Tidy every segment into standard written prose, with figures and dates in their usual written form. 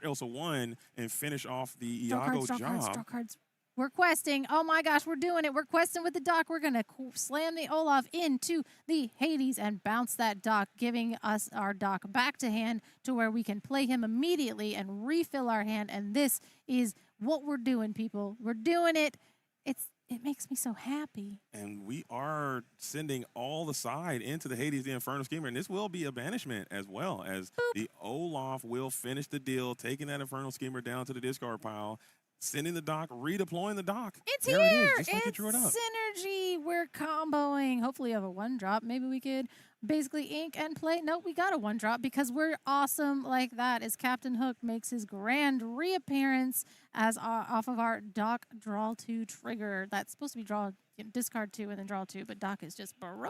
Elsa 1 and finish off the Draw Iago job. Draw cards. We're questing. Oh my gosh, we're doing it. We're questing with the dock. We're going to slam the Olaf into the Hades and bounce that dock, giving us our dock back to hand to where we can play him immediately and refill our hand. And this is what we're doing, people. We're doing it. It makes me so happy. And we are sending all the side into the Hades, the Inferno Schemer. And this will be a banishment as well, as the Olaf will finish the deal, taking that Inferno Schemer down to the discard pile, sending the dock, redeploying the dock. It's there here. It is, just like you drew it up. Synergy. We're comboing. Hopefully, you have a 1-drop. Maybe we could basically ink and play. Nope, we got a 1-drop because we're awesome like that. As Captain Hook makes his grand reappearance as off of our dock draw 2 trigger. That's supposed to be discard 2 and then draw 2, but dock is just broken.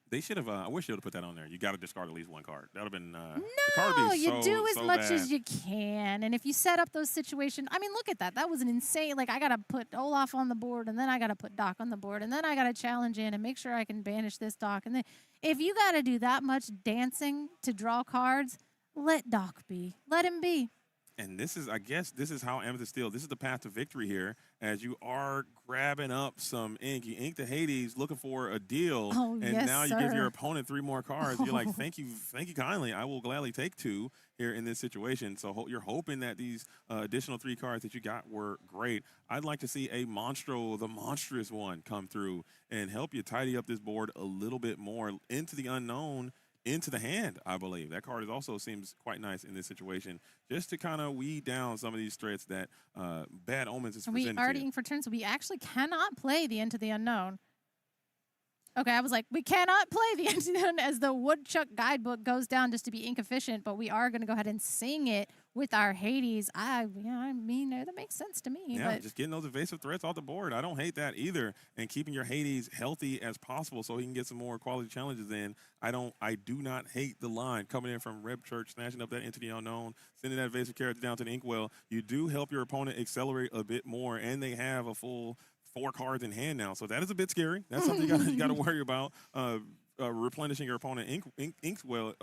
They should have. I wish they would have put that on there. You got to discard at least 1 card. That would have been. No, you do as much as you can, and if you set up those situations, I mean, look at that. That was an insane. Like I gotta put Olaf on the board, and then I gotta put Doc on the board, and then I gotta challenge in and make sure I can banish this Doc, and then if you gotta do that much dancing to draw cards, let Doc be. Let him be. And this is, I guess, this is how Amethyst Steel, this is the path to victory here, as you are grabbing up some ink. You ink the Hades, looking for a deal, and yes, now you sir. give your opponent 3 more cards. You're like, thank you kindly. I will gladly take 2 here in this situation. So you're hoping that these additional 3 cards that you got were great. I'd like to see a Monstro, the monstrous one, come through and help you tidy up this board a little bit more into the unknown, into the hand, I believe. That card also seems quite nice in this situation, just to kind of weed down some of these threats that Bad Omens is presenting. We already for turn, so we actually cannot play the Into the Unknown. Okay, I was like, we cannot play the Into the Unknown as the Woodchuck guidebook goes down just to be ink efficient, but we are going to go ahead and sing it with our Hades. I mean, that makes sense to me. Yeah, but just getting those evasive threats off the board. I don't hate that either. And keeping your Hades healthy as possible so he can get some more quality challenges in. I do not hate the line coming in from Reb Church, snatching up that Into the Unknown, sending that evasive character down to the Inkwell. You do help your opponent accelerate a bit more, and they have a full 4 cards in hand now. So that is a bit scary. That's something you got to worry about, replenishing your opponent Inkwell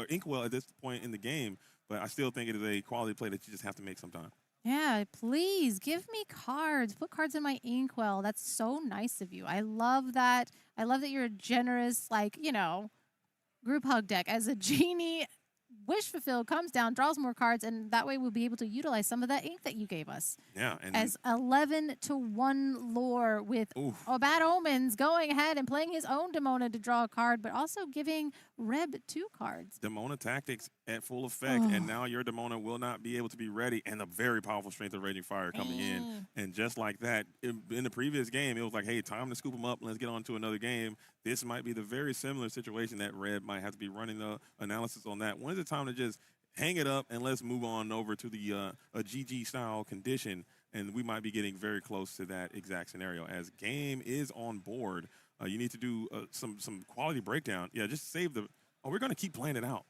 at this point in the game. But I still think it is a quality play that you just have to make sometime. yeah, please give me cards. Put cards in my Inkwell. That's so nice of you. I love that. I love that you're a generous, group hug deck. As a genie, Wish Fulfilled comes down, draws more cards, and that way we'll be able to utilize some of that ink that you gave us. Yeah. And as 11-1 lore with Bad Omens going ahead and playing his own Demona to draw a card, but also giving Reb 2 cards. Demona tactics at full effect, and now your Demona will not be able to be ready, and the very powerful Strength of Raging Fire coming in. And just like that, in the previous game, it was like, hey, time to scoop them up, let's get on to another game. This might be the very similar situation that Red might have to be running the analysis on that. When is it time to just hang it up and let's move on over to the a GG-style condition? And we might be getting very close to that exact scenario. As game is on board, you need to do some quality breakdown. Yeah, just save the... Oh, we're going to keep playing it out.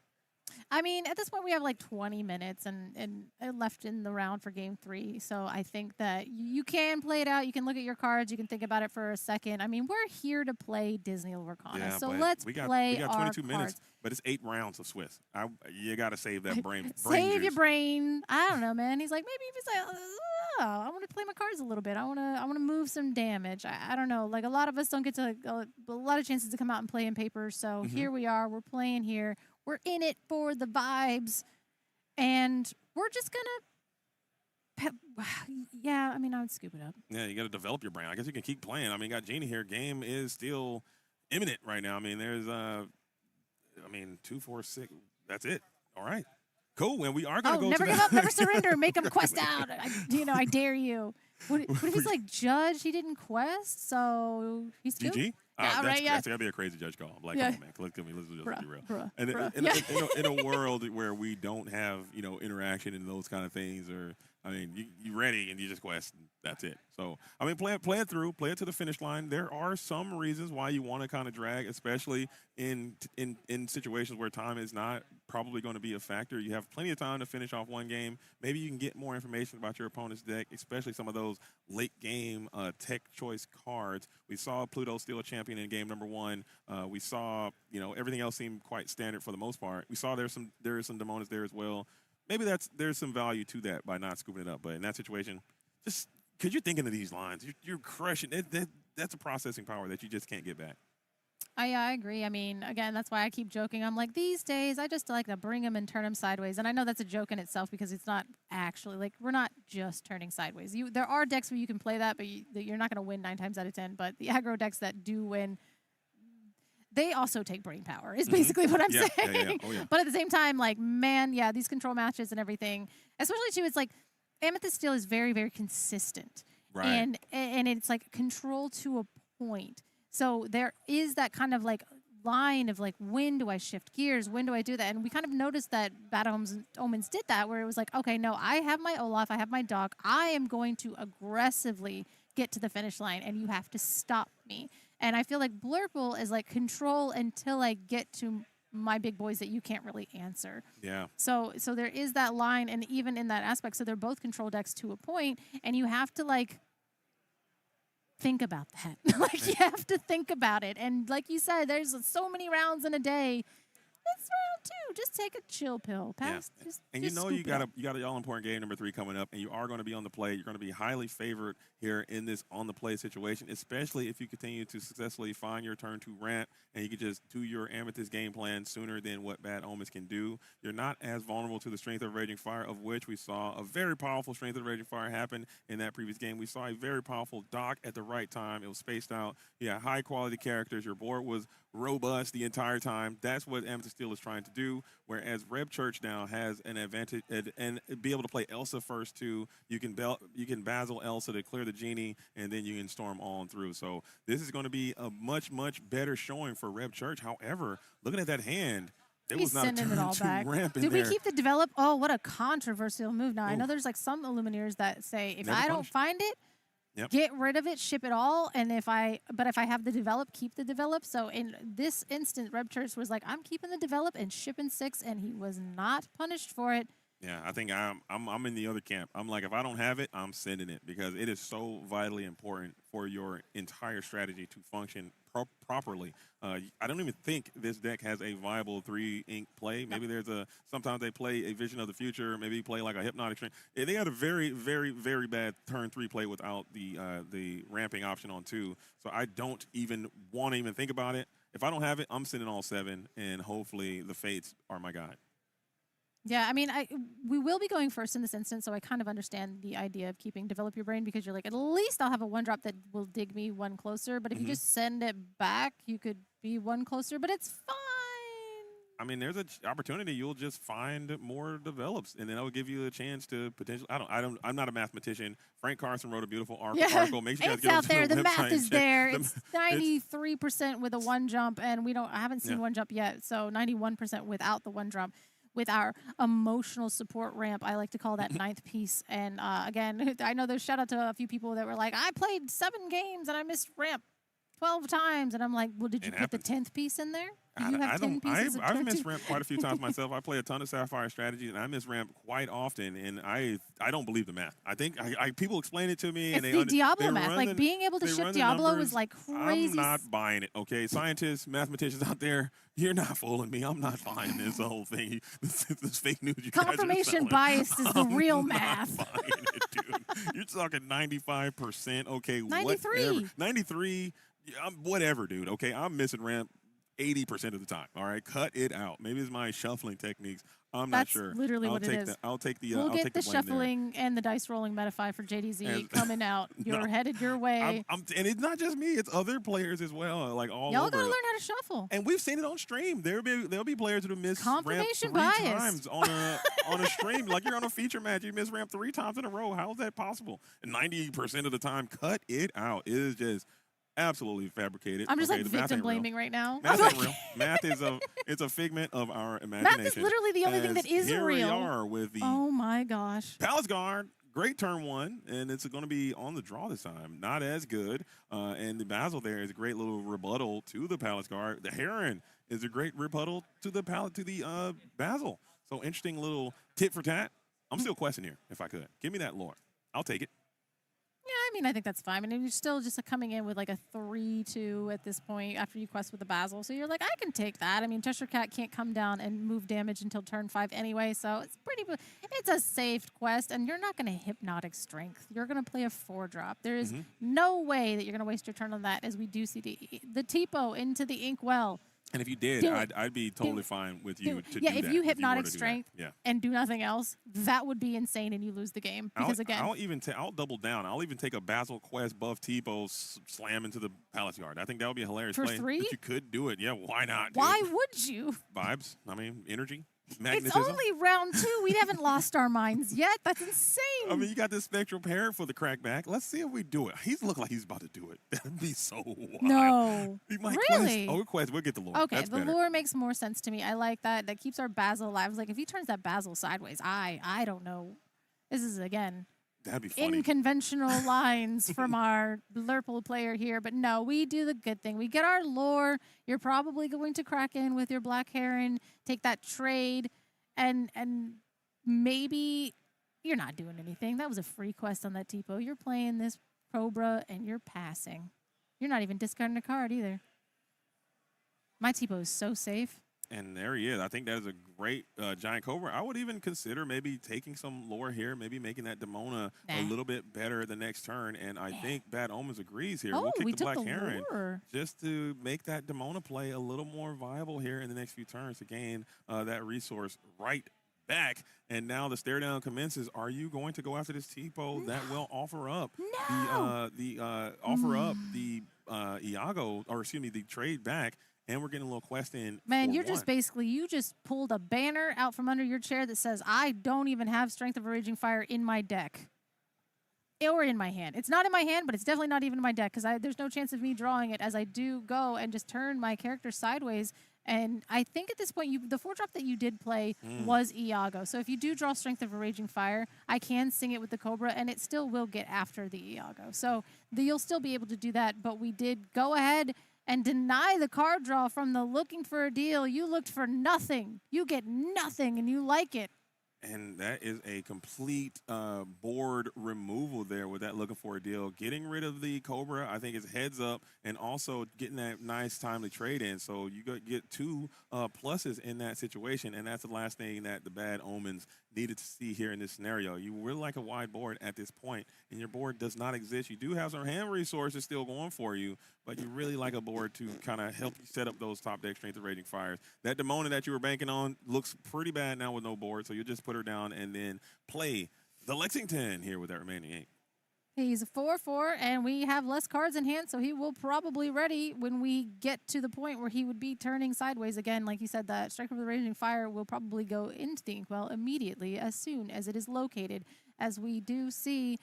I mean, at this point, we have like 20 minutes and left in the round for game 3. So I think that you can play it out. You can look at your cards. You can think about it for a second. I mean, we're here to play Disney Lorcana. Yeah, so let's play we got 22 our minutes, cards. but it's 8 rounds of Swiss. You got to save that brain. Save your juice. brain. I don't know, man. He's like, maybe if he's like, I want to play my cards a little bit. I want to move some damage. I don't know. Like a lot of us don't get to a lot of chances to come out and play in paper. So here we are. We're playing here. We're in it for the vibes, and we're just gonna. Yeah, I mean, I would scoop it up. Yeah, you got to develop your brain. I guess you can keep playing. I mean, got Genie here. Game is still imminent right now. I mean, there's 2, 4, 6. That's it. All right, cool. And we are gonna go. Never give up, never surrender. Make him quest out. I dare you. What if he's like judge? He didn't quest, so he's good. GG. That's gotta be a crazy judge call. I'm like, come on, man, let's just be real. And in a world where we don't have interaction and those kind of things, or I mean, you ready and you just quest. And that's it. So I mean, play it through, play it to the finish line. There are some reasons why you want to kind of drag, especially in situations where time is not probably going to be a factor. You have plenty of time to finish off one game. Maybe you can get more information about your opponent's deck, especially some of those late game tech choice cards. We saw Pluto steal a champion in game number 1. We saw everything else seemed quite standard for the most part. We saw there are some Demonas there as well. maybe there's some value to that by not scooping it up. But in that situation, just because you're thinking of these lines, you're crushing it. That's a processing power that you just can't get back. I agree. I mean, again, that's why I keep joking. I'm like, these days, I just like to bring them and turn them sideways. And I know that's a joke in itself because it's not actually, like, we're not just turning sideways. There are decks where you can play that, but you're not going to win 9 times out of 10. But the aggro decks that do win, they also take brain power, is basically what I'm saying. Yeah. Oh, yeah. But at the same time, like, man, yeah, these control matches and everything, especially, too, it's like Amethyst Steel is very, very consistent. Right. And it's like control to a point. So there is that kind of like line of like, when do I shift gears? When do I do that? And we kind of noticed that Bad Omens did that, where it was like, okay, no, I have my Olaf, I have my dog. I am going to aggressively get to the finish line, and you have to stop me. And I feel like Blurple is like control until I get to my big boys that you can't really answer. Yeah. So there is that line, and even in that aspect, so they're both control decks to a point, and you have to like think about that. Like, you have to think about it. And like you said, there's so many rounds in a day. It's round 2. Just take a chill pill. Pass. Yeah. And you know you got a all important game number 3 coming up, and you are going to be on the play. You're going to be highly favored here in this on the play situation, especially if you continue to successfully find your turn to ramp, and you can just do your Amethyst game plan sooner than what Bad Omens can do. You're not as vulnerable to the Strength of Raging Fire, of which we saw a very powerful Strength of Raging Fire happen in that previous game. We saw a very powerful dock at the right time. It was spaced out. Yeah, high quality characters. Your board was robust the entire time. That's what Amethyst Steel is trying to do, whereas Reb Church now has an advantage and be able to play Elsa first too. You can Basil Elsa to clear the genie, and then you can storm on through. So this is going to be a much, much better showing for Reb Church. However, looking at that hand, there was not a turn to ramp in there. Did we keep the develop? Oh, what a controversial move. Now, I know there's like some Illumineers that say, if I don't find it, get rid of it, ship it all, and if I have the develop, keep the develop. So in this instant, Reb Church was like, I'm keeping the develop and shipping 6, and he was not punished for it. Yeah, I think I'm in the other camp. I'm like, if I don't have it, I'm sending it, because it is so vitally important for your entire strategy to function properly. I don't even think this deck has a viable 3-ink play. Maybe sometimes they play a Vision of the Future, maybe play like a Hypnotic String. They had a very, very, very bad turn 3 play without the ramping option on 2. So I don't even want to even think about it. If I don't have it, I'm sending all 7, and hopefully the Fates are my guide. Yeah, I mean, we will be going first in this instance, so I kind of understand the idea of keeping Develop Your Brain, because you're like, at least I'll have a 1-drop that will dig me 1 closer. But if you just send it back, you could be 1 closer, but it's fine. I mean, there's an opportunity. You'll just find more develops, and then that will give you a chance to potentially. I'm not a mathematician. Frank Carson wrote a beautiful article. Make sure you guys get out there. The math is there. It's 93% with a 1-jump, and I haven't seen 1-jump yet. So 91% without the 1-jump. With our emotional support ramp, I like to call that 9th piece. And again, I know there's shout out to a few people that were like, I played 7 games and I missed ramp 12 times. And I'm like, well, did you put the 10th piece in there? Do you have 10 pieces I've missed ramp quite a few times myself. I play a ton of Sapphire strategies, and I miss ramp quite often. And I don't believe the math. I think people explain it to me. It's and the Diablo math. Like, being able to ship Diablo is like crazy. I'm not buying it, okay? Scientists, mathematicians out there, you're not fooling me. I'm not buying this whole thing. This fake news you Confirmation bias is the real math. I'm not buying it, dude. You're talking 95%, okay? 93. Whatever. 93, whatever, dude, okay? I'm missing ramp 80% of the time. All right, cut it out. Maybe it's my shuffling techniques. I'm not sure. That's literally what it is. I'll take the. We'll get the shuffling there. And the dice rolling meta for JDZ coming out. You're headed your way. And it's not just me; it's other players as well. Like all y'all over. gotta learn how to shuffle. And we've seen it on stream. There'll be players who miss ramp 3 times on a stream. Like, you're on a feature match, you miss ramp 3 times in a row. How is that possible? And 90% of the time, cut it out. It is just absolutely fabricated. I'm just like victim blaming right now. Math ain't real. Math is a figment of our imagination. Math is literally the only thing that is here real. Here we are with the oh my gosh. Palace Guard. Great turn 1, and it's going to be on the draw this time. Not as good. And the Basil there is a great little rebuttal to the Palace Guard. The Heron is a great rebuttal to the Basil. So interesting little tit for tat. I'm still questing here, if I could. Give me that lore. I'll take it. Yeah, I mean, I think that's fine. I mean, you're still just coming in with like a 3-2 at this point after you quest with the Basil. So you're like, I can take that. I mean, Cheshire Cat can't come down and move damage until turn 5 anyway. So it's a safe quest. And you're not going to Hypnotic Strength. You're going to play a 4-drop. There is no way that you're going to waste your turn on that, as we do see the Tipo into the Inkwell. And if you did, I'd be totally fine with you to do that. Yeah, if you Hypnotic Strength and do nothing else, that would be insane, and you lose the game. Because I'll double down. I'll even take a Basil Quest buff Tipo slam into the Palace Yard. I think that would be a hilarious play. For 3? But you could do it. Yeah, why not? Why would you? Vibes. I mean, energy. Magnetism. It's only round 2. We haven't lost our minds yet. That's insane. I mean, you got this Spectral Parrot for the crackback. Let's see if we do it. He's look like he's about to do it. That'd be so wild. No. He might really? Quest. We'll get the lore. Okay, That's the better. lore makes more sense to me. I like that. That keeps our Basil alive. I was like, if he turns that Basil sideways, I don't know. This is, again, that'd be funny. Unconventional lines from our Blurple player here. But no, we do the good thing. We get our lore. You're probably going to crack in with your Black Heron, take that trade. And maybe you're not doing anything. That was a free quest on that Tipo. You're playing this Cobra and you're passing. You're not even discarding a card either. My Tipo is so safe. And there he is. I think that is a great Giant Cobra. I would even consider maybe taking some lore here, maybe making that Demona a little bit better the next turn. And I think Bad Omens agrees here. We'll kick the Black Heron just to make that Demona play a little more viable here in the next few turns to gain that resource right back. And now the stare down commences. Are you going to go after this Tipo that will offer up the Iago, or excuse me, the trade back? And we're getting a little quest in. Man, you're just basically, you just pulled a banner out from under your chair that says, I don't even have Strength of a Raging Fire in my deck. Or in my hand. It's not in my hand, but it's definitely not even in my deck, because there's no chance of me drawing it, as I do go and just turn my character sideways. And I think at this point, the 4-drop that you did play was Iago. So if you do draw Strength of a Raging Fire, I can sing it with the Cobra, and it still will get after the Iago. So you'll still be able to do that, but we did go ahead and deny the card draw from the looking for a deal. You looked for nothing. You get nothing, and you like it. And that is a complete board removal there with that looking for a deal. Getting rid of the Cobra, I think, is heads up, and also getting that nice timely trade in. So you get 2 pluses in that situation, and that's the last thing that the Bad Omens needed to see here in this scenario. You really like a wide board at this point, and your board does not exist. You do have some hand resources still going for you, but you really like a board to kind of help you set up those top deck Strength of Raging Fires. That Demona that you were banking on looks pretty bad now with no board, so you'll just put her down and then play the Lexington here with that remaining 8. He's a 4/4, and we have less cards in hand, so he will probably ready when we get to the point where he would be turning sideways again. Like you said, that Strike of the Raging Fire will probably go into the Inkwell immediately as soon as it is located, as we do see.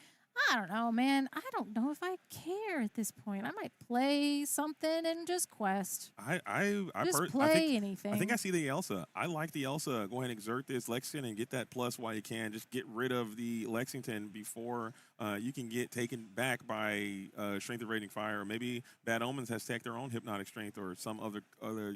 I don't know, man. I don't know if I care at this point. I might play something and just quest. Anything. I think I see the Elsa. I like the Elsa. Go ahead and exert this Lexington and get that plus while you can. Just get rid of the Lexington before you can get taken back by Strength of Raging Fire. Or maybe Bad Omens has taken their own Hypnotic Strength, or some other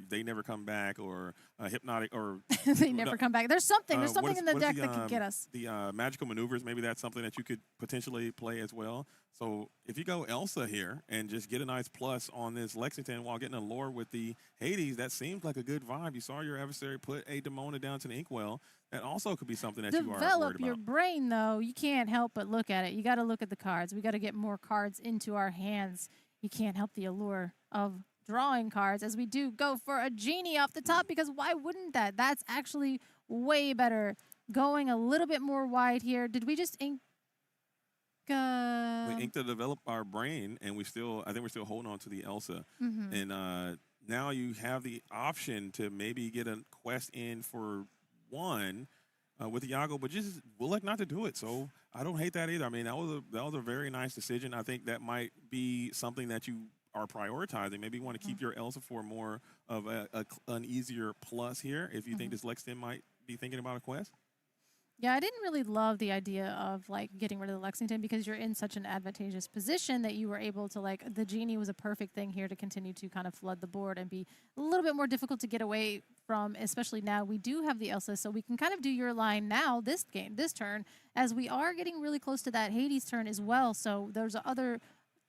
they never come back, or Hypnotic, or they never come back. There's something. There's something in the deck that could get us. The Magical Maneuvers, maybe that's something that you could potentially play as well. So if you go Elsa here and just get a nice plus on this Lexington while getting a lore with the Hades, that seems like a good vibe. You saw your adversary put a Demona down to the Inkwell. That also could be something that you are worried about. Develop your brain, though. You can't help but look at it. You got to look at the cards. We got to get more cards into our hands. You can't help the allure of drawing cards, as we do go for a genie off the top, because why wouldn't that? That's actually way better. Going a little bit more wide here. Did we just ink? We inked to develop our brain, and I think we're still holding on to the Elsa. And now you have the option to maybe get a quest in for 1 with Iago, but just we'll like not to do it. So I don't hate that either. I mean, that was a very nice decision. I think that might be something that you are prioritizing. Maybe you want to keep your Elsa for more of an easier plus here if you think this Lexington might be thinking about a quest. Yeah, I didn't really love the idea of like getting rid of the Lexington because you're in such an advantageous position that you were able to like the genie was a perfect thing here to continue to kind of flood the board and be a little bit more difficult to get away from, especially now we do have the Elsa, so we can kind of do your line now this turn, as we are getting really close to that Hades turn as well. So there's other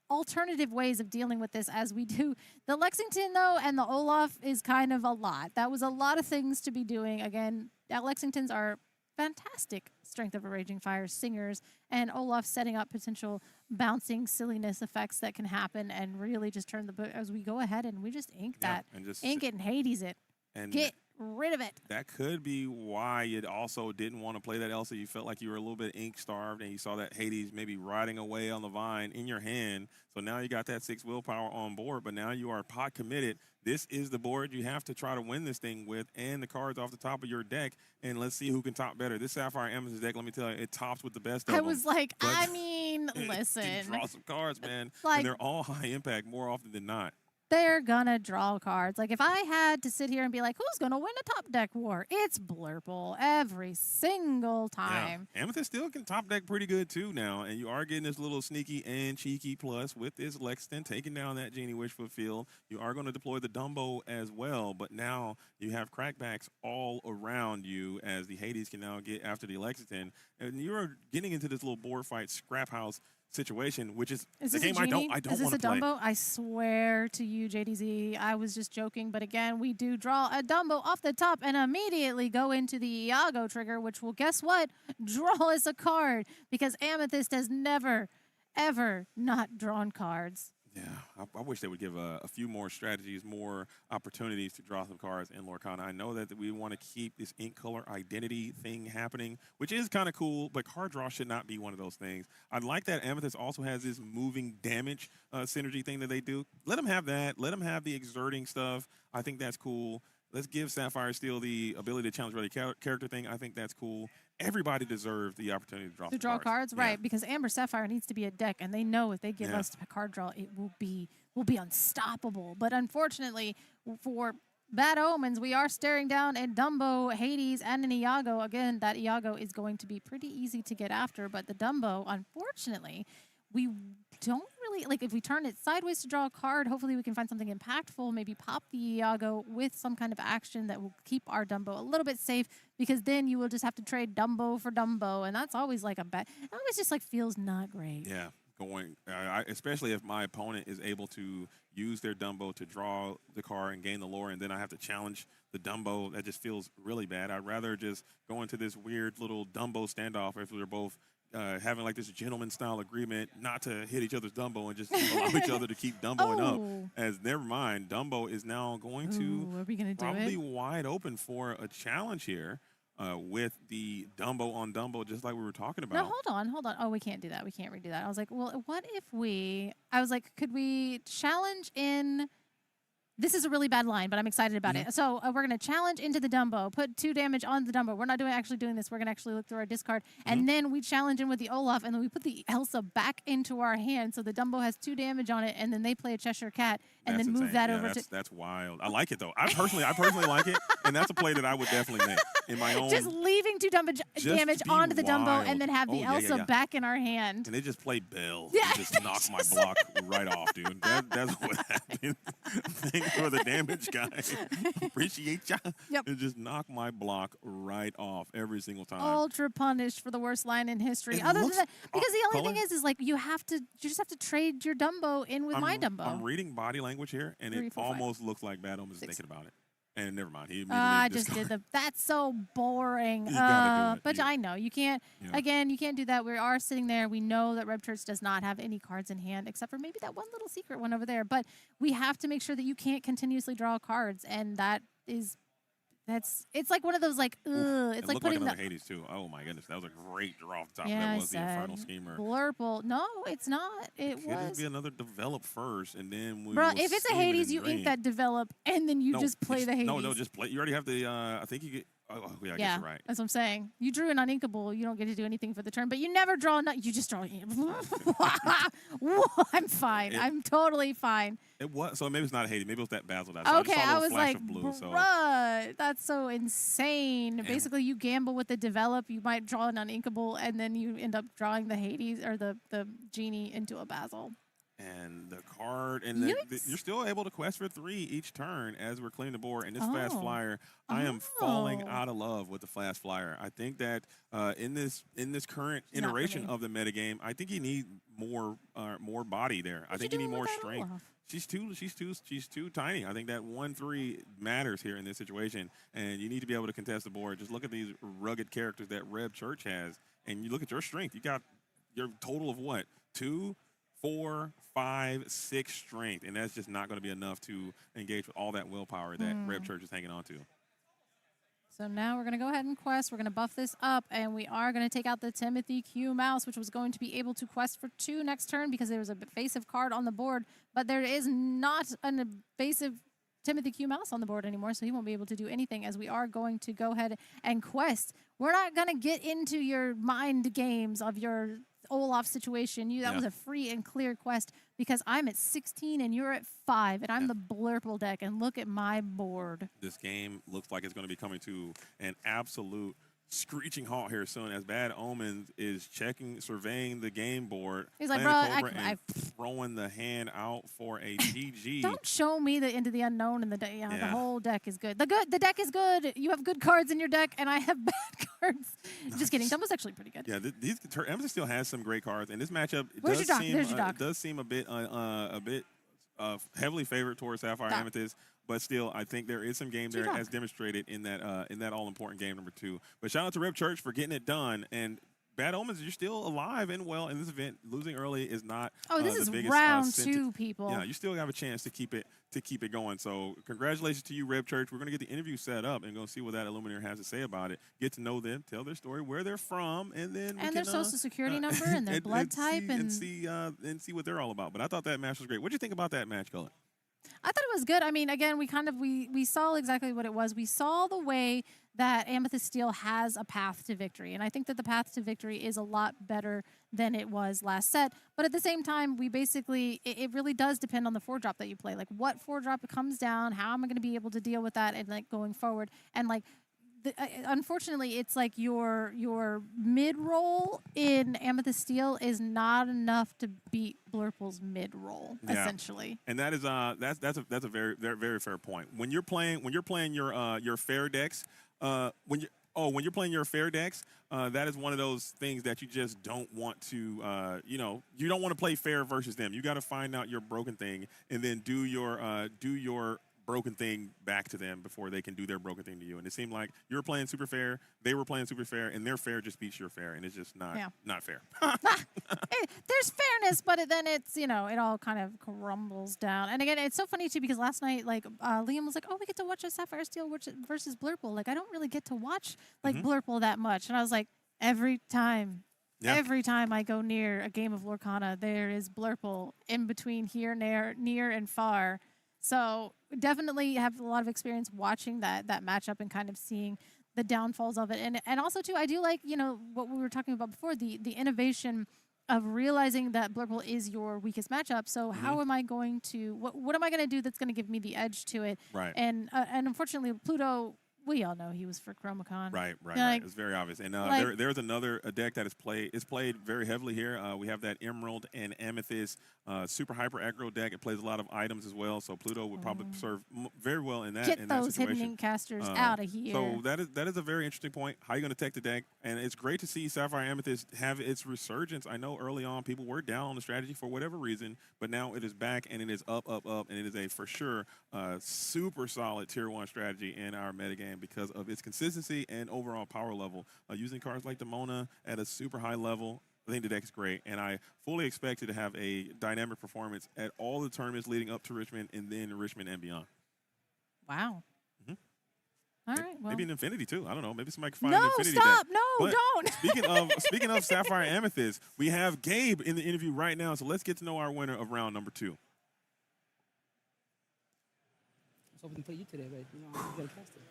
alternative ways of dealing with this as we do. The Lexington, though, and the Olaf is kind of a lot. That was a lot of things to be doing. Again, Lexingtons are fantastic Strength of a Raging Fire singers, and Olaf setting up potential bouncing silliness effects that can happen and really just turn the book as we go ahead and we just ink that. And just ink it and Hades it. And get rid of it. That could be why you also didn't want to play that Elsa. You felt like you were a little bit ink starved and you saw that Hades maybe riding away on the vine in your hand. So now you got that 6 willpower on board, but now you are pot committed. This is the board you have to try to win this thing with, and the cards off the top of your deck, and let's see who can top better. This Sapphire Amethyst deck, let me tell you, it tops with the best of them. I was like, I mean, listen. Draw some cards, man, like, and they're all high impact more often than not. They're gonna draw cards. Like if I had to sit here and be like, who's gonna win a top deck war? It's Blurple every single time. Yeah. Amethyst still can top deck pretty good too now, and you are getting this little sneaky and cheeky plus with this Lexington taking down that Genie Wish Fulfilled. You are going to deploy the Dumbo as well, but now you have crackbacks all around you as the Hades can now get after the Lexington, and you're getting into this little board fight scrap house situation, which is a game I don't want to play. Is this a Dumbo? I swear to you, JDZ, I was just joking. But again, we do draw a Dumbo off the top and immediately go into the Iago trigger, which will, guess what? Draw us a card because Amethyst has never, ever not drawn cards. Yeah, I wish they would give a few more strategies, more opportunities to draw some cards in Lorcana. I know that we want to keep this ink color identity thing happening, which is kind of cool, but card draw should not be one of those things. I like that Amethyst also has this moving damage synergy thing that they do. Let them have that. Let them have the exerting stuff. I think that's cool. Let's give Sapphire Steel the ability to challenge ready character thing. I think that's cool. Everybody deserves the opportunity to draw cards, right? Because Amber Sapphire needs to be a deck, and they know if they give us a card draw, it will be unstoppable. But unfortunately, for Bad Omens, we are staring down at Dumbo, Hades, and an Iago. Again, that Iago is going to be pretty easy to get after, but the Dumbo, unfortunately, we don't really, like, if we turn it sideways to draw a card, hopefully we can find something impactful, maybe pop the Iago with some kind of action that will keep our Dumbo a little bit safe, because then you will just have to trade Dumbo for Dumbo, and that's always like it always just like feels not great. Yeah, especially if my opponent is able to use their Dumbo to draw the card and gain the lore, and then I have to challenge the Dumbo, that just feels really bad. I'd rather just go into this weird little Dumbo standoff if we're both having like this gentleman style agreement not to hit each other's Dumbo and just allow each other to keep Dumboing up. As never mind, Dumbo is now going to probably wide open for a challenge here with the Dumbo on Dumbo, just like we were talking about. No, hold on. Oh, we can't do that. We can't redo that. I was like, well, what if could we challenge in? This is a really bad line, but I'm excited about it. So we're going to challenge into the Dumbo, put 2 damage on the Dumbo. We're not actually doing this. We're going to actually look through our discard. And then we challenge in with the Olaf, and then we put the Elsa back into our hand. So the Dumbo has 2 damage on it, and then they play a Cheshire Cat, and then move that over to... That's wild. I like it, though. I personally like it, and that's a play that I would definitely make in my own... Just leaving 2 damage onto the Dumbo, and then have the Elsa back in our hand. And they just play Bill. Yeah. And just knock my block right off, dude. That's what happened. Thanks for the damage, guys. Appreciate ya. Yep. And just knock my block right off every single time. Ultra punished for the worst line in history. Other than that, because the only thing is like you just have to trade your Dumbo in with my Dumbo. I'm reading body language here, and it almost looks like Bad Omens is thinking about it. And never mind. He I just did that's so boring. But I know you can't. Yeah. Again, you can't do that. We are sitting there. We know that Red Church does not have any cards in hand, except for maybe that one little secret one over there. But we have to make sure that you can't continuously draw cards, and it's like one of those like it's like putting like Hades too. Oh my goodness, that was a great draw off the top. That was the Infernal Schemer. Blurple. No, it's not. It was. Be another develop first, and then we. Bro, if it's a Hades, you ink that develop, and then you just play the Hades. No, just play. You already have the. I think you get. Oh, yeah, I guess you're right. That's what I'm saying. You drew an uninkable. You don't get to do anything for the turn, but you never draw. You just draw. I'm fine. I'm totally fine. It was so maybe it's not Haiti. Maybe it was that Basil. So okay, I was like, bruh, that's so insane. And basically, you gamble with the develop. You might draw an uninkable, and then you end up drawing the Hades or the genie into a Basil. And the card, and you're still able to quest for 3 each turn as we're cleaning the board. And this fast flyer, I am falling out of love with the fast flyer. I think that in this current iteration of the metagame, I think you need more body there. I think you need more strength. She's too tiny. I think that 1/3 matters here in this situation, and you need to be able to contest the board. Just look at these rugged characters that Reb Church has, and you look at your strength. You got your total of what? 2, 4, 5, 6 strength, and that's just not going to be enough to engage with all that willpower that Reb Church is hanging on to. So now we're going to go ahead and quest. We're going to buff this up, and we are going to take out the Timothy Q Mouse, which was going to be able to quest for 2 next turn because there was a evasive card on the board, but there is not an evasive Timothy Q Mouse on the board anymore, so he won't be able to do anything as we are going to go ahead and quest. We're not going to get into your mind games of your Olaf situation. That was a free and clear quest because I'm at 16 and you're at 5, and I'm the Blurple deck, and look at my board. This game looks like it's going to be coming to an absolute screeching halt here soon as Bad Omens is surveying the game board. He's like, bro, and throwing the hand out for a GG. Don't show me the Into the Unknown and the whole deck is good. The deck is good. You have good cards in your deck, and I have bad cards. Just kidding. Dumbo's actually pretty good. Yeah, Amethyst still has some great cards, and this matchup does seem a bit heavily favored towards Sapphire Amethyst. But still, I think there is some game there as demonstrated in that all-important game number 2. But shout out to Rip Church for getting it done. And Bad Omens, you're still alive and well in this event. Losing early is not this is biggest, round 2, people. Yeah, you still have a chance to keep it going. So congratulations to you, Rip Church. We're going to get the interview set up and go see what that Illuminator has to say about it. Get to know them, tell their story, where they're from, and then their social security number and their blood type and see what they're all about. But I thought that match was great. What did you think about that match, Cullen? I thought it was good. I mean, again, we saw exactly what it was. We saw the way that Amethyst Steel has a path to victory, and I think that the path to victory is a lot better than it was last set. But at the same time, we basically it really does depend on the 4-drop that you play. Like, what 4-drop comes down? How am I going to be able to deal with that and like going forward? And like, unfortunately, it's like your mid-roll in Amethyst Steel is not enough to beat Blurple's mid-roll, essentially. And that is that's a very, very, very fair point. When you're playing your fair decks, when you're playing your fair decks, that is one of those things that you just don't want to, you don't want to play fair versus them. You got to find out your broken thing and then do your broken thing back to them before they can do their broken thing to you. And it seemed like you were playing super fair, they were playing super fair, and their fair just beats your fair, and it's just not fair. There's fairness, but then it's, it all kind of crumbles down. And again, it's so funny too because last night, like, Liam was like, oh, we get to watch a Sapphire Steel versus Blurple. Like, I don't really get to watch like Blurple that much. And I was like, every time I go near a game of Lorcana, there is Blurple in between here, near and far. So definitely have a lot of experience watching that matchup and kind of seeing the downfalls of it. And also, too, I do like, what we were talking about before, the innovation of realizing that Blurple is your weakest matchup. So how am I going to, what am I going to do that's going to give me the edge to it? Right. And unfortunately, Pluto, we all know he was for Chromacon. Right. It's very obvious. And there's another deck that is played very heavily here. We have that Emerald and Amethyst super hyper aggro deck. It plays a lot of items as well, so Pluto would probably serve very well in that. Get those hidden ink casters out of here. So that is a very interesting point. How are you going to tech the deck? And it's great to see Sapphire Amethyst have its resurgence. I know early on people were down on the strategy for whatever reason, but now it is back and it is up, and it is a for sure super solid tier 1 strategy in our metagame because of its consistency and overall power level. Using cards like Demona at a super high level, I think the deck is great, and I fully expect it to have a dynamic performance at all the tournaments leading up to Richmond and then Richmond and beyond. Wow. All right. Well, maybe an Infinity too. I don't know. Maybe somebody can find an Infinity deck. No, don't. Speaking of Sapphire Amethyst, we have Gabe in the interview right now. So let's get to know our winner of round number 2. I was hoping to play you today, but you got to cast it.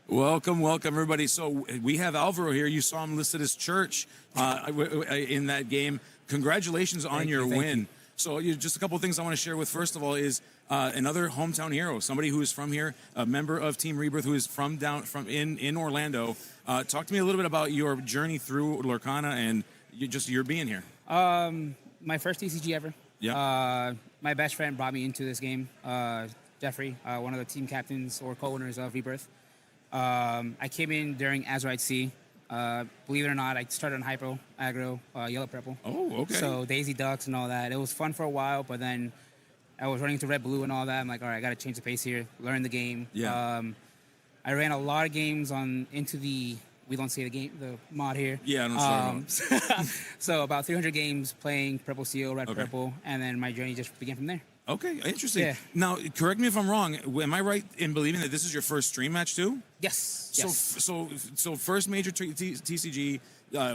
Welcome, everybody. So we have Alvaro here. You saw him listed as Church in that game. Congratulations on your win. So just a couple of things I want to share with. First of all is another hometown hero, somebody who is from here, a member of Team Rebirth who is from in Orlando. Talk to me a little bit about your journey through Lorcana and your being here. My first TCG ever. Yeah. My best friend brought me into this game, Jeffrey, one of the team captains or co-owners of Rebirth. I came in during Azurite C. Believe it or not, I started on Hypo, Aggro, Yellow Purple. Oh, okay. So Daisy Ducks and all that. It was fun for a while, but then I was running to Red Blue and all that. I'm like, all right, I got to change the pace here, learn the game. Yeah. I ran a lot of games into the, we don't say the mod here. Yeah, I don't So about 300 games playing Purple Steel, Red Purple, and then my journey just began from there. Okay, interesting. Yeah. Now, correct me if I'm wrong. Am I right in believing that this is your first stream match too? Yes. So first major TCG,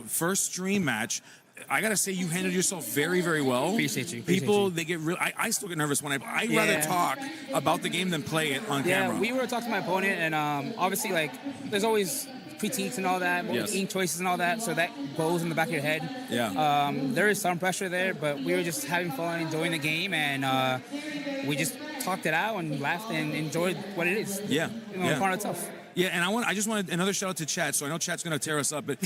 first stream match. I gotta say, you handled yourself very, very well. Appreciate you. People, they get real. I still get nervous when I'd rather talk about the game than play it on camera. Yeah, we were talking to my opponent, and obviously, like, there's always critiques and all that, ink choices and all that, so that goes in the back of your head. Yeah. There is some pressure there, but we were just having fun, enjoying the game, and we just talked it out and laughed and enjoyed what it is. Yeah. Lorcana itself. Yeah, and I just wanted another shout out to Chat. So I know Chat's going to tear us up, but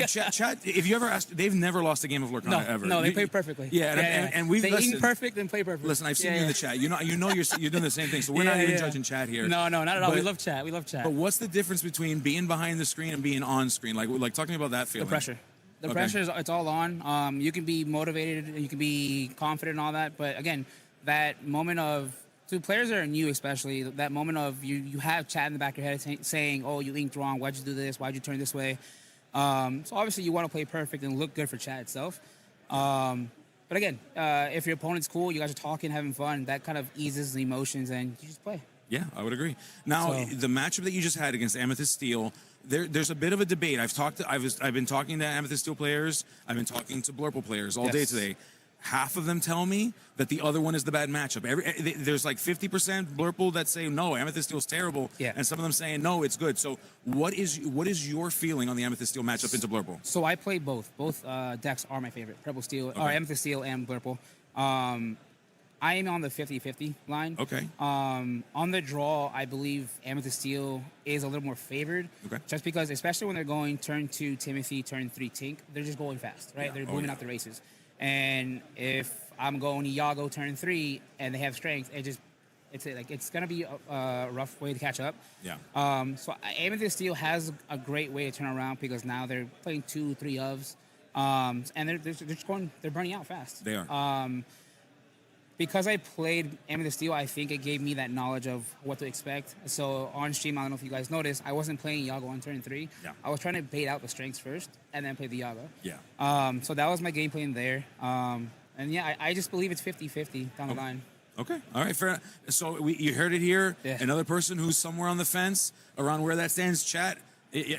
Chat, if you ever asked, they've never lost a game of Lorcana ever. No, they play perfectly. Yeah, and we've ink perfect and play perfect. Listen, I've seen you in the chat. You know you're doing the same thing. So we're not even judging Chat here. No, not at all. We love Chat. But what's the difference between being behind the screen and being on screen? Like talk to me about that feeling. The pressure. The pressure is it's all on. You can be motivated and you can be confident and all that, but again, that moment of to players that are new, especially that moment of you have Chat in the back of your head saying, "Oh, you inked wrong. Why'd you do this? Why'd you turn this way?" So obviously you want to play perfect and look good for Chat itself. But again, if your opponent's cool, you guys are talking, having fun, that kind of eases the emotions, and you just play. Yeah, I would agree. Now, the matchup that you just had against Amethyst Steel, there's a bit of a debate. I've been talking to Amethyst Steel players. I've been talking to Blurple players all day today. Half of them tell me that the other one is the bad matchup. There's like 50% Blurple that say, no, Amethyst Steel's terrible. Yeah. And some of them saying, no, it's good. So what is your feeling on the Amethyst Steel matchup into Blurple? So I play both. Both decks are my favorite. Purple Steel, or Amethyst Steel and Blurple. I am on the 50-50 line. Okay. On the draw, I believe Amethyst Steel is a little more favored. Okay. Just because, especially when they're going turn 2 Timothy, turn 3 Tink, they're just going fast, right? They're booming out the races. And if I'm going Iago turn 3 and they have strength, it's gonna be a rough way to catch up. Yeah. So Amethyst Steel has a great way to turn around because now they're playing 2-3 ofs, and they're burning out fast. They are. Because I played Amethyst Steel, I think it gave me that knowledge of what to expect. So on stream, I don't know if you guys noticed, I wasn't playing Iago on turn 3. Yeah. I was trying to bait out the strengths first and then play the Iago. Yeah. So that was my game plan there. And yeah, I just believe it's 50-50 down the line. Okay. All right. Fair. So you heard it here. Yeah. Another person who's somewhere on the fence around where that stands. Chat.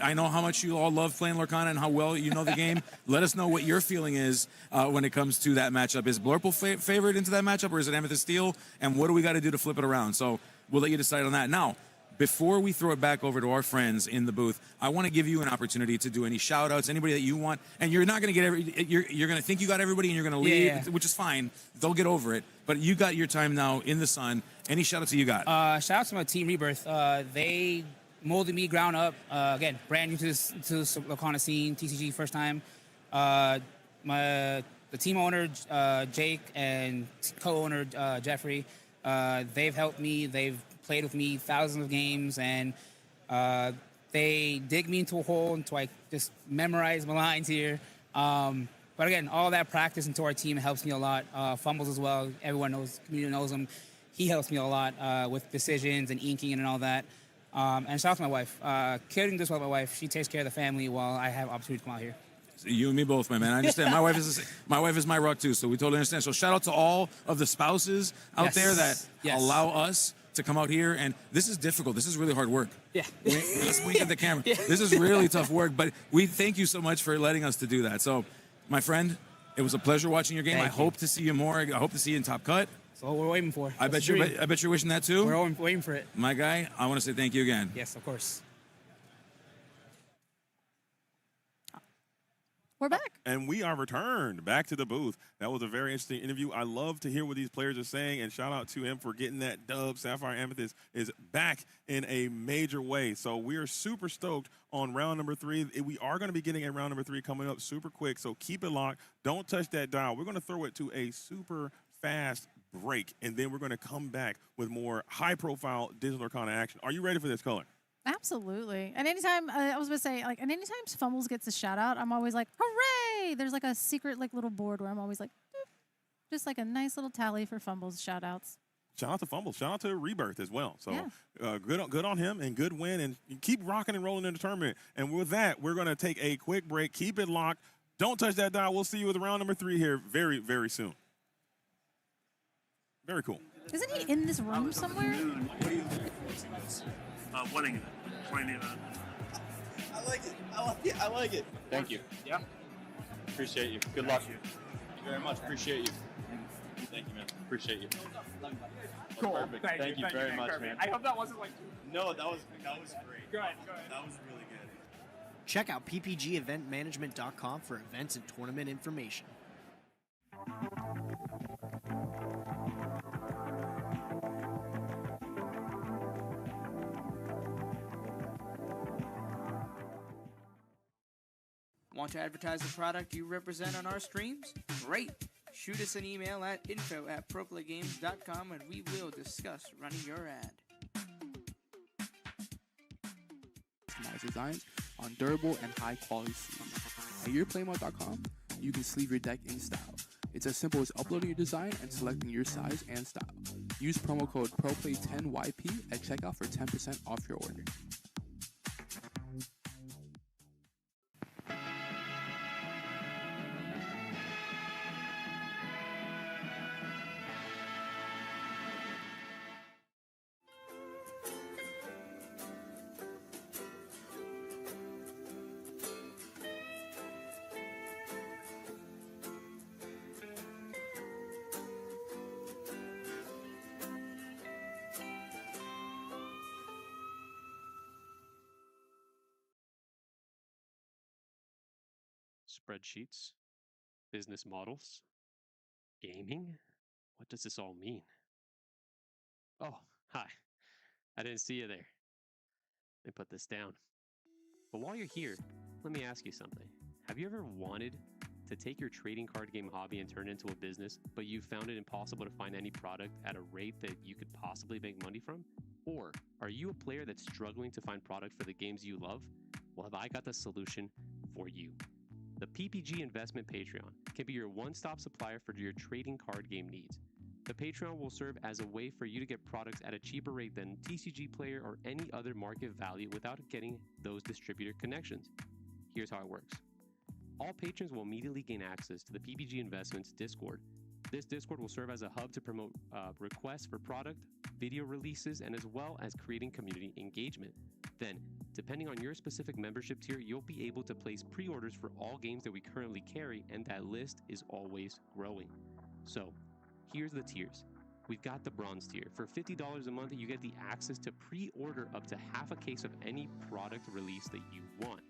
I know how much you all love playing Lorcana and how well you know the game. Let us know what your feeling is when it comes to that matchup. Is Blurple favored into that matchup, or is it Amethyst Steel? And what do we got to do to flip it around? So we'll let you decide on that. Now, before we throw it back over to our friends in the booth, I want to give you an opportunity to do any shout-outs, anybody that you want. And you're not going to get you're going to think you got everybody and you're going to leave, which is fine. They'll get over it. But you got your time now in the sun. Any shout-outs that you got? Shout-outs to my team Rebirth. They molded me ground up. Again, brand new to this Lorcana scene, TCG first time. The team owner, Jake, and co-owner, Jeffrey, they've helped me. They've played with me thousands of games, and they dig me into a hole until I just memorize my lines here. But again, all that practice into our team helps me a lot. Fumbles as well. Everyone knows, community knows him. He helps me a lot with decisions and inking and all that. And shout out to my wife. Kidding this with my wife. She takes care of the family while I have opportunity to come out here. So you and me both, my man. I understand. My wife is my rock too, so we totally understand. So shout out to all of the spouses out there that allow us to come out here. And this is difficult. This is really hard work. Yeah. Let's wink at the camera. Yeah. This is really tough work, but we thank you so much for letting us to do that. So, my friend, it was a pleasure watching your game. I hope to see you more. I hope to see you in Top Cut. So we're waiting for. I bet you're wishing that too. We're waiting for it. My guy, I want to say thank you again. Yes, of course. We're back. And we are returned back to the booth. That was a very interesting interview. I love to hear what these players are saying, and shout out to him for getting that dub. Sapphire Amethyst is back in a major way. So we are super stoked on round number 3. We are going to be getting a round number 3 coming up super quick, so keep it locked. Don't touch that dial. We're going to throw it to a super fast break, and then we're going to come back with more high-profile Digital Arcana action. Are you ready for this, Color? Absolutely. And anytime, I was going to say, like, and anytime Fumbles gets a shout out, I'm always like, hooray! There's like a secret like little board where I'm always like, doop. Just like a nice little tally for Fumbles shout outs. Shout out to Fumbles. Shout out to Rebirth as well. So good on him and good win. And keep rocking and rolling in the tournament. And with that, we're going to take a quick break. Keep it locked. Don't touch that dial. We'll see you with round number 3 here very, very soon. Very cool. Isn't he in this room somewhere? Winning the event. I like it. Thank you. Yeah. Appreciate you. Good luck. Thank you very much. Appreciate you. Thank you, man. Appreciate you. Cool. Perfect. Thank you very much, man. I hope that wasn't like. No, that was great. Good. That was really good. Check out ppgeventmanagement.com for events and tournament information. Want to advertise the product you represent on our streams? Great! Shoot us an email at info@proplaygames.com and we will discuss running your ad. Customize designs on durable and high quality sleeves. At yourplaymode.com, you can sleeve your deck in style. It's as simple as uploading your design and selecting your size and style. Use promo code ProPlay10YP at checkout for 10% off your order. Spreadsheets, business models, gaming? What does this all mean? Oh, hi. I didn't see you there. Let me put this down. But while you're here, let me ask you something. Have you ever wanted to take your trading card game hobby and turn it into a business, but you found it impossible to find any product at a rate that you could possibly make money from? Or are you a player that's struggling to find product for the games you love? Well, have I got the solution for you. The PPG Investment Patreon can be your one-stop supplier for your trading card game needs. The Patreon will serve as a way for you to get products at a cheaper rate than TCG Player or any other market value without getting those distributor connections. Here's how it works. All patrons will immediately gain access to the PPG Investments Discord. This Discord will serve as a hub to promote requests for product, video releases, and as well as creating community engagement. Then, depending on your specific membership tier, you'll be able to place pre-orders for all games that we currently carry, and that list is always growing. So, here's the tiers. We've got the bronze tier. For $50 a month, you get the access to pre-order up to half a case of any product release that you want.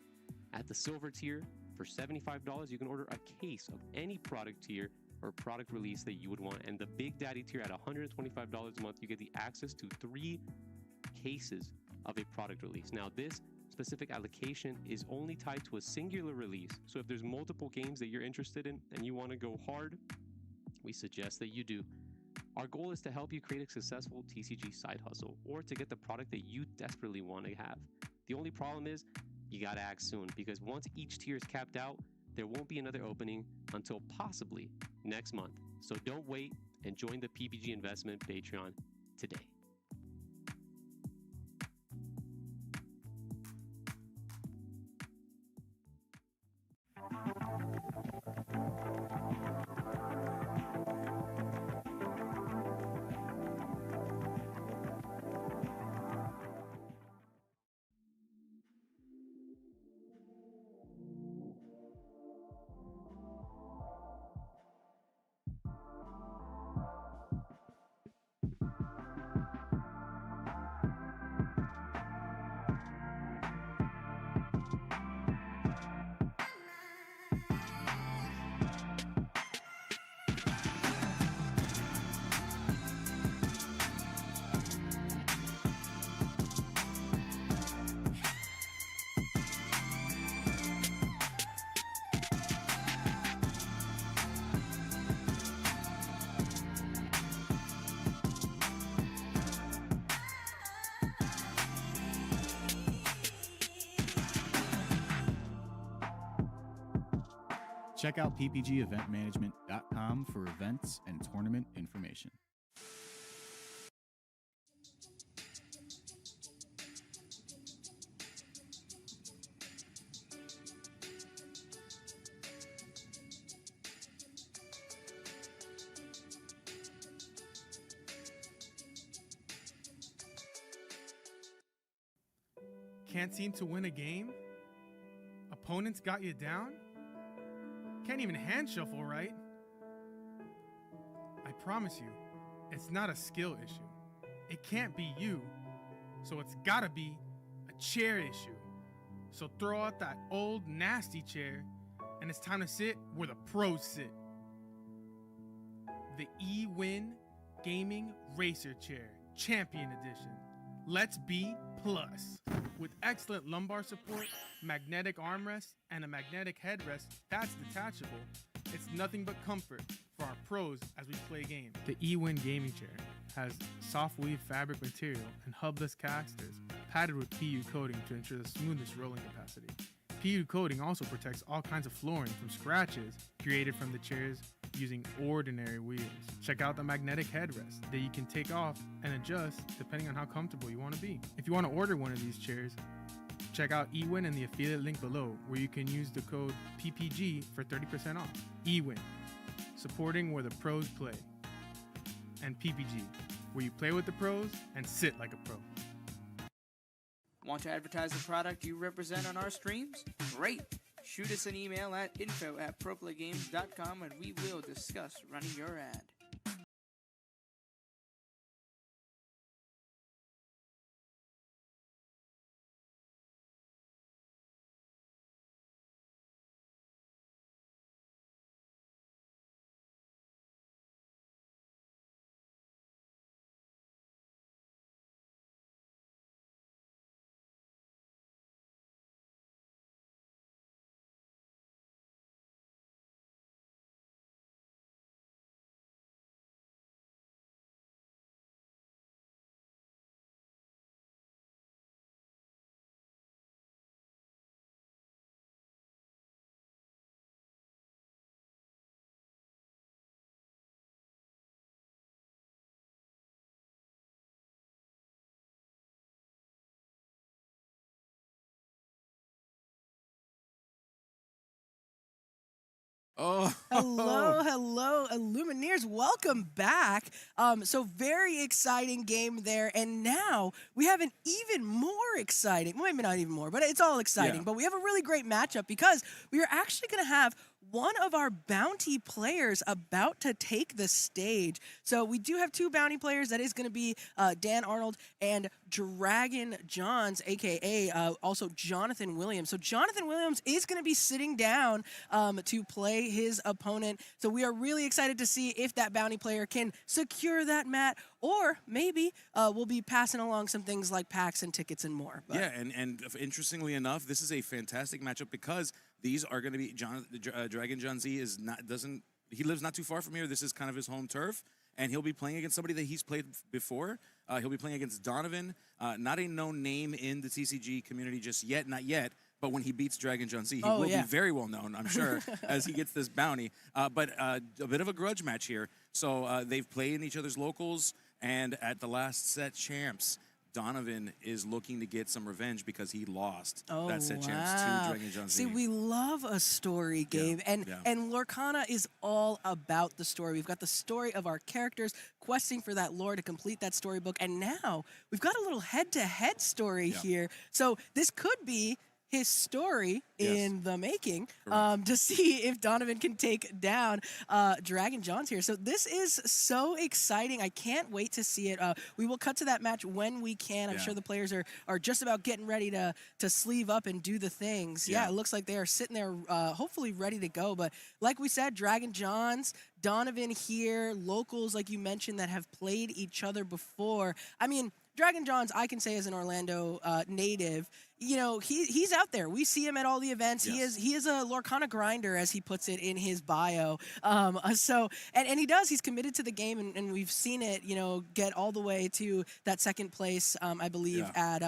At the silver tier, for $75, you can order a case of any product tier or product release that you would want. And the Big Daddy tier at $125 a month, you get the access to 3 cases of a product release. Now, this specific allocation is only tied to a singular release. So if there's multiple games that you're interested in and you want to go hard, we suggest that you do. Our goal is to help you create a successful TCG side hustle or to get the product that you desperately want to have. The only problem is you got to act soon, because once each tier is capped out, there won't be another opening until possibly next month. So don't wait and join the PPG Investment Patreon today. Check out ppgeventmanagement.com for events and tournament information. Can't seem to win a game? Opponents got you down? Can't even hand shuffle right? I promise you, it's not a skill issue. It can't be you, so it's gotta be a chair issue. So throw out that old nasty chair, and it's time to sit where the pros sit. The eWin Gaming Racer Chair, Champion Edition. Let's be plus. With excellent lumbar support, magnetic armrest, and a magnetic headrest that's detachable, it's nothing but comfort for our pros as we play games. The eWin Gaming Chair has soft weave fabric material and hubless casters padded with PU coating to ensure the smoothest rolling capacity. PU coating also protects all kinds of flooring from scratches created from the chairs using ordinary wheels. Check out the magnetic headrest that you can take off and adjust depending on how comfortable you want to be. If you want to order one of these chairs, check out eWin in the affiliate link below, where you can use the code PPG for 30% off. eWin, supporting where the pros play. And PPG, where you play with the pros and sit like a pro. Want to advertise the product you represent on our streams? Great! Shoot us an email at info@proplaygames.com and we will discuss running your ad. Oh, hello, Illumineers. Welcome back. So very exciting game there. And now we have an even more exciting, well, maybe not even more, but it's all exciting. Yeah. But we have a really great matchup because we are actually going to have one of our bounty players about to take the stage. So we do have two bounty players. That is going to be Dan Arnold and Dragon Johns, a.k.a. Also Jonathan Williams. So Jonathan Williams is going to be sitting down to play his opponent. So we are really excited to see if that bounty player can secure that mat, or maybe we'll be passing along some things like packs and tickets and more. But yeah, and interestingly enough, this is a fantastic matchup because these are going to be Dragon John Z he lives not too far from here. This is kind of his home turf, and he'll be playing against somebody that he's played before. He'll be playing against Donovan, not a known name in the TCG community just yet, not yet. But when he beats Dragon John Z, he will be very well known, I'm sure, as he gets this bounty. But a bit of a grudge match here. So they've played in each other's locals, and at the last set champs, Donovan is looking to get some revenge because he lost that set champs to Dragon John Z. See, we love a story game, and Lorcana is all about the story. We've got the story of our characters questing for that lore to complete that storybook, and now we've got a little head-to-head story here. So this could be his story in the making to see if Donovan can take down Dragon Johns here. So this is so exciting. I can't wait to see it. We will cut to that match when we can. I'm sure the players are just about getting ready to sleeve up and do the things. Yeah, it looks like they are sitting there hopefully ready to go. But like we said, Dragon Johns, Donovan here, locals like you mentioned that have played each other before. I mean, Dragon Johns, I can say as an Orlando native, you know, he's out there. We see him at all the events. Yes. He is a Lorcana grinder, as he puts it in his bio. So he does. He's committed to the game, and we've seen it, you know, get all the way to that second place, I believe, at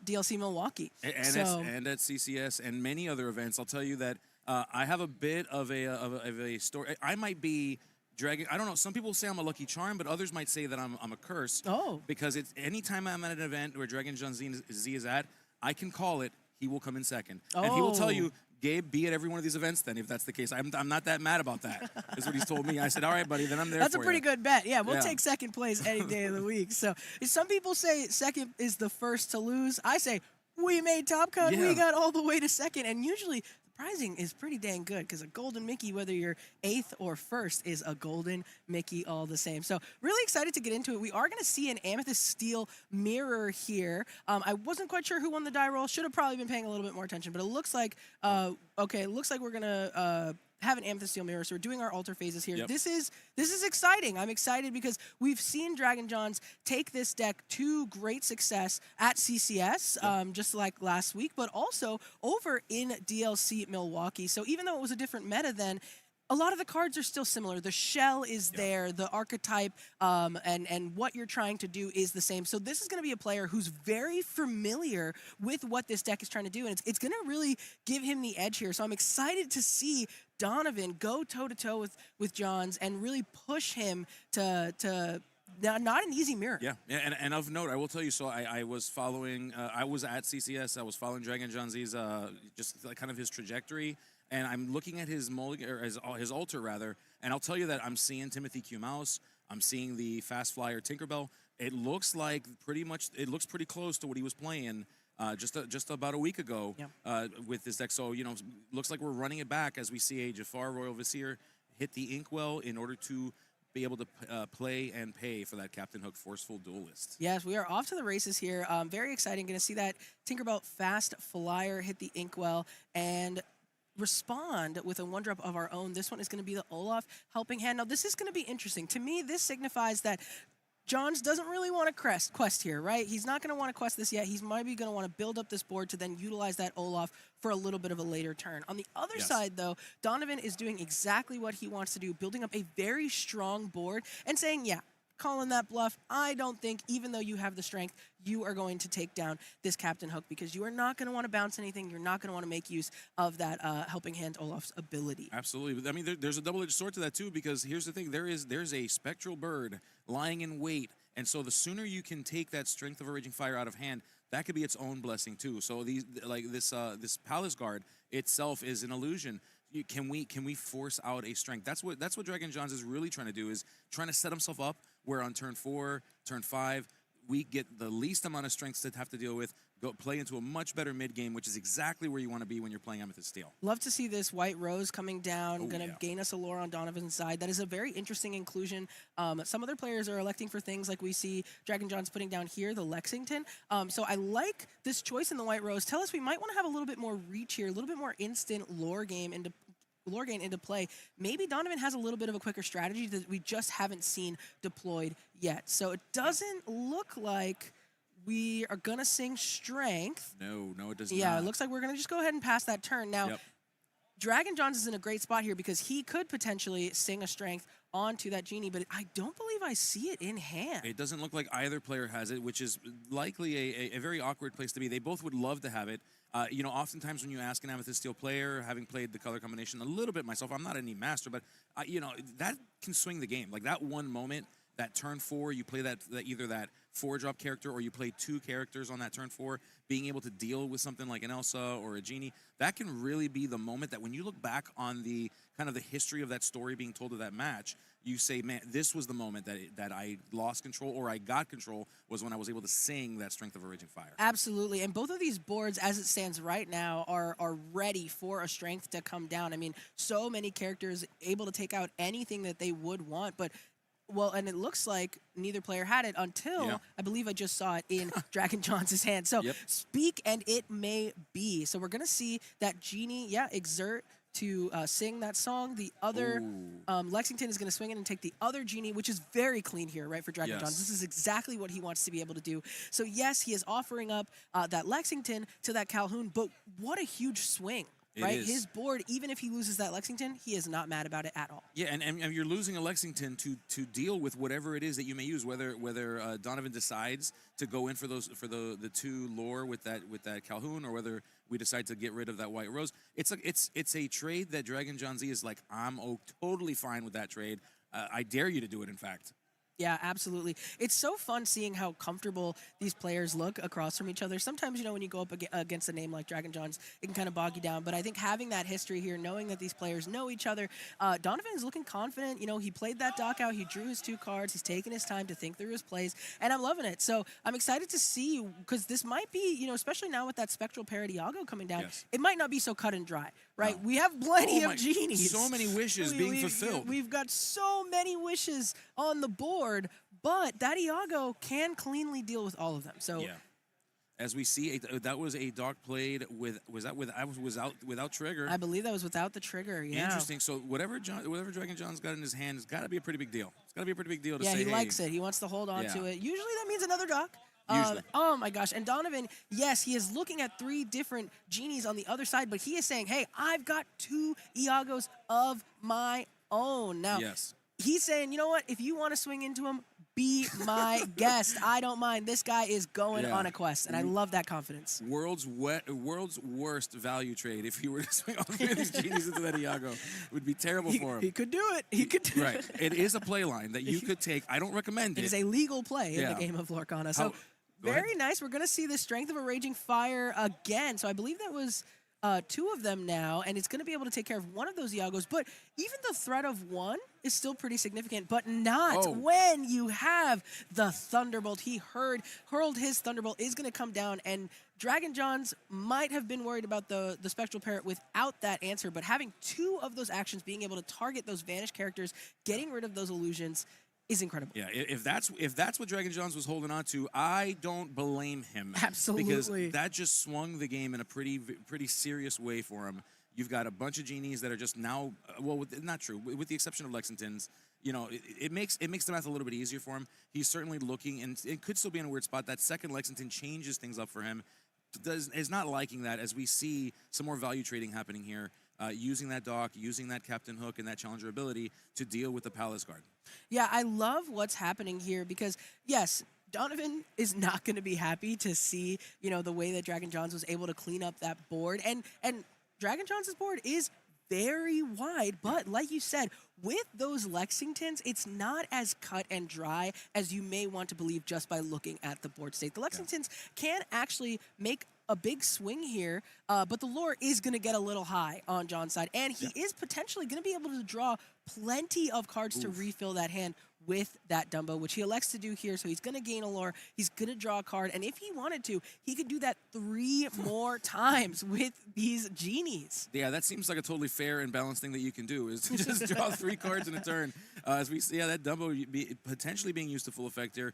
DLC Milwaukee. And at CCS and many other events. I'll tell you that I have a bit of a story. I might be Dragon. I don't know. Some people say I'm a lucky charm, but others might say that I'm a curse. Oh. Because it's anytime I'm at an event where Dragon John Z is at, I can call it. He will come in second, and he will tell you, Gabe, be at every one of these events then, if that's the case. I'm not that mad about that, is what he's told me. I said, all right, buddy, then I'm there That's for a pretty you. good bet. Yeah, we'll take second place any day of the week. So some people say second is the first to lose. I say we made Top Cut. Yeah. We got all the way to second. And usually the prizing is pretty dang good because a golden Mickey, whether you're 8th or 1st, is a golden Mickey all the same. So really excited to get into it. We are going to see an amethyst steel mirror here. I wasn't quite sure who won the die roll. Should have probably been paying a little bit more attention. But it looks like, okay, it looks like we're going to have an amethyst steel mirror. So we're doing our altar phases here. Yep. This is exciting. I'm excited because we've seen Dragon Johns take this deck to great success at CCS, just like last week, but also over in DLC Milwaukee. So even though it was a different meta then, a lot of the cards are still similar. The shell is there, the archetype, and what you're trying to do is the same. So this is going to be a player who's very familiar with what this deck is trying to do, and it's going to really give him the edge here. So I'm excited to see Donovan go toe-to-toe with Johns and really push him to not an easy mirror. Yeah, and of note, I will tell you, so I was following, I was at CCS, I was following Dragon John Z's, just like kind of his trajectory, and I'm looking at his mulligan, or his altar rather, and I'll tell you that I'm seeing Timothy Q. Mouse, I'm seeing the Fast Flyer Tinkerbell. It looks like it looks pretty close to what he was playing just about a week ago with this deck. So, looks like we're running it back as we see a Jafar Royal Vizier hit the Inkwell in order to be able to play and pay for that Captain Hook Forceful Duelist. Yes, we are off to the races here. Very exciting. Going to see that Tinkerbell Fast Flyer hit the Inkwell and respond with a 1-drop of our own. This one is going to be the Olaf Helping Hand. Now, this is going to be interesting. To me, this signifies that Johns doesn't really want to quest here, right? He's not going to want to quest this yet. He's maybe going to want to build up this board to then utilize that Olaf for a little bit of a later turn. On the other side, though, Donovan is doing exactly what he wants to do, building up a very strong board and saying, yeah, calling that bluff. I don't think, even though you have the strength, you are going to take down this Captain Hook because you are not going to want to bounce anything. You're not going to want to make use of that Helping Hand Olaf's ability. Absolutely. I mean, there's a double-edged sword to that, too, because here's the thing. There's a spectral bird lying in wait, and so the sooner you can take that Strength of a Raging Fire out of hand, that could be its own blessing, too. So this Palace Guard itself is an illusion. Can we force out a strength? That's what Dragon Johns is really trying to do, is trying to set himself up where on turn 4, turn 5, we get the least amount of strengths to have to deal with, go play into a much better mid game, which is exactly where you want to be when you're playing Amethyst Steel. Love to see this White Rose coming down, going to gain us a lore on Donovan's side. That is a very interesting inclusion. Some other players are electing for things like we see Dragon Johns putting down here, the Lexington. So I like this choice in the White Rose. Tell us we might want to have a little bit more reach here, a little bit more instant lore gain into play. Maybe Donovan has a little bit of a quicker strategy that we just haven't seen deployed yet. So it doesn't look like we are going to sing Strength. No, it does not. Yeah, it looks like we're going to just go ahead and pass that turn. Now, Dragon Johns is in a great spot here because he could potentially sing a Strength onto that Genie, but I don't believe I see it in hand. It doesn't look like either player has it, which is likely a very awkward place to be. They both would love to have it. Oftentimes when you ask an Amethyst Steel player, having played the color combination a little bit myself, I'm not any master, but that can swing the game. Like that one moment, that turn 4, you play that either that 4-drop character or you play 2 characters on that turn 4, being able to deal with something like an Elsa or a Genie, that can really be the moment that when you look back on the kind of the history of that story being told of that match, you say, man, this was the moment that I lost control or I got control, was when I was able to sing that Strength of a Raging Fire. Absolutely. And both of these boards, as it stands right now, are ready for a Strength to come down. I mean, so many characters able to take out anything that they would want, but and it looks like neither player had it until I believe I just saw it in Dragon Johns' hand. So speak and it may be. So we're going to see that Genie, exert to sing that song. The other, Lexington is going to swing in and take the other Genie, which is very clean here, right, for Dragon Johns. This is exactly what he wants to be able to do. So yes, he is offering up that Lexington to that Calhoun, but what a huge swing right? His board, even if he loses that Lexington, he is not mad about it at all. Yeah, and you're losing a Lexington to deal with whatever it is that you may use, whether Donovan decides to go in for the 2 lore with that Calhoun, or whether we decide to get rid of that White Rose. It's a trade that Dragon John Z is like, I'm totally fine with that trade. I dare you to do it, in fact. Yeah, absolutely. It's so fun seeing how comfortable these players look across from each other. Sometimes, when you go up against a name like Dragon John's, it can kind of bog you down. But I think having that history here, knowing that these players know each other, Donovan is looking confident. He played that dock out. He drew his 2 cards. He's taken his time to think through his plays. And I'm loving it. So I'm excited to see, because this might be, especially now with that Spectral Parody Iago coming down, it might not be so cut and dry, right? No. We have plenty of genies. So many wishes being fulfilled. We've got so many wishes on the board. But that Iago can cleanly deal with all of them. So, yeah. As we see, that was a dock played without trigger. I believe that was without the trigger. Yeah. Interesting. So whatever Dragon John's got in his hand has got to be a pretty big deal. It's got to be a pretty big deal to say. Yeah, he likes it. He wants to hold on to it. Usually that means another dock. Usually. Oh my gosh. And Donovan, yes, he is looking at 3 different genies on the other side, but he is saying, hey, I've got 2 Iagos of my own. Now, he's saying, you know what? If you want to swing into him, be my guest. I don't mind. This guy is going on a quest, and I love that confidence. World's worst value trade. If he were to swing all 3 of these genies into that Iago, it would be terrible for him. He could do it. He could do it. It is a play line that you could take. I don't recommend it. It is a legal play in the game of Lorcana. So very nice. We're going to see the Strength of a Raging Fire again. So I believe that was 2 of them now, and it's going to be able to take care of one of those Iagos. But even the threat of 1 is still pretty significant, but not when you have the Thunderbolt. He hurled his Thunderbolt, is going to come down, and Dragon Johns might have been worried about the Spectral Parrot without that answer, but having 2 of those actions, being able to target those vanished characters, getting rid of those illusions, is incredible. Yeah, if that's what Dragon Johns was holding on to, I don't blame him. Absolutely. Because that just swung the game in a pretty serious way for him. You've got a bunch of genies that are just now, not true, with the exception of Lexington's. It makes the math a little bit easier for him. He's certainly looking, and it could still be in a weird spot. That second Lexington changes things up for him. Is not liking that, as we see some more value trading happening here. Using that dock, using that Captain Hook and that Challenger ability to deal with the Palace Guard. Yeah, I love what's happening here because, yes, Donovan is not going to be happy to see, the way that Dragon Johns was able to clean up that board. And Dragon Johns' board is very wide, but like you said, with those Lexingtons, it's not as cut and dry as you may want to believe just by looking at the board state. The Lexingtons can actually make a big swing here, but the lore is going to get a little high on John's side, and he is potentially going to be able to draw plenty of cards to refill that hand with that Dumbo, which he elects to do here. So he's going to gain a lore, he's going to draw a card, and if he wanted to, he could do that 3 more times with these genies. Yeah, that seems like a totally fair and balanced thing that you can do, is to just draw 3 cards in a turn. As we see, that Dumbo potentially being used to full effect here.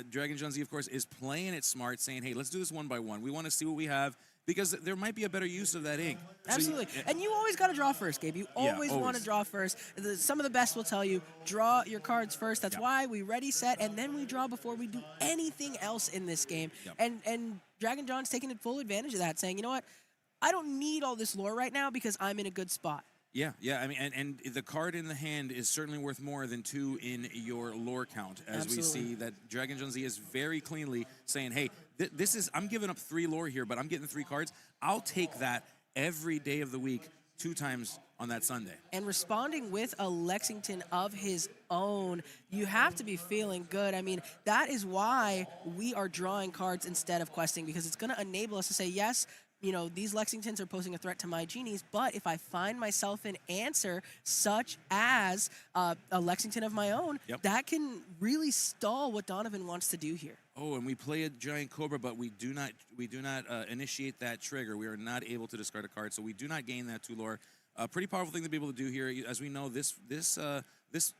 Dragon John Z, of course, is playing it smart, saying, hey, let's do this 1 by 1. We want to see what we have, because there might be a better use of that ink. Absolutely. And you always got to draw first, Gabe. You always want to draw first. Some of the best will tell you, draw your cards first. That's why we ready, set, and then we draw before we do anything else in this game. And Dragon John's taking full advantage of that, saying, you know what? I don't need all this lore right now because I'm in a good spot. Yeah. I mean, and the card in the hand is certainly worth more than 2 in your lore count, as we see that Dragon John Z is very cleanly saying, hey, I'm giving up 3 lore here, but I'm getting 3 cards. I'll take that every day of the week, 2 times on that Sunday. And responding with a Lexington of his own, you have to be feeling good. I mean, that is why we are drawing cards instead of questing, because it's going to enable us to say, yes, these Lexingtons are posing a threat to my genies, but if I find myself an answer such as a Lexington of my own, that can really stall what Donovan wants to do here. Oh, and we play a Giant Cobra, but we do not initiate that trigger. We are not able to discard a card, so we do not gain that 2 lore. A pretty powerful thing to be able to do here. As we know, this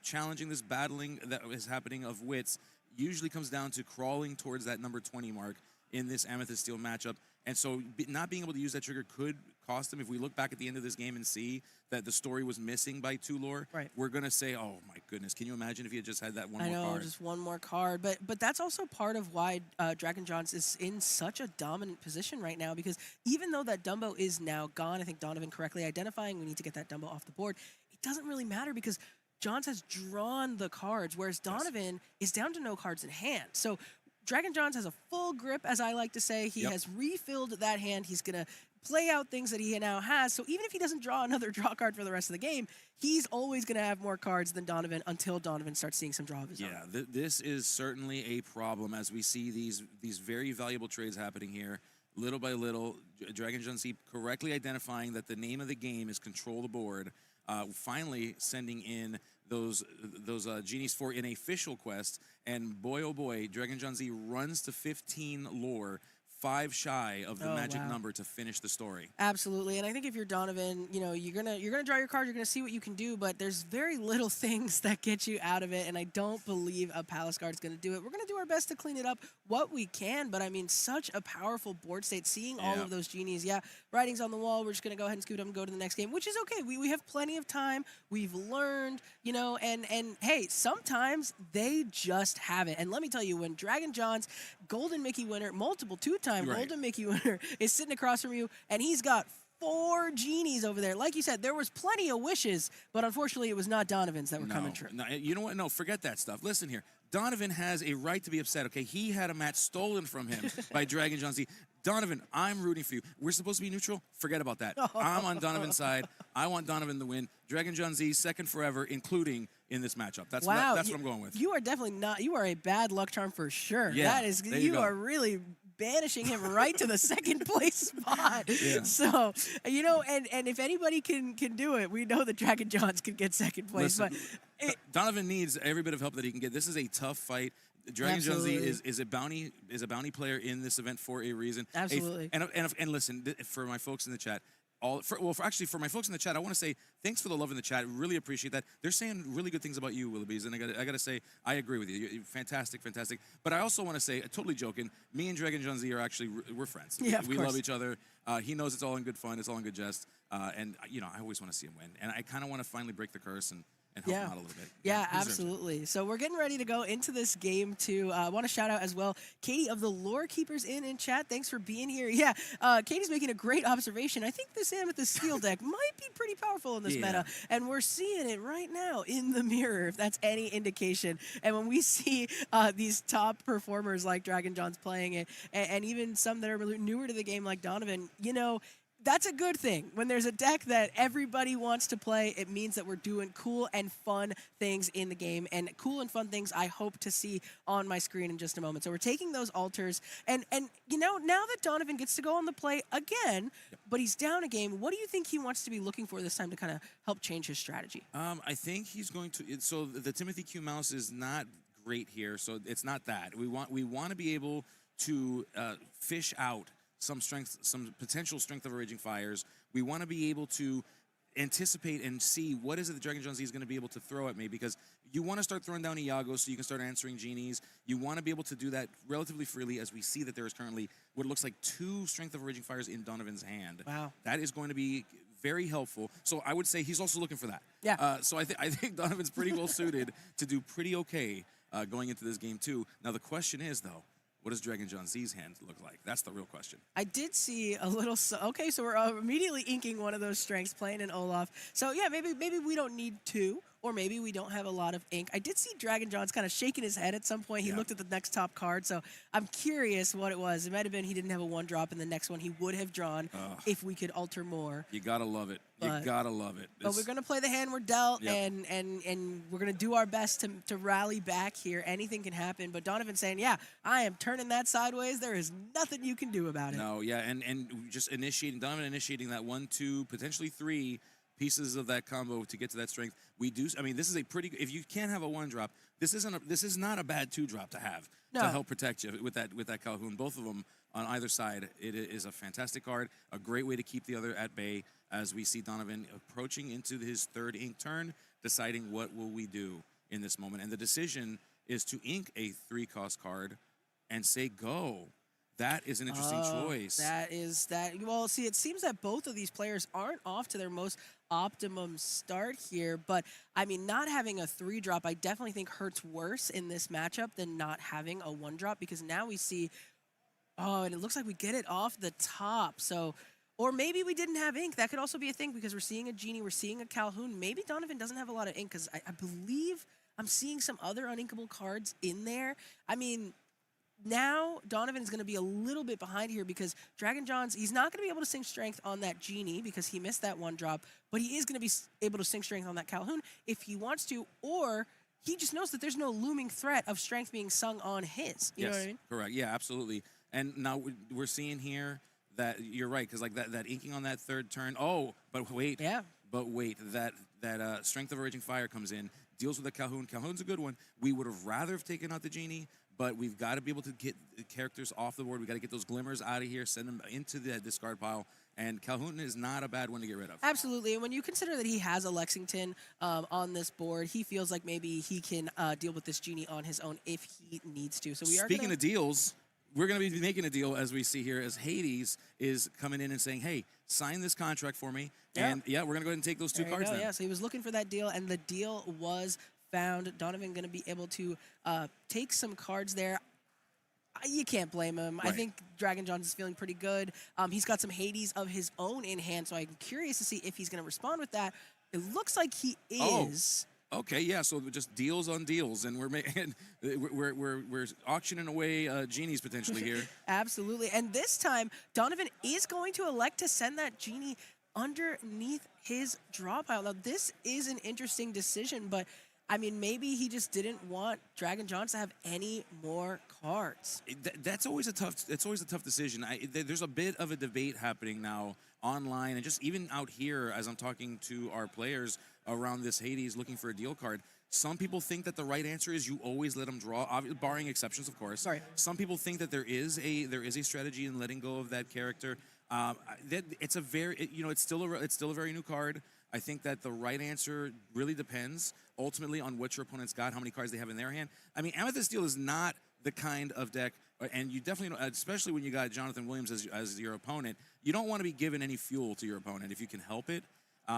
challenging, this battling that is happening of wits usually comes down to crawling towards that number 20 mark in this Amethyst Steel matchup. And so not being able to use that trigger could cost him. If we look back at the end of this game and see that the story was missing by 2 lore, we're going to say, oh, my goodness, can you imagine if he had just had that one more card? Just one more card. But that's also part of why Dragon Johns is in such a dominant position right now, because even though that Dumbo is now gone, I think Donovan correctly identifying we need to get that Dumbo off the board, it doesn't really matter because Johns has drawn the cards, whereas Donovan is down to no cards in hand. So Dragon Johns has a full grip, as I like to say. He has refilled that hand. He's going to play out things that he now has. So even if he doesn't draw another draw card for the rest of the game, he's always going to have more cards than Donovan until Donovan starts seeing some draw of his own. Yeah, this is certainly a problem as we see these very valuable trades happening here. Little by little, Dragon John Z correctly identifying that the name of the game is control the board, finally sending in those genies for an official quest, and boy oh boy, Dragon John Z runs to 15 lore, 5 shy of the magic number to finish the story. Absolutely, and I think if you're Donovan, you're gonna draw your card, you're gonna see what you can do, but there's very little things that get you out of it, and I don't believe a Palace card is gonna do it. We're gonna do our best to clean it up what we can, but I mean, such a powerful board state, seeing all of those genies. Yeah, writing's on the wall, we're just gonna go ahead and scoot up and go to the next game, which is okay. We have plenty of time, we've learned, and hey, sometimes they just have it. And let me tell you, when Dragon John's Golden Mickey winner, multiple 2-time Golden Mickey winner, is sitting across from you, and he's got 4 genies over there. Like you said, there was plenty of wishes, but unfortunately it was not Donovan's that were coming true. No, you know what? No, forget that stuff. Listen here. Donovan has a right to be upset, okay? He had a match stolen from him by Dragon John Z. Donovan, I'm rooting for you. We're supposed to be neutral? Forget about that. I'm on Donovan's side. I want Donovan to win. Dragon John Z, second forever, including in this matchup. That's what I'm going with. You are definitely not. You are a bad luck charm for sure. Yeah, that is. You are really banishing him right to the second place spot. Yeah. So, and if anybody can do it, we know that Dragon Johns can get second place. Listen, but Donovan needs every bit of help that he can get. This is a tough fight. Dragon John Z is a bounty player in this event for a reason. Absolutely. And listen, for my folks in the chat, for my folks in the chat, I want to say thanks for the love in the chat. Really appreciate that. They're saying really good things about you, Willoughbys, and I got to say I agree with you. You're fantastic. But I also want to say, totally joking, me and Dragon John Z are actually we're friends. Yeah, we love each other. He knows it's all in good fun. It's all in good jest. And I always want to see him win. And I kind of want to finally break the curse and help him out a little bit. Yeah, absolutely. So we're getting ready to go into this game too. I want to shout out as well Katie of the Lore Keepers in chat. Thanks for being here. Yeah, Katie's making a great observation. I think this Amethyst Steel deck might be pretty powerful in this meta, and we're seeing it right now in the mirror, if that's any indication. And when we see these top performers like Dragon John's playing it, and even some that are newer to the game like Donovan, that's a good thing. When there's a deck that everybody wants to play, it means that we're doing cool and fun things in the game. And cool and fun things I hope to see on my screen in just a moment. So we're taking those altars. And now that Donovan gets to go on the play again, but he's down a game, what do you think he wants to be looking for this time to kind of help change his strategy? I think he's going to... So the Timothy Q mouse is not great here, so it's not that. We want to be able to fish out some potential strength of Raging Fires. We want to be able to anticipate and see what is it that Dragon John Z is going to be able to throw at me, because you want to start throwing down Iago so you can start answering genies. You want to be able to do that relatively freely, as we see that there is currently what looks like 2 strength of Raging Fires in Donovan's hand. Wow. That is going to be very helpful. So I would say he's also looking for that. Yeah. So I think Donovan's pretty well suited to do pretty okay going into this game too. Now the question is, though, what does Dragon John Z's hand look like? That's the real question. I did see a little... Okay, so we're immediately inking one of those strengths, playing in Olaf. So yeah, maybe we don't need 2, or maybe we don't have a lot of ink. I did see Dragon John's kind of shaking his head at some point. He looked at the next top card, so I'm curious what it was. It might have been he didn't have a 1-drop, and the next one he would have drawn if we could alter more. You gotta love it. You gotta love it. But we're gonna play the hand we're dealt, and we're gonna do our best to rally back here. Anything can happen, but Donovan's saying, yeah, I am turning that sideways. There is nothing you can do about it. No, yeah, and just Donovan initiating that 1, 2, potentially 3 pieces of that combo to get to that strength. We do. I mean, this is a pretty. If you can't have a 1-drop, this is not a bad 2-drop to have to help protect you with that Calhoun. Both of them on either side. It is a fantastic card, a great way to keep the other at bay as we see Donovan approaching into his 3rd ink turn, deciding what will we do in this moment. And the decision is to ink a 3-cost card and say go. That is an interesting choice. That is that. Well, see, it seems that both of these players aren't off to their most optimum start here. But, I mean, not having a 3-drop, I definitely think hurts worse in this matchup than not having a 1-drop, because now we see, oh, and it looks like we get it off the top. So, or maybe we didn't have ink. That could also be a thing, because we're seeing a Genie, we're seeing a Calhoun. Maybe Donovan doesn't have a lot of ink, because I believe I'm seeing some other uninkable cards in there. I mean, now Donovan is going to be a little bit behind here, because Dragon John's, he's not going to be able to sync strength on that Genie because he missed that 1-drop, but he is going to be able to sync strength on that Calhoun if he wants to, or he just knows that there's no looming threat of strength being sung on his. You know what I mean? Correct. Yeah, absolutely. And now we're seeing here that you're right, because like that inking on that 3rd turn. Oh, but wait. Yeah. But wait, that Strength of a Raging Fire comes in, deals with the Calhoun. Calhoun's a good one. We would have rather have taken out the Genie, but we've got to be able to get the characters off the board. We've got to get those glimmers out of here, send them into the discard pile, and Calhoun is not a bad one to get rid of. Absolutely, and when you consider that he has a Lexington on this board, he feels like maybe he can deal with this Genie on his own if he needs to. So we are Speaking of deals, we're going to be making a deal, as we see here, as Hades is coming in and saying, hey, sign this contract for me, and we're going to go ahead and take those 2 cards then. Yeah, so he was looking for that deal, and the deal was found. Donovan going to be able to take some cards there. You can't blame him. Right. I think Dragon John is feeling pretty good. He's got some Hades of his own in hand, so I'm curious to see if he's going to respond with that. It looks like he is. Oh. Okay, yeah. So just deals on deals, and we're making, we're auctioning away Genies potentially here. Absolutely, and this time Donovan is going to elect to send that Genie underneath his draw pile. Now this is an interesting decision, but I mean, maybe he just didn't want Dragon John to have any more cards. That's always a tough. It's always a tough decision. There's a bit of a debate happening now online, and just even out here as I'm talking to our players around this Hades looking for a deal card. Some people think that the right answer is you always let them draw, barring exceptions, of course. Right. Some people think that there is a strategy in letting go of that character. It's a very, it's still a very new card. I think that the right answer really depends ultimately on what your opponent's got, how many cards they have in their hand. I mean, Amethyst Steel is not the kind of deck, and you definitely, especially when you got Jonathan Williams as your opponent, you don't want to be giving any fuel to your opponent if you can help it.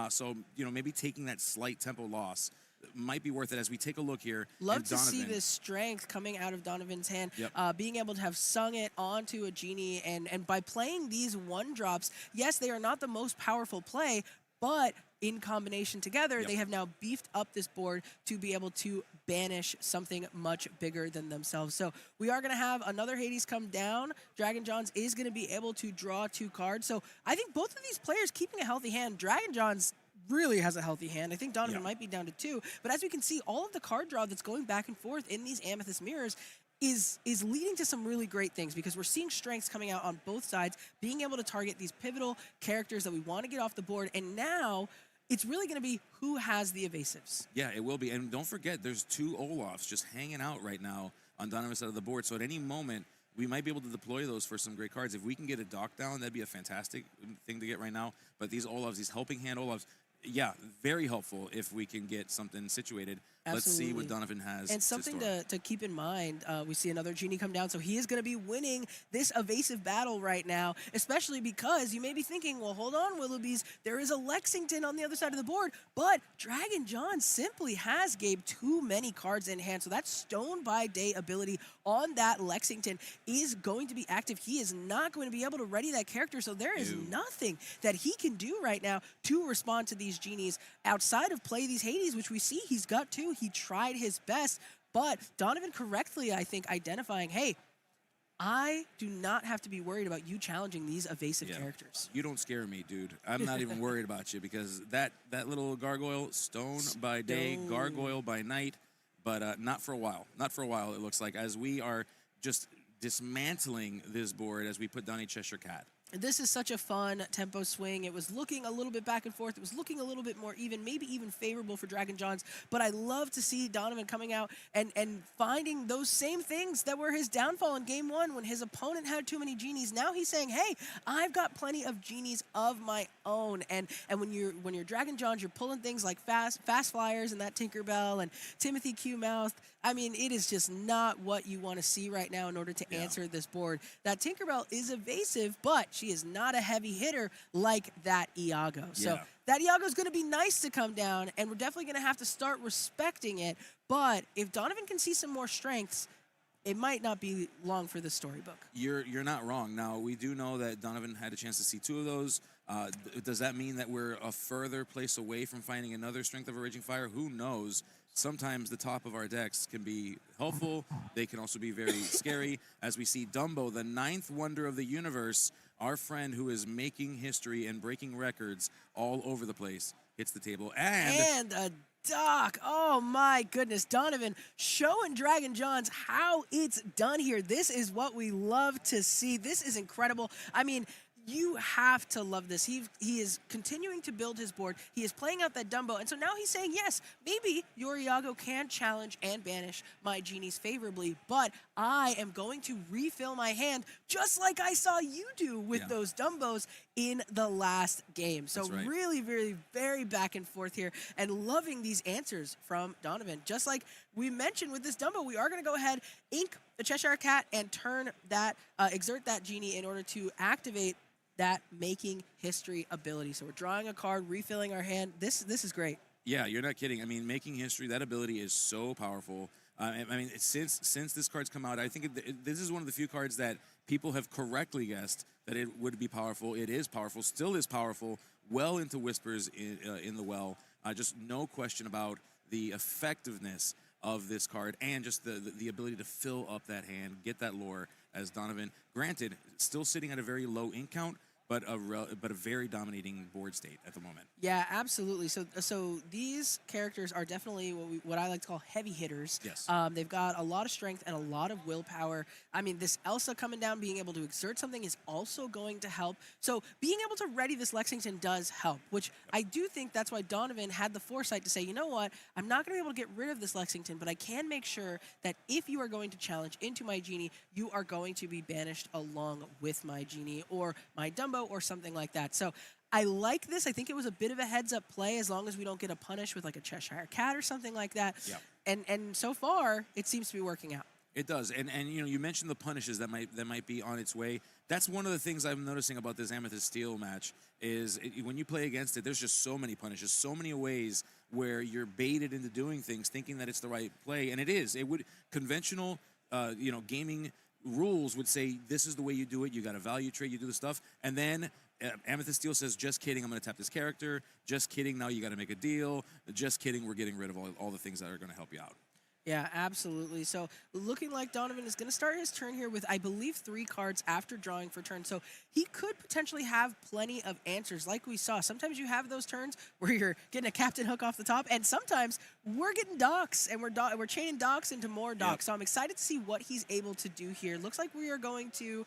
So, maybe taking that slight tempo loss might be worth it as we take a look here. Love to see this strength coming out of Donovan's hand, being able to have sung it onto a Genie, and by playing these 1-drops, yes, they are not the most powerful play, but in combination together, they have now beefed up this board to be able to banish something much bigger than themselves. So we are going to have another Hades come down. Dragon Johns is going to be able to draw 2 cards. So I think both of these players keeping a healthy hand. Dragon Johns really has a healthy hand. I think Donovan might be down to 2. But as we can see, all of the card draw that's going back and forth in these Amethyst mirrors is leading to some really great things, because we're seeing strengths coming out on both sides, being able to target these pivotal characters that we want to get off the board. And now it's really going to be who has the evasives. Yeah, it will be. And don't forget, there's 2 Olafs just hanging out right now on Donovan's side of the board. So at any moment, we might be able to deploy those for some great cards. If we can get a Dock down, that'd be a fantastic thing to get right now. But these Olafs, these helping hand Olafs, yeah, very helpful if we can get something situated. Absolutely. Let's see what Donovan has. And something to keep in mind, we see another Genie come down, so he is going to be winning this evasive battle right now, especially because you may be thinking, well, hold on, Willoughby's, there is a Lexington on the other side of the board, but Dragon John simply has, Gabe, too many cards in hand, so that Stone by Day ability on that Lexington is going to be active. He is not going to be able to ready that character, so there is nothing that he can do right now to respond to these Genies outside of play these Hades, which we see he's got 2. He tried his best, but Donovan correctly, I think, identifying, hey, I do not have to be worried about you challenging these evasive characters. You don't scare me, dude. I'm not even worried about you, because that little gargoyle, Stone by day, gargoyle by night, but not for a while. Not for a while, it looks like, as we are just dismantling this board as we put down a Cheshire Cat. This is such a fun tempo swing. It was looking a little bit back and forth. It was looking a little bit more even, maybe even favorable for Dragon Johns. But I love to see Donovan coming out and finding those same things that were his downfall in game one when his opponent had too many genies. Now he's saying, hey, I've got plenty of genies of my own. And when you're Dragon Johns, you're pulling things like fast flyers and that Tinkerbell and Timothy Q Mouth. I mean, it is just not what you want to see right now in order to answer this board. That Tinkerbell is evasive, but she is not a heavy hitter like that Iago. So that Iago is going to be nice to come down, and we're definitely going to have to start respecting it. But if Donovan can see some more strengths, it might not be long for the storybook. You're not wrong. Now, we do know that Donovan had a chance to see 2 of those. Does that mean that we're a further place away from finding another strength of a Raging Fire? Who knows? Sometimes the top of our decks can be helpful. They can also be very scary. As we see Dumbo, the 9th wonder of the universe, our friend who is making history and breaking records all over the place, hits the table. And a Doc. Oh, my goodness. Donovan showing Dragon Johns how it's done here. This is what we love to see. This is incredible. I mean, you have to love this. He is continuing to build his board. He is playing out that Dumbo. And so now he's saying, yes, maybe your Iago can challenge and banish my genies favorably, but I am going to refill my hand just like I saw you do with those Dumbos in the last game. So really, very, very back and forth here and loving these answers from Donovan. Just like we mentioned with this Dumbo, we are going to go ahead, ink the Cheshire Cat, and turn that, exert that genie in order to activate that making history ability. So we're drawing a card, refilling our hand. This is great. Yeah, you're not kidding. I mean, making history, that ability is so powerful. I mean, since this card's come out, I think this is one of the few cards that people have correctly guessed that it would be powerful. It is powerful, still is powerful, well into Whispers in the Well. Just no question about the effectiveness of this card and just the ability to fill up that hand, get that lore as Donovan. Granted, still sitting at a very low ink count, but a very dominating board state at the moment. Yeah, absolutely. So these characters are definitely what I like to call heavy hitters. Yes. They've got a lot of strength and a lot of willpower. I mean, this Elsa coming down, being able to exert something is also going to help. So being able to ready this Lexington does help, which I do think that's why Donovan had the foresight to say, you know what, I'm not going to be able to get rid of this Lexington, but I can make sure that if you are going to challenge into my genie, you are going to be banished along with my genie or my Dumbo or something like that. So I like this. I think it was a bit of a heads-up play as long as we don't get a punish with like a Cheshire Cat or something like that. Yeah. And so far, it seems to be working out. It does. And you know, you mentioned the punishes that might be on its way. That's one of the things I'm noticing about this Amethyst Steel match is when you play against it, there's just so many punishes, so many ways where you're baited into doing things, thinking that it's the right play. And it is. It would conventional, gaming rules would say this is the way you do it. You got a value trade, you do the stuff, and then Amethyst Steel says, just kidding, I'm going to tap this character. Just kidding, now you got to make a deal. Just kidding, we're getting rid of all the things that are going to help you out. Yeah, absolutely. So looking like Donovan is going to start his turn here with, I believe, 3 cards after drawing for turn. So he could potentially have plenty of answers like we saw. Sometimes you have those turns where you're getting a Captain Hook off the top, and sometimes we're getting docks, and we're chaining docks into more docks. Yep. So I'm excited to see what he's able to do here. Looks like we are going to,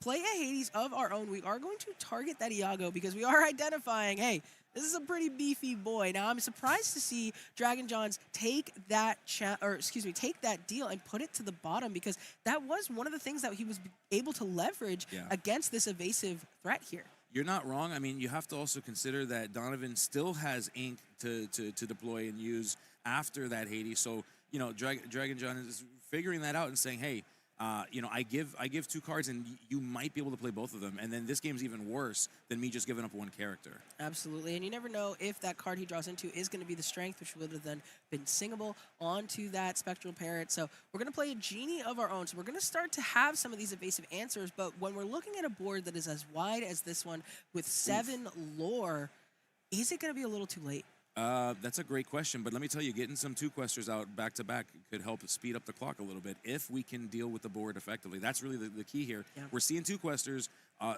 play a Hades of our own. We are going to target that Iago because we are identifying, hey, this is a pretty beefy boy. Now, I'm surprised to see Dragon Johns take that take that deal and put it to the bottom because that was one of the things that he was able to leverage against this evasive threat here. You're not wrong. I mean, you have to also consider that Donovan still has ink to deploy and use after that Hades. So, Dragon John is figuring that out and saying, hey, I give 2 cards and you might be able to play both of them. And then this game's even worse than me just giving up 1 character. Absolutely. And you never know if that card he draws into is going to be the strength, which would have then been singable onto that Spectral Parrot. So we're going to play a Genie of our own. So we're going to start to have some of these evasive answers. But when we're looking at a board that is as wide as this one with 7 lore, is it going to be a little too late? That's a great question, but let me tell you, getting some 2-questers out back-to-back could help speed up the clock a little bit if we can deal with the board effectively. That's really the key here. Yeah. We're seeing 2-questers.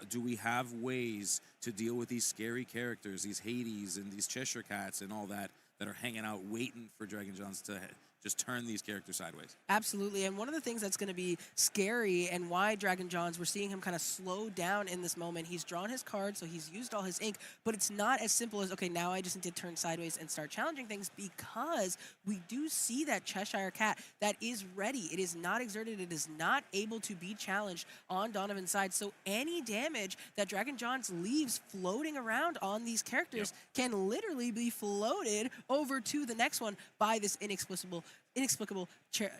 Do we have ways to deal with these scary characters, these Hades and these Cheshire Cats and all that are hanging out waiting for Dragon Johns to just turn these characters sideways. Absolutely. And one of the things that's going to be scary and why Dragon Johns, we're seeing him kind of slow down in this moment. He's drawn his card, so he's used all his ink, but it's not as simple as, okay, now I just need to turn sideways and start challenging things, because we do see that Cheshire Cat that is ready. It is not exerted. It is not able to be challenged on Donovan's side. So any damage that Dragon Johns leaves floating around on these characters can literally be floated over to the next one by this inexplicable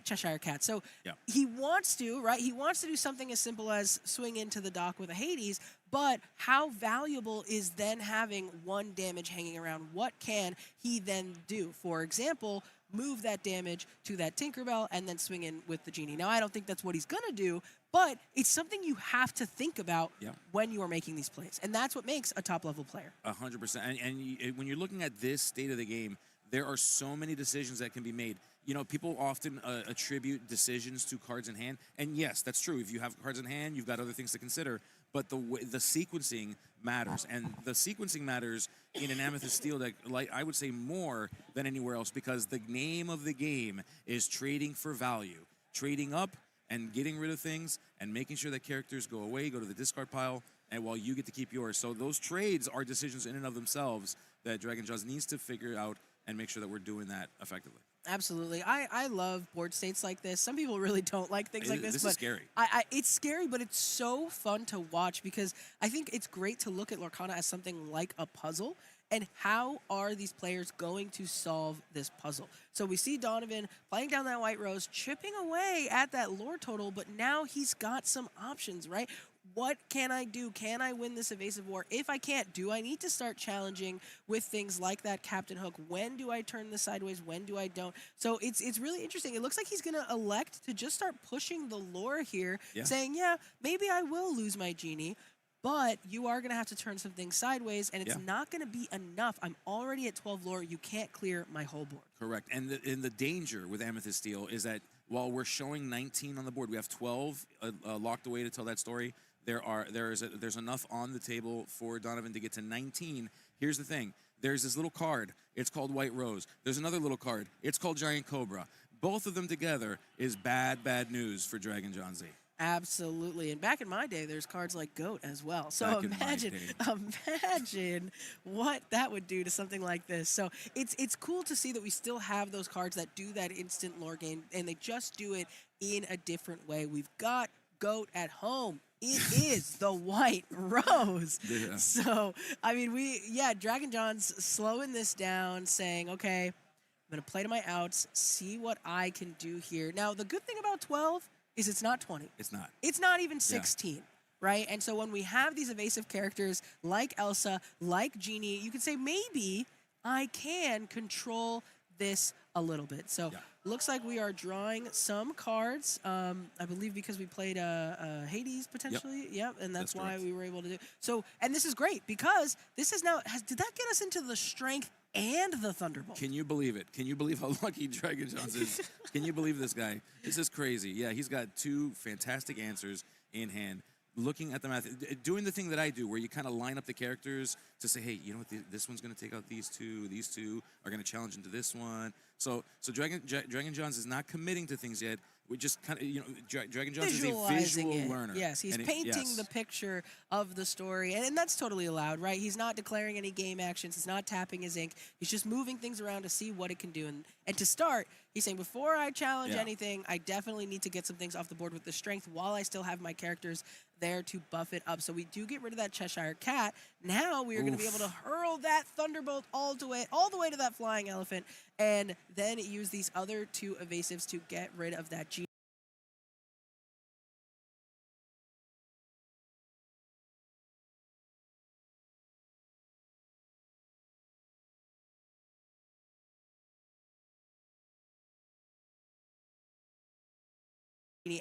Cheshire Cat. So he wants to, right? He wants to do something as simple as swing into the dock with a Hades, but how valuable is then having one damage hanging around? What can he then do? For example, move that damage to that Tinkerbell and then swing in with the Genie. Now, I don't think that's what he's going to do, but it's something you have to think about when you are making these plays. And that's what makes a top-level player. 100%. And when you're looking at this state of the game, there are so many decisions that can be made. You know, people often attribute decisions to cards in hand. And yes, that's true. If you have cards in hand, you've got other things to consider. But the sequencing matters. And the sequencing matters in an Amethyst Steel deck, like I would say, more than anywhere else, because the name of the game is trading for value. Trading up and getting rid of things and making sure that characters go away, go to the discard pile, and while you get to keep yours. So those trades are decisions in and of themselves that Dragon Jaws needs to figure out and make sure that we're doing that effectively. Absolutely. I love board states like this. Some people really don't like things like this. This but is scary. It's scary, but it's so fun to watch, because I think it's great to look at Lorcana as something like a puzzle. And how are these players going to solve this puzzle? So we see Donovan playing down that white rose, chipping away at that lore total, but now he's got some options, right? What can I do? Can I win this evasive war? If I can't, do I need to start challenging with things like that Captain Hook? When do I turn this sideways? When do I don't? So it's really interesting. It looks like he's going to elect to just start pushing the lore here, saying, yeah, maybe I will lose my Genie, but you are going to have to turn some things sideways, and it's not going to be enough. I'm already at 12 lore. You can't clear my whole board. Correct. And the danger with Amethyst Steel is that while we're showing 19 on the board, we have 12 locked away to tell that story. There's enough on the table for Donovan to get to 19. Here's the thing. There's this little card. It's called White Rose. There's another little card. It's called Giant Cobra. Both of them together is bad news for Dragon John Z. Absolutely. And back in my day, there's cards like Goat as well. So imagine what that would do to something like this. So it's cool to see that we still have those cards that do that instant lore gain, and they just do it in a different way. We've got Goat at home. It is the White Rose. Yeah. So, I mean, Dragon John's slowing this down, saying, okay, I'm going to play to my outs, see what I can do here. Now, the good thing about 12 is it's not 20. It's not. It's not even 16, right? And so when we have these evasive characters like Elsa, like Genie, you can say, maybe I can control this a little bit. So looks like we are drawing some cards, I believe because we played Hades potentially. Yep, and that's why we were able to do. So, and this is great because this is now, did that get us into the Strength and the Thunderbolt? Can you believe it? Can you believe how lucky Dragon Johns is? Can you believe this guy? This is crazy. Yeah, he's got two fantastic answers in hand. Looking at the math, doing the thing that I do, where you kind of line up the characters to say, hey, you know what, this one's going to take out these two are going to challenge into this one. So Dragon Johns is not committing to things yet. We just kind of, Dragon Johns is a visual learner. Yes, he's painting the picture of the story, and that's totally allowed, right? He's not declaring any game actions. He's not tapping his ink. He's just moving things around to see what it can do. And to start, he's saying, before I challenge anything, I definitely need to get some things off the board with the Strength while I still have my characters there to buff it up. So we do get rid of that Cheshire Cat. Now we are going to be able to hurl that Thunderbolt all the way to that Flying Elephant, and then use these other two evasives to get rid of that G.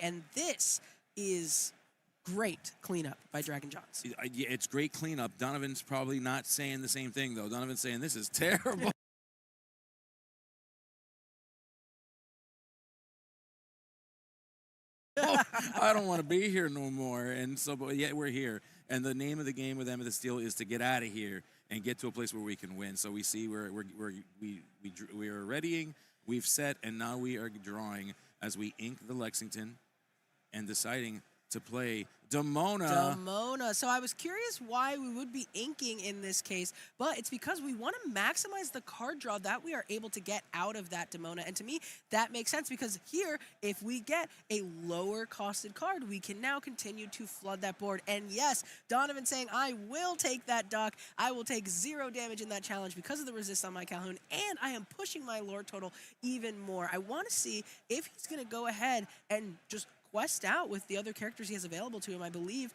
And this is great cleanup by Dragon Johns. Yeah, it's great cleanup. Donovan's probably not saying the same thing, though. Donovan's saying, this is terrible. I don't want to be here no more. And so, but yet we're here. And the name of the game with Amethyst Steel is to get out of here and get to a place where we can win. So we see we are readying. we've set, and now we are drawing as we ink the Lexington and deciding to play Demona. So I was curious why we would be inking in this case, but it's because we want to maximize the card draw that we are able to get out of that Demona. And to me, that makes sense because here, if we get a lower costed card, we can now continue to flood that board. And yes, Donovan saying, I will take that Doc. I will take 0 damage in that challenge because of the resist on my Calhoun, and I am pushing my lore total even more. I want to see if he's going to go ahead and just quest out with the other characters he has available to him. I believe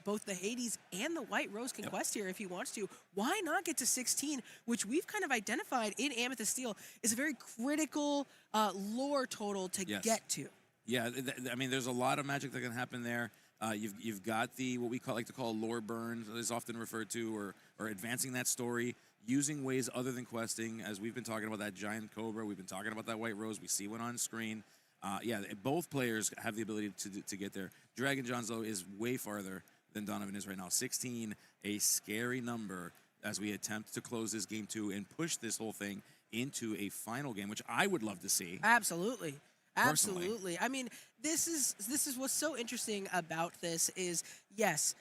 both the Hades and the White Rose can quest here if he wants to. Why not get to 16, which we've kind of identified in Amethyst Steel is a very critical lore total to get to. Yeah, I mean, there's a lot of magic that can happen there. You've got the what we like to call lore burn, is often referred to, or advancing that story using ways other than questing. As we've been talking about that giant cobra, we've been talking about that White Rose. We see one on screen. Yeah, both players have the ability to get there. Dragon Johns, though, is way farther than Donovan is right now. 16, a scary number as we attempt to close this game 2 and push this whole thing into a final game, which I would love to see. Absolutely. Personally. Absolutely. I mean, this is what's so interesting about this is, yes,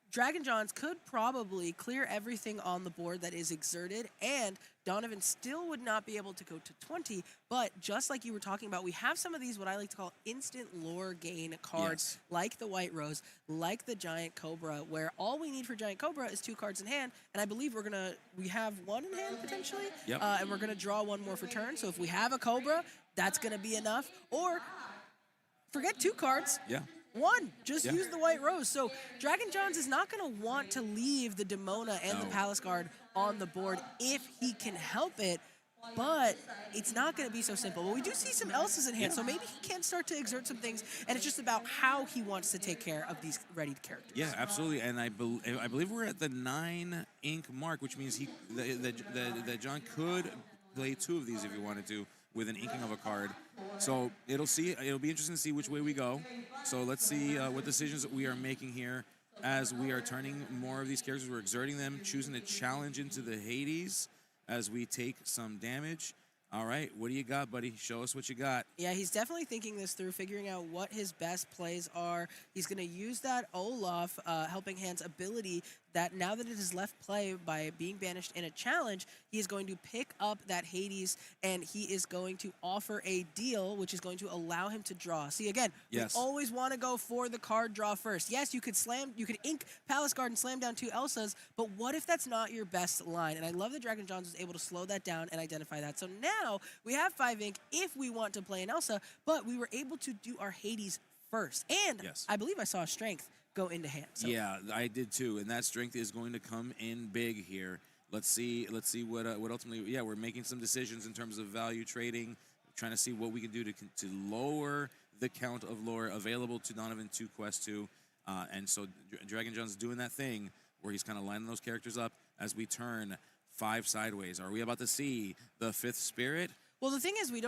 Dragon Johns could probably clear everything on the board that is exerted, and Donovan still would not be able to go to 20, but just like you were talking about, we have some of these, what I like to call instant lore gain cards, like the White Rose, like the Giant Cobra, where all we need for Giant Cobra is 2 cards in hand, and I believe we have 1 in hand potentially, and we're gonna draw 1 more for turn, so if we have a Cobra, that's gonna be enough, or forget 2 cards. Yeah. 1, just use the White Rose. So Dragon Johns is not going to want to leave the Demona and the Palace Guard on the board if he can help it, but it's not going to be so simple. But we do see some Elsa's in hand, so maybe he can start to exert some things, and it's just about how he wants to take care of these readied characters. Yeah, absolutely, and I believe we're at the 9 ink mark, which means that John could play 2 of these if he wanted to, with an inking of a card. So it'll be interesting to see which way we go. So let's see what decisions that we are making here as we are turning more of these characters. We're exerting them, choosing to challenge into the Hades as we take some damage. All right, what do you got, buddy? Show us what you got. Yeah, he's definitely thinking this through, figuring out what his best plays are. He's going to use that Olaf Helping Hand's ability that now that it is left play by being banished in a challenge, he is going to pick up that Hades, and he is going to offer a deal, which is going to allow him to draw. See, again, we always want to go for the card draw first. Yes, you could ink Palace Guard and slam down 2 Elsas, but what if that's not your best line? And I love that Dragon Johns was able to slow that down and identify that. So now we have 5 ink if we want to play an Elsa, but we were able to do our Hades first. And I believe I saw a strength go into hand. So. Yeah, I did too, and that strength is going to come in big here. Let's see what ultimately. Yeah, we're making some decisions in terms of value trading, trying to see what we can do to lower the count of lore available to Donovan to Quest 2, and so Dragon John's doing that thing where he's kind of lining those characters up as we turn 5 sideways. Are we about to see the 5th Spirit? Well, the thing is, we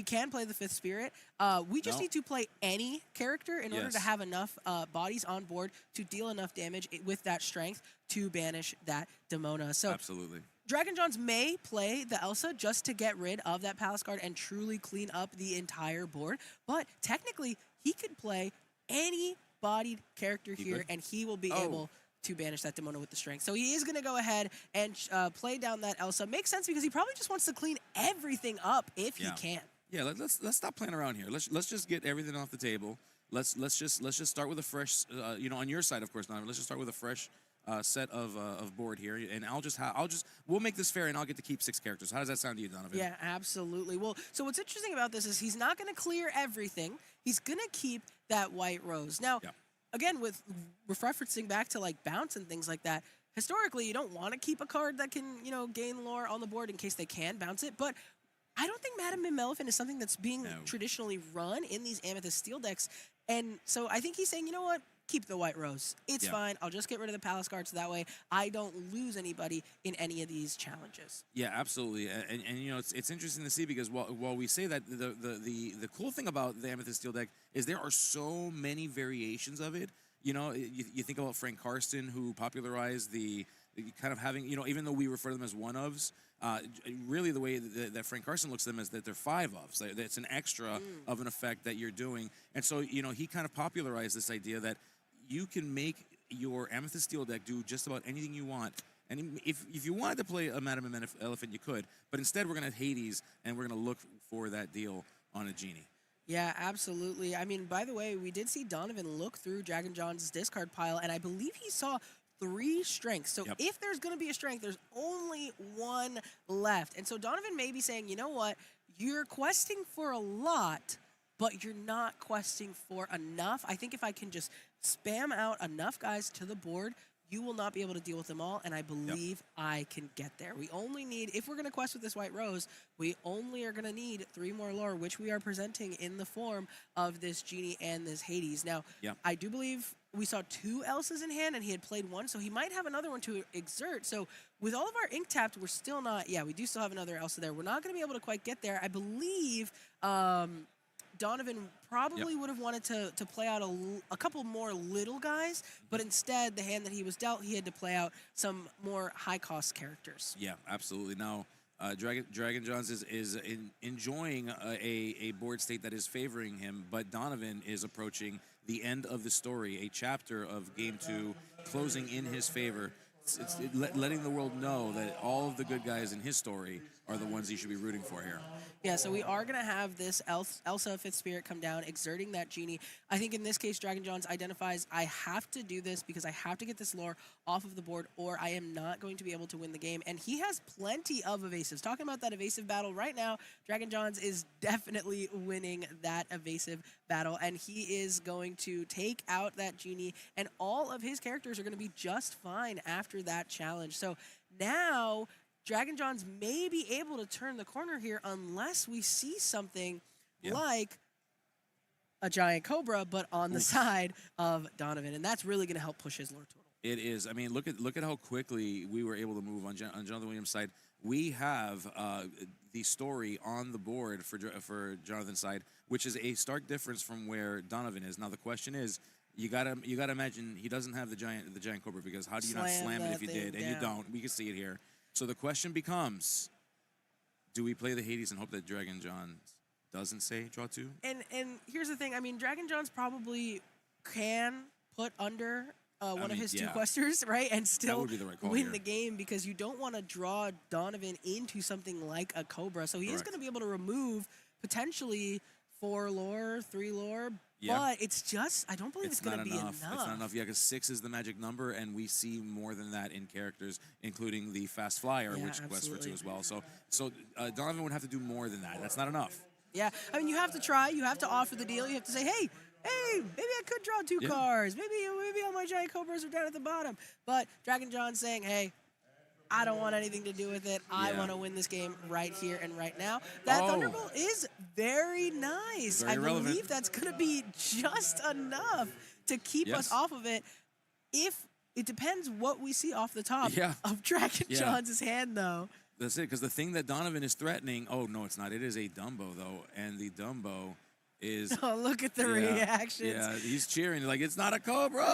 can play the 5th Spirit. We just need to play any character in order to have enough bodies on board to deal enough damage with that strength to banish that Demona. So absolutely. Dragon Johns may play the Elsa just to get rid of that Palace Guard and truly clean up the entire board. But technically, he could play any bodied character here, and he will be able to banish that Demona with the strength. So he is going to go ahead and play down that Elsa. Makes sense because he probably just wants to clean everything up if he can. Yeah, let's stop playing around here. Let's just get everything off the table. Let's just start with a fresh, on your side, of course, Donovan. Let's just start with a fresh set of board here, and we'll make this fair, and I'll get to keep 6 characters. How does that sound to you, Donovan? Yeah, absolutely. Well, so what's interesting about this is he's not going to clear everything. He's going to keep that White Rose. Now, again, with referencing back to like bounce and things like that, historically, you don't want to keep a card that can, gain lore on the board in case they can bounce it. But I don't think Madame Mim Elephant is something that's being traditionally run in these Amethyst Steel decks. And so I think he's saying, you know what? Keep the White Rose. It's fine. I'll just get rid of the Palace Guard so that way I don't lose anybody in any of these challenges. Yeah, absolutely. And it's interesting to see because while we say that, the cool thing about the Amethyst Steel deck is there are so many variations of it. You think about Frank Karsten, who popularized the kind of having, even though we refer to them as one-ofs, really the way that Frank Carson looks at them is that they're 5-ofs. It's an extra of an effect that you're doing. And so, he kind of popularized this idea that you can make your Amethyst Steel deck do just about anything you want. And if you wanted to play a Madam Elephant, you could. But instead, we're going to have Hades, and we're going to look for that deal on a Genie. Yeah, absolutely. I mean, by the way, we did see Donovan look through Dragon John's discard pile, and I believe he saw 3 strengths. So if there's going to be a strength, there's only 1 left. And so Donovan may be saying, you know what, you're questing for a lot, but you're not questing for enough. I think if I can just spam out enough guys to the board, you will not be able to deal with them all, and I believe I can get there. We only need, if we're going to quest with this White Rose, we only are going to need 3 more lore, which we are presenting in the form of this Genie and this Hades. Now, I do believe we saw 2 Elsa's in hand, and he had played 1, so he might have another one to exert. So with all of our ink tapped, we're still not, we do still have another Elsa there. We're not going to be able to quite get there. I believe Donovan probably would have wanted to play out a couple more little guys, but instead, the hand that he was dealt, he had to play out some more high-cost characters. Yeah, absolutely. Now, Dragon Johns is enjoying a board state that is favoring him, but Donovan is approaching the end of the story, a chapter of Game 2 closing in his favor. It's letting the world know that all of the good guys in his story are the ones he should be rooting for here. Yeah, so we are going to have this Elsa Fifth Spirit come down, exerting that Genie. I think in this case, Dragon Johns identifies, I have to do this because I have to get this lore off of the board or I am not going to be able to win the game. And he has plenty of evasives. Talking about that evasive battle right now, Dragon Johns is definitely winning that evasive battle. And he is going to take out that Genie, and all of his characters are going to be just fine after that challenge. So now Dragon Johns may be able to turn the corner here unless we see something like a giant Cobra, but on the side of Donovan, and that's really going to help push his lore total. It is. I mean, look at how quickly we were able to move on Jonathan Williams' side. We have the story on the board for Jonathan's side, which is a stark difference from where Donovan is. Now the question is, you gotta imagine he doesn't have the giant Cobra, because how do you not slam it if you did? And you don't. We can see it here. So the question becomes, do we play the Hades and hope that Dragon John doesn't say draw 2? And here's the thing. I mean, Dragon Johns probably can put under one of his 2 questers, right? And still win the game, because you don't want to draw Donovan into something like a Cobra. So he is going to be able to remove potentially 4 lore, 3 lore. But it's just, I don't believe it's going to be enough. It's not enough. Yeah, because 6 is the magic number, and we see more than that in characters, including the Fast Flyer, which quests for 2 as well. So Donovan would have to do more than that. That's not enough. Yeah, I mean, you have to try. You have to offer the deal. You have to say, hey, maybe I could draw 2 cards. Maybe all my giant Cobras are down at the bottom. But Dragon John's saying, hey, I don't want anything to do with it. I want to win this game right here and right now. That Thunderbolt is very nice. Very relevant. Believe that's going to be just enough to keep us off of it. If it depends what we see off the top of Dragon John's hand, though. That's it, because the thing that Donovan is threatening, no, it's not. It is a Dumbo, though, and the Dumbo is... Oh, look at the reactions. Yeah, he's cheering. Like, it's not a Cobra.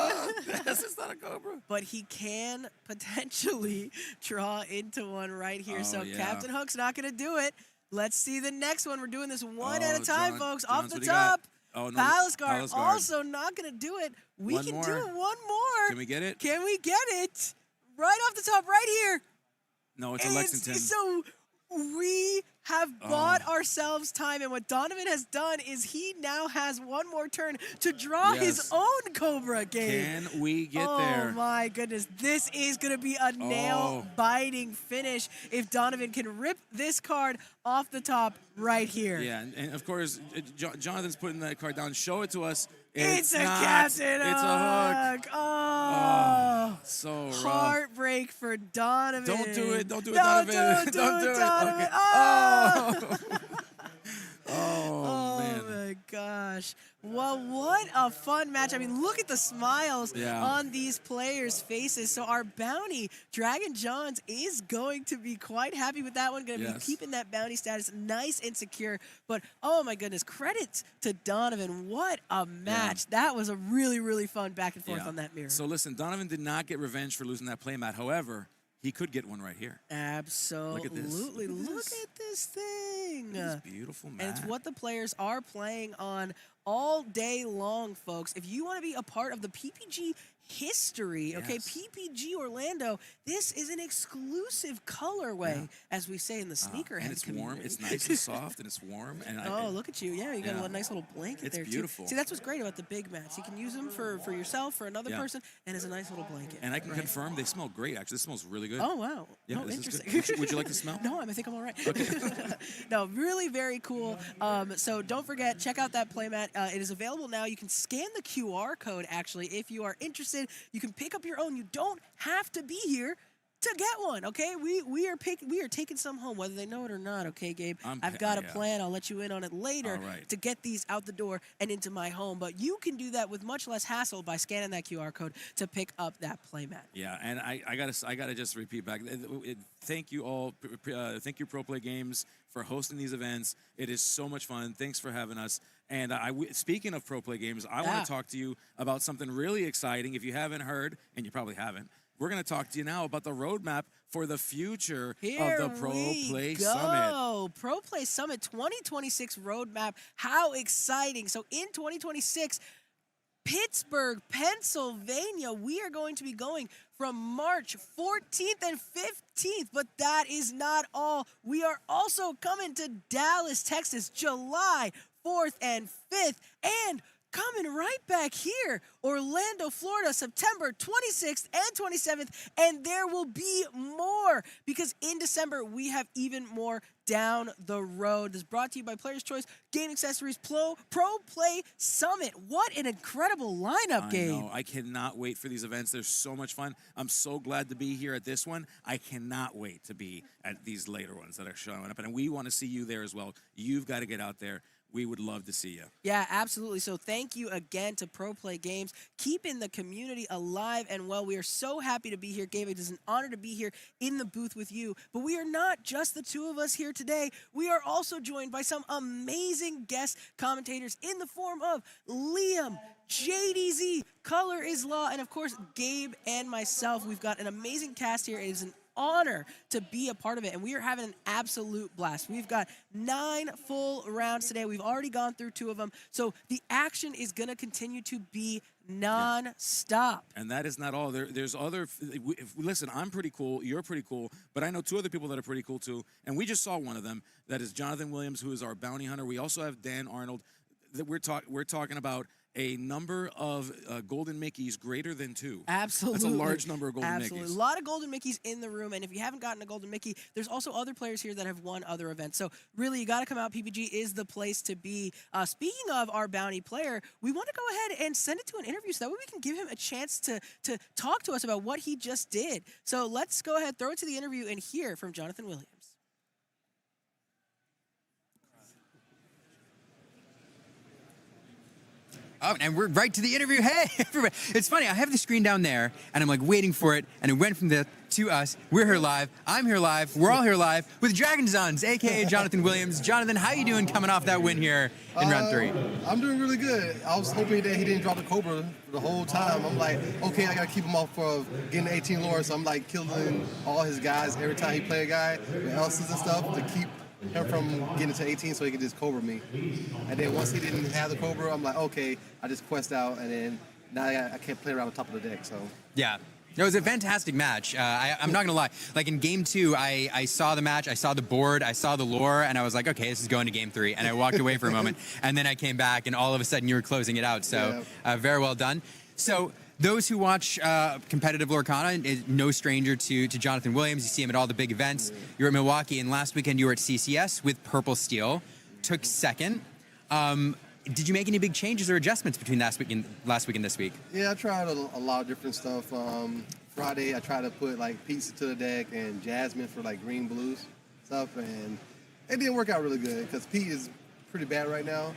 Yes, it's not a Cobra. But he can potentially draw into one right here. So Captain Hook's not going to do it. Let's see the next one. We're doing this one at a time, folks. Off the top. Oh, no. Palace Guard also not going to do it. We can do it one more. Can we get it? Can we get it? Right off the top, right here. No, it's a Lexington. So we have bought ourselves time, and what Donovan has done is he now has one more turn to draw his own Cobra game. Can we get there? Oh my goodness, this is going to be a nail-biting finish if Donovan can rip this card off the top right here. Yeah, and of course, Jonathan's putting that card down. Show it to us. It's a not. Captain It's a hook. Oh, so rough. Heartbreak for Donovan. Don't do it. Don't do it, no, Donovan. Don't do it, Donovan. Okay. Oh. Oh, man. Oh, my gosh. gosh. Well, what a fun match. I mean, look at the smiles on these players' faces. So our bounty, Dragon Johns, is going to be quite happy with that one. Going to be keeping that bounty status nice and secure. But, oh my goodness, credits to Donovan. What a match. That was a really, really fun back and forth on that mirror. So listen, Donovan did not get revenge for losing that playmat. However, he could get one right here. Absolutely. Look at this thing. This beautiful match. And it's what the players are playing on all day long, folks. If you want to be a part of the PPG history, PPG Orlando, this is an exclusive colorway, as we say in the sneakerhead and it's community. warm. It's nice and soft, and it's warm. And look at you. Yeah, you got a nice little blanket there, It's beautiful. too. See, that's what's great about the big mats. You can use them for yourself, for another person, and as a nice little blanket. And I can confirm they smell great, actually. This smells really good. Oh, wow. Yeah, oh, interesting. Would you like to smell? No, I think I'm all right. Okay. No, really very cool. So don't forget, check out that playmat. It is available now. You can scan the QR code, actually, if you are interested. You can pick up your own. You don't have to be here to get one, okay? We are taking some home, whether they know it or not, okay, Gabe? I've got a plan. I'll let you in on it later to get these out the door and into my home. But you can do that with much less hassle by scanning that QR code to pick up that playmat. Yeah, and I gotta just repeat back. Thank you all. Thank you, Pro Play Games, for hosting these events. It is so much fun. Thanks for having us. And speaking of Pro Play Games, I want to talk to you about something really exciting. If you haven't heard, and you probably haven't, we're going to talk to you now about the roadmap for the future of the Pro Play Summit. Pro Play Summit 2026 roadmap. How exciting. So in 2026, Pittsburgh, Pennsylvania, we are going to be going from March 14th and 15th, but that is not all. We are also coming to Dallas, Texas, July 4th and 5th, and coming right back here, Orlando, Florida, September 26th and 27th, and there will be more because in December we have even more down the road. This is brought to you by Player's Choice Game Accessories Pro Play Summit. What an incredible lineup, Gabe. I know. I cannot wait for these events. They're so much fun. I'm so glad to be here at this one. I cannot wait to be at these later ones that are showing up, and we want to see you there as well. You've got to get out there. We would love to see you. Yeah, absolutely. So thank you again to Pro Play Games, keeping the community alive and well. We are so happy to be here, Gabe. It is an honor to be here in the booth with you. But we are not just the two of us here today. We are also joined by some amazing guest commentators in the form of Liam, JDZ, Color is Law, and of course, Gabe and myself. We've got an amazing cast here. It is an honor to be a part of it, and we are having an absolute blast. We've got 9 full rounds today. We've already gone through 2 of them, so the action is going to continue to be non-stop. And that is not all. There's other. Listen, I'm pretty cool. You're pretty cool. But I know 2 other people that are pretty cool too. And we just saw one of them. That is Jonathan Williams, who is our bounty hunter. We also have Dan Arnold. That we're talking about a number of Golden Mickeys greater than 2. Absolutely. That's a large number of Golden Absolutely. Mickeys. A lot of Golden Mickeys in the room, and if you haven't gotten a Golden Mickey, there's also other players here that have won other events. So really, you got to come out. PPG is the place to be. Speaking of our bounty player, we want to go ahead and send it to an interview so that way we can give him a chance to talk to us about what he just did. So let's go ahead, throw it to the interview, and hear from Jonathan Williams. Oh, and we're right to the interview. Hey, everybody. It's funny. I have the screen down there, and I'm like waiting for it, and it went from the to us. We're here live. I'm here live. We're all here live with Dragon Sons, a.k.a. Jonathan Williams. Jonathan, how you doing coming off that win here in round 3? I'm doing really good. I was hoping that he didn't drop the Cobra the whole time. I'm like, okay, I got to keep him off for getting 18 lore, so I'm like killing all his guys every time he play a guy with Elsa's and stuff to keep him from getting to 18 so he could just Cobra me. And then once he didn't have the Cobra, I'm like, okay, I just quest out, and then now I can't play around the top of the deck. So yeah. It was a fantastic match. I'm not going to lie. Like in game 2, I saw the match, I saw the board, I saw the lore, and I was like, okay, this is going to game 3. And I walked away for a moment, and then I came back, and all of a sudden you were closing it out. So very well done. So those who watch competitive Lorcana is no stranger to Jonathan Williams. You see him at all the big events. You're at Milwaukee, and last weekend you were at CCS with Purple Steel. Took second. Did you make any big changes or adjustments between last week and this week? Yeah, I tried a lot of different stuff. Friday, I tried to put like pizza to the deck and Jasmine for like green blues stuff, and it didn't work out really good because Pete is pretty bad right now.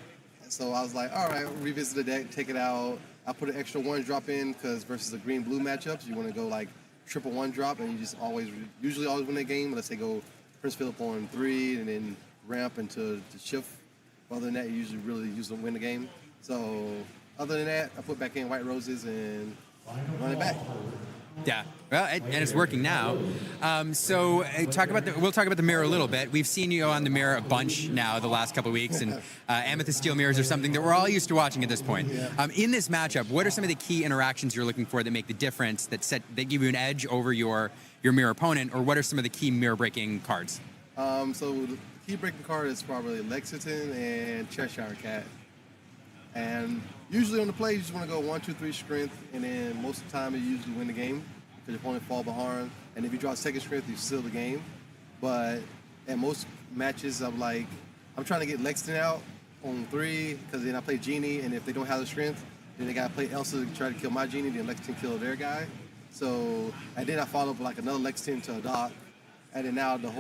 So I was like, all right, revisit the deck, take it out. I put an extra 1 drop in because versus the green-blue matchups, you want to go like triple 1 drop, and you just usually always win that game unless they go Prince Philip on 3 and then ramp into the shift. Other than that, you usually really win the game. So other than that, I put back in White Roses and run it back. Yeah, well, and it's working now. So we'll talk about the mirror a little bit. We've seen you on the mirror a bunch now the last couple of weeks, and amethyst steel mirrors are something that we're all used to watching at this point. In this matchup, what are some of the key interactions you're looking for that make the difference, that give you an edge over your mirror opponent, or what are some of the key mirror breaking cards? So the key breaking card is probably Lexington and Cheshire Cat. And usually on the play, you just want to go 1, 2, 3 strength, and then most of the time you usually win the game because your opponent fall behind. And if you draw second strength, you seal the game. But at most matches, I'm trying to get Lexington out on 3 because then I play Genie, and if they don't have the strength, then they got to play Elsa to try to kill my Genie, then Lexington kill their guy. So, and then I follow up like another Lexington to a dock, and then now the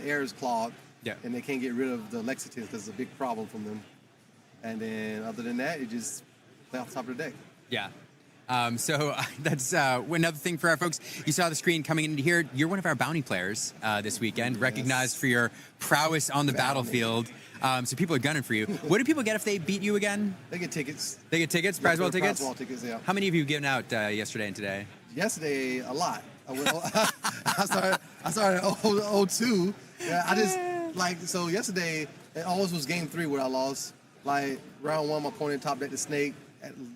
air is clogged, and they can't get rid of the Lexington because it's a big problem from them. And then other than that, you just play off the top of the deck. Yeah. So that's another thing for our folks. You saw the screen coming into here. You're one of our bounty players this weekend, recognized for your prowess on the battlefield. So people are gunning for you. What do people get if they beat you again? They get tickets. They get tickets? Prize wall tickets? Prize wall tickets, yeah. How many have you given out yesterday and today? Yesterday, a lot. I started at 02. Yeah, so yesterday, it always was game 3 where I lost. Like, round 1, my opponent top decked the snake,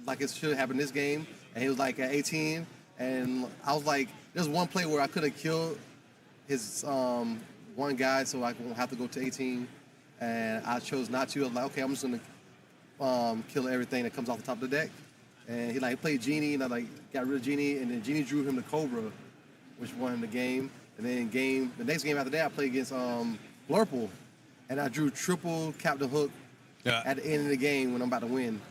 like it should have happened this game, and he was like at 18, and I was like, there's one play where I could have killed his one guy so I won't have to go to 18, and I chose not to. I was like, okay, I'm just gonna kill everything that comes off the top of the deck, and he played Genie, and I got rid of Genie, and then Genie drew him the Cobra, which won him the game, and then the next game after that I played against Blurple, and I drew triple Captain Hook. At the end of the game when I'm about to win.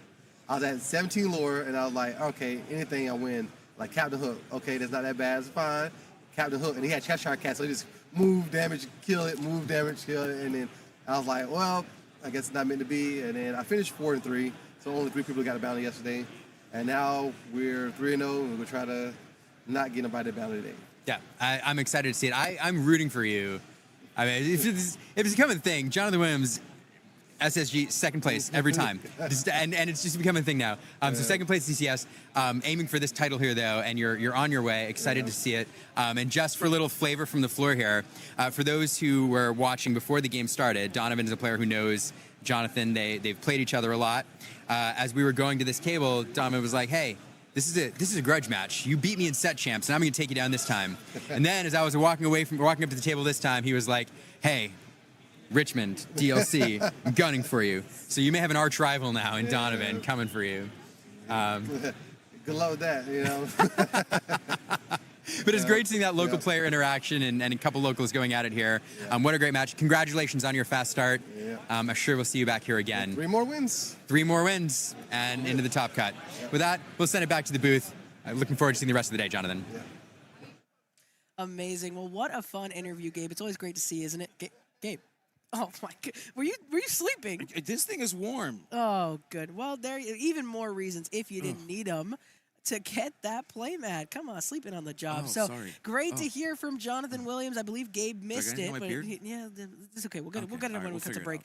I was at 17 lore, and I was like, okay, anything I win. Like Captain Hook, okay, that's not that bad, it's fine. Captain Hook, and he had Cheshire Cat, so he just move, damage, kill it, move, damage, kill it, and then I was like, well, I guess it's not meant to be, and then I finished 4-3, so only 3 people got a bounty yesterday, and now we're 3-0, and we'll try to not get nobody a bounty today. Yeah, I'm excited to see it. I'm rooting for you. I mean, if it's becoming a thing, Jonathan Williams, SSG, second place every time. And it's just becoming a thing now. So second place DCS, aiming for this title here, though, and you're on your way. Excited to see it. And just for a little flavor from the floor here, for those who were watching before the game started, Donovan is a player who knows Jonathan. They've played each other a lot. As we were going to this table, Donovan was like, hey, this is a grudge match. You beat me in set champs, and I'm going to take you down this time. And then as I was walking up to the table this time, he was like, hey, Richmond, DLC, I'm gunning for you. So you may have an arch rival now in Donovan coming for you. Good luck with that, you know. But it's great seeing that local player interaction and a couple locals going at it here. What a great match. Congratulations on your fast start. I'm sure we'll see you back here again. 3 more wins. 3 more wins and into the top cut. With that, we'll send it back to the booth. Looking forward to seeing the rest of the day, Jonathan. Amazing. Well, what a fun interview, Gabe. It's always great to see, isn't it? Gabe. Oh my God! Were you sleeping? This thing is warm. Oh, good. Well, there even more reasons if you didn't need them to get that playmat. Come on, sleeping on the job. Oh, so sorry. great to hear from Jonathan Williams. I believe Gabe missed it, but it's okay. We'll get it when we cut to break.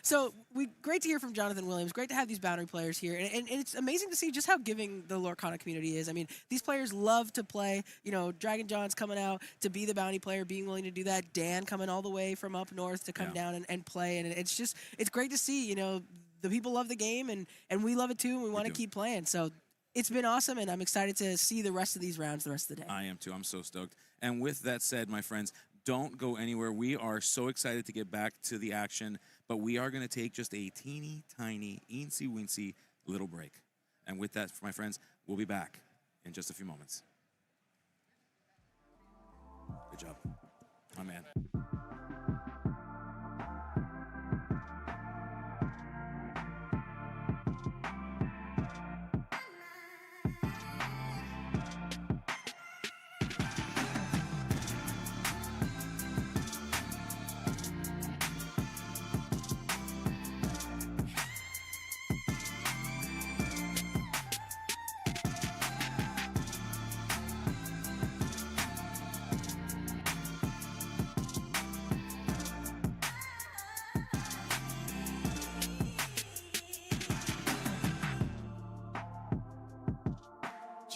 So great to hear from Jonathan Williams. Great to have these boundary players here, and it's amazing to see just how giving the Lorcana community is. I mean, these players love to play. You know, Dragon John's coming out to be the bounty player, being willing to do that. Dan coming all the way from up north to come down and play, and it's great to see. You know, the people love the game, and we love it too, and we want to keep playing. So. It's been awesome, and I'm excited to see the rest of these rounds the rest of the day. I am too. I'm so stoked. And with that said, my friends, don't go anywhere. We are so excited to get back to the action, but we are going to take just a teeny tiny, eensy-weensy little break. And with that, my friends, we'll be back in just a few moments. Good job. My man.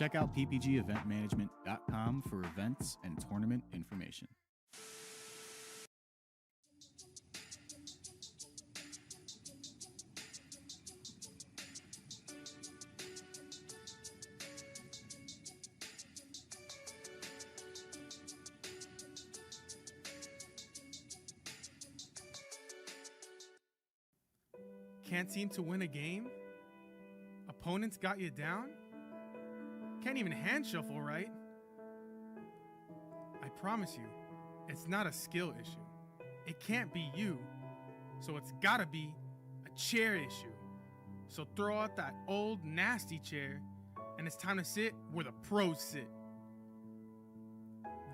Check out ppgeventmanagement.com for events and tournament information. Can't seem to win a game? Opponents got you down? Can't even hand shuffle right? I promise you, it's not a skill issue. It can't be you, so it's gotta be a chair issue. So throw out that old nasty chair, and it's time to sit where the pros sit.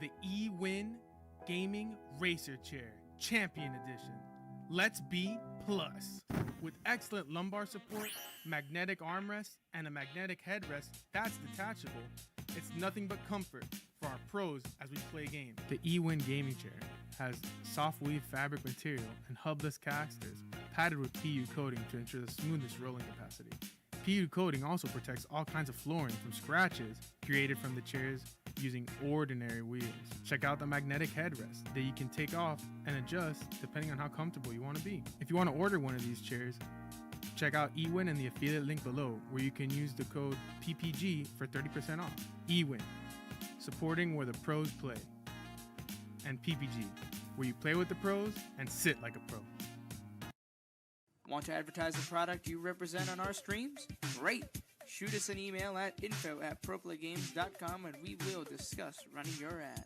The eWin Gaming Racer Chair, Champion Edition. Let's be plus. With excellent lumbar support, magnetic armrest, and a magnetic headrest that's detachable, it's nothing but comfort for our pros as we play games. The eWin gaming chair has soft weave fabric material and hubless casters padded with PU coating to ensure the smoothest rolling capacity. PU coating also protects all kinds of flooring from scratches created from the chairs using ordinary wheels. Check out the magnetic headrest that you can take off and adjust depending on how comfortable you want to be. If you want to order one of these chairs, check out eWin in the affiliate link below, where you can use the code PPG for 30% off. eWin, supporting where the pros play. And PPG, where you play with the pros and sit like a pro. Want to advertise the product you represent on our streams? Great! Shoot us an email at info@proplaygames.com and we will discuss running your ad.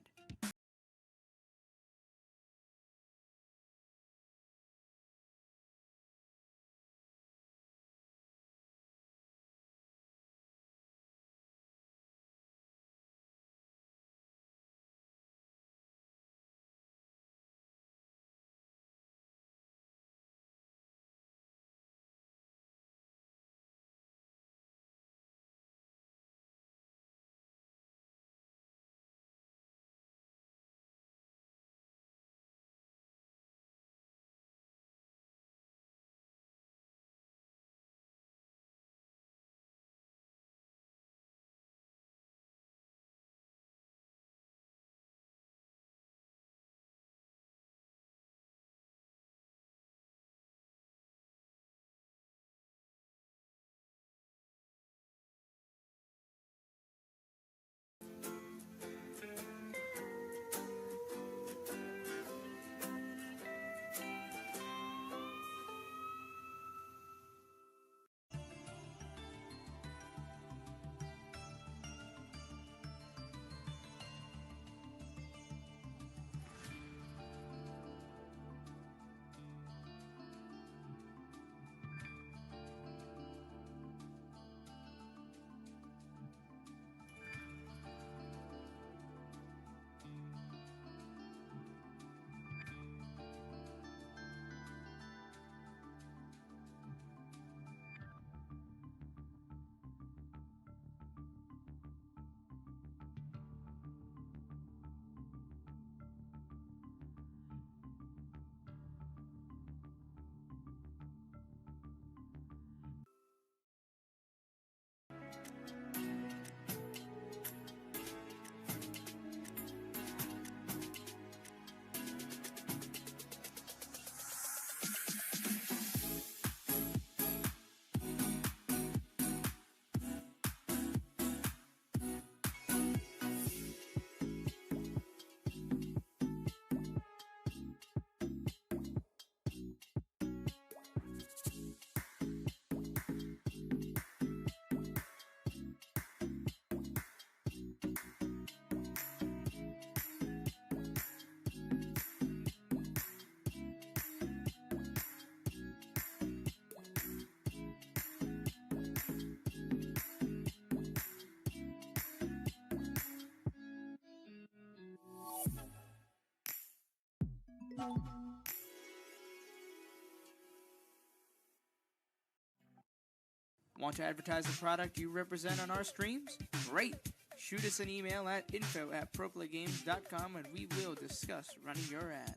Want to advertise the product you represent on our streams? Great! Shoot us an email at info@proplaygames.com and we will discuss running your ad.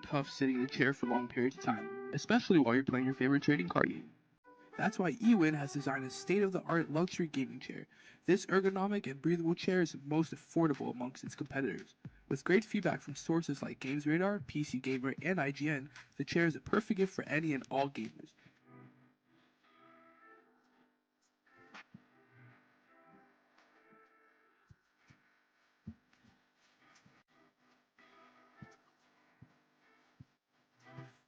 tough sitting in a chair for long periods of time, especially while you're playing your favorite trading card game. That's why eWin has designed a state-of-the-art luxury gaming chair. This ergonomic and breathable chair is the most affordable amongst its competitors. With great feedback from sources like GamesRadar, PC Gamer, and IGN, the chair is a perfect gift for any and all gamers.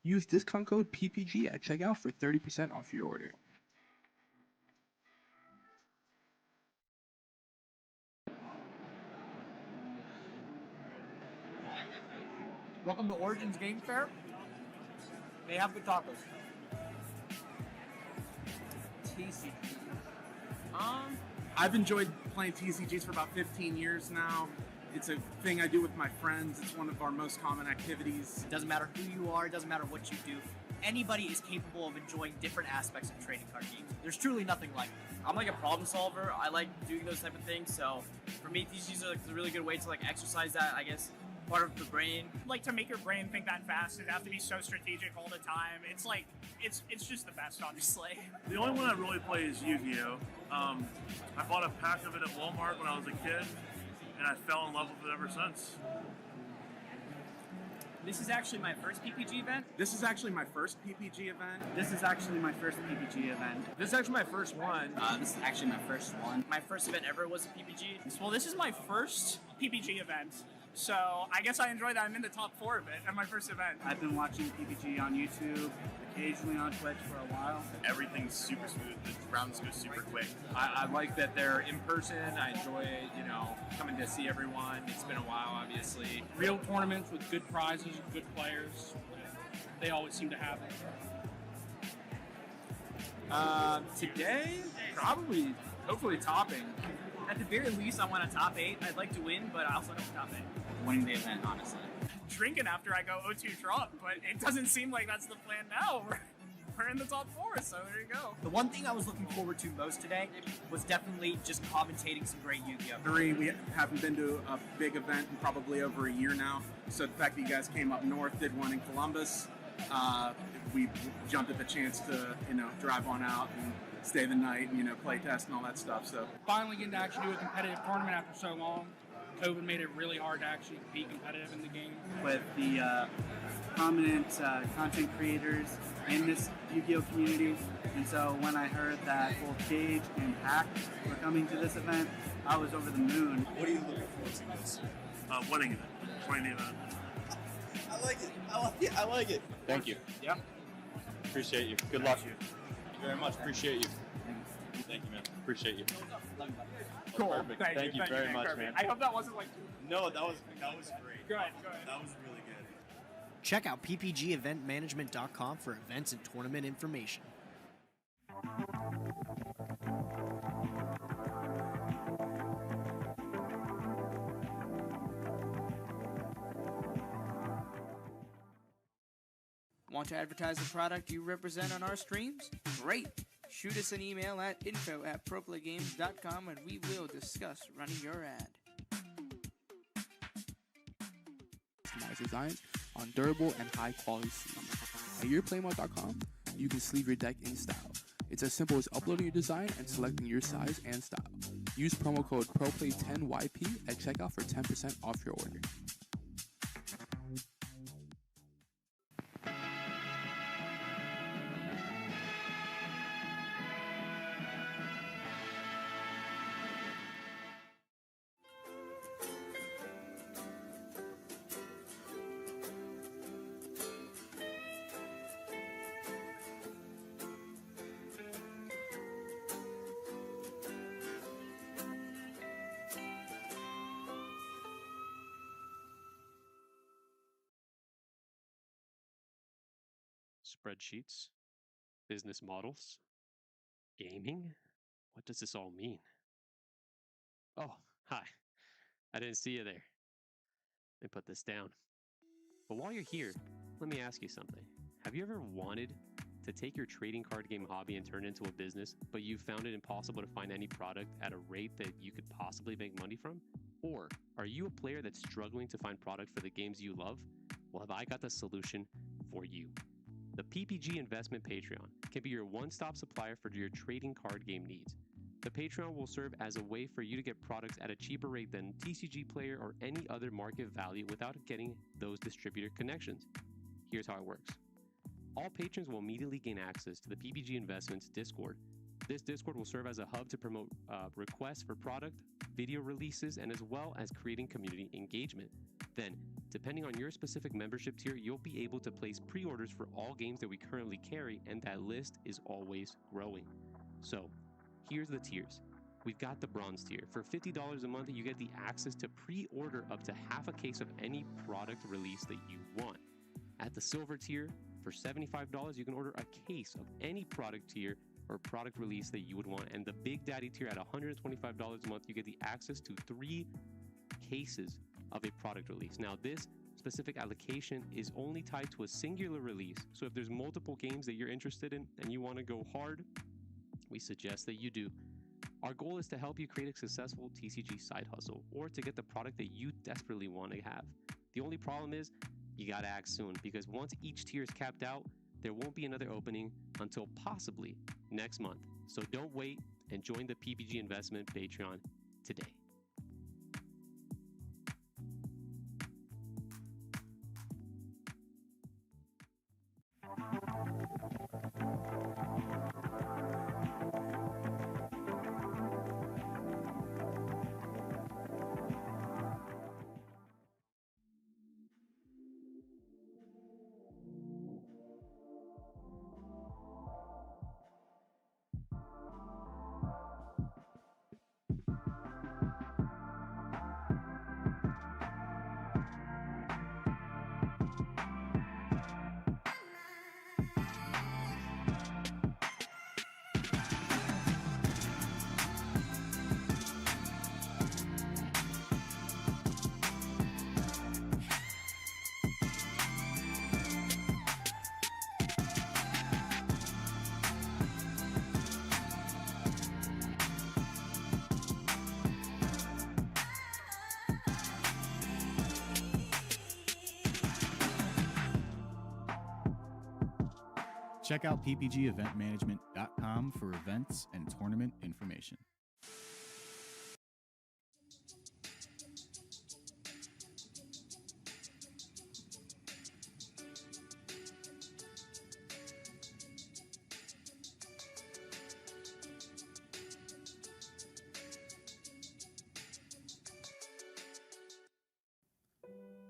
Use discount code PPG at checkout for 30% off your order. Welcome to Origins Game Fair. They have good tacos. TCG. I've enjoyed playing TCGs for about 15 years now. It's a thing I do with my friends. It's one of our most common activities. It doesn't matter who you are, it doesn't matter what you do. Anybody is capable of enjoying different aspects of trading card games. There's truly nothing like it. I'm like a problem solver. I like doing those type of things. So for me, TCGs are like a really good way to like exercise that, I guess, part of the brain. Like to make your brain think that fast and have to be so strategic all the time. It's like, it's just the best, honestly. The only one I really play is Yu-Gi-Oh! I bought a pack of it at Walmart when I was a kid, and I fell in love with it ever since. This is actually my first PPG event. This is actually my first PPG event. This is actually my first PPG event. This is actually my first one. This is actually my first one. My first event ever was a PPG. Well, this is my first PPG event. So I guess I enjoy that I'm in the top 4 of it at my first event. I've been watching PPG on YouTube, occasionally on Twitch for a while. Everything's super smooth. The rounds go super quick. I like that they're in person. I enjoy, coming to see everyone. It's been a while, obviously. Real tournaments with good prizes and good players. They always seem to have it. Today, probably, hopefully topping. At the very least, I want a top 8. I'd like to win, but I also don't top 8. Winning the event, honestly. Drinking after I go 0-2 drop, but it doesn't seem like that's the plan now. We're in the top 4, so there you go. The one thing I was looking forward to most today was definitely just commentating some great Yu-Gi-Oh! We haven't been to a big event in probably over a year now, so the fact that you guys came up north, did one in Columbus, we jumped at the chance to, drive on out and stay the night and, play test and all that stuff. So finally getting to actually do a competitive tournament after so long. COVID made it really hard to actually be competitive in the game. With the prominent content creators in this Yu-Gi-Oh! Community. And so when I heard that both Cage and Hack were coming to this event, I was over the moon. What are you looking forward to this? Winning it. Winning the event. I like it. I like it. Thank you. Yeah. Appreciate you. Good luck. Thank you very much. Appreciate you. Thank you, man. Appreciate you. Cool. Perfect. Thank you very much, man. I hope that wasn't like... No, that was great. Good. That was really good. Check out ppgeventmanagement.com for events and tournament information. Want to advertise the product you represent on our streams? Great! Shoot us an email at info@proplaygames.com and we will discuss running your ad. Customized designs on durable and high quality sleeves. At yourplaymode.com, you can sleeve your deck in style. It's as simple as uploading your design and selecting your size and style. Use promo code ProPlay10YP at checkout for 10% off your order. Spreadsheets, business models, gaming? What does this all mean? Oh, hi. I didn't see you there. Let me put this down. But while you're here, let me ask you something. Have you ever wanted to take your trading card game hobby and turn it into a business, but you found it impossible to find any product at a rate that you could possibly make money from? Or are you a player that's struggling to find product for the games you love, Well, have I got the solution for you? The PPG Investment Patreon can be your one-stop supplier for your trading card game needs. The Patreon will serve as a way for you to get products at a cheaper rate than TCG Player or any other market value without getting those distributor connections. Here's how it works. All patrons will immediately gain access to the PPG Investments Discord. This Discord will serve as a hub to promote requests for product, video releases, and as well as creating community engagement. Then, depending on your specific membership tier, you'll be able to place pre-orders for all games that we currently carry, and that list is always growing. So, here's the tiers. We've got the bronze tier. For $50 a month, you get the access to pre-order up to half a case of any product release that you want. At the silver tier, for $75, you can order a case of any product tier or product release that you would want. And the Big Daddy tier at $125 a month, you get the access to 3 cases of a product release. Now, this specific allocation is only tied to a singular release. So if there's multiple games that you're interested in and you want to go hard, we suggest that you do. Our goal is to help you create a successful TCG side hustle or to get the product that you desperately want to have. The only problem is you got to act soon, because once each tier is capped out, there won't be another opening until possibly next month. So don't wait and join the PPG Investment Patreon today. Check out ppgeventmanagement.com for events and tournament information.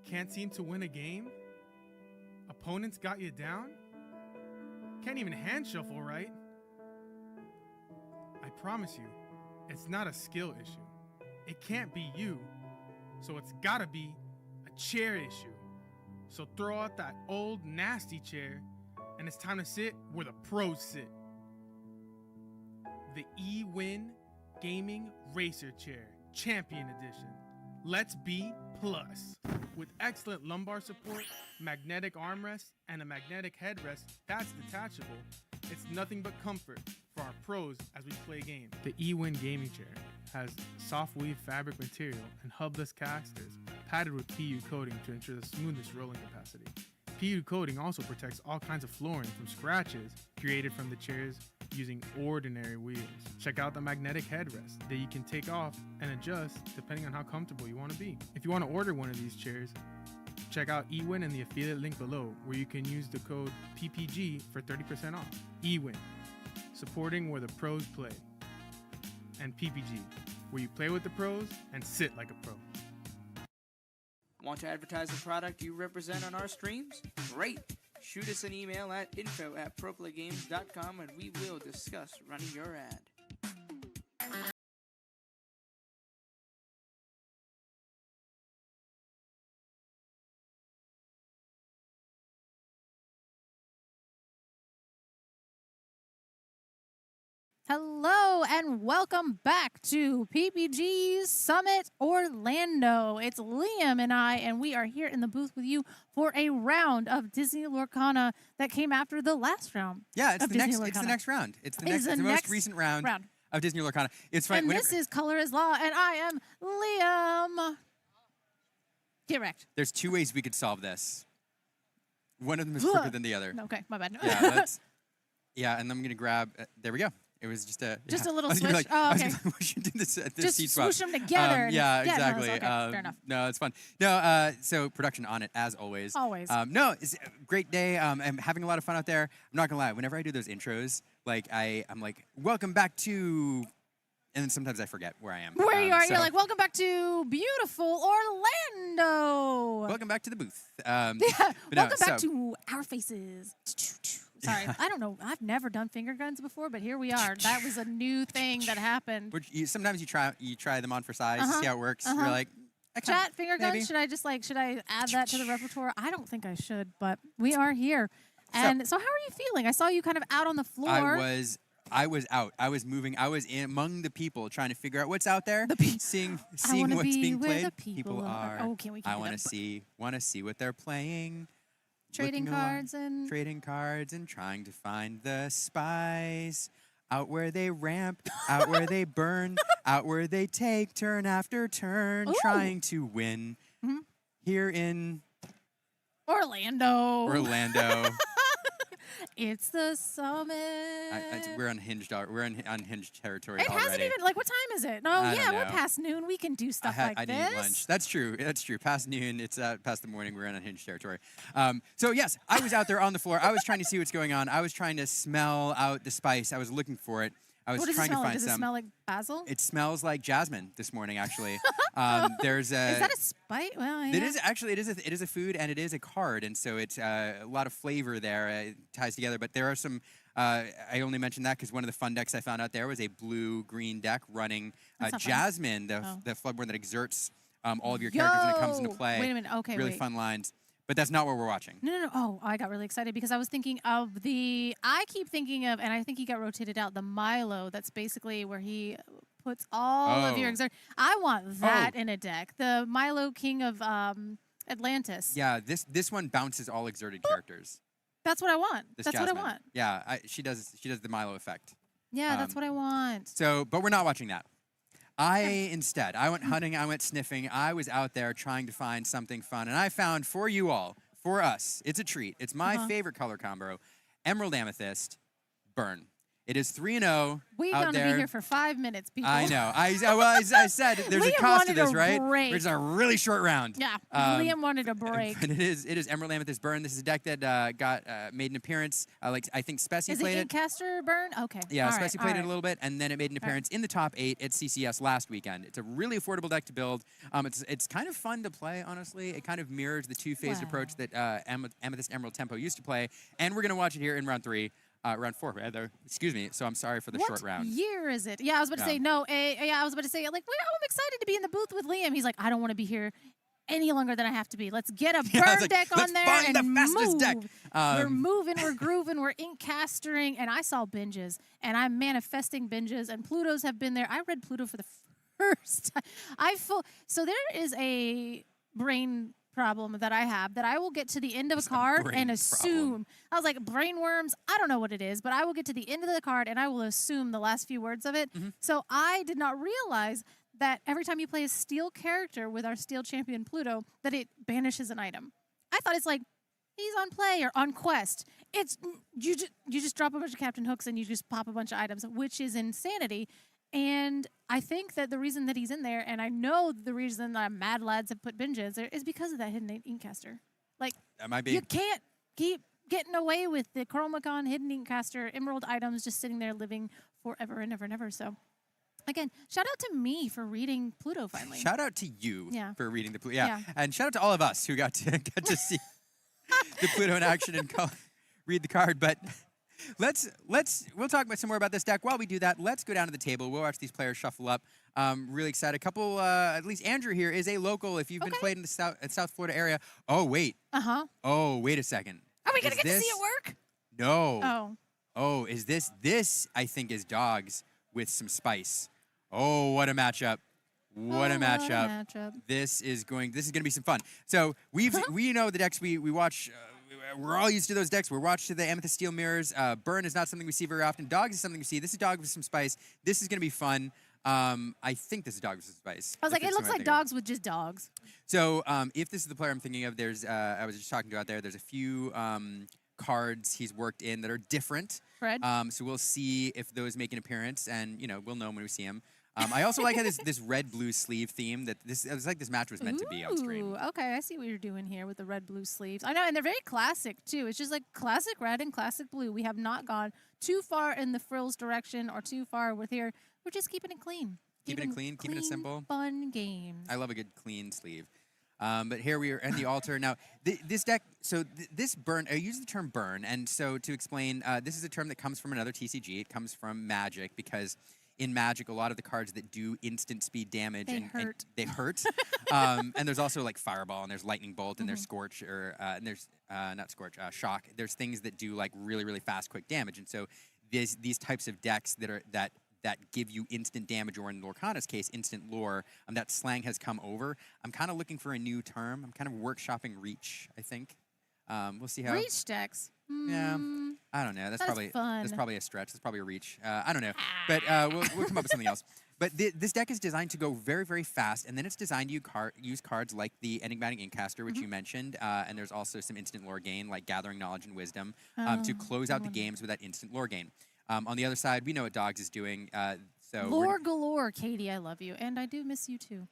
Can't seem to win a game? Opponents got you down? Can't even hand shuffle right? I promise you, it's not a skill issue. It can't be you, so it's gotta be a chair issue. So throw out that old nasty chair, and it's time to sit where the pros sit. The eWin Gaming Racer Chair, Champion Edition. Let's be plus. With excellent lumbar support, magnetic armrest, and a magnetic headrest that's detachable, it's nothing but comfort for our pros as we play games. The eWin Gaming Chair has soft weave fabric material and hubless casters padded with PU coating to ensure the smoothest rolling capacity. PU coating also protects all kinds of flooring from scratches created from the chairs using ordinary wheels. Check out the magnetic headrest that you can take off and adjust depending on how comfortable you want to be. If you want to order one of these chairs, check out eWin in the affiliate link below, where you can use the code PPG for 30% off. eWin, supporting where the pros play. And PPG, where you play with the pros and sit like a pro. Want to advertise the product you represent on our streams? Great! Shoot us an email at info@proplaygames.com and we will discuss running your ad. Hello and welcome back to PPG Summit Orlando. It's Liam and I, and we are here in the booth with you for a round of Disney Lorcana that came after the last round. Yeah, it's the next round. It's the most recent round of Disney Lorcana. It's fine. And this is Color is Law, and I am Liam. Get wrecked. There's 2 ways we could solve this. One of them is quicker than the other. Okay, my bad. Yeah, and I'm going to grab, there we go. It was just a little switch. Okay. We should do this. Just seat swap. swoosh them together. Yeah, no, exactly. okay, fair enough. No, it's fun. No, so production on it as always. Always. No, it's a great day. I'm having a lot of fun out there. I'm not gonna lie. Whenever I do those intros, like I'm like, welcome back to, and then sometimes I forget where I am. Where you are, you're like, welcome back to beautiful Orlando. Welcome back to the booth. Welcome back to our faces. Sorry, I don't know. I've never done finger guns before, but here we are. That was a new thing that happened. Sometimes you try them on for size, see how it works. You're like, chat finger guns. Should I add that to the repertoire? I don't think I should, but we are here. And so how are you feeling? I saw you kind of out on the floor. I was out. I was moving. I was among the people trying to figure out what's out there, seeing what's being played. People are. Oh, can we? I want to see what they're playing. Trading cards and trying to find the spice. Out where they ramp, out where they burn, out where they take turn after turn, trying to win. Here in Orlando. It's the summit. We're unhinged. We're in unhinged territory already. It hasn't even, what time is it? No, we're past noon. We can do stuff like this. I need lunch. That's true. Past noon. It's past the morning. We're in unhinged territory. So yes, I was out there on the floor. I was trying to see what's going on. I was trying to smell out the spice. I was looking for it. I was trying to find some. Does it smell like basil? It smells like jasmine this morning, actually. There's a. Is that a spice? Well, yeah. It is actually. It is a food and it is a card, and so it's a lot of flavor there. It ties together, but there are some. I only mentioned that because one of the fun decks I found out there was a blue-green deck running Jasmine, the floodborn that exerts all of your characters when it comes into play. Wait a minute. Okay, really fun lines. But that's not what we're watching. No. Oh, I got really excited because I was thinking of I keep thinking of, and I think he got rotated out, the Milo. That's basically where he puts all of your exert. I want that in a deck. The Milo King of Atlantis. Yeah, this one bounces all exerted characters. That's what I want. That's Jasmine. what I want. Yeah, she does the Milo effect. Yeah, that's what I want. So, but we're not watching that. Instead, I went hunting, I went sniffing, I was out there trying to find something fun, and I found for you all, for us, it's a treat. It's my favorite color combo, Emerald Amethyst, Burn. It is 3-0 We're going to be here for 5 minutes, people. I know. I said there's a cost to this, right? It's a really short round. Yeah, Liam wanted a break. And it is Emerald Amethyst Burn. This is a deck that got made an appearance. I think Spessy played it. Is it Inkcaster Burn? Okay. Yeah, Spessy played it a little bit, and then it made an appearance in the top 8 at CCS last weekend. It's a really affordable deck to build. It's kind of fun to play, honestly. It kind of mirrors the two-phased approach that Amethyst Emerald Tempo used to play, and we're going to watch it here in round 3. Round 4, rather. Excuse me. So I'm sorry for the short round. What year is it? Yeah, I was about to say no. I was about to say I'm excited to be in the booth with Liam. He's like, I don't want to be here any longer than I have to be. Let's get a burn deck on there find and the fastest move. Deck. We're moving, we're grooving, we're inkcastering, and I saw binges, and I'm manifesting binges, and Plutos have been there. I read Pluto for the first time. So there is a brain problem that I have that I will get to the end of a card and assume. I was like, brain worms, I don't know what it is, but I will get to the end of the card and I will assume the last few words of it. So I did not realize that every time you play a steel character with our steel champion Pluto, that it banishes an item. I thought it's like he's on play or on quest. It's you just drop a bunch of Captain Hooks and you just pop a bunch of items, which is insanity. And I think that the reason that he's in there, and I know the reason that Mad Lads have put binges there, is because of that hidden Inkcaster. Like, that might be. You can't keep getting away with the Chromacon hidden Inkcaster emerald items just sitting there living forever and ever and ever. So, again, shout out to me for reading Pluto finally. Shout out to you for reading the Pluto. Yeah. And shout out to all of us who got to see the Pluto in action and read the card. But we'll talk about some more about this deck. While we do that, let's go down to the table. We'll watch these players shuffle up. Really excited. A couple, at least Andrew here is a local. If you've been playing in the South Florida area. Oh, wait. Oh, wait a second. Are we going to get to see it work? No. Oh, is this? This, I think, is dogs with some spice. Oh, what a matchup. What a matchup. This is going to be some fun. So we know the decks we watch. We're all used to those decks. We're watched to the Amethyst Steel Mirrors. Burn is not something we see very often. Dogs is something we see. This is Dog with some spice. This is going to be fun. I think this is Dogs with Spice. I was like, it looks like dogs with just dogs. So if this is the player I'm thinking of, there's I was just talking to out there. There's a few cards he's worked in that are different. Fred. So we'll see if those make an appearance, and we'll know when we see them. I also like how this red-blue sleeve theme it was like this match was meant to be on stream. Ooh, okay, I see what you're doing here with the red-blue sleeves. I know, and they're very classic, too. It's just like classic red and classic blue. We have not gone too far in the frills direction or too far with here. We're just keeping it clean. Keeping it clean, keeping it simple. Fun games. I love a good clean sleeve. But here we are at the altar. Now, this deck, so this burn, I use the term burn, and so to explain, this is a term that comes from another TCG. It comes from Magic, because in Magic, a lot of the cards that do instant speed damage they hurt. And there's also like Fireball, and there's Lightning Bolt, and there's Scorch, and there's not Scorch, Shock. There's things that do like really, really fast, quick damage. And so these types of decks that give you instant damage, or in Lorcana's case, instant lore, that slang has come over. I'm kind of looking for a new term. I'm kind of workshopping Reach, I think. We'll see how. Reach decks. Yeah, I don't know. That's probably fun. That's probably a stretch. That's probably a reach. I don't know, but we'll come up with something else. But this deck is designed to go very, very fast, and then it's designed to use cards like the Enigmatic Incaster, which you mentioned, and there's also some instant lore gain, like Gathering Knowledge and Wisdom, to close out the games with that instant lore gain. On the other side, we know what Dogs is doing. So lore galore, Katie. I love you, and I do miss you too.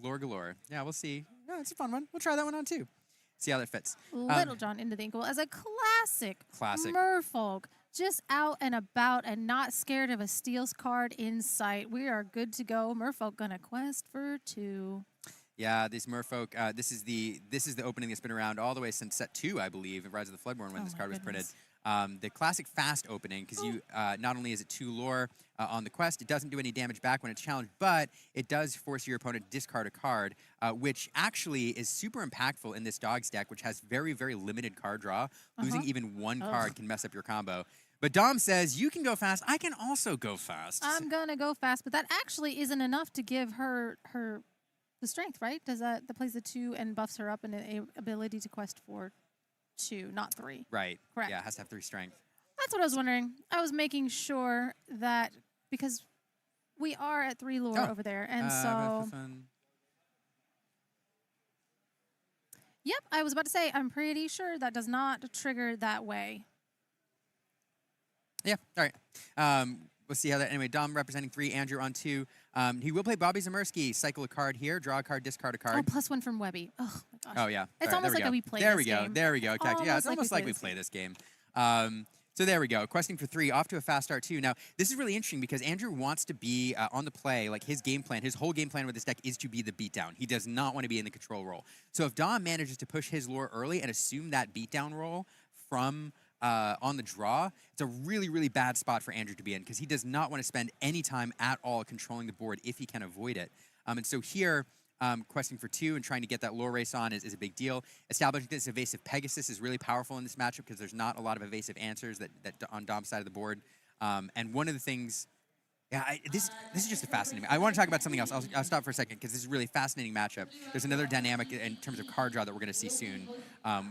Lore galore. Yeah, we'll see. No, it's a fun one. We'll try that one on too. See how that fits. Little John into the Inkwell as a classic merfolk, just out and about and not scared of a steals card in sight. We are good to go. Merfolk gonna quest for 2. Yeah, these merfolk. This is the opening that's been around all the way since set 2, I believe, of Rise of the Floodborn, when this card was printed. The classic fast opening, because you not only is it 2 lore on the quest, it doesn't do any damage back when it's challenged, but it does force your opponent to discard a card, which actually is super impactful in this Dogs deck, which has very, very limited card draw. Losing even one card can mess up your combo. But Dom says, you can go fast. I can also go fast. I'm going to go fast, but that actually isn't enough to give her the strength, right? Does that plays the 2 and buffs her up in an ability to quest for 2, not 3. Right. Correct. Yeah, it has to have 3 strength. That's what I was wondering. I was making sure that, because we are at 3 lore over there, and so... Yep, I was about to say, I'm pretty sure that does not trigger that way. Yeah, all right. We'll see how that... Anyway, Dom representing 3, Andrew on 2. He will play Bobby Zamersky. Cycle a card here, draw a card, discard a card. Oh, +1 from Webby. Oh, my gosh. Oh, yeah. It's almost like we play this game. Game. There we go. Yeah, it's almost like we play this game. So there we go. Questing for 3, off to a fast start, too. Now, this is really interesting because Andrew wants to be on the play. Like, his game plan, his whole game plan with this deck is to be the beatdown. He does not want to be in the control role. So if Dom manages to push his lore early and assume that beatdown role from... on the draw, it's a really, really bad spot for Andrew to be in, because he does not want to spend any time at all controlling the board if he can avoid it. And so here, questing for 2 and trying to get that lore race on is a big deal. Establishing this evasive Pegasus is really powerful in this matchup, because there's not a lot of evasive answers that on Dom's side of the board. And one of the things... Yeah, this is just a fascinating... I want to talk about something else. I'll stop for a second, because this is a really fascinating matchup. There's another dynamic in terms of card draw that we're going to see soon,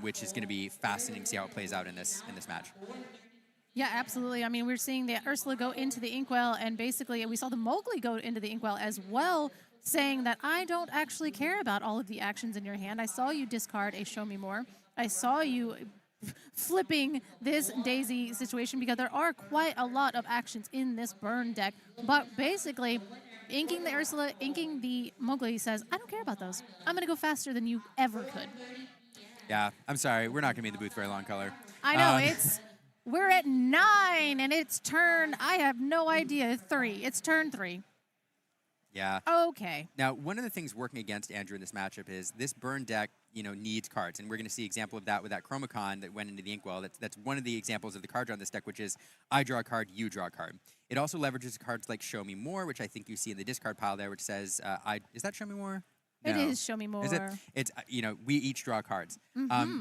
which is going to be fascinating to see how it plays out in this match. Yeah, absolutely. I mean, we're seeing the Ursula go into the Inkwell, and basically we saw the Mowgli go into the Inkwell as well, saying that I don't actually care about all of the actions in your hand. I saw you discard a Show Me More. I saw you... flipping this Daisy situation, because there are quite a lot of actions in this burn deck. But basically, inking the Ursula, inking the Mowgli says, I don't care about those. I'm going to go faster than you ever could. Yeah, I'm sorry. We're not going to be in the booth very long, Color. I know. We're at 9, and it's turn, I have no idea, 3. It's turn 3. Yeah. Okay. Now, one of the things working against Andrew in this matchup is this burn deck, needs cards, and we're going to see example of that with that Chromacon that went into the Inkwell. That's one of the examples of the card draw on this deck, which is I draw a card, you draw a card. It also leverages cards like Show Me More, which I think you see in the discard pile there, which says is that Show Me More? It is Show Me More. Is it? It's we each draw cards.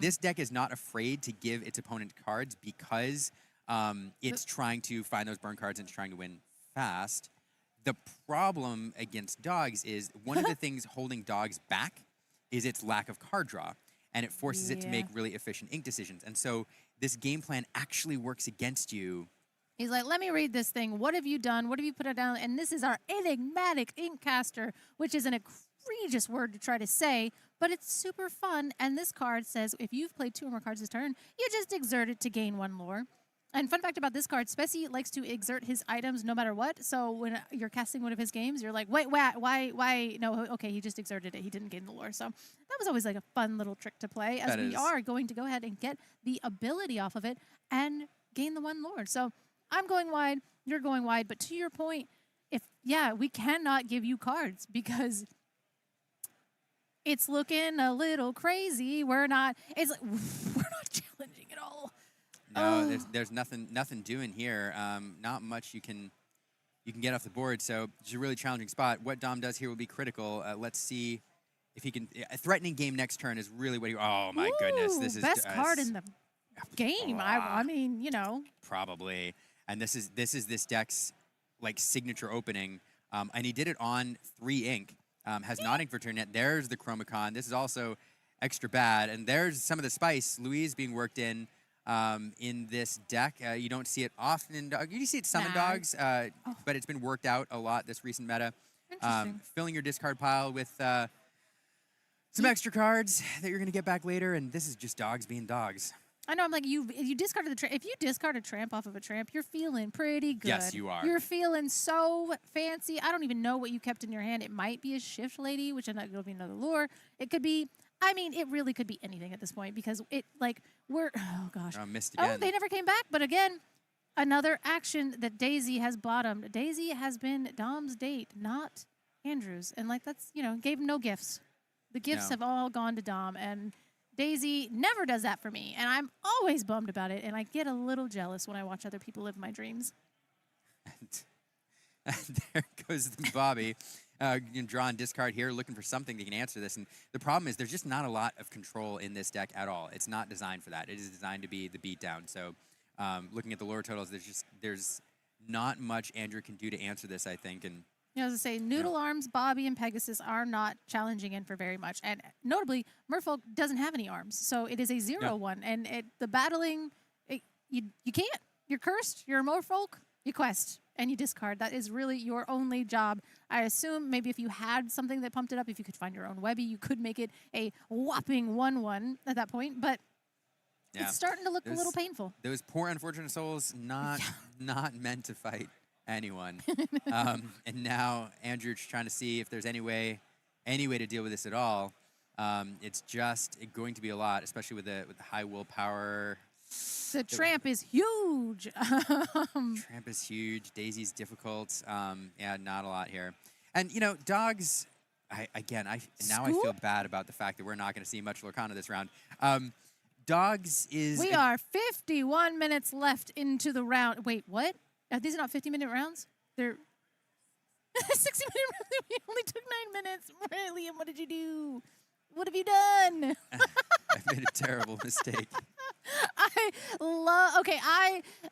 This deck is not afraid to give its opponent cards because it's trying to find those burn cards and it's trying to win fast. The problem against Dogs is one of the things holding Dogs back is its lack of card draw, and it forces it to make really efficient ink decisions. And so this game plan actually works against you He's like, let me read this thing. What have you done? What have you put it down? And this is our enigmatic Inkcaster, which is an egregious word to try to say, but it's super fun. And this card says, if you've played 2 or more cards this turn, you just exert it to gain 1 lore. And fun fact about this card, Speci likes to exert his items no matter what. So when you're casting one of his games, you're like, wait, why? No, okay, he just exerted it. He didn't gain the lore. So that was always like a fun little trick to play, as we are going to go ahead and get the ability off of it and gain the 1 lore. So I'm going wide, you're going wide. But to your point, we cannot give you cards because it's looking a little crazy. We're not challenging at all. No, there's nothing doing here. Not much you can get off the board. So it's a really challenging spot. What Dom does here will be critical. Let's see if he can. A threatening game next turn is really what he. Oh my goodness, this is best card in the game. I mean, probably. And this is this deck's like signature opening. And he did it on 3 ink. Has not ink for turn yet. There's the Chromicon. This is also extra bad. And there's some of the spice. Louise being worked in this deck. You don't see it often in Dog. You see it summon dogs, but it's been worked out a lot this recent meta. Filling your discard pile with some extra cards that you're going to get back later, and this is just dogs being dogs. I know, I'm like, you discarded the tramp. If you discard a tramp off of a tramp, you're feeling pretty good. Yes, you are. You're feeling so fancy. I don't even know what you kept in your hand. It might be a Shift Lady, which it'll be another lure. It could be... I mean, it really could be anything at this point because oh gosh. Missed again. Oh, they never came back. But again, another action that Daisy has bottomed. Daisy has been Dom's date, not Andrew's. And that's, gave him no gifts. The gifts have all gone to Dom. And Daisy never does that for me. And I'm always bummed about it. And I get a little jealous when I watch other people live my dreams. And there goes the Bobby. Draw and discard here, looking for something that can answer this. And the problem is there's just not a lot of control in this deck at all. It's not designed for that. It is designed to be the beatdown. So looking at the lore totals, there's not much Andrew can do to answer this, I think. And as I say, Noodle Arms, Bobby, and Pegasus are not challenging in for very much. And notably, Merfolk doesn't have any arms. So it is a 0-1. And the battling, you can't. You're cursed. You're a Merfolk. You quest. And you discard. That is really your only job. I assume maybe if you had something that pumped it up, if you could find your own Webby, you could make it a whopping 1-1 at that point. But it's starting to look a little painful. Those poor unfortunate souls not meant to fight anyone. And now Andrew's trying to see if there's any way to deal with this at all. It's just going to be a lot, especially with the high willpower. The tramp is huge. Tramp is huge. Daisy's difficult. Not a lot here. And, dogs, I feel bad about the fact that we're not going to see much Lorcana this round. Dogs is... We are 51 minutes left into the round. Wait, what? These are not 50-minute rounds? They're 60-minute rounds. We only took 9 minutes. Liam, what did you do? What have you done? I made a terrible mistake.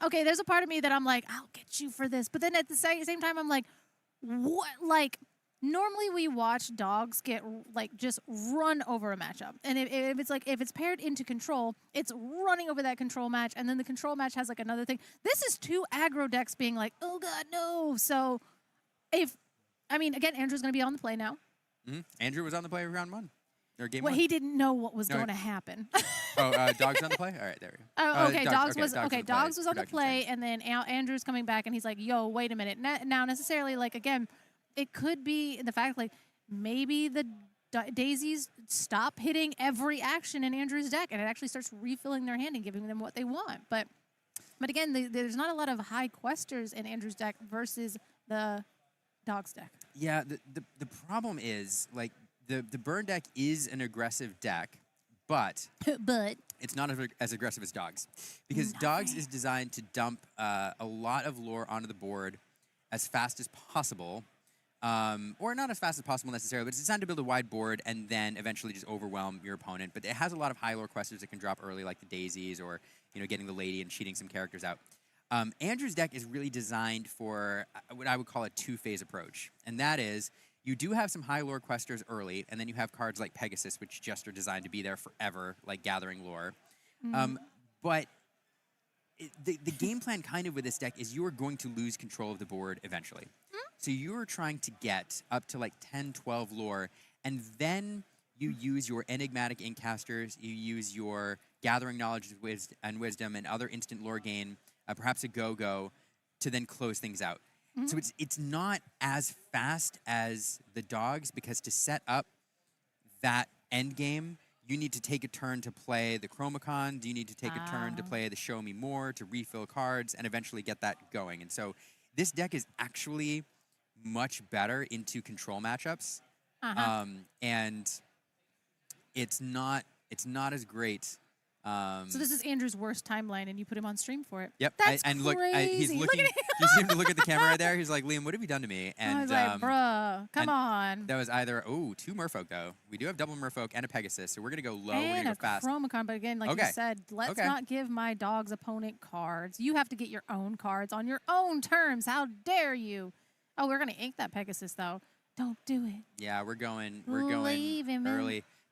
Okay, there's a part of me that I'm like, I'll get you for this. But then at the same time, I'm like, what? Like, normally we watch dogs get, just run over a matchup. And if it's paired into control, it's running over that control match. And then the control match has, another thing. This is 2 aggro decks being like, oh, God, no. So, again, Andrew's going to be on the play now. Mm-hmm. Andrew was on the play round 1. Well, he didn't know what was going to happen. Dogs on the play? All right, there we go. Oh, okay, Dogs was on the play, and then Andrew's coming back, and he's like, yo, wait a minute. Now, necessarily, again, it could be the fact, maybe the Daisies stop hitting every action in Andrew's deck, and it actually starts refilling their hand and giving them what they want. But again, there's not a lot of high questers in Andrew's deck versus the Dogs deck. Yeah, the problem is, the burn deck is an aggressive deck, but it's not as aggressive as Dogs. Because Dogs is designed to dump a lot of lore onto the board as fast as possible. Or not as fast as possible necessarily, but it's designed to build a wide board and then eventually just overwhelm your opponent. But it has a lot of high lore questers that can drop early, like the Daisies or getting the Lady and cheating some characters out. Andrew's deck is really designed for what I would call a 2-phase approach. And that is... You do have some high lore questers early, and then you have cards like Pegasus, which just are designed to be there forever, like gathering lore. But the game plan kind of with this deck is you are going to lose control of the board eventually. So you are trying to get up to like 10, 12 lore, and then you use your enigmatic Inkcasters, you use your gathering knowledge and wisdom and other instant lore gain, perhaps a go-go, to then close things out. So it's not as fast as the dogs, because to set up that end game, you need to take a turn to play the Chromacon, you need to take a turn to play the Show Me More, to refill cards, and eventually get that going. And so this deck is actually much better into control matchups, and it's not as great. So this is Andrew's worst timeline, and you put him on stream for it. Yep. That's and crazy. He's looking. You see him to look at the camera right there. He's like, Liam, what have you done to me? And I was like, bruh, come on. That was either 2 Merfolk though. We do have double Merfolk and a Pegasus, so we're gonna go low. And we're gonna go a fast. Chromacon, but again, like you said, let's not give my dog's opponent cards. You have to get your own cards on your own terms. How dare you? Oh, we're gonna ink that Pegasus though. Don't do it. Yeah, we're going early.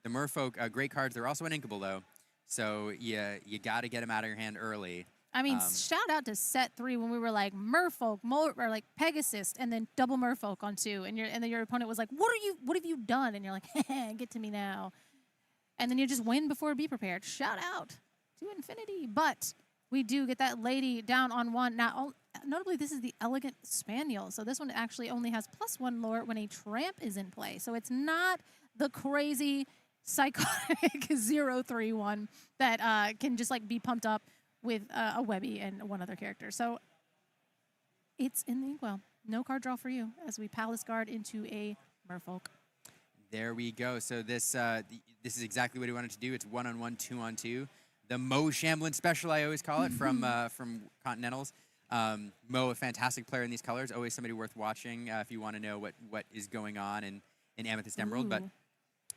The Merfolk, great cards. They're also uninkable though. So you got to get them out of your hand early. I mean, shout out to set 3 when we were like Merfolk, or like Pegasus, and then double Merfolk on 2, and then your opponent was like, "What have you done?" And you're like, "Get to me now," and then you just win before be prepared. Shout out to infinity. But we do get that lady down on 1. Now, notably, this is the Elegant Spaniel, so this one actually only has +1 lore when a tramp is in play. So it's not the crazy psychotic 0-3-1 that can just like be pumped up with a Webby and one other character. So it's in the inkwell. No card draw for you as we Palace Guard into a Merfolk. There we go. So this is exactly what he wanted to do. It's 1-on-1, 2-on-2. The Mo Shamblin special, I always call it, from Continentals. Mo, a fantastic player in these colors. Always somebody worth watching if you want to know what is going on in Amethyst Emerald. But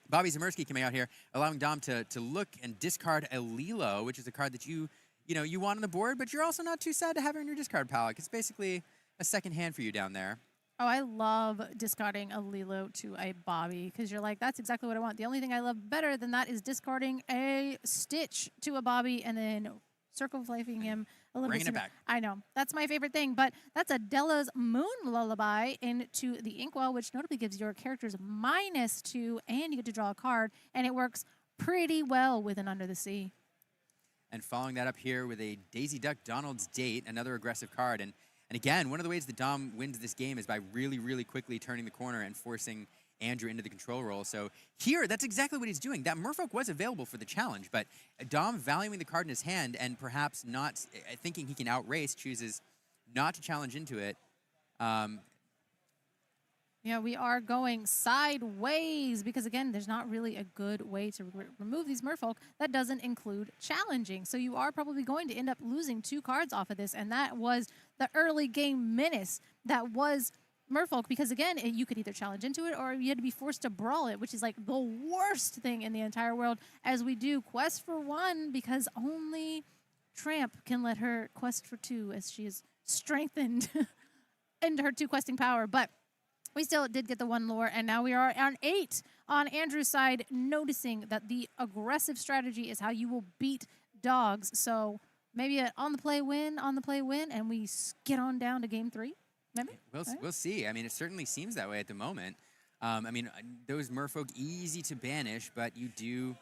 Bobby Zemersky coming out here, allowing Dom to look and discard a Lilo, which is a card that you want on the board, but you're also not too sad to have it in your discard pile. It's basically a second hand for you down there. Oh, I love discarding a Lilo to a Bobby, because you're like, that's exactly what I want. The only thing I love better than that is discarding a Stitch to a Bobby and then circle lifing him a little bit. Bringing it back. I know. That's my favorite thing. But that's a Della's Moon Lullaby into the Inkwell, which notably gives your characters -2, and you get to draw a card, and it works pretty well with an Under the Sea. And following that up here with a Daisy Duck Donald's Date, another aggressive card. And again, one of the ways that Dom wins this game is by really, really quickly turning the corner and forcing Andrew into the control role. So here, that's exactly what he's doing. That Merfolk was available for the challenge, but Dom, valuing the card in his hand and perhaps not thinking he can outrace, chooses not to challenge into it. Yeah, we are going sideways because, again, there's not really a good way to remove these Merfolk that doesn't include challenging. So you are probably going to end up losing 2 cards off of this, and that was the early game menace that was Merfolk, because, again, you could either challenge into it or you had to be forced to brawl it, which is like the worst thing in the entire world, as we do Quest for 1, because only Tramp can let her quest for 2 as she is strengthened into her 2 questing power. But we still did get the 1 lore, and now we are on 8 on Andrew's side, noticing that the aggressive strategy is how you will beat dogs. So maybe an on-the-play win, and we get on down to game 3, maybe? We'll see. I mean, it certainly seems that way at the moment. I mean, those Merfolk, easy to banish, but you do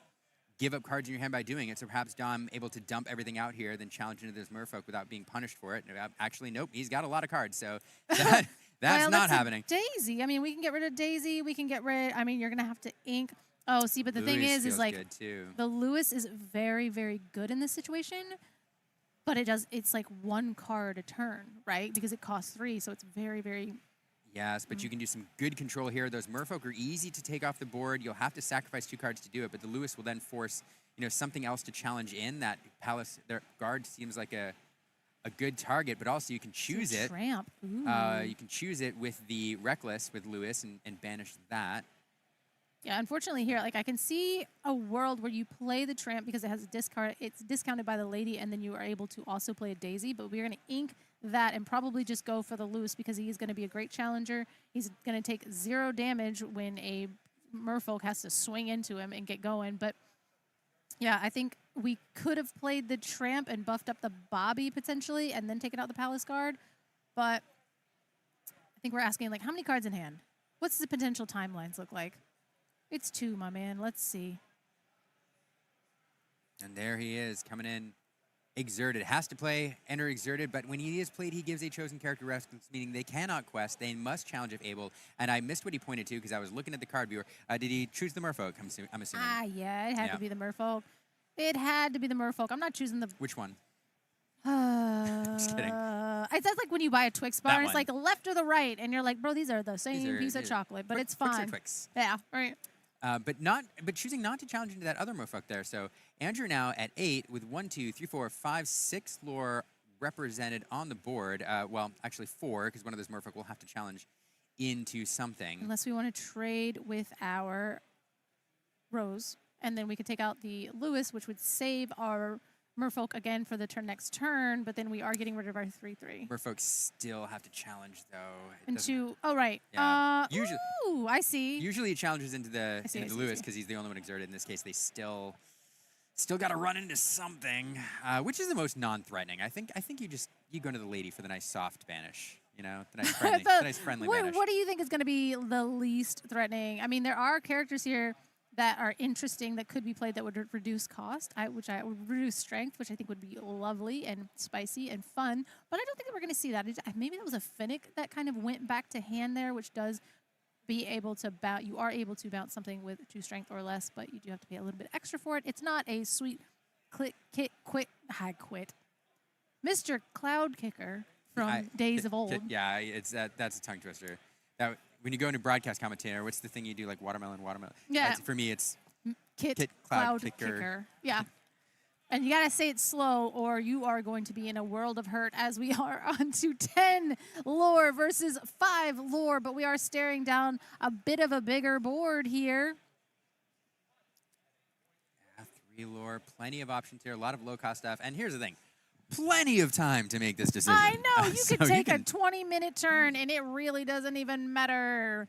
give up cards in your hand by doing it. So perhaps Dom able to dump everything out here, then challenge into those Merfolk without being punished for it. Actually, nope, he's got a lot of cards, so that's not happening. Daisy. I mean, we can get rid of Daisy. We can get rid. I mean, you're gonna have to ink. Oh, see, but the thing is like the Lewis is very, very good in this situation. But it's like 1 card a turn, right? Because it costs 3, so it's very, very. Yes, but you can do some good control here. Those Merfolk are easy to take off the board. You'll have to sacrifice 2 cards to do it, but the Lewis will then force something else to challenge in. That Palace their guard seems like a good target, but also you can choose it. Tramp. You can choose it with the Reckless with Lewis and banish that. Yeah, unfortunately here, like I can see a world where you play the Tramp because it has a discard. It's discounted by the lady, and then you are able to also play a Daisy. But we're going to ink that and probably just go for the Lewis because he's going to be a great challenger. He's going to take 0 damage when a Merfolk has to swing into him and get going. But yeah, I think we could have played the Tramp and buffed up the Bobby potentially and then taken out the Palace Guard. But I think we're asking, like, how many cards in hand? What's the potential timelines look like? It's 2, my man. Let's see. And there he is, coming in. Exerted. Has to play, enter Exerted, but when he is played, he gives a chosen character reference, meaning they cannot quest. They must challenge if able. And I missed what he pointed to because I was looking at the card viewer. Did he choose the Merfolk? I'm assuming. Ah, yeah, it had to be the Merfolk. It had to be the Merfolk. I'm not choosing the... Which one? Just kidding. It's like when you buy a Twix bar, That and it's one. like left or the right, and you're like, bro, these are the same piece of chocolate, but it's Twix are fine. Twix. Yeah, right. But choosing not to challenge into that other Merfolk there. So Andrew now at 8 with 1, 2, 3, 4, 5, 6 lore represented on the board. Well, actually 4, because one of those Merfolk will have to challenge into something. Unless we want to trade with our Rose, and then we could take out the Lewis, which would save our Merfolk again for the next turn, but then we are getting rid of our 3/3. Merfolk still have to challenge though. Into right. Yeah. Usually, ooh, I see. Usually it challenges into the I see. Lewis because he's the only one exerted. In this case, they still got to run into something, which is the most non-threatening. I think you go to the lady for the nice soft banish. You know, the nice friendly, the nice friendly banish. What do you think is going to be the least threatening? I mean, there are characters here that are interesting that could be played that would reduce cost, which I would reduce strength, which I think would be lovely and spicy and fun. But I don't think that we're going to see that. Maybe that was a Finnick that kind of went back to hand there, which does be able to bounce. You are able to bounce something with 2 strength or less, but you do have to pay a little bit extra for it. It's not a sweet high quit. Mr. Cloud Kicker from days of old. Yeah, that's a tongue twister. That when you go into broadcast commentator, what's the thing you do, like watermelon? Yeah. For me, it's Kit Cloud Kicker. Yeah. And you got to say it slow, or you are going to be in a world of hurt as we are on to 10 lore versus 5 lore, but we are staring down a bit of a bigger board here. Yeah, 3 lore, plenty of options here, a lot of low-cost stuff. And here's the thing. Plenty of time to make this decision. I know. You could take a 20-minute turn, and it really doesn't even matter.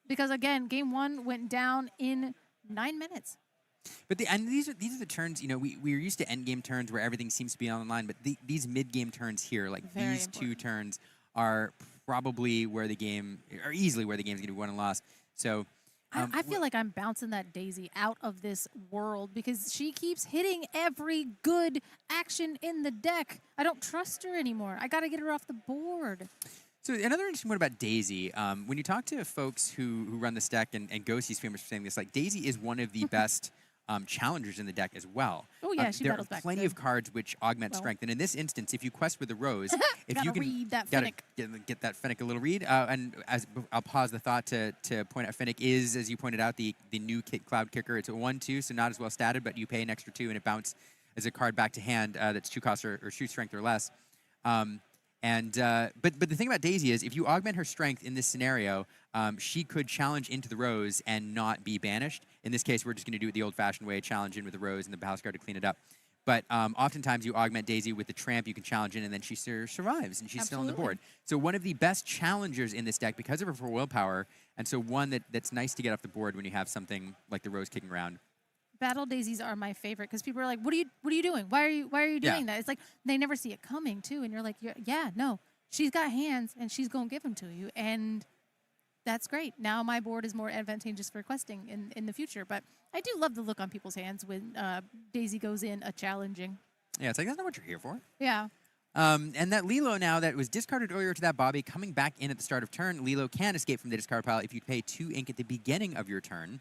Because, again, Game 1 went down in 9 minutes. But these are the turns, you know, we're used to end game turns where everything seems to be on the line, but these mid-game turns here, like these 2 turns, are probably where the game, or easily where the game's going to be won and lost. So... I feel like I'm bouncing that Daisy out of this world because she keeps hitting every good action in the deck. I don't trust her anymore. I got to get her off the board. So another interesting one about Daisy, when you talk to folks who run this deck, and Ghostie's famous for saying this, like Daisy is one of the best challengers in the deck as well. Oh yeah, she battles back. There are plenty of cards which augment strength, and in this instance, if you quest with the Rose, if you can read that get that Finnick a little read, and as I'll pause the thought to point out, Finnick is, as you pointed out, the new Cloud Kicker. It's a 1/2, so not as well statted, but you pay an extra 2, and it bounces as a card back to hand that's 2 cost or shoot strength or less. But the thing about Daisy is, if you augment her strength in this scenario, she could challenge into the Rose and not be banished. In this case, we're just going to do it the old-fashioned way, challenge in with the Rose and the Palace Guard to clean it up. But oftentimes, you augment Daisy with the Tramp, you can challenge in, and then she survives, and she's still on the board. So one of the best challengers in this deck because of her willpower, and so one that's nice to get off the board when you have something like the Rose kicking around. Battle Daisies are my favorite because people are like, "What are you doing? Why are you doing that?" It's like they never see it coming too, and you're like, "Yeah, no, she's got hands and she's gonna give them to you," and that's great. Now my board is more advantageous for questing in the future, but I do love the look on people's hands when Daisy goes in a challenging. Yeah, it's like that's not what you're here for. Yeah. And that Lilo now that was discarded earlier to that Bobby, coming back in at the start of turn, Lilo can escape from the discard pile if you pay 2 ink at the beginning of your turn.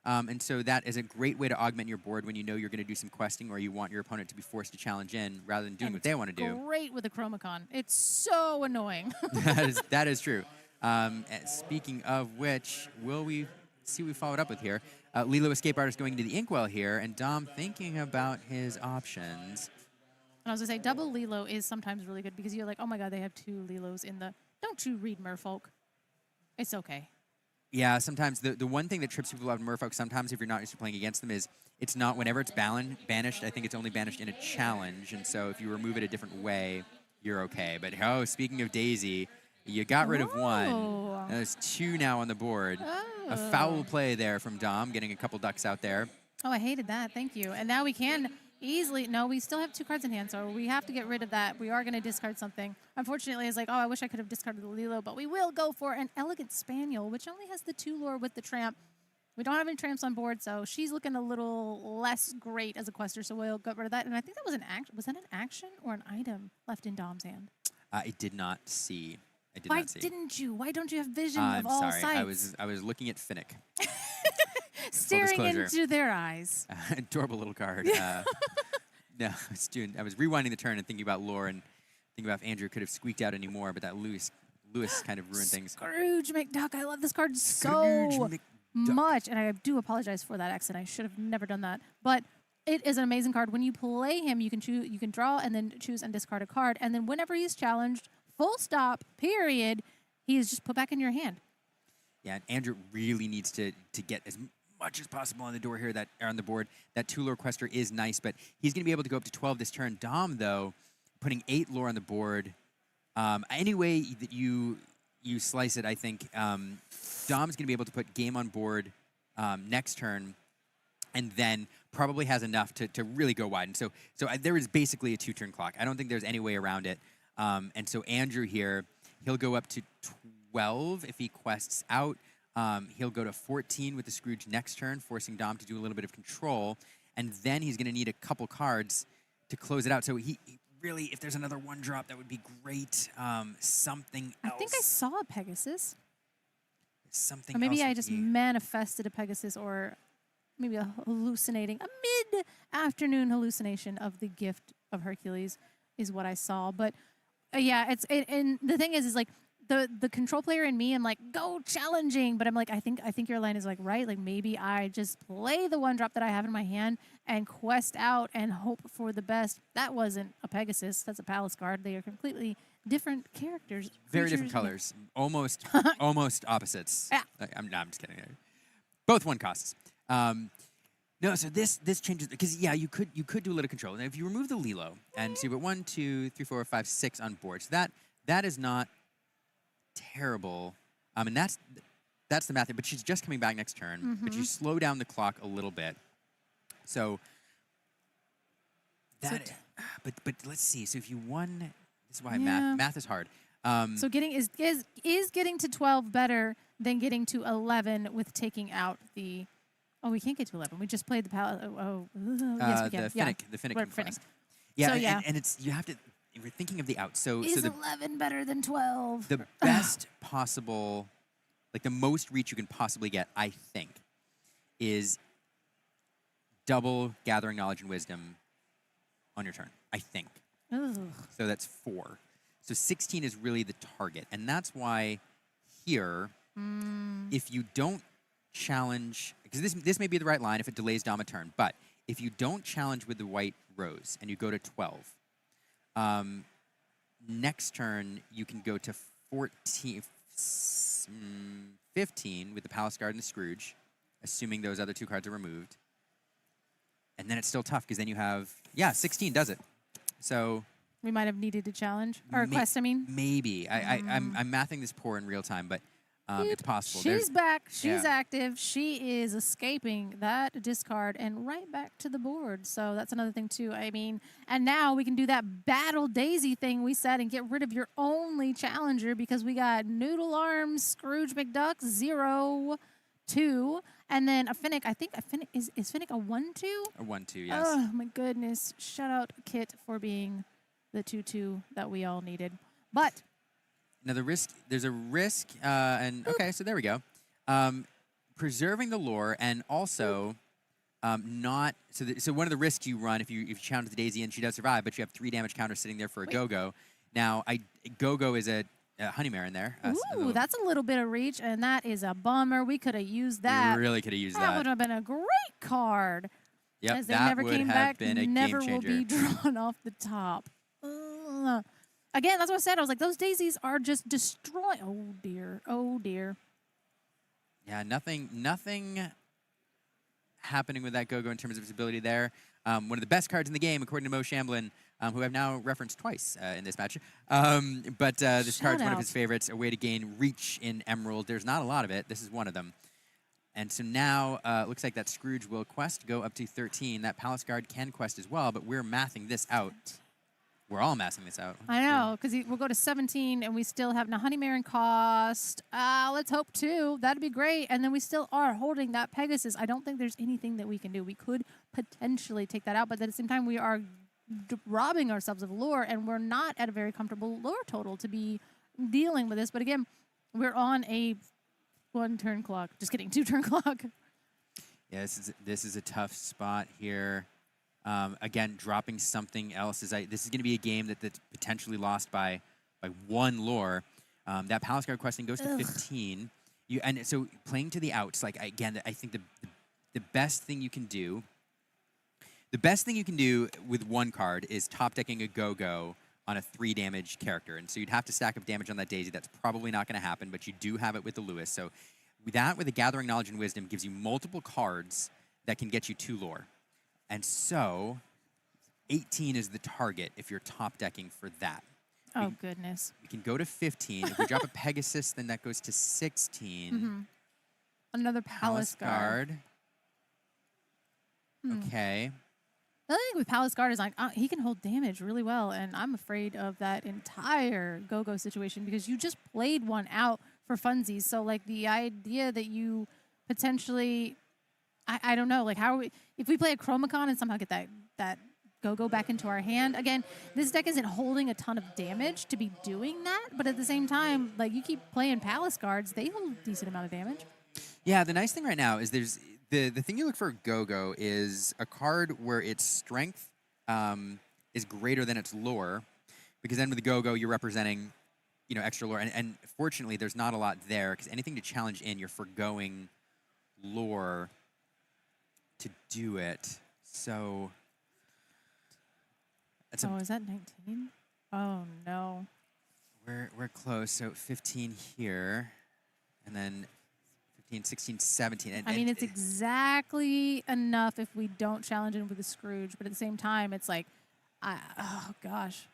And so that is a great way to augment your board when you know you're going to do some questing or you want your opponent to be forced to challenge in rather than doing what they want to do. Great with a Chromacon. It's so annoying. that is true. Speaking of which, will we see what we followed up with here? Lilo Escape Artist going into the Inkwell here, and Dom thinking about his options. And I was going to say, double Lilo is sometimes really good because you're like, oh my god, they have 2 Lilos in the... Don't you read Merfolk. It's okay. Yeah, sometimes the one thing that trips people out of Merfolk sometimes if you're not used to playing against them is it's not, whenever it's banished, I think it's only banished in a challenge, and so if you remove it a different way, you're okay. But speaking of Daisy, you got rid of 1. There's 2 now on the board. A foul play there from Dom, getting a couple ducks out there. Oh, I hated that. Thank you. And now we can Easily. No, we still have 2 cards in hand, so we have to get rid of that. We are going to discard something. Unfortunately, it's like, oh, I wish I could have discarded the Lilo, but we will go for an Elegant Spaniel, which only has the 2 lore with the Tramp. We don't have any Tramps on board, so she's looking a little less great as a quester, so we'll get rid of that. And I think that was an action. Was that an action or an item left in Dom's hand? I did not see. Why didn't you? Why don't you have vision of all sorry. sides? I was looking at Finnick. Staring into their eyes. Adorable little card. No, I was rewinding the turn and thinking about lore and thinking about if Andrew could have squeaked out any more, but that Lewis kind of ruined things. Scrooge McDuck. I love this card so much, and I do apologize for that accent. I should have never done that, but it is an amazing card. When you play him, you can choose, you can draw, and then choose and discard a card, and then whenever he's challenged, full stop, period, he is just put back in your hand. Yeah, and Andrew really needs to get as much as possible on the door here that are on the board. That 2 lore quester is nice, but he's going to be able to go up to 12 this turn. Dom, though, putting 8 lore on the board. Any way that you slice it, I think Dom's going to be able to put game on board next turn, and then probably has enough to really go wide. And so there is basically a 2-turn clock. I don't think there's any way around it. And so Andrew here, he'll go up to 12 if he quests out. He'll go to 14 with the Scrooge next turn, forcing Dom to do a little bit of control. And then he's going to need a couple cards to close it out. So he really, if there's another 1-drop, that would be great. Something else. I think I saw a Pegasus. Something or maybe else I just manifested a Pegasus, or maybe a mid-afternoon hallucination of the gift of Hercules is what I saw. But yeah, and the thing is like, the control player in me, I'm like, go challenging, but I'm like, I think your line is like right. Like maybe I just play the 1-drop that I have in my hand and quest out and hope for the best. That wasn't a Pegasus. That's a Palace card. They are completely different characters. Very different colors. Almost opposites. Yeah. I'm just kidding. Both 1 costs. No, so this changes because you could do a little control. Now if you remove the Lilo and see, but 1, 2, 3, 4, 5, 6 on board. So that is not terrible. And that's the math. But she's just coming back next turn. But you slow down the clock a little bit. So that. But let's see. So if you won, this is why math is hard. So getting is getting to 12 better than getting to 11 with taking out the. Oh, we can't get to 11. We just played the Palace. Yes, we can. The Finnick. We're Finnick. Yeah, so, yeah. And it's you have to. If you're thinking of the out, so is the 11 better than 12? The best possible, like the most reach you can possibly get, I think, is double gathering knowledge and wisdom on your turn. I think. Ugh. So that's 4. So 16 is really the target, and that's why here, if you don't challenge, because this may be the right line if it delays Dom a turn, but if you don't challenge with the white rose and you go to 12. Next turn, you can go to 15 with the Palace Guard and the Scrooge, assuming those other 2 cards are removed. And then it's still tough because then you have, 16 does it. So we might have needed to challenge or quest. I mean, maybe I'm mathing this poor in real time, but it's possible. She's back. She's active. She is escaping that discard and right back to the board. So that's another thing too. I mean, and now we can do that battle daisy thing we said and get rid of your only challenger because we got Noodle Arms, Scrooge McDuck, 0, 2, and then a Finnick. I think a Finnick is Finnick a 1/2? A 1/2, yes. Oh my goodness! Shout out Kit for being the 2/2 that we all needed, but. Now there's a risk, and okay, so there we go. Preserving the lore, and also so one of the risks you run if you challenge the Daisy and she does survive, but you have 3 damage counters sitting there for a Go-Go. Now Go-Go is a Honeymare in there. Ooh, that's a little bit of reach, and that is a bummer. We could have used that. We really could have used that. That would have been a great card. Yep, as they that never would came have back, been a never game changer. will be drawn off the top. Again, that's what I said. I was like, those daisies are just destroying. Oh, dear. Oh, dear. Yeah, nothing happening with that Go-Go in terms of his ability there. One of the best cards in the game, according to Mo Shamblin, who I've now referenced twice in this match. But this card's one of his favorites, a way to gain reach in Emerald. There's not a lot of it. This is one of them. And so now, looks like that Scrooge will quest go up to 13. That Palace Guard can quest as well, but we're mathing this out. We're all mathing this out. I know, because we'll go to 17, and we still have Nahani Marin cost. Let's hope 2. That'd be great. And then we still are holding that Pegasus. I don't think there's anything that we can do. We could potentially take that out, but at the same time, we are robbing ourselves of lore, and we're not at a very comfortable lore total to be dealing with this. But again, we're on a 1-turn clock. Just kidding, 2-turn clock. Yeah, this is a tough spot here. Again, dropping something else. This is going to be a game that's potentially lost by 1 lore. That Palace Guard questing goes to 15. And so playing to the outs, like, again, I think the best thing you can do, with 1 card is top decking a Go-Go on a 3 damage character. And so you'd have to stack up damage on that Daisy. That's probably not going to happen, but you do have it with the Lewis. So with a Gathering Knowledge and Wisdom, gives you multiple cards that can get you 2 lore. And so 18 is the target if you're top decking for that. Oh, goodness. We can go to 15. If we drop a Pegasus, then that goes to 16. Mm-hmm. Another Palace Guard. Okay. The other thing with Palace Guard is, like, he can hold damage really well, and I'm afraid of that entire Go-Go situation because you just played one out for funsies. So, like, the idea that you potentially... I don't know, like, how are we, if we play a Chromacon and somehow get that Go-Go back into our hand, again, this deck isn't holding a ton of damage to be doing that, but at the same time, like, you keep playing Palace Guards, they hold a decent amount of damage. Yeah, the nice thing right now is there's the thing you look for Go-Go is a card where its strength is greater than its lore, because then with the Go-Go, you're representing, extra lore, and fortunately, there's not a lot there, because anything to challenge in, you're forgoing lore to do it. So Is that 19? Oh no. We're close. So 15 here, and then 15, 16, 17. I mean, it's exactly enough if we don't challenge in with the Scrooge, but at the same time, it's like, oh gosh.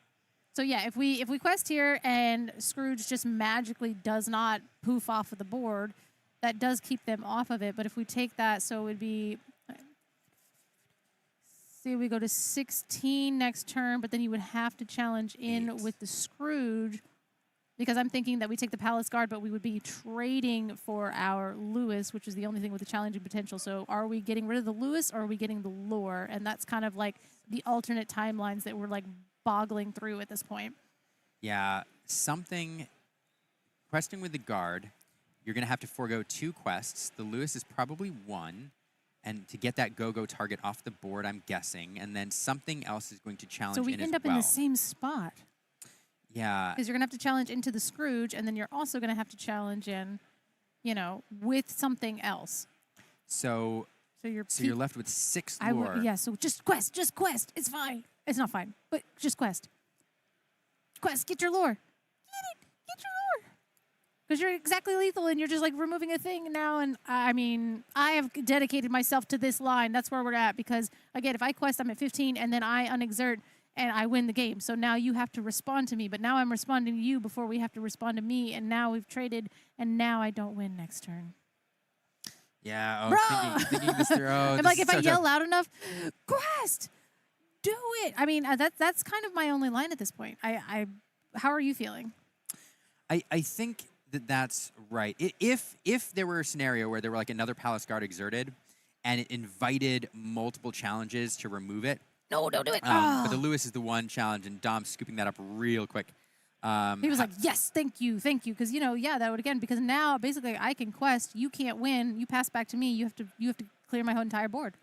So yeah, if we quest here and Scrooge just magically does not poof off of the board, that does keep them off of it. But if we take that, so it would be. See, we go to 16 next turn, but then you would have to challenge in with the Scrooge because I'm thinking that we take the Palace Guard, but we would be trading for our Lewis, which is the only thing with the challenging potential. So are we getting rid of the Lewis or are we getting the lore? And that's kind of like the alternate timelines that we're like boggling through at this point. Yeah, questing with the Guard, you're going to have to forego 2 quests. The Lewis is probably 1. And to get that Go-Go target off the board, I'm guessing. And then something else is going to challenge in as well. So we end up in the same spot. Yeah. Because you're going to have to challenge into the Scrooge, and then you're also going to have to challenge in, with something else. So you're left with 6 lore. Yeah, so just quest. It's fine. It's not fine, but just quest. Quest, get your lore. Get your lore. Because you're exactly lethal and you're just like removing a thing now. And I mean, I have dedicated myself to this line. That's where we're at. Because again, if I quest, I'm at 15 and then I unexert and I win the game. So now you have to respond to me. But now I'm responding to you before we have to respond to me. And now we've traded and now I don't win next turn. Yeah. Thinking this through. I'm like, if I yell loud enough, quest, do it. I mean, that's kind of my only line at this point. How are you feeling? I think that's right. If there were a scenario where there were like another Palace Guard exerted and it invited multiple challenges to remove it. No, don't do it. But the Lewis is the one challenge, and Dom's scooping that up real quick. He was like, yes, thank you. Because, that would again, because now basically I can quest, you can't win, you pass back to me, you have to clear my whole entire board.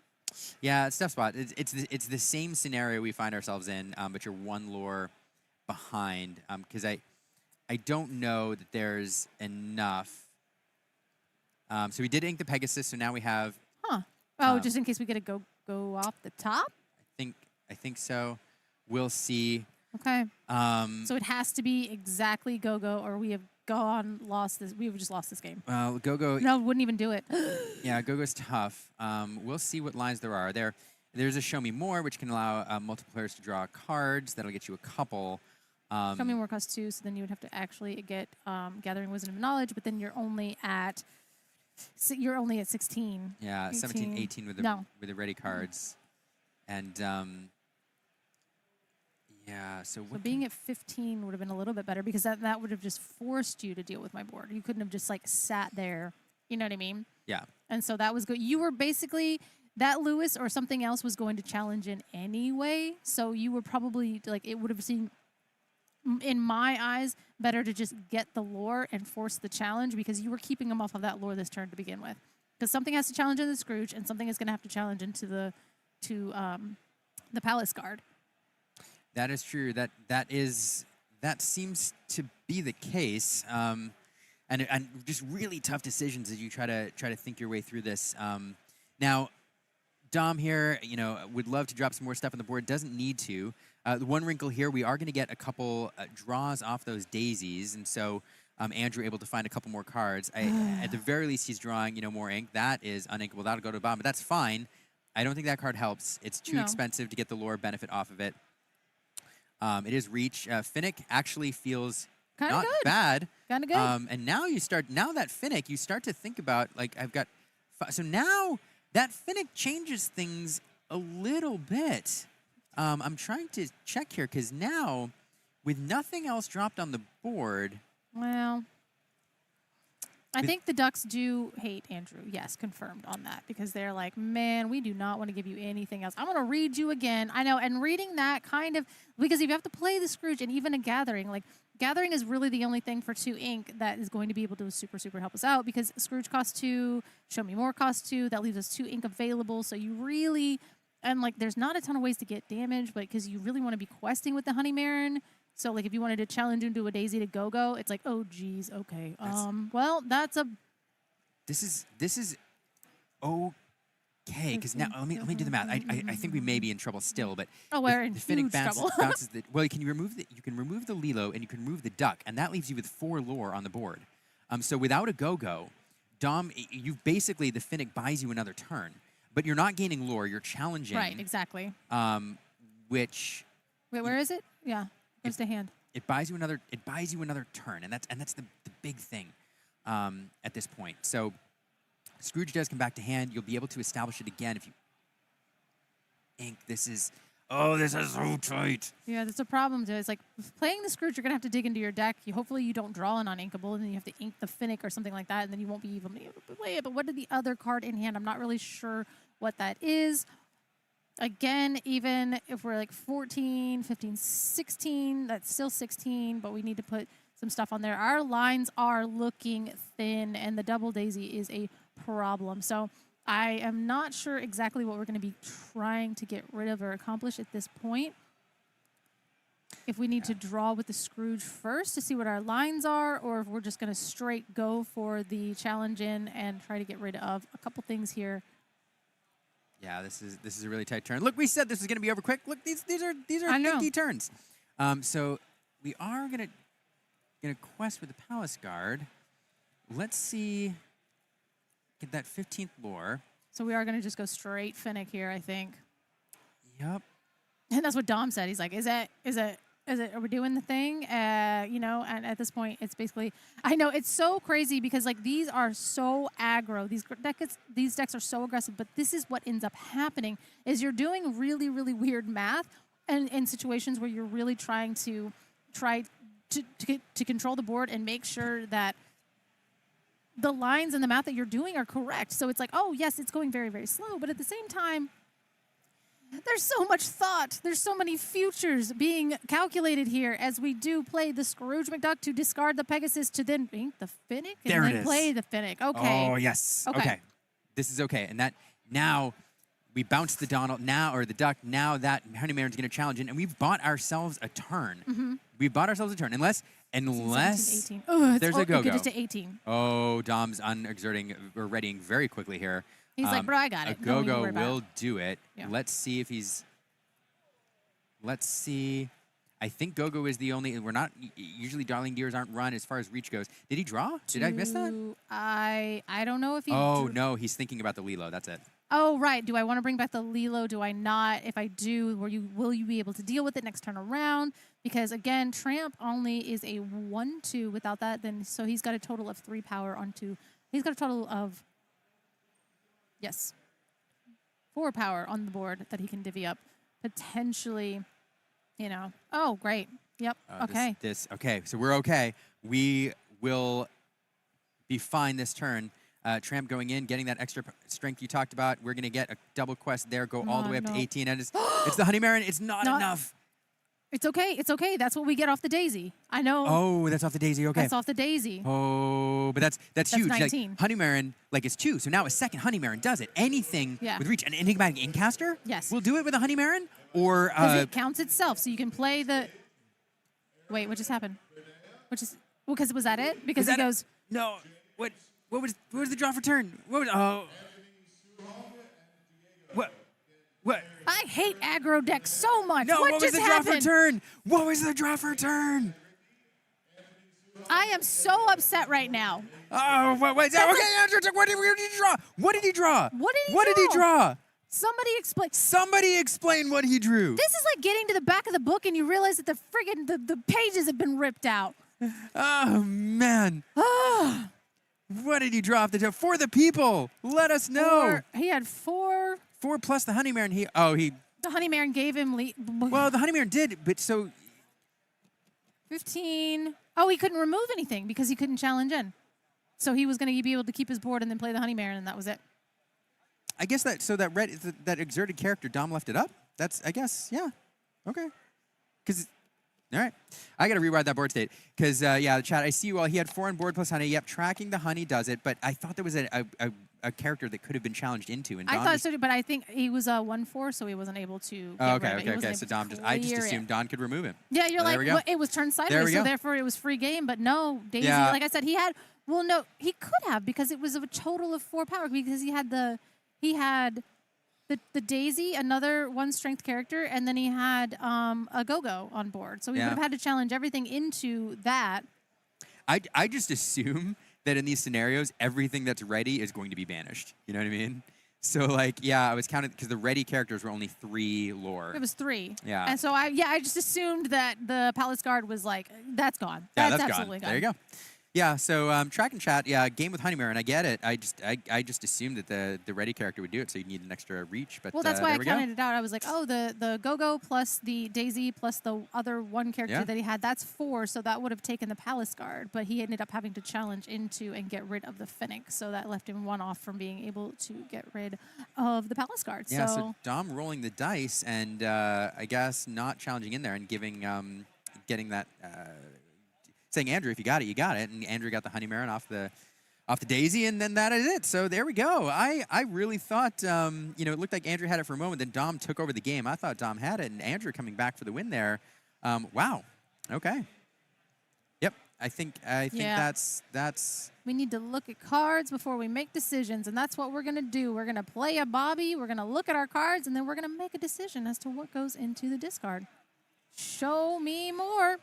Yeah, it's a tough spot. It's the same scenario we find ourselves in, but you're 1 lore behind. Because I don't know that there's enough. So we did ink the Pegasus, so now we have. Just in case we get a go off the top. I think so. We'll see. Okay. So it has to be exactly go or we have lost this. We have just lost this game. Well, go. No, wouldn't even do it. Yeah, go-go's tough. We'll see what lines there are. There's a Show Me More, which can allow multiple players to draw cards. That'll get you a couple. Show Me More costs 2, so then you would have to actually get Gathering Wisdom and Knowledge, but then you're only at So you're only at 16. Yeah, 18. 17, 18 with the ready cards. And yeah, so So being at 15 would have been a little bit better because that would have just forced you to deal with my board. You couldn't have just like sat there. You know what I mean? Yeah. And so that was good. You were basically that Lewis or something else was going to challenge in anyway. So you were probably like it would have seemed, in my eyes, better to just get the lore and force the challenge because you were keeping him off of that lore this turn to begin with. Because something has to challenge in the Scrooge and something is going to have to challenge into the Palace Guard. That is true. That seems to be the case. And just really tough decisions as you try to think your way through this. Now, Dom here, would love to drop some more stuff on the board. Doesn't need to. The one wrinkle here, we are going to get a couple draws off those daisies, and so Andrew able to find a couple more cards. At the very least, he's drawing more ink. That is uninkable. That'll go to the bottom, but that's fine. I don't think that card helps. It's too expensive to get the lore benefit off of it. It is reach. Finnick actually feels Kinda not good. bad. Kind of good. And now that Finnick, you start to think about, like, I've got, so now that Finnick changes things a little bit. I'm trying to check here, because now, with nothing else dropped on the board. Well, I think the Ducks do hate Andrew. Yes, confirmed on that, because they're like, man, we do not want to give you anything else. I'm going to read you again. I know, and reading that kind of, because if you have to play the Scrooge and even a Gathering, like, Gathering is really the only thing for 2 ink that is going to be able to super, super help us out, because Scrooge costs 2, Show Me More costs 2, that leaves us 2 ink available, so you really, and like, there's not a ton of ways to get damage, but because you really want to be questing with the Honey Marin. So, like, if you wanted to challenge into a Daisy to go-go, it's like, oh, geez, okay. Well, that's a... This is okay, because now, let me do the math. I think we may be in trouble still, but... Oh, we're in the Finnick huge trouble. bounces the... Well, you can remove the Lilo, and you can remove the Duck, and that leaves you with 4 lore on the board. So without a go-go, Dom, you've basically, the Finnick buys you another turn, but you're not gaining lore, you're challenging. Right, exactly. Which... Wait, where is it? Yeah. Where's the hand? It buys you another turn, and that's the big thing at this point. So Scrooge does come back to hand. You'll be able to establish it again if you ink. This is so tight. Yeah, that's a problem too. It's like playing the Scrooge, you're gonna have to dig into your deck. Hopefully you don't draw an uninkable, and then you have to ink the Finnick or something like that, and then you won't be able to play it. But what are the other card in hand? I'm not really sure what that is. Again, even if we're like 14, 15, 16, that's still 16, but we need to put some stuff on there. Our lines are looking thin, and the double daisy is a problem. So I am not sure exactly what we're going to be trying to get rid of or accomplish at this point. If we need to draw with the Scrooge first to see what our lines are, or if we're just going to straight go for the challenge in and try to get rid of a couple things here. Yeah, this is a really tight turn. Look, we said this was going to be over quick. Look, these are thinky turns. So we are gonna quest with the Palace Guard. Let's see, get that 15th lore. So we are gonna just go straight Finnick here, I think. Yep. And that's what Dom said. He's like, is it? Are we doing the thing? And at this point, it's basically, I know it's so crazy because like these are so aggro. These decks are so aggressive, but this is what ends up happening is you're doing really, really weird math and in situations where you're really trying to control the board and make sure that the lines and the math that you're doing are correct. So it's like, oh yes, it's going very, very slow, but at the same time, there's so much thought. There's so many futures being calculated here as we do play the Scrooge McDuck to discard the Pegasus to then ink the Finnick and then play the Finnick. Okay. Oh, yes. Okay. This is okay. And that now we bounce the Donald now, or the Duck. Now that Honey Marin's going to challenge in, and we've bought ourselves a turn. Mm-hmm. We've bought ourselves a turn. Unless 17, 18. There's a go-go. Get it to 18. Oh, Dom's readying very quickly here. He's like, bro, I got it. A go-go will do it. Yeah. Let's see if he's... Let's see. I think go-go is the only... We're not... Usually Darling Deers aren't run as far as reach goes. Did he draw? Did I miss that? I don't know if he... Oh, no. He's thinking about the Lilo. That's it. Oh, right. Do I want to bring back the Lilo? Do I not? If I do, will you be able to deal with it next turn around? Because, again, Tramp only is a 1-2 without that. So he's got a total of 3 power onto... He's got a total of Yes. 4 power on the board that he can divvy up. Potentially, Oh, great. Yep. Okay. Okay, so we're okay. We will be fine this turn. Tramp going in, getting that extra strength you talked about. We're going to get a double quest there, go all the way up to 18. And it's the Honey Marin. It's not enough. It's okay. It's okay. That's what we get off the Daisy. I know. Oh, that's off the Daisy. Okay. That's off the Daisy. Oh, but that's huge. 19. Like, Honey Marin, is 2. So now a second Honey Marin does it. Anything with reach. An Enigmatic Incaster? Yes. We'll do it with a Honey Marin? Or... it counts itself, so you can play the... Wait, what just happened? Because was that it? Because he goes... No. What was the draw for turn? Oh. What? I hate aggro decks so much. No, what was just the happened? draw for turn? What was the draw for turn? I am so upset right now. Oh, wait. Okay, Andrew, what did he draw? What did he draw? What did he draw? Somebody explain what he drew. This is like getting to the back of the book and you realize that the pages have been ripped out. Oh, man. What did he draw off the top? For the people. Let us know. He had 4. 4 plus the Honey Marin. The Honey Marin gave him... Well, the Honey Marin did, but so... 15. Oh, he couldn't remove anything because he couldn't challenge in. So he was going to be able to keep his board and then play the Honey Marin, and that was it. I guess that exerted character, Dom left it up? I guess, yeah. Okay. All right. I got to rewrite that board state. Because, the chat, I see you all. He had 4 on board plus Honey. Yep, tracking the Honey does it. But I thought there was a character that could have been challenged into. And I thought so, but I think he was 1/4, so he wasn't able to get rid of it. Okay. So Dom I just assumed Don could remove him. Yeah, you're like, it was turned sideways, so therefore it was free game. But no, Daisy, like I said, he could have because it was a total of 4 power because he had the Daisy, another 1 strength character, and then he had a Go-Go on board. So he would have had to challenge everything into that. I just assume that in these scenarios, everything that's ready is going to be banished. You know what I mean? So, I was counting because the ready characters were only 3 lore. It was 3. Yeah. And so I just assumed that the Palace Guard was that's gone. Yeah, that's gone. absolutely gone. There you go. Yeah, so track and chat, game with Honey Marin, I get it. I just assumed that the ready character would do it, so you need an extra reach. But well, that's why I counted it out. I was like, oh, the Go-Go plus the Daisy plus the other 1 character that he had, that's 4, so that would have taken the Palace Guard. But he ended up having to challenge into and get rid of the Fennec, so that left him 1 off from being able to get rid of the Palace Guard. Yeah, so Dom rolling the dice and I guess not challenging in there and getting that... saying, Andrew, if you got it, you got it. And Andrew got the Honey Marin off the Daisy, and then that is it. So there we go. I really thought, it looked like Andrew had it for a moment, then Dom took over the game. I thought Dom had it, and Andrew coming back for the win there. Wow. Okay. Yep. I think that's... We need to look at cards before we make decisions, and that's what we're going to do. We're going to play a Bobby, we're going to look at our cards, and then we're going to make a decision as to what goes into the discard. Show me more.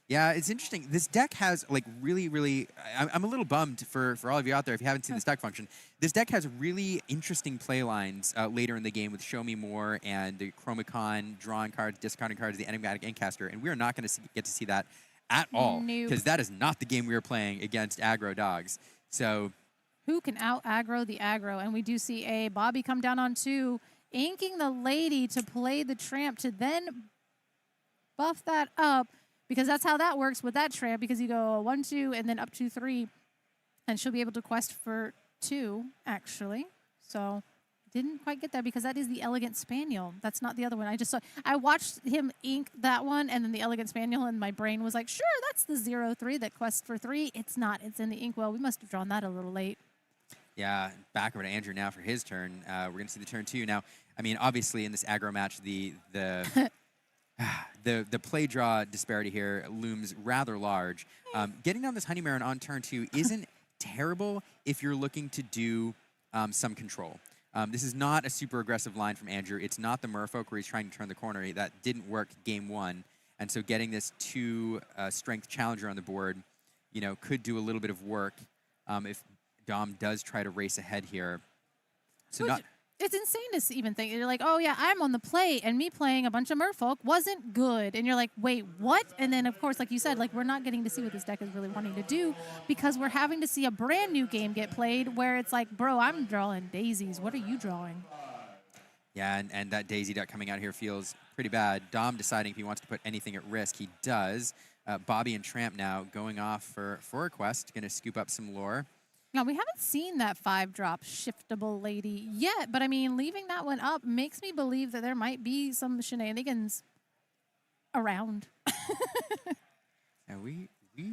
Yeah, it's interesting. This deck has really, really... I'm a little bummed for all of you out there if you haven't seen this deck function. This deck has really interesting play lines later in the game with Show Me More and the Chromicon, drawing cards, discarding cards, the Enigmatic Incaster, and we're not going to get to see that at all because that is not the game we are playing against aggro dogs. So... Who can out-aggro the aggro? And we do see a Bobby come down on 2, inking the lady to play the Tramp to then buff that up. Because that's how that works with that Tramp, because you go 1, 2, and then up to 3. And she'll be able to quest for 2, actually. So, didn't quite get there because that is the Elegant Spaniel. That's not the other one. I watched him ink that one, and then the Elegant Spaniel, and my brain was like, sure, that's the 0-3 that quests for 3. It's not. It's in the inkwell. We must have drawn that a little late. Yeah, back over to Andrew now for his turn. We're going to see the turn 2. Now, I mean, obviously in this aggro match, the play draw disparity here looms rather large. Getting down this Honey Marin on turn 2 isn't terrible if you're looking to do some control. This is not a super aggressive line from Andrew. It's not the Merfolk where he's trying to turn the corner. That didn't work game 1. And so getting this 2 strength challenger on the board, could do a little bit of work if Dom does try to race ahead here. So It's insane to even think. You're like, oh, yeah, I'm on the plate, and me playing a bunch of merfolk wasn't good. And you're like, wait, what? And then, of course, like you said, like we're not getting to see what this deck is really wanting to do because we're having to see a brand new game get played where it's like, bro, I'm drawing daisies. What are you drawing? Yeah, and that Daisy deck coming out here feels pretty bad. Dom deciding if he wants to put anything at risk. He does. Bobby and Tramp now going off for a quest, going to scoop up some lore. Now, we haven't seen that 5-drop shiftable lady yet, but I mean, leaving that one up makes me believe that there might be some shenanigans around. And we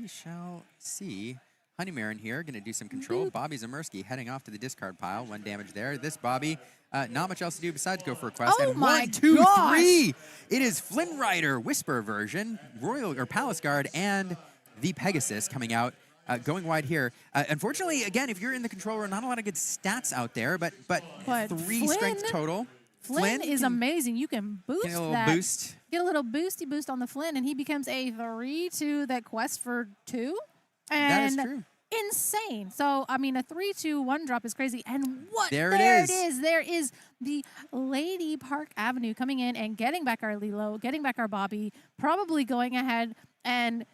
shall see. Honeymarin here, going to do some control. Bobby Zamersky heading off to the discard pile. 1 damage there. This Bobby, not much else to do besides go for a quest. Oh and my 1, 2, gosh. 3. It is Flynn Rider, Whisper version, Royal or Palace Guard, and the Pegasus coming out. Going wide here. Unfortunately, again, if you're in the control room, not a lot of good stats out there, but 3 Flynn, strength total. Flynn is amazing. You can boost get a little that. boost. Get a little boosty boost on the Flynn, and he becomes a 3/2 that quest for 2. And that is true. Insane. So, I mean, a 3/2 1-drop is crazy. And what? There it is. There is the Lady Park Avenue coming in and getting back our Lilo, getting back our Bobby, probably going ahead and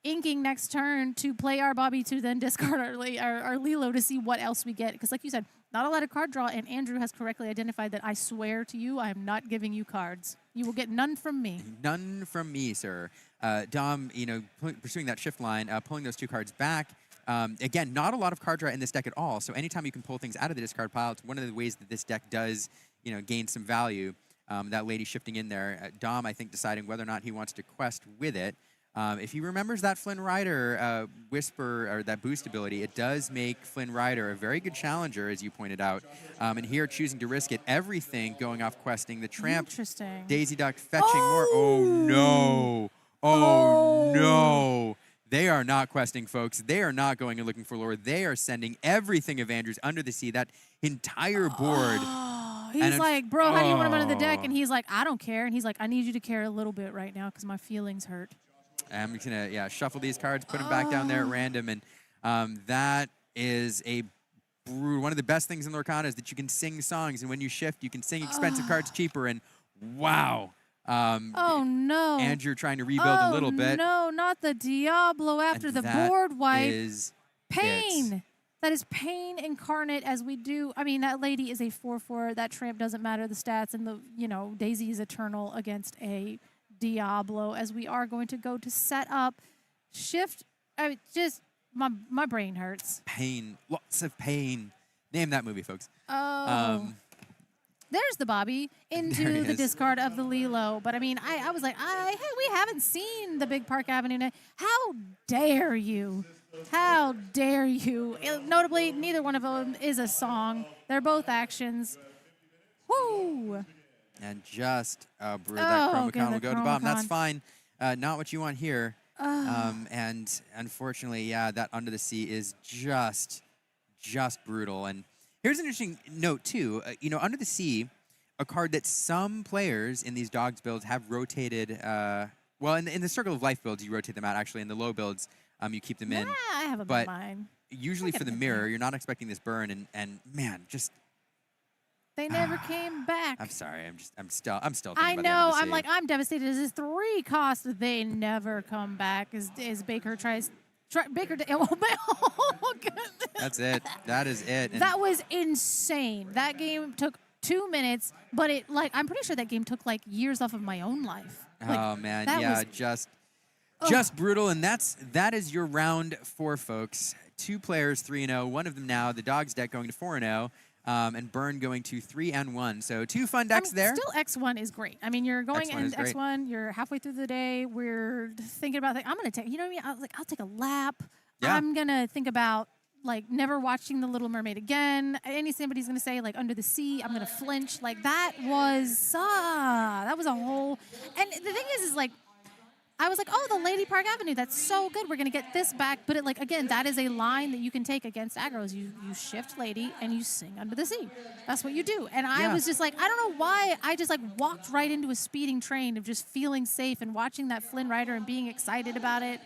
inking next turn to play our Bobby to then discard our Lilo to see what else we get. Because like you said, not a lot of card draw, and Andrew has correctly identified that I swear to you, I am not giving you cards. You will get none from me. None from me, sir. Dom, pursuing that shift line, pulling those 2 cards back. Again, not a lot of card draw in this deck at all, so anytime you can pull things out of the discard pile, it's one of the ways that this deck does, gain some value. That lady shifting in there. Dom, I think, deciding whether or not he wants to quest with it. If he remembers that Flynn Rider Whisper, or that boost ability, it does make Flynn Rider a very good challenger, as you pointed out. And here, choosing to risk it, everything going off questing. The Tramp, Daisy Duck fetching more. Oh, no. Oh, no. They are not questing, folks. They are not going and looking for lore. They are sending everything of Andrews under the sea, that entire board. He's like, bro, how do you want him under the deck? And he's like, I don't care. And he's like, I need you to care a little bit right now because my feelings hurt. I'm just going to, shuffle these cards, put them back down there at random. And that is one of the best things in Lorcana is that you can sing songs. And when you shift, you can sing expensive cards cheaper. And wow. Oh, no. Andrew trying to rebuild a little bit. No, not the Diablo after the board wipe. Pain. It. That is pain incarnate as we do. I mean, that lady is a 4/4. That Tramp doesn't matter the stats. And Daisy is eternal against a Diablo, as we are going to go to set up shift. I mean, just my brain hurts. Pain, lots of pain. Name that movie, folks. Oh, there's the Bobby into the discard of the Lilo. But I mean, I was like, hey, we haven't seen the Big Park Avenue. How dare you? How dare you? Notably, neither one of them is a song. They're both actions. Woo! And just that Chromacon will go to bottom. That's fine. Not what you want here. And unfortunately, that Under the Sea is just brutal. And here's an interesting note, too. Under the Sea, a card that some players in these Dogs builds have rotated. In the Circle of Life builds, you rotate them out. Actually, in the low builds, you keep them in. Yeah, I have them in mine. Usually for the mirror, you're not expecting this burn. And man, just... They never came back. I'm sorry. I'm still thinking about I the know. Under the Sea. I'm devastated. This is 3 cost. They never come back. As Baker tries. Baker. Oh, goodness. That's it. That is it. And that was insane. That game took 2 minutes, but I'm pretty sure that game took years off of my own life. Oh man, yeah, just brutal. And that is your round 4, folks. 2 players, 3-0. One of them now, the Dogs deck going to 4-0. And Burn going to 3-1. So 2 fun decks there. Still, X1 is great. I mean, you're going in X1. You're halfway through the day. We're thinking about I'm going to take. You know what I mean? I'll take a lap. Yeah. I'm gonna think about never watching The Little Mermaid again. Somebody's gonna say Under the Sea. I'm gonna flinch. That was a whole. And the thing is I was like, oh, the Lady Park Avenue, that's so good. We're going to get this back. But, again, that is a line that you can take against aggros. You shift Lady and you sing Under the Sea. That's what you do. And I was just I don't know why. I just, walked right into a speeding train of just feeling safe and watching that Flynn Rider and being excited about it.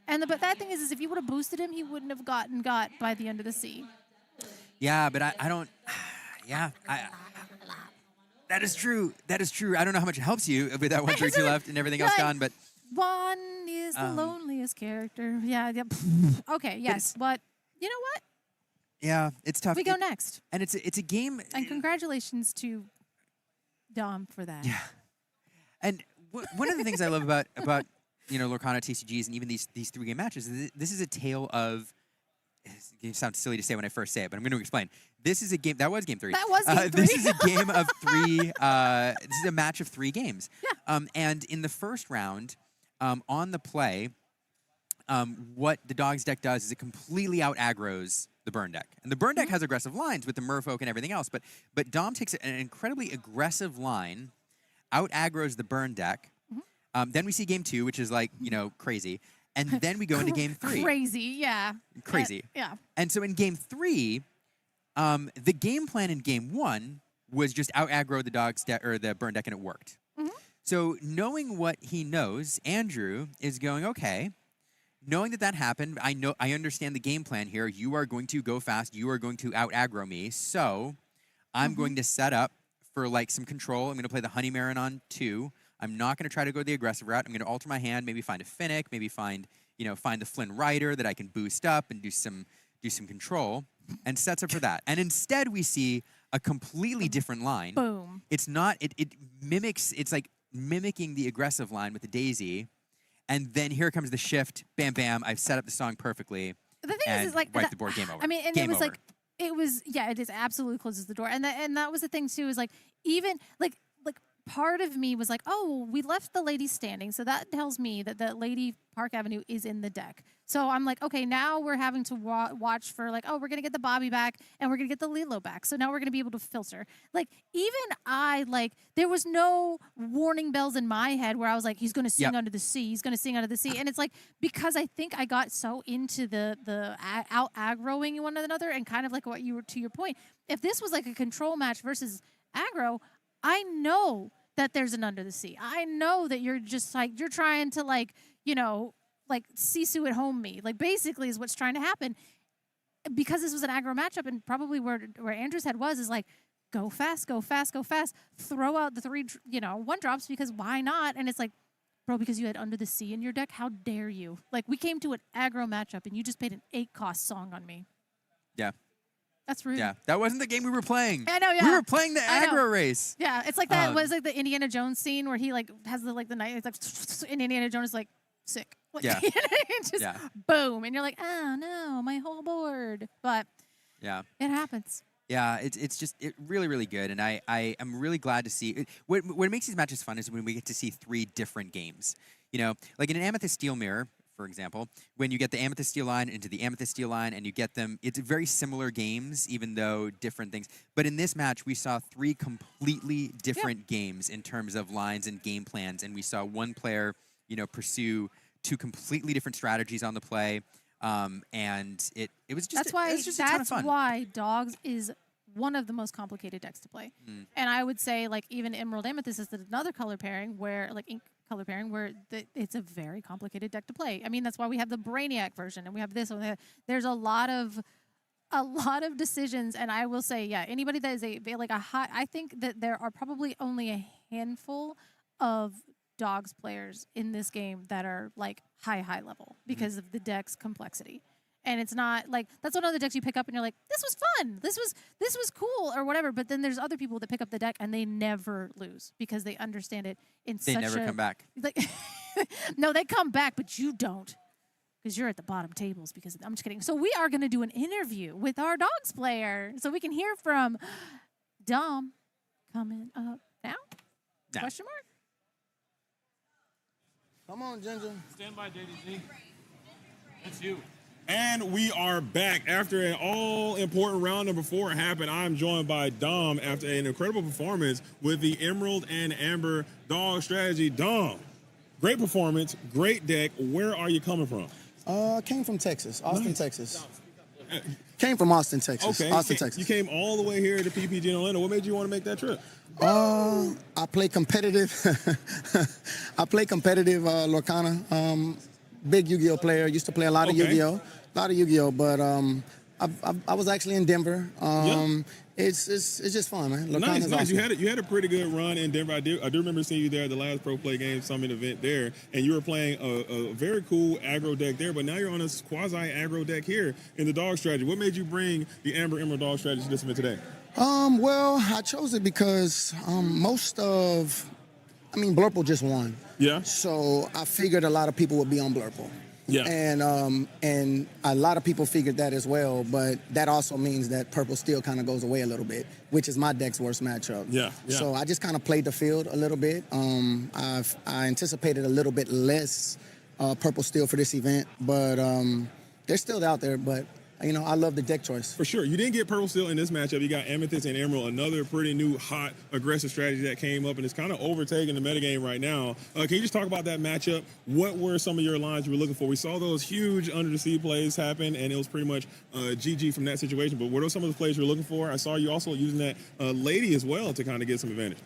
And but that thing is if you would have boosted him, he wouldn't have got by the Under the Sea. Yeah, but I don't... That is true. That is true. I don't know how much it helps you with that 132 left and everything else gone, but Juan is the loneliest character. Yeah. Okay. Yes, but you know what? yeah, it's tough. We go next. And it's a game. And congratulations to Dom for that. Yeah. And one of the things I love about Lorcana TCGs and even these 3-game matches is this is a tale of. It sounds silly to say when I first say it, but I'm going to explain. This is a game that was game 3. That was game 3. This is a game of 3. This is a match of 3 games. Yeah. And in the first round, on the play, what the Dogs deck does is it completely out aggroes the Burn deck, and the Burn deck has aggressive lines with the Merfolk and everything else. But Dom takes an incredibly aggressive line, out aggroes the Burn deck. Then we see game 2, which is like crazy. And then we go into game 3. Crazy, yeah. Crazy. Yeah. And so in game 3, the game plan in game 1 was just out aggro the Dogs deck or the Burn deck, and it worked. So knowing what he knows, Andrew is going, okay, knowing that happened, I understand the game plan here. You are going to go fast. You are going to out aggro me. So I'm going to set up for like some control. I'm going to play the Honey Marin on 2. I'm not going to try to go the aggressive route. I'm going to alter my hand, maybe find a Finnick, maybe find the Flynn Rider that I can boost up and do some control, and sets up for that. And instead we see a completely different line. Boom. It's not, it mimics, it's like mimicking the aggressive line with the Daisy, and then here comes the shift, bam, bam, I've set up the song perfectly. The thing is like wipe the board, game over. I mean, and game it was over. it is absolutely closes the door. And that was the thing too, is like, even like part of me was like, oh, we left the lady standing, so that tells me that the Lady Park Avenue is in the deck. So I'm like, okay, now we're having to watch for like, oh, we're gonna get the Bobby back and we're gonna get the Lilo back. So now we're gonna be able to filter. Like, even there was no warning bells in my head where I was like, he's gonna sing under the sea. He's gonna sing under the sea. And it's like, because I think I got so into the out aggroing one another, and kind of like what you were, to your point, if this was like a control match versus aggro, I know that there's an under the sea. I know that you're just like, you're trying to like Sisu at home me. Like, basically is what's trying to happen. Because this was an aggro matchup, and probably where Andrew's head was is like, go fast, go fast, go fast. Throw out the 3, 1-drops, because why not? And it's like, bro, because you had under the sea in your deck, how dare you? Like, we came to an aggro matchup and you just paid an 8-cost song on me. Yeah. That's rude. Yeah, that wasn't the game we were playing. I know, yeah. We were playing the aggro race. Yeah, it's like that was like the Indiana Jones scene where he like has the night. It's like Indiana Jones is like sick. Like, yeah. Just boom, and you're like, oh no, my whole board. But yeah, it happens. Yeah, it's just really, really good, and I am really glad to see. What makes these matches fun is when we get to see 3 different games. Like in an Amethyst Steel Mirror, for example, when you get the Amethyst Steel line into the Amethyst Steel line and you get them, it's very similar games, even though different things. But in this match, we saw 3 completely different games in terms of lines and game plans, and we saw one player, pursue 2 completely different strategies on the play, and it was just a ton of fun. That's why Dogs is one of the most complicated decks to play. And I would say, like, even Emerald Amethyst is another color pairing where, like, ink color pairing, where it's a very complicated deck to play. I mean, that's why we have the Brainiac version, and we have this one. There's a lot of decisions, and I will say, yeah, anybody that is I think that there are probably only a handful of Dogs players in this game that are like high level because of the deck's complexity. And it's not like, that's one of the decks you pick up and you're like, this was fun, this was cool or whatever. But then there's other people that pick up the deck and they never lose because they understand it in they such never come back. Like, no, they come back, but you don't, because you're at the bottom tables. Because I'm just kidding. So we are going to do an interview with our Dogs player, so we can hear from Dom coming up now. Question mark. Come on, Ginger. Stand by, JDG. That's you. And we are back after an all-important round number 4 happened. I'm joined by Dom after an incredible performance with the Emerald and Amber Dog strategy. Dom, great performance, great deck. Where are you coming from? Came from Texas, Austin, Texas. Came from Austin, Texas. Okay. Austin, Texas. You came all the way here to PPG in Orlando. What made you want to make that trip? I play competitive. I play competitive Lorcana. Big Yu-Gi-Oh player. Used to play a lot of Yu-Gi-Oh. But I was actually in Denver. It's just fun, man. Nice. Awesome. You had a pretty good run in Denver. I do remember seeing you there at the last Pro Play Game Summit event there, and you were playing a very cool aggro deck there. But now you're on a quasi aggro deck here in the dog strategy. What made you bring the Amber Emerald dog strategy to this event today? Well, I chose it because Blurple just won. Yeah. So I figured a lot of people would be on Blurple. Yeah. And a lot of people figured that as well, but that also means that purple still kind of goes away a little bit, which is my deck's worst matchup. Yeah. So I just kind of played the field a little bit. I anticipated a little bit less purple steel for this event, but they're still out there, but I love the deck choice. For sure. You didn't get purple steel in this matchup. You got Amethyst and Emerald, another pretty new, hot, aggressive strategy that came up and it's kind of overtaking the metagame right now. Can you just talk about that matchup? What were some of your lines you were looking for? We saw those huge under the sea plays happen, and it was pretty much GG from that situation. But what are some of the plays you were looking for? I saw you also using that lady as well to kind of get some advantage.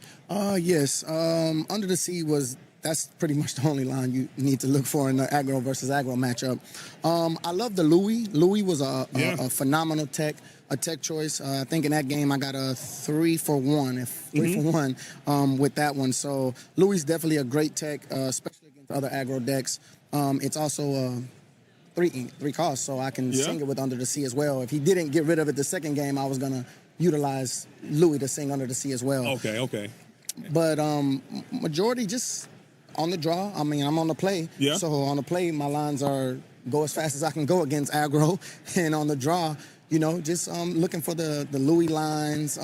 Yes. Under the sea that's pretty much the only line you need to look for in the aggro versus aggro matchup. I love the Louis. Louis was a phenomenal tech choice. I think in that game I got a 3-for-1, with that one. So Louis is definitely a great tech, especially against other aggro decks. It's also 3 cost, so I can sing it with Under the Sea as well. If he didn't get rid of it the second game, I was gonna utilize Louis to sing Under the Sea as well. Okay. But majority just on the draw. I'm on the play. Yeah. So on the play, my lines are go as fast as I can go against aggro. And on the draw, just looking for the Louis lines,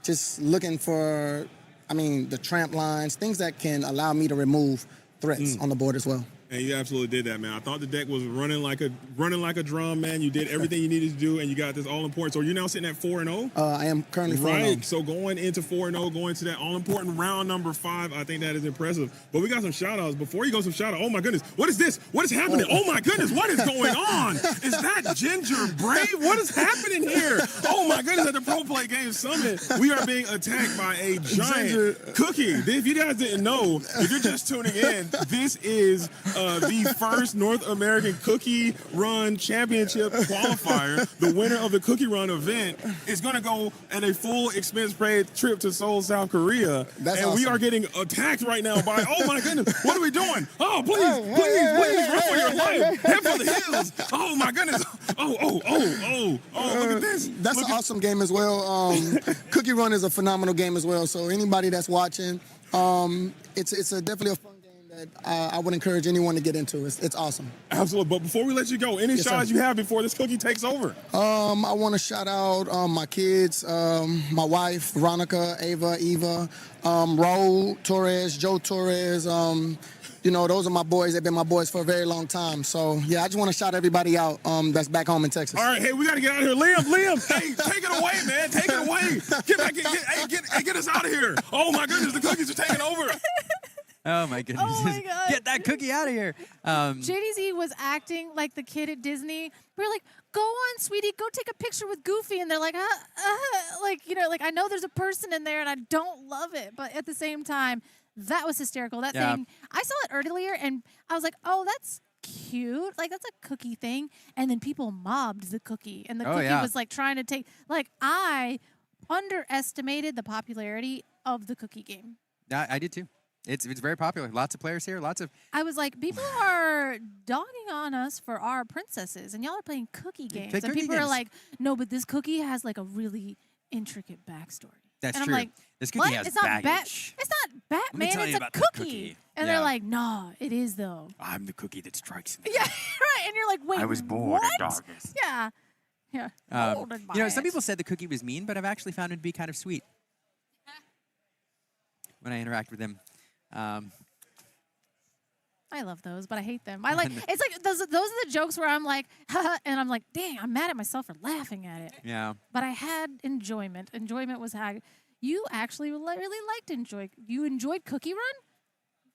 just looking for, the tramp lines, things that can allow me to remove threats on the board as well. And you absolutely did that, man. I thought the deck was running like a drum, man. You did everything you needed to do, and you got this all-important. So you're now sitting at 4-0? I am currently 4-0. Right. So going into 4-0, going to that all-important round number 5, I think that is impressive. But we got some shout-outs. Before you go, some shout-outs. Oh, my goodness. What is this? What is happening? Oh, my goodness. What is going on? Is that Ginger Brave? What is happening here? Oh, my goodness. At the Pro Play Game Summit, we are being attacked by a giant cookie. If you guys didn't know, if you're just tuning in, this is the first North American Cookie Run Championship qualifier. The winner of the Cookie Run event is going to go on a full expense-paid trip to Seoul, South Korea. That's and awesome. we are getting attacked right now by, oh my goodness, what are we doing? Oh, please, run for your life. Head for the hills. Oh my goodness. Oh, look at this. That's an awesome game as well. Cookie Run is a phenomenal game as well. So anybody that's watching, it's definitely a fun game that I would encourage anyone to get into. It's awesome. Absolutely. But before we let you go, any shout-outs you have before this cookie takes over? I want to shout out my kids, my wife, Veronica, Eva, Raul Torres, Joe Torres. Those are my boys. They've been my boys for a very long time. So, yeah, I just want to shout everybody out that's back home in Texas. All right, hey, we got to get out of here. Liam, hey, take it away, man. Take it away. Get us out of here. Oh, my goodness, the cookies are taking over. Oh, my goodness. Oh, my God. Get that cookie out of here. JDZ was acting like the kid at Disney. We're like, go on, sweetie, go take a picture with Goofy. And they're like, I know there's a person in there and I don't love it. But at the same time, that was hysterical. That thing, I saw it earlier and I was like, oh, that's cute. Like, that's a cookie thing. And then people mobbed the cookie. And the cookie was like trying to take, I underestimated the popularity of the cookie game. I did too. It's very popular. Lots of players here. I was like, people are dogging on us for our princesses, and y'all are playing cookie games. And people are like, no, but this cookie has like a really intricate backstory. That's and true. I'm like, this cookie has It's baggage. not Batman. It's a cookie. And they're like, nah, it is though. I'm the cookie that strikes. Yeah, right. And you're like, wait, I was born in what? darkness. Yeah. Some people said the cookie was mean, but I've actually found it to be kind of sweet when I interact with them. I love those, but I hate them. It's like those are the jokes where I'm like, haha, and I'm like, dang, I'm mad at myself for laughing at it. Yeah. But I had enjoyment. Enjoyment was how you actually really liked You enjoyed Cookie Run?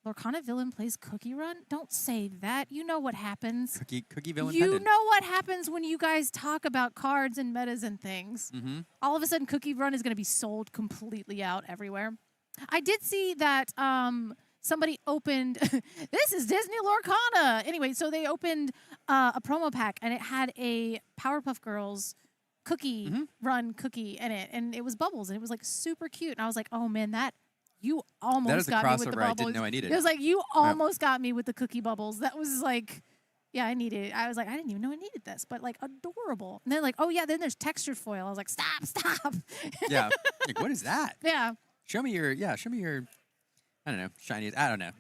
Lorcana Villain plays Cookie Run? Don't say that. You know what happens. Cookie Villain. You know what happens when you guys talk about cards and metas and things. Mm-hmm. All of a sudden, Cookie Run is going to be sold completely out everywhere. I did see that somebody opened, this is Disney Lorcana. Anyway, so they opened a promo pack, and it had a Powerpuff Girls cookie run cookie in it, and it was bubbles, and it was like super cute. And I was like, oh man, you almost got me with the bubbles. I didn't know I needed. It was like you almost got me with the cookie bubbles. That was like, yeah, I needed it. I was like, I didn't even know I needed this, but like adorable. And then like, oh yeah, then there's textured foil. I was like, stop. Yeah. Like, what is that? Yeah. Show me your. I don't know. Shiny. I don't know.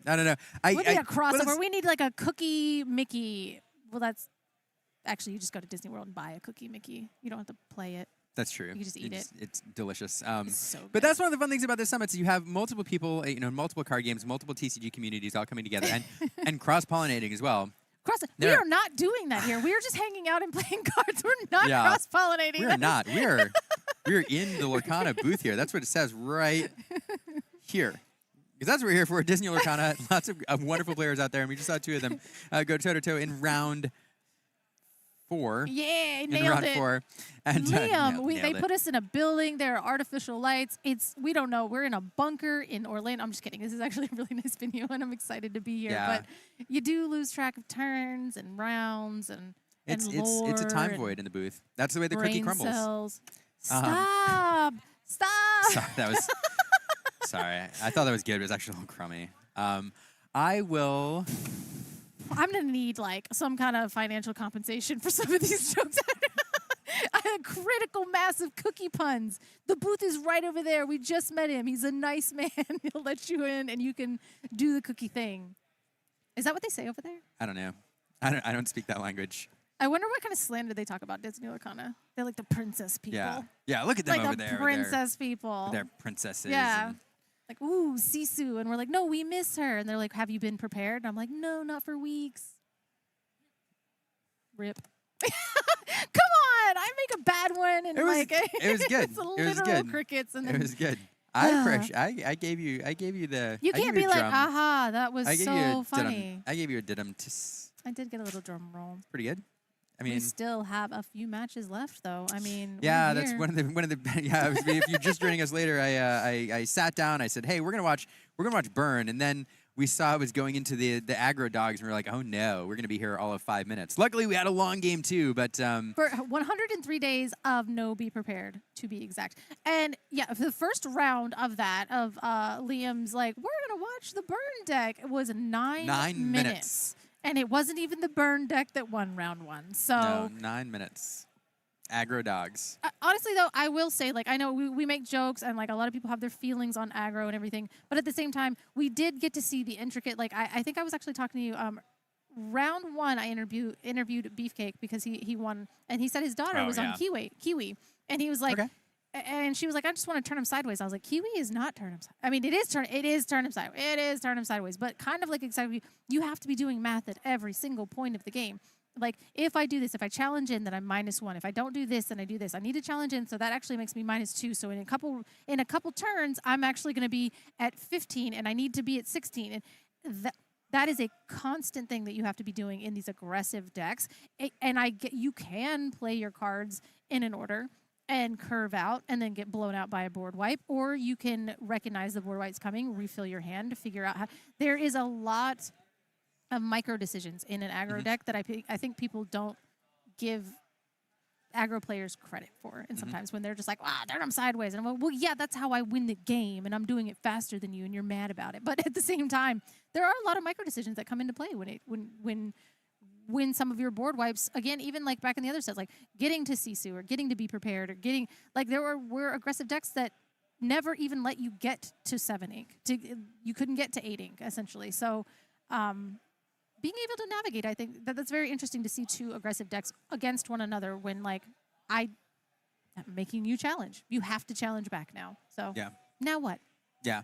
We need a crossover. We need like a cookie Mickey. Well, that's actually, you just go to Disney World and buy a cookie Mickey. You don't have to play it. That's true. You can just eat it. It's delicious. It's so good. But that's one of the fun things about this summit. So you have multiple people, multiple card games, multiple TCG communities all coming together and cross-pollinating as well. We are not doing that here. We are just hanging out and playing cards. We're not cross-pollinating. We're not. We're in the Lorcana booth here. That's what it says right here. Because that's what we're here for, Disney Lorcana. Lots of wonderful players out there, and we just saw 2 of them go toe-to-toe in round 4. Yeah, nailed round it. 4. And, Liam, they put us in a building. There are artificial lights. We don't know. We're in a bunker in Orlando. I'm just kidding. This is actually a really nice venue, and I'm excited to be here. Yeah. But you do lose track of turns and rounds and it's a time void in the booth. That's the way the brain cookie crumbles. Cells. Stop. Sorry, that was. Sorry, I thought that was good. It was actually a little crummy. I'm gonna need like some kind of financial compensation for some of these jokes. I had critical mass of cookie puns. The booth is right over there. We just met him. He's a nice man. He'll let you in, and you can do the cookie thing. Is that what they say over there? I don't know. I don't speak that language. I wonder what kind of slander they talk about Disney Lorcana. They're like the princess people. Yeah. Look at them like over the there. Princess people. They're princesses. Yeah. Like, ooh, Sisu. And we're like, no, we miss her. And they're like, have you been prepared? And I'm like, no, not for weeks. Rip. Come on. I make a bad one. And it was like, it was good. It's literal crickets. And then, it was good. I gave you the. You can't be like, drum. aha, that was so funny. I gave you a didum. I did get a little drum roll. Pretty good. I mean, we still have a few matches left, though. I mean, yeah, that's one of the. Yeah, if you're just joining us later, I sat down. I said, hey, we're gonna watch Burn, and then we saw it was going into the aggro dogs, and we were like, oh no, we're gonna be here all of 5 minutes. Luckily, we had a long game too, but for 103 days of no be prepared, to be exact. And yeah, for the first round of that of Liam's like, we're gonna watch the Burn deck. It was 9 minutes. And it wasn't even the Burn deck that won round 1. So no, 9 minutes. Aggro dogs. Honestly, though, I will say, like, I know we make jokes and like a lot of people have their feelings on aggro and everything, but at the same time, we did get to see the intricate. Like, I think I was actually talking to you. Round 1, I interviewed Beefcake because he won, and he said his daughter was on Kiwi, and he was like. Okay. And she was like, I just want to turn him sideways. I was like, Kiwi is not turn him sideways. I mean, it is turn him sideways. It is turn him sideways. But kind of like exactly, you have to be doing math at every single point of the game. Like, if I do this, if I challenge in, then I'm -1. If I don't do this, then I do this. I need to challenge in, so that actually makes me -2. So in a couple turns, I'm actually going to be at 15, and I need to be at 16. And that is a constant thing that you have to be doing in these aggressive decks. And you can play your cards in an order and curve out and then get blown out by a board wipe, or you can recognize the board wipe's coming, refill your hand to figure out how. There is a lot of micro decisions in an aggro deck that I think people don't give aggro players credit for. And sometimes when they're just like, turn them sideways. And I'm like, well, yeah, that's how I win the game, and I'm doing it faster than you, and you're mad about it. But at the same time, there are a lot of micro decisions that come into play when some of your board wipes, again, even like back in the other sets, like getting to Sisu or getting to be prepared or getting, like there were aggressive decks that never even let you get to 7 ink. You couldn't get to 8 ink, essentially. So being able to navigate, I think that's very interesting to see 2 aggressive decks against one another when like I'm making you challenge. You have to challenge back now. So now what? Yeah.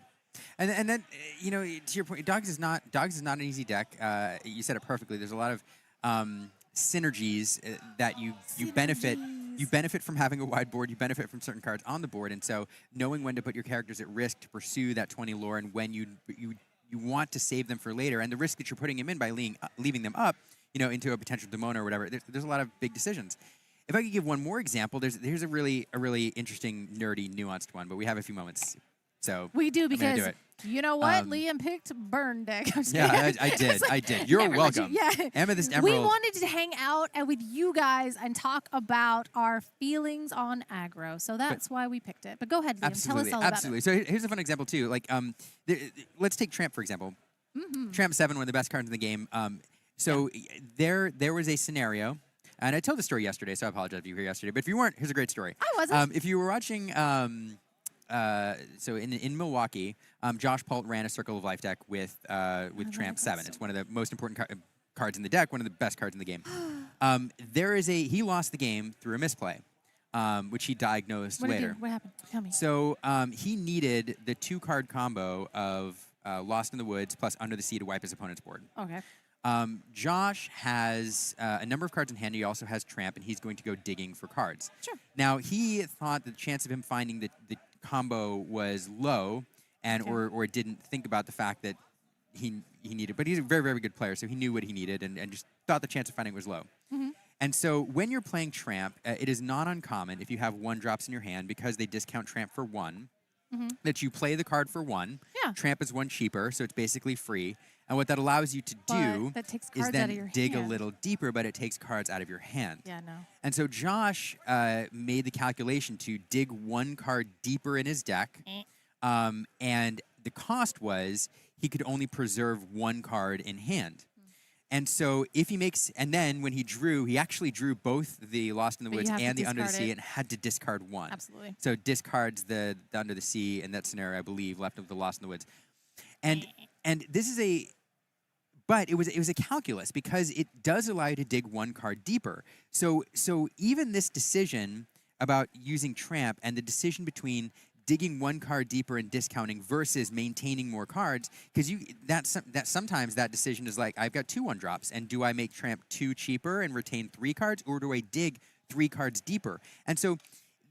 And then, to your point, Dogs is not an easy deck. You said it perfectly. There's a lot of synergies that you benefit. You benefit from having a wide board. You benefit from certain cards on the board, and so knowing when to put your characters at risk to pursue that 20 lore, and when you want to save them for later, and the risk that you're putting them in by leaving them up, into a potential Demona or whatever. There's a lot of big decisions. If I could give one more example, here's a really interesting, nerdy, nuanced one, but we have a few moments, so we do, because You know what? Liam picked burn deck. Yeah, I did. I did. You're welcome. Yeah. Amethyst Emerald. We wanted to hang out with you guys and talk about our feelings on aggro. So that's why we picked it. But go ahead, Liam. Absolutely, Tell us all absolutely. about it. So here's a fun example too. Like, let's take Tramp for example. Tramp 7, one of the best cards in the game. So there was a scenario, and I told the story yesterday, so I apologize if you were here yesterday. But if you weren't, here's a great story. I wasn't. If you were watching, so in Milwaukee, Josh Pult ran a Circle of Life deck with Tramp 7. It's one of the most important cards in the deck, one of the best cards in the game. He lost the game through a misplay, which he diagnosed later. What happened? Tell me. So he needed the 2-card combo of Lost in the Woods plus Under the Sea to wipe his opponent's board. Okay. Josh has a number of cards in hand. He also has Tramp, and he's going to go digging for cards. Sure. Now, he thought the chance of him finding the combo was low, and or didn't think about the fact that he needed. But he's a very, very good player, so he knew what he needed and just thought the chance of finding it was low. Mm-hmm. And so when you're playing Tramp, it is not uncommon if you have 1-drops in your hand, because they discount Tramp for 1, that you play the card for 1. Yeah. Tramp is 1 cheaper, so it's basically free. And what that allows you to do is then dig a little deeper, but it takes cards out of your hand. Yeah, no. And so Josh made the calculation to dig 1 card deeper in his deck, and the cost was he could only preserve 1 card in hand. And so if he makes, and then when he drew, he actually drew both the Lost in the Woods and the Under the Sea and had to discard 1. Absolutely. So discards the Under the Sea in that scenario, I believe, left of the Lost in the Woods. And this is but it was a calculus, because it does allow you to dig 1 card deeper. So even this decision about using Tramp and the decision between digging 1 card deeper and discounting versus maintaining more cards, because that sometimes that decision is like, I've got 2 1-drops, and do I make Tramp 2 cheaper and retain 3 cards, or do I dig 3 cards deeper? And so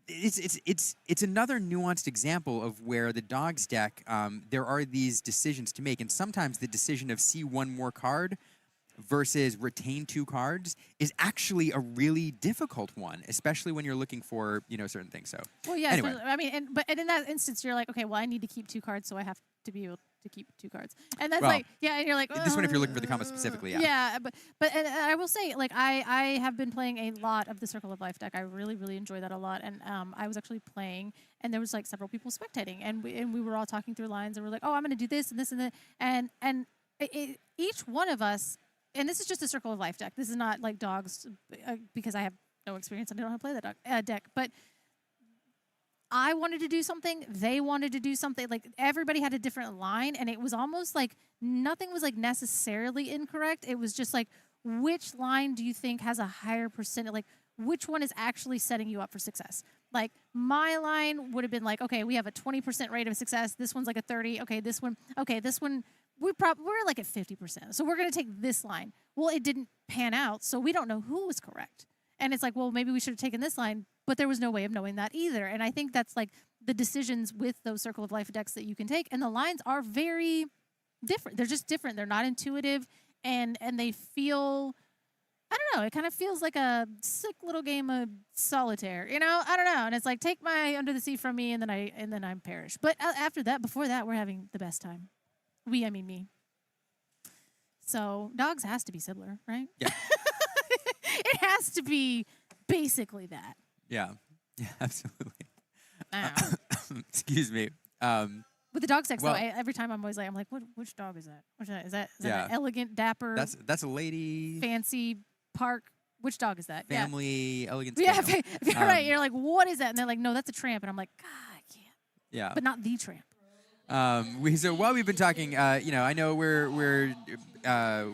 it's another nuanced example of where the Dogs deck, there are these decisions to make, and sometimes the decision of see 1 more card versus retain 2 cards is actually a really difficult one, especially when you're looking for certain things. So well, yeah. Anyway. I mean, and in that instance, you're like, okay, well, I need to keep 2 cards, so I have to be able to keep 2 cards, and that's and you're like this one if you're looking for the combo specifically, yeah. Yeah, but and I will say, like, I have been playing a lot of the Circle of Life deck. I really, really enjoy that a lot, and I was actually playing, and there was like several people spectating, and we were all talking through lines, and we're like, oh, I'm going to do this and this and that, and each one of us. And this is just a Circle of Life deck. This is not like Dogs, because I have no experience and I don't know how to play that deck. But I wanted to do something. They wanted to do something. Like, everybody had a different line, and it was almost like nothing was like necessarily incorrect. It was just like, which line do you think has a higher percentage? Like, which one is actually setting you up for success? Like, my line would have been like, okay, we have a 20% rate of success. This one's like a 30. Okay, this one. We're like at 50%. So we're going to take this line. Well, it didn't pan out, so we don't know who was correct. And it's like, well, maybe we should have taken this line, but there was no way of knowing that either. And I think that's like the decisions with those Circle of Life decks that you can take. And the lines are very different. They're just different. They're not intuitive, and they feel, I don't know, it kind of feels like a sick little game of solitaire, I don't know. And it's like, take my Under the Sea from me, and then I perish. But before that, we're having the best time. I mean me. So Dogs has to be Sibbler, right? Yeah. It has to be basically that. Yeah, absolutely. Excuse me. With the Dogs decks, though, every time I'm always like, which dog is that? Is that an elegant, dapper? That's a lady. Fancy park. Which dog is that? Family, elegant. Yeah, right. You're like, what is that? And they're like, no, that's a Tramp. And I'm like, God, I can't. Yeah. But not the Tramp. So while we've been talking, I know we're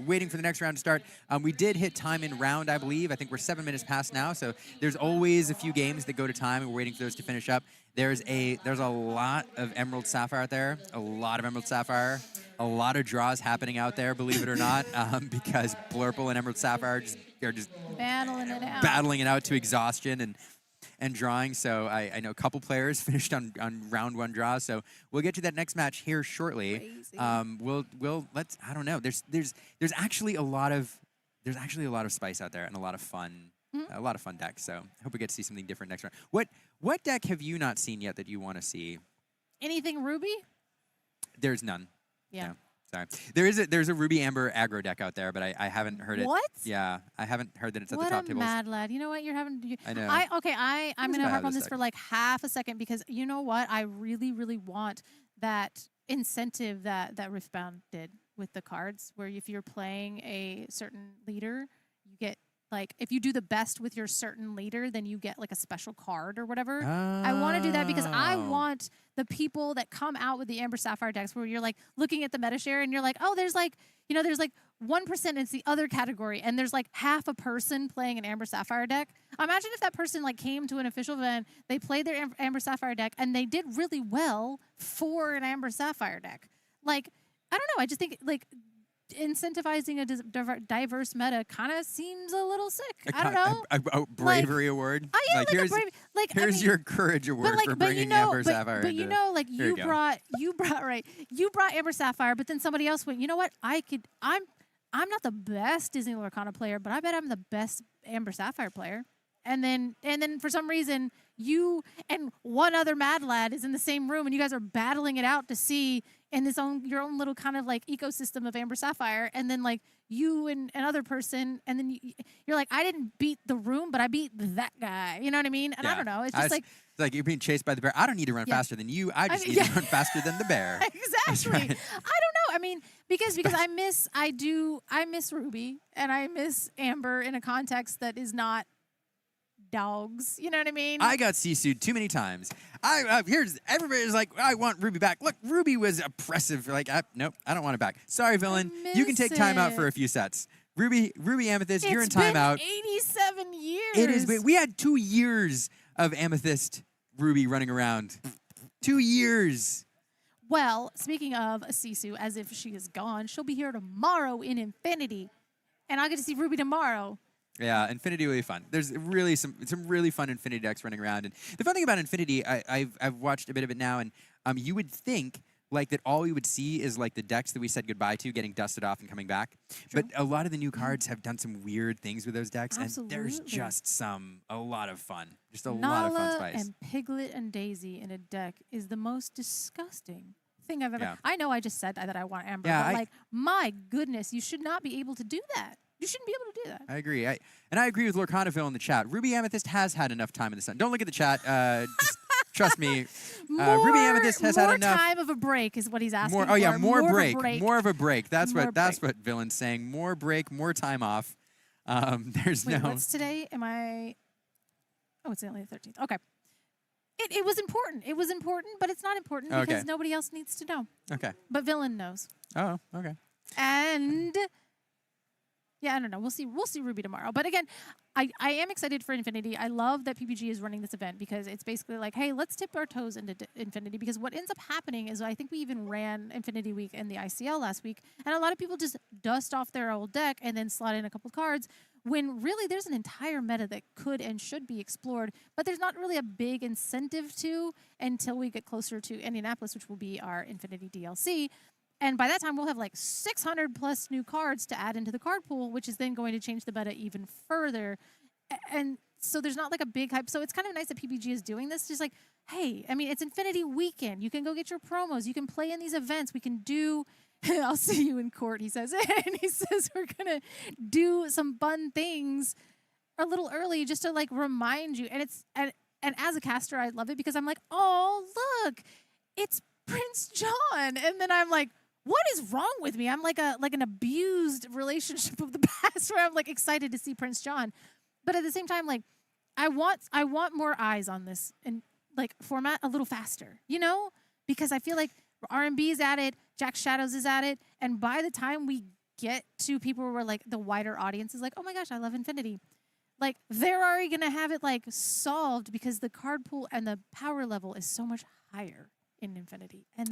waiting for the next round to start. We did hit time in round, I believe. I think we're 7 minutes past now. So there's always a few games that go to time, and we're waiting for those to finish up. There's a lot of Emerald Sapphire out there. A lot of Emerald Sapphire. A lot of draws happening out there, believe it or not, because Blurple and Emerald Sapphire are just battling it out to exhaustion and drawing. So I know a couple players finished on round 1 draws. So we'll get to that next match here shortly. Crazy. Let's I don't know. There's actually a lot of spice out there and a lot of fun. A lot of fun decks. So I hope we get to see something different next round. What deck have you not seen yet that you want to see? Anything Ruby? There's none. Yeah. No, sorry. There's a Ruby Amber aggro deck out there, but I haven't heard it. What? Yeah, I haven't heard that it's at What the top a tables. mad lad. You know what? You're having to... I know. I'm What going is to bad harp on this this deck? for like half a second because you know what? I really, really want that incentive that Riftbound did with the cards, where if you're playing a certain leader, you get like if you do the best with your certain leader, then you get like a special card or whatever. I want to do that because I Oh. want the people that come out with the Amber Sapphire decks where you're like looking at the meta share and you're like, oh, there's like, you know, there's like 1% it's the other category and there's like half a person playing an Amber Sapphire deck. Imagine if that person like came to an official event, they played their Amber Sapphire deck and they did really well for an Amber Sapphire deck. Like, I don't know, I just think like incentivizing a diverse meta kind of seems a little sick. I don't know. A bravery award. Oh yeah, like here's a brave, like I here's mean, your courage award for bringing Amber Sapphire. But you into- know, like Here you go. brought Amber Sapphire, but then somebody else went, you know what? I'm not the best Disney Lorcana player, but I bet I'm the best Amber Sapphire player. And then for some reason you and one other mad lad is in the same room and you guys are battling it out to see in your own little kind of like ecosystem of Amber Sapphire, and then like you and another person, and then you're like, I didn't beat the room, but I beat that guy. You know what I mean? And I don't know. It's just like it's like you're being chased by the bear. I don't need to run Yeah. faster than you. I just mean, need to run faster than the bear. Exactly. right. I don't know. I mean, because I miss Ruby and I miss Amber in a context that is not dogs. You know what I mean? I got Sisu'd too many times. Here's everybody's like, I want Ruby back. Look, Ruby was oppressive. Like, nope, I don't want it back. Sorry, villain. You can take time out for a few sets. Ruby Amethyst, you're in timeout. It's been 87 years. It is. But we had 2 years of Amethyst Ruby running around. 2 years. Well, speaking of Sisu, as if she is gone, she'll be here tomorrow in Infinity, and I'll get to see Ruby tomorrow. Yeah, Infinity will be fun. There's really some really fun Infinity decks running around, and the fun thing about Infinity, I've watched a bit of it now, and you would think like that all we would see is like the decks that we said goodbye to getting dusted off and coming back. True. But a lot of the new cards have done some weird things with those decks, Absolutely. and there's just a lot of fun, just a Nala lot of fun spice. and Piglet and Daisy in a deck is the most disgusting thing I've ever. Yeah. I know I just said that I want Amber, Yeah, but like my goodness, you should not be able to do that. You shouldn't be able to do that. I agree. I agree with Lorcanaville in the chat. Ruby Amethyst has had enough time in the sun. Don't look at the chat. Just trust me. Ruby Amethyst has had enough. More time of a break is what he's asking More, for. oh yeah, more of a break. More of a break. That's More what Villain's saying. More break, more time off. There's Wait, no. what's today? Am I? Oh, it's only the 13th. Okay. It was important. It was important, but it's not important Okay. because nobody else needs to know. Okay. But Villain knows. Oh, okay. And yeah, I don't know. We'll see Ruby tomorrow. But again, I am excited for Infinity. I love that PPG is running this event because it's basically like, hey, let's tip our toes into Infinity, because what ends up happening is I think we even ran Infinity Week in the ICL last week, and a lot of people just dust off their old deck and then slot in a couple cards when really there's an entire meta that could and should be explored, but there's not really a big incentive to until we get closer to Indianapolis, which will be our Infinity DLC. And by that time, we'll have like 600 plus new cards to add into the card pool, which is then going to change the meta even further. And so there's not like a big hype. So it's kind of nice that PPG is doing this. Just like, hey, I mean, it's Infinity Weekend. You can go get your promos. You can play in these events. We can do, I'll see you in court, he says. And he says we're going to do some fun things a little early just to like remind you. And it's, and as a caster, I love it because I'm like, oh, look, it's Prince John. And then I'm like, what is wrong with me? I'm like an abused relationship of the past where I'm like excited to see Prince John. But at the same time, like I want more eyes on this and like format a little faster, you know? Because I feel like R&B is at it, Jack Shadows is at it, and by the time we get to people where like the wider audience is like, oh my gosh, I love Infinity. Like they're already gonna have it like solved because the card pool and the power level is so much higher in Infinity. And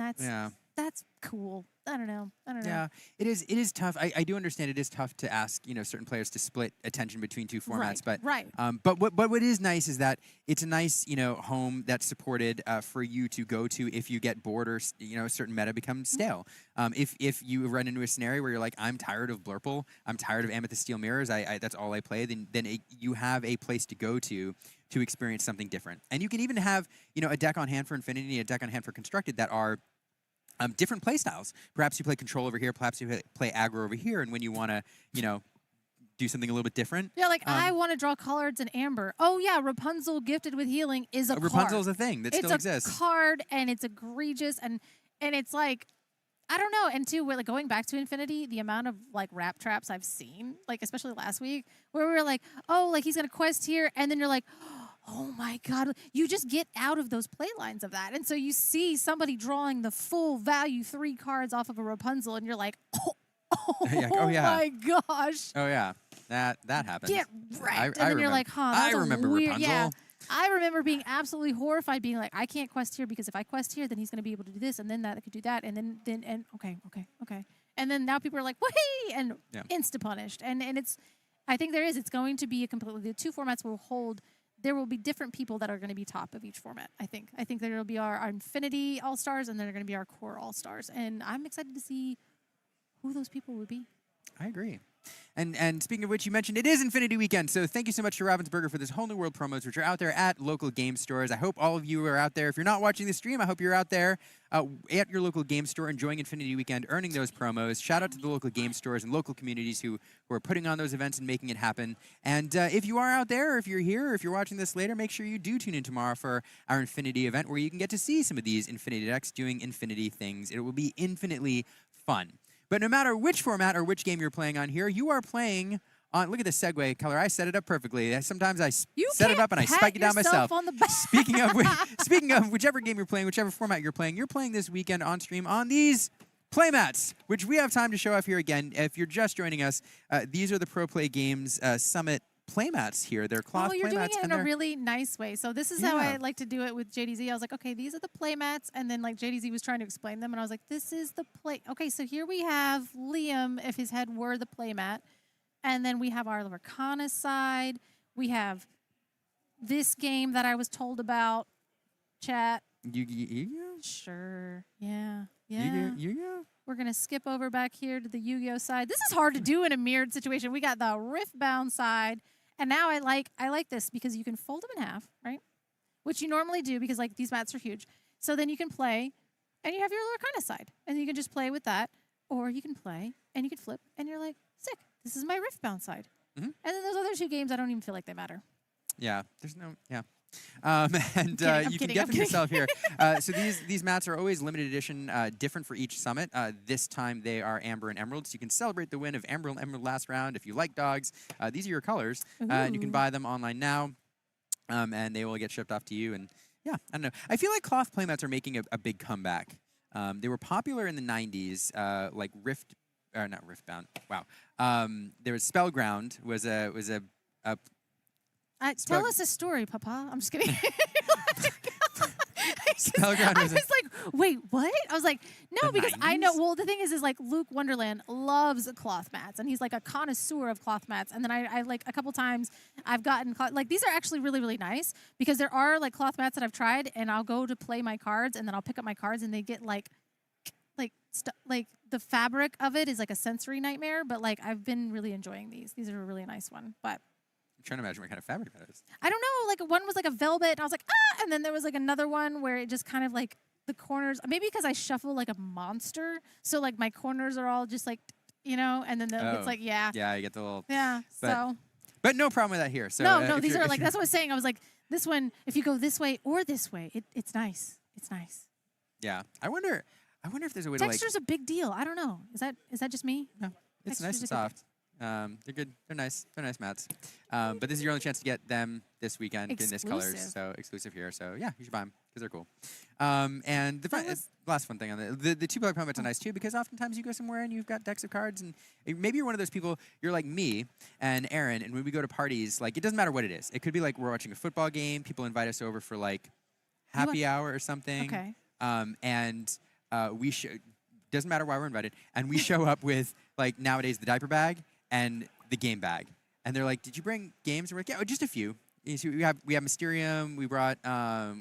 that's cool. I don't know. Yeah, it is tough. I do understand it is tough to ask, certain players to split attention between two formats. Right. But what is nice is that it's a nice, home that's supported for you to go to if you get bored or, a certain meta becomes stale. If you run into a scenario where you're like, I'm tired of Blurple, I'm tired of Amethyst Steel Mirrors, that's all I play, then you have a place to go to experience something different. And you can even have, a deck on hand for Infinity, a deck on hand for Constructed that are different play styles. Perhaps you play control over here, perhaps you play aggro over here, and when you want to, do something a little bit different. Yeah, like I want to draw cards in Amber. Oh yeah, Rapunzel gifted with healing is a card. Rapunzel is a thing that still exists. It's a card, and it's egregious, and it's like, I don't know. And too, we're like going back to Infinity, the amount of like wrap traps I've seen, like especially last week, where we were like, oh, like he's gonna quest here, and then you're like, oh my God, you just get out of those play lines of that. And so you see somebody drawing the full value 3 cards off of a Rapunzel, and you're like, oh my gosh. Oh yeah, that happened. Get wrecked. And then you're like, huh, that's I remember weird. Rapunzel. Yeah. I remember being absolutely horrified, being like, I can't quest here because if I quest here, then he's going to be able to do this, and then that could do that, and then okay. And then now people are like, whee, and insta-punished. And it's, I think it's going to be the 2 formats will hold, there will be different people that are going to be top of each format, I think. I think there will be our Infinity All-Stars, and then they're going to be our Core All-Stars. And I'm excited to see who those people would be. I agree. And speaking of which, you mentioned it is Infinity Weekend, so thank you so much to Ravensburger for this Whole New World promos, which are out there at local game stores. I hope all of you are out there. If you're not watching the stream, I hope you're out there at your local game store enjoying Infinity Weekend, earning those promos. Shout out to the local game stores and local communities who are putting on those events and making it happen. And if you are out there, or if you're here, or if you're watching this later, make sure you do tune in tomorrow for our Infinity event where you can get to see some of these Infinity decks doing Infinity things. It will be infinitely fun. But no matter which format or which game you're playing on here, you are playing on. Look at this segue, Color. I set it up perfectly. Sometimes I set it up and I spike it down myself. On the back. Speaking of whichever game you're playing, whichever format you're playing this weekend on stream on these playmats, which we have time to show off here again. If you're just joining us, these are the Pro Play Games Summit playmats here. They're cloth playmats. Oh, you're doing it in a really nice way. So this is how I like to do it with JDZ. I was like, okay, these are the playmats. And then like JDZ was trying to explain them. And I was like, this is the play. Okay, so here we have Liam, if his head were the playmat. And then we have our Lorcana side. We have this game that I was told about. Chat. Yu-Gi-Oh? Sure. Yeah. Yu-Gi-Oh? We're going to skip over back here to the Yu-Gi-Oh side. This is hard to do in a mirrored situation. We got the Riftbound side. And now I like this because you can fold them in half, right? Which you normally do because like these mats are huge. So then you can play and you have your Lorcana side. And you can just play with that. Or you can play and you can flip and you're like, sick. This is my Riftbound side. Mm-hmm. And then those other 2 games, I don't even feel like they matter. Yeah, there's no, yeah. You can get them yourself here. So these mats are always limited edition, different for each summit. This time they are Amber and Emerald, so you can celebrate the win of Amber and Emerald last round. If you like dogs, these are your colors, and you can buy them online now, and they will get shipped off to you. And yeah, I don't know. I feel like cloth playmats are making a big comeback. They were popular in the 90s, like not Riftbound. Wow. There was Spellground was a tell us a story, Papa. I'm just kidding. Spellground I was like, wait, what? I was like, no, because 90s? I know. Well, the thing is like Luke Wonderland loves cloth mats, and he's like a connoisseur of cloth mats. And then I like a couple times I've gotten like these are actually really, really nice because there are like cloth mats that I've tried, and I'll go to play my cards, and then I'll pick up my cards, and they get like the fabric of it is like a sensory nightmare. But like I've been really enjoying these. These are a really nice one, but. I'm trying to imagine what kind of fabric that is. I don't know. Like one was like a velvet, and I was like, ah! And then there was like another one where it just kind of like the corners, maybe because I shuffle like a monster, so like my corners are all just like, and then it's like, yeah. Yeah, you get the little. Yeah. But no problem with that here. So no, these are like that's what I was saying. I was like, this one, if you go this way or this way, it's nice. It's nice. Yeah, I wonder if there's a way to like. Texture's a big deal. I don't know. Is that just me? No, it's nice and soft. They're good. They're nice. They're nice mats. But this is your only chance to get them this weekend in this colors. So exclusive here. So yeah, you should buy them because they're cool. And the last fun thing on the 2-color playmats are nice too because oftentimes you go somewhere and you've got decks of cards and maybe you're one of those people. You're like me and Aaron, and when we go to parties, like it doesn't matter what it is. It could be like we're watching a football game. People invite us over for like happy hour or something. Okay. We doesn't matter why we're invited, and we show up with like nowadays the diaper bag and the game bag. And they're like, did you bring games? And we're like, yeah, just a few. So we have Mysterium. We brought,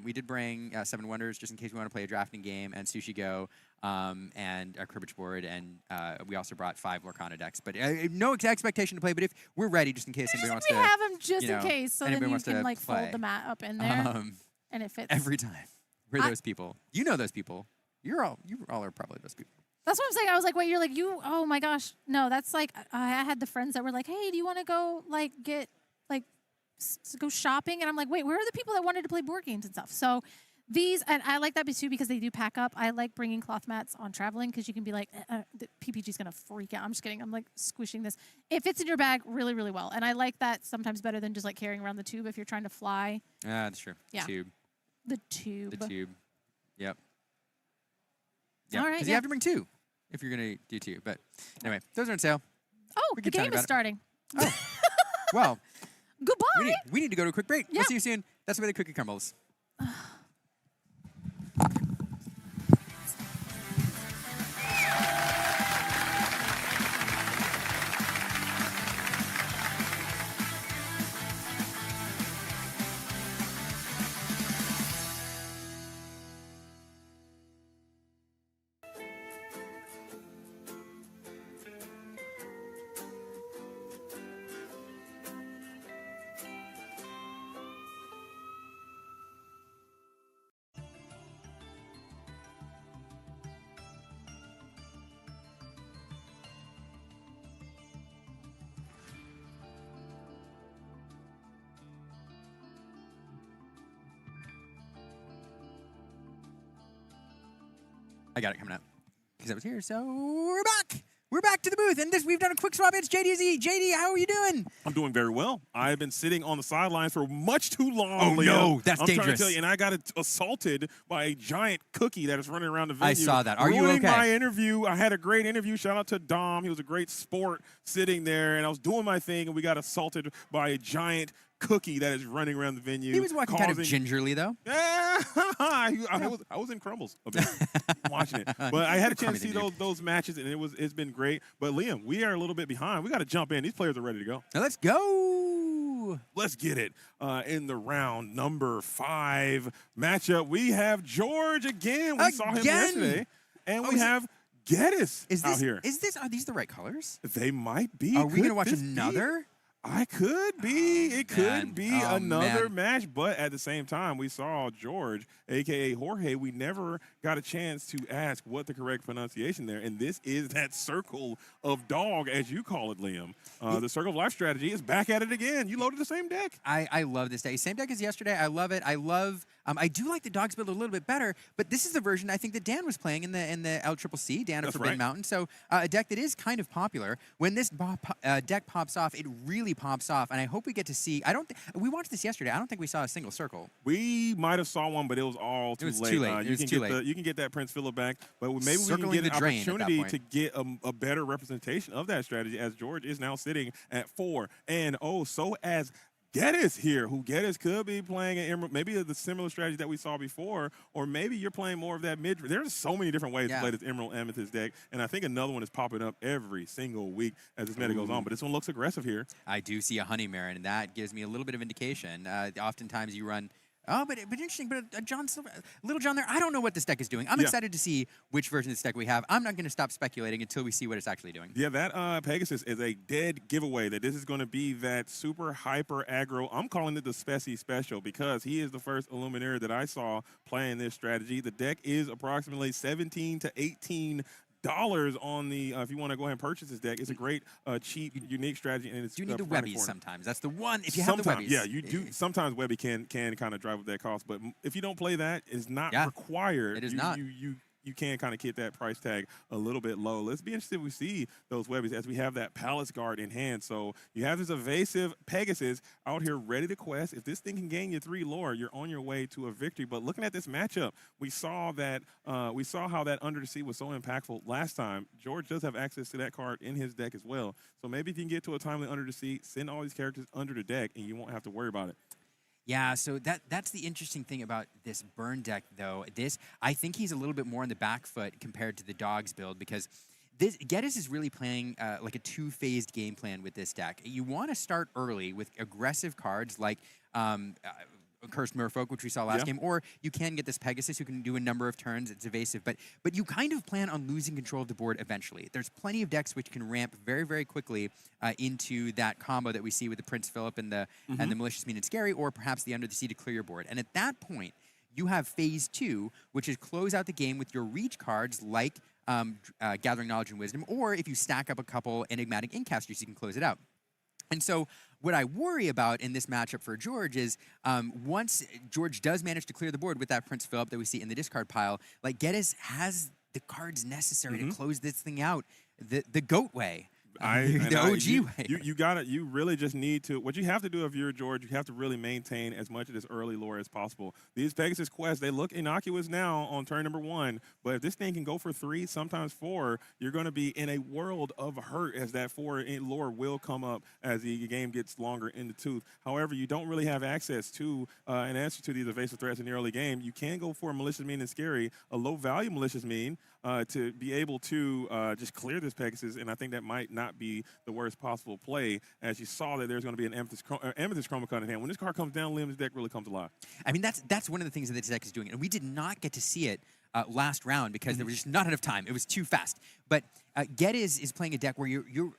we did bring 7 Wonders just in case we want to play a drafting game, and Sushi Go, and a cribbage board, and we also brought 5 Lorcana decks. But no expectation to play, but if we're ready, just in case anybody wants to. We have them just in case, so then you can like play. fold the mat up in there, and it fits. Every time. We're those people. You know those people. You all are probably those people. That's what I'm saying. I was like, wait, you're like, oh my gosh. No, that's like, I had the friends that were like, hey, do you want to go, like, go shopping? And I'm like, wait, where are the people that wanted to play board games and stuff? So these, and I like that too because they do pack up. I like bringing cloth mats on traveling because you can be like, the PPG's going to freak out. I'm just kidding. I'm like squishing this. It fits in your bag really, really well. And I like that sometimes better than just like carrying around the tube if you're trying to fly. That's true. Yeah. Tube. The tube. The tube. Yep. All right. Because you have to bring 2 if you're going to do 2. But anyway, those are on sale. Oh, the game is starting. Oh. Well. Goodbye. We need to go to a quick break. Yeah. We'll see you soon. That's the way the cookie crumbles. I got it coming up because I was here. So we're back. We're back to the booth, and we've done a quick swap. It's JDZ. JD, how are you doing? I'm doing very well. I've been sitting on the sidelines for much too long. Oh, Leo. no, that's I'm dangerous. trying to tell you, and I got assaulted by a giant cookie that is running around the venue. I saw that. Are you ruining okay? my interview. I had a great interview. Shout out to Dom. He was a great sport sitting there, and I was doing my thing, and we got assaulted by a giant cookie that is running around the venue. He was walking kind of gingerly, though. Yeah, I was in crumbles a bit watching it, but I had a chance to see those matches, and it's been great. But Liam, we are a little bit behind. We got to jump in. These players are ready to go. Now let's go. Let's get it. In the round number 5 matchup, we have George again. We saw him yesterday, and we have Geddes out here. Are these the right colors? They might be. Are we going to watch another? I could be. It could be another man. match, but at the same time, we saw George, a.k.a. Jorge. We never got a chance to ask what the correct pronunciation there, and this is that circle of dog, as you call it, Liam. The circle of life strategy is back at it again. You loaded the same deck. I love this deck. Same deck as yesterday. I love it. I do like the dogs build a little bit better, but this is the version I think that Dan was playing in the LCCC, Dan of Forbidden Mountain. So a deck that is kind of popular. When this deck pops off, it really pops off, and I hope we get to see. We watched this yesterday. I don't think we saw a single circle. We might have saw one, but it was all too late. Too late. You can get that Prince Philip back, but maybe we can get an opportunity to get a better representation of that strategy, as George is now sitting at 4-0. So as Geddes here, who Geddes could be playing an Emerald, maybe the similar strategy that we saw before, or maybe you're playing more of that mid. There's so many different ways to play this Emerald Amethyst deck, and I think another one is popping up every single week as this meta goes on, but this one looks aggressive here. I do see a Honey Marin, and that gives me a little bit of indication. Oftentimes you run... Oh, but interesting. But Little John there, I don't know what this deck is doing. I'm excited to see which version of this deck we have. I'm not going to stop speculating until we see what it's actually doing. Yeah, that Pegasus is a dead giveaway that this is going to be that super hyper aggro. I'm calling it the Speci Special because he is the first Illuminator that I saw playing this strategy. The deck is approximately $17 to $18 on the if you want to go ahead and purchase this deck. It's a great cheap unique strategy, and it's you need the Webbies sometimes. That's the one. If you have the Webbies, yeah, you do. Sometimes Webby can kind of drive up that cost, but if you don't play that, it's not required. It is not. You can kind of keep that price tag a little bit low. Let's be interested if we see those Webbies as we have that Palace Guard in hand. So you have this evasive Pegasus out here ready to quest. If this thing can gain you 3 lore, you're on your way to a victory. But looking at this matchup, we saw how that Under the Sea was so impactful last time. George does have access to that card in his deck as well. So maybe if you can get to a timely Under the Sea, send all these characters under the deck, and you won't have to worry about it. Yeah, so that's the interesting thing about this burn deck, though. I think he's a little bit more on the back foot compared to the dogs build because Geddes is really playing like a 2-phased game plan with this deck. You want to start early with aggressive cards like Cursed Merfolk, which we saw last game, or you can get this Pegasus who can do a number of turns. It's evasive, but you kind of plan on losing control of the board eventually. There's plenty of decks which can ramp very, very quickly into that combo that we see with the Prince Philip and the Malicious Mean and Scary, or perhaps the Under the Sea to clear your board. And at that point, you have phase 2, which is close out the game with your reach cards like Gathering Knowledge and Wisdom, or if you stack up a couple Enigmatic Incasters, you can close it out. And so what I worry about in this matchup for George is once George does manage to clear the board with that Prince Philip that we see in the discard pile, like Geddes has the cards necessary to close this thing out the GOAT way. The OG way. You got it. You really just need to. What you have to do if you're George, you have to really maintain as much of this early lore as possible. These Pegasus quests, they look innocuous now on turn number 1, but if this thing can go for 3, sometimes 4, you're going to be in a world of hurt as that 4 in lore will come up as the game gets longer in the tooth. However, you don't really have access to an answer to these evasive threats in the early game. You can go for a malicious mean and scary, a low value malicious mean to be able to just clear this Pegasus, and I think that might not be the worst possible play, as you saw that there's going to be an Amethyst Chromacon in hand. When this card comes down, Liam's deck really comes alive. I mean, that's one of the things that this deck is doing, and we did not get to see it last round because there was just not enough time. It was too fast. But Geddes is playing a deck where you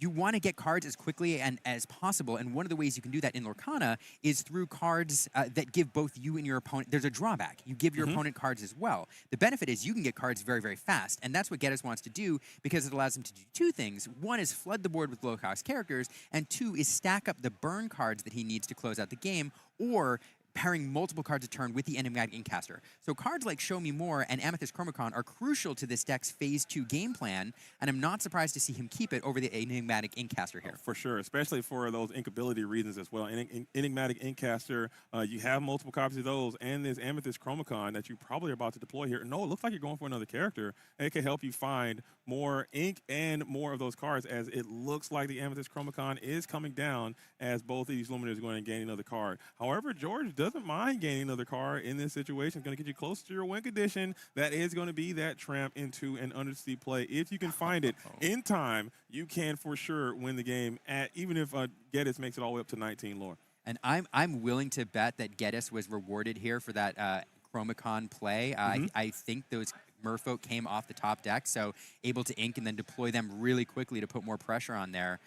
want to get cards as quickly and as possible, and one of the ways you can do that in Lorcana is through cards that give both you and your opponent. There's a drawback. You give your opponent cards as well. The benefit is you can get cards very, very fast, and that's what Geddes wants to do because it allows him to do 2 things. 1 is flood the board with low-cost characters, and 2 is stack up the burn cards that he needs to close out the game, or pairing multiple cards a turn with the Enigmatic Incaster. So cards like Show Me More and Amethyst Chromacon are crucial to this deck's Phase 2 game plan, and I'm not surprised to see him keep it over the Enigmatic Incaster here. For sure, especially for those inkability reasons as well. Enigmatic Incaster, you have multiple copies of those, and this Amethyst Chromacon that you probably are about to deploy here. No, it looks like you're going for another character, and it can help you find more ink and more of those cards, as it looks like the Amethyst Chromacon is coming down as both of these Luminers are going to gain another card. However, George doesn't mind gaining another card in this situation. It's going to get you close to your win condition. That is going to be that tramp into an undersea play. If you can find it in time, you can for sure win the game, even if Geddes makes it all the way up to 19 lore. And I'm willing to bet that Geddes was rewarded here for that Chromacon play. I think those Merfolk came off the top deck, so able to ink and then deploy them really quickly to put more pressure on there.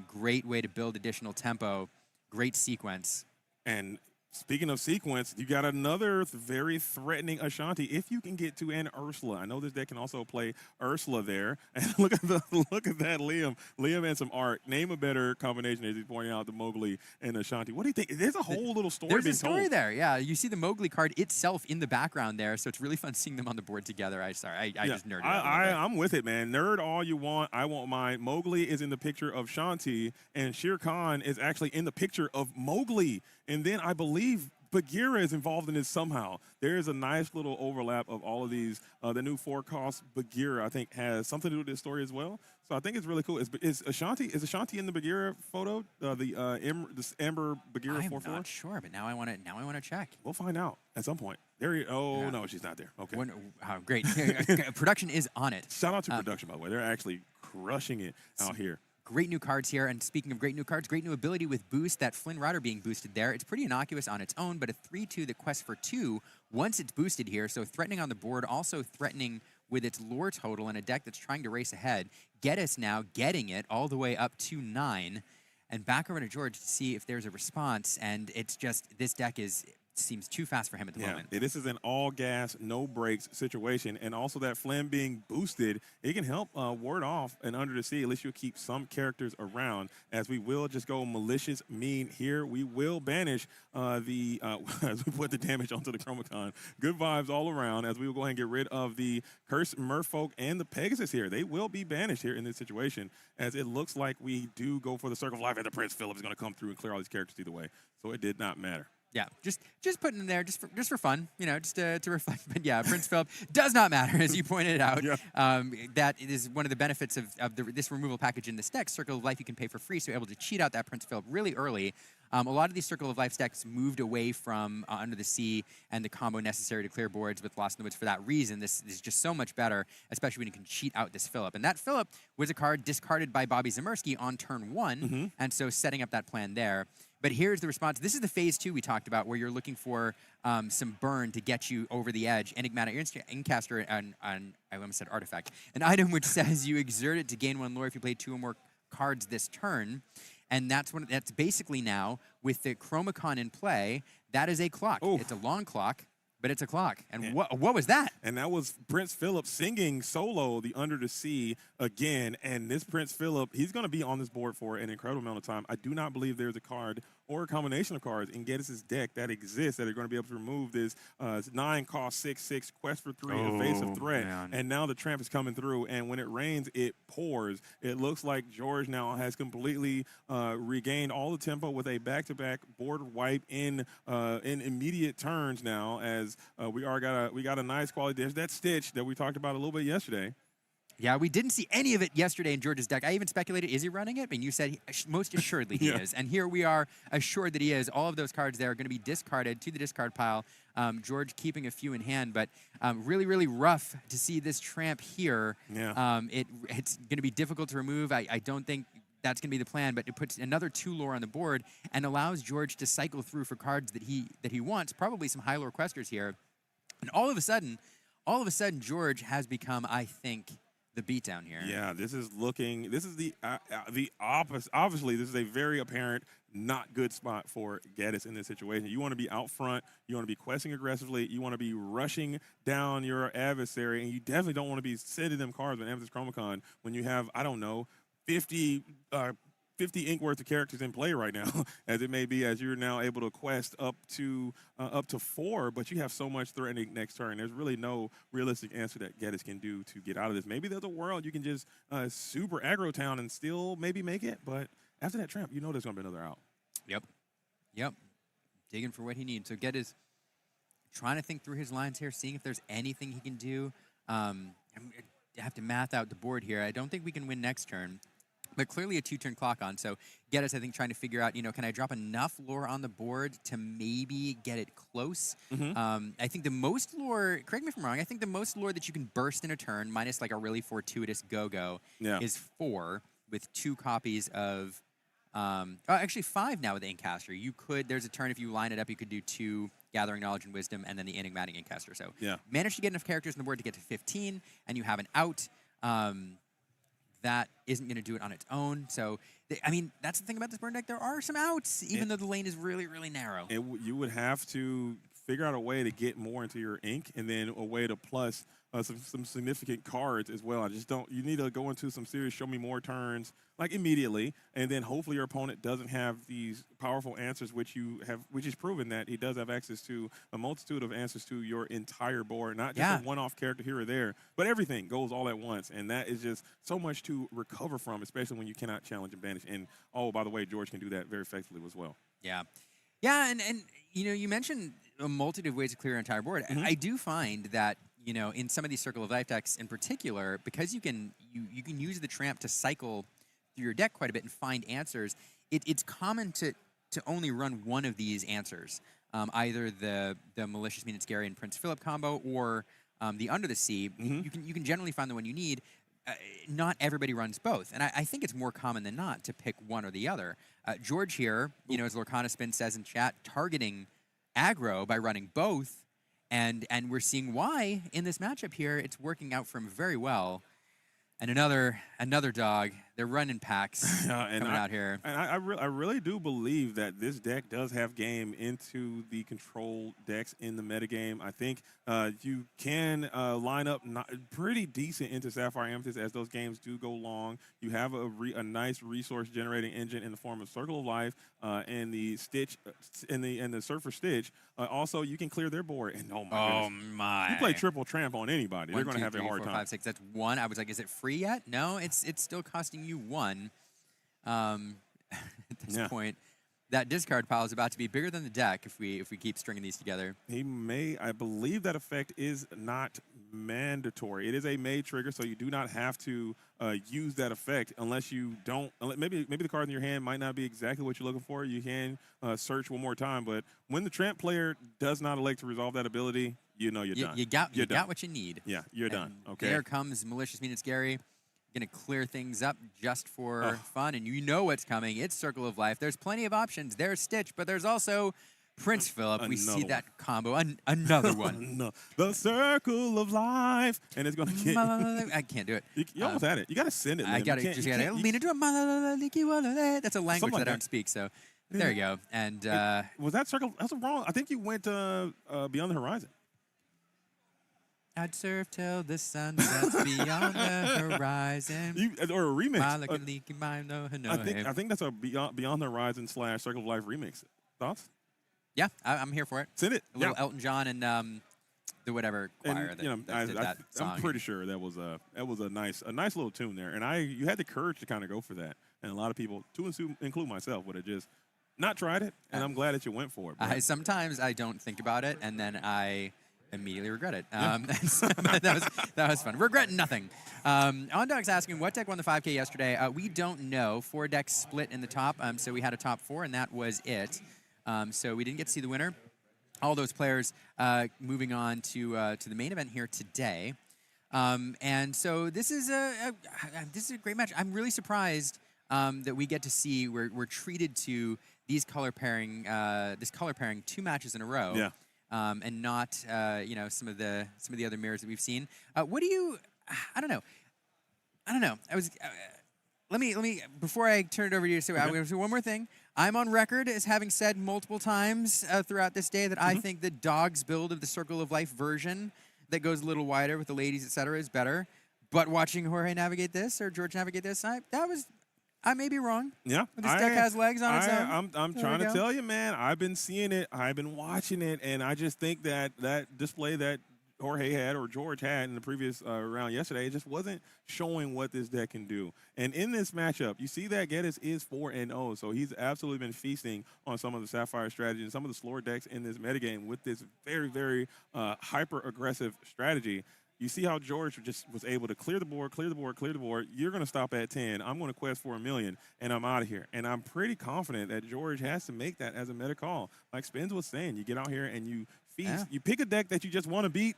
Great way to build additional tempo. Great sequence. And speaking of sequence, you got another very threatening Ashanti if you can get to an Ursula. I know this deck can also play Ursula there. And look at that, Liam. Liam and some art. Name a better combination as he's pointing out the Mowgli and Ashanti. What do you think? There's a whole little story There's being a story told. there, yeah. You see the Mowgli card itself in the background there, so it's really fun seeing them on the board together. I just nerded out a little bit. I'm with it, man. Nerd all you want. I won't mind. Mowgli is in the picture of Shanti, and Shere Khan is actually in the picture of Mowgli. And then I believe Bagheera is involved in this somehow. There is a nice little overlap of all of these. The new 4-cost Bagheera, I think, has something to do with this story as well. So I think it's really cool. Is Ashanti in the Bagheera photo? The Amber Bagheera 4/4? I'm not sure, but now I want to check. We'll find out at some point. No, she's not there. Okay. Great. Production is on it. Shout out to production, by the way. They're actually crushing it out here. Great new cards here, and speaking of great new cards, great new ability with boost, that Flynn Rider being boosted there. It's pretty innocuous on its own, but a 3/2 that quests for 2 once it's boosted here, so threatening on the board, also threatening with its lore total in a deck that's trying to race ahead. Geddes now getting it all the way up to 9, and back over to George to see if there's a response, and it's just, this deck seems too fast for him at the moment. This is an all gas, no brakes situation, and also that Flynn being boosted, it can help ward off and Under the Sea. At least you'll keep some characters around, as we will just go malicious mean here. We will banish as we put the damage onto the Chromacon. Good vibes all around, as we will go ahead and get rid of the Cursed Merfolk and the Pegasus here. They will be banished here in this situation, as it looks like we do go for the Circle of Life, and the Prince Philip is going to come through and clear all these characters either way. So it did not matter. Yeah, just putting in there just for fun, just to reflect. But yeah, Prince Philip does not matter, as you pointed out. That is one of the benefits of this removal package in this deck. Circle of Life you can pay for free, so you're able to cheat out that Prince Philip really early. A lot of these Circle of Life decks moved away from Under the Sea and the combo necessary to clear boards with Lost in the Woods for that reason. This is just so much better, especially when you can cheat out this Philip. And that Philip was a card discarded by Bobby Zamersky on turn 1, and so setting up that plan there. But here's the response. This is the phase 2 we talked about, where you're looking for some burn to get you over the edge. Enigmatic Incaster, I almost said artifact, an item which says you exert it to gain 1 lore if you play 2 or more cards this turn. And that's basically now, with the Chromacon in play, that is a clock. It's a long clock, but it's a clock. And what was that? And that was Prince Philip singing solo the Under the Sea again. And this Prince Philip, he's going to be on this board for an incredible amount of time. I do not believe there's a card or a combination of cards in Geddes' deck that exists that are going to be able to remove this 9 cost 6/6 quest for 3 evasive threat. Man. And now the tramp is coming through, and when it rains, it pours. It looks like George now has completely regained all the tempo with a back-to-back board wipe in immediate turns now. As we got a nice quality. There's that Stitch that we talked about a little bit yesterday. Yeah, we didn't see any of it yesterday in George's deck. I even speculated, is he running it? And you said most assuredly he is. And here we are, assured that he is. All of those cards there are going to be discarded to the discard pile. George keeping a few in hand, but really, really rough to see this tramp here. Yeah. It's going to be difficult to remove. I don't think that's going to be the plan, but it puts another 2 lore on the board and allows George to cycle through for cards that he wants, probably some high lore questers here. And all of a sudden, George has become, I think, the beatdown here. Yeah, this is the opposite. Obviously, this is a very apparent not good spot for Geddes in this situation. You want to be out front. You want to be questing aggressively. You want to be rushing down your adversary, and you definitely don't want to be sending them cards with Amethyst Chromacon when you have, I don't know, 50 ink worth of characters in play right now, as it may be, as you're now able to quest up to 4, but you have so much threatening next turn. There's really no realistic answer that Geddes can do to get out of this. Maybe there's a world you can just super aggro town and still maybe make it, but after that tramp, you know there's going to be another out. Yep. Digging for what he needs. So Geddes trying to think through his lines here, seeing if there's anything he can do. I have to math out the board here. I don't think we can win next turn. But clearly a 2-turn clock on. So Geddes, I think, trying to figure out, can I drop enough lore on the board to maybe get it close? I think the most lore, correct me if I'm wrong, I think the most lore that you can burst in a turn, minus like a really fortuitous go-go, is 4 with 2 copies of, actually 5 now with the Inkcaster. There's a turn if you line it up, you could do 2 Gathering Knowledge and Wisdom and then the Enigmatic Inkcaster. So manage to get enough characters on the board to get to 15, and you have an out. That isn't going to do it on its own. So, that's the thing about this burn deck. There are some outs, even though the lane is really, really narrow. You would have to figure out a way to get more into your ink, and then a way to plus some significant cards as well. You need to go into some serious show me more turns, like immediately, and then hopefully your opponent doesn't have these powerful answers, which is proven that he does have access to a multitude of answers to your entire board, not just a one-off character here or there, but everything goes all at once, and that is just so much to recover from, especially when you cannot challenge and banish. And by the way, George can do that very effectively as well. Yeah, and you mentioned a multitude of ways to clear your entire board. And I do find that in some of these Circle of Life decks in particular, because you can use the tramp to cycle through your deck quite a bit and find answers, it's common to only run one of these answers, either the Malicious Mean and Scary and Prince Philip combo or the Under the Sea. You can generally find the one you need. Not everybody runs both, and I think it's more common than not to pick one or the other. George here, as Lorcana Spin says in chat, targeting aggro by running both. And we're seeing why in this matchup here. It's working out for him very well. And another dog. They're running packs coming out here. And I really do believe that this deck does have game into the control decks in the metagame. I think you can line up pretty decent into Sapphire Amethyst as those games do go long. You have a nice resource generating engine in the form of Circle of Life and the Stitch and the Surfer Stitch. Also, you can clear their board. And oh my! You play triple tramp on anybody, they're going to have a hard time. 5, 6. That's 1. I was like, is it free yet? No, it's still costing you 1. At this point, that discard pile is about to be bigger than the deck if we keep stringing these together. I believe that effect is not mandatory. It is a may trigger, so you do not have to use that effect unless you don't. Maybe the card in your hand might not be exactly what you're looking for. You can search one more time, but when the tramp player does not elect to resolve that ability, you're done. You got what you need. Yeah, you're done. Okay. There comes Malicious Mean and Scary. Going to clear things up just for fun, and you know what's coming. It's Circle of Life. There's plenty of options. There's Stitch, but there's also Prince Philip, we see that combo. Another one. No. The circle of life. And it's going to get... I can't do it. You almost had it. You got to send it, I got to lean into a... That's a language that I don't speak, so there you go. And was that circle... That's wrong. I think you went Beyond the Horizon. I'd surf till the sun sets beyond the horizon. Or a remix. I think that's a Beyond the Horizon / Circle of Life remix. Thoughts? Yeah, I'm here for it. Send it. A little Elton John and the whatever choir that did that song. I'm pretty sure that was a nice little tune there, and you had the courage to kind of go for that. And a lot of people, to include myself, would have just not tried it. And I'm glad that you went for it. Sometimes I don't think about it, and then I immediately regret it. That was fun. Regret nothing. OnDog's asking, what deck won the 5K yesterday? We don't know. 4 decks split in the top, so we had a top 4, and that was it. So we didn't get to see the winner. All those players moving on to the main event here today. And so this is a great match. I'm really surprised that we get to see we're treated to these color pairing 2 matches in a row. Yeah. And not some of the other mirrors that we've seen. What do you? I don't know. Let me before I turn it over to you. So I'm going to say one more thing. I'm on record as having said multiple times throughout this day that I think the Dog's build of the Circle of Life version that goes a little wider with the ladies, etc., is better. But watching Jorge navigate this or George navigate this, I may be wrong. Yeah. This deck has legs on its own. I'm trying to tell you, man. I've been seeing it. I've been watching it. And I just think that display that Jorge had or George had in the previous round yesterday, it just wasn't showing what this deck can do. And in this matchup, you see that Geddes is 4-0. So he's absolutely been feasting on some of the Sapphire strategy and some of the slower decks in this metagame with this very, very hyper-aggressive strategy. You see how George just was able to clear the board. You're going to stop at 10. I'm going to quest for $1 million, and I'm out of here. And I'm pretty confident that George has to make that as a meta call. Like Spins was saying, you get out here and you feast. Yeah. You pick a deck that you just want to beat,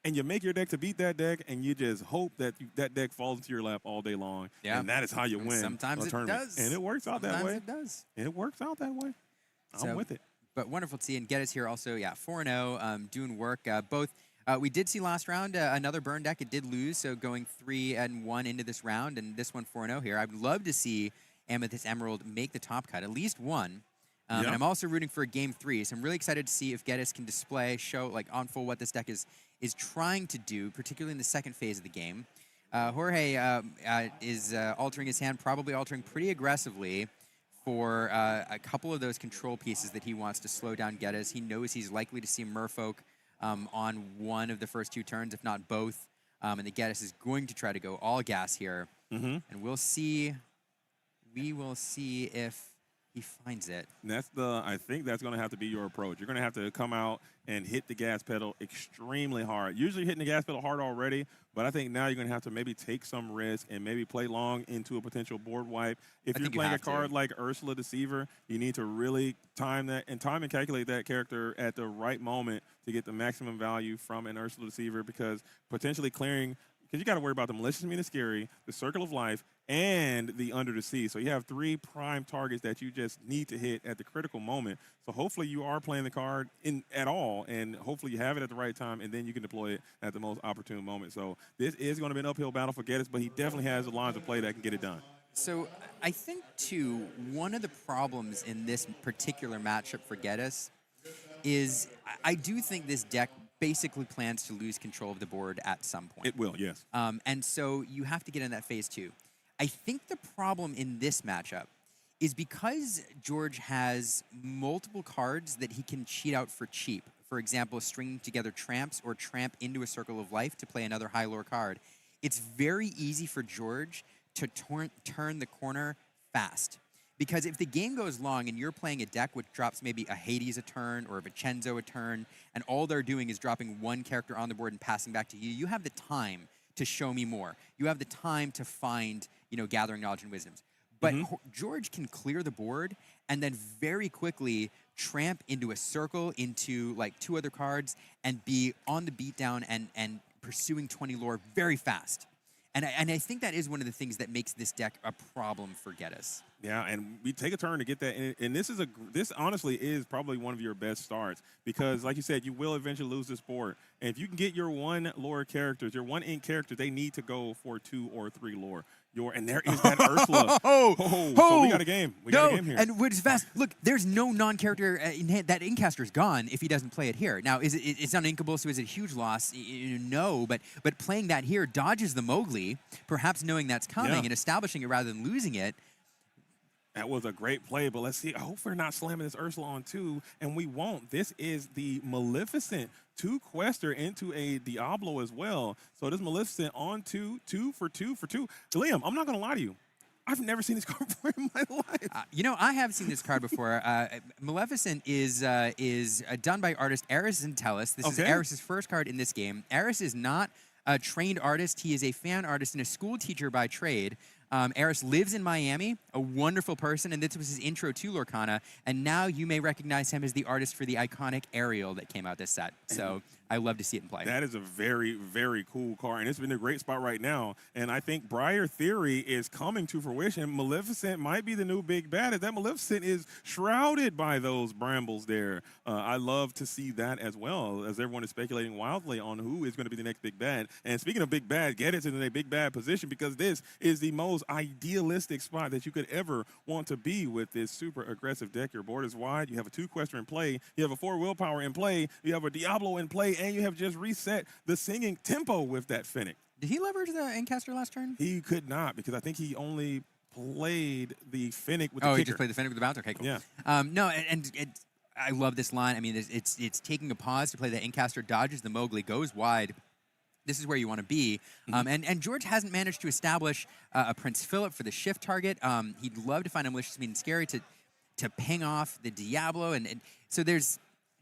and you make your deck to beat that deck, and you just hope that that deck falls into your lap all day long. Yeah. And that is how you win. Sometimes it does. And it works out that way. Sometimes it does. It works out that way. I'm with it. But wonderful to see. And Geddes here also, 4-0, doing work. Both. We did see last round another burn deck. It did lose, so going 3-1 into this round, and this one 4-0 here. I'd love to see Amethyst Emerald make the top cut, at least one. And I'm also rooting for Game 3, so I'm really excited to see if Geddes can show on full what this deck is trying to do, particularly in the second phase of the game. Jorge is altering his hand, probably altering pretty aggressively for a couple of those control pieces that he wants to slow down Geddes. He knows he's likely to see Merfolk on one of the first 2 turns, if not both. And the Geddes is going to try to go all gas here. And we'll see. We will see if he finds it. And I think that's going to have to be your approach. You're going to have to come out and hit the gas pedal extremely hard. Usually hitting the gas pedal hard already, but I think now you're going to have to maybe take some risk and maybe play long into a potential board wipe. If you're playing a card like Ursula Deceiver, you need to really time that and time and calculate that character at the right moment to get the maximum value from an Ursula Deceiver, because potentially clearing, because you got to worry about the Malicious Mean and Scary, the Circle of Life, and the Under the Sea. So you have 3 prime targets that you just need to hit at the critical moment. So hopefully you are playing the card at all, and hopefully you have it at the right time, and then you can deploy it at the most opportune moment. So this is going to be an uphill battle for Geddes, but he definitely has the lines of play that can get it done. So I think, too, one of the problems in this particular matchup for Geddes is I do think this deck basically plans to lose control of the board at some point. It will, yes. And so you have to get in that phase 2. I think the problem in this matchup is because George has multiple cards that he can cheat out for cheap. For example, stringing together tramps or tramp into a Circle of Life to play another high lore card. It's very easy for George to turn the corner fast. Because if the game goes long and you're playing a deck which drops maybe a Hades a turn or a Vincenzo a turn, and all they're doing is dropping one character on the board and passing back to you, you have the time to show me more. You have the time to find, gathering knowledge and wisdoms. But George can clear the board and then very quickly tramp into a circle, into 2 other cards, and be on the beatdown and pursuing 20 lore very fast. And I think that is one of the things that makes this deck a problem for Geddes. Yeah, and we take a turn to get that. And this honestly is probably one of your best starts because, like you said, you will eventually lose this board. And if you can get your one lore characters, your one ink character, they need to go for 2 or 3 lore. And there is that Ursula. So we got a game. We got a game here. And which is fast. Look, there's no non-character in hand. That Incaster's gone if he doesn't play it here. Now, it's uninkable, so is it a huge loss? No, but playing that here dodges the Mowgli, perhaps knowing that's coming and establishing it rather than losing it. That was a great play, but let's see. I hope we're not slamming this Ursula on 2, and we won't. This is the Maleficent 2 quester into a Diablo as well. So this Maleficent on 2, 2 for 2 for 2. Liam, I'm not going to lie to you. I've never seen this card before in my life. I have seen this card before. Maleficent is done by artist Eris Zentelis. This is Eris's first card in this game. Eris is not a trained artist. He is a fan artist and a school teacher by trade. Eris lives in Miami, a wonderful person, and this was his intro to Lorcana, and now you may recognize him as the artist for the iconic Ariel that came out this set. So I love to see it in play. That is a very, very cool card, and it's been a great spot right now. And I think Briar Theory is coming to fruition. Maleficent might be the new big bad. As that Maleficent is shrouded by those brambles there. I love to see that as well, as everyone is speculating wildly on who is going to be the next big bad. And speaking of big bad, Geddes is in a big bad position because this is the most idealistic spot that you could ever want to be with this super aggressive deck. Your board is wide. You have a 2 quester in play. You have a 4 willpower in play. You have a Diablo in play. And you have just reset the singing tempo with that Fennec. Did he leverage the Incaster last turn? He could not because I think he only played the Fennec with the kicker. kicker. He just played the Fennec with the bouncer. Okay, cool. Yeah. No, and I love this line. I mean, it's taking a pause to play the Incaster, dodges the Mowgli, goes wide. This is where you want to be. And George hasn't managed to establish a Prince Philip for the shift target. He'd love to find a Malicious Mean Scary to ping off the Diablo. And so there's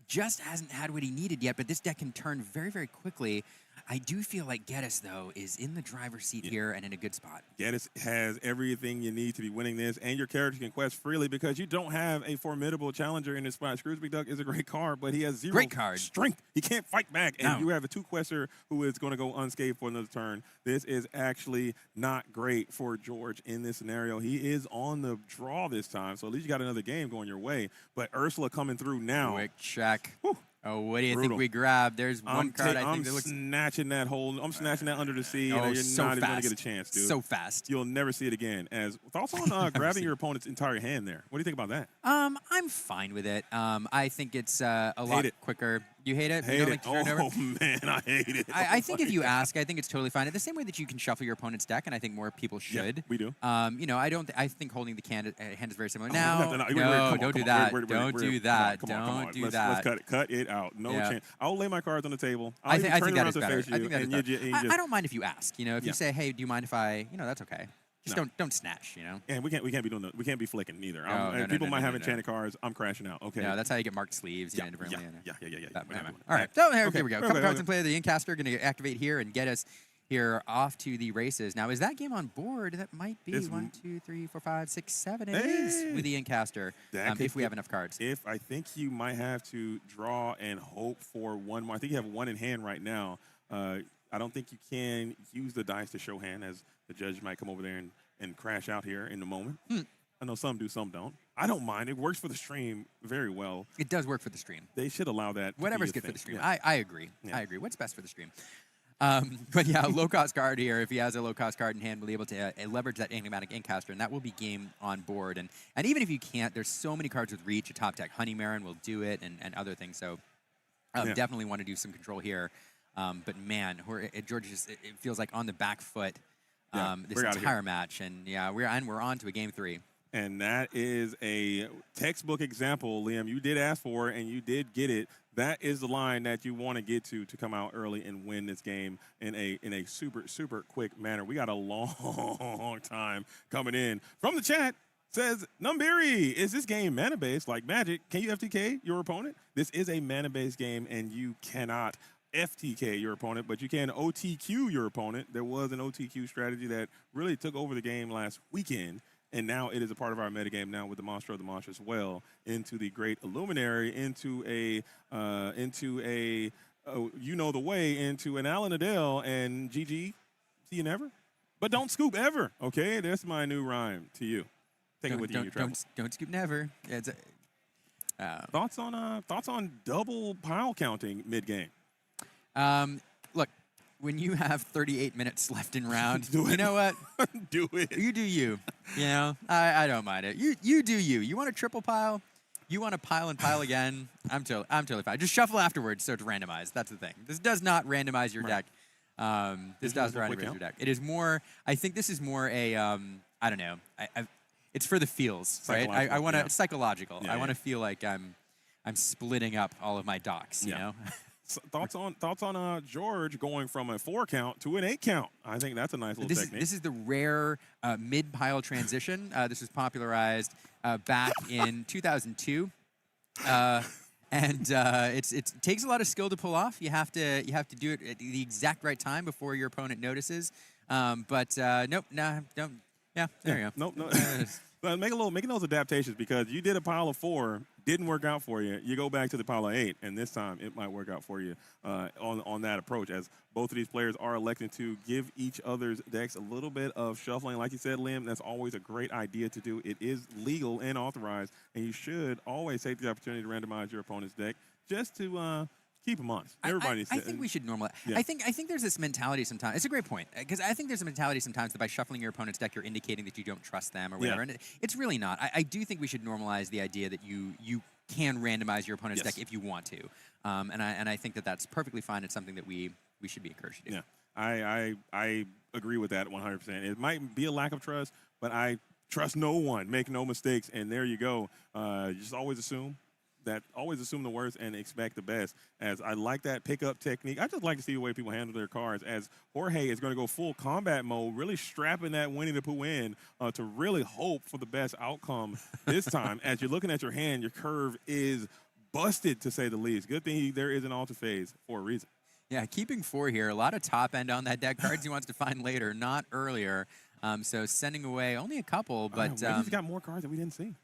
just hasn't had what he needed yet, but this deck can turn very, very quickly. I do feel like Geddes, though, is in the driver's seat here and in a good spot. Geddes has everything you need to be winning this, and your character can quest freely because you don't have a formidable challenger in this spot. Scrooge McDuck is a great card, but he has 0 strength. He can't fight back, and you have a 2 quester who is going to go unscathed for another turn. This is actually not great for George in this scenario. He is on the draw this time, so at least you got another game going your way. But Ursula coming through now. Quick check. Whew. Oh, what do you think we grabbed? There's one card I think that looks... snatching that hole. I'm snatching that under the sea. Oh, and you're so not even fast. going to get a chance, dude. So fast. You'll never see it again. Thoughts on grabbing your opponent's entire hand there? What do you think about that? I'm fine with it. I think it's a lot quicker. You hate it? Hate it. Oh, man, I hate it. I think if you ask, I think it's totally fine. The same way that you can shuffle your opponent's deck, and I think more people should. Yeah, we do. I think holding the hand is very similar. Don't do that. Don't do that. Don't do that. Let's cut it out. No chance. I'll lay my cards on the table. I think that is better. I don't mind if you ask. If you say, hey, do you mind if I, that's okay. Just don't snatch, And we can't be doing we can't be flicking either. People might have enchanted cards. I'm crashing out. Okay. No, that's how you get marked sleeves. Yeah. All right. So here we go. Couple cards in play. The Incaster going to activate here and get us here off to the races. Now, is that game on board? That might be 1, 2, 3, 4, 5, 6, 7. It is with the Incaster. If we have enough cards. I think you might have to draw and hope for one more. I think you have 1 in hand right now. I don't think you can use the dice to show hand, as the judge might come over there and crash out here in the moment. I know some do, some don't. I don't mind. It works for the stream very well. It does work for the stream. They should allow that. Whatever's good for the stream. Yeah. I agree. I agree. What's best for the stream? But yeah, low-cost card here. If he has a low-cost card in hand, we'll be able to leverage that enigmatic Incaster, and that will be game on board. And even if you can't, there's so many cards with reach. A top deck Honey Marin will do it, and other things. So definitely want to do some control here. But man, George it feels like on the back foot this entire match, and we're on to a game 3. And that is a textbook example, Liam. You did ask for it, and you did get it. That is the line that you want to get to come out early and win this game in a super quick manner. We got a long time coming in from the chat. Says Numbiri, is this game mana based like Magic? Can you FTK your opponent? This is a mana based game, and you cannot FTK your opponent, but you can OTQ your opponent. There was an OTQ strategy that really took over the game last weekend, and now it is a part of our metagame now with the Monster of the Monster as well, into the Great Illuminary, into the way, into an Alan Adele, and GG, see you never, but don't scoop ever, okay? That's my new rhyme to you. Take it with you in your travels. Don't scoop never. Yeah, it's thoughts on double pile counting mid game. Look, when you have 38 minutes left in round, Do it. you know what? Do it. You do you. You know, I don't mind it. You do you. You want a triple pile? You want to pile and pile again? I'm totally fine. Just shuffle afterwards so it's randomized. That's the thing. This does not randomize your deck. This does not randomize your deck. It is more. I think this is more a. I don't know. It's for the feels, right? I want to. It's psychological. I want to feel like I'm splitting up all of my docks. You know. So thoughts on George going from a 4 count to an 8 count? I think that's a nice little technique. This is the rare mid pile transition. This was popularized back in 2002, and it takes a lot of skill to pull off. You have to do it at the exact right time before your opponent notices. But nope, no, don't. Yeah, there you go. Nope, no. But making those adaptations, because you did a pile of 4, didn't work out for you. You go back to the pile of 8, and this time it might work out for you on that approach, as both of these players are electing to give each other's decks a little bit of shuffling. Like you said, Liam, that's always a great idea to do. It is legal and authorized, and you should always take the opportunity to randomize your opponent's deck just to keep them honest. Everybody I think we should normalize. Yeah. I think there's this mentality sometimes. It's a great point, because I think there's a mentality sometimes that by shuffling your opponent's deck, you're indicating that you don't trust them or whatever. Yeah. And it's really not. I do think we should normalize the idea that you can randomize your opponent's deck if you want to. And I think that that's perfectly fine. It's something that we should be encouraged to do. Yeah, I agree with that 100%. It might be a lack of trust, but I trust no one. Make no mistakes, and there you go. Just always assume the worst and expect the best. As I like that pickup technique. I just like to see the way people handle their cards, as Jorge is going to go full combat mode, really strapping that Winnie the Pooh in to really hope for the best outcome this time. As you're looking at your hand, your curve is busted, to say the least. Good thing there is an alter phase for a reason. Yeah, keeping 4 here. A lot of top end on that deck. Cards he wants to find later, not earlier. So sending away only a couple, but he's got more cards that we didn't see.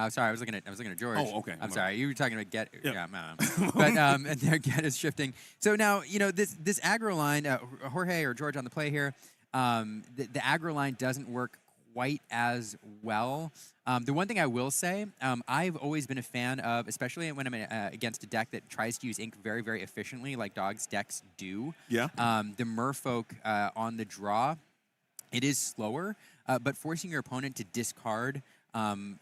Sorry, I was looking at George. Oh, okay. I'm sorry. You were talking about Get. Yep. Yeah, but and their Get is shifting. So now this aggro line, Jorge or George on the play here. The aggro line doesn't work quite as well. The one thing I will say, I've always been a fan of, especially when I'm against a deck that tries to use ink very, very efficiently, like Dog's decks do. Yeah. The Merfolk on the draw, it is slower, but forcing your opponent to discard.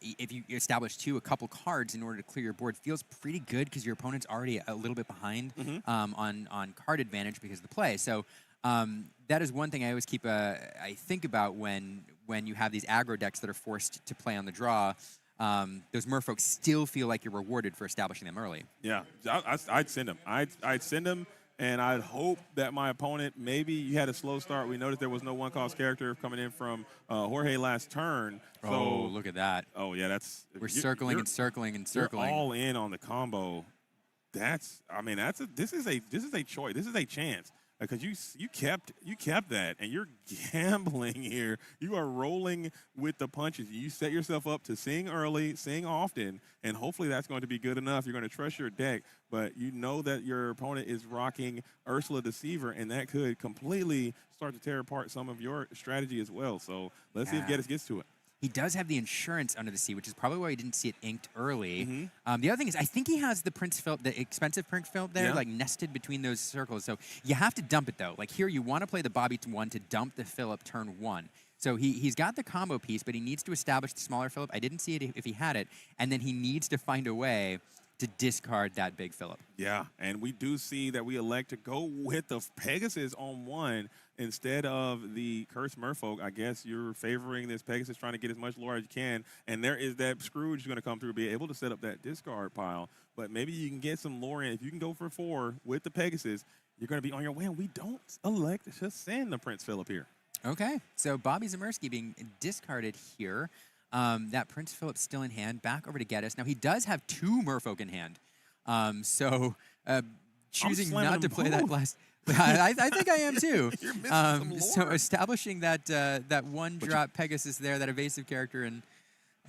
If you establish a couple cards in order to clear your board, feels pretty good, because your opponent's already a little bit behind on card advantage because of the play. So that is one thing I always I think about when you have these aggro decks that are forced to play on the draw. Those Merfolk still feel like you're rewarded for establishing them early. Yeah, I'd send them. I'd send them. And I'd hope that my opponent, maybe you had a slow start. We noticed there was no one-cost character coming in from Jorge last turn. So, look at that. Oh, yeah, We're circling and circling and circling. You're all in on the combo. This is a choice. This is a chance. Because you kept that, and you're gambling here. You are rolling with the punches. You set yourself up to sing early, sing often, and hopefully that's going to be good enough. You're going to trust your deck, but you know that your opponent is rocking Ursula Deceiver, and that could completely start to tear apart some of your strategy as well. So let's see if Geddes gets to it. He does have the insurance under the sea, which is probably why he didn't see it inked early. The other thing is, I think he has the Prince Philip, the expensive Prince Philip there, like nested between those circles. So you have to dump it, though. Like here, you want to play the Bobby 1 to dump the Philip turn 1. So he's got the combo piece, but he needs to establish the smaller Philip. I didn't see it if he had it. And then he needs to find a way to discard that big Philip. Yeah, and we do see that we elect to go with the Pegasus on 1 instead of the Cursed Merfolk. I guess you're favoring this Pegasus, trying to get as much lore as you can. And there is that Scrooge going to come through, be able to set up that discard pile. But maybe you can get some lore in. If you can go for 4 with the Pegasus, you're going to be on your way. And we don't elect to send the Prince Philip here. Okay, so Bobby Zamersky being discarded here. That Prince Philip still in hand. Back over to Geddes. Now, he does have 2 Merfolk in hand. Choosing not to play that last... I think I am too. You're missing some lore. So establishing that that 1-drop Pegasus there, that evasive character, and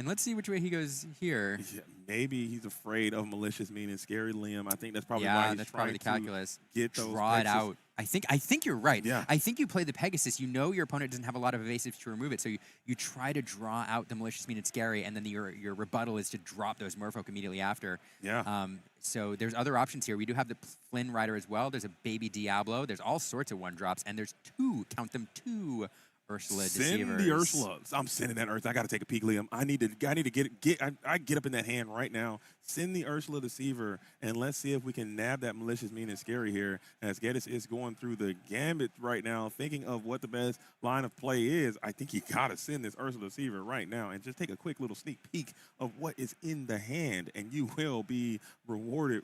let's see which way he goes here. Yeah, maybe he's afraid of malicious meaning. Scary Liam. I think that's probably why he's that's trying probably the calculus. To get those Draw it out. I think you're right. Yeah. I think you play the Pegasus. You know your opponent doesn't have a lot of evasives to remove it, so you try to draw out the Malicious, Mean, and Scary, and then your rebuttal is to drop those Merfolk immediately after. Yeah. So there's other options here. We do have the Flynn Rider as well. There's a Baby Diablo. There's all sorts of 1-drops, and there's 2, count them, 2 Ursula Deceivers. Send the Ursula. I'm sending that Ursula. I got to take a peek, Liam. I need to get up in that hand right now. Send the Ursula Deceiver, and let's see if we can nab that Malicious, Mean, and Scary here. As Geddes is going through the gambit right now, thinking of what the best line of play is. I think you got to send this Ursula Deceiver right now and just take a quick little sneak peek of what is in the hand, and you will be rewarded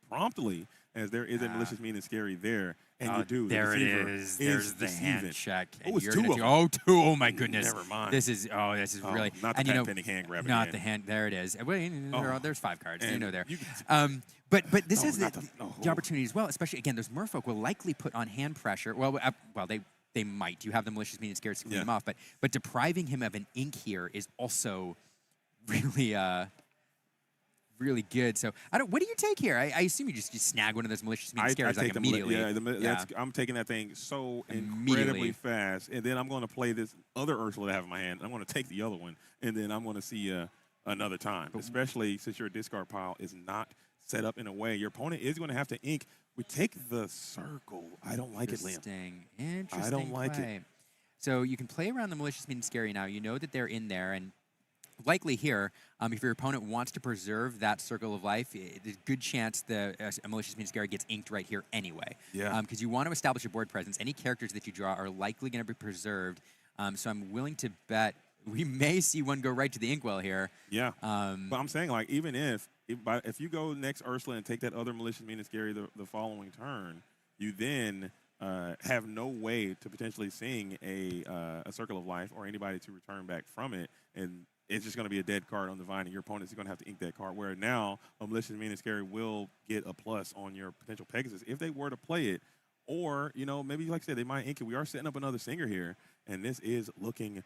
promptly, as there is a Malicious, Mean, and Scary there. And you do. There it Deceiver is. There's the hand deceiving. check. Oh, it's You're 2 gonna of them. Oh, 2. Oh, my goodness. Never mind. This is really. Not the and, you know, penny hand grab Not again. the hand. There it is. There's 5 cards. You And know there. you But this is the opportunity as well, especially, again, those Merfolk will likely put on hand pressure. Well, they might. You have the Malicious, Mean, and Scary to clean them off. But depriving him of an ink here is also really really good. So what do you take here? I assume you just snag one of those Malicious, Mean, and Scares like immediately. I'm taking that thing so incredibly fast, and then I'm going to play this other Ursula that I have in my hand. I'm going to take the other one, and then I'm going to see another time, especially since your discard pile is not set up in a way. Your opponent is going to have to ink. We take the circle. I don't like it, Liam. Interesting. I don't like it. So you can play around the Malicious, Mean, and Scary now. You know that they're in there, and likely here, if your opponent wants to preserve that circle of life, there's a good chance the Malicious, Mean, and Scary gets inked right here anyway. Yeah. Because you want to establish a board presence. Any characters that you draw are likely going to be preserved. So I'm willing to bet we may see one go right to the inkwell here. Yeah. But I'm saying, like, even if you go next Ursula and take that other Malicious, Mean, and Scary the following turn, you then have no way to potentially sing a Circle of Life or anybody to return back from it, and it's just going to be a dead card on the vine, and your opponent's going to have to ink that card. Where now, Malicious, Mean, and Scary will get a plus on your potential Pegasus if they were to play it. Or, maybe, like I said, they might ink it. We are setting up another singer here, and this is looking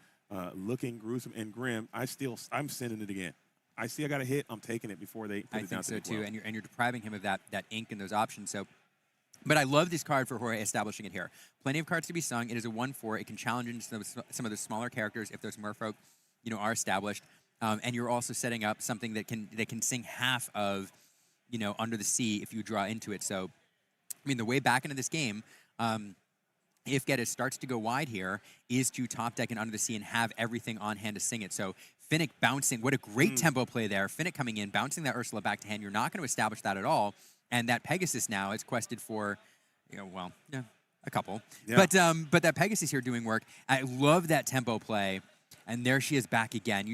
gruesome and grim. I'm sending it again. I see I got a hit. I'm taking it before they put it down to the 12. I think so, too, and you're depriving him of that ink and those options. So, but I love this card for Jorge establishing it here. Plenty of cards to be sung. It is a 1/4. It can challenge into some of the smaller characters if those Merfolk are established, and you're also setting up something that can sing half of, Under the Sea if you draw into it. So, I mean, the way back into this game, if Geddes starts to go wide here, is to top deck and Under the Sea and have everything on hand to sing it. So Finnick bouncing, what a great tempo play there. Finnick coming in, bouncing that Ursula back to hand. You're not going to establish that at all, and that Pegasus now is quested for, a couple. Yeah. But that Pegasus here doing work. I love that tempo play. And there she is back again.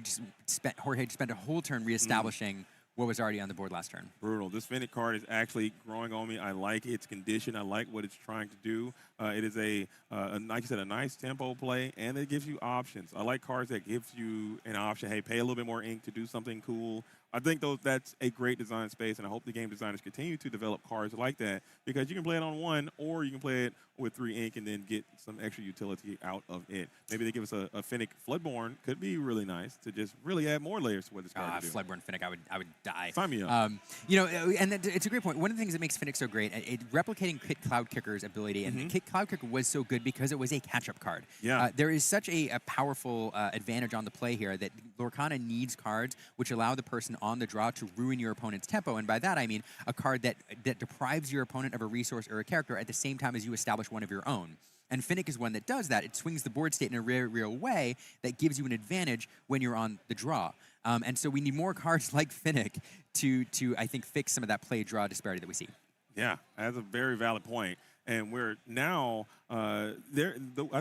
Jorge just spent a whole turn reestablishing what was already on the board last turn. Brutal. This Finnick card is actually growing on me. I like its condition. I like what it's trying to do. It is like you said, a nice tempo play, and it gives you options. I like cards that gives you an option. Hey, pay a little bit more ink to do something cool. I think that's a great design space, and I hope the game designers continue to develop cards like that, because you can play it on 1, or you can play it with 3 ink and then get some extra utility out of it. Maybe they give us a Finnick Floodborn. Could be really nice to just really add more layers to what this card can do. Floodborn Finnick, I would die. Sign me up. And it's a great point. One of the things that makes Finnick so great, replicating Kit Cloud Kicker's ability, and Kit Cloud Kicker was so good because it was a catch-up card. Yeah. There is such a powerful advantage on the play here that Lorcana needs cards which allow the person on the draw to ruin your opponent's tempo, and by that I mean a card that deprives your opponent of a resource or a character at the same time as you establish one of your own. And Finnick is one that does that. It swings the board state in a real way that gives you an advantage when you're on the draw. And so we need more cards like Finnick to I think, fix some of that play-draw disparity that we see. Yeah, that's a very valid point. And we're now I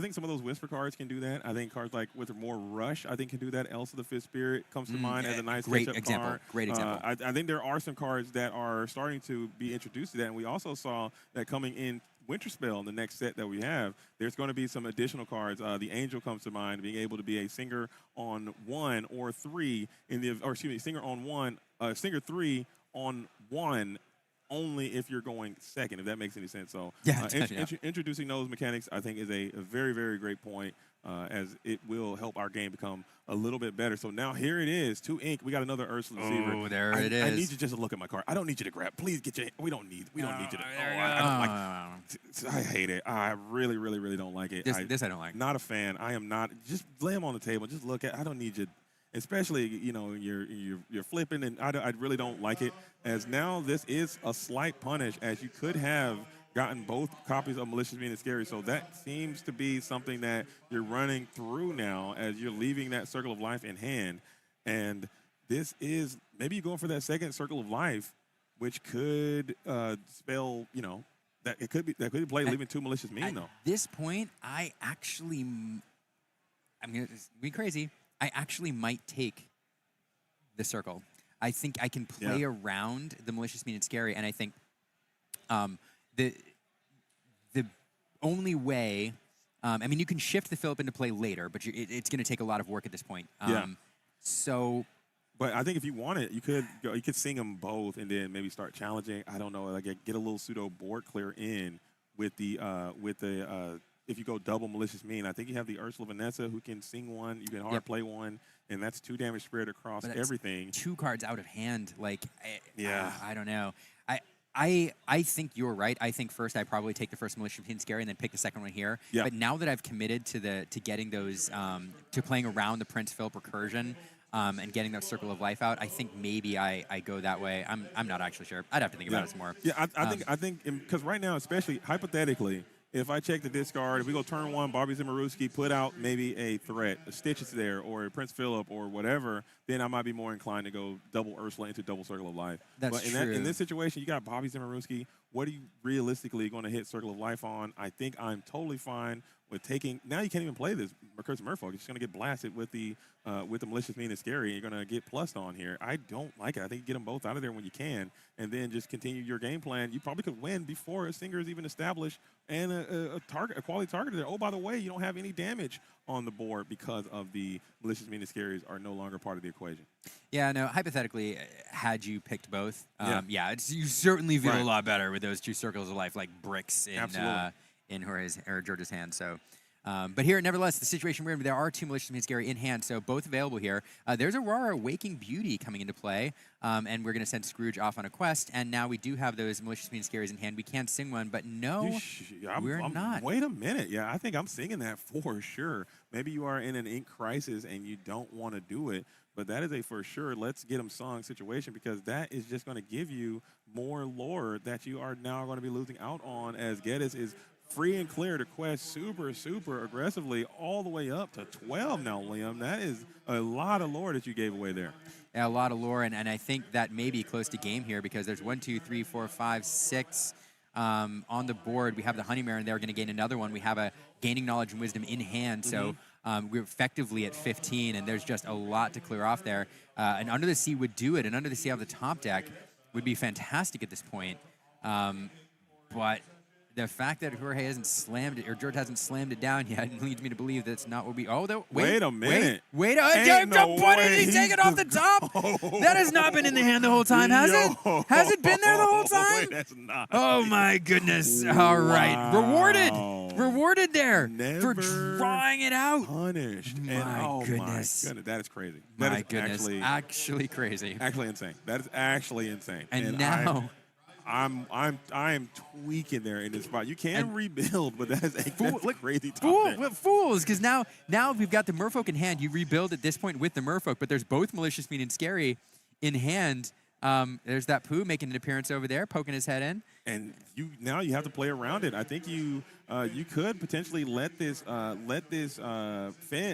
think some of those Whisper cards can do that. I think cards like with more Rush, I think, can do that. Elsa the Fifth Spirit comes to mind as a nice great catch-up example. card. Great example. I think there are some cards that are starting to be introduced to that, and we also saw that coming in Winter Spell in the next set that we have. There's going to be some additional cards. The Angel comes to mind, being able to be a singer on 1 or 3 singer on 1, singer 3 on 1. Only if you're going second, if that makes any sense. So introducing those mechanics, I think, is a very, very great point, as it will help our our game become a little bit better. So now here it is, 2 ink. We got another Ursula Deceiver. Oh, there it I is. need you just to look at my card. I don't need you to grab. Please get your. We don't need you to. I don't like. I hate it. I really, really, really don't like it. This I don't like. Not a fan. I am not. Just lay them on the table. Just look at. I don't need you. Especially, you're flipping, and I really don't like it. As now, this is a slight punish, as you could have gotten both copies of Malicious Mean and Scary. So that seems to be something that you're running through now, as you're leaving that Circle of Life in hand. And this is maybe you're going for that second Circle of Life, which could spell, that it could play leaving 2 Malicious Mean though. At this point, I'm gonna be crazy. I actually might take the circle. I think I can play around the Malicious Mean and Scary, and I think the only way, you can shift the Phillip into play later, but it's going to take a lot of work at this point. But I think if you want it, you could sing them both and then maybe start challenging. I don't know, like get a little pseudo board clear in with the if you go double Malicious Mean. I think you have the Ursula Vanessa who can sing one, you can hard play one, and that's 2 damage spread across everything. 2 cards out of hand, I don't know. I think you're right. I think first I probably take the first Malicious Mean and Scary and then pick the second one here. Yeah. But now that I've committed to getting those to playing around the Prince Phillip recursion and getting that Circle of Life out, I think maybe I go that way. I'm not actually sure. I'd have to think about it some more. Yeah, I think because right now, especially hypothetically, if I check the discard, if we go turn 1, Bobby Zimmerowski put out maybe a threat, a Stitch is there, or a Prince Phillip, or whatever, then I might be more inclined to go double Ursula into double Circle of Life. That's true. In this situation, you got Bobby Zimmerowski. What are you realistically going to hit Circle of Life on? I think I'm totally fine with taking. Now you can't even play this Recursive Merfolk. You're just going to get blasted with the Malicious Mean and Scary. You're going to get plussed on here. I don't like it. I think you get them both out of there when you can, and then just continue your game plan. You probably could win before a Singer is even established and a quality target there. Oh, by the way, you don't have any damage on the board because of the Malicious Mean and Scaries are no longer part of the equation. Yeah, no, hypothetically, had you picked both, you certainly feel a lot better with those 2 Circles of Life like bricks in George's hand. So, but here, nevertheless, the situation we're in, there are 2 Malicious Mean and Scary in hand, so both available here. There's Aurora Waking Beauty coming into play, and we're going to send Scrooge off on a quest, and now we do have those Malicious Mean and Scaries in hand. We can sing one, but no, we're not. Wait a minute. Yeah, I think I'm singing that for sure. Maybe you are in an ink crisis and you don't want to do it, but that is a for sure let's get them sung situation, because that is just going to give you more lore that you are now going to be losing out on, as Geddes is free and clear to quest super, super aggressively all the way up to 12 now, Liam. That is a lot of lore that you gave away there. Yeah, a lot of lore, and I think that may be close to game here, because there's 1, 2, 3, 4, 5, 6 on the board. We have the Honeymare, and they're going to gain another one. We have a Gaining Knowledge and Wisdom in hand, so we're effectively at 15, and there's just a lot to clear off there. And Under the Sea would do it, and Under the Sea on the top deck would be fantastic at this point. But the fact that Jorge hasn't slammed it, or George hasn't slammed it down yet, leads me to believe that's not what we. Oh, wait a minute. Wait what did he take it off the top? That has not been in the hand the whole time, has it? Has it been there the whole time? Wait, that's not. Oh my goodness! All right, rewarded there for drawing it out. Punished. My goodness, that is crazy. My goodness, actually crazy. Actually insane. That is actually insane. And now. I'm tweaking there in this spot. You can rebuild, but that's crazy. Fools, because now we've got the Merfolk in hand. You rebuild at this point with the Merfolk, but there's both Malicious Mean and Scary in hand. There's that Pooh making an appearance over there, poking his head in. And now you have to play around it. I think you could potentially let this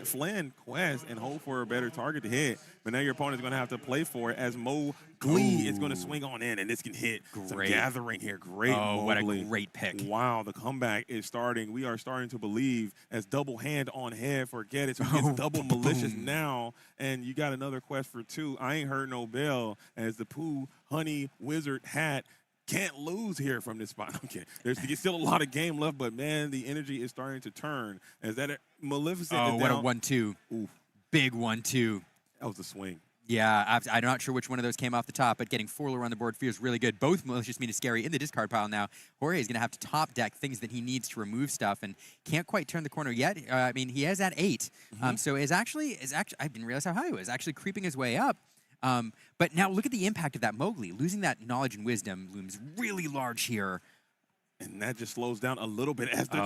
Flynn quest and hope for a better target to hit. But now your opponent's going to have to play for it, as Mo Glee is going to swing on in, and this can hit. Some gathering here. Great. Oh, what a great pick. Wow, the comeback is starting. We are starting to believe, as double hand on head for Geddes, who gets double Malicious now, and you got another quest for 2. I ain't heard no bell, as the Pooh Honey Wizard hat can't lose here from this spot. Okay, there's still a lot of game left, but man, the energy is starting to turn. As that Maleficent. Oh, what a 1-2. Ooh. Big 1-2. That was a swing. Yeah, I'm not sure which one of those came off the top, but getting 4 lore on the board feels really good. Both Malicious Mean Scary in the discard pile now. Jorge is going to have to top deck things that he needs to remove stuff and can't quite turn the corner yet. I mean, he is at 8. So is actually, I didn't realize how high he was, actually creeping his way up. But now look at the impact of that Mowgli. Losing that knowledge and wisdom looms really large here. And that just slows down a little bit as the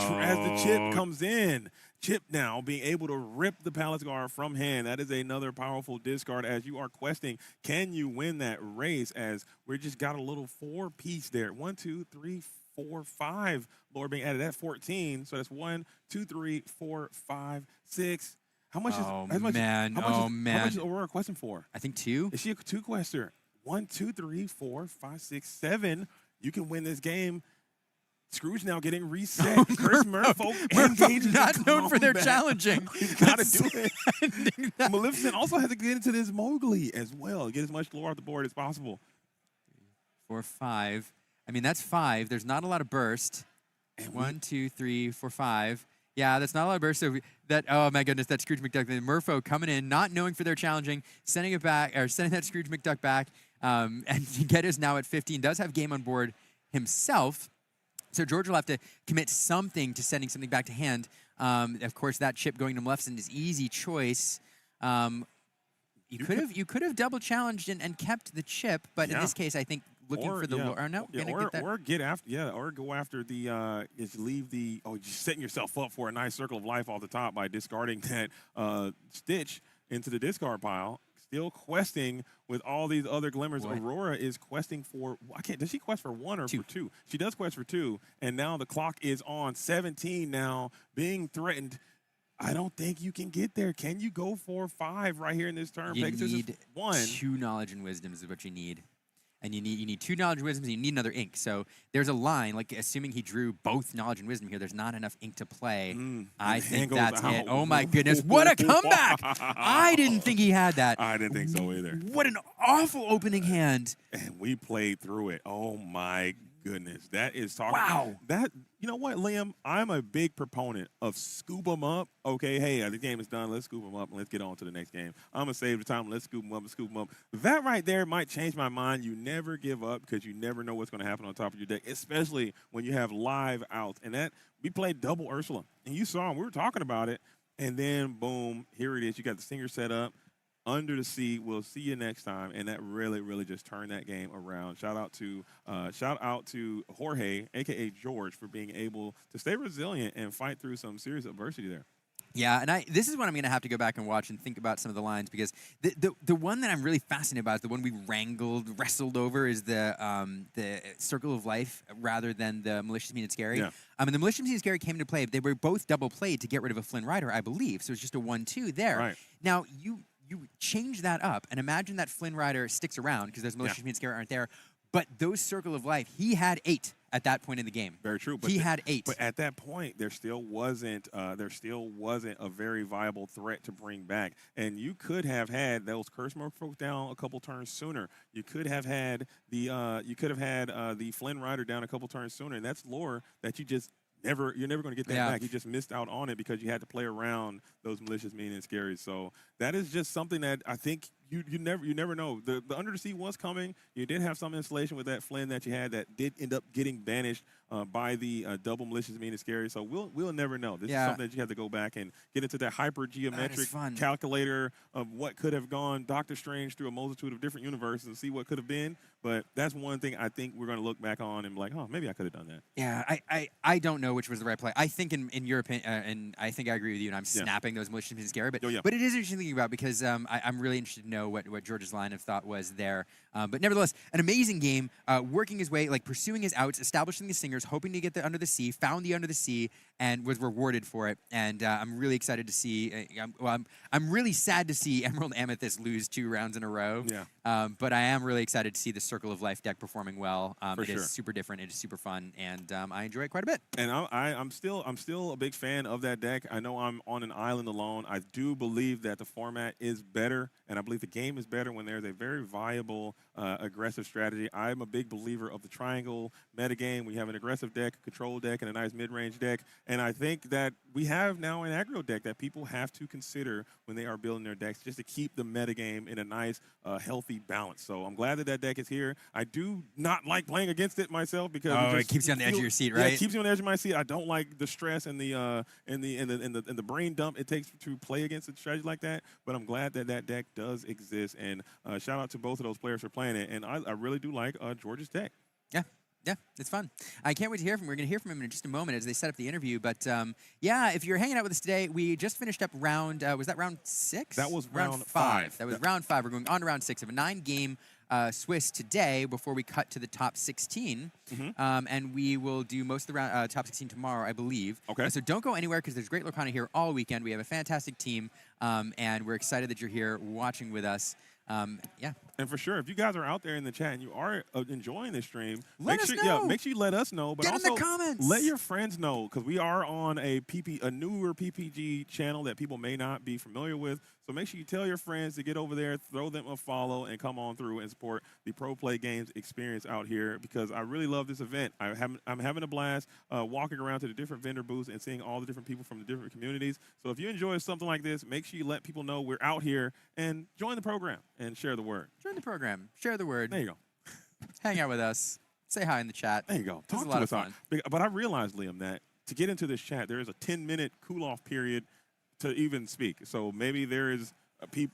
chip comes in. Chip now being able to rip the Palace Guard from hand. That is another powerful discard as you are questing. Can you win that race as we just got a little 4-piece there. 1, 2, 3, 4, 5. Lord being added at 14. So that's 1, 2, 3, 4, 5, 6. How much How much is Aurora questing for? I think 2. Is she a 2-quester? 1, 2, 3, 4, 5, 6, 7. You can win this game. Scrooge now getting reset. Chris Murphy not known for their challenging. He's got to do it. Maleficent also has to get into this Mowgli as well. Get as much lore off the board as possible. 4, 5. I mean, that's 5. There's not a lot of burst. And 1, 2, 3, 4, 5. Yeah, that's not a lot of burst. So that, oh my goodness, that Scrooge McDuck, the Murpho coming in, not knowing for their challenging, sending it back, or sending that Scrooge McDuck back. And Get is now at 15. Does have game on board himself. So George will have to commit something to sending something back to hand. Of course, that chip going to Maleficent is easy choice. You could have double challenged and kept the chip, but in this case, I think looking for the lore. No, or go after the just setting yourself up for a nice circle of life off the top by discarding that Stitch into the discard pile. Still questing with all these other glimmers. What? Aurora is questing for, does she quest for 1 or 2? For 2? She does quest for 2, and now the clock is on 17 now, being threatened. I don't think you can get there. Can you go for 5 right here in this turn? You need 2 knowledge and wisdom is what you need. And you need 2 knowledge and wisdom, and you need another ink. So there's a line, like assuming he drew both knowledge and wisdom here, there's not enough ink to play. I think that's it. Oh my goodness, what a comeback! I didn't think he had that. I didn't think so either. What an awful opening hand. And we played through it. Oh my goodness. That is talking. Wow. You know what, Liam? I'm a big proponent of scoop them up. Okay, hey, the game is done. Let's scoop them up and let's get on to the next game. I'm going to save the time. Let's scoop them up and scoop them up. That right there might change my mind. You never give up because you never know what's going to happen on top of your deck, especially when you have live outs. And that we played double Ursula. And you saw him. We were talking about it. And then, boom, here it is. You got the Singer set up. Under the Sea. We'll see you next time. And that really, really just turned that game around. Shout out to Jorge, a.k.a. George, for being able to stay resilient and fight through some serious adversity there. Yeah, and this is what I'm going to have to go back and watch and think about some of the lines, because the one that I'm really fascinated by is the one we wrestled over is the Circle of Life rather than the Malicious Mean and Scary. Yeah. And the Malicious Mean and Scary came into play. They were both double played to get rid of a Flynn Rider, I believe. So it's just a 1-2 there. Right. Now, you change that up, and imagine that Flynn Rider sticks around because those Malicious Mean and Scary aren't there. But those Circle of Life, he had 8 at that point in the game. Very true. But he had 8. But at that point, there still wasn't a very viable threat to bring back. And you could have had those Curse Merfolk down a couple turns sooner. You could have had the Flynn Rider down a couple turns sooner. And that's lore that you're never going to get that back. You just missed out on it because you had to play around those Malicious Mean and Scary. So that is just something that I think you never know. The Under the Sea was coming. You did have some installation with that Flynn that you had that did end up getting banished by the double Malicious Mean and Scary. So we'll never know. This is something that you have to go back and get into that hyper geometric calculator of what could have gone Doctor Strange through a multitude of different universes and see what could have been. But that's one thing I think we're going to look back on and be like, oh, maybe I could have done that. Yeah, I don't know which was the right play. I think in your opinion, and I think I agree with you, and I'm snapping those Malicious Mean and Scary. But but it is interesting thinking about because I'm really interested to know what George's line of thought was there. But nevertheless, an amazing game, working his way, like pursuing his outs, establishing the singers, hoping to get the Under the Sea, found the Under the Sea, and was rewarded for it. And I'm really excited to see, I'm really sad to see Emerald Amethyst lose 2 rounds in a row. Yeah. But I am really excited to see the Circle of Life deck performing well. It sure. is super different. It is super fun, and I enjoy it quite a bit. And I'm still a big fan of that deck. I know I'm on an island alone. I do believe that the format is better, and I believe the game is better when there's a very viable, aggressive strategy. I'm a big believer of the triangle metagame. We have an aggressive deck, a control deck, and a nice mid-range deck. And I think that we have now an aggro deck that people have to consider when they are building their decks, just to keep the metagame in a nice, healthy balance. So I'm glad that bracket is here. I do not like playing against it myself because it keeps you on the edge of your seat, right? Yeah, it keeps you on the edge of my seat. I don't like the stress and the brain dump it takes to play against a strategy like that. But I'm glad that that deck does exist. And shout out to both of those players for playing it. And I really do like George's deck. Yeah, it's fun. I can't wait to hear from him. We're going to hear from him in just a moment as they set up the interview. But yeah, if you're hanging out with us today, we just finished up round, was that round 6? That was round 5. That was round 5. We're going on to round 6 of a 9-game Swiss today before we cut to the top 16. And we will do most of the round, top 16 tomorrow, I believe. Okay. So don't go anywhere because there's great Lorcana here all weekend. We have a fantastic team, and we're excited that you're here watching with us. Yeah. And for sure, if you guys are out there in the chat and you are enjoying this stream, Let us know. Make sure you let us know. But Get also in the comments. Let your friends know, because we are on a newer PPG channel that people may not be familiar with. So make sure you tell your friends to get over there, throw them a follow, and come on through and support the Pro Play Games experience out here, because I really love this event. I'm having a blast walking around to the different vendor booths and seeing all the different people from the different communities. So if you enjoy something like this, make sure you let people know we're out here and join the program and share the word. Join the program. Share the word. There you go. Hang out with us. Say hi in the chat. There you go. This is Talk a lot to of us. fun. But I realized, Liam, that to get into this chat, there is a 10-minute cool-off period to even speak. So maybe there is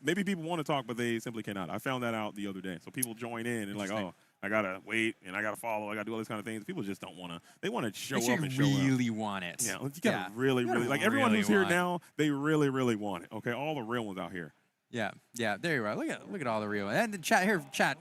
maybe people want to talk, but they simply cannot. I found that out the other day. So people join in and like, oh, I gotta wait and I gotta follow. I gotta do all these kind of things. People just don't want to. They want to show up and show up. Really want it. Yeah, you gotta really like everyone really who's here want it. now. They really want it. Okay, all the real ones out here. Yeah. There you are. Look at all the real and the chat here. Chat.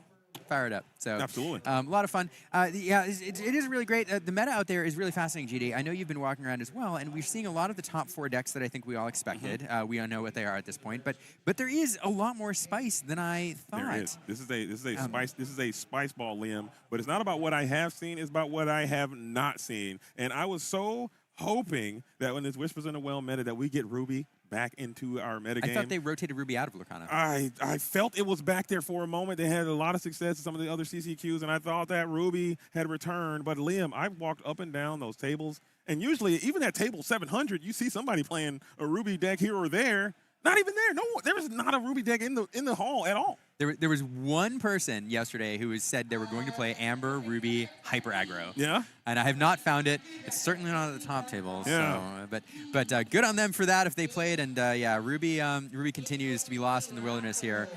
Fire it up. So absolutely, a lot of fun. Yeah, it is really great. The meta out there is really fascinating, GD. I know you've been walking around as well, and we're seeing a lot of the top 4 decks that I think we all expected. We all know what they are at this point, but there is a lot more spice than I thought. There is. This is a spice. This is a spice ball, Liam. But it's not about what I have seen. It's about what I have not seen. And I was so hoping that when this Whispers in the Well meta that we get Ruby back into our metagame. I thought they rotated Ruby out of Lorcana. I felt it was back there for a moment. They had a lot of success in some of the other CCQs, and I thought that Ruby had returned. But Liam, I walked up and down those tables, and usually, even at table 700, you see somebody playing a Ruby deck here or there. Not even there. No, there was not a Ruby deck in the hall at all. There was one person yesterday who said they were going to play Amber, Ruby, Hyper Aggro. Yeah. And I have not found it. It's certainly not at the top table. Yeah. So, but good on them for that if they played. And yeah, Ruby continues to be lost in the wilderness here,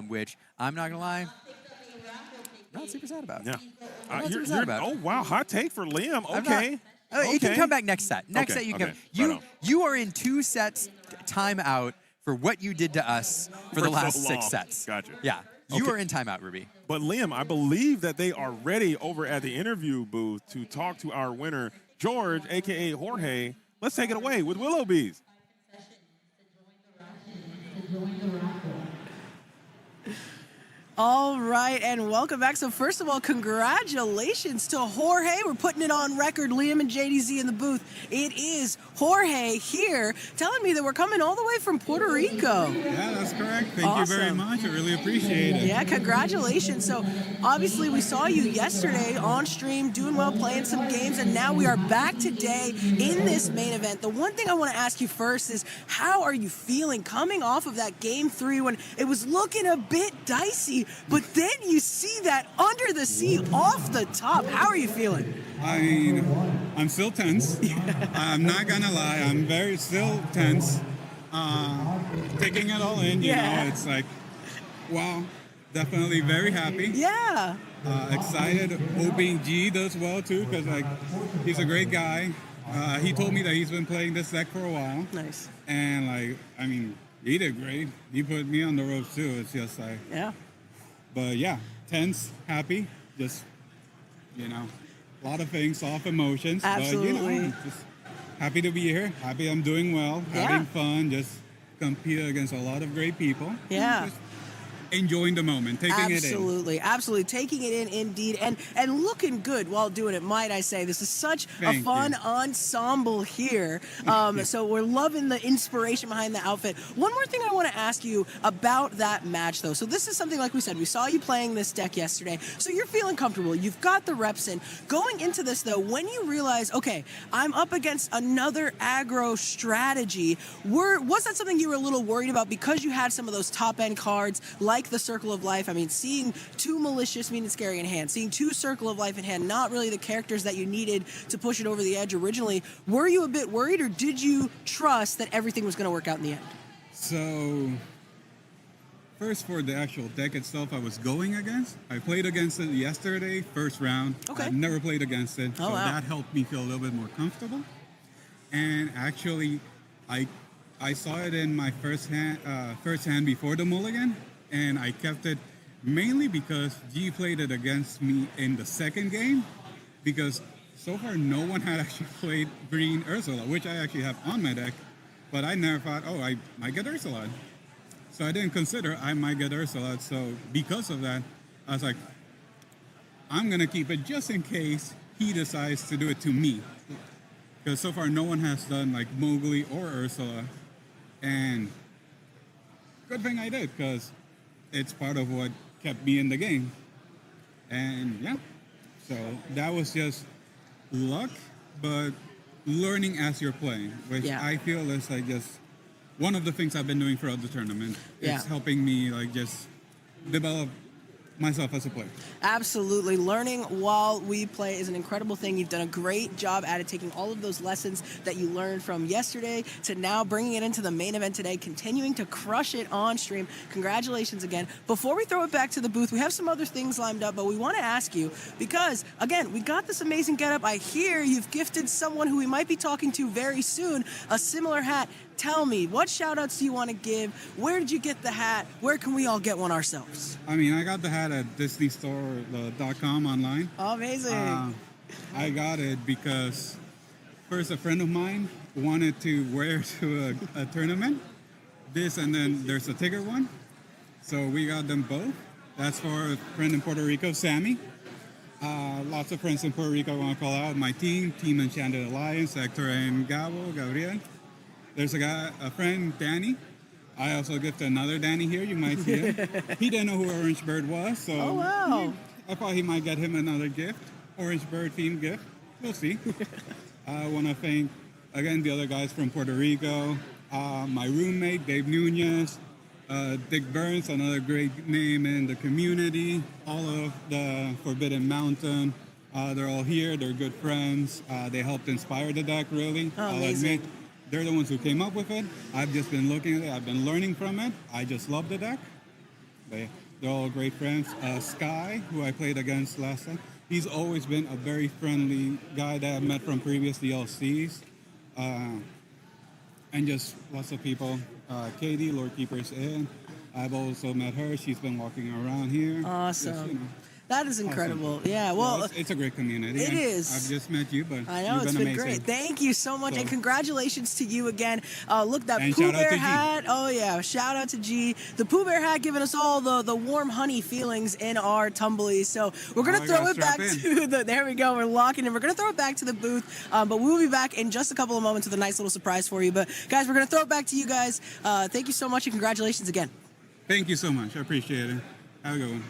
which I'm not gonna lie, I'm not super sad about. Yeah. I'm not super sad about. Oh wow, hot take for Liam. Okay. You can come back next set. Next Okay, set you can. okay. You are in 2 sets timeout for what you did to us for the last so 6 long. sets. Gotcha. Yeah. You Okay. are in timeout, Ruby. But Liam, I believe that they are ready over at the interview booth to talk to our winner, George, a.k.a. Jorge. Let's take it away with Willow Bees. All right, and welcome back. So first of all, congratulations to Jorge. We're putting it on record, Liam and JDZ in the booth. It is Jorge here telling me that we're coming all the way from Puerto Rico. Yeah, that's correct. Thank you very much. I really appreciate it. Yeah, congratulations. So obviously we saw you yesterday on stream doing well, playing some games, and now we are back today in this main event. The one thing I want to ask you first is, how are you feeling coming off of that game 3 when it was looking a bit dicey? But then you see that under the sea off the top. How are you feeling? I mean, I'm still tense. I'm not gonna lie. I'm still tense. Taking it all in, you know, it's like, wow, definitely very happy. Yeah. Excited. Hoping G does well too, because like he's a great guy. He told me that he's been playing this deck for a while. Nice. And like, I mean, he did great. He put me on the ropes too. It's just like, yeah. But yeah, tense, happy, just, you know, a lot of things, off emotions. Absolutely. But, you know, just happy to be here. Happy I'm doing well, having fun, just compete against a lot of great people. Yeah. enjoying the moment, taking it in. Absolutely, taking it in indeed, and looking good while doing it. Might I say, this is such a fun ensemble here. So we're loving the inspiration behind the outfit. One more thing I want to ask you about that match, though. So this is something, like we said, we saw you playing this deck yesterday. So you're feeling comfortable. You've got the reps in. Going into this, though, when you realize, okay, I'm up against another aggro strategy, was that something you were a little worried about because you had some of those top end cards like the Circle of Life? I mean, seeing 2 Malicious, meaning scary in hand, seeing 2 Circle of Life in hand, not really the characters that you needed to push it over the edge originally. Were you a bit worried, or did you trust that everything was going to work out in the end? So, first, for the actual deck itself I was going against, I played against it yesterday, first round. Okay. I've never played against it, so wow. that helped me feel a little bit more comfortable. And actually, I saw it in my first hand before the mulligan, and I kept it mainly because G played it against me in the second game, because so far no one had actually played green Ursula, which I actually have on my deck, but I never thought, oh, I might get Ursula. So I didn't consider I might get Ursula, so because of that, I was like, I'm going to keep it just in case he decides to do it to me. Because so far no one has done like Mowgli or Ursula, and good thing I did, because it's part of what kept me in the game. And yeah, so that was just luck, but learning as you're playing, which I feel is like just one of the things I've been doing throughout the tournament. It's helping me like just develop myself as a player. Absolutely. Learning while we play is an incredible thing. You've done a great job at it, taking all of those lessons that you learned from yesterday to now bringing it into the main event today, continuing to crush it on stream. Congratulations again. Before we throw it back to the booth, we have some other things lined up, but we want to ask you, because, again, we got this amazing getup. I hear you've gifted someone who we might be talking to very soon a similar hat. Tell me, what shout-outs do you want to give? Where did you get the hat? Where can we all get one ourselves? I mean, I got the hat at DisneyStore.com online. Amazing. I got it because first a friend of mine wanted to wear to a tournament. This, and then there's a ticker one. So we got them both. That's for a friend in Puerto Rico, Sammy. Lots of friends in Puerto Rico I want to call out. My Team Enchanted Alliance, Hector and Gabriel. There's a friend, Danny. I also gifted another Danny here. You might see him. He didn't know who Orange Bird was, so I thought he might get him another gift, Orange Bird themed gift. We'll see. I want to thank, again, the other guys from Puerto Rico, my roommate, Dave Nunez, Dick Burns, another great name in the community, all of the Forbidden Mountain. They're all here. They're good friends. They helped inspire the deck, really. I'll admit. They're the ones who came up with it. I've just been looking at it. I've been learning from it. I just love the deck. They're all great friends. Sky, who I played against last time, he's always been a very friendly guy that I've met from previous DLCs. And just lots of people. Katie, Lord Keeper's Inn. I've also met her. She's been walking around here. Awesome. Just, that is incredible. Awesome. Yeah, well, it's a great community. It is. I've just met you, but I know, you've it's been been amazing. great. Thank you so much, and congratulations to you again. Look, that And Pooh shout out Bear to G. hat. Oh, yeah, shout out to G. The Pooh Bear hat giving us all the warm honey feelings in our tumblies. So we're going to throw it back to the, there we go, we're locking in. We're going to throw it back to the booth, but we'll be back in just a couple of moments with a nice little surprise for you. But guys, we're going to throw it back to you guys. Thank you so much, and congratulations again. Thank you so much. I appreciate it. Have a good one.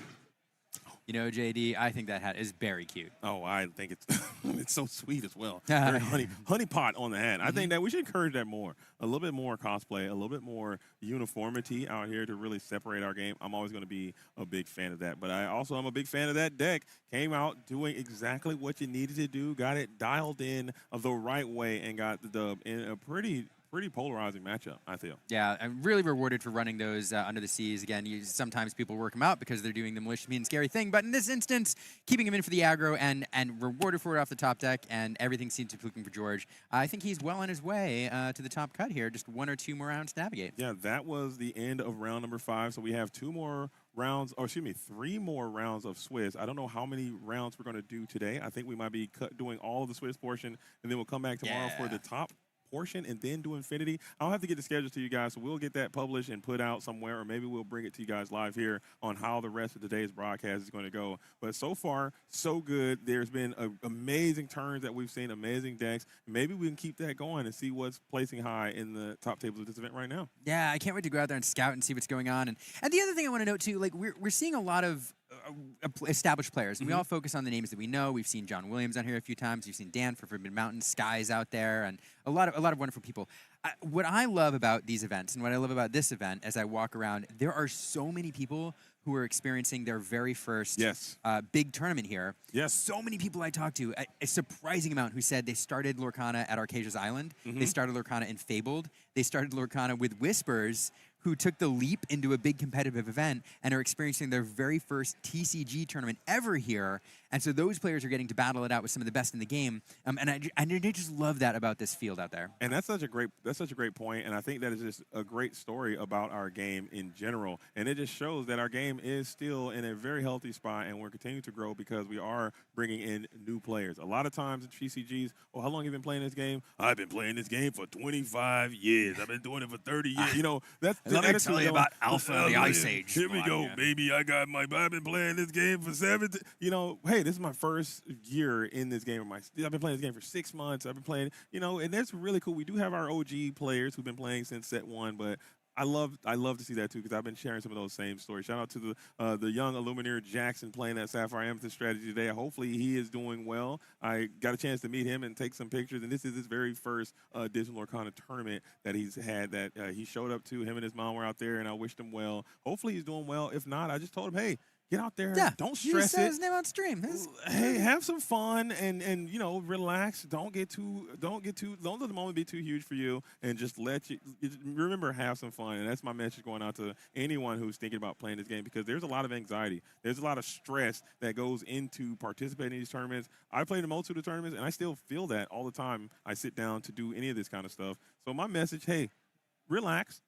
You know, JD, I think that hat is very cute. Oh, I think it's it's so sweet as well. Very honey pot on the hat. I think that we should encourage that more. A little bit more cosplay, a little bit more uniformity out here to really separate our game. I'm always going to be a big fan of that. But I also am a big fan of that deck. Came out doing exactly what you needed to do, got it dialed in the right way, and got the dub in a pretty polarizing matchup, I feel. Yeah, I'm really rewarded for running those Under the Seas. Again, sometimes people work them out because they're doing the malicious, mean, scary thing. But in this instance, keeping him in for the aggro and rewarded for it off the top deck, and everything seems to be clicking for George. I think he's well on his way to the top cut here. Just 1 or 2 more rounds to navigate. Yeah, that was the end of round number 5. So we have 2 more rounds, or excuse me, 3 more rounds of Swiss. I don't know how many rounds we're going to do today. I think we might be doing all of the Swiss portion, and then we'll come back tomorrow for the top portion and then do Infinity. I'll have to get the schedule to you guys, so we'll get that published and put out somewhere, or maybe we'll bring it to you guys live here on how the rest of today's broadcast is going to go. But so far, so good. There's been amazing turns that we've seen, amazing decks. Maybe we can keep that going and see what's placing high in the top tables of this event right now. Yeah, I can't wait to go out there and scout and see what's going on. And the other thing I want to note too, like we're seeing a lot of established players, and we all focus on the names that we know. We've seen John Williams on here a few times. We've seen Dan for Forbidden Mountain, Sky's out there, and a lot of wonderful people. What I love about these events, and what I love about this event, as I walk around, there are so many people who are experiencing their very first big tournament here. Yes. So many people I talked to, a surprising amount, who said they started Lorcana at Arcasia's Island. They started Lorcana in Fabled. They started Lorcana with Whispers, who took the leap into a big competitive event and are experiencing their very first TCG tournament ever here. And so those players are getting to battle it out with some of the best in the game. And I just love that about this field out there. And that's such a great point. And I think that is just a great story about our game in general. And it just shows that our game is still in a very healthy spot, and we're continuing to grow because we are bringing in new players. A lot of times in TCGs, how long have you been playing this game? I've been playing this game for 25 years. I've been doing it for 30 years. You know, that's let me tell you about Alpha of the Ice Age. Here we go, baby. I've been playing this game for 17. You know, hey, this is my first year in this game. I've been playing this game for 6 months. I've been playing, and that's really cool. We do have our OG players who've been playing since set 1, but I love to see that too, because I've been sharing some of those same stories. Shout out to the young Illuminator Jackson playing that Sapphire Amethyst strategy today. Hopefully he is doing well. I got a chance to meet him and take some pictures, and this is his very first Digital Lorcana tournament that he's had that he showed up to. Him and his mom were out there, and I wished him well. Hopefully he's doing well. If not, I just told him, hey, get out there. Yeah, don't stress you just said it. his name on stream. Hey, have some fun and relax. Don't let the moment be too huge for you, and just remember, have some fun. And that's my message going out to anyone who's thinking about playing this game, because there's a lot of anxiety. There's a lot of stress that goes into participating in these tournaments. I played in most of the tournaments, and I still feel that all the time I sit down to do any of this kind of stuff. So my message, hey, relax.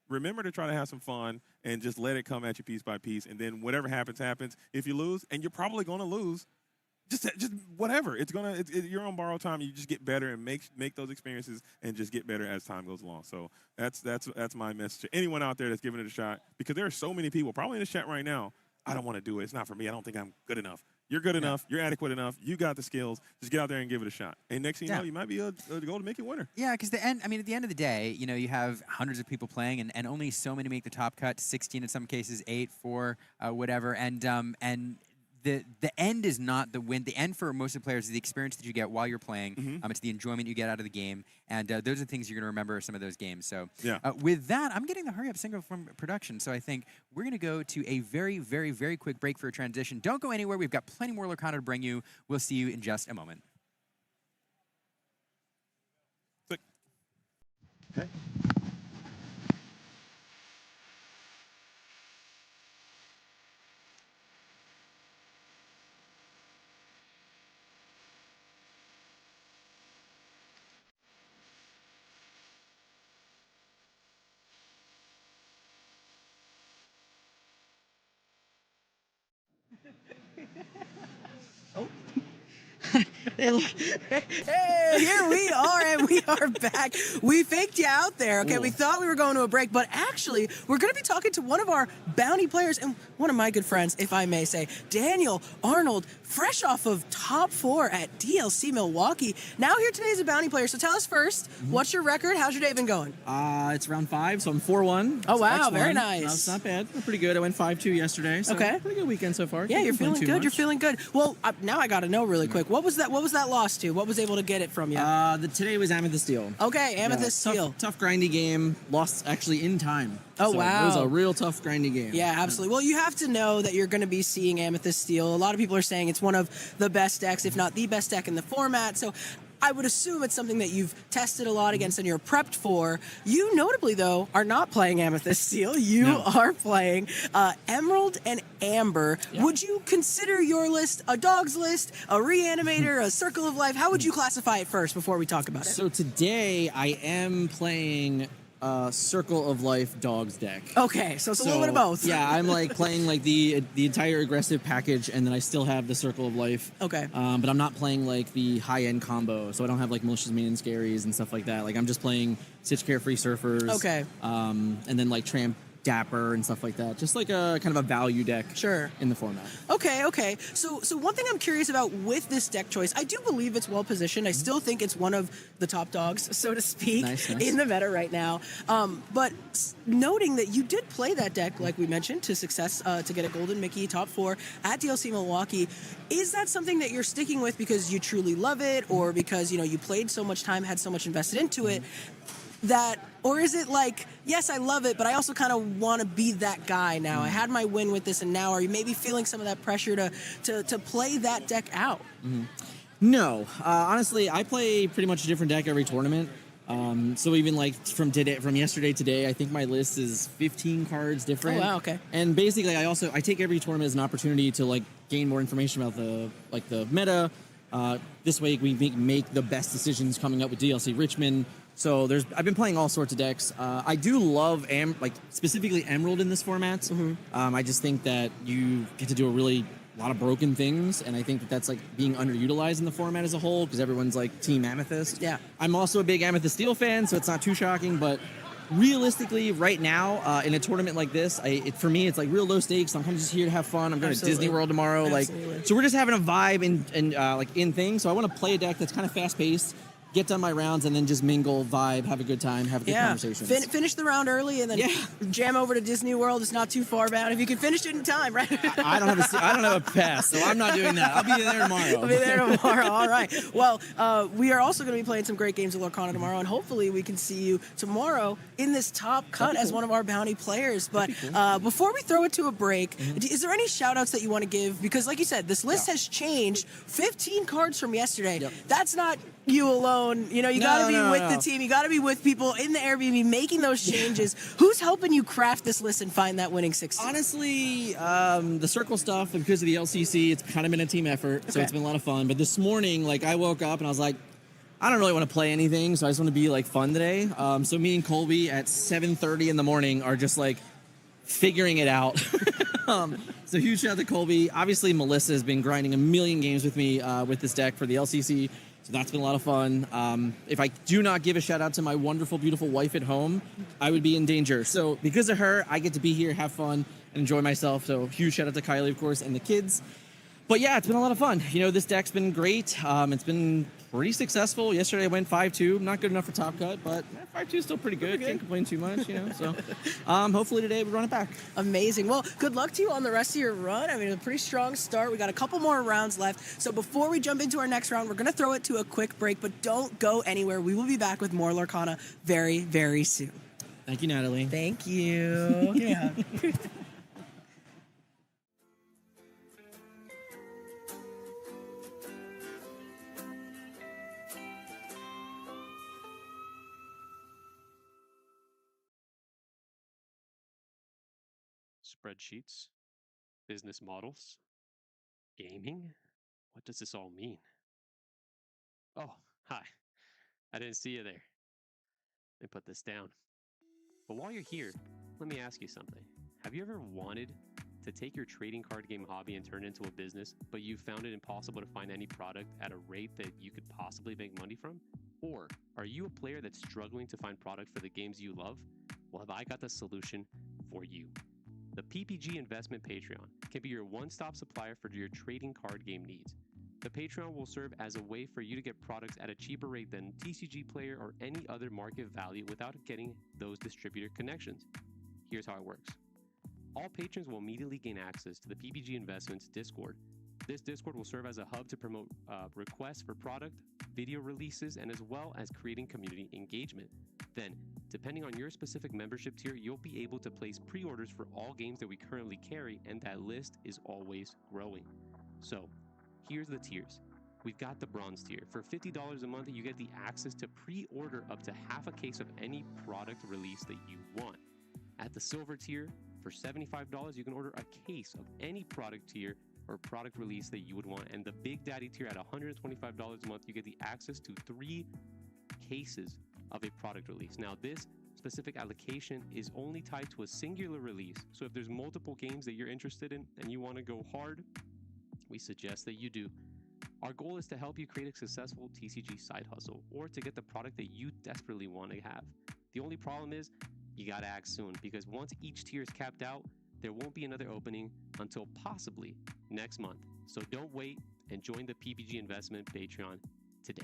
Remember to try to have some fun and just let it come at you piece by piece. And then whatever happens, happens. If you lose, and you're probably going to lose, just whatever. You're on borrowed time. You just get better and make those experiences and just get better as time goes along. So that's my message to anyone out there that's giving it a shot, because there are so many people probably in the chat right now. I don't want to do it. It's not for me. I don't think I'm good enough. You're good enough. You're adequate enough. You got the skills. Just get out there and give it a shot. And next thing you know, you might be a Golden Mickey winner. Yeah, because at the end of the day, you have hundreds of people playing, and only so many make the top cut. 16 in some cases, 8, 4, whatever. And the end is not the win. The end for most of the players is the experience that you get while you're playing. It's the enjoyment you get out of the game, and those are the things you're going to remember some of those games. So with that, I'm getting the hurry up signal from production. So I think we're going to go to a very, very, very quick break for a transition. Don't go anywhere. We've got plenty more Lorcana to bring you. We'll see you in just a moment. Okay. Hey, here we are, and we are back. We faked you out there, okay? Ooh. We thought we were going to a break, but actually, we're going to be talking to one of our bounty players and one of my good friends, if I may say, Daniel Arnold, fresh off of top 4 at DLC Milwaukee. Now here today as a bounty player. So tell us first, what's your record? How's your day been going? It's round 5, so I'm 4-1. Oh, wow, X1. very nice. That's not bad. Pretty good. I went 5-2 yesterday, so okay. Pretty good weekend so far. Yeah, you're feeling good. You're feeling good. Well, now I got to know really quick. What was that loss to? What was able to get it from you? Today was Amethyst Steel. Okay, Amethyst Steel. Tough grindy game. Lost actually in time. Oh, so wow. It was a real tough grindy game. Yeah, absolutely. Well, you have to know that you're going to be seeing Amethyst Steel. A lot of people are saying it's one of the best decks, if not the best deck in the format. So I would assume it's something that you've tested a lot against and you're prepped for. You notably, though, are not playing Amethyst Steel. You are playing Emerald and Amber. Yeah. Would you consider your list a dog's list, a reanimator, a circle of life? How would you classify it first before we talk about it? So today I am playing Circle of Life Dogs deck. Okay, so it's a little bit of both. Yeah, I'm like playing like the entire aggressive package, and then I still have the Circle of Life. Okay. But I'm not playing like the high-end combo, so I don't have like Malicious Minion Scaries and stuff like that. Like I'm just playing Stitch Carefree Surfers. Okay. And then like Tramp Dapper and stuff like that. Just like a kind of a value deck. Sure. In the format. Okay. So one thing I'm curious about with this deck choice, I do believe it's well positioned. I still think it's one of the top dogs, so to speak, Nice. in the meta right now. But noting that you did play that deck, like we mentioned, to success to get a Golden Mickey top 4 at DLC Milwaukee, is that something that you're sticking with because you truly love it, or because you played so much time, had so much invested into it? Or is it like, yes, I love it, but I also kind of want to be that guy now. I had my win with this, and now are you maybe feeling some of that pressure to play that deck out? No, honestly, I play pretty much a different deck every tournament. So even like from yesterday to today, I think my list is 15 cards different. Oh wow, okay. And basically, I take every tournament as an opportunity to like gain more information about the meta. This way, we make the best decisions coming up with DLC Richmond. So I've been playing all sorts of decks. I do love specifically Emerald in this format. I just think that you get to do a lot of broken things, and I think that that's like being underutilized in the format as a whole because everyone's like Team Amethyst. Yeah. I'm also a big Amethyst Steel fan, so it's not too shocking. But realistically, right now in a tournament like this, for me it's like real low stakes. I'm kind of just here to have fun. I'm going to Disney World tomorrow, so we're just having a vibe and like in things. So I want to play a deck that's kind of fast paced. Get done my rounds and then just mingle, vibe, have a good time, have a good conversation. Finish the round early and then jam over to Disney World. It's not too far bound if you can finish it in time, right? I don't have a pass, so I'm not doing that. I'll be there tomorrow. I'll be there tomorrow. All right. Well, we are also going to be playing some great games of Lorcana tomorrow, and hopefully we can see you tomorrow in this top cut as one of our bounty players. But before we throw it to a break, is there any shout-outs that you want to give? Because like you said, this list has changed. 15 cards from yesterday. That's not you alone. You got to be with the team. You got to be with people in the Airbnb making those changes. Who's helping you craft this list and find that winning 16? Honestly, the circle stuff, because of the LCC, it's kind of been a team effort, so it's been a lot of fun. But this morning, I woke up and I was like, I don't really want to play anything, so I just want to be fun today. So me and Colby at 7:30 in the morning are just figuring it out. So huge shout out to Colby. Obviously, Melissa has been grinding a million games with me with this deck for the LCC. So that's been a lot of fun. If I do not give a shout out to my wonderful, beautiful wife at home, I would be in danger. So because of her, I get to be here, have fun, and enjoy myself. So huge shout out to Kylie, of course, and the kids. But yeah, it's been a lot of fun. This deck's been great. It's been pretty successful. Yesterday I went 5-2. Not good enough for top cut, but 5-2 is still pretty good. Can't complain too much, So hopefully today we run it back. Amazing. Well, good luck to you on the rest of your run. I mean, a pretty strong start. We got a couple more rounds left. So before we jump into our next round, we're going to throw it to a quick break, but don't go anywhere. We will be back with more Lorcana very, very soon. Thank you, Natalie. Thank you. Yeah. Spreadsheets, business models, gaming? What does this all mean? Oh, hi. I didn't see you there. Let me put this down. But while you're here, let me ask you something. Have you ever wanted to take your trading card game hobby and turn it into a business, but you found it impossible to find any product at a rate that you could possibly make money from? Or are you a player that's struggling to find product for the games you love? Well, have I got the solution for you. The PPG Investment Patreon can be your one-stop supplier for your trading card game needs. The Patreon will serve as a way for you to get products at a cheaper rate than TCG Player or any other market value without getting those distributor connections. Here's how it works. All patrons will immediately gain access to the PPG Investments Discord. This Discord will serve as a hub to promote requests for product, video releases, and as well as creating community engagement. Then, depending on your specific membership tier, you'll be able to place pre-orders for all games that we currently carry, and that list is always growing. So, here's the tiers. We've got the bronze tier. For $50 a month, you get the access to pre-order up to half a case of any product release that you want. At the silver tier, for $75, you can order a case of any product tier or product release that you would want. And the Big Daddy tier at $125 a month, you get the access to 3 cases of a product release. Now, this specific allocation is only tied to a singular release. So if there's multiple games that you're interested in and you want to go hard, we suggest that you do. Our goal is to help you create a successful TCG side hustle or to get the product that you desperately want to have. The only problem is you got to act soon, because once each tier is capped out, there won't be another opening until possibly next month. So don't wait and join the PPG Investment Patreon today.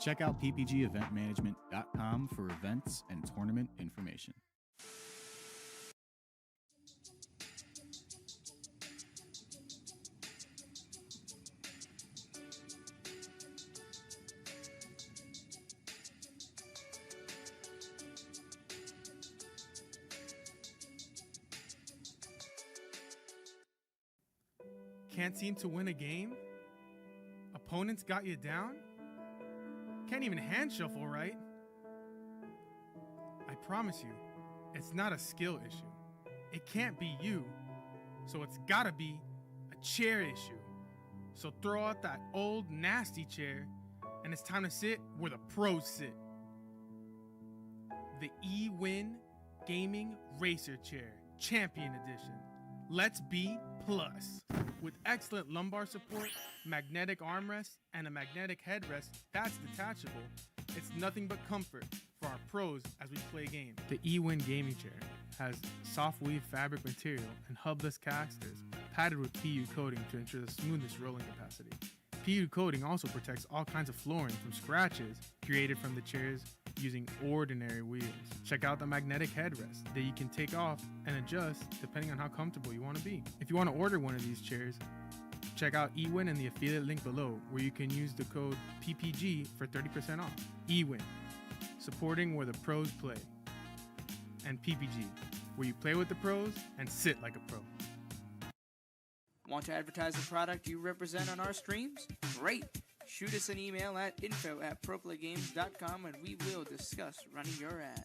Check out ppgeventmanagement.com for events and tournament information. Can't seem to win a game? Opponents got you down? Can't even hand shuffle right? I promise you, it's not a skill issue. It can't be you. So it's gotta be a chair issue. So throw out that old nasty chair, and it's time to sit where the pros sit. The eWin Gaming Racer Chair, Champion Edition. Let's be plus. With excellent lumbar support, magnetic armrest, and a magnetic headrest that's detachable, it's nothing but comfort for our pros as we play games. The eWin Gaming Chair has soft weave fabric material and hubless casters padded with PU coating to ensure the smoothest rolling capacity. PU coating also protects all kinds of flooring from scratches created from the chairs using ordinary wheels. Check out the magnetic headrest that you can take off and adjust depending on how comfortable you want to be. If you want to order one of these chairs, check out eWin in the affiliate link below, where you can use the code PPG for 30% off. eWin, supporting where the pros play. And PPG, where you play with the pros and sit like a pro. Want to advertise the product you represent on our streams? Great! Shoot us an email at info@proplaygames.com and we will discuss running your ad.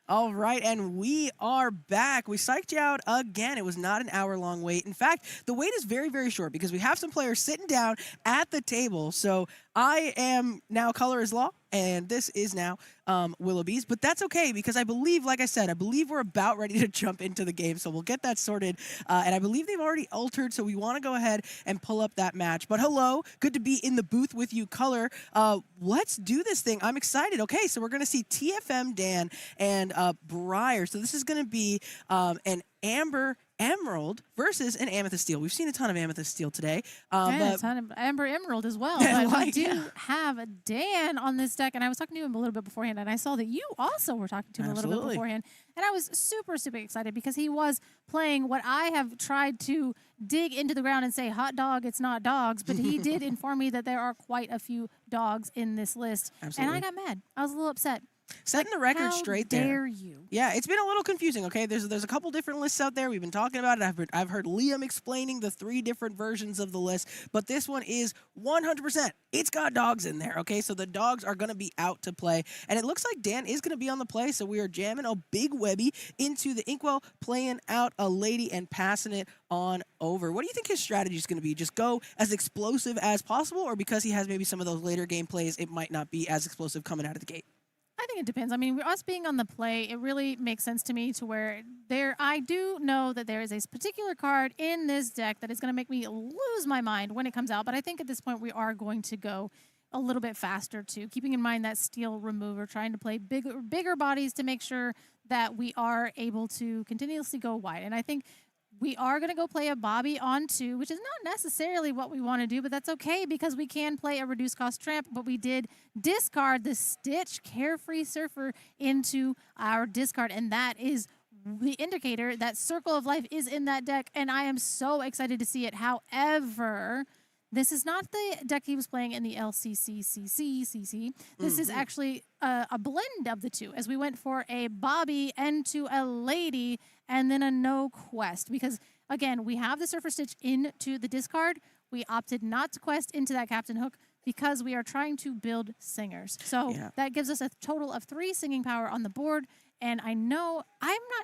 All right, and we are back. We psyched you out again. It was not an hour-long wait. In fact, the wait is very, very short because we have some players sitting down at the table. So I am now Color is Law, and this is now Willoughby's. But that's okay because I believe, like I said, I believe we're about ready to jump into the game. So we'll get that sorted. And I believe they've already altered, so we want to go ahead and pull up that match. But hello, good to be in the booth with you, Color. Let's do this thing. I'm excited. Okay, so we're going to see TFM Dan and Briar. So this is going to be an Amber Emerald versus an Amethyst Steel. We've seen a ton of Amethyst Steel today. And a ton of Amber Emerald as well. But we do have a Dan on this deck, and I was talking to him a little bit beforehand, and I saw that you also were talking to him a little bit beforehand. And I was super, super excited because he was playing what I have tried to dig into the ground and say, hot dog, it's not dogs. But he did inform me that there are quite a few dogs in this list. Absolutely. And I got mad. I was a little upset. Setting the record straight there. How dare you? Yeah, it's been a little confusing, okay? There's a couple different lists out there. We've been talking about it. I've heard Liam explaining the 3 different versions of the list, but this one is 100%. It's got dogs in there, okay? So the dogs are going to be out to play, and it looks like Dan is going to be on the play, so we are jamming a big Webby into the Inkwell, playing out a lady and passing it on over. What do you think his strategy is going to be? Just go as explosive as possible, or because he has maybe some of those later game plays, it might not be as explosive coming out of the gate? I think it depends. I mean, us being on the play, it really makes sense to me to where I do know that there is a particular card in this deck that is going to make me lose my mind when it comes out. But I think at this point we are going to go a little bit faster too, keeping in mind that steel remover, trying to play bigger bodies to make sure that we are able to continuously go wide. And I think we are going to go play a Bobby on 2, which is not necessarily what we want to do, but that's okay because we can play a reduced cost tramp, but we did discard the Stitch Carefree Surfer into our discard, and that is the indicator that Circle of Life is in that deck, and I am so excited to see it. However, this is not the deck he was playing in the LCCCC. This is actually a blend of the two, as we went for a Bobby into a lady and then a no quest. Because, again, we have the Surfer Stitch into the discard. We opted not to quest into that Captain Hook because we are trying to build singers. So that gives us a total of 3 singing power on the board. And I'm not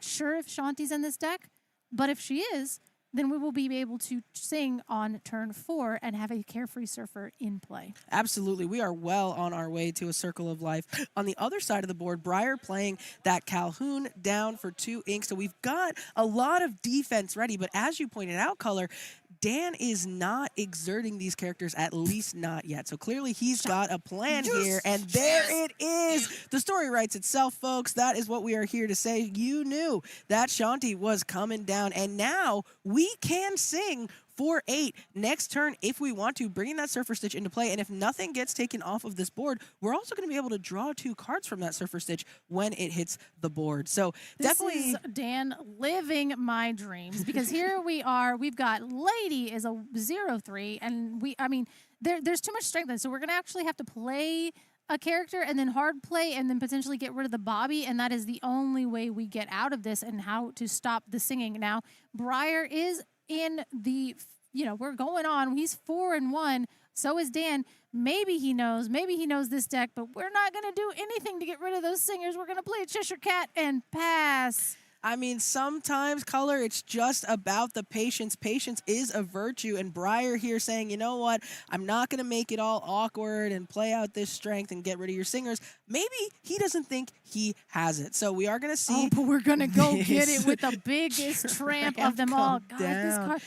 sure if Shanti's in this deck, but if she is, then we will be able to sing on turn 4 and have a Carefree Surfer in play. Absolutely. We are well on our way to a Circle of Life. On the other side of the board, Briar playing that Calhoun down for 2 inks. So we've got a lot of defense ready. But as you pointed out, Color, Dan is not exerting these characters, at least not yet. So clearly he's got a plan here, and there it is. The story writes itself, folks. That is what we are here to say. You knew that Shanti was coming down, and now we can sing for 8 next turn if we want to, bringing that Surfer Stitch into play. And if nothing gets taken off of this board, we're also going to be able to draw 2 cards from that Surfer Stitch when it hits the board. So definitely, this is Dan living my dreams, because here we are. We've got Lady is a 0/3, and there's too much strength in it. So we're going to actually have to play a character and then hard play and then potentially get rid of the Bobby, and that is the only way we get out of this and how to stop the singing. Now, Briar is in the, we're going on. He's 4-1. So is Dan. Maybe he knows this deck, but we're not going to do anything to get rid of those singers. We're going to play a Cheshire Cat and pass. I mean, sometimes, Color, it's just about the patience. Patience is a virtue, and Briar here saying, you know what, I'm not going to make it all awkward and play out this strength and get rid of your singers. Maybe he doesn't think he has it. So we are going to see. Oh, but we're going to go get it with the biggest tramp of them all. God, this card.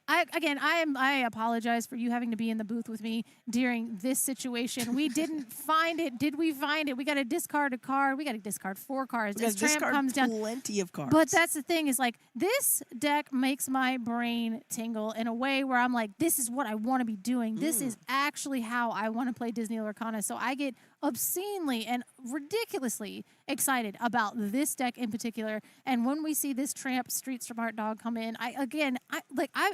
I apologize for you having to be in the booth with me during this situation. We didn't find it. Did we find it? We got to discard a card. We got to discard 4 cards. This tramp comes down. Plenty of cards. But that's the thing, is like, this deck makes my brain tingle in a way where I'm like, this is what I want to be doing. This is actually how I want to play Disney Lorcana. So I get obscenely and ridiculously excited about this deck in particular. And when we see this Tramp Street Smart Dog come in, I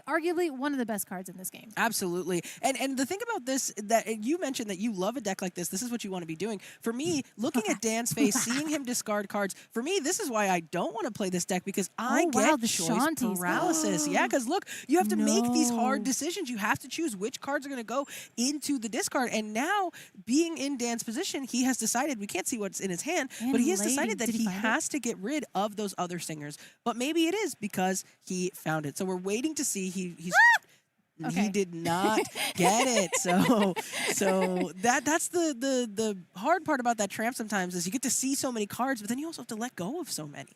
arguably one of the best cards in this game. Absolutely. And the thing about this, that you mentioned that you love a deck like this. This is what you want to be doing. For me, looking at Dan's face, seeing him discard cards, for me, this is why I don't want to play this deck, because I get the choice Shanties. paralysis. Yeah, because look, you have to make these hard decisions. You have to choose which cards are going to go into the discard. And now, being in Dan's position, position, he has decided, we can't see what's in his hand, but he has decided that he has to get rid of those other singers. But maybe it is because he found it. So we're waiting to see. He's Okay. He did not get it. So that's the hard part about that tramp sometimes is you get to see so many cards, but then you also have to let go of so many.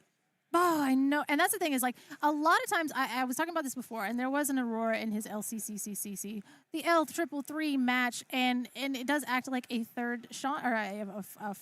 Oh, I know. And that's the thing is, like, a lot of times, I was talking about this before, and there was an Aurora in his LCCCCC, the L333 match, and it does act like a third Shanti, or a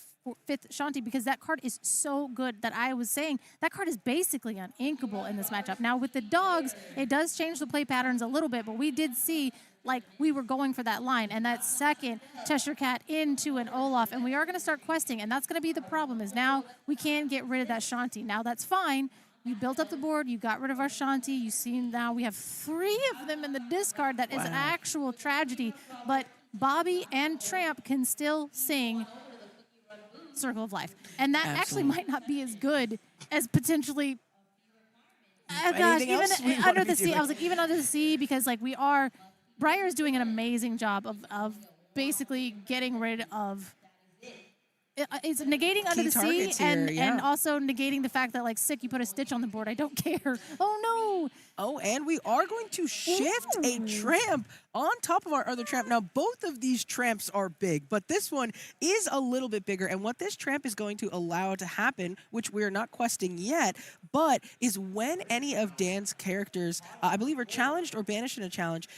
fifth Shanti, because that card is so good that I was saying that card is basically uninkable in this matchup. Now, with the dogs, it does change the play patterns a little bit, but we did see, like, we were going for that line, and that second Cheshire Cat into an Olaf, and we are going to start questing, and that's going to be the problem, is now we can get rid of that Shanti. Now, that's fine. You built up the board, you got rid of our Shanti, you see now we have 3 of them in the discard. That is actual tragedy, but Bobby and Tramp can still sing Circle of Life, and that actually might not be as good as potentially gosh, even Under the Sea. I was like, even Under the Sea, because like we are, Briar is doing an amazing job of basically getting rid of. It's negating Under the Sea and also negating the fact that like sick, you put a Stitch on the board. I don't care. Oh no. Oh, and we are going to shift a tramp on top of our other tramp. Now, both of these tramps are big, but this one is a little bit bigger. And what this tramp is going to allow to happen, which we're not questing yet, but is when any of Dan's characters, I believe, are challenged or banished in a challenge,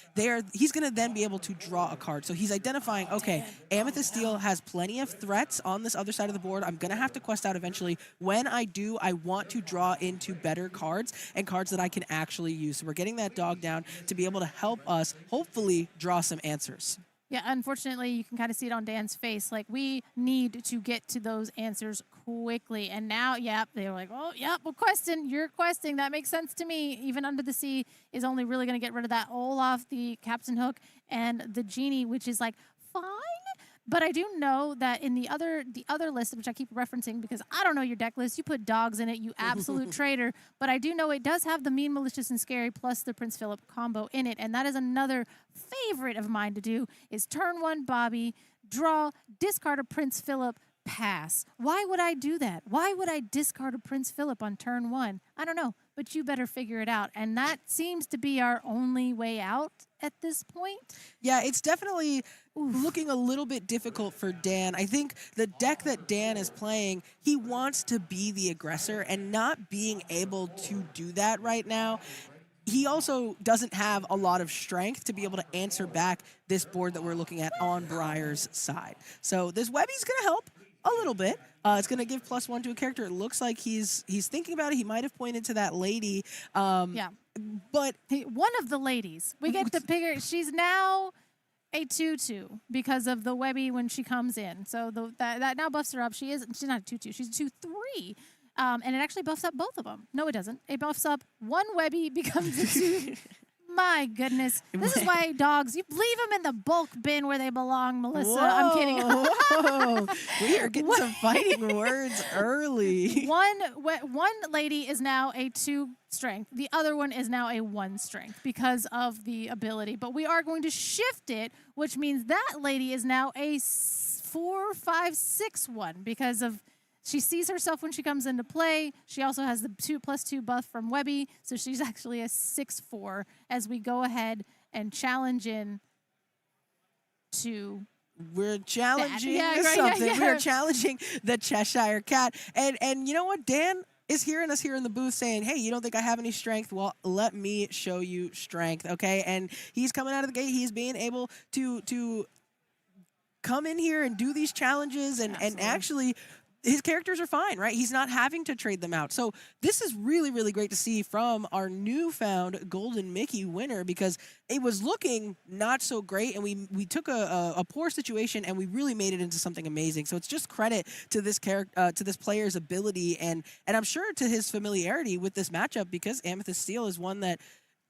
he's going to then be able to draw a card. So he's identifying, okay, Amethyst Steel has plenty of threats on this other side of the board. I'm going to have to quest out eventually. When I do, I want to draw into better cards and cards that I can actually use. So we're getting that dog down to be able to help us hopefully draw some answers. Yeah, unfortunately, you can kind of see it on Dan's face. Like, we need to get to those answers quickly. And now, they were like, oh, well, questing. You're questing. That makes sense to me. Even Under the Sea is only really going to get rid of that Olaf, the Captain Hook, and the Genie, which is like, fine. But I do know that in the other list, which I keep referencing because I don't know your deck list, you put dogs in it, you absolute traitor. But I do know it does have the Mean, Malicious, and Scary plus the Prince Philip combo in it. And that is another favorite of mine to do, is turn 1 Bobby, draw, discard a Prince Philip, pass. Why would I do that? Why would I discard a Prince Philip on turn 1? I don't know, but you better figure it out. And that seems to be our only way out at this point. Yeah, it's definitely looking a little bit difficult for Dan. I think the deck that Dan is playing, he wants to be the aggressor, and not being able to do that right now. He also doesn't have a lot of strength to be able to answer back this board that we're looking at on Briar's side. So this Webby's going to help a little bit. It's going to give +1 to a character. It looks like he's thinking about it. He might have pointed to that lady. But one of the ladies. We get to figure. She's now a 2/2 because of the Webby when she comes in. So that now buffs her up. She's not a 2/2. She's a 2/3. And it actually buffs up both of them. No, it doesn't. It buffs up one Webby, becomes a 2. My goodness. This is why dogs, you leave them in the bulk bin where they belong, Melissa. Whoa. I'm kidding. Whoa. We are getting some fighting words early. One lady is now a 2 strength. The other one is now a 1 strength because of the ability. But we are going to shift it, which means that lady is now a 4, 5, 6 1 because of she sees herself when she comes into play. She also has the 2+2 buff from Webby, so she's actually a 6/4 as we go ahead and challenge in to. We're challenging something. We're challenging the Cheshire Cat, and you know what, Dan is hearing us here in the booth saying, hey, you don't think I have any strength? Well, let me show you strength, okay? And he's coming out of the gate. He's being able to come in here and do these challenges, and actually his characters are fine, right? He's not having to trade them out. So this is really, really great to see from our newfound Golden Mickey winner, because it was looking not so great, and we took a poor situation and we really made it into something amazing. So it's just credit to this to this player's ability, and I'm sure to his familiarity with this matchup, because Amethyst Steel is one that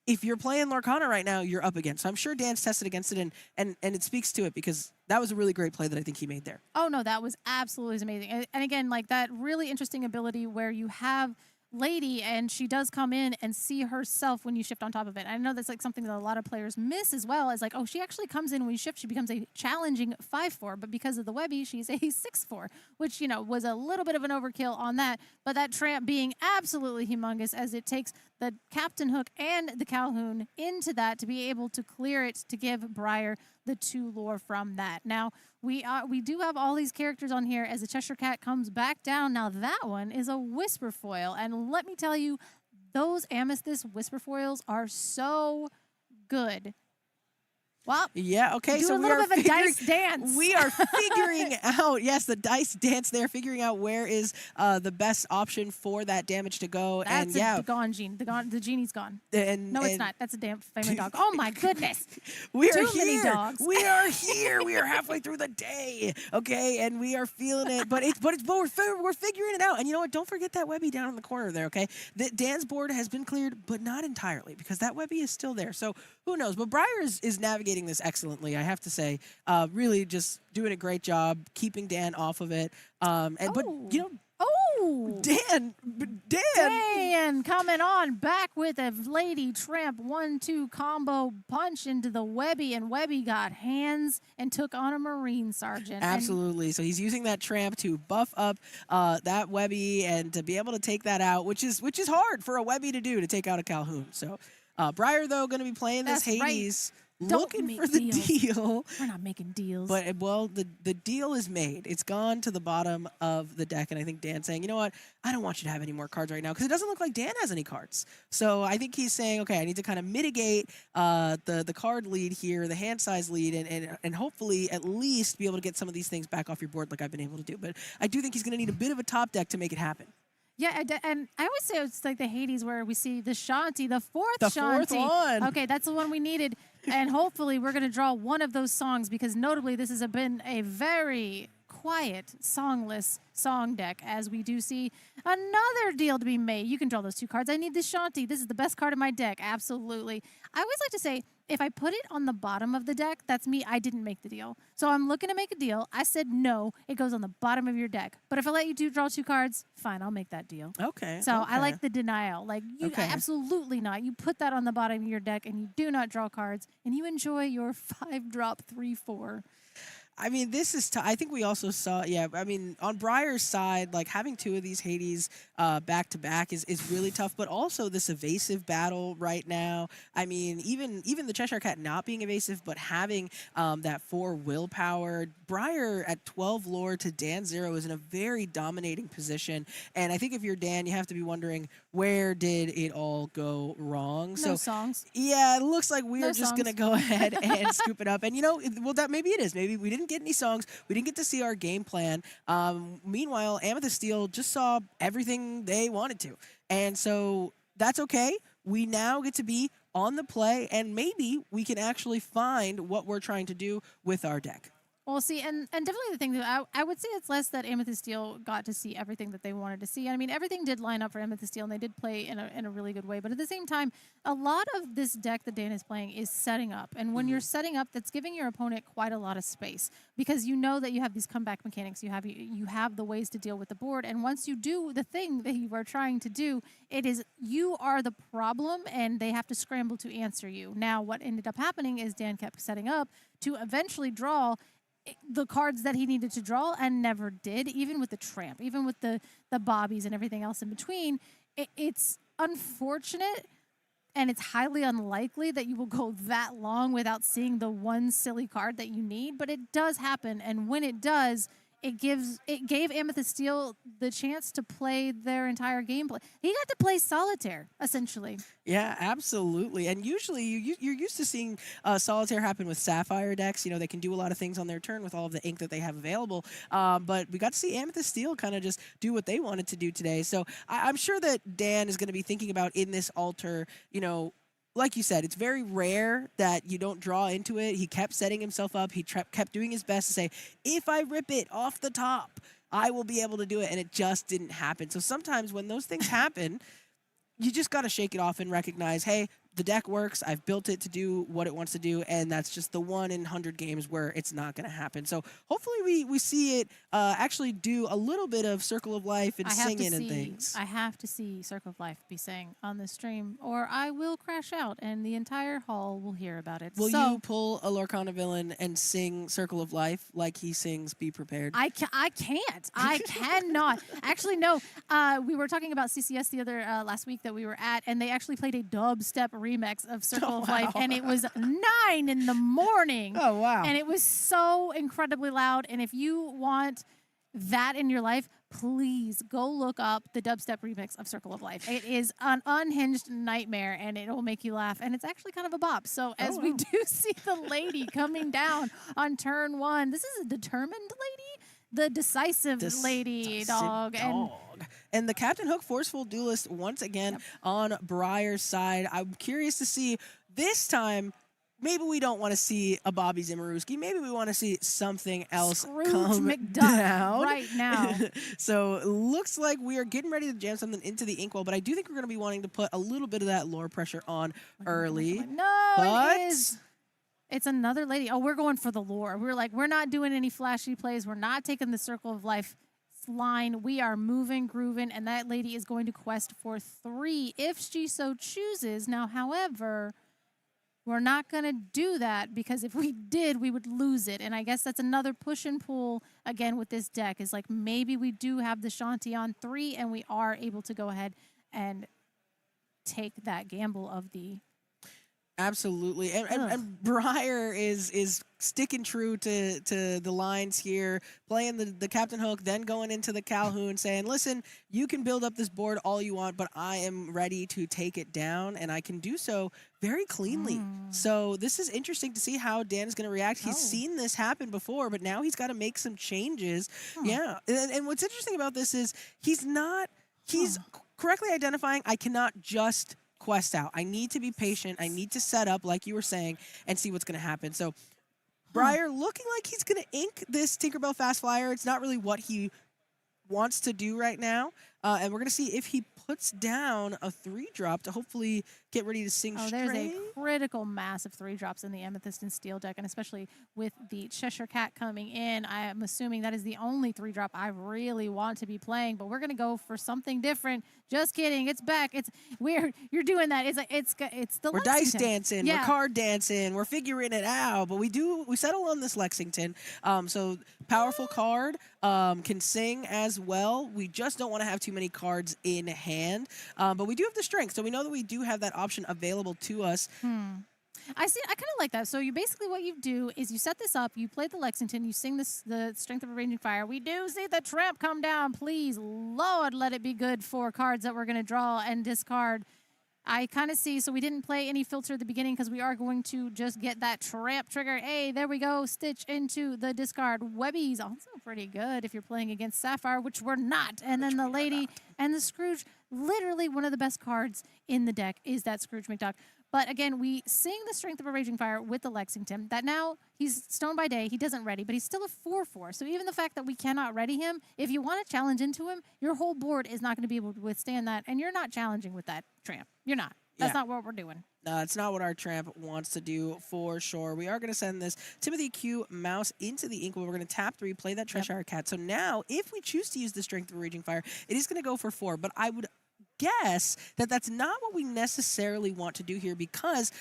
if you're playing Lorcana right now, you're up against. So I'm sure Dan's tested against it, and it speaks to it, because that was a really great play that I think he made there. Oh, no, that was absolutely amazing. And again, like that really interesting ability where you have lady, and she does come in and see herself when you shift on top of it. I know that's like something that a lot of players miss as well, is like, oh, she actually comes in when you shift, she becomes a challenging 5/4, but because of the Webby, she's a 6/4, which, you know, was a little bit of an overkill on that, but that tramp being absolutely humongous, as it takes the Captain Hook and the Calhoun into that to be able to clear it to give Briar the 2 lore from that. Now, we do have all these characters on here as the Cheshire Cat comes back down. Now, that one is a Whisper Foil, and let me tell you, those Amethyst Whisper Foils are so good. Well, yeah, okay, do so a we little are bit of a figuring, dice dance. We are figuring out, yes, the dice dance there, figuring out where is the best option for that damage to go. That's and yeah, gone genie. The genie's gone. And, no, it's not. That's a damn family dog. Oh my goodness. We are Too here. many dogs. We are here. We are halfway through the day, okay, and we are feeling it. But we're figuring it out. And you know what? Don't forget that Webby down in the corner there, okay? Dan's board has been cleared, but not entirely, because that Webby is still there. So who knows? But Briar is navigating this excellently, I have to say. Really just doing a great job keeping Dan off of it. But you know. Oh, Dan coming on back with a Lady Tramp 1-2 combo punch into the Webby, and Webby got hands and took on a Marine Sergeant. Absolutely. So he's using that Tramp to buff up that Webby and to be able to take that out, which is hard for a Webby to do, to take out a Calhoun. So Briar, though, going to be playing this Hades. Right. Looking for the deal. We're not making deals. But, well, the deal is made. It's gone to the bottom of the deck, and I think Dan's saying, you know what, I don't want you to have any more cards right now, because it doesn't look like Dan has any cards. So I think he's saying, okay, I need to kind of mitigate the card lead here, the hand size lead, and hopefully at least be able to get some of these things back off your board like I've been able to do. But I do think he's going to need a bit of a top deck to make it happen. Yeah, and I would say it's like the Hades where we see the Shanti, the fourth fourth Shanti. one. Okay, that's the one we needed. And hopefully we're going to draw one of those songs, because notably this has been a very quiet, songless song deck, as we do see another deal to be made. You can draw those 2 cards. I need the Shanti. This is the best card in my deck. Absolutely. I always like to say, if I put it on the bottom of the deck, that's me. I didn't make the deal. So I'm looking to make a deal. I said no. It goes on the bottom of your deck. But if I let you draw 2 cards, fine, I'll make that deal. Okay. So I like the denial. Like, you Okay. absolutely not. You put that on the bottom of your deck, and you do not draw cards, and you enjoy your 5-drop 3/4. I mean, this is. I think we also saw. Yeah, I mean, on Briar's side, like having 2 of these Hades back to back is really tough. But also this evasive battle right now. I mean, even the Cheshire Cat not being evasive, but having that 4 willpower. Briar at 12 lore to Dan 0 is in a very dominating position. And I think if you're Dan, you have to be wondering, where did it all go wrong? No songs. Yeah, it looks like we No are just songs. gonna go ahead and scoop it up. And you know, well, that maybe it is. Maybe we didn't get any songs. We didn't get to see our game plan. Meanwhile, Amethyst Steel just saw everything they wanted to, and so that's okay. We now get to be on the play, and maybe we can actually find what we're trying to do with our deck. Well, see, and definitely the thing that I would say it's less that Amethyst Steel got to see everything that they wanted to see. I mean, everything did line up for Amethyst Steel, and they did play in a really good way. But at the same time, a lot of this deck that Dan is playing is setting up. And when you're setting up, that's giving your opponent quite a lot of space, because you know that you have these comeback mechanics. You have the ways to deal with the board. And once you do the thing that you are trying to do, it is you are the problem, and they have to scramble to answer you. Now, what ended up happening is Dan kept setting up to eventually draw the cards that he needed to draw and never did, even with the Tramp, even with the Bobbies and everything else in between. It's unfortunate, and it's highly unlikely that you will go that long without seeing the one silly card that you need, but it does happen, and when it does, it gave Amethyst Steel the chance to play their entire gameplay. He got to play solitaire, essentially. Yeah, absolutely. And usually you're used to seeing solitaire happen with Sapphire decks. You know, they can do a lot of things on their turn with all of the ink that they have available. But we got to see Amethyst Steel kind of just do what they wanted to do today. So I'm sure that Dan is going to be thinking about in this altar, you know, like you said, it's very rare that you don't draw into it. He kept setting himself up. He kept doing his best to say, if I rip it off the top, I will be able to do it. And it just didn't happen. So sometimes when those things happen, you just got to shake it off and recognize, hey, the deck works. I've built it to do what it wants to do, and that's just the 1 in 100 games where it's not going to happen. So hopefully we see it actually do a little bit of Circle of Life and singing and things. I have to see Circle of Life be sang on the stream, or I will crash out, and the entire hall will hear about it. Will you pull a Lorcana villain and sing Circle of Life like he sings Be Prepared? I can't. I cannot. Actually, no. We were talking about CCS the other last week that we were at, and they actually played a dubstep remix of Circle of Life, and it was 9 in the morning. Oh, wow. And it was so incredibly loud. And if you want that in your life, please go look up the dubstep remix of Circle of Life. It is an unhinged nightmare, and it will make you laugh. And it's actually kind of a bop. So as we do see the lady coming down on turn 1, this is a determined lady. The decisive lady dog. And the Captain Hook Forceful Duelist once again on Briar's side. I'm curious to see this time. Maybe we don't want to see a Bobby Zimmerowski. Maybe we want to see something else come down right now. So it looks like we are getting ready to jam something into the inkwell, but I do think we're going to be wanting to put a little bit of that lore pressure on early. No, but it is. It's another lady. Oh, we're going for the lore. We're like, we're not doing any flashy plays. We're not taking the Circle of Life line. We are moving, grooving, and that lady is going to quest for 3 if she so chooses. Now, however, we're not going to do that because if we did, we would lose it. And I guess that's another push and pull again with this deck is like maybe we do have the Shanti on 3 and we are able to go ahead and take that gamble of the... Absolutely. And Briar is sticking true to the lines here, playing the Captain Hook, then going into the Calhoun, saying, listen, you can build up this board all you want, but I am ready to take it down, and I can do so very cleanly. So this is interesting to see how Dan is going to react. He's seen this happen before, but now he's got to make some changes. Yeah. And what's interesting about this is he's correctly identifying, I cannot just quest out. I need to be patient. I need to set up, like you were saying, and see what's going to happen. So Briar looking like he's going to ink this Tinkerbell Fast Flyer. It's not really what he wants to do right now. And we're going to see if he puts down a 3-drop to hopefully get ready to sing straight. There's a critical mass of 3-drops in the Amethyst and Steel deck, and especially with the Cheshire Cat coming in, I am assuming that is the only 3-drop I really want to be playing, but we're going to go for something different. Just kidding. It's back. You're doing that. It's the We're Lexington. dice dancing. Yeah. We're card dancing. We're figuring it out, but we settle on this Lexington. So powerful card, can sing as well. We just don't want to have too many cards in hand, but we do have the strength, so we know that we do have that option available to us. I kind of like that. So you basically what you do is you set this up, you play the Lexington, you sing the Strength of a Raging Fire. We do see the Tramp come down. Please, Lord, let it be good for cards that we're going to draw and discard. I kind of see, so we didn't play any filter at the beginning because we are going to just get that Tramp trigger. Hey, there we go. Stitch into the discard. Webby's also pretty good if you're playing against Sapphire, which we're not. And then the Lady and the Scrooge, literally one of the best cards in the deck is that Scrooge McDuck. But again, we sing the Strength of a Raging Fire with the Lexington. That now he's Stone by Day. He doesn't ready, but he's still a 4/4. So even the fact that we cannot ready him, if you want to challenge into him, your whole board is not going to be able to withstand that. And you're not challenging with that Tramp. You're not. That's not what we're doing. No, it's not what our Tramp wants to do for sure. We are going to send this Timothy Q Mouse into the Inkwell. We're going to tap 3, play that Cheshire Cat. So now, if we choose to use the Strength of a Raging Fire, it is going to go for 4. But I would guess that that's not what we necessarily want to do here because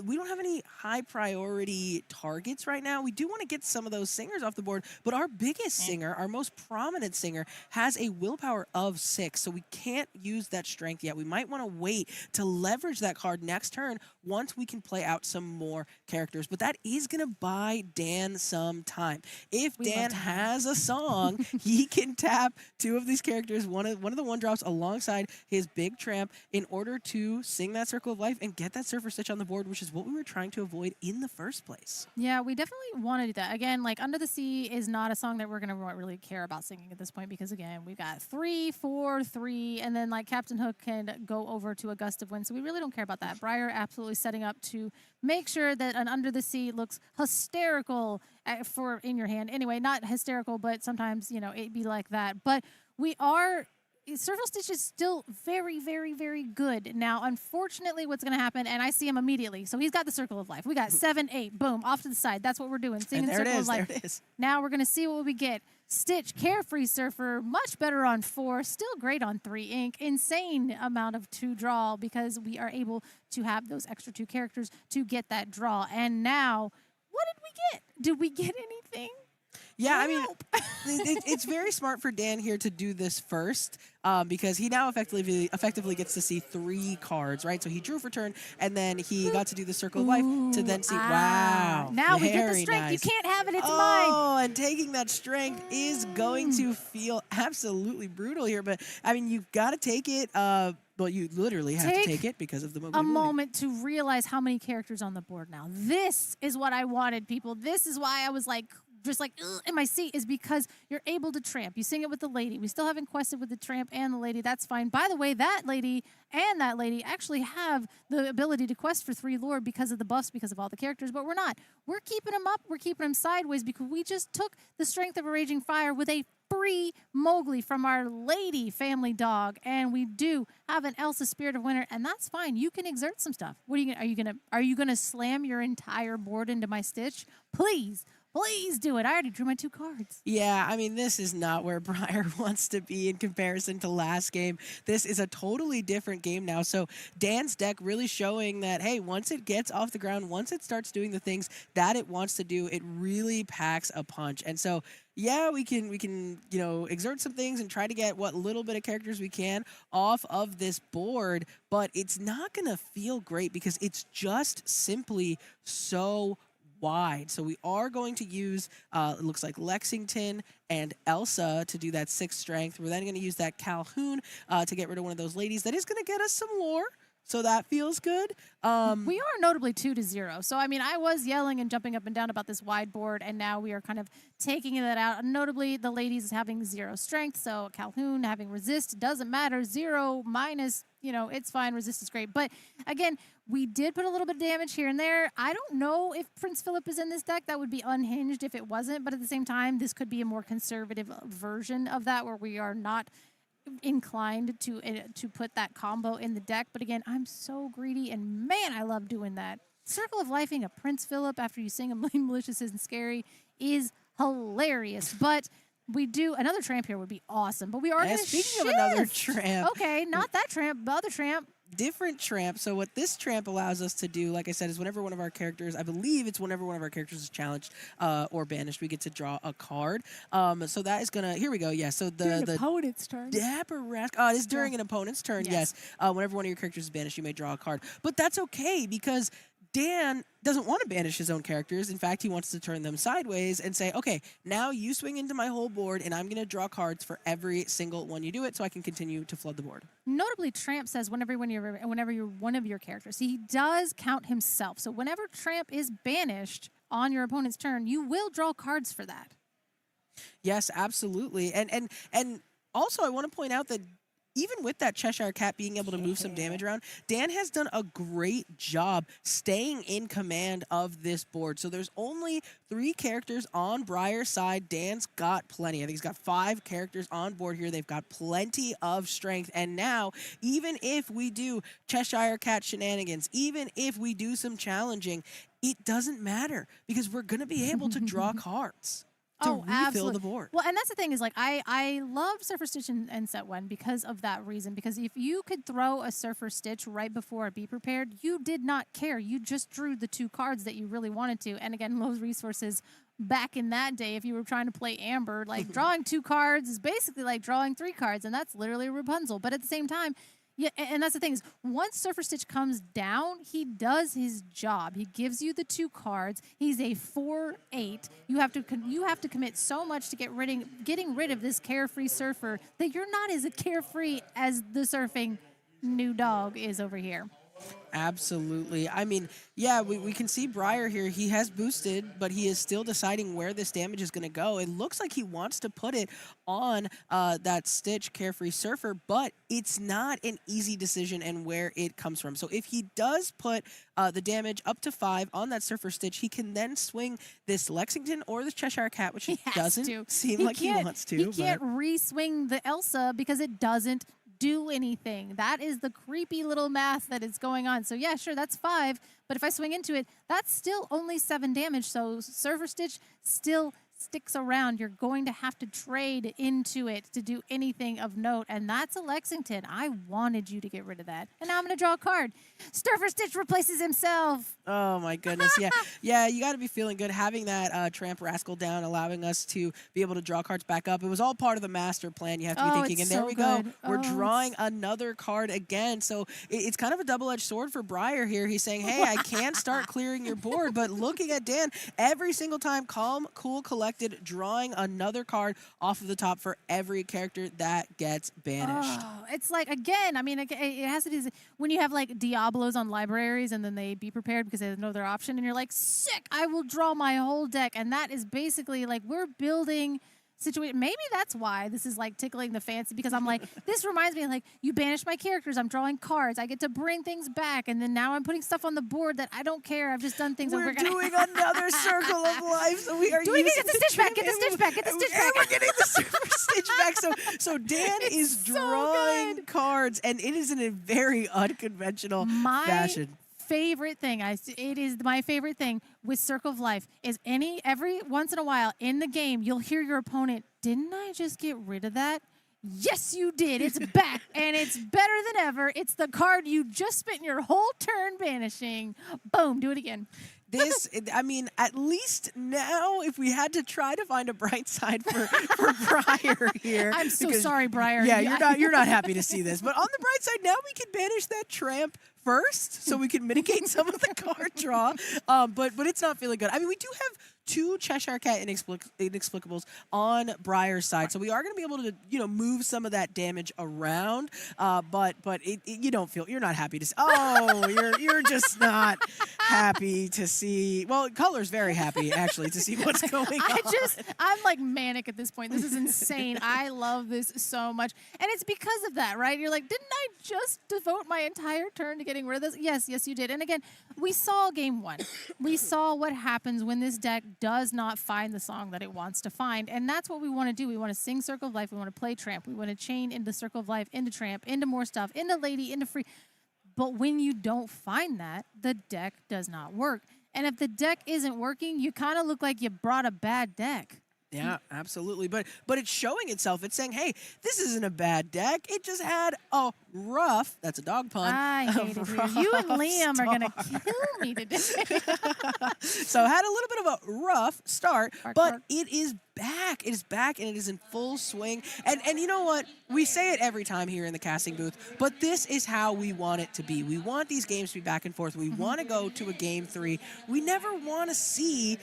we don't have any high priority targets right now. We do want to get some of those singers off the board, but our biggest singer, our most prominent singer, has a willpower of 6, so we can't use that strength yet. We might want to wait to leverage that card next turn once we can play out some more characters, but that is going to buy Dan some time. If Dan has a song, he can tap 2 of these characters, one of the 1-drops alongside his big Tramp in order to sing that Circle of Life and get that Surfer Stitch on the board, which is what we were trying to avoid in the first place. Yeah, we definitely want to do that. Again, like Under the Sea is not a song that we're going to really care about singing at this point because, again, we've got 3, 4, 3, and then like Captain Hook can go over to a gust of wind, so we really don't care about that. Briar absolutely setting up to make sure that an Under the Sea looks hysterical in your hand. Anyway, not hysterical, but sometimes, it'd be like that. But we are Circle Stitch is still very, very, very good. Now, unfortunately, what's going to happen, and I see him immediately. So he's got the Circle of Life. We got 7, 8, boom, off to the side. That's what we're doing. Singing And there Circle it of is, Life. there it is. Now we're going to see what we get. Stitch, Carefree Surfer, much better on 4, still great on 3 ink. Insane amount of 2 draw because we are able to have those extra 2 characters to get that draw. And now, what did we get? Did we get anything? Yeah, I mean, it's very smart for Dan here to do this first because he now effectively gets to see 3 cards, right? So he drew for turn, and then he got to do the Circle of Life to then see, wow. Now we get the strength. Nice. You can't have it. It's mine. Oh, and taking that strength is going to feel absolutely brutal here. But, I mean, you've got to take it. Well, you literally have to take it because of the a moment to realize how many characters on the board now. This is what I wanted, people. This is why I was like, just like in my seat, is because you're able to tramp. You sing it with the lady. We still haven't quested with the tramp and the lady. That's fine. By the way, that lady and that lady actually have the ability to quest for 3 lore because of the buffs, because of all the characters, but we're not. We're keeping them up. We're keeping them sideways because we just took the strength of a Raging Fire with a free Mowgli from our lady family dog, and we do have an Elsa Spirit of Winter, and that's fine. You can exert some stuff. What are you gonna slam your entire board into my Stitch? Please do it. I already drew my 2 cards. Yeah, I mean, this is not where Briar wants to be in comparison to last game. This is a totally different game now. So Dan's deck really showing that, hey, once it gets off the ground, once it starts doing the things that it wants to do, it really packs a punch. And so, yeah, we can exert some things and try to get what little bit of characters we can off of this board, but it's not going to feel great because it's just simply so wide. So we are going to use, it looks like Lexington and Elsa to do that 6 strength. We're then going to use that Calhoun to get rid of one of those ladies. That is going to get us some lore. So that feels good. We are notably 2-0. So, I mean, I was yelling and jumping up and down about this wide board, and now we are kind of taking that out. Notably, the ladies having 0 strength. So Calhoun having resist doesn't matter. 0 minus, it's fine. Resist is great. But again, we did put a little bit of damage here and there. I don't know if Prince Philip is in this deck. That would be unhinged if it wasn't. But at the same time, this could be a more conservative version of that where we are not inclined to put that combo in the deck. But again, I'm so greedy, and man, I love doing that. Circle of Lifing a Prince Philip after you sing him malicious and scary is hilarious. But we do another tramp here would be awesome. But we are going to speaking of another tramp. Okay, not that tramp, the other tramp. Different tramp. So what this tramp allows us to do, like I said, is whenever one of our characters, I believe it's whenever one of our characters is challenged or banished, we get to draw a card. So that is gonna. Here we go. Yeah. So the opponent's turn. Dapper Rascal. It is during an opponent's turn. Yes. Whenever one of your characters is banished, you may draw a card. But that's okay because Dan doesn't want to banish his own characters. In fact, he wants to turn them sideways and say, okay, now you swing into my whole board, and I'm going to draw cards for every single one you do it so I can continue to flood the board. Notably, Tramp says whenever you're one of your characters, he does count himself. So whenever Tramp is banished on your opponent's turn, you will draw cards for that. Yes, absolutely. And also, I want to point out that even with that Cheshire Cat being able to move some damage around, Dan has done a great job staying in command of this board. So there's only 3 characters on Briar's side. Dan's got plenty. I think he's got 5 characters on board here. They've got plenty of strength. And now, even if we do Cheshire Cat shenanigans, even if we do some challenging, it doesn't matter because we're going to be able to draw cards to refill absolutely. the board. Well, and that's the thing is, like, I loved Surfer Stitch in set 1 because of that reason. Because if you could throw a Surfer Stitch right before a Be Prepared, you did not care. You just drew the 2 cards that you really wanted to. And again, those resources back in that day, if you were trying to play Amber, like drawing 2 cards is basically like drawing 3 cards, and that's literally Rapunzel. But at the same time, yeah, and that's the thing is, once Surfer Stitch comes down, he does his job. He gives you the 2 cards. He's a 4/8. You have to commit so much to getting rid of this carefree surfer that you're not as carefree as the surfing new dog is over here. Absolutely. I mean, yeah, we can see Briar here. He has boosted, but he is still deciding where this damage is going to go. It looks like he wants to put it on that Stitch Carefree Surfer, but it's not an easy decision and where it comes from. So if he does put the damage up to 5 on that Surfer Stitch, he can then swing this Lexington or this Cheshire Cat, which he doesn't seem like he wants to. He can't re-swing the Elsa because it doesn't do anything. That is the creepy little math that is going on. So yeah, sure, that's 5, but if I swing into it, that's still only 7 damage. So Surfer Stitch still sticks around. You're going to have to trade into it to do anything of note, and that's a Lexington. I wanted you to get rid of that, and now I'm going to draw a card. Surfer Stitch replaces himself. Oh my goodness, yeah. Yeah, you got to be feeling good having that Tramp Rascal down, allowing us to be able to draw cards back up. It was all part of the master plan, you have to be thinking, and there we go. We're drawing another card again, so it's kind of a double-edged sword for Briar here. He's saying, hey, I can start clearing your board, but looking at Dan, every single time, calm, cool, collected, drawing another card off of the top for every character that gets banished. Oh, it's like, again, I mean, it has to do when you have like Diablos on libraries and then they be prepared because they know their option and you're like, sick, I will draw my whole deck. And that is basically like we're building situation. Maybe that's why this is like tickling the fancy, because I'm like, this reminds me of like, you banish my characters, I'm drawing cards, I get to bring things back, and then now I'm putting stuff on the board that I don't care. I've just done things. We're doing another circle of life, so we are doing it. Get the Stitch back. Get the Stitch back. Get the Stitch back. We're getting the Super Stitch back. So Dan is drawing cards, and it is in a very unconventional fashion. Favorite thing, it is my favorite thing with Circle of Life is every once in a while in the game you'll hear your opponent, didn't I just get rid of that? Yes, you did. It's back, and it's better than ever. It's the card you just spent your whole turn banishing. Boom, do it again. This, I mean, at least now, if we had to try to find a bright side for Briar here. I'm so sorry, Briar. Yeah, you're not happy to see this. But on the bright side, now we can banish that Tramp first, so we can mitigate some of the card draw. But it's not feeling good. I mean, we do have 2 Cheshire Cat inexplicables on Briar's side, so we are going to be able to, move some of that damage around. But you're not happy to see. Oh, you're just not happy to see. Well, Color's very happy actually to see what's going on. I'm like manic at this point. This is insane. I love this so much, and it's because of that, right? You're like, didn't I just devote my entire turn to getting rid of this? Yes, you did. And again, we saw game 1. We saw what happens when this deck does not find the song that it wants to find, and that's what we want to do. We want to sing Circle of Life. We want to play Tramp. We want to chain into Circle of Life, into Tramp, into more stuff, into Lady, into Free. But when you don't find that, the deck does not work. And if the deck isn't working, you kind of look like you brought a bad deck. Yeah, absolutely. But it's showing itself. It's saying, hey, this isn't a bad deck. It just had a rough, that's a dog pun. I hate it here. You and Liam are going to kill me today. So had a little bit of a rough start, but it is back. It is back, and it is in full swing. And you know what? We say it every time here in the casting booth, but this is how we want it to be. We want these games to be back and forth. We want to go to a game 3. We never want to see,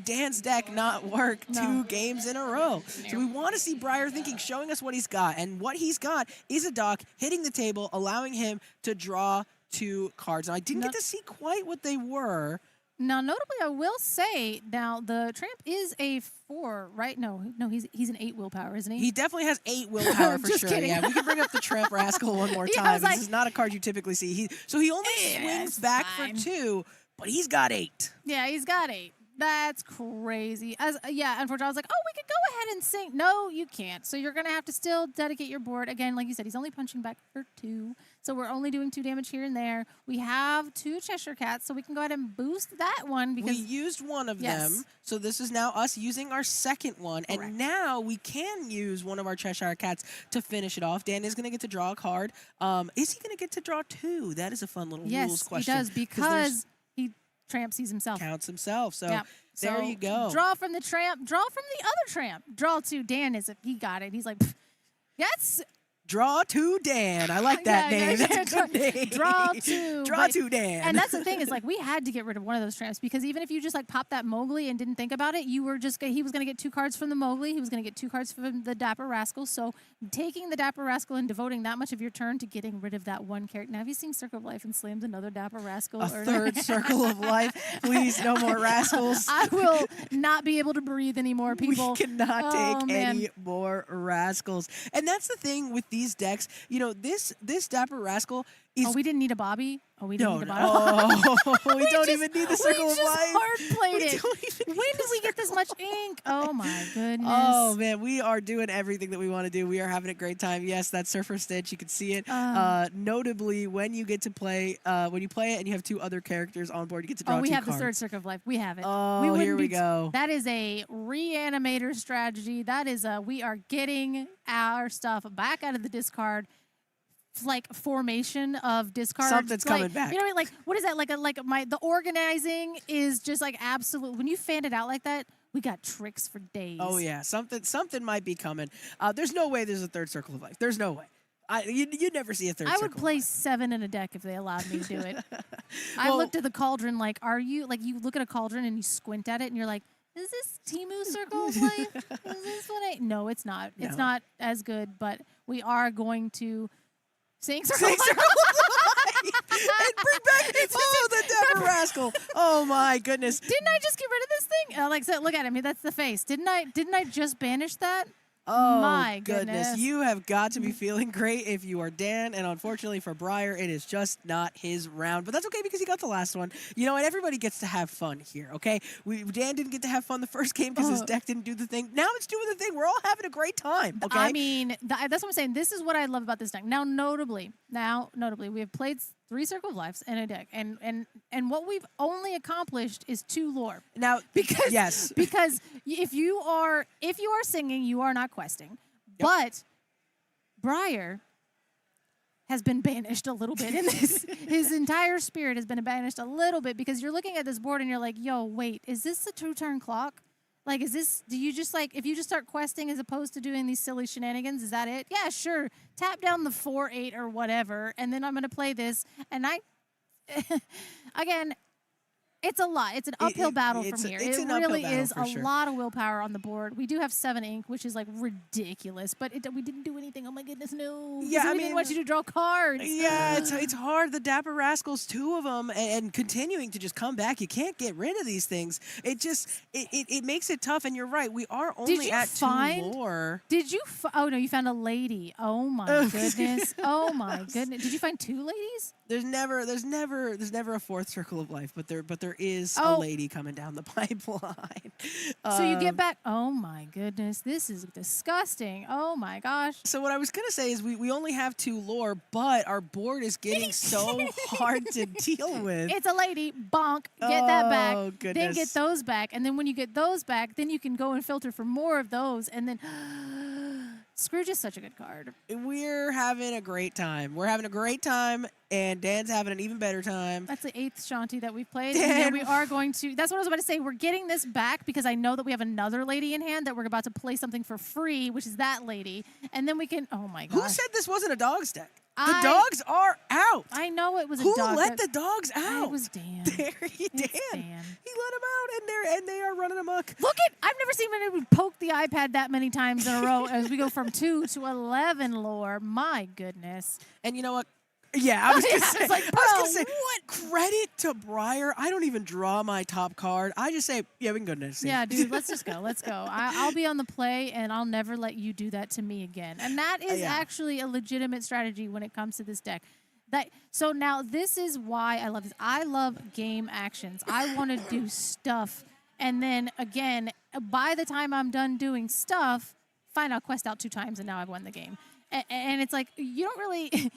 Dan's deck not work 2 games in a row. So we want to see Briar thinking, showing us what he's got. And what he's got is a dock hitting the table, allowing him to draw 2 cards. And I didn't get to see quite what they were. Now, notably, I will say, now, the Tramp is a 4, right? No, he's an 8 willpower, isn't he? He definitely has 8 willpower for sure. Kidding. Yeah, we can bring up the Tramp Rascal one more time. This is not a card you typically see. So he only swings back for 2, but he's got 8. Yeah, he's got 8. That's crazy. Unfortunately, I was like, oh, we could go ahead and sing. No, you can't. So you're going to have to still dedicate your board. Again, like you said, he's only punching back for 2. So we're only doing 2 damage here and there. We have 2 Cheshire Cats, so we can go ahead and boost that one. Because we used one of them, so this is now us using our second one. Correct. And now we can use one of our Cheshire Cats to finish it off. Dan is going to get to draw a card. Is he going to get to draw 2? That is a fun little rules question. Yes, he does, because he Tramp sees himself. Counts himself. So there you go. Draw from the Tramp. Draw from the other Tramp. Draw 2. Dan he got it. He's like, Draw to Dan. I like that name. That's a good name. Draw to. Draw to Dan. And that's the thing is like we had to get rid of one of those tramps because even if you just like popped that Mowgli and didn't think about it, he was going to get 2 cards from the Mowgli. He was going to get 2 cards from the Dapper Rascal. So taking the Dapper Rascal and devoting that much of your turn to getting rid of that one character. Now, have you seen Circle of Life and slams another Dapper Rascal? A third Circle of Life. Please, no more rascals. I will not be able to breathe anymore, people. We cannot take man. any more rascals. And that's the thing with these decks. You know, this Dapper Rascal is... Oh, we didn't need a Bobby? Oh, we didn't need a Bobby? Oh, we don't even need the Circle of Life. We just hard-played it. When did we get this much ink? Oh, my goodness. Oh, man, we are doing everything that we want to do. We are having a great time. Yes, that's Surfer Stitch. You can see it. Notably, when you get to play, when you play it and you have 2 other characters on board, you get to draw 2 cards. Oh, we have the third Circle of Life. We have it. Oh, here we go. That is a reanimator strategy. That is we are getting our stuff back out of the discard. Like formation of discards. Something's like, coming back. You know what I mean? Like what is that? The organizing is just like absolute. When you fan it out like that, we got tricks for days. Oh yeah, something might be coming. There's no way there's a third Circle of Life. There's no way. You'd never see a third. I would Circle play 7 in a deck if they allowed me to do it. I looked at the cauldron like, are you like you look at a cauldron and you squint at it and you're like, is this Timu Circle of Life? Is this what No, it's not. No. It's not as good, but we are going to. Sing Circle of Life. And bring back the Dapper Rascal. Oh my goodness. Didn't I just get rid of this thing? Like I said, look at him. That's the face. Didn't I just banish that? Oh my goodness. You have got to be feeling great if you are Dan, and unfortunately for Briar, it is just not his round. But that's okay because he got the last one. You know, and everybody gets to have fun here, okay? Dan didn't get to have fun the first game because his deck didn't do the thing. Now it's doing the thing. We're all having a great time, okay? I mean, that's what I'm saying. This is what I love about this deck. Now, notably, we have played 3 Circle of Lives in a deck, and what we've only accomplished is 2 lore. Now, because yes, because if you are singing, you are not questing. Yep. But Briar has been banished a little bit in this. His entire spirit has been banished a little bit because you're looking at this board and you're like, yo, wait, is this a 2-turn clock? Like, do you just like, if you just start questing as opposed to doing these silly shenanigans, is that it? Yeah, sure. Tap down the 4/8 or whatever, and then I'm going to play this. And again, it's a lot. It's an uphill battle from here. It really is a lot of willpower on the board. We do have 7 ink, which is like ridiculous, but we didn't do anything. Oh my goodness, no. Yeah, we didn't want you to draw cards. Yeah, it's hard. The Dapper Rascals, 2 of them, and continuing to just come back. You can't get rid of these things. It makes it tough. And you're right. We are only at 2 lore. Did you? Oh no, you found a lady. Oh my goodness. Oh my goodness. Did you find 2 ladies? There's never a 4th Circle of Life, but there is a lady coming down the pipeline. So you get back. Oh my goodness, this is disgusting. Oh my gosh. So what I was gonna say is we only have 2 lore, but our board is getting so hard to deal with. It's a lady. Bonk. Get that back. Oh goodness. Then get those back, and then when you get those back, then you can go and filter for more of those, and then. Scrooge is such a good card. We're having a great time. We're having a great time, and Dan's having an even better time. That's the 8th Shanti that we've played. And we are going to... That's what I was about to say. We're getting this back because I know that we have another lady in hand that we're about to play something for free, which is that lady. And then we can... Oh, my gosh. Who said this wasn't a dog's deck? The dogs are out. I know it was a Who dog. let the dogs out? It was Dan. Dan. He let them out, and they are running amok. Look at! I've never seen anyone poke the iPad that many times in a row as we go from 2 to 11 lore. My goodness. And you know what? Yeah, I was gonna say. Like, I was gonna say, what credit to Briar? I don't even draw my top card. I just say, yeah, we can go next. Yeah, dude, let's just go. Let's go. I'll be on the play, and I'll never let you do that to me again. And that is actually a legitimate strategy when it comes to this deck. So now this is why I love this. I love game actions. I want to do stuff, and then again, by the time I'm done doing stuff, fine, I'll quest out 2 times, and now I've won the game. And it's like you don't really.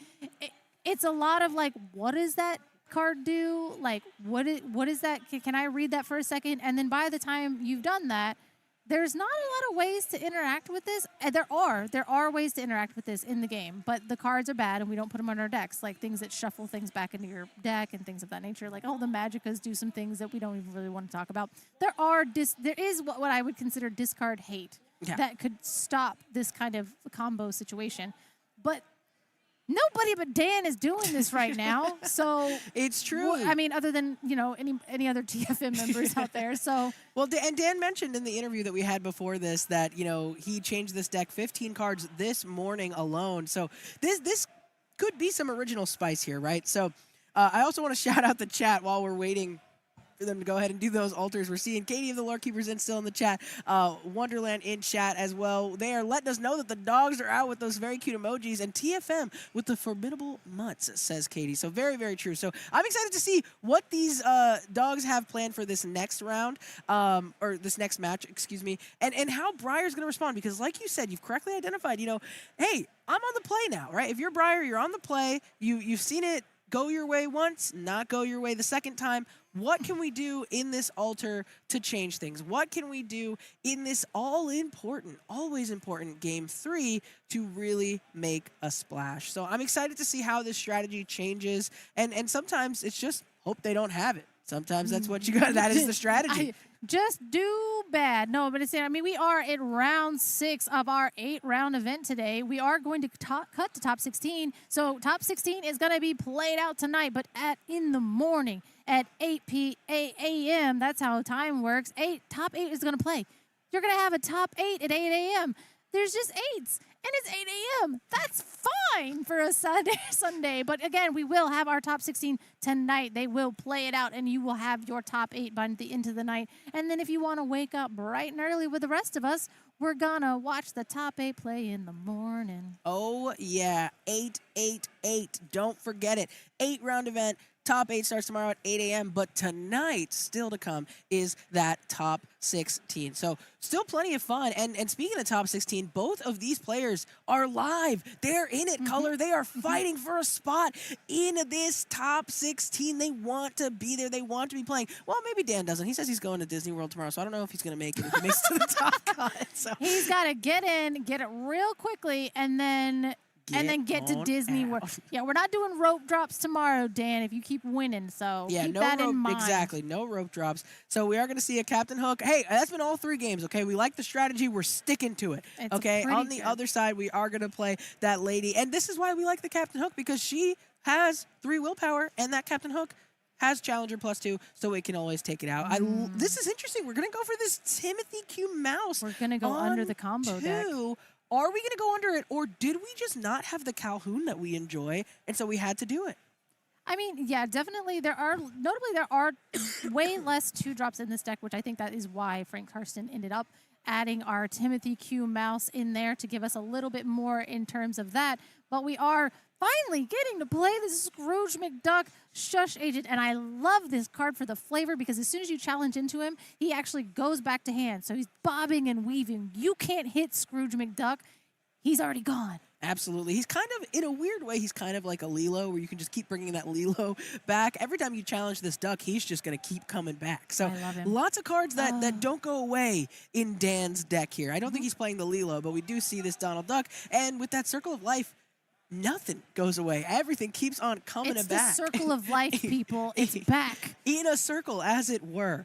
It's a lot of like, what does that card do? Like, what is that? Can I read that for a second? And then by the time you've done that, there's not a lot of ways to interact with this. There are ways to interact with this in the game, but the cards are bad and we don't put them on our decks, like things that shuffle things back into your deck and things of that nature. Like, the Magickas do some things that we don't even really want to talk about. There is what I would consider discard hate that could stop this kind of combo situation. but nobody but Dan is doing this right now. So it's true. I mean, other than any other TFM members out there. So well, and Dan mentioned in the interview that we had before this that he changed this deck 15 cards this morning alone. So this could be some original spice here, right? So I also want to shout out the chat while we're waiting for them to go ahead and do those altars. We're seeing Katie of the Lore Keepers in still in the chat. Wonderland in chat as well. They are letting us know that the dogs are out with those very cute emojis, and TFM with the formidable mutts, says Katie. So very, very true. So I'm excited to see what these dogs have planned for this next round, or this next match, excuse me, and how Briar's going to respond. Because like you said, you've correctly identified, hey, I'm on the play now, right? If you're Briar, you're on the play. You've seen it go your way once, not go your way the second time. What can we do in this altar to change things? What can we do in this all-important, always important Game 3 to really make a splash? So I'm excited to see how this strategy changes. And sometimes it's just hope they don't have it. Sometimes that's what you got. That is the strategy. Just do bad. No, but we are at round 6 of our 8-round event today. We are going to cut to top 16. So top 16 is going to be played out tonight, but in the morning at 8 a.m. That's how time works. Top 8 is going to play. You're going to have a top 8 at 8 a.m. There's just 8s, and it's 8 a.m. That's fine for a Sunday. But again, we will have our top 16 tonight. They will play it out, and you will have your top 8 by the end of the night. And then if you want to wake up bright and early with the rest of us, we're going to watch the top 8 play in the morning. Oh, yeah. 8-8-8. Don't forget it. 8-round event. Top 8 starts tomorrow at 8 a.m., but tonight, still to come, is that top 16. So still plenty of fun. And speaking of top 16, both of these players are live. They're in it, Color. They are fighting for a spot in this top 16. They want to be there. They want to be playing. Well, maybe Dan doesn't. He says he's going to Disney World tomorrow, so I don't know if he's going to make it if he makes it to the top cut. So he's got to get in, get it real quickly, and then get to Disney World. Yeah, we're not doing rope drops tomorrow, Dan, if you keep winning. So keep that in mind. Exactly, no rope drops. So we are going to see a Captain Hook. Hey, that's been all 3 games, okay? We like the strategy. We're sticking to it, okay? On the other side, we are going to play that lady. And this is why we like the Captain Hook, because she has 3 willpower, and that Captain Hook has Challenger +2, so it can always take it out. This is interesting. We're going to go for this Timothy Q Mouse. We're going to go under the combo deck. Are we going to go under it, or did we just not have the Calhoun that we enjoy, and so we had to do it? I mean, yeah, definitely. There are way less 2-drops in this deck, which I think that is why Frank Karsten ended up adding our Timothy Q Mouse in there to give us a little bit more in terms of that. But we are finally getting to play the Scrooge McDuck Shush Agent, and I love this card for the flavor because as soon as you challenge into him, he actually goes back to hand. So he's bobbing and weaving. You can't hit Scrooge McDuck. He's already gone. Absolutely. He's kind of, in a weird way, he's kind of like a Lilo, where you can just keep bringing that Lilo back. Every time you challenge this duck, he's just going to keep coming back. So lots of cards that don't go away in Dan's deck here. I don't think he's playing the Lilo, but we do see this Donald Duck. And with that Circle of Life, nothing goes away. Everything keeps on coming back. It's the Circle of Life, people. It's back. In a circle, as it were.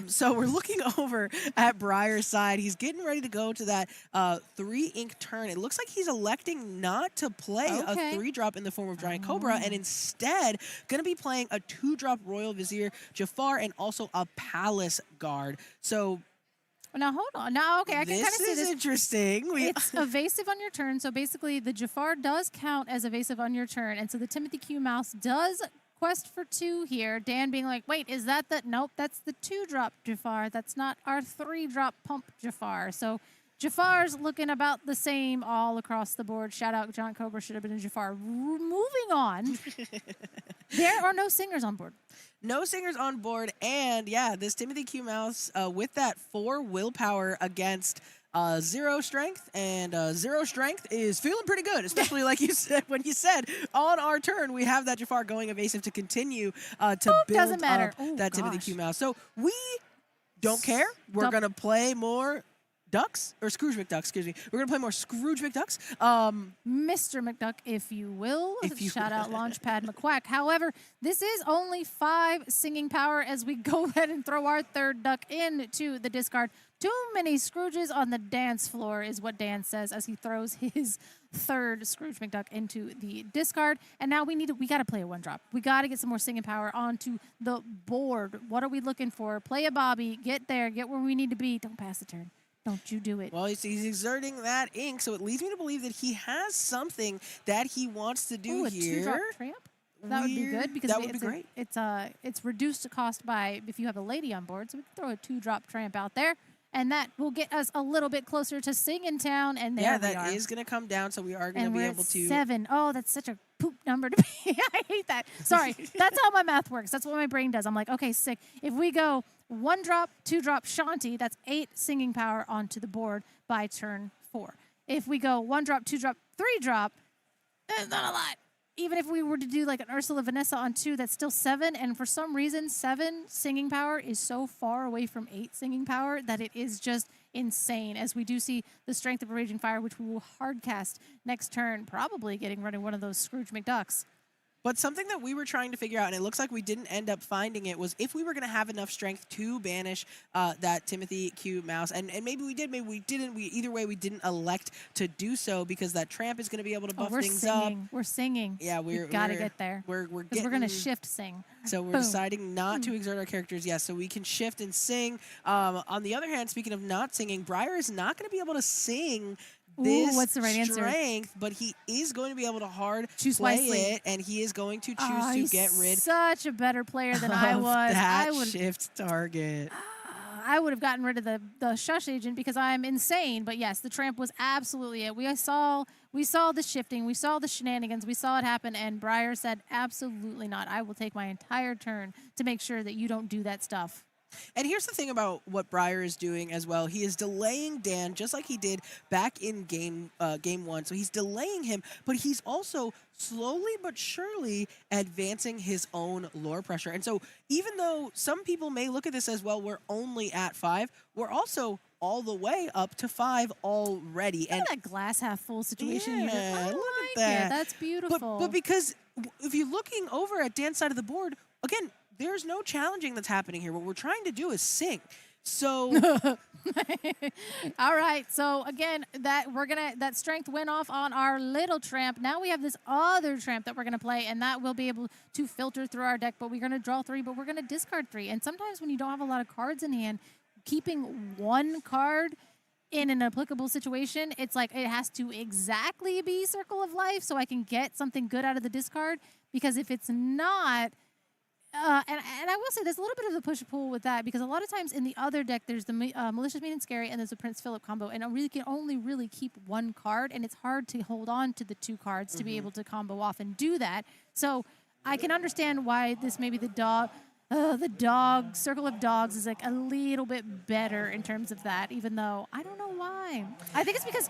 So we're looking over at Briar's side. He's getting ready to go to that 3-ink turn. It looks like he's electing not to play a 3-drop in the form of Giant Cobra, and instead going to be playing a 2-drop Royal Vizier, Jafar, and also a Palace Guard. So now, hold on. Now, okay, I can kind of see this. This is interesting. It's evasive on your turn. So basically, the Jafar does count as evasive on your turn. And so the Timothy Q Mouse does quest for 2 here. Dan being like, wait, is that the... Nope, that's the 2-drop Jafar. That's not our 3-drop pump Jafar. So Jafar's looking about the same all across the board. Shout out, John Cobra should have been a Jafar. Moving on. There are no singers on board. No singers on board, and yeah, this Timothy Q Mouse with that 4 willpower against 0 strength, and 0 strength is feeling pretty good, especially like you said when you said on our turn we have that Jafar going evasive to continue to build up that Timothy Q Mouse. So we don't care. We're gonna play more McDucks, or Scrooge McDucks, excuse me. We're going to play more Scrooge McDucks. Mr. McDuck, if you will. Shout out Launchpad McQuack. However, this is only 5 singing power as we go ahead and throw our third duck into the discard. Too many Scrooges on the dance floor is what Dan says as he throws his third Scrooge McDuck into the discard. And now we got to play a 1-drop. We got to get some more singing power onto the board. What are we looking for? Play a Bobby. Get there. Get where we need to be. Don't pass the turn. Don't you do it. Well, he's exerting that ink, so it leads me to believe that he has something that he wants to do a here. 2-drop tramp? That would be good because that would be great. It's reduced to cost by if you have a lady on board, so we can throw a 2-drop tramp out there. And that will get us a little bit closer to Singin' Town, and there we are. Yeah, that is going to come down, so we are going to be able to... 7. Oh, that's such a poop number to be. I hate that. Sorry. That's how my math works. That's what my brain does. I'm like, okay, sick. If we go 1-drop, 2-drop, Shanti, that's 8 singing power onto the board by turn 4. If we go 1-drop, 2-drop, 3-drop, that's not a lot. Even if we were to do like an Ursula Vanessa on 2, that's still 7. And for some reason, 7 singing power is so far away from 8 singing power that it is just insane. As we do see the Strength of a Raging Fire, which we will hardcast next turn, probably getting rid of one of those Scrooge McDucks. But something that we were trying to figure out, and it looks like we didn't end up finding it, was if we were going to have enough strength to banish that Timothy Q mouse. And maybe we did, maybe we didn't. Either way, we didn't elect to do so because that tramp is going to be able to buff things up. We're singing. Yeah, we've got to get there. We're going to shift sing. So we're deciding not to exert our characters, yes, so we can shift and sing. On the other hand, speaking of not singing, Briar is not going to be able to sing this what's the right strength, answer? but he is going to be able to choose play wisely. it, and he is going to choose to get rid such a better player than I was. That shift target. I would have gotten rid of the shush agent because I'm insane. But yes, the tramp was absolutely it. We saw the shifting, we saw the shenanigans, we saw it happen, and Briar said, absolutely not. I will take my entire turn to make sure that you don't do that stuff. And here's the thing about what Briar is doing as well. He is delaying Dan just like he did back in game 1. So he's delaying him, but he's also slowly but surely advancing his own lore pressure. And so even though some people may look at this as, well, we're only at 5, we're also all the way up to 5 already. Look at that glass half full situation. Yeah, look at that. That's beautiful. But because if you're looking over at Dan's side of the board, again, there's no challenging that's happening here. What we're trying to do is sing. So all right. So again, that strength went off on our little tramp. Now we have this other tramp that we're gonna play, and that will be able to filter through our deck. But we're gonna draw 3, but we're gonna discard 3. And sometimes when you don't have a lot of cards in hand, keeping 1 card in an applicable situation, it's like it has to exactly be Circle of Life so I can get something good out of the discard. Because if it's not, and I will say there's a little bit of a push-pull with that because a lot of times in the other deck there's the Malicious Mean and Scary and there's the Prince Philip combo, and I really can only really keep 1 card, and it's hard to hold on to the 2 cards to be able to combo off and do that. So I can understand why this maybe the dog Circle of Dogs is like a little bit better in terms of that, even though I don't know why. I think it's because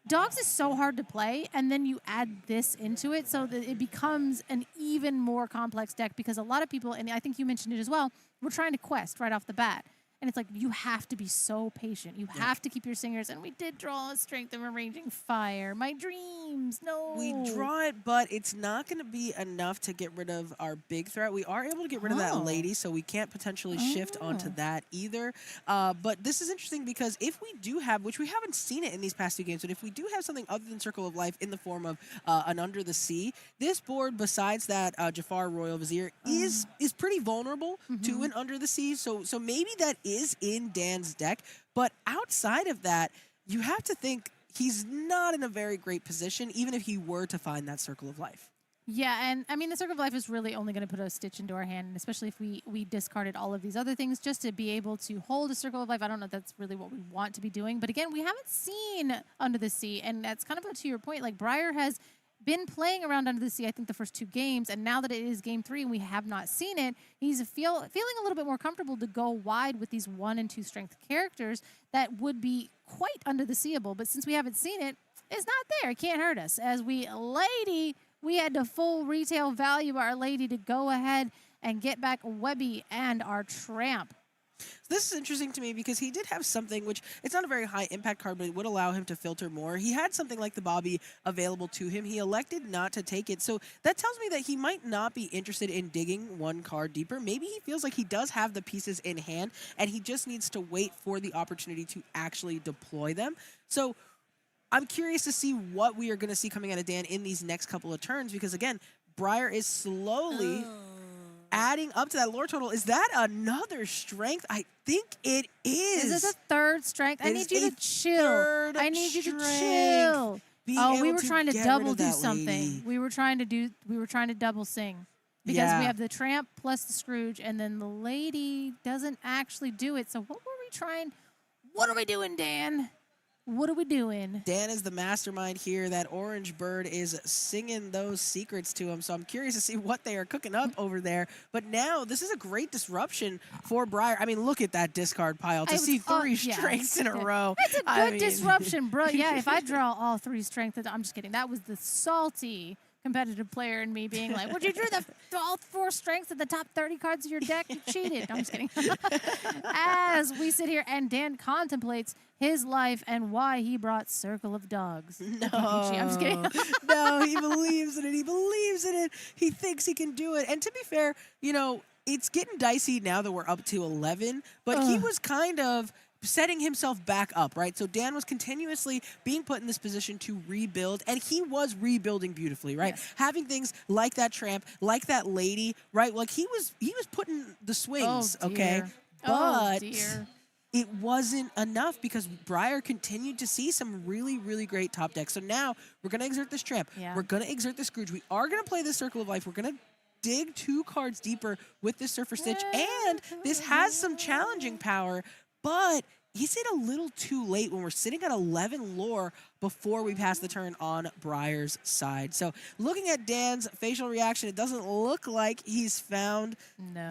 Dogs is so hard to play, and then you add this into it so that it becomes an even more complex deck because a lot of people, and I think you mentioned it as well, we're trying to quest right off the bat. And it's like, you have to be so patient. You have to keep your singers. And we did draw a Strength of a Raging Fire. My dreams, no. We draw it, but it's not going to be enough to get rid of our big threat. We are able to get rid of that lady, so we can't potentially shift onto that either. But this is interesting because if we do have, which we haven't seen it in these past 2 games, but if we do have something other than Circle of Life in the form of an Under the Sea, this board, besides that Jafar Royal Vizier, is pretty vulnerable to an Under the Sea. So maybe that is in Dan's deck, but outside of that, you have to think he's not in a very great position, even if he were to find that Circle of Life. Yeah, and I mean, the Circle of Life is really only going to put a stitch into our hand, and especially if we discarded all of these other things just to be able to hold a Circle of Life. I don't know if that's really what we want to be doing, but again, we haven't seen Under the Sea, and that's kind of to your point. Like, Briar has been playing around Under the Sea, I think, the first 2 games, and now that it is game 3 and we have not seen it, he's feeling a little bit more comfortable to go wide with these 1 and 2 strength characters that would be quite under the seeable. But since we haven't seen it, it's not there. It can't hurt us. As we had to full retail value our lady to go ahead and get back Webby and our tramp. This is interesting to me because he did have something which it's not a very high impact card, but it would allow him to filter more. He had something like the Bobby available to him. He elected not to take it. So that tells me that he might not be interested in digging one card deeper. Maybe he feels like he does have the pieces in hand and he just needs to wait for the opportunity to actually deploy them. So I'm curious to see what we are going to see coming out of Dan in these next couple of turns because, again, Briar is slowly adding up to that lore total. Is that another strength? I think it is. Is this a third strength? I need you to chill. I need you to chill. Oh, we were trying to double do something. We were trying to double sing. Because we have the tramp plus the Scrooge, and then the lady doesn't actually do it. So what were we trying? What are we doing, Dan? What are we doing? Dan is the mastermind here. That orange bird is singing those secrets to him. So I'm curious to see what they are cooking up over there. But now this is a great disruption for Briar. I mean, look at that discard pile. To see three strengths in a row. That's a good disruption, bro. Yeah, if I draw all three strengths, I'm just kidding. That was the salty competitive player in me being like, would you drew all 4 strengths at the top 30 cards of your deck? You cheated. I'm just kidding. As we sit here and Dan contemplates his life and why he brought Circle of Dogs. No. I'm just kidding. No, he believes in it. He believes in it. He thinks he can do it. And to be fair, you know, it's getting dicey now that we're up to 11, but he was kind of setting himself back up, right? So Dan was continuously being put in this position to rebuild, and he was rebuilding beautifully, right? Yes. Having things like that tramp, like that lady, right? Like he was putting the swings, okay? But it wasn't enough because Briar continued to see some really, really great top decks. So now we're going to exert this tramp. We're going to exert this Scrooge. We are going to play this Circle of Life. We're going to dig 2 cards deeper with this Surfer Stitch, and this has some challenging power, but is it a little too late when we're sitting at 11 lore before we pass the turn on Briar's side? So looking at Dan's facial reaction, it doesn't look like he's found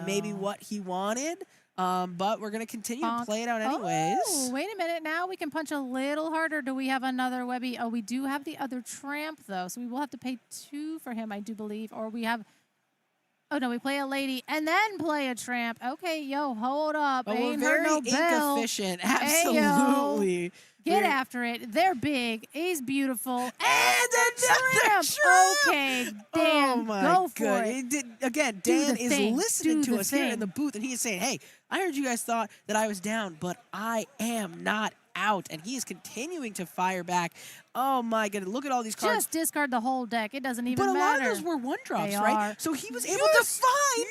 maybe what he wanted, but we're going to continue to play it out anyways. Oh, wait a minute. Now we can punch a little harder. Do we have another Webby? Oh, we do have the other tramp, though, so we will have to pay 2 for him, I do believe, or we have... Oh, no, we play a lady and then play a tramp. Okay, yo, hold up. But Ain't we're very no bell. efficient. Absolutely. Hey, get after it. They're big. He's beautiful. And another tramp. Okay, Dan, go for it. Again, Dan is listening to us here in the booth, and he is saying, hey, I heard you guys thought that I was down, but I am not out. And he is continuing to fire back. Oh, my goodness. Look at all these cards. Just discard the whole deck. It doesn't even matter. But a lot of those were 1-drops, right? So he was able to find.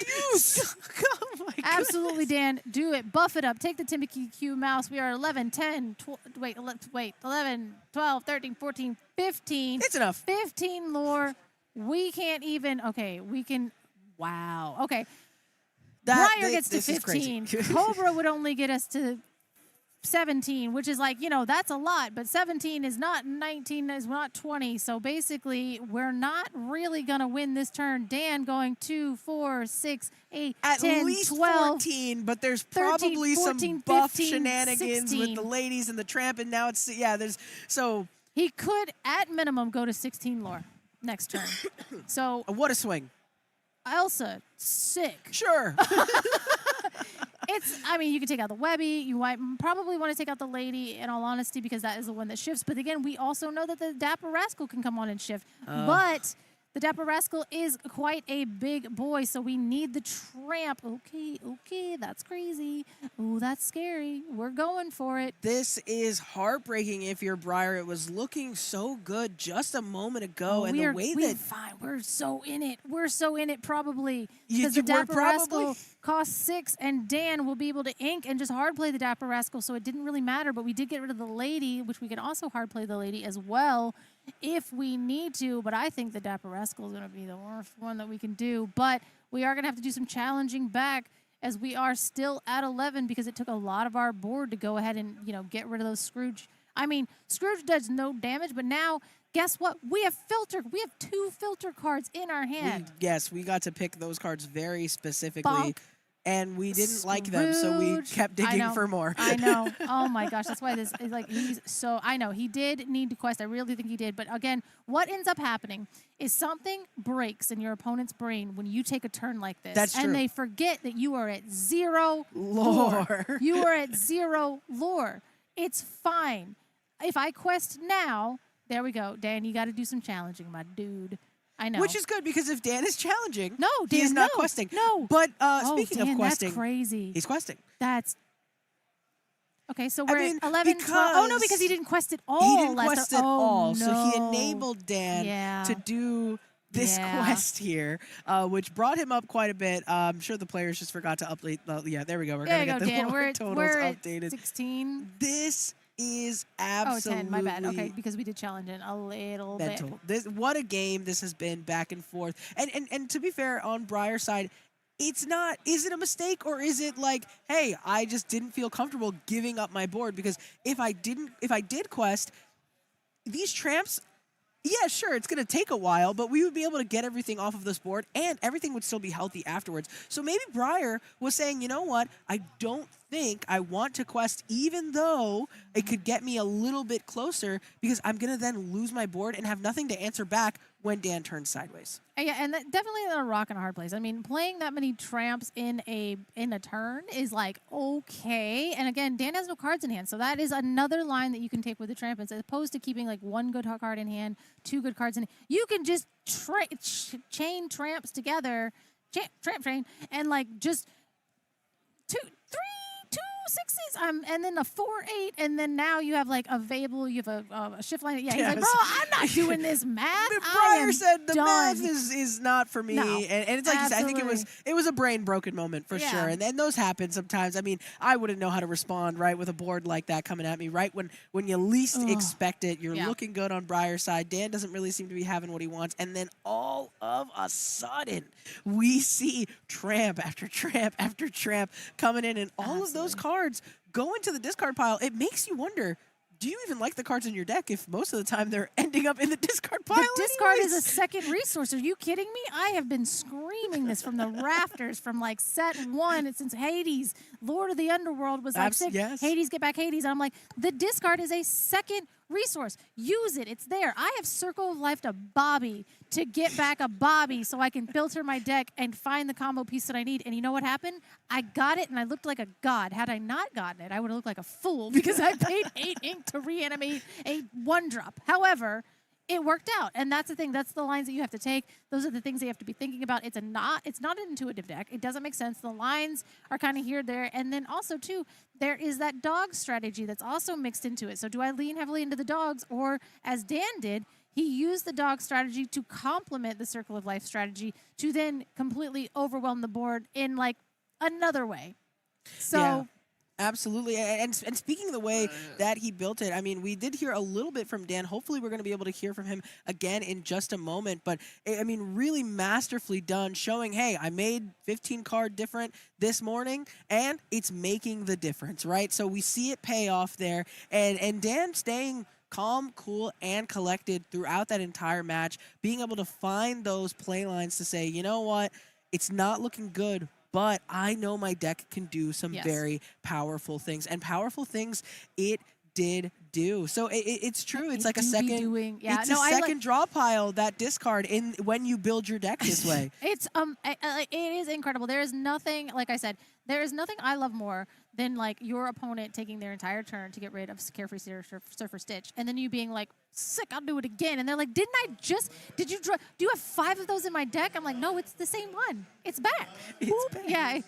Oh, my Absolutely, Dan. Do it. Buff it up. Take the Timothy Q mouse. We are 11, 10, 11, 12, 13, 14, 15. It's enough. 15 lore. We can't even. Okay, we can. Wow. Okay. Briar gets to 15. Cobra would only get us to 17, which is like, you know, that's a lot, but 17 is not 19, is not 20. So basically, we're not really going to win this turn. Dan going 2, 4, 6, 8, at 10, least 12, 14, but there's 13, probably 14, some buff 15, shenanigans 16. with the ladies and the tramp, and now it's, there's, so. He could, at minimum, go to 16 lore next turn. So. What a swing. Elsa, sick. Sure. I mean, you can take out the Webby. You might probably want to take out the lady, in all honesty, because that is the one that shifts. But again, we also know that the Dapper Rascal can come on and shift. But the Dapper Rascal is quite a big boy, so we need the tramp. Okay, that's crazy. Oh, that's scary. We're going for it. This is heartbreaking if you're Briar. It was looking so good just a moment ago, and the way that fine. We're so in it. We're so in it, probably because the Dapper Rascal costs 6, and Dan will be able to ink and just hard play the Dapper Rascal. So it didn't really matter, but we did get rid of the lady, which we can also hard play the lady as well if we need to. But I think the Dapper Rascal is going to be the worst one that we can do. But we are going to have to do some challenging back, as we are still at 11 because it took a lot of our board to go ahead and, you know, get rid of those Scrooge. I mean, Scrooge does no damage, but now guess what? We have 2 filter cards in our hand. Yes, we got to pick those cards very specifically. and we didn't like them, so we kept digging for more. I know. Oh my gosh, that's why this is like he's so. I know he did need to quest. I really think he did. But again, what ends up happening is something breaks in your opponent's brain when you take a turn like this. That's true. And they forget that you are at 0 lore. You are at 0 lore. It's fine. If I quest now, there we go. Dan, you got to do some challenging, my dude. I know. Which is good, because if Dan is challenging, Dan, he is not questing. No. But speaking Dan, of questing, that's crazy. He's questing. That's okay. So we're mean, at 11, 12. Oh no, because he didn't quest it all. He didn't quest it all, no. so he enabled Dan to do this quest here, which brought him up quite a bit. I'm sure the players just forgot to update. Yeah, there we go. We're gonna get the Dan. totals We're updated. At 16. This is absolutely 10. My bad. Okay, because we did challenge it a little mental. bit. What a game this has been, back and forth. And to be fair, on Briar's side, it's not. Is it a mistake, or is it like, hey, I just didn't feel comfortable giving up my board? Because if I did quest these tramps, yeah, sure, it's going to take a while, but we would be able to get everything off of this board, and everything would still be healthy afterwards. So maybe Briar was saying, you know what, I don't think I want to quest, even though it could get me a little bit closer, because I'm going to then lose my board and have nothing to answer back when Dan turns sideways. Yeah, and definitely a rock and a hard place. I mean, playing that many tramps in a turn is like, okay. And again, Dan has no cards in hand, so that is another line that you can take with the tramp. As opposed to keeping like 1 good card in hand, 2 good cards in hand, you can just chain tramps together, tramp chain, and like just 2 6s, and then a 4-8, and then now you have like available. You have a shift line. Yeah, he's like, bro, I'm not doing this math. Briar said the done. math is not for me, No, and it's like you said, I think it was a brain broken moment for sure, and those happen sometimes. I mean, I wouldn't know how to respond right with a board like that coming at me right when you least expect it. You're looking good on Briar's side. Dan doesn't really seem to be having what he wants, and then all of a sudden we see tramp after tramp after tramp coming in, and all of those cards go into the discard pile. It makes you wonder, do you even like the cards in your deck if most of the time they're ending up in the discard pile? The discard is a second resource. Are you kidding me? I have been screaming this from the rafters from like set 1 since Hades. Lord of the Underworld was like sick. Yes. Hades, get back Hades. And I'm like, the discard is a second resource. Use it. It's there. I have Circle of Life to Bobby to get back a Bobby so I can filter my deck and find the combo piece that I need. And you know what happened? I got it and I looked like a god. Had I not gotten it, I would have looked like a fool because I paid 8 ink to reanimate a 1-drop. However, it worked out, and that's the thing. That's the lines that you have to take. Those are the things that you have to be thinking about. It's not an intuitive deck. It doesn't make sense. The lines are kind of here, there, and then also too, there is that dog strategy that's also mixed into it. So do I lean heavily into the dogs, or as Dan did, he used the dog strategy to complement the Circle of Life strategy to then completely overwhelm the board in like another way. So. Yeah. Absolutely. And speaking of the way that he built it, I mean, we did hear a little bit from Dan. Hopefully we're going to be able to hear from him again in just a moment. But, I mean, really masterfully done, showing, hey, I made 15 card different this morning, and it's making the difference, right? So we see it pay off there. And Dan staying calm, cool, and collected throughout that entire match, being able to find those play lines to say, you know what, it's not looking good, but I know my deck can do some very powerful things. And powerful things it did do. So it's true. It's like a second it's a second draw pile, that discard, in when you build your deck this way. It's it is incredible. There is nothing, like I said, there is nothing I love more than like your opponent taking their entire turn to get rid of Carefree Surfer Stitch, and then you being like, sick, I'll do it again. And they're like, did you draw, do you have 5 of those in my deck? I'm like, no, it's the same one. It's back. It's back. Yeah.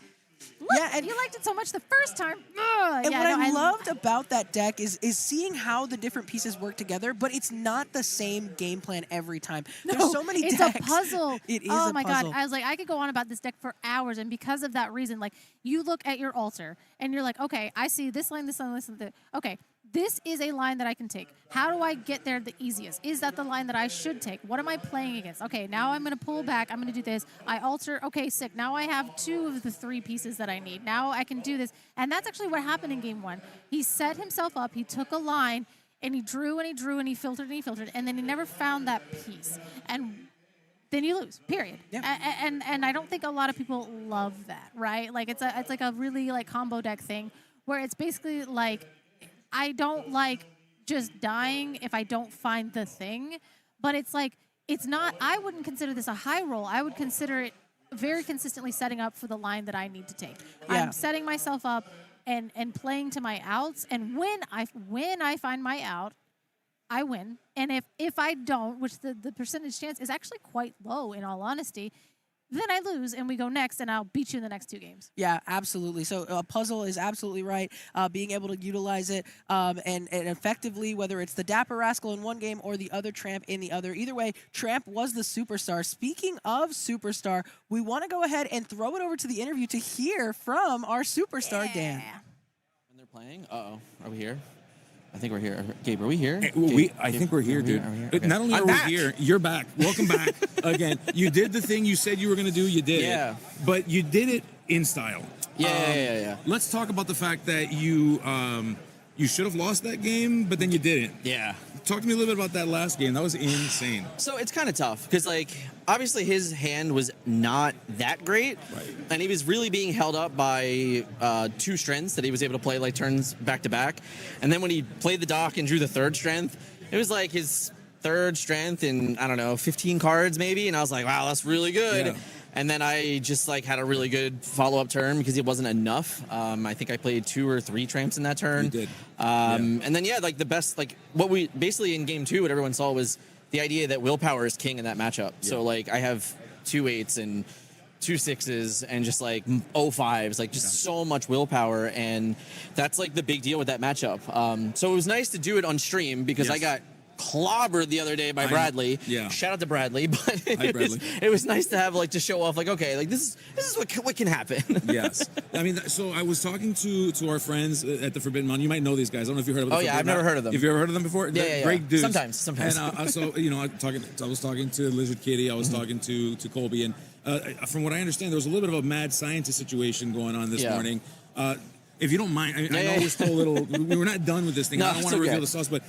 Look, you liked it so much the first time. And what I loved about that deck is seeing how the different pieces work together, but it's not the same game plan every time. There's so many decks. It's a puzzle. It is oh a my puzzle. God. I was like, I could go on about this deck for hours, and because of that reason, like, you look at your altar, and you're like, okay, I see this line, this line, this line. Okay, this is a line that I can take. How do I get there the easiest? Is that the line that I should take? What am I playing against? Okay, now I'm going to pull back. I'm going to do this. I alter. Okay, sick. Now I have 2 of the 3 pieces that I need. Now I can do this. And that's actually what happened in game 1. He set himself up. He took a line, and he drew, and he drew, and he filtered, and he filtered, and then he never found that piece. And then you lose. Period. Yeah. And I don't think a lot of people love that, right? Like it's like a really like combo deck thing where it's basically like I don't like just dying if I don't find the thing, but it's like it's not. I wouldn't consider this a high roll. I would consider it very consistently setting up for the line that I need to take. Yeah. I'm setting myself up and playing to my outs, and when I find my out, I win. And if I don't, which the percentage chance is actually quite low in all honesty, then I lose and we go next and I'll beat you in the next 2 games. Yeah, absolutely. So puzzle is absolutely right. Being able to utilize it and effectively, whether it's the Dapper Rascal in one game or the other Tramp in the other. Either way, Tramp was the superstar. Speaking of superstar, we want to go ahead and throw it over to the interview to hear from our superstar, Dan. When they're playing? Uh-oh. Are we here? I think we're here. Gabe, are we here? I think we're here, dude. Okay. Not only are we here, you're back. Welcome back again. You did the thing you said you were going to do. You did it. But you did it in style. Yeah. Let's talk about the fact that you should have lost that game, but then you didn't. Yeah. Talk to me a little bit about that last game. That was insane. So it's kind of tough because, like, obviously his hand was not that great. Right. And he was really being held up by 2 strengths that he was able to play, like, turns back to back. And then when he played the dock and drew the 3rd strength, it was like his 3rd strength in, I don't know, 15 cards maybe. And I was like, wow, that's really good. Yeah. And then I just like had a really good follow-up turn because it wasn't enough. I think I played 2 or 3 tramps in that turn. You did. And then, like the best, like what we basically in game 2, what everyone saw was the idea that willpower is king in that matchup. Yeah. So like I have 2 8s and 2 6s and just like 0 5s, like just so much willpower. And that's like the big deal with that matchup. So it was nice to do it on stream because I got clobbered the other day by Bradley. Yeah. Shout out to Bradley, but Hi, Bradley. it was nice to have like to show off like, okay, like this is what can happen. Yes. I mean, so I was talking to our friends at the Forbidden Mountain. You might know these guys. I don't know if you heard of them. Oh yeah, I've never heard of them. Have you ever heard of them before? Yeah. Great dudes. Sometimes. And so I was talking to Lizard Kitty. I was talking to Colby, and from what I understand, there was a little bit of a mad scientist situation going on this morning. If you don't mind, I know we're still a little. We're not done with this thing. No, I don't want to okay. reveal the sauce, but.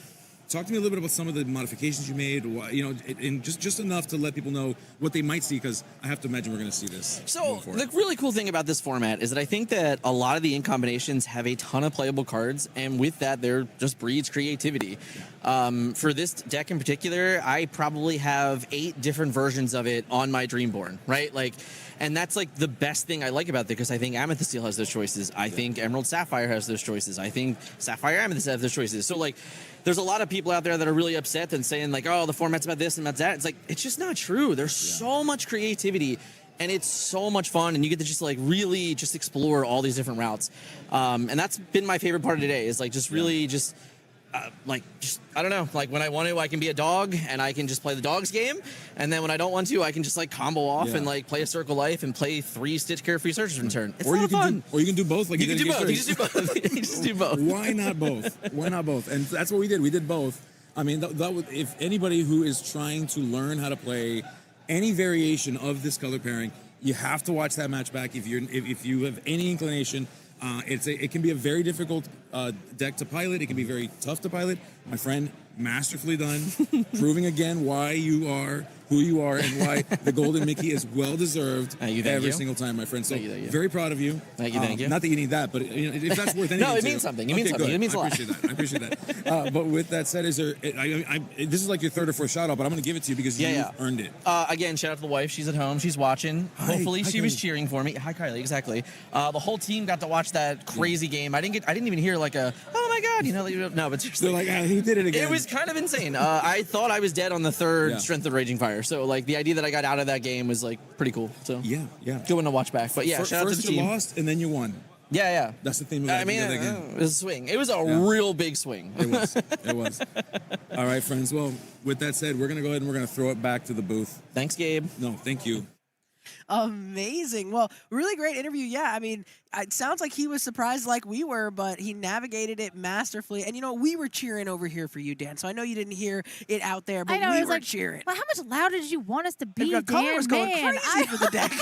Talk to me a little bit about some of the modifications you made, and just enough to let people know what they might see, because I have to imagine we're going to see this. So the really cool thing about this format is that I think that a lot of the in combinations have a ton of playable cards, and with that, there just breeds creativity. For this deck in particular, I probably have 8 different versions of it on my Dreamborn, right? Like, and that's like the best thing I like about it, because I think Amethyst Steel has those choices. I think Emerald Sapphire has those choices. I think Sapphire Amethyst have those choices. So like, there's a lot of people out there that are really upset and saying like, oh, the format's about this and about that. It's like, it's just not true. There's so much creativity and it's so much fun, and you get to just like really just explore all these different routes. And that's been my favorite part of today, is like just really just I don't know, like when I want to, I can be a dog and I can just play the dogs game, and then when I don't want to, I can just like combo off and like play a Circle Life and play 3 Stitch Carefree Searchers in turn. It's fun. Or you can do both. Like you can do both. You just do both. Why not both? Why not both? And that's what we did. We did both. I mean, that would, if anybody who is trying to learn how to play any variation of this color pairing, you have to watch that match back. If you have any inclination. It can be a very difficult deck to pilot. It can be very tough to pilot. My friend, masterfully done, proving again why you are who you are and why the Golden Mickey is well deserved every single time, my friend. So thank you. Very proud of you. Thank you. Not that you need that, but if that's worth anything. No, it means something. It means something. Good. It means a lot. I appreciate that. But with that said, is there? This is like your 3rd or 4th shout out, but I'm going to give it to you because you earned it. Again, shout out to the wife. She's at home. She's watching. Hopefully, she was cheering for me. Hi, Kylie. Exactly. The whole team got to watch that crazy game. I didn't even hear like a, oh my god, no, but seriously, they're like, he did it again. It was kind of insane. I thought I was dead on the 3rd Strength of Raging Fire. So like the idea that I got out of that game was like pretty cool. So yeah, good one to watch back. But yeah, shout out to the team. First you lost and then you won. Yeah. That's the theme of that game. It was a swing. It was a real big swing. It was. All right, friends. Well, with that said, we're going to go ahead and we're going to throw it back to the booth. Thanks, Gabe. No, thank you. Amazing. Well, really great interview. Yeah, I mean, it sounds like he was surprised like we were, but he navigated it masterfully. And, we were cheering over here for you, Dan. So I know you didn't hear it out there, but we were cheering. Well, how much louder did you want us to be, Dan? Color was going crazy for the deck.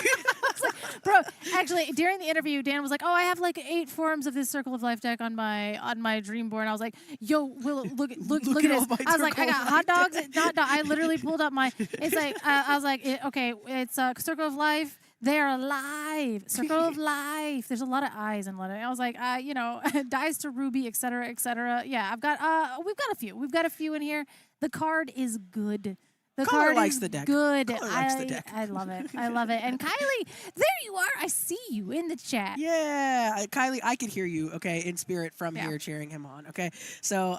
Bro, actually, during the interview, Dan was like, "Oh, I have like 8 forms of this Circle of Life deck on my dream board." And I was like, "Yo, Will, look at this." I was like, "I got hot dogs." I literally pulled up my. It's like I was like, "Okay, it's Circle of Life." They're alive. Circle of Life. There's a lot of eyes in London. I was like, dies to Ruby, et cetera, et cetera. Yeah, we've got a few. We've got a few in here. The card is good. The Color card likes is the deck. Good. Color likes the deck. I love it. I love it. And Kylie, there you are. I see you in the chat. Yeah, Kylie, I could hear you, okay, in spirit from here cheering him on, okay? So,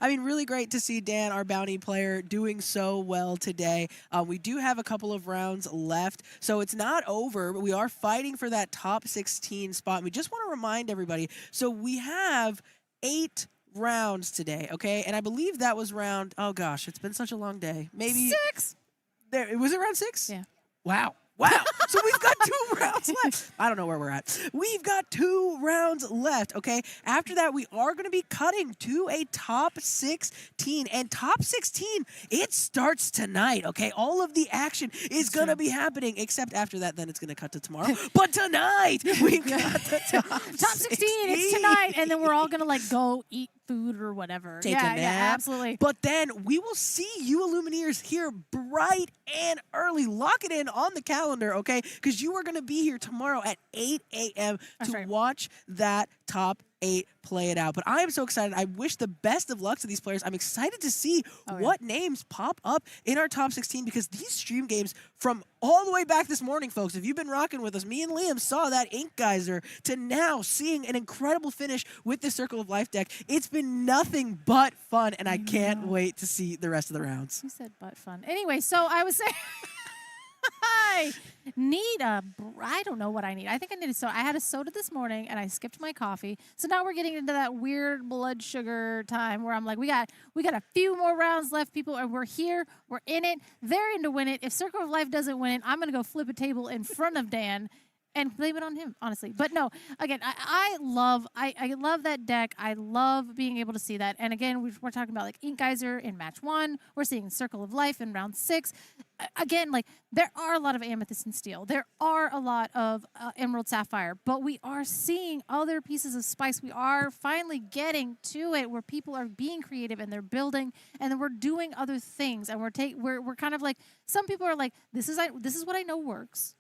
really great to see Dan, our bounty player, doing so well today. We do have a couple of rounds left, so it's not over, but we are fighting for that top 16 spot. We just want to remind everybody, so we have 8 rounds today, okay? And I believe that was round, oh gosh, it's been such a long day. Maybe 6. Was it round 6? Yeah. Wow. So we've got 2 rounds left. I don't know where we're at. We've got 2 rounds left, okay? After that, we are going to be cutting to a top 16. And top 16, it starts tonight, okay? All of the action is going to be happening, except after that, then it's going to cut to tomorrow. But tonight, we've got the top 16. It's tonight. And then we're all going to go eat food or whatever. Take a nap. Yeah, absolutely. But then we will see you Illumineers here bright and early. Lock it in on the calendar, okay? Because you are going to be here tomorrow at 8 a.m. to watch that top 8 play it out. But I am so excited. I wish the best of luck to these players. I'm excited to see what names pop up in our top 16 because these stream games from all the way back this morning, folks, if you've been rocking with us, me and Liam saw that Ink Geyser to now seeing an incredible finish with the Circle of Life deck. It's been nothing but fun, and I can't wait to see the rest of the rounds. Who said but fun? Anyway, so I was saying... I need I don't know what I need. I think I need a soda. I had a soda this morning and I skipped my coffee. So now we're getting into that weird blood sugar time where I'm like, we got a few more rounds left, people, and we're here. We're in it. They're in to win it. If Circle of Life doesn't win it, I'm going to go flip a table in front of Dan and blame it on him, honestly. But no, again, I love that deck. I love being able to see that. And again, we're talking about like Ink Geyser in match 1. We're seeing Circle of Life in round 6. Again, like there are a lot of Amethyst and Steel. There are a lot of Emerald Sapphire. But we are seeing other pieces of Spice. We are finally getting to it where people are being creative and they're building and then we're doing other things. And we're kind of like, some people are like, this is what I know works.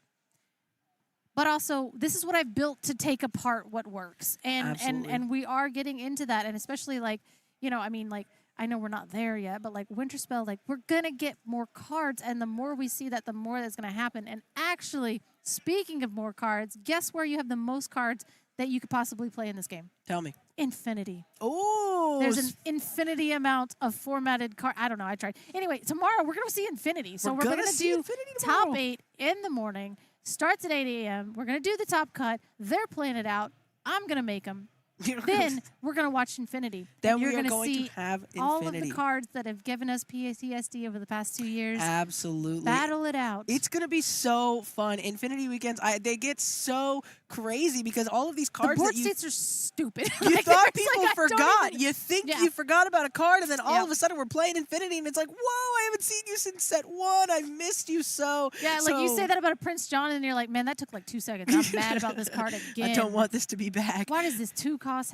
But also, this is what I've built to take apart what works. And we are getting into that. And especially like, I know we're not there yet, but like Winterspell, like we're going to get more cards. And the more we see that, the more that's going to happen. And actually, speaking of more cards, guess where you have the most cards that you could possibly play in this game? Tell me. Infinity. Oh. There's an infinity amount of formatted cards. I don't know. I tried. Anyway, tomorrow we're going to see Infinity. So we're going to do top 8 in the morning. Starts at 8 a.m. We're going to do the top cut. They're playing it out. I'm going to make them. Then we're going to watch Infinity. Then you're we are going going to to have Infinity. all of the cards that have given us PTSD over the past 2 years. Absolutely. Battle it out. It's going to be so fun. Infinity weekends, they get so crazy because all of these cards the board that states are stupid. You Like, thought there's, people like, I don't forgot. even- You think Yeah. you forgot about a card, and then all of a sudden we're playing Infinity, and it's like, whoa, I haven't seen you since set 1. I missed you so. Yeah, like you say that about a Prince John, and you're like, man, that took like 2 seconds. I'm mad about this card again. I don't want this to be back. Why does this 3 cost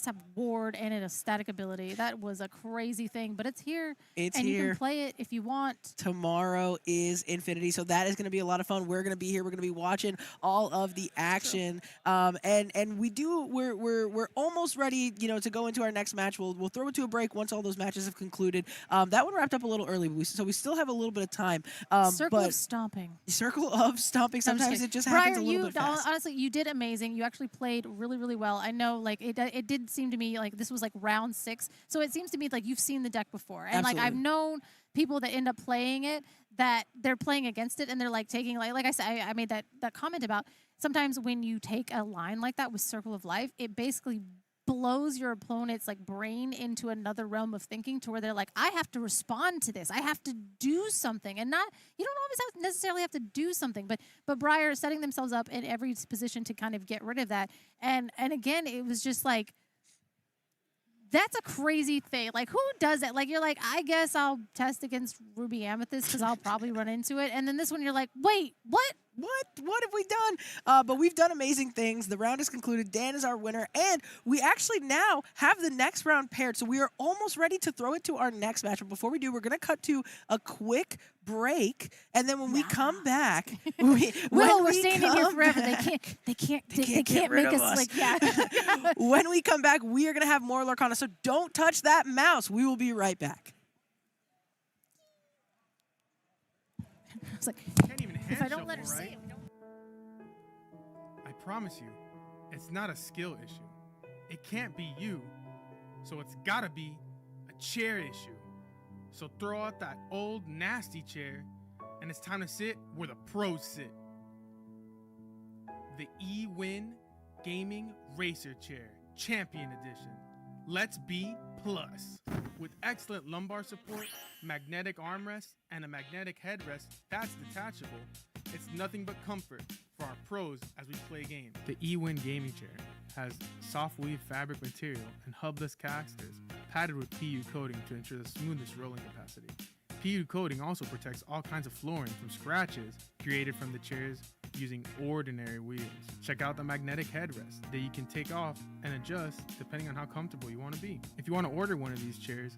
have ward and a static ability? That was a crazy thing, but it's here. It's and you here. can play it if you want. Tomorrow is Infinity, so that is going to be a lot of fun. We're going to be here. We're going to be watching all of the action, and we're almost ready, to go into our next match. We'll throw it to a break once all those matches have concluded. That one wrapped up a little early, so we still have a little bit of time. Circle of Stomping. Circle of Stomping. Sometimes it just happens a little bit fast. Honestly, you did amazing. You actually played really, really well. I know, like it did seem to me like this was like round 6, so it seems to me like you've seen the deck before, and Absolutely. like I've known people that end up playing it that they're playing against it and they're like taking like I said, I made that comment about sometimes when you take a line like that with Circle of Life, it basically blows your opponent's like brain into another realm of thinking to where they're like, I have to respond to this. I have to do something. And not, you don't always necessarily have to do something, but Briar is setting themselves up in every position to kind of get rid of that. And again, it was just like, that's a crazy thing. Like, who does that? Like, you're like, I guess I'll test against Ruby Amethyst because I'll probably run into it. And then this one, you're like, wait, what? What have we done? But we've done amazing things. The round is concluded. Dan is our winner. And we actually now have the next round paired. So we are almost ready to throw it to our next match. But before we do, we're going to cut to a quick break. And then when we come back, we're staying in here forever. They can't make us like, yeah. When we come back, we are going to have more Lorcana. So don't touch that mouse. We will be right back. It's like, if I don't let her see it, I promise you, it's not a skill issue. It can't be you, so it's gotta be a chair issue. So throw out that old nasty chair, and it's time to sit where the pros sit. The eWin Gaming Racer Chair Champion Edition. Let's be plus. With excellent lumbar support, magnetic armrest, and a magnetic headrest that's detachable, it's nothing but comfort for our pros as we play games. The eWin gaming chair has soft weave fabric material and hubless casters padded with PU coating to ensure the smoothest rolling capacity. PU coating also protects all kinds of flooring from scratches created from the chairs using ordinary wheels. Check out the magnetic headrest that you can take off and adjust depending on how comfortable you want to be. If you want to order one of these chairs,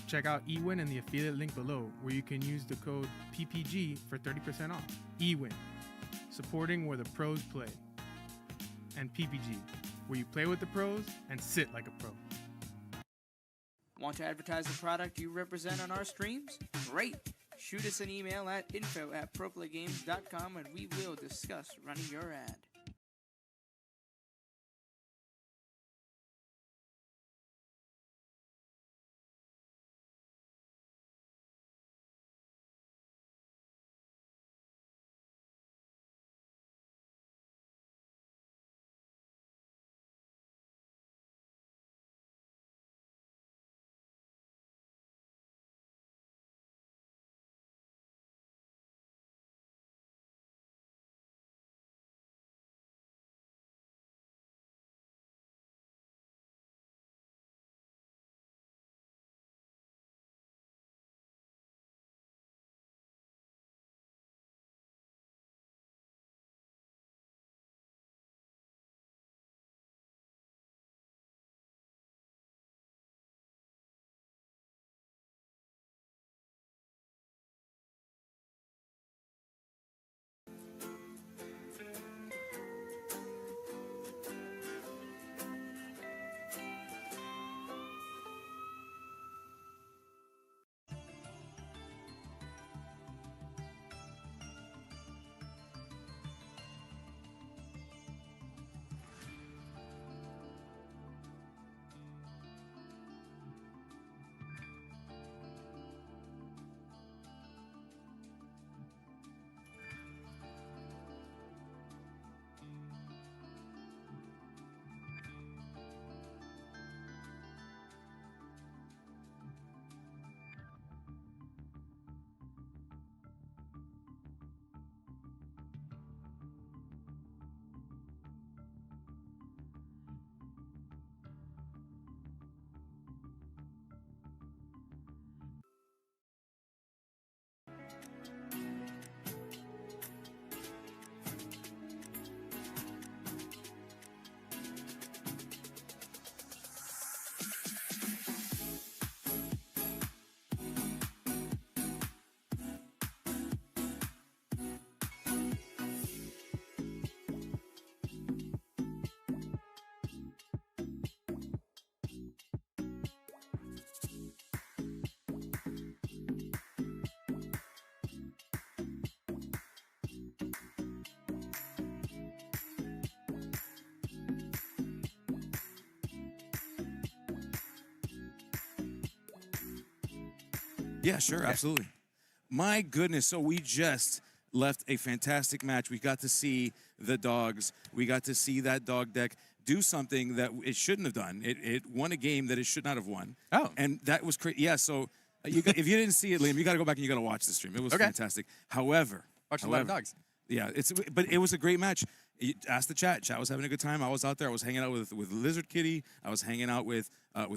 check out eWin and the affiliate link below where you can use the code PPG for 30% off. eWin, supporting where the pros play. And PPG, where you play with the pros and sit like a pro. Want to advertise the product you represent on our streams? Great! Shoot us an email at info@proplaygames.com and we will discuss running your ad. Yeah, sure, absolutely. My goodness, so we just left a fantastic match. We got to see the dogs. We got to see that dog deck do something that it shouldn't have done. It won a game that it should not have won. Oh. And that was crazy. Yeah, so if you didn't see it, Liam, you got to go back and you got to watch the stream. It was fantastic. However, watched a lot of dogs. Yeah, but it was a great match. Ask the chat. Chat was having a good time. I was out there. I was hanging out with Lizard Kitty. I was hanging out with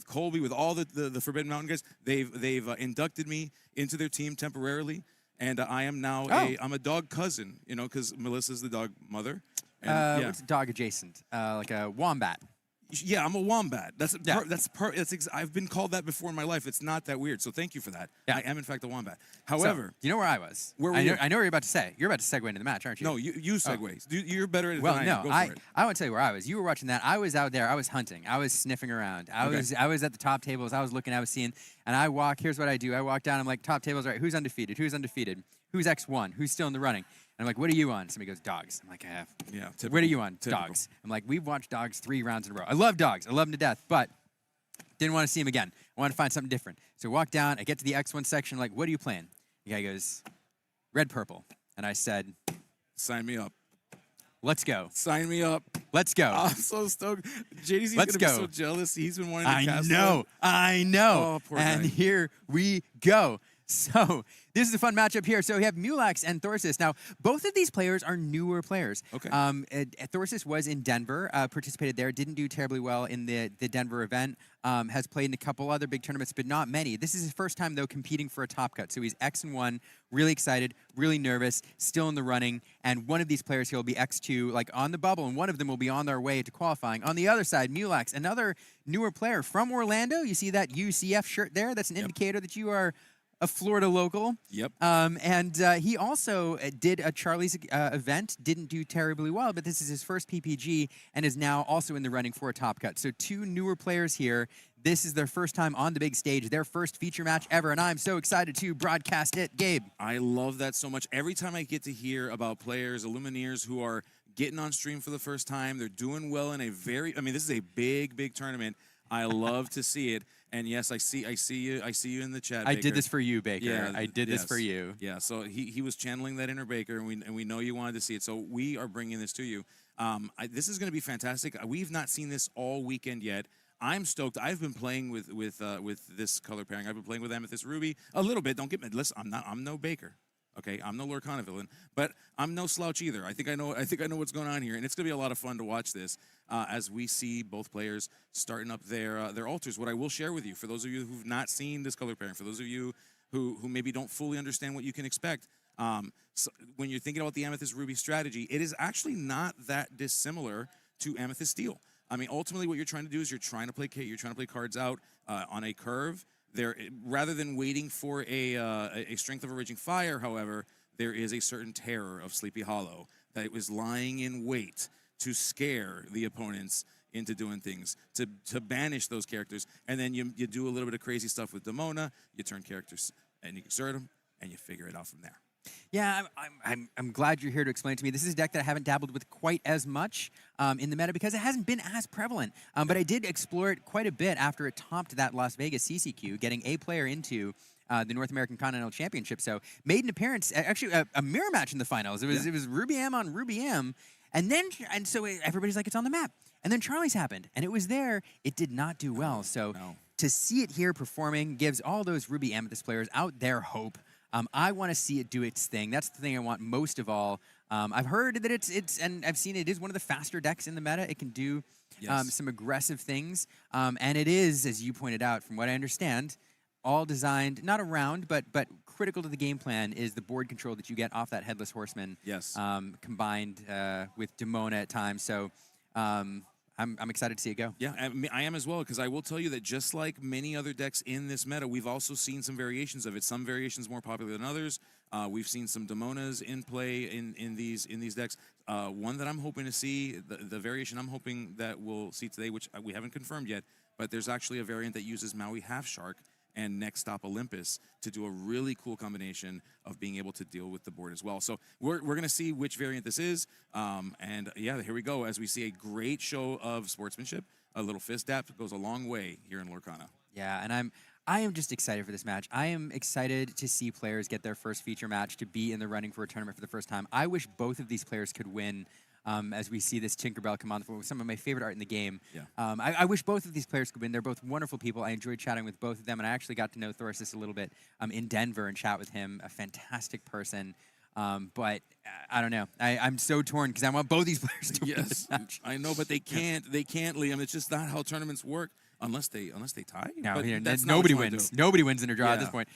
Colby, with all the Forbidden Mountain guys. They've inducted me into their team temporarily, and I am now I'm a dog cousin. You know, because Melissa's the dog mother. And, What's dog adjacent? Like a wombat. Yeah, I'm a wombat. I've been called that before in my life. It's not that weird. So thank you for that. Yeah. I am in fact a wombat. However, so, you know where I was? Where were you? I know what you're about to say. You're about to segue into the match, aren't you? No, you segue. You're better at it well, than no, I am. Go for it. I won't tell you where I was. You were watching that. I was out there. I was hunting. I was sniffing around. I was at the top tables. I was looking. I was seeing. And I walk. Here's what I do. I walk down. I'm like, top tables. Right. Who's undefeated? Who's undefeated? Who's X1? Who's still in the running? And I'm like, what are you on? Somebody goes, dogs. I'm like, I have. Yeah. Typical. What are you on? Typical. Dogs. I'm like, we've watched dogs 3 rounds in a row. I love dogs. I love them to death. But didn't want to see him again. I wanted to find something different. So I walk down. I get to the X1 section. I'm like, what are you playing? The guy goes, red, purple. And I said, sign me up. Let's go. Sign me up. Let's go. I'm so stoked. JD's going to be so jealous. He's been wanting to cast I know. Oh, poor and guy. Here we go. So this is a fun matchup here. So we have Mulax and Thorsis. Now, both of these players are newer players. Okay. Thorsis was in Denver, participated there, didn't do terribly well in the Denver event, has played in a couple other big tournaments, but not many. This is his first time, though, competing for a top cut. So he's X1, really excited, really nervous, still in the running. And one of these players here will be X2, like on the bubble, and one of them will be on their way to qualifying. On the other side, Mulax, another newer player from Orlando. You see that UCF shirt there? That's an indicator that you are a Florida local. Yep. And he also did a Charlie's event, didn't do terribly well, but this is his first PPG and is now also in the running for a top cut. So 2 newer players here. This is their first time on the big stage, their first feature match ever, and I'm so excited to broadcast it. Gabe. I love that so much. Every time I get to hear about players, Illumineers, who are getting on stream for the first time, they're doing well in this is a big, big tournament. I love to see it. And yes, I see you in the chat, Baker. I did this for you, Baker. Yeah, I did this for you. Yeah, so he was channeling that inner Baker, and we know you wanted to see it. So we are bringing this to you. This is going to be fantastic. We've not seen this all weekend yet. I'm stoked. I've been playing with this color pairing. I've been playing with Amethyst Ruby a little bit. Don't get me. Listen, I'm no Baker. Okay, I'm no Lorcana villain, but I'm no slouch either. I think I know what's going on here, and it's gonna be a lot of fun to watch this as we see both players starting up their altars. What I will share with you, for those of you who've not seen this color pairing, for those of you who maybe don't fully understand what you can expect, so when you're thinking about the Amethyst Ruby strategy, it is actually not that dissimilar to Amethyst Steel. I mean, ultimately, what you're trying to do is you're trying to play cards out on a curve. There, rather than waiting for a Strength of a Raging Fire, however, there is a certain terror of Sleepy Hollow that was lying in wait to scare the opponents into doing things, to banish those characters. And then you do a little bit of crazy stuff with Demona, you turn characters and you exert them, and you figure it out from there. Yeah, I'm glad you're here to explain to me. This is a deck that I haven't dabbled with quite as much in the meta because it hasn't been as prevalent. But I did explore it quite a bit after it topped that Las Vegas CCQ, getting a player into the North American Continental Championship. So made an appearance, actually a mirror match in the finals. It was Ruby M on Ruby M, and so everybody's like, it's on the map. And then Charlie's happened, and it was there. It did not do well. So to see it here performing gives all those Ruby Amethyst players out there hope. I want to see it do its thing. That's the thing I want most of all. I've heard that and I've seen it is one of the faster decks in the meta. It can do some aggressive things. And it is, as you pointed out, from what I understand, all designed, not around, but critical to the game plan is the board control that you get off that Headless Horseman. Yes. Combined with Demona at times. So I'm excited to see it go. Yeah, I am as well, because I will tell you that just like many other decks in this meta, we've also seen some variations of it. Some variations more popular than others. We've seen some Demonas in play in these decks. One that I'm hoping to see, the variation I'm hoping that we'll see today, which we haven't confirmed yet, but there's actually a variant that uses Maui Half Shark and Next Stop Olympus to do a really cool combination of being able to deal with the board as well. So we're going to see which variant this is. And yeah, here we go as we see a great show of sportsmanship. A little fist dap goes a long way here in Lorcana. Yeah, and I am just excited for this match. I am excited to see players get their first feature match, to be in the running for a tournament for the first time. I wish both of these players could win as we see this Tinkerbell come on the floor with some of my favorite art in the game. Yeah. I wish both of these players could win. They're both wonderful people. I enjoyed chatting with both of them, and I actually got to know Thorsis a little bit in Denver and chat with him. A fantastic person. But I don't know. I'm so torn because I want both these players to win this match. I know, but they can't. They can't, Liam. It's just not how tournaments work unless they tie. No, But here, that's not nobody what you wanna wins. do. Nobody wins in a draw at Yeah. this point.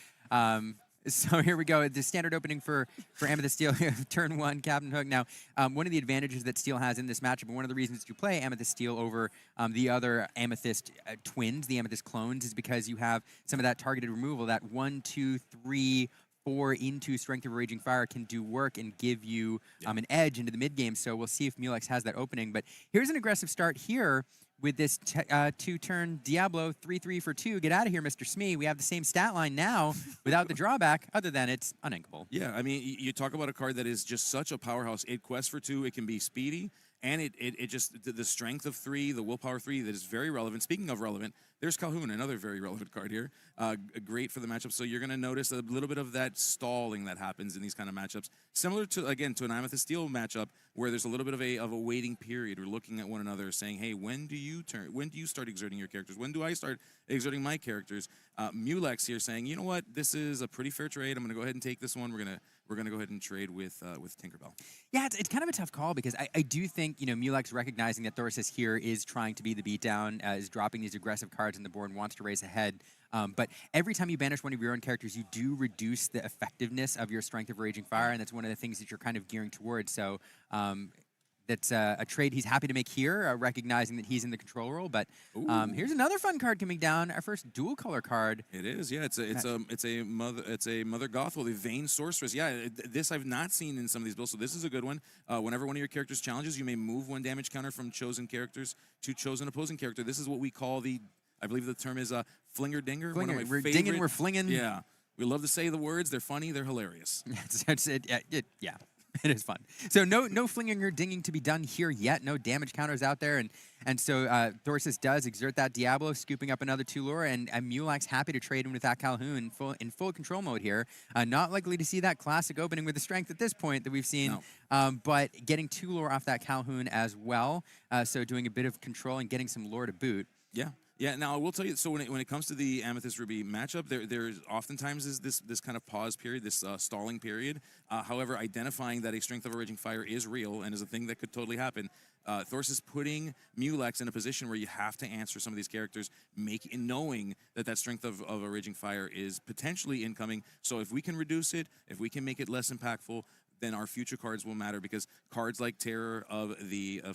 So here we go. The standard opening for Amethyst Steel, turn 1, Captain Hook. Now, one of the advantages that Steel has in this matchup, and one of the reasons to play Amethyst Steel over the other Amethyst twins, the Amethyst clones, is because you have some of that targeted removal, that 1, 2, 3, 4 into Strength of a Raging Fire can do work and give you an edge into the mid game. So we'll see if Mulex has that opening. But here's an aggressive start here with this 2-turn Diablo, 3-3 for 2. Get out of here, Mr. Smee. We have the same stat line now without the drawback, other than it's uninkable. Yeah, I mean, you talk about a card that is just such a powerhouse. It quests for 2. It can be speedy. And it just, the strength of 3, the willpower 3, that is very relevant. Speaking of relevant, there's Calhoun, another very relevant card here. Great for the matchup. So you're going to notice a little bit of that stalling that happens in these kind of matchups. Similar to, again, to an Amethyst Steel matchup where there's a little bit of a waiting period. We're looking at one another saying, hey, when do you start exerting your characters? When do I start exerting my characters? Mulex here saying, you know what, this is a pretty fair trade. I'm going to go ahead and take this one. We're gonna go ahead and trade with Tinkerbell. Yeah, it's kind of a tough call because I do think, Mulex recognizing that Thorsis here is trying to be the beatdown, is dropping these aggressive cards on the board and wants to race ahead. But every time you banish one of your own characters, you do reduce the effectiveness of your Strength of Raging Fire, and that's one of the things that you're kind of gearing towards. So that's a trade he's happy to make here, recognizing that he's in the control role. But here's another fun card coming down. Our first dual color card. It is, yeah. It's a Mother Gothel, the Vain Sorceress. Yeah, this I've not seen in some of these builds, so this is a good one. Whenever one of your characters challenges, you may move 1 damage counter from chosen characters to chosen opposing character. This is what we call I believe the term is flinger dinger. One of my we're favorite. dinging, we're flinging. Yeah, we love to say the words. They're funny. They're hilarious. Yeah. It is fun. So no flinging or dinging to be done here yet. No damage counters out there. And so Thorsis does exert that Diablo, scooping up another 2 lure, and Mulex happy to trade him with that Calhoun in full control mode here. Not likely to see that classic opening with the strength at this point that we've seen, but getting 2 lure off that Calhoun as well. So doing a bit of control and getting some lore to boot. Yeah. Yeah, now I will tell you, so when it comes to the Amethyst Ruby matchup, there's oftentimes is this kind of pause period, this stalling period. However, identifying that a Strength of a Raging Fire is real and is a thing that could totally happen, Thorsis is putting Mulex in a position where you have to answer some of these characters, knowing that Strength of a Raging Fire is potentially incoming. So if we can reduce it, if we can make it less impactful, then our future cards will matter, because cards like Terror of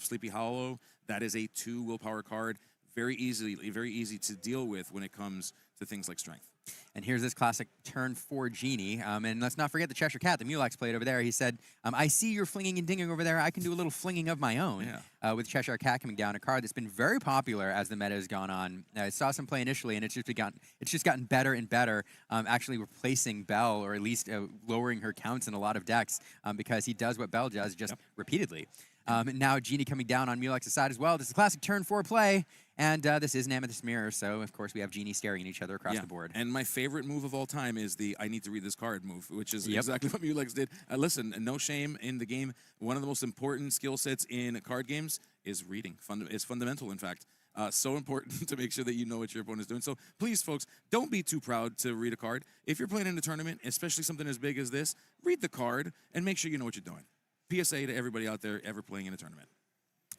Sleepy Hollow, that is a 2 willpower card. Very easy to deal with when it comes to things like strength. And here's this classic turn 4 Genie. And let's not forget the Cheshire Cat that Mulex played over there. He said, I see you're flinging and dinging over there. I can do a little flinging of my own. With Cheshire Cat coming down, a card that's been very popular as the meta has gone on. I saw some play initially, and it's just gotten better and better, actually replacing Belle, or at least lowering her counts in a lot of decks, because he does what Belle does just repeatedly. And now Genie coming down on Mulex's side as well. This is a classic turn 4 play, and this is an Amethyst Mirror, so of course we have Genie staring at each other across the board. And my favorite move of all time is the I need to read this card move, which is exactly what Mulex did. Listen, no shame in the game. One of the most important skill sets in card games is reading. It's fundamental, in fact. So important to make sure that you know what your opponent is doing. So please, folks, don't be too proud to read a card. If you're playing in a tournament, especially something as big as this, read the card and make sure you know what you're doing. PSA to everybody out there ever playing in a tournament.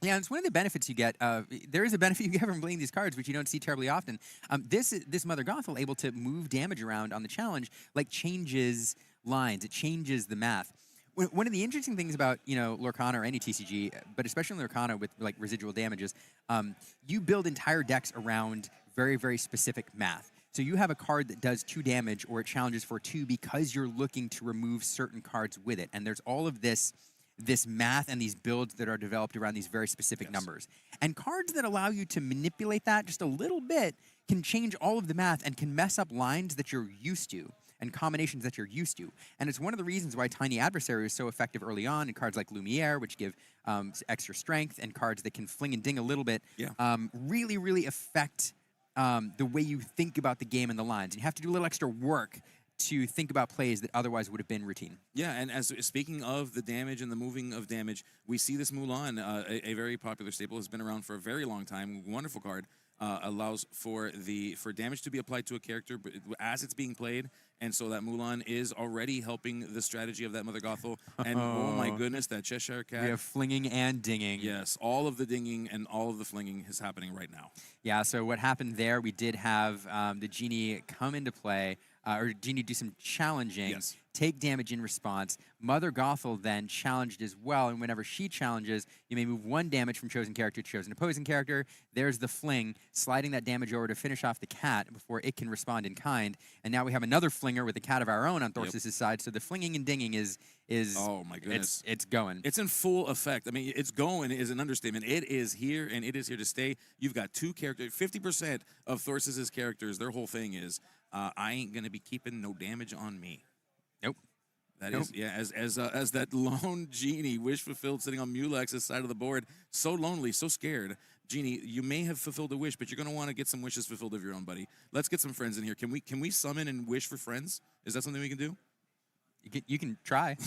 Yeah, it's one of the benefits you get. There is a benefit you get from playing these cards, which you don't see terribly often. This Mother Gothel, able to move damage around on the challenge, changes lines. It changes the math. One of the interesting things about Lorcana or any TCG, but especially Lorcana with residual damages, you build entire decks around very, very specific math. So you have a card that does 2 damage, or it challenges for 2 because you're looking to remove certain cards with it. And there's all of this math and these builds that are developed around these very specific numbers. And cards that allow you to manipulate that just a little bit can change all of the math and can mess up lines that you're used to and combinations that you're used to. And it's one of the reasons why Tiny Adversary is so effective early on, and cards like Lumiere, which give extra strength, and cards that can fling and ding a little bit, really, really affect the way you think about the game and the lines. And you have to do a little extra work to think about plays that otherwise would have been routine. Yeah, and as speaking of the damage and the moving of damage, we see this Mulan, a very popular staple, has been around for a very long time. Wonderful card. Allows for damage to be applied to a character as it's being played, and so that Mulan is already helping the strategy of that Mother Gothel. And oh my goodness, that Cheshire Cat. We have flinging and dinging. Yes, all of the dinging and all of the flinging is happening right now. Yeah, so what happened there, we did have the Genie come into play, or Genie do some challenging, take damage in response. Mother Gothel then challenged as well, and whenever she challenges, you may move 1 damage from chosen character to chosen opposing character. There's the fling, sliding that damage over to finish off the cat before it can respond in kind. And now we have another flinger with a cat of our own on Thors's side, so the flinging and dinging is oh my goodness, it's going. It's in full effect. I mean, it's going is an understatement. It is here, and it is here to stay. You've got 2 characters, 50% of Thors's characters. Their whole thing is, I ain't gonna be keeping no damage on me. Nope. That is, yeah, as that lone Genie, wish fulfilled, sitting on Mulex's side of the board, so lonely, so scared. Genie, you may have fulfilled a wish, but you're gonna want to get some wishes fulfilled of your own, buddy. Let's get some friends in here. Can we summon and wish for friends? Is that something we can do? You can try.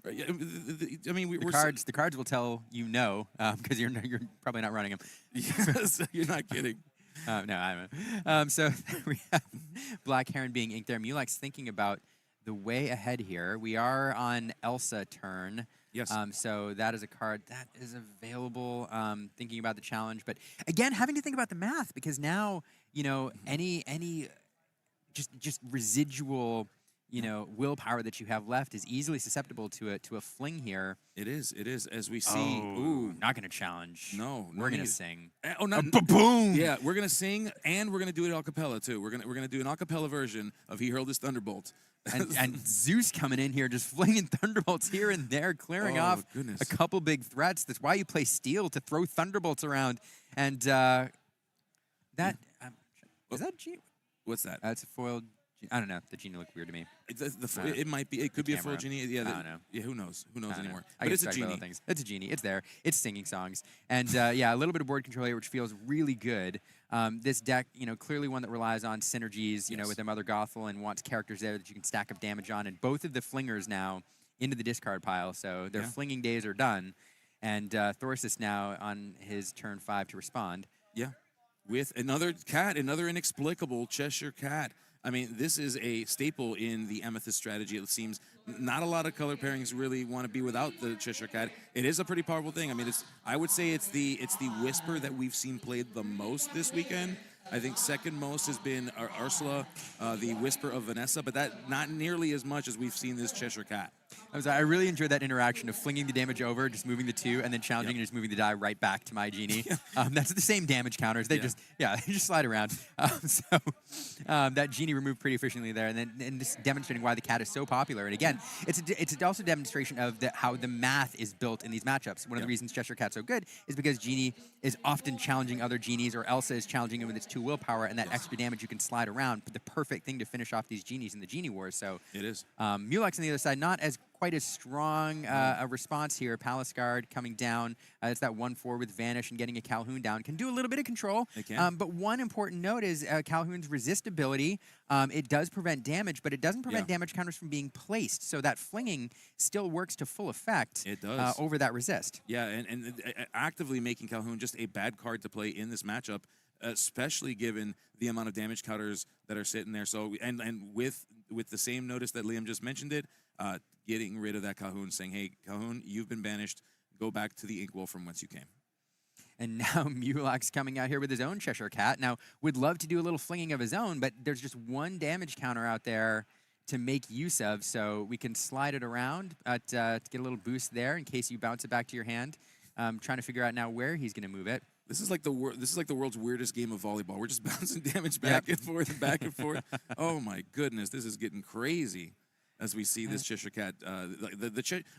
I mean, the cards will tell you no, because you're probably not running them. Yes, you're not kidding. No, I'm. So we have Black Heron being inked there. Mulex thinking about the way ahead here. We are on Elsa turn. Yes. So that is a card that is available. Thinking about the challenge, but again, having to think about the math, because now any just residual willpower that you have left is easily susceptible to a fling here. It is, as we see. Ooh, not going to challenge. No, we're going to sing. Oh, not boom! Yeah, we're going to sing, and we're going to do it a cappella too. We're going to do an a cappella version of "He Hurled His Thunderbolt." and Zeus coming in here, just flinging thunderbolts here and there, clearing off a couple big threats. That's why you play Steel, to throw thunderbolts around. And that is that Genie? What's that? It's a foiled. I don't know. The Genie looked weird to me. It might be. It could be a full Genie. Yeah, I don't know. Yeah, who knows? Who knows anymore? But it's a Genie. It's a Genie. It's there. It's singing songs. And yeah, a little bit of board control here, which feels really good. This deck, clearly one that relies on synergies, with the Mother Gothel, and wants characters there that you can stack up damage on. And both of the flingers now into the discard pile, so their flinging days are done. And Thorsis now on his turn 5 to respond. Yeah, with another cat, another inexplicable Cheshire Cat. I mean, this is a staple in the Amethyst strategy. It seems not a lot of color pairings really want to be without the Cheshire Cat. It is a pretty powerful thing. I mean, I would say it's the Whisper that we've seen played the most this weekend. I think second most has been Ursula, the Whisper of Vanessa, but that not nearly as much as we've seen this Cheshire Cat. I really enjoyed that interaction of flinging the damage over, just moving the 2, and then challenging and just moving the die right back to my Genie. That's the same damage counters. They just slide around. That Genie removed pretty efficiently there, and just demonstrating why the cat is so popular. And again, it's also a demonstration of how the math is built in these matchups. One of the reasons Cheshire Cat's so good is because Genie is often challenging other Genies, or Elsa is challenging him with its 2 willpower, and that extra damage you can slide around. But the perfect thing to finish off these Genies in the Genie Wars. So it is. Mulex on the other side, not as quite as strong a response here. Palace Guard coming down. It's that 1/4 with Vanish and getting a Calhoun down. Can do a little bit of control. It can. But one important note is Calhoun's resist ability. It does prevent damage, but it doesn't prevent damage counters from being placed. So that flinging still works to full effect. It does. Over that resist. Yeah, and actively making Calhoun just a bad card to play in this matchup, especially given the amount of damage counters that are sitting there. So and with the same notice that Liam just mentioned it, getting rid of that Calhoun, saying, hey, Calhoun, you've been banished. Go back to the Inkwell from whence you came. And now Mulex coming out here with his own Cheshire Cat. Now, would love to do a little flinging of his own, but there's just 1 damage counter out there to make use of, so we can slide it around to get a little boost there in case you bounce it back to your hand. Trying to figure out now where he's going to move it. This is like the world's weirdest game of volleyball. We're just bouncing damage back and forth and back and forth. Oh my goodness, this is getting crazy. As we see this Cheshire Cat,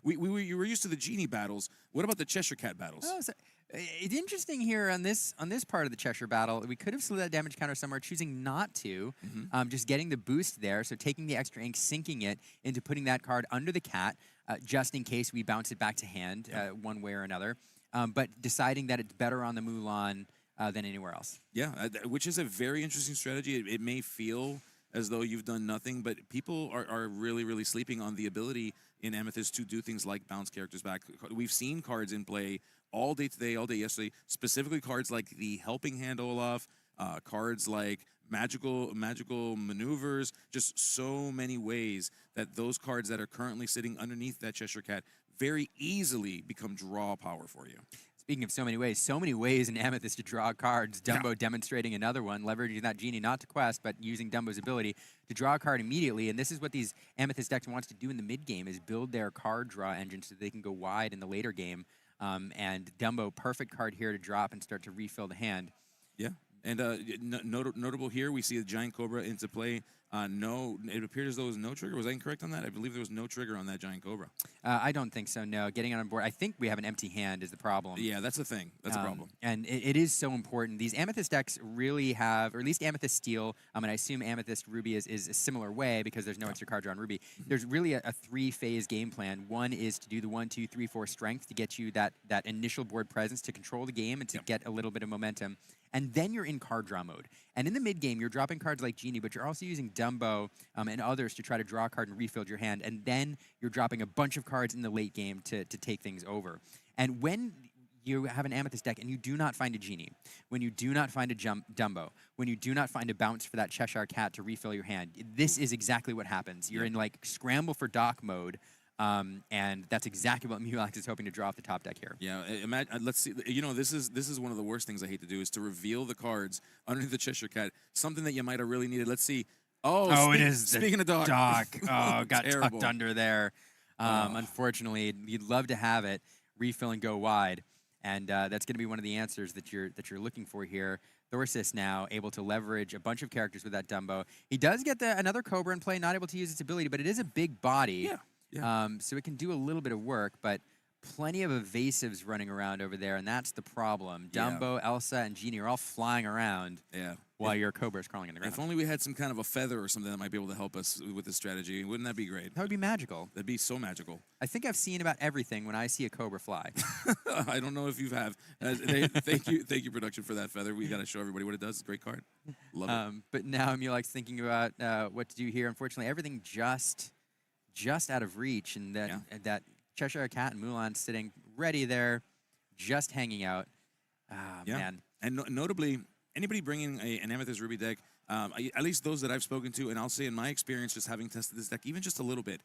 we were used to the Genie battles. What about the Cheshire Cat battles? Oh, so it's interesting here on this part of the Cheshire battle. We could have slid that damage counter somewhere, choosing not to. Just getting the boost there, so taking the extra ink, sinking it into putting that card under the cat, just in case we bounce it back to hand one way or another. But deciding that it's better on the Mulan than anywhere else. Yeah, which is a very interesting strategy. It may feel as though you've done nothing, but people are really, really sleeping on the ability in Amethyst to do things like bounce characters back. We've seen cards in play all day today, all day yesterday, specifically cards like the Helping Hand Olaf, cards like magical maneuvers, just so many ways that those cards that are currently sitting underneath that Cheshire Cat very easily become draw power for you. Speaking of so many ways in Amethyst to draw cards, Dumbo demonstrating another one, leveraging that genie not to quest, but using Dumbo's ability to draw a card immediately. And this is what these Amethyst decks wants to do in the mid-game, is build their card draw engine so they can go wide in the later game. And Dumbo, perfect card here to drop and start to refill the hand. Yeah. And notable here, we see the Giant Cobra into play. It appeared as though it was no trigger. Was I incorrect on that? I believe there was no trigger on that Giant Cobra. I don't think so, no. Getting it on board, I think we have an empty hand is the problem. Yeah, that's the thing. That's a problem. And it is so important. These Amethyst decks really have, or at least Amethyst Steel, and I assume Amethyst Ruby is a similar way because there's no extra card draw on Ruby. There's really a three-phase game plan. One is to do the 1, 2, 3, 4 strength to get you that initial board presence to control the game and to get a little bit of momentum. And then you're in card draw mode. And in the mid-game, you're dropping cards like Genie, but you're also using Dumbo and others to try to draw a card and refill your hand. And then you're dropping a bunch of cards in the late game to take things over. And when you have an Amethyst deck and you do not find a Genie, when you do not find a Dumbo, when you do not find a bounce for that Cheshire Cat to refill your hand, this is exactly what happens. You're in like scramble for dock mode. And that's exactly what Mulax is hoping to draw off the top deck here. Yeah, let's see. You know, this is one of the worst things I hate to do is to reveal the cards underneath the Cheshire Cat. Something that you might have really needed. Let's see. It is. Speaking of dock. Oh, got tucked under there. Unfortunately, you'd love to have it refill and go wide, and that's going to be one of the answers that you're looking for here. Thorsis now able to leverage a bunch of characters with that Dumbo. He does get another Cobra in play, not able to use its ability, but it is a big body. Yeah. So it can do a little bit of work, but plenty of evasives running around over there, and that's the problem. Dumbo, Elsa, and Genie are all flying around while your Cobra is crawling in the ground. If only we had some kind of a feather or something that might be able to help us with this strategy. Wouldn't that be great? That would be magical. That'd be so magical. I think I've seen about everything when I see a Cobra fly. I don't know if you have. Thank you, production, for that feather. We got to show everybody what it does. It's a great card. Love it. But now Mulek's thinking about what to do here. Unfortunately, everything just out of reach, and that Cheshire Cat and Mulan sitting ready there, just hanging out. Man. And notably, anybody bringing an Amethyst Ruby deck, at least those that I've spoken to, and I'll say in my experience just having tested this deck even just a little bit,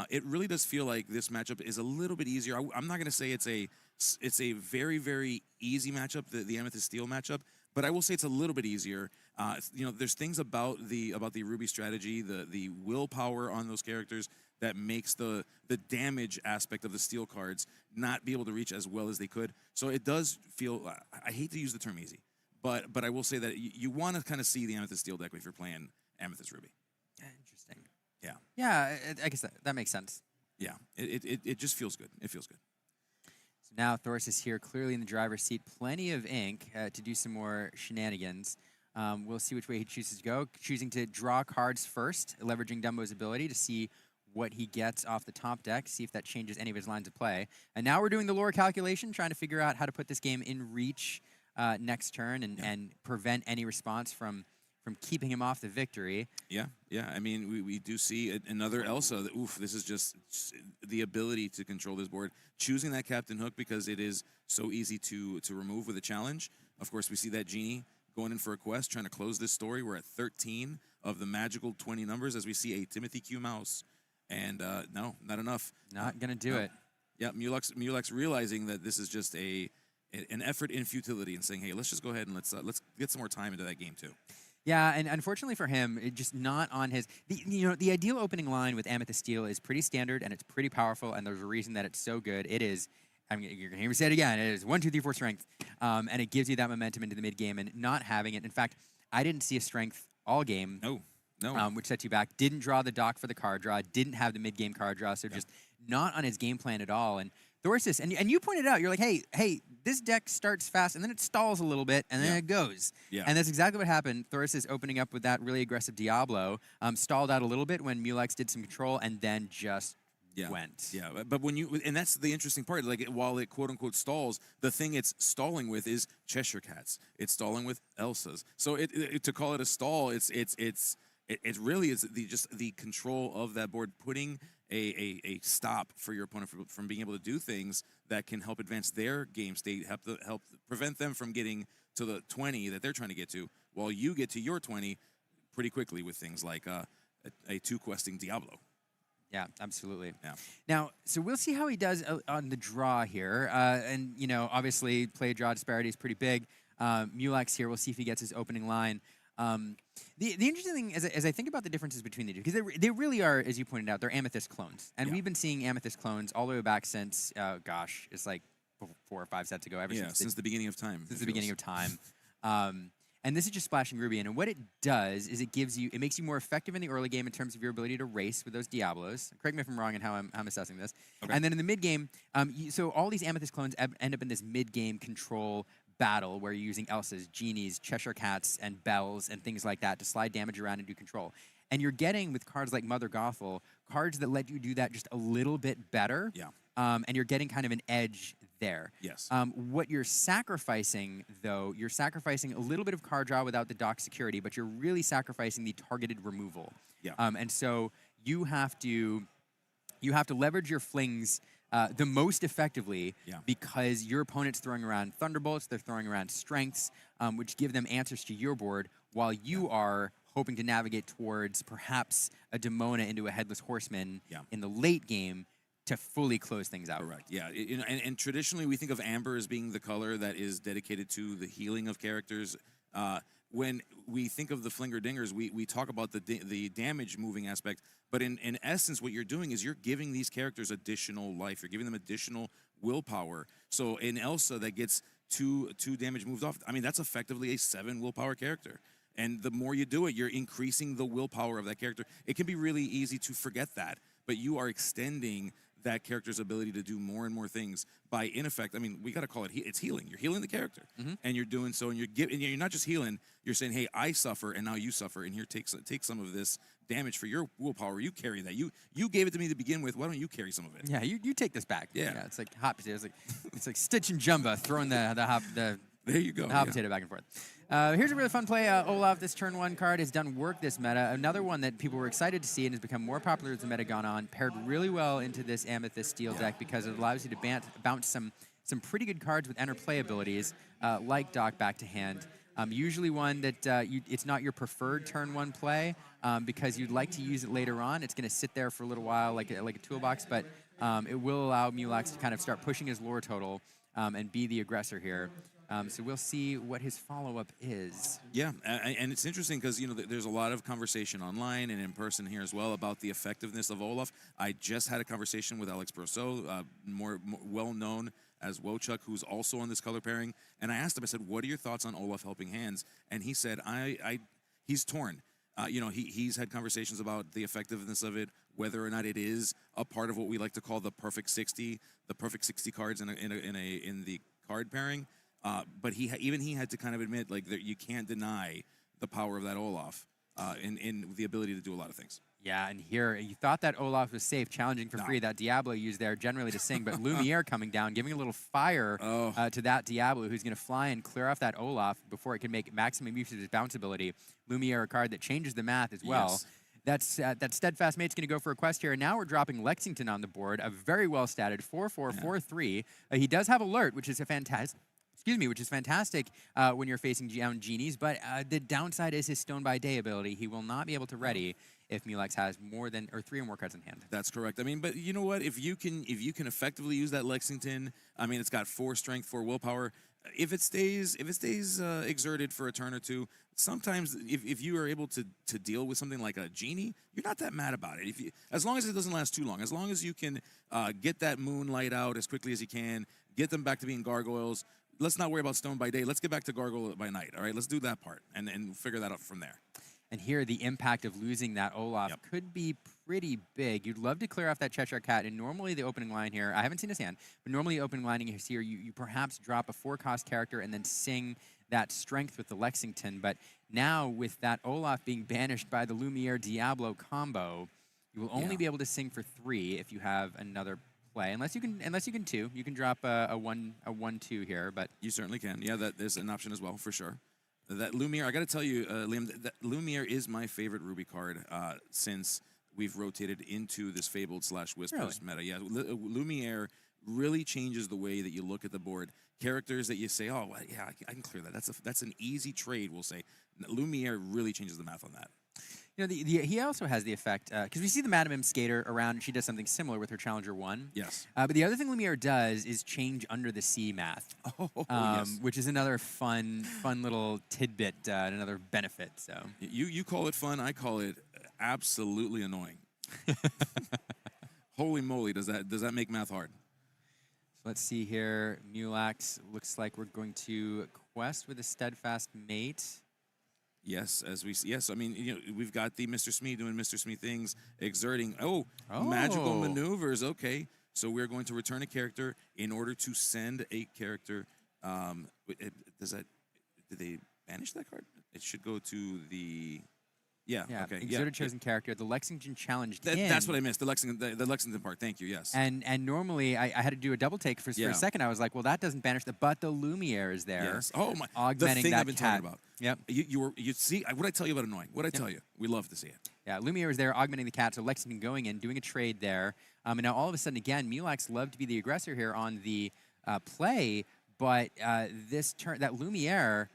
it really does feel like this matchup is a little bit easier. I'm not going to say it's a very, very easy matchup, the Amethyst Steel matchup, but I will say it's a little bit easier. There's things about the Ruby strategy, the willpower on those characters that makes the damage aspect of the Steel cards not be able to reach as well as they could. So it does feel, I hate to use the term easy, but I will say that you want to kind of see the Amethyst Steel deck if you're playing Amethyst Ruby. Interesting. Yeah. Yeah, I guess that makes sense. Yeah, it just feels good. It feels good. So now Thoris is here, clearly in the driver's seat. Plenty of ink to do some more shenanigans. We'll see which way he chooses to go. Choosing to draw cards first, leveraging Dumbo's ability to see what he gets off the top deck, see if that changes any of his lines of play. And now we're doing the lore calculation, trying to figure out how to put this game in reach next turn and prevent any response from keeping him off the victory. Yeah. I mean, we do see another Elsa. This is just the ability to control this board. Choosing that Captain Hook because it is so easy to remove with a challenge. Of course, we see that Genie going in for a quest, trying to close this story. We're at 13 of the magical 20 numbers as we see a Timothy Q Mouse. And no, not enough. Not going to do it. Yeah, Mulek's realizing that this is just an effort in futility and saying, hey, let's just go ahead and let's get some more time into that game too. Yeah, and unfortunately for him, it just not on his... The ideal opening line with Amethyst Steel is pretty standard, and it's pretty powerful, and there's a reason that it's so good. It is... you're going to hear me say it again. It is 1, 2, 3, 4 strength, and it gives you that momentum into the mid-game, and not having it... In fact, I didn't see a strength all game. No. Which set you back. Didn't draw the dock for the card draw. Didn't have the mid-game card draw, so just not on his game plan at all. And Thorsis, and you pointed out, you're like, hey, this deck starts fast, and then it stalls a little bit, and then it goes. Yeah. And that's exactly what happened. Thorsis opening up with that really aggressive Diablo, stalled out a little bit when Mulex did some control, and then just went. Yeah, but and that's the interesting part. Like, while it quote unquote stalls, the thing it's stalling with is Cheshire Cats. It's stalling with Elsas. So to call it a stall, it's it really is just the control of that board, putting a stop for your opponent from being able to do things that can help advance their game state, help prevent them from getting to the 20 that they're trying to get to, while you get to your 20 pretty quickly with things like a 2-questing Diablo. Yeah, absolutely. Yeah. Now, so we'll see how he does on the draw here. And, you know, obviously play-draw disparity is pretty big. Mulax here, we'll see if he gets his opening line. The interesting thing as I think about the differences between the two, because they really are, as you pointed out, they're Amethyst clones. And we've been seeing Amethyst clones all the way back since, gosh, it's like 4 or 5 sets ago. Since the beginning of time. Since the beginning of time. And this is just splashing Ruby in. And what it does is it makes you more effective in the early game in terms of your ability to race with those Diablos. Correct me if I'm wrong in how I'm assessing this. Okay. And then in the mid game, so all these Amethyst clones end up in this mid game control battle where you're using Elsas, Genies, Cheshire Cats, and Bells, and things like that to slide damage around and do control. And you're getting, with cards like Mother Gothel, cards that let you do that just a little bit better. Yeah. And you're getting kind of an edge there. Yes. What you're sacrificing, though, you're sacrificing a little bit of card draw without the dock security, but you're really sacrificing the targeted removal. Yeah. And so you have to leverage your flings the most effectively because your opponent's throwing around Thunderbolts, they're throwing around Strengths, which give them answers to your board, while you are hoping to navigate towards perhaps a Demona into a Headless Horseman in the late game to fully close things out. Correct. Yeah, and traditionally we think of Amber as being the color that is dedicated to the healing of characters. When we think of the Flinger Dingers, we talk about the damage moving aspect, but in essence what you're doing is you're giving these characters additional life. You're giving them additional willpower. So in Elsa that gets two damage moved off, I mean, that's effectively a 7 willpower character. And the more you do it, you're increasing the willpower of that character. It can be really easy to forget that, but you are extending that character's ability to do more and more things by, in effect, I mean, we got to call it, it's healing. You're healing the character, and you're doing so, and you're not just healing, you're saying, hey, I suffer, and now you suffer, and here, take some of this damage for your willpower. You carry that. You gave it to me to begin with. Why don't you carry some of it? Yeah, you take this back. Yeah. It's like hot potato. It's like Stitch and Jumba throwing the there you go. The hot potato back and forth. Here's a really fun play. Olaf, this turn 1 card, has done work this meta. Another one that people were excited to see and has become more popular as the meta gone on, paired really well into this Amethyst Steel deck because it allows you to bounce some pretty good cards with enter play abilities, like Dock back to hand. Usually one that it's not your preferred turn 1 play because you'd like to use it later on. It's going to sit there for a little while like a toolbox, but it will allow Mulax to kind of start pushing his lore total and be the aggressor here. So we'll see what his follow-up is. Yeah, and it's interesting because, there's a lot of conversation online and in person here as well about the effectiveness of Olaf. I just had a conversation with Alex Brosseau, more well-known as Wochuk, who's also on this color pairing. And I asked him, I said, what are your thoughts on Olaf helping hands? And he said, he's torn. He's had conversations about the effectiveness of it, whether or not it is a part of what we like to call the perfect 60 cards in the card pairing. But he had to kind of admit, like, that you can't deny the power of that Olaf in the ability to do a lot of things. Yeah, and here, you thought that Olaf was safe, challenging for free. That Diablo used there generally to sing, but Lumiere coming down, giving a little fire to that Diablo, who's going to fly and clear off that Olaf before it can make maximum use of his bounce ability. Lumiere, a card that changes the math as well. Yes. That Steadfast Mate's going to go for a quest here. And now we're dropping Lexington on the board, a very well-statted 4/4, 4/3. He does have Alert, which is a fantastic... which is fantastic when you're facing down Genies, but the downside is his Stone by Day ability. He will not be able to ready if Mulax has 3 or more cards in hand. That's correct. I mean, but you know what? If you can effectively use that Lexington, I mean, it's got 4 strength, 4 willpower. If it stays exerted for a turn or two, sometimes if you are able to deal with something like a Genie, you're not that mad about it. As long as it doesn't last too long, as long as you can get that Moonlight out as quickly as you can, get them back to being gargoyles. Let's not worry about Stone by Day. Let's get back to Gargoyle by Night, all right? Let's do that part and figure that out from there. And here, the impact of losing that Olaf could be pretty big. You'd love to clear off that Cheshire Cat, and normally the opening line here, I haven't seen his hand, but normally the opening lining is here, you perhaps drop a 4-cost character and then sing that Strength with the Lexington. But now, with that Olaf being banished by the Lumiere Diablo combo, you will only be able to sing for 3 if you have another play, unless you can 2. You can drop a 1/2 here, but you certainly can. Yeah, that is an option as well, for sure. That Lumiere, I got to tell you, Liam, that Lumiere is my favorite Ruby card since we've rotated into this Fabled / Whispers meta. Yeah, Lumiere really changes the way that you look at the board. Characters that you say, oh, well, yeah, I can clear that. That's an easy trade, we'll say. Lumiere really changes the math on that. You know, he also has the effect, because we see the Madam M skater around, and she does something similar with her Challenger 1. Yes. But the other thing Lumiere does is change under the sea math, yes. which is another fun little tidbit, another benefit. So You call it fun, I call it absolutely annoying. Holy moly, does that make math hard? So let's see here. Mulax looks like we're going to quest with a Steadfast Mate. Yes, I mean, you know, we've got the Mr. Smee doing Mr. Smee things, exerting, magical maneuvers. Okay, so we're going to return a character in order to send a character. Did they banish that card? It should go to the. Yeah. Okay. Exerted chosen character. The Lexington challenged. That's what I missed. The Lexington part. Thank you. Yes. And normally I had to do a double take for a second. I was like, well, that doesn't banish but the Lumiere is there. Yes. Oh my. Augmenting the thing that I've been talking about. Yep. You see what I tell you about annoying. What I tell you. We love to see it. Yeah. Lumiere is there augmenting the cat. So Lexington going in, doing a trade there. And now all of a sudden again, Mulax loved to be the aggressor here on the play, but this turn that Lumiere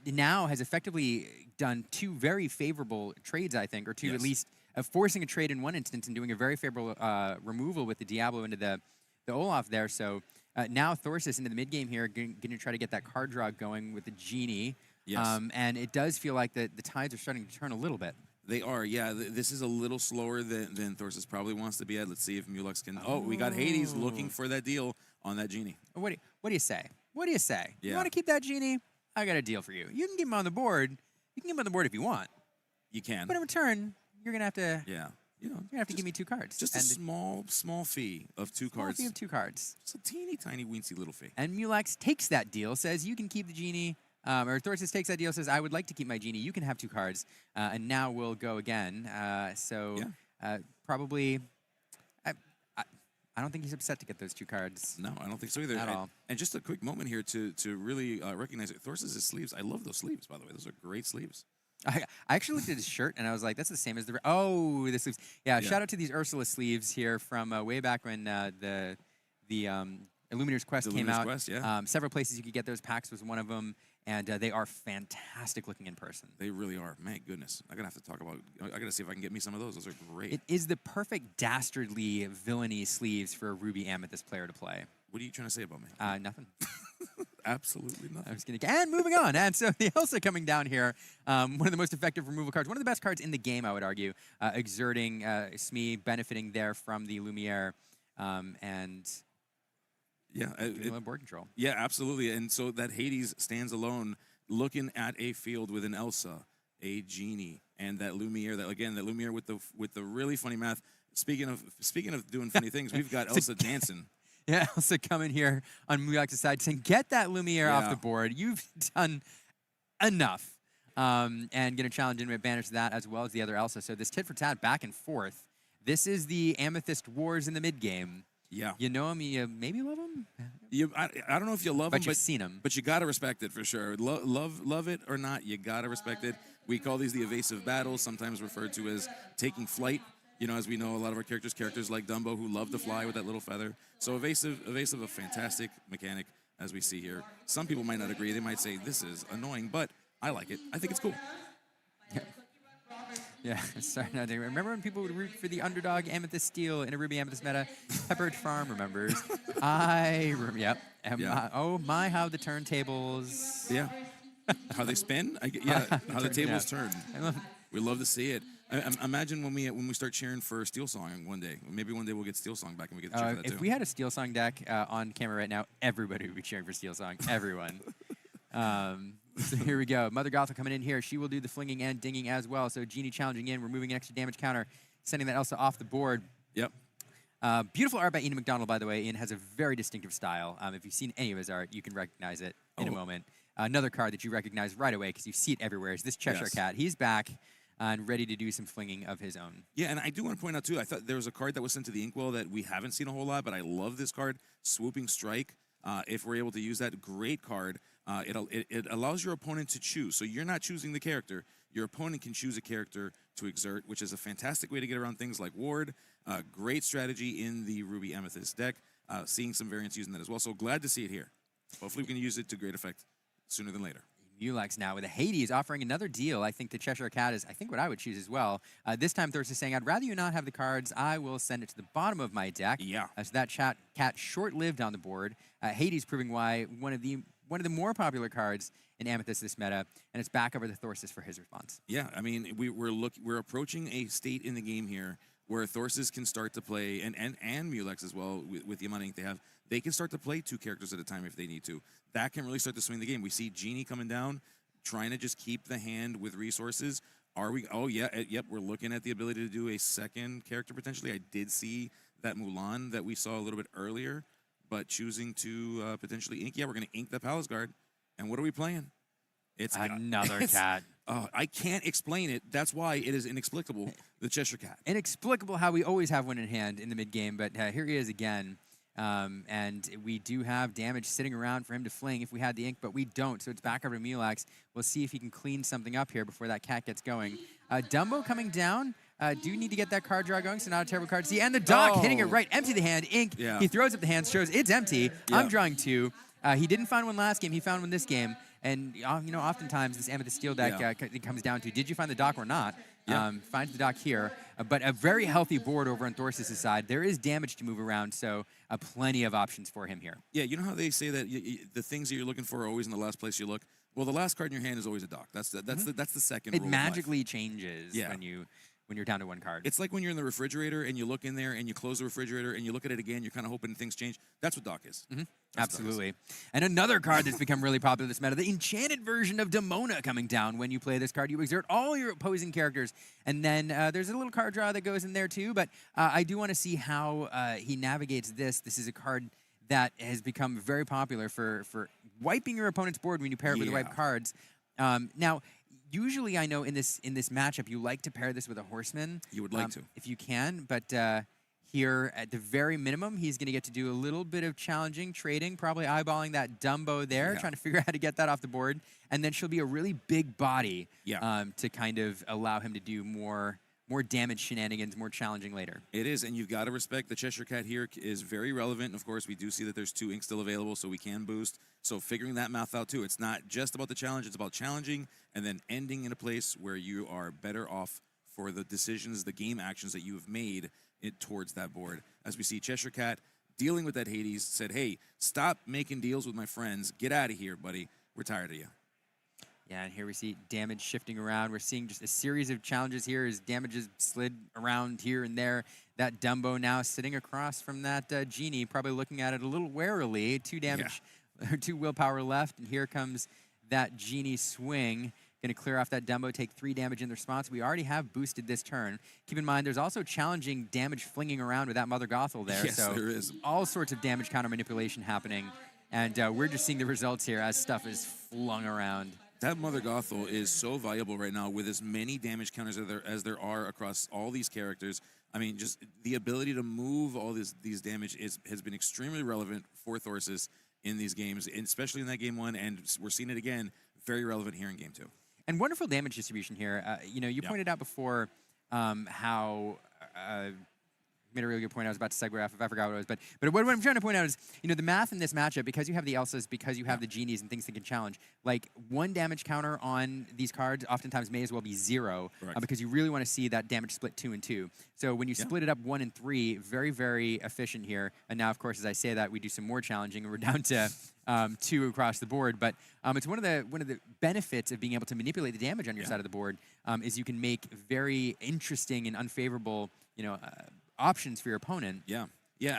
now has effectively done two very favorable trades, I think, or two at least forcing a trade in one instance and doing a very favorable removal with the Diablo into the Olaf there. So now Thorsus into the mid game here, going to try to get that card draw going with the Genie. Yes. And it does feel like the tides are starting to turn a little bit. They are, yeah. This is a little slower than Thorsus probably wants to be at. Let's see if Mulax can. Oh, we got Hades looking for that deal on that Genie. What do you say? What do you say? Yeah. You want to keep that Genie? I got a deal for you. You can keep him on the board. You can get him on the board if you want. You can. But in return, you're gonna have to. Yeah. You know, you're gonna have to give me 2 cards. Just a small fee of 2 cards. Fee of 2 cards. Just a teeny tiny weensy little fee. And Mulax takes that deal, says you can keep the Genie. Or Thorsus takes that deal, says I would like to keep my Genie. You can have 2 cards. And now we'll go again. Probably. I don't think he's upset to get those 2 cards. No, I don't think so either. At all. And just a quick moment here to really recognize it. Thorsus' sleeves. I love those sleeves, by the way. Those are great sleeves. I actually looked at his shirt and I was like, that's the same as the sleeves. Yeah, shout out to these Ursula sleeves here from way back when the Illuminator's Quest came out. Quest, several places you could get those packs was one of them, and they are fantastic looking in person. They really are. My goodness. I'm going to have to talk about, I got to see if I can get me some of those. Those are great. It is the perfect dastardly villainy sleeves for a Ruby Amethyst player to play. What are you trying to say about me? Nothing. Absolutely nothing. I'm just kidding. And moving on. And so the Elsa coming down here, one of the most effective removal cards, one of the best cards in the game, I would argue, exerting Smee, benefiting there from the Lumiere, and board control. Yeah, absolutely. And so that Hades stands alone, looking at a field with an Elsa, a Genie, and that Lumiere. That Lumiere with the really funny math. Speaking of doing funny things, we've got Elsa dancing. Yeah, Elsa coming here on Mulax's side saying, get that Lumiere off the board. You've done enough. And going to challenge and advantage that as well as the other Elsa. So this tit for tat back and forth. This is the Amethyst Wars in the mid game. Yeah. You know him, you maybe love him? I don't know if you love him, but you've seen him. But you got to respect it for sure. Love it or not, you got to respect it. We call these the evasive battles, sometimes referred to as taking flight. You know, as we know, a lot of our characters like Dumbo, who love to fly with that little feather. So evasive, a fantastic mechanic, as we see here. Some people might not agree. They might say, this is annoying, but I like it. I think it's cool. Yeah, sorry. No, remember when people would root for the underdog Amethyst Steel in a Ruby Amethyst meta? Peppered Farm remembers. Yep. Oh my, how the turntables. Yeah. How they spin? How the tables turn. We love to see it. Imagine when we start cheering for Steel Song one day. Maybe one day we'll get Steel Song back and we get to cheer for that too. If we had a Steel Song deck on camera right now, everybody would be cheering for Steel Song. Everyone. So here we go. Mother Gothel coming in here. She will do the flinging and dinging as well. So Genie challenging in, removing an extra damage counter, sending that Elsa off the board. Yep. Beautiful art by Ian McDonald, by the way. Ian has a very distinctive style. If you've seen any of his art, you can recognize it in a moment. Another card that you recognize right away because you see it everywhere is this Cheshire Cat. He's back and ready to do some flinging of his own. Yeah, and I do want to point out, too, I thought there was a card that was sent to the Inkwell that we haven't seen a whole lot, but I love this card, Swooping Strike. If we're able to use that, great card. It allows your opponent to choose. So you're not choosing the character. Your opponent can choose a character to exert, which is a fantastic way to get around things like Ward. Great strategy in the Ruby Amethyst deck. Seeing some variants using that as well. So glad to see it here. Hopefully we can use it to great effect sooner than later. Mulex now with a Hades offering another deal. I think the Cheshire Cat is, I think, what I would choose as well. This time Thirst is saying, I'd rather you not have the cards. I will send it to the bottom of my deck. Yeah. So that cat short-lived on the board. Hades proving why one of the more popular cards in Amethyst this meta, and it's back over to Thorsus for his response. Yeah, I mean, we're approaching a state in the game here where Thorsus can start to play, and Mulex as well, with the amount of ink they have, they can start to play 2 characters at a time if they need to. That can really start to swing the game. We see Genie coming down, trying to just keep the hand with resources. Are we? Oh, yeah, yep, we're looking at the ability to do a second character potentially. I did see that Mulan that we saw a little bit earlier, but choosing to potentially ink. Yeah, we're going to ink the Palace Guard. And what are we playing? It's another cat. I can't explain it. That's why it is inexplicable, the Cheshire Cat. Inexplicable how we always have one in hand in the mid-game, but here he is again. And we do have damage sitting around for him to fling if we had the ink, but we don't. So it's back over to Mulex. We'll see if he can clean something up here before that cat gets going. Dumbo coming down. Do need to get that card draw going, so not a terrible card to see. And the Doc hitting it right. Empty the hand. Ink. Yeah. He throws up the hand, shows it's empty. Yeah. I'm drawing 2. He didn't find one last game. He found one this game. And, oftentimes this Amethyst Steel deck it comes down to, did you find the Doc or not? Yeah. Finds the Doc here. But a very healthy board over on Thorsus' side. There is damage to move around, so plenty of options for him here. Yeah, you know how they say that the things that you're looking for are always in the last place you look? Well, the last card in your hand is always a Doc. That's the second It rule magically changes Yeah. when you're down to 1 card. It's like when you're in the refrigerator and you look in there and you close the refrigerator and you look at it again, you're kind of hoping things change. That's what Doc is. Absolutely. And another card that's become really popular this meta, the enchanted version of Demona coming down. When you play this card, you exert all your opposing characters. And then there's a little card draw that goes in there too. But I do want to see how he navigates this. This is a card that has become very popular for wiping your opponent's board when you pair it with the right cards. Now, usually I know in this matchup, you like to pair this with a Horseman. You would like to. If you can, but here at the very minimum, he's going to get to do a little bit of challenging trading, probably eyeballing that Dumbo there, trying to figure out how to get that off the board. And then she'll be a really big body to kind of allow him to do more damage shenanigans, more challenging later. It is, and you've got to respect the Cheshire Cat here is very relevant. And of course, we do see that there's 2 inks still available, so we can boost. So figuring that math out too. It's not just about the challenge, it's about challenging and then ending in a place where you are better off for the decisions, the game actions that you have made towards that board. As we see Cheshire Cat dealing with that Hades, said, hey, stop making deals with my friends. Get out of here, buddy. We're tired of you. Yeah, and here we see damage shifting around. We're seeing just a series of challenges here as damage is slid around here and there. That Dumbo now sitting across from that Genie, probably looking at it a little warily. 2 damage, or 2 willpower left, and here comes that Genie swing. Going to clear off that Dumbo, take 3 damage in the response. We already have boosted this turn. Keep in mind, there's also challenging damage flinging around with that Mother Gothel there. Yes, so there is. All sorts of damage counter manipulation happening. And we're just seeing the results here as stuff is flung around. That Mother Gothel is so valuable right now with as many damage counters as there are across all these characters. I mean, just the ability to move all these damage has been extremely relevant for Thorsus in these games, and especially in that game 1, and we're seeing it again, very relevant here in game 2. And wonderful damage distribution here. You pointed out before how made a really good point. I was about to segue off if I forgot what it was. But what I'm trying to point out is, the math in this matchup, because you have the Elsas, because you have the Genies and things that can challenge, like 1 damage counter on these cards oftentimes may as well be 0 because you really want to see that damage split 2 and 2. So when you split it up 1 and 3, very, very efficient here. And now, of course, as I say that, we do some more challenging and we're down to 2 across the board. But it's one of the benefits of being able to manipulate the damage on your side of the board is you can make very interesting and unfavorable, options for your opponent. Yeah.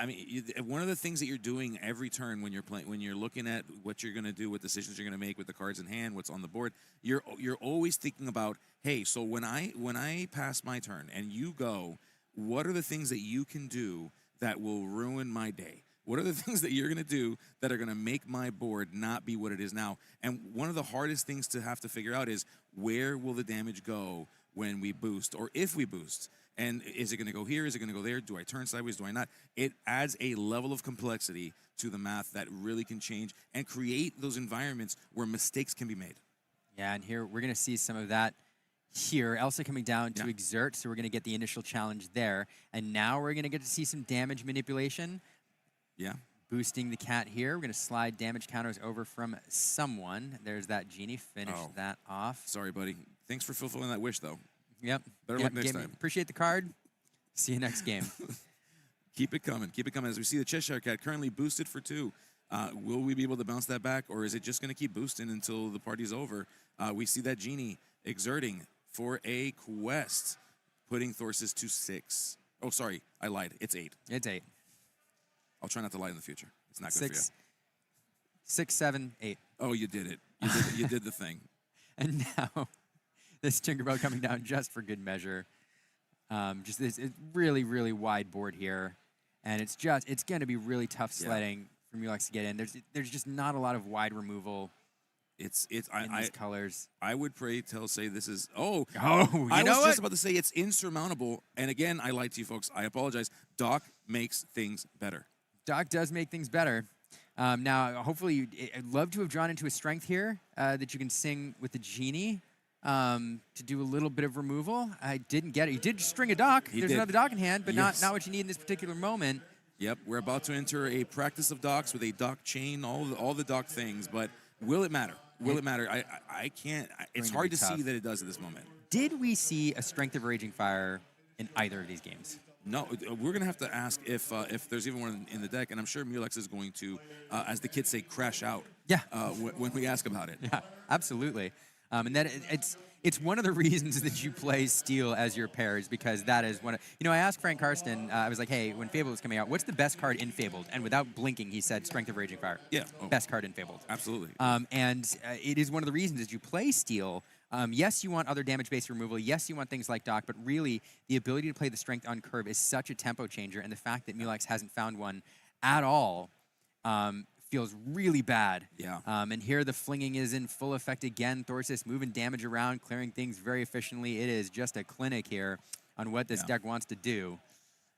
I mean, one of the things that you're doing every turn when you're playing, when you're looking at what you're going to do, what decisions you're going to make with the cards in hand, what's on the board, you're always thinking about, hey, so when I pass my turn and you go, what are the things that you can do that will ruin my day? What are the things that you're going to do that are going to make my board not be what it is now? And one of the hardest things to have to figure out is, where will the damage go when we boost or if we boost. And is it going to go here? Is it going to go there? Do I turn sideways? Do I not? It adds a level of complexity to the math that really can change and create those environments where mistakes can be made. Yeah, and here we're going to see some of that here. Elsa coming down to exert, so we're going to get the initial challenge there. And now we're going to get to see some damage manipulation. Yeah. Boosting the cat here. We're going to slide damage counters over from someone. There's that genie. Finish that off. Sorry, buddy. Thanks for fulfilling that wish, though. Yep. Better luck next time. Appreciate the card. See you next game. Keep it coming. Keep it coming. As we see the Cheshire Cat currently boosted for 2. Will we be able to bounce that back, or is it just going to keep boosting until the party's over? We see that genie exerting for a quest, putting Thorsis to 6. Oh, sorry. I lied. It's 8. It's 8. I'll try not to lie in the future. It's not good for you. 6, 7, 8. Oh, you did it. You did the thing. And now this Tinkerbell coming down just for good measure. Just this really, really wide board here. And it's going to be really tough sledding for Mulex to get in. There's just not a lot of wide removal in these colors. I would say this is, you know I was what? just about to say it's insurmountable. And again, I lied to you folks. I apologize. Doc makes things better. Doc does make things better. Now, hopefully, I'd love to have drawn into a strength here that you can sing with the genie to do a little bit of removal. I didn't get it. He did string a dock. There's another dock in hand, but not what you need in this particular moment. Yep, we're about to enter a practice of docks with a dock chain, all the dock things. But will it matter? Will it matter? I can't. It's hard to see that it does at this moment. Did we see a strength of Raging Fire in either of these games? No, we're going to have to ask if there's even one in the deck, and I'm sure Mulex is going to, as the kids say, crash out. Yeah. When we ask about it. Yeah, absolutely. And that it's one of the reasons that you play Steel as your pairs, because that is one of, I asked Frank Karsten, I was like, hey, when Fabled was coming out, what's the best card in Fabled? And without blinking, he said Strength of Raging Fire. Yeah. Best card in Fabled. Absolutely. And it is one of the reasons that you play Steel. Yes, you want other damage-based removal. Yes, you want things like Dock, but really, the ability to play the Strength on curve is such a tempo changer, and the fact that Mulex hasn't found one at all feels really bad. Yeah. And here the flinging is in full effect again. Thorsis moving damage around, clearing things very efficiently. It is just a clinic here on what this deck wants to do.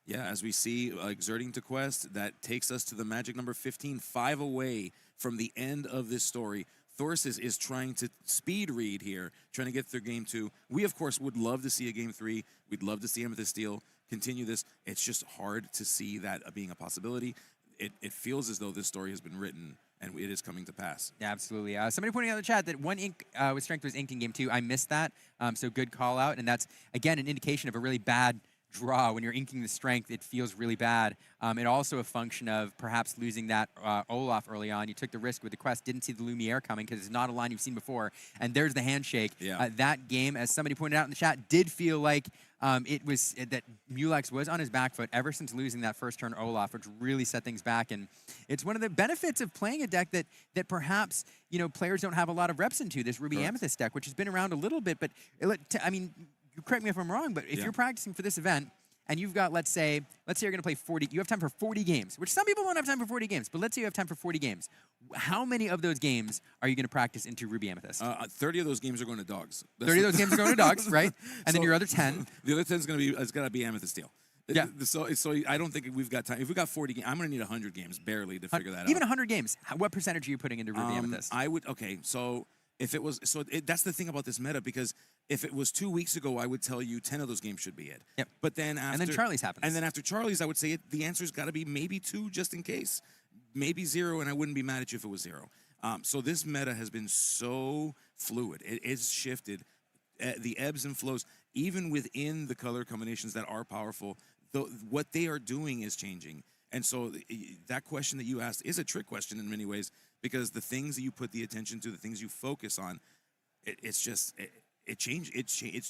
Yeah, as we see, exerting to quest, that takes us to the magic number 15, 5 away from the end of this story. Thorsis is trying to speed read here, trying to get through game 2. We, of course, would love to see a game 3. We'd love to see Amethyst Steel continue this. It's just hard to see that being a possibility. It feels as though this story has been written and it is coming to pass. Yeah, absolutely. Somebody pointing out in the chat that one ink with strength was inked in game 2. I missed that, so good call out. And that's, again, an indication of a really bad draw. When you're inking the strength, it feels really bad. It also a function of perhaps losing that Olaf early on. You took the risk with the quest, didn't see the Lumiere coming because it's not a line you've seen before. And there's the handshake. Yeah. That game, as somebody pointed out in the chat, did feel like it was that Mulex was on his back foot ever since losing that first turn Olaf, which really set things back. And it's one of the benefits of playing a deck that perhaps players don't have a lot of reps into, this Ruby Amethyst deck, which has been around a little bit. But I mean, correct me if I'm wrong, but if you're practicing for this event and you've got, let's say you're going to play 40, you have time for 40 games, which some people don't have time for 40 games, but let's say you have time for 40 games. How many of those games are you going to practice into Ruby Amethyst? 30 of those games are going to dogs. 30 of those games are going to dogs, right? And then your other 10. The other 10 is going to be, it's got to be Amethyst Steel. Yeah. So I don't think we've got time. If we got 40 games, I'm going to need 100 games barely to figure that out. Even 100 games. What percentage are you putting into Ruby Amethyst? If it was, that's the thing about this meta, because if it was 2 weeks ago, I would tell you 10 of those games should be it. Yep. But then after, and then Charlie's happens. And then after Charlie's, I would say the answer's got to be maybe 2 just in case, maybe 0, and I wouldn't be mad at you if it was 0. So this meta has been so fluid. It is shifted. The ebbs and flows, even within the color combinations that are powerful, what they are doing is changing. And so that question that you asked is a trick question in many ways, because the things that you put the attention to, the things you focus on, it's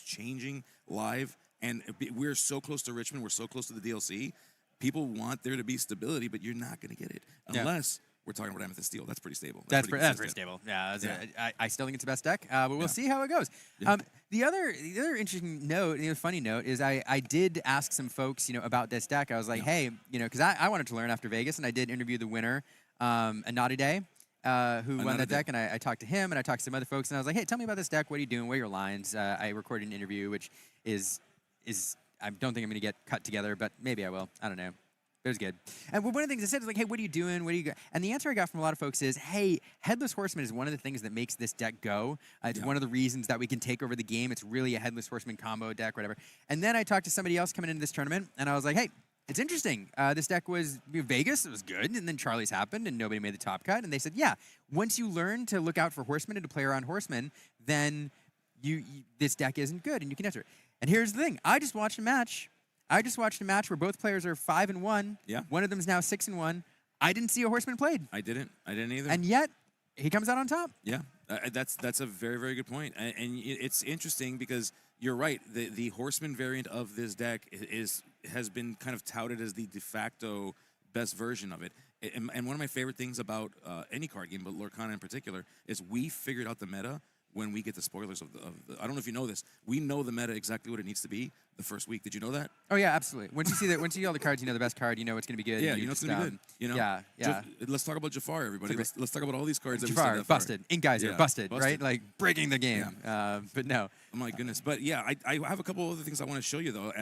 changing live. And we're so close to Richmond. We're so close to the DLC. People want there to be stability, but you're not going to get it unless we're talking about Amethyst Steel. That's pretty stable. That's pretty stable. Yeah, I still think it's the best deck, but we'll see how it goes. Yeah. The other interesting note, funny note, is I did ask some folks, about this deck. I was like, hey, because I wanted to learn after Vegas, and I did interview the winner, a Naughty Day. who won that deck, and I talked to him, and I talked to some other folks, and I was like, hey, tell me about this deck. What are you doing? What are your lines? I recorded an interview, which is I don't think I'm going to get cut together, but maybe I will. I don't know. It was good. And one of the things I said was like, hey, what are you doing? What are you? And the answer I got from a lot of folks is, hey, Headless Horseman is one of the things that makes this deck go. It's one of the reasons that we can take over the game. It's really a Headless Horseman combo deck, whatever. And then I talked to somebody else coming into this tournament, and I was like, hey, it's interesting. This deck was Vegas. It was good. And then Charlie's happened, and nobody made the top cut. And they said, yeah, once you learn to look out for Horsemen and to play around Horsemen, then this deck isn't good, and you can enter it. And here's the thing. I just watched a match where both players are 5-1. Yeah. One of them is now 6-1. I didn't see a Horseman played. I didn't either. And yet, he comes out on top. Yeah, that's a very, very good point. And it's interesting because you're right. The Horseman variant of this deck has been kind of touted as the de facto best version of it. And one of my favorite things about any card game, but Lorcana in particular, is we figured out the meta when we get the spoilers of the I don't know if you know this. We know the meta exactly what it needs to be the first week. Did you know that? Oh yeah, absolutely. Once you see all the cards, you know the best card. You know it's going to be good. Yeah, you know it's going to be good. You know? Yeah. Let's talk about Jafar, everybody. Let's talk about all these cards. Jafar, busted. Ink Geyser, busted, right? Like breaking the game. Yeah. But no. Oh my goodness. But yeah, I have a couple other things I want to show you though.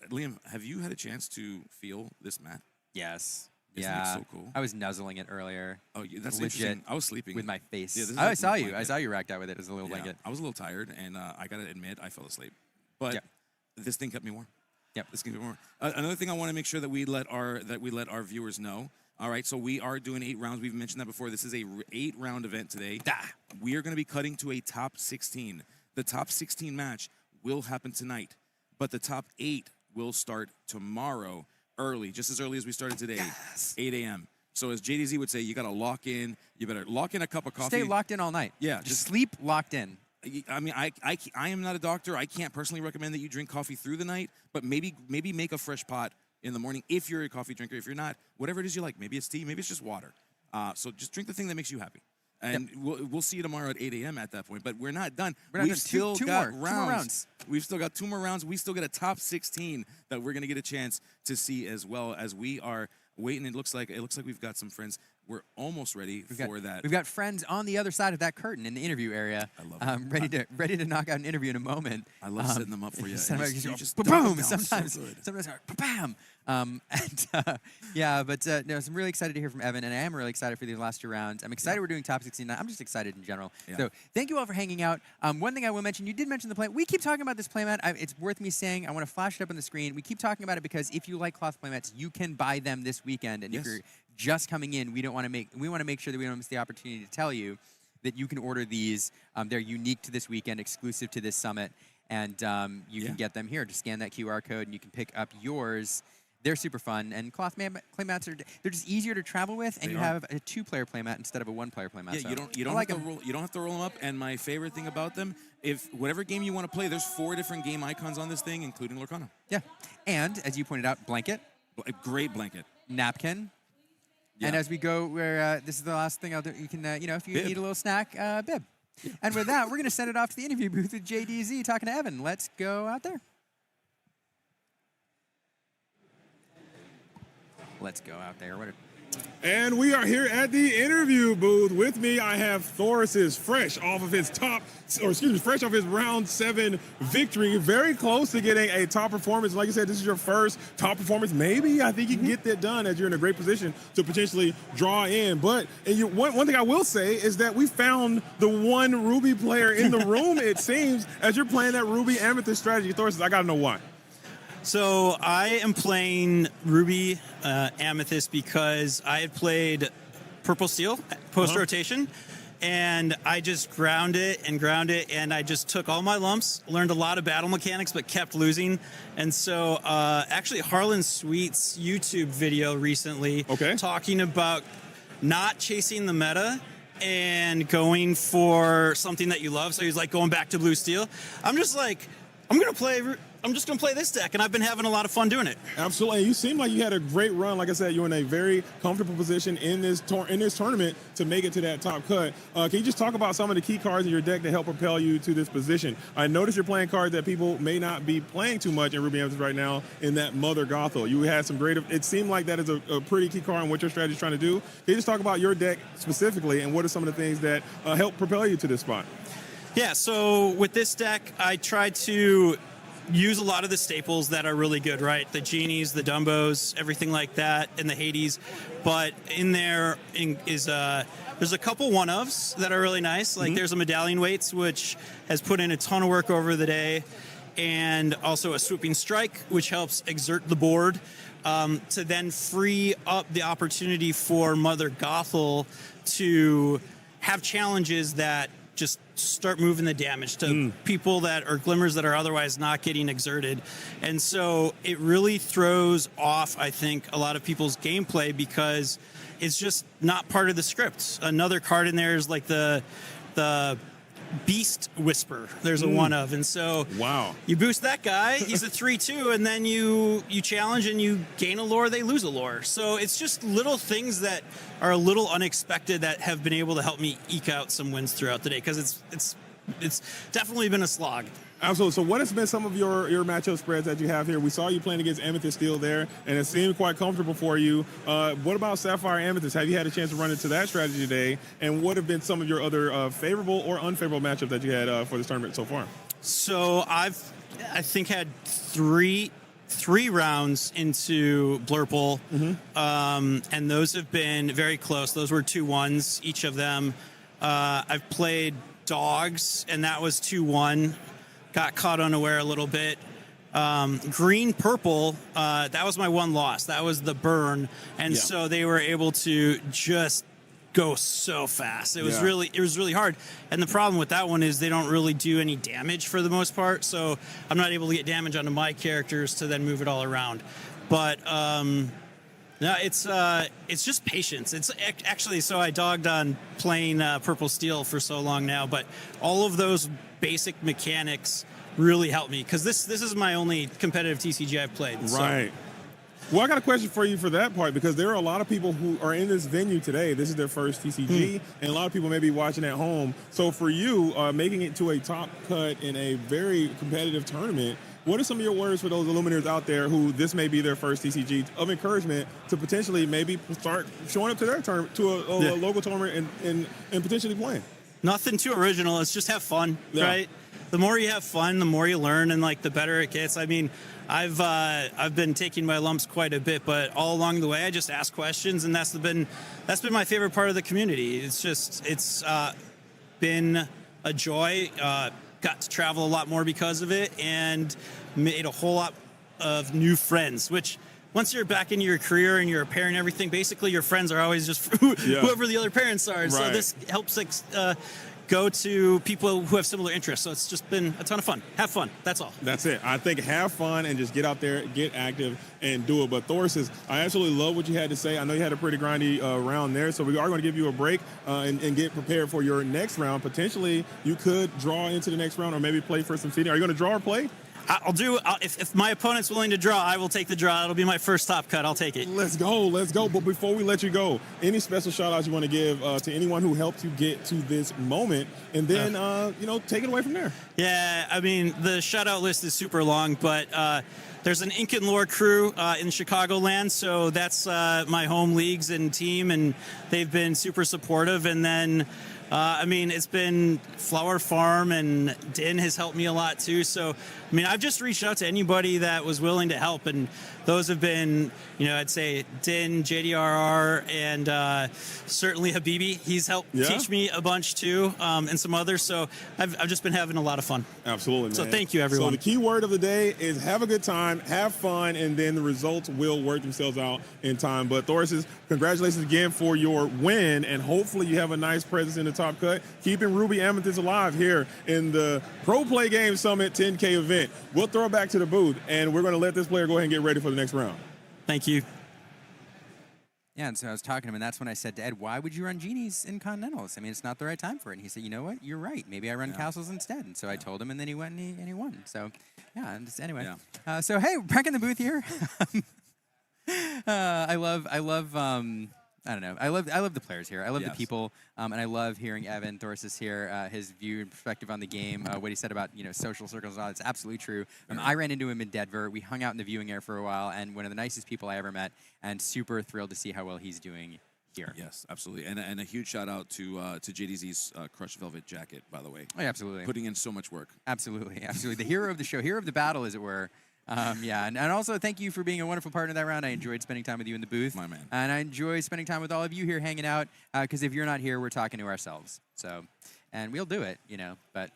Liam, have you had a chance to feel this mat? Yes. Isn't it so cool? I was nuzzling it earlier. Oh, yeah, that's legit. interesting. I was sleeping with my face. Yeah, I saw you. I saw you racked out with it as a little blanket. I was a little tired, and I gotta admit, I fell asleep. But this thing kept me warm. Yep. This kept me warm. Another thing I want to make sure that we let our viewers know. All right, so we are doing 8 rounds. We've mentioned that before. This is a 8-round event today. We are going to be cutting to a top 16. The top 16 match will happen tonight, but the top 8 will start tomorrow early, just as early as we started today, 8 a.m. So as JDZ would say, you got to lock in. You better lock in a cup of coffee. Stay locked in all night. Yeah. Just sleep locked in. I mean, I am not a doctor. I can't personally recommend that you drink coffee through the night, but maybe make a fresh pot in the morning if you're a coffee drinker. If you're not, whatever it is you like. Maybe it's tea. Maybe it's just water. So just drink the thing that makes you happy. And we'll see you tomorrow at 8 a.m. at that point. But we're not done. We've still got two more rounds. We've still got 2 more rounds. We still get a top 16 that we're going to get a chance to see as well as we are waiting. It looks like we've got some friends. We're almost ready for that. We've got friends on the other side of that curtain in the interview area. I love it. Ready to knock out an interview in a moment. I love setting them up for you. Sometimes bam. No, so I'm really excited to hear from Evan, and I am really excited for these last 2 rounds. I'm excited we're doing top 16. I'm just excited in general. Yeah. So thank you all for hanging out. One thing I will mention, you did mention the playmat. We keep talking about this playmat. It's worth me saying. I want to flash it up on the screen. We keep talking about it because if you like cloth playmats, you can buy them this weekend. And if you're just coming in, we want to make sure that we don't miss the opportunity to tell you that you can order these. They're unique to this weekend, exclusive to this summit, and you can get them here. Just scan that QR code, and you can pick up yours. They're super fun, and cloth playmats they're just easier to travel with, and you have a 2-player playmat instead of a 1-player playmat. Yeah, so you don't have to roll them up. And my favorite thing about them, if whatever game you want to play, there's 4 different game icons on this thing, including Lorcana. Yeah, and as you pointed out, blanket, a great blanket, napkin. Yeah. And as we go, this is the last thing I'll do. You can, if you need a little snack, bib. Yeah. And with that, we're going to send it off to the interview booth with JDZ talking to Evan. Let's go out there. Let's go out there. And we are here at the interview booth. With me, I have Thoris's fresh off of his round 7 victory. Very close to getting a top performance. Like you said, this is your first top performance. Maybe I think you can get that done as you're in a great position to potentially draw in. But one thing I will say is that we found the one Ruby player in the room, it seems, as you're playing that Ruby Amethyst strategy. Thoris, I got to know why. So I am playing Ruby Amethyst because I had played Purple Steel post-rotation, and I just ground it, and I just took all my lumps, learned a lot of battle mechanics, but kept losing. And so actually Harlan Sweet's YouTube video recently talking about not chasing the meta and going for something that you love. So he's like going back to Blue Steel. I'm just like, I'm going to play I'm just going to play this deck, and I've been having a lot of fun doing it. Absolutely. You seem like you had a great run. Like I said, you're in a very comfortable position in this tournament to make it to that top cut. Can you just talk about some of the key cards in your deck that help propel you to this position? I noticed you're playing cards that people may not be playing too much in Ruby Amethyst right now in that Mother Gothel. You had some great, it seemed like that is a pretty key card in what your strategy is trying to do. Can you just talk about your deck specifically and what are some of the things that help propel you to this spot? Yeah, so with this deck, I tried to use a lot of the staples that are really good, right? The Genies, the Dumbos, everything like that, and the Hades. But in there is there's a couple one-ofs that are really nice. Like there's a Medallion Weights, which has put in a ton of work over the day, and also a Swooping Strike, which helps exert the board to then free up the opportunity for Mother Gothel to have challenges that just start moving the damage to people that are glimmers that are otherwise not getting exerted. And so it really throws off, I think, a lot of people's gameplay because it's just not part of the script. Another card in there is like the Beast Whisper. There's a one of, and so you boost that guy. He's a 3/2, and then you challenge and you gain a lore. They lose a lore. So it's just little things that are a little unexpected that have been able to help me eke out some wins throughout the day because it's definitely been a slog. Absolutely. So what has been some of your matchup spreads that you have here? We saw you playing against Amethyst Steel there, and it seemed quite comfortable for you. What about Sapphire Amethyst? Have you had a chance to run into that strategy today? And what have been some of your other favorable or unfavorable matchups that you had for this tournament so far? So I think had three rounds into Blurple, and those have been very close. Those were 2-1s, each of them. I've played Dogs, and that was 2-1. Got caught unaware a little bit. Green Purple, that was my one loss. That was the burn, and so they were able to just go so fast. It was really hard. And the problem with that one is they don't really do any damage for the most part. So I'm not able to get damage onto my characters to then move it all around. But no, it's just patience. It's actually, so I dogged on playing Purple Steel for so long now, but all of those basic mechanics really helped me because this is my only competitive TCG I've played. Right. Well, I got a question for you for that part because there are a lot of people who are in this venue today. This is their first TCG, and a lot of people may be watching at home. So for you, making it to a top cut in a very competitive tournament, what are some of your words for those Illuminators out there who this may be their first TCG of encouragement to potentially maybe start showing up to their tournament, to a local tournament and potentially playing? Nothing too original. It's just have fun, right? The more you have fun, the more you learn, and like the better it gets. I mean, I've been taking my lumps quite a bit, but all along the way, I just ask questions, and that's been my favorite part of the community. It's been a joy. Got to travel a lot more because of it, and made a whole lot of new friends. Which, once you're back into your career and you're a parent and everything, basically your friends are always just whoever the other parents are. Right. So this helps go to people who have similar interests. So it's just been a ton of fun. Have fun. That's all. That's it. I think have fun and just get out there, get active, and do it. But Thoris, I absolutely love what you had to say. I know you had a pretty grindy round there, so we are going to give you a break and get prepared for your next round. Potentially, you could draw into the next round or maybe play for some seeding. Are you going to draw or play? I'll do. If my opponent's willing to draw, I will take the draw. It'll be my first top cut. I'll take it. Let's go. But before we let you go, any special shout outs you want to give to anyone who helped you get to this moment, and then take it away from there. Yeah, I mean the shout out list is super long, but there's an Ink and Lore crew in Chicagoland, so that's my home leagues and team, and they've been super supportive. And then I mean, it's been Flower Farm, and Din has helped me a lot too. So, I mean, I've just reached out to anybody that was willing to help, and those have been, I'd say Din, JDRR, and certainly Habibi. He's helped teach me a bunch too, and some others. So I've just been having a lot of fun. Absolutely, man. So thank you, everyone. So the key word of the day is have a good time, have fun, and then the results will work themselves out in time. But Thoris, congratulations again for your win, and hopefully you have a nice presence in the top cut, keeping Ruby Amethyst alive here in the Pro Play Game Summit 10K event. We'll throw it back to the booth, and we're going to let this player go ahead and get ready for the next round. Thank you. Yeah, and so I was talking to him, and that's when I said to Ed, why would you run Genies in Continentals? I mean, it's not the right time for it. And he said, you know what? You're right. Maybe I run Castles instead. And so I told him, and then he went and he won. So, yeah, and just, anyway. So, hey, back in the booth here. I love I don't know. I love the players here. I love the people, and I love hearing Evan Thorsis here, his view and perspective on the game. What he said about social circles and all. It's absolutely true. I ran into him in Denver. We hung out in the viewing area for a while, and one of the nicest people I ever met. And super thrilled to see how well he's doing here. Yes, absolutely. And a huge shout out to JDZ's crushed velvet jacket, by the way. Oh, yeah, absolutely. Putting in so much work. Absolutely, absolutely. The hero of the show, hero of the battle, as it were. And also thank you for being a wonderful partner that round. I enjoyed spending time with you in the booth. My man. And I enjoy spending time with all of you here hanging out, because if you're not here, we're talking to ourselves. So, and we'll do it, but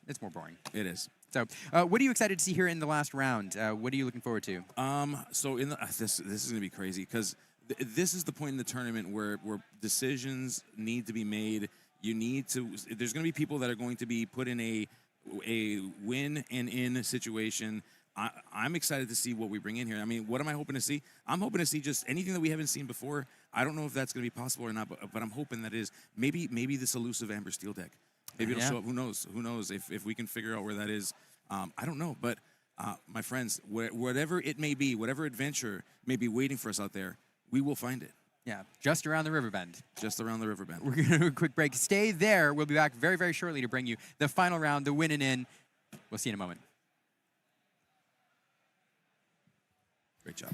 it's more boring. It is. So, what are you excited to see here in the last round? What are you looking forward to? So in this is going to be crazy because this is the point in the tournament where decisions need to be made. There's going to be people that are going to be put in a win and in situation. I'm excited to see what we bring in here. I mean, what am I hoping to see? I'm hoping to see just anything that we haven't seen before. I don't know if that's going to be possible or not, but I'm hoping that is maybe this elusive Amber Steel deck. Maybe it'll show up. Who knows? Who knows if we can figure out where that is? I don't know. But my friends, whatever it may be, whatever adventure may be waiting for us out there, we will find it. Yeah, just around the river bend. Just around the river bend. We're going to do a quick break. Stay there. We'll be back very, very shortly to bring you the final round, the win and in. We'll see you in a moment. Great job.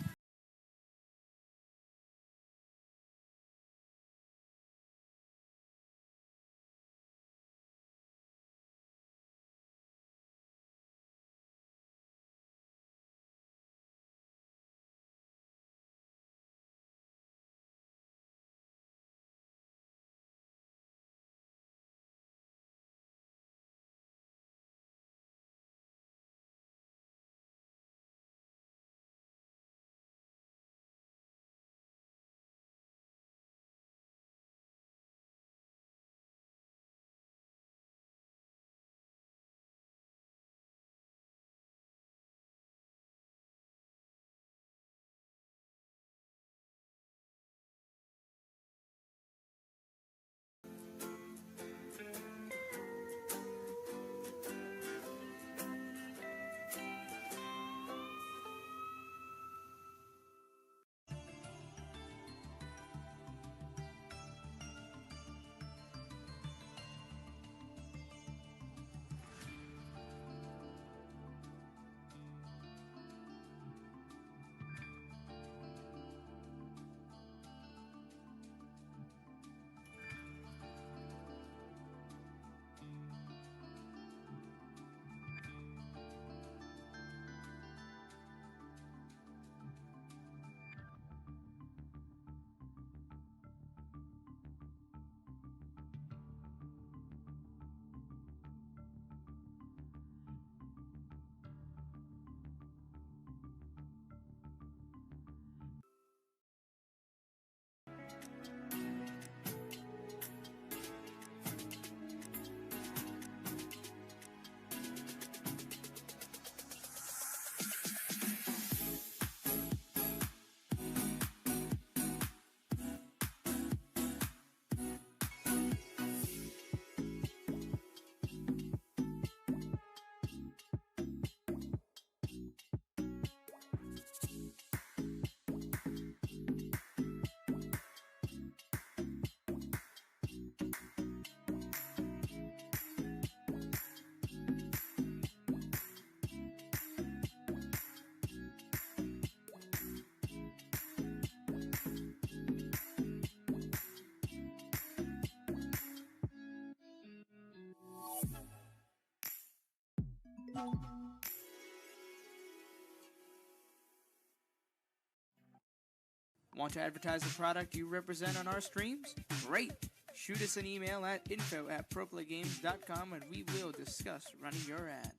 Want to advertise the product you represent on our streams? Great! Shoot us an email at info@proplaygames.com and we will discuss running your ad.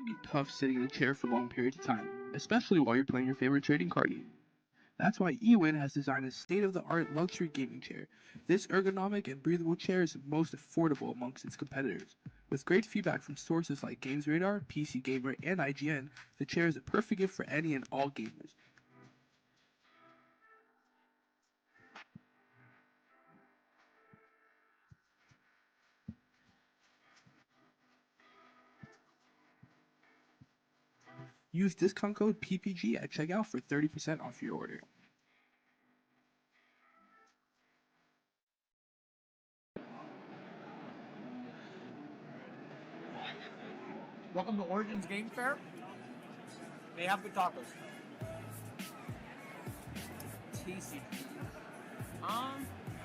can be tough sitting in a chair for long periods of time, especially while you're playing your favorite trading card game. That's why eWin has designed a state-of-the-art luxury gaming chair. This ergonomic and breathable chair is the most affordable amongst its competitors. With great feedback from sources like GamesRadar, PC Gamer, and IGN, the chair is a perfect gift for any and all gamers. Use discount code PPG at checkout for 30% off your order. Welcome to Origins Game Fair. They have good tacos. TCG.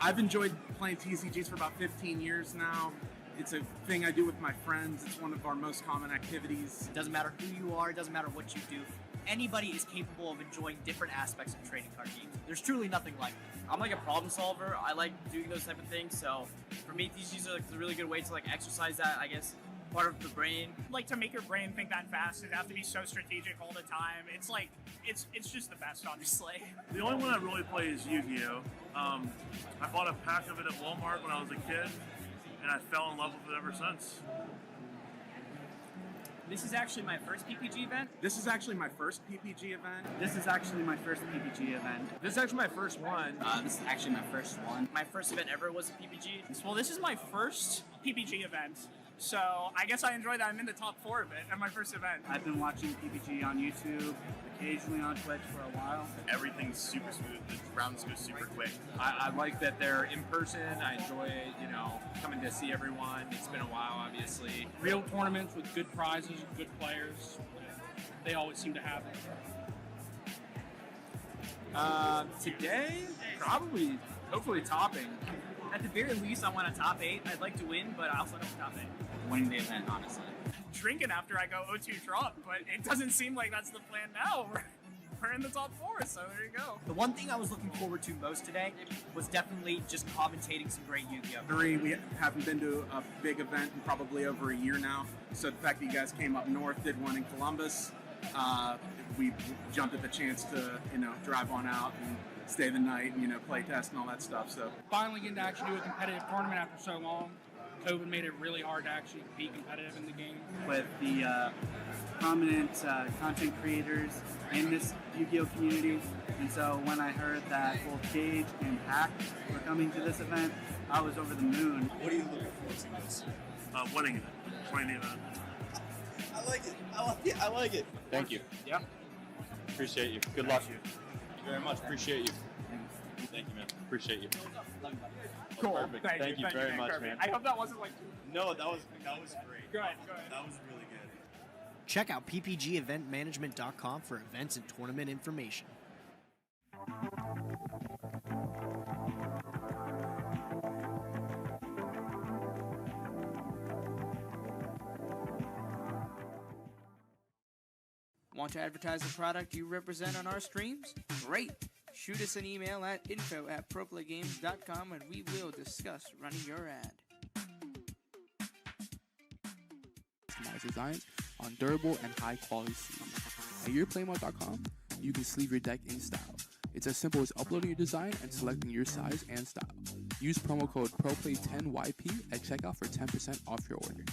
I've enjoyed playing TCGs for about 15 years now. It's a thing I do with my friends. It's one of our most common activities. It doesn't matter who you are, it doesn't matter what you do. Anybody is capable of enjoying different aspects of trading card games. There's truly nothing like it. I'm like a problem solver. I like doing those type of things. So for me, TCGs are like a really good way to like exercise that, I guess, part of the brain. Like to make your brain think that fast, it have to be so strategic all the time. It's like it's just the best, honestly. The only one I really play is Yu-Gi-Oh. I bought a pack of it at Walmart when I was a kid, and I fell in love with it ever since. This is actually my first PPG event. This is actually my first PPG event. This is actually my first PPG event. This is actually my first one. This is actually my first one. My first event ever was a PPG. Well, this is my first PPG event, so I guess I enjoy that I'm in the top 4 of it at my first event. I've been watching PPG on YouTube, occasionally on Twitch for a while. Everything's super smooth. The rounds go super quick. I like that they're in person. I enjoy, coming to see everyone. It's been a while, obviously. Real tournaments with good prizes, good players. They always seem to have it. Today, probably, hopefully topping. At the very least, I want a top 8. I'd like to win, but I also don't top 8. Winning the event, honestly. Drinking after I go 0-2 drop, but it doesn't seem like that's the plan now. We're in the top 4, so there you go. The one thing I was looking forward to most today was definitely just commentating some great Yu-Gi-Oh. We haven't been to a big event in probably over a year now, so the fact that you guys came up north, did one in Columbus, we jumped at the chance to, drive on out and stay the night and, play test and all that stuff. So Finally getting to actually do a competitive tournament after so long. COVID made it really hard to actually be competitive in the game. With the prominent content creators in this Yu-Gi-Oh community, and so when I heard that both Gage and Hack were coming to this event, I was over the moon. What are you looking forward to this? Winning it. Winning the event. I like it. I like it. Thank you. Yeah. Appreciate you. Good luck. Thank you very much. Appreciate you. Thank you, man. Appreciate you. Cool. Perfect. Thank you very much, perfect. man. I hope that wasn't like. No, that was great. Good. That was really good. Check out ppgeventmanagement.com for events and tournament information. Want to advertise the product you represent on our streams? Great! Shoot us an email at info@proplaygames.com and we will discuss running your ad. Customized designs on durable and high quality sleeves. At yourplaymode.com, you can sleeve your deck in style. It's as simple as uploading your design and selecting your size and style. Use promo code PROPLAY10YP at checkout for 10% off your order.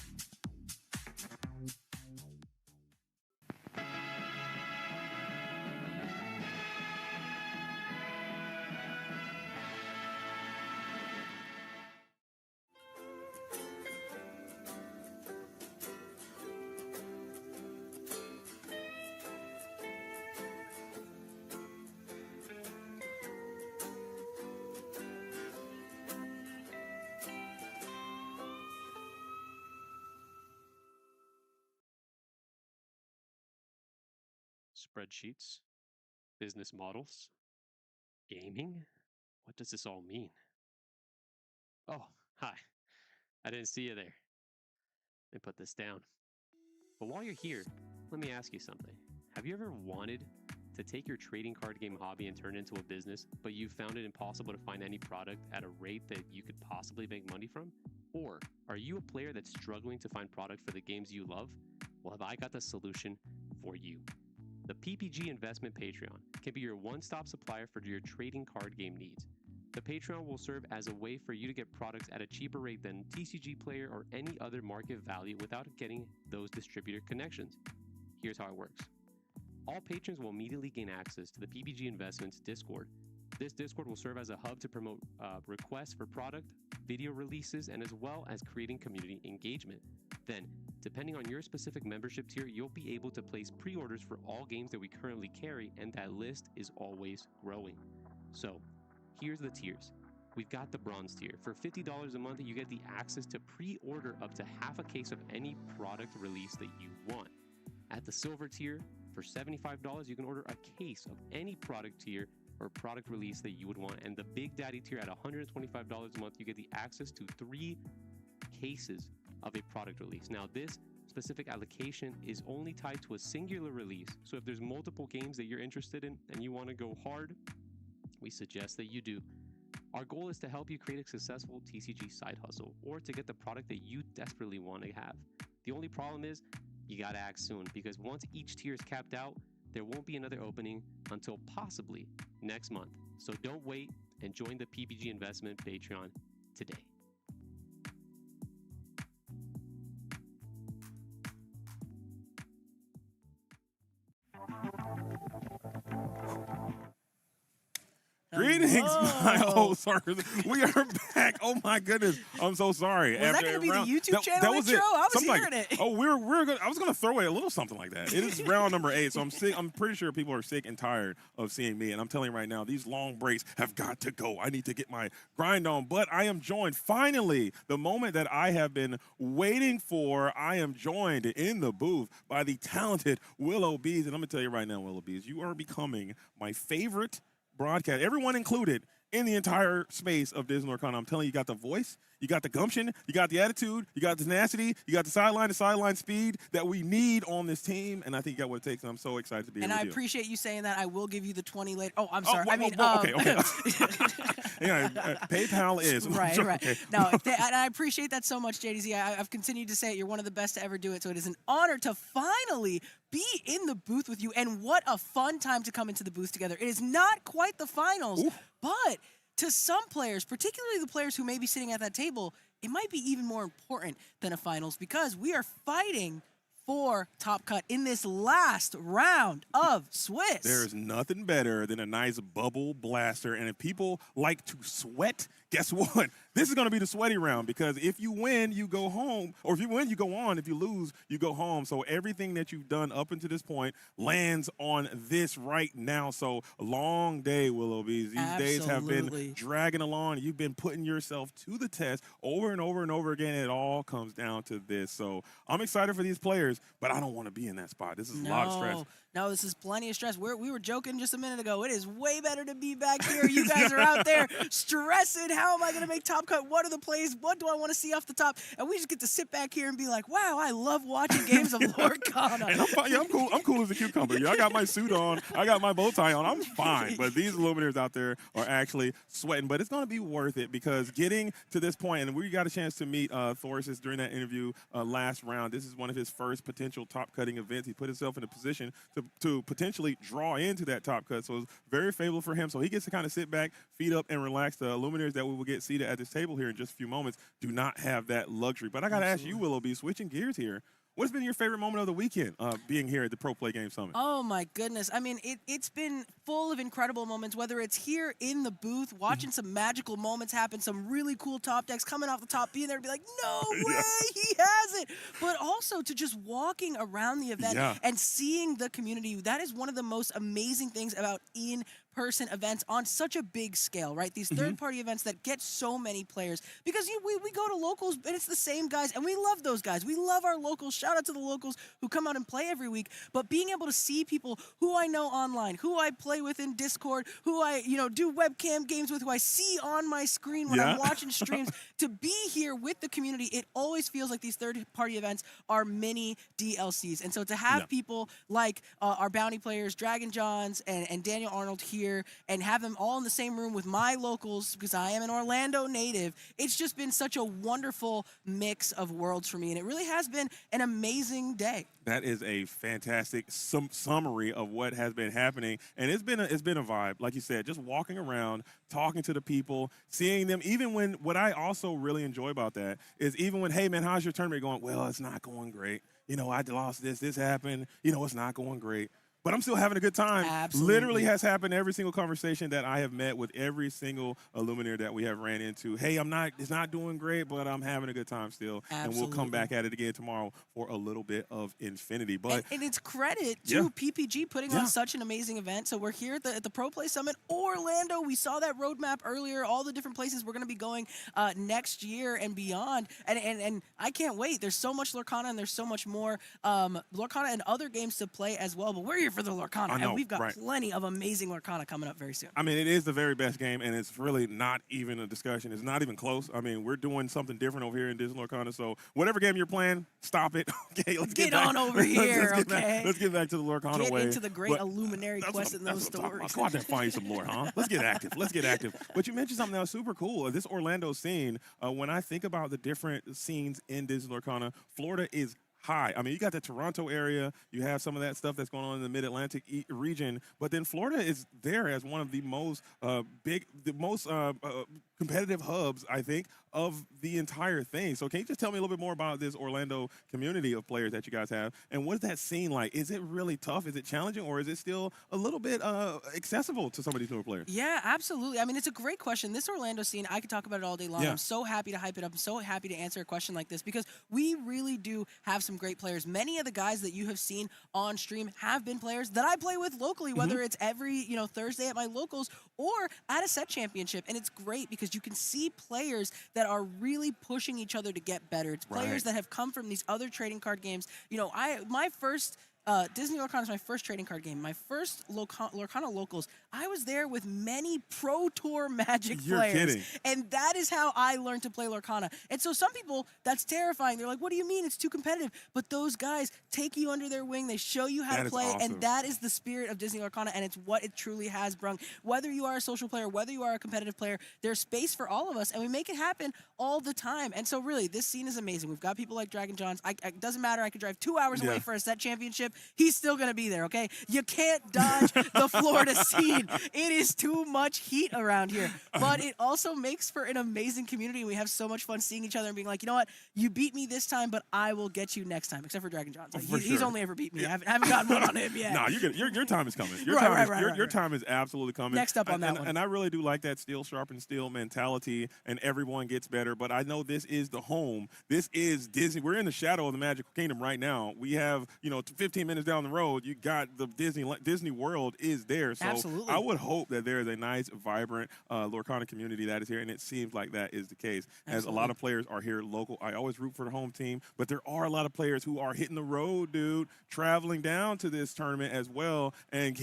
Spreadsheets, business models, gaming? What does this all mean? Oh, hi. I didn't see you there. Let me put this down. But while you're here, let me ask you something. Have you ever wanted to take your trading card game hobby and turn it into a business, but you found it impossible to find any product at a rate that you could possibly make money from? Or are you a player that's struggling to find product for the games you love? Well, have I got the solution for you? The PPG Investment Patreon can be your one-stop supplier for your trading card game needs. The Patreon will serve as a way for you to get products at a cheaper rate than TCG Player or any other market value without getting those distributor connections. Here's how it works. All patrons will immediately gain access to the PPG Investments Discord. This Discord will serve as a hub to promote requests for product, video releases, and as well as creating community engagement. Then, depending on your specific membership tier, you'll be able to place pre-orders for all games that we currently carry, and that list is always growing. So, here's the tiers. We've got the bronze tier. For $50 a month, you get the access to pre-order up to half a case of any product release that you want. At the silver tier, for $75, you can order a case of any product tier or product release that you would want. And the Big Daddy tier at $125 a month, you get the access to 3 cases of a product release. Now, this specific allocation is only tied to a singular release. So if there's multiple games that you're interested in and you want to go hard, we suggest that you do. Our goal is to help you create a successful TCG side hustle or to get the product that you desperately want to have. The only problem is you got to act soon, because once each tier is capped out, there won't be another opening until possibly next month. So don't wait and join the PPG Investment Patreon today. Greetings, my old sir. We are back. Oh my goodness, I'm so sorry. Was that going to be the YouTube channel intro? I was hearing it. Oh, we're gonna. I was going to throw away a little something like that. It is round number 8, so I'm sick. I'm pretty sure people are sick and tired of seeing me. And I'm telling you right now, these long breaks have got to go. I need to get my grind on. But I am joined finally, the moment that I have been waiting for. I am joined in the booth by the talented Willow Bees, and I'm going to tell you right now, Willow Bees, you are becoming my favorite broadcast, everyone included, in the entire space of Disney Lorcana. I'm telling you, you got the voice, you got the gumption, you got the attitude, you got the tenacity, you got the sideline speed that we need on this team, and I think you got what it takes, and I'm so excited to be here with you. And I appreciate you saying that. I will give you the 20 later. Oh, I'm sorry. Okay. Yeah, PayPal is. Right, sure. right. Okay. No, and I appreciate that so much, JDZ. I've continued to say it. You're one of the best to ever do it, so it is an honor to finally be in the booth with you, and what a fun time to come into the booth together. It is not quite the finals, but to some players, particularly the players who may be sitting at that table, it might be even more important than a finals, because we are fighting for Top Cut in this last round of Swiss. There's nothing better than a nice bubble blaster, and if people like to sweat, guess what? This is going to be the sweaty round, because if you win, you go home, or if you win, you go on. If you lose, you go home. So everything that you've done up until this point lands on this right now. So a long day, Willow Bees. These days have been dragging along. You've been putting yourself to the test over and over and over again. It all comes down to this. So I'm excited for these players, but I don't want to be in that spot. This is a lot of stress. No, this is plenty of stress. We were joking just a minute ago. It is way better to be back here. You guys are out there stressing. How am I going to make Top Cut? What are the plays? What do I want to see off the top? And we just get to sit back here and be like, wow, I love watching games of Lorcana. And I'm cool. I'm cool as a cucumber. I got my suit on. I got my bow tie on. I'm fine. But these Illuminators out there are actually sweating. But it's going to be worth it, because getting to this point, and we got a chance to meet Thoris during that interview last round. This is one of his first potential top cutting events. He put himself in a position to potentially draw into that top cut. So it's very favorable for him. So he gets to kind of sit back, feet up, and relax. The Illuminators that we will get seated at this table here in just a few moments do not have that luxury. But I got to ask you, Willow B, switching gears here, what's been your favorite moment of the weekend being here at the Pro Play Game Summit? Oh, my goodness. I mean, it's been full of incredible moments, whether it's here in the booth, watching some magical moments happen, some really cool top decks coming off the top, being there to be like, no way, he has it. But also to just walking around the event and seeing the community. That is one of the most amazing things about in-person events on such a big scale, right? These third-party events that get so many players, because we go to locals and it's the same guys, and we love those guys. We love our locals. Shout out to the locals who come out and play every week. But being able to see people who I know online, who I play with in Discord, who I do webcam games with, who I see on my screen when I'm watching streams, to be here with the community, it always feels like these third-party events are mini DLCs. And so to have people like our bounty players, Dragon Johns and Daniel Arnold here here and have them all in the same room with my locals, because I am an Orlando native, it's just been such a wonderful mix of worlds for me, and it really has been an amazing day. That is a fantastic summary of what has been happening, and it's been a vibe. Like you said, just walking around, talking to the people, seeing them. Even when, what I also really enjoy about that is even when, hey man, how's your tournament going? Well, it's not going great. You know, I lost this happened. You know, it's not going great. But I'm still having a good time. Absolutely. Literally has happened every single conversation that I have met with every single Illuminator that we have ran into. Hey, it's not doing great, but I'm having a good time still. Absolutely. And we'll come back at it again tomorrow for a little bit of infinity. But and it's credit to PPG putting on such an amazing event. So we're here at the Pro Play Summit Orlando. We saw that roadmap earlier, all the different places we're going to be going next year and beyond. And I can't wait. There's so much Lorcana, and there's so much more Lorcana and other games to play as well. But we're here for the Lorcana, and we've got plenty of amazing Lorcana coming up very soon. I mean, it is the very best game, and it's really not even a discussion. It's not even close. I mean, we're doing something different over here in Disney Lorcana, so whatever game you're playing, stop it. Okay, let's get back. on over here, let's get back to the Lorcana way. Get into the great Illuminary quest in those stories. Go out there and find some lore, huh? Let's get active. Let's get active. But you mentioned something that was super cool. This Orlando scene, when I think about the different scenes in Disney Lorcana, Florida is high. I mean, you got the Toronto area, you have some of that stuff that's going on in the Mid-Atlantic region, but then Florida is there as one of the most competitive hubs, I think, of the entire thing. So can you just tell me a little bit more about this Orlando community of players that you guys have, and what is that scene like? Is it really tough? Is it challenging, or is it still a little bit accessible to some of these newer players? Yeah, absolutely. I mean, it's a great question. This Orlando scene, I could talk about it all day long. Yeah. I'm so happy to hype it up. I'm so happy to answer a question like this, because we really do have some great players. Many of the guys that you have seen on stream have been players that I play with locally, whether it's every Thursday at my locals or at a set championship. And it's great because you can see players that are really pushing each other to get better. It's players that have come from these other trading card games. My first Disney Lorcana is my first trading card game. My first Lorcana Locals, I was there with many Pro Tour Magic players. Kidding. And that is how I learned to play Lorcana. And so some people, that's terrifying. They're like, what do you mean? It's too competitive. But those guys take you under their wing. They show you how to play. Awesome. And that is the spirit of Disney Lorcana, and it's what it truly has brung. Whether you are a social player, whether you are a competitive player, there's space for all of us, and we make it happen all the time. And so really, this scene is amazing. We've got people like Dragon Johns. It doesn't matter. I could drive 2 hours away for a set championship. He's still going to be there, okay? You can't dodge the Florida scene. It is too much heat around here. But it also makes for an amazing community. We have so much fun seeing each other and being like, you know what? You beat me this time, but I will get you next time, except for Dragon Johns. Like, he's only ever beat me. I haven't gotten one on him yet. Nah, your time is coming. Your time is absolutely coming. Next up on that one. And I really do like that steel sharpens steel mentality, and everyone gets better. But I know this is the home. This is Disney. We're in the shadow of the Magical Kingdom right now. We have, 15 minutes down the road, you got the Disney World is there. So Absolutely. I would hope that there is a nice, vibrant Lorcana community that is here, and it seems like that is the case. As a lot of players are here local. I always root for the home team, but there are a lot of players who are hitting the road, dude, traveling down to this tournament as well, and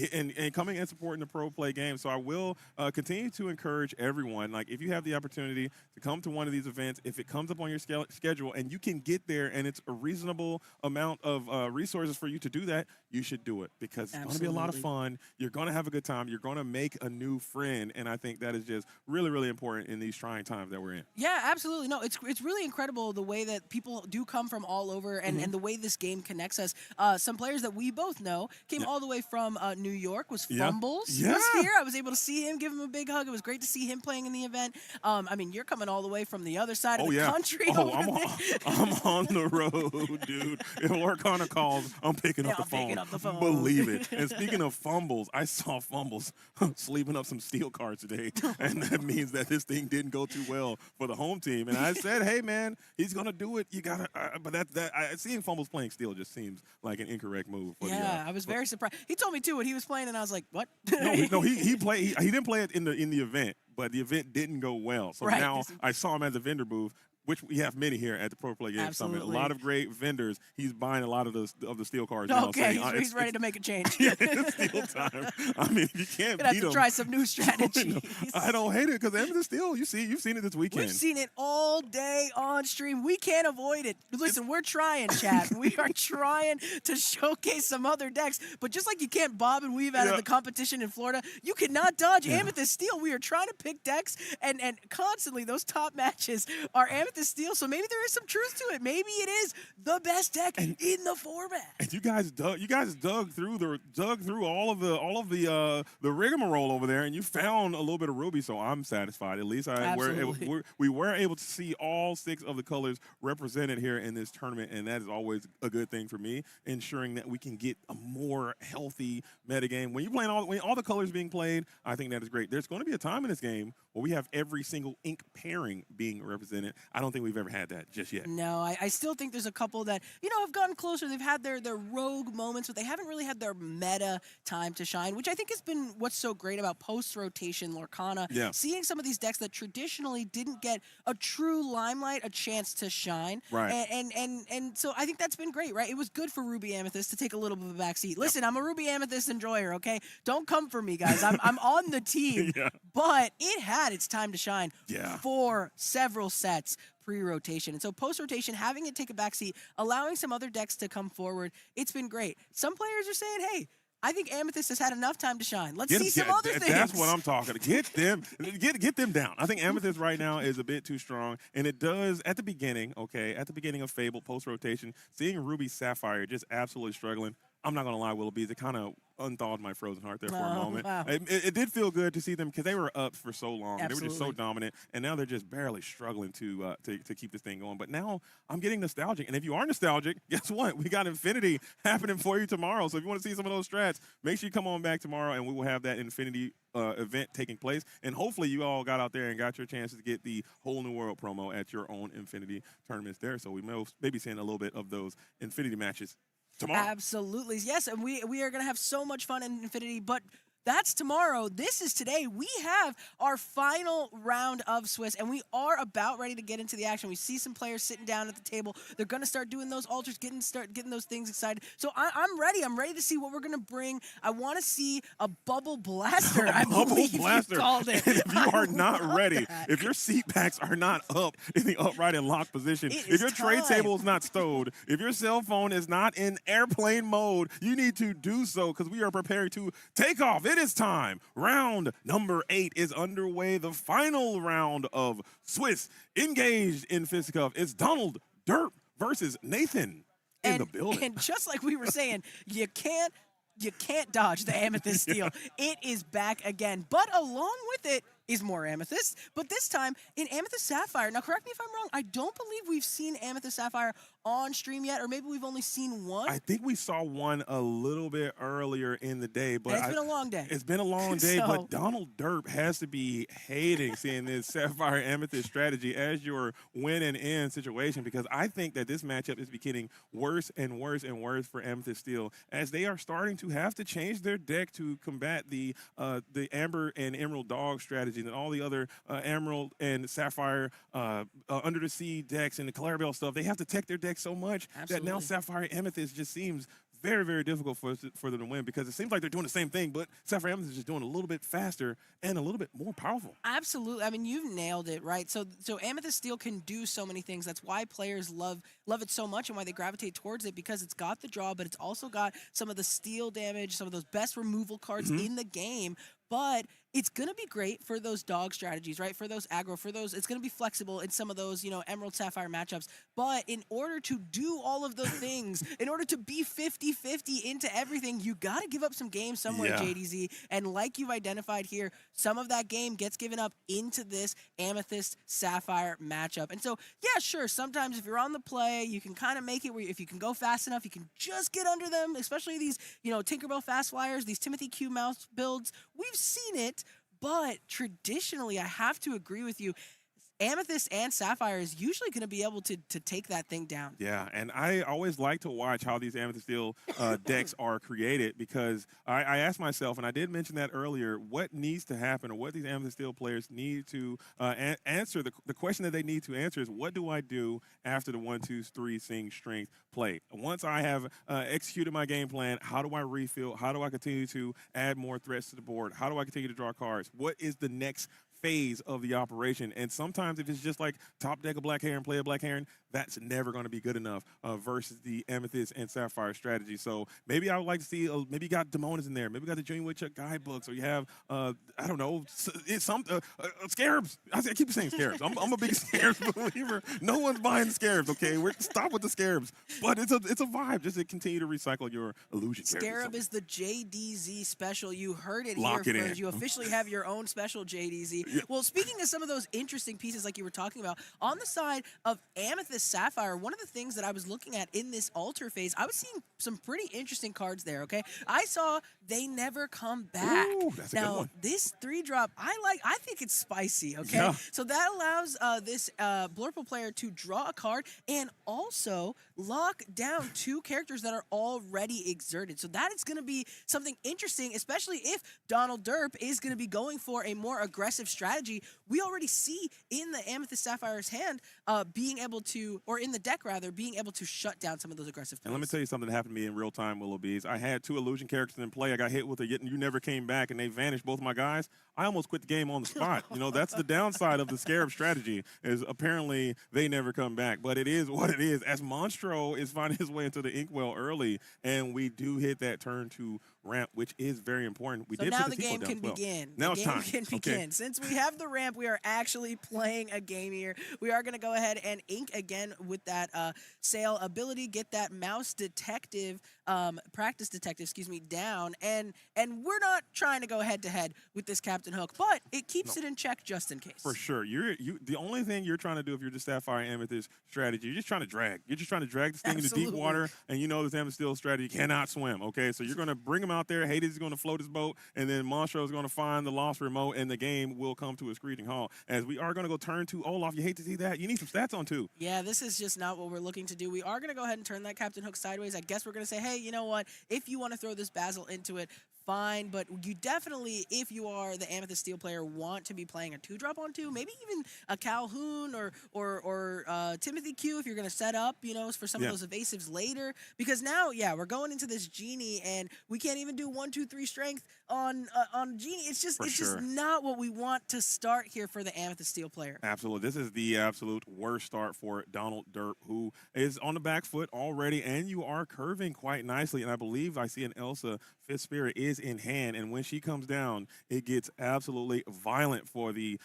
coming and supporting the Pro Play game. So I will continue to encourage everyone, like, if you have the opportunity to come to one of these events, if it comes up on your schedule and you can get there and it's a reasonable amount of resources for you to do that, you should do it, because it's going to be a lot of fun. You're going to have a good time. You're going to make a new friend, and I think that is just really, really important in these trying times that we're in. Yeah, absolutely. No, it's really incredible the way that people do come from all over, and the way this game connects us. Some players that we both know came all the way from New York. Was Fumbles was here. I was able to see him, give him a big hug. It was great to see him playing in the event. I mean, you're coming all the way from the other side of the country. I'm on the road, dude. If Lorcana calls, I'm picking up the phone. Believe it. And speaking of fumbles, I saw Fumbles sleeping up some steel cards today, and that means that this thing didn't go too well for the home team. And I said, hey man, he's gonna do it. You gotta. But seeing Fumbles playing steel just seems like an incorrect move. I was very surprised. He told me too when he was playing, and I was like, what? No, he played. He didn't play it in the event, but the event didn't go well. So now I saw him at the vendor booth which we have many here at the Pro Play Games Summit. A lot of great vendors. He's buying a lot of the steel cards now. Okay, saying, he's ready to make a change. Yeah, it's steel time. I mean, you can't Gonna beat have to him. try some new strategies. I don't hate it because Amethyst Steel. You've seen it this weekend. We've seen it all day on stream. We can't avoid it. Listen, we're trying, chat. We are trying to showcase some other decks. But just like you can't bob and weave out of the competition in Florida, you cannot dodge Amethyst Steel. We are trying to pick decks, and constantly those top matches are Amethyst Steel. So maybe there is some truth to it. Maybe it is the best deck in the format. And you guys dug through all of the rigmarole over there, and you found a little bit of Ruby. So I'm satisfied. At least we were able to see all 6 of the colors represented here in this tournament, and that is always a good thing for me, ensuring that we can get a more healthy metagame. When all the colors being played, I think that is great. There's going to be a time in this game where we have every single ink pairing being represented. I don't think we've ever had that just yet. No, I still think there's a couple that, have gotten closer. They've had their rogue moments, but they haven't really had their meta time to shine, which I think has been what's so great about post-rotation Lorcana. Yeah. Seeing some of these decks that traditionally didn't get a true limelight a chance to shine. Right. And so I think that's been great, right? It was good for Ruby Amethyst to take a little bit of a backseat. Listen, I'm a Ruby Amethyst enjoyer, okay? Don't come for me, guys. I'm on the team. Yeah. But it had its time to shine for several sets pre-rotation. And so post-rotation, having it take a backseat, allowing some other decks to come forward, it's been great. Some players are saying, hey, I think Amethyst has had enough time to shine. Let's see some other things. That's what I'm talking about. Get them down. I think Amethyst right now is a bit too strong, and it does at the beginning of Fable post-rotation, seeing Ruby Sapphire just absolutely struggling. I'm not going to lie, Willow Bees, it kind of unthawed my frozen heart there for a moment. Wow. It did feel good to see them because they were up for so long. Absolutely. They were just so dominant, and now they're just barely struggling to keep this thing going. But now I'm getting nostalgic, and if you are nostalgic, guess what? We got Infinity happening for you tomorrow. So if you want to see some of those strats, make sure you come on back tomorrow, and we will have that Infinity event taking place. And hopefully you all got out there and got your chances to get the Whole New World promo at your own Infinity tournaments there. So we may be seeing a little bit of those Infinity matches tomorrow. Absolutely. Yes, and we are going to have so much fun in Infinity, but that's tomorrow. This is today. We have our final round of Swiss, and we are about ready to get into the action. We see some players sitting down at the table. They're going to start doing those altars, getting those things excited. So I'm ready. I'm ready to see what we're going to bring. I want to see a bubble blaster. I believe you called it. And if you are not ready, if your seat backs are not up in the upright and locked position, if your tray table is not stowed, if your cell phone is not in airplane mode, you need to do so because we are preparing to take off. It is time. Round number 8 is underway. The final round of Swiss engaged in fisticuff. It's Donald Derp versus Nathan in the building. And just like we were saying, you can't dodge the Amethyst Steel. It is back again. But along with it is more Amethyst, but this time in Amethyst Sapphire. Now, correct me if I'm wrong, I don't believe we've seen Amethyst Sapphire on stream yet, or maybe we've only seen one. I think we saw one a little bit earlier in the day, but it's been a long day. It's been a long day, but Donald Derp has to be hating seeing this Sapphire Amethyst strategy as your win and end situation, because I think that this matchup is getting worse and worse and worse for Amethyst Steel as they are starting to have to change their deck to combat the Amber and Emerald Dog strategy and all the other Emerald and Sapphire Under the Sea decks and the Clarabelle stuff. They have to tech their deck so much that now Sapphire Amethyst just seems very, very difficult for them to win, because it seems like they're doing the same thing, but Sapphire Amethyst is just doing a little bit faster and a little bit more powerful. Absolutely. I mean, you've nailed it, right? So Amethyst Steel can do so many things. That's why players love it so much and why they gravitate towards it, because it's got the draw, but it's also got some of the steel damage, some of those best removal cards in the game. But it's going to be great for those dog strategies, right? For those aggro, it's going to be flexible in some of those, Emerald Sapphire matchups. But in order to do all of those things, in order to be 50-50 into everything, you got to give up some games somewhere, JDZ. And like you've identified here, some of that game gets given up into this Amethyst Sapphire matchup. And so, yeah, sure, sometimes if you're on the play, you can kind of make it where if you can go fast enough, you can just get under them, especially these, Tinkerbell Fast Flyers, these Timothy Q Mouse builds. We've seen it, but traditionally, I have to agree with you, Amethyst and Sapphire is usually going to be able to take that thing down. Yeah, and I always like to watch how these Amethyst Steel decks are created, because I asked myself, and I did mention that earlier, what needs to happen, or what these Amethyst Steel players need to answer. The question that they need to answer is, what do I do after the 1, 2, 3 sing strength play? Once I have executed my game plan, how do I refill? How do I continue to add more threats to the board? How do I continue to draw cards? What is the next phase of the operation? And sometimes if it's just like top deck a Black Heron, play a Black Heron, that's never going to be good enough versus the Amethyst and Sapphire strategy. So maybe I would like to see, maybe you got Demonas in there, maybe you got the Junior Woodchuck guidebooks, or you have, I don't know, Scarabs. I keep saying Scarabs. I'm a big Scarabs believer. No one's buying Scarabs, okay? Stop with the Scarabs. But it's a vibe just to continue to recycle your illusion characters. Scarab is the JDZ special. You heard it Lock here it first. in. You officially have your own special JDZ. Yeah. Well, speaking of some of those interesting pieces like you were talking about, on the side of Amethyst Sapphire, one of the things that I was looking at in this altar phase, I was seeing some pretty interesting cards there, okay? I saw They Never Come Back. Ooh, that's a good one. This 3-drop, I think it's spicy, okay? Yeah. So that allows this Blurple player to draw a card and also lock down 2 characters that are already exerted. So that is going to be something interesting, especially if Donald Derp is going to be going for a more aggressive strategy. We already see in the Amethyst Sapphire's hand being able to, or in the deck rather, being able to shut down some of those aggressive plays. And let me tell you something that happened to me in real time, Willow Bees. I had 2 illusion characters in play. I got hit with a You Never Came Back, and they vanished, both my guys. I almost quit the game on the spot. That's the downside of the Scarab strategy, is apparently they never come back. But it is what it is. As Monstro is finding his way into the Inkwell early, and we do hit that turn 2 ramp, which is very important. We So did now put the game down can as well. begin. Now the it's game time. can begin. Okay. Since we have the ramp, we are actually playing a game here. We are going to go ahead and ink again with that sail ability, get that mouse detective, practice detective, down. And we're not trying to go head to head with this Captain Hook, but it keeps it in check just in case. For sure. The only thing you're trying to do if you're just Sapphire Amethyst strategy, you're just trying to drag. You're just trying to drag this thing into deep water, and this Amethyst Steel strategy cannot swim, okay? So you're going to bring him out there. Hades is going to float his boat, and then Monstro is going to find the lost remote, and the game will come to a screeching halt. As we are going to go turn 2 Olaf. You hate to see that. You need some stats on 2. Yeah, this is just not what we're looking to do. We are going to go ahead and turn that Captain Hook sideways. I guess we're going to say, hey, you know what? If you want to throw this Basil into it, fine, but you definitely, if you are the Amethyst Steel player, want to be playing a 2-drop on 2, maybe even a Calhoun or Timothy Q if you're going to set up, for some of those evasives later. Because now, we're going into this Genie, and we can't even do 1, 2, 3 strength on Genie. It's just not what we want to start here for the Amethyst Steel player. Absolutely. This is the absolute worst start for Donald Derp, who is on the back foot already, and you are curving quite nicely. And I believe I see an Elsa Fifth Spirit is in hand, and when she comes down, it gets absolutely violent for the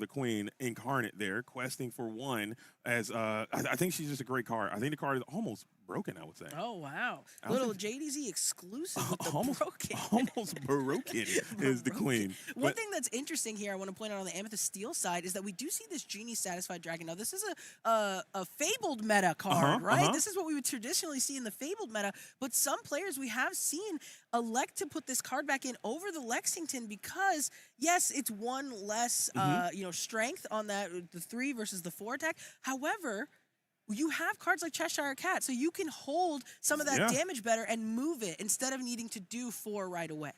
Queen Incarnate there, questing for 1. As I think she's just a great card. I think the card is almost broken, I would say. Oh, wow. Little JDZ exclusive with the broken. Almost broken is the Queen. One thing that's interesting here I want to point out on the Amethyst Steel side is that we do see this Genie Satisfied Dragon. Now, this is a Fabled meta card, right? This is what we would traditionally see in the Fabled meta, but some players we have seen elect to put this card back in over the Lexington because, yes, it's 1 less strength on that, the 3 versus the 4 attack. However, you have cards like Cheshire Cat, so you can hold some of that damage better and move it instead of needing to do 4 right away.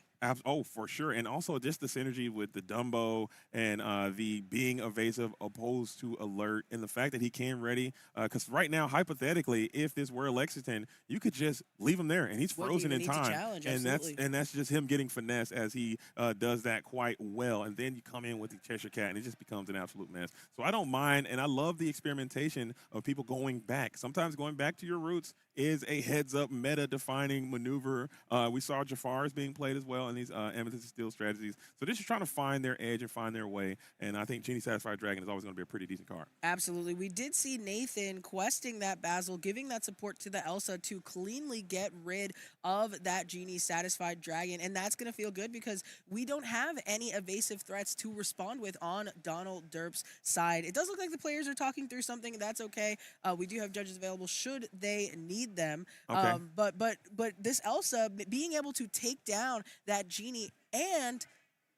Oh, for sure. And also just the synergy with the Dumbo and the being evasive opposed to alert, and the fact that he can ready. Because right now, hypothetically, if this were Lexington, you could just leave him there, and he's frozen in time. And that's just him getting finesse as he does that quite well. And then you come in with the Cheshire Cat, and it just becomes an absolute mess. So I don't mind, and I love the experimentation of people going back. Sometimes going back to your roots is a heads-up meta-defining maneuver. We saw Jafar's being played as well in these Amethyst Steel strategies. So they're just trying to find their edge and find their way, and I think Genie Satisfied Dragon is always going to be a pretty decent card. Absolutely. We did see Nathan questing that Basil, giving that support to the Elsa to cleanly get rid of that Genie Satisfied Dragon, and that's going to feel good because we don't have any evasive threats to respond with on Donald Derp's side. It does look like the players are talking through something. That's okay. We do have judges available should they need them. Okay. But this Elsa being able to take down that Genie and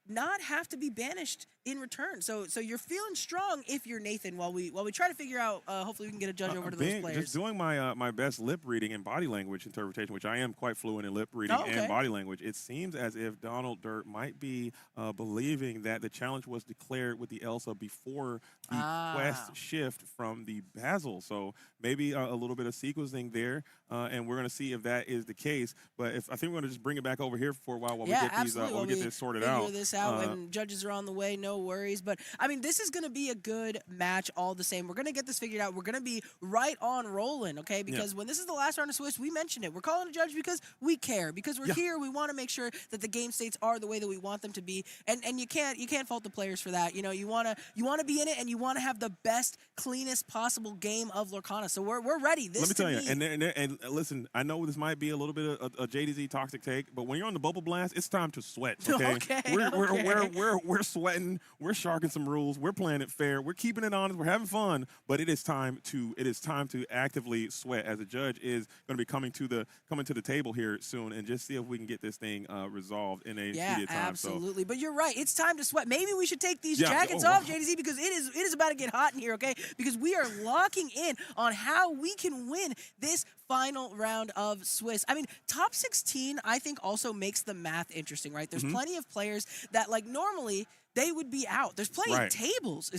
not have to be banished in return. So you're feeling strong if you're Nathan. While we try to figure out, hopefully we can get a judge over to those players. Just doing my my best lip reading and body language interpretation, which I am quite fluent in lip reading and body language. It seems as if Donald Dirt might be believing that the challenge was declared with the Elsa before the quest shift from the Basil. So maybe a little bit of sequencing there, and we're going to see if that is the case. But I think we're going to just bring it back over here for a while while we get these while we get this sorted out. Figure this out, and judges are on the way. No worries. But I mean, this is going to be a good match all the same. We're going to get this figured out. We're going to be right on rolling, okay? Because when this is the last round of Swiss, we mentioned it. We're calling a judge because we care. Because we're here, we want to make sure that the game states are the way that we want them to be. And you can't fault the players for that. You know, you want to be in it, and you want to have the best, cleanest possible game of Lorcana. So we're ready. Let me tell you, and listen, I know this might be a little bit of a JDZ toxic take, but when you're on the bubble blast, it's time to sweat. Okay, we're sweating, we're sharking some rules, we're playing it fair, we're keeping it honest, we're having fun, but it is time to actively sweat. As a judge is going to be coming to the table here soon, and just see if we can get this thing resolved in a speedy time. Absolutely. So, but you're right, it's time to sweat. Maybe we should take these jackets off, JDZ, because it is about to get hot in here. Okay, because we are locking in on how we can win this final round of Swiss. I mean, top 16, I think, also makes the math interesting, right? There's plenty of players that, like, normally they would be out. There's plenty of tables,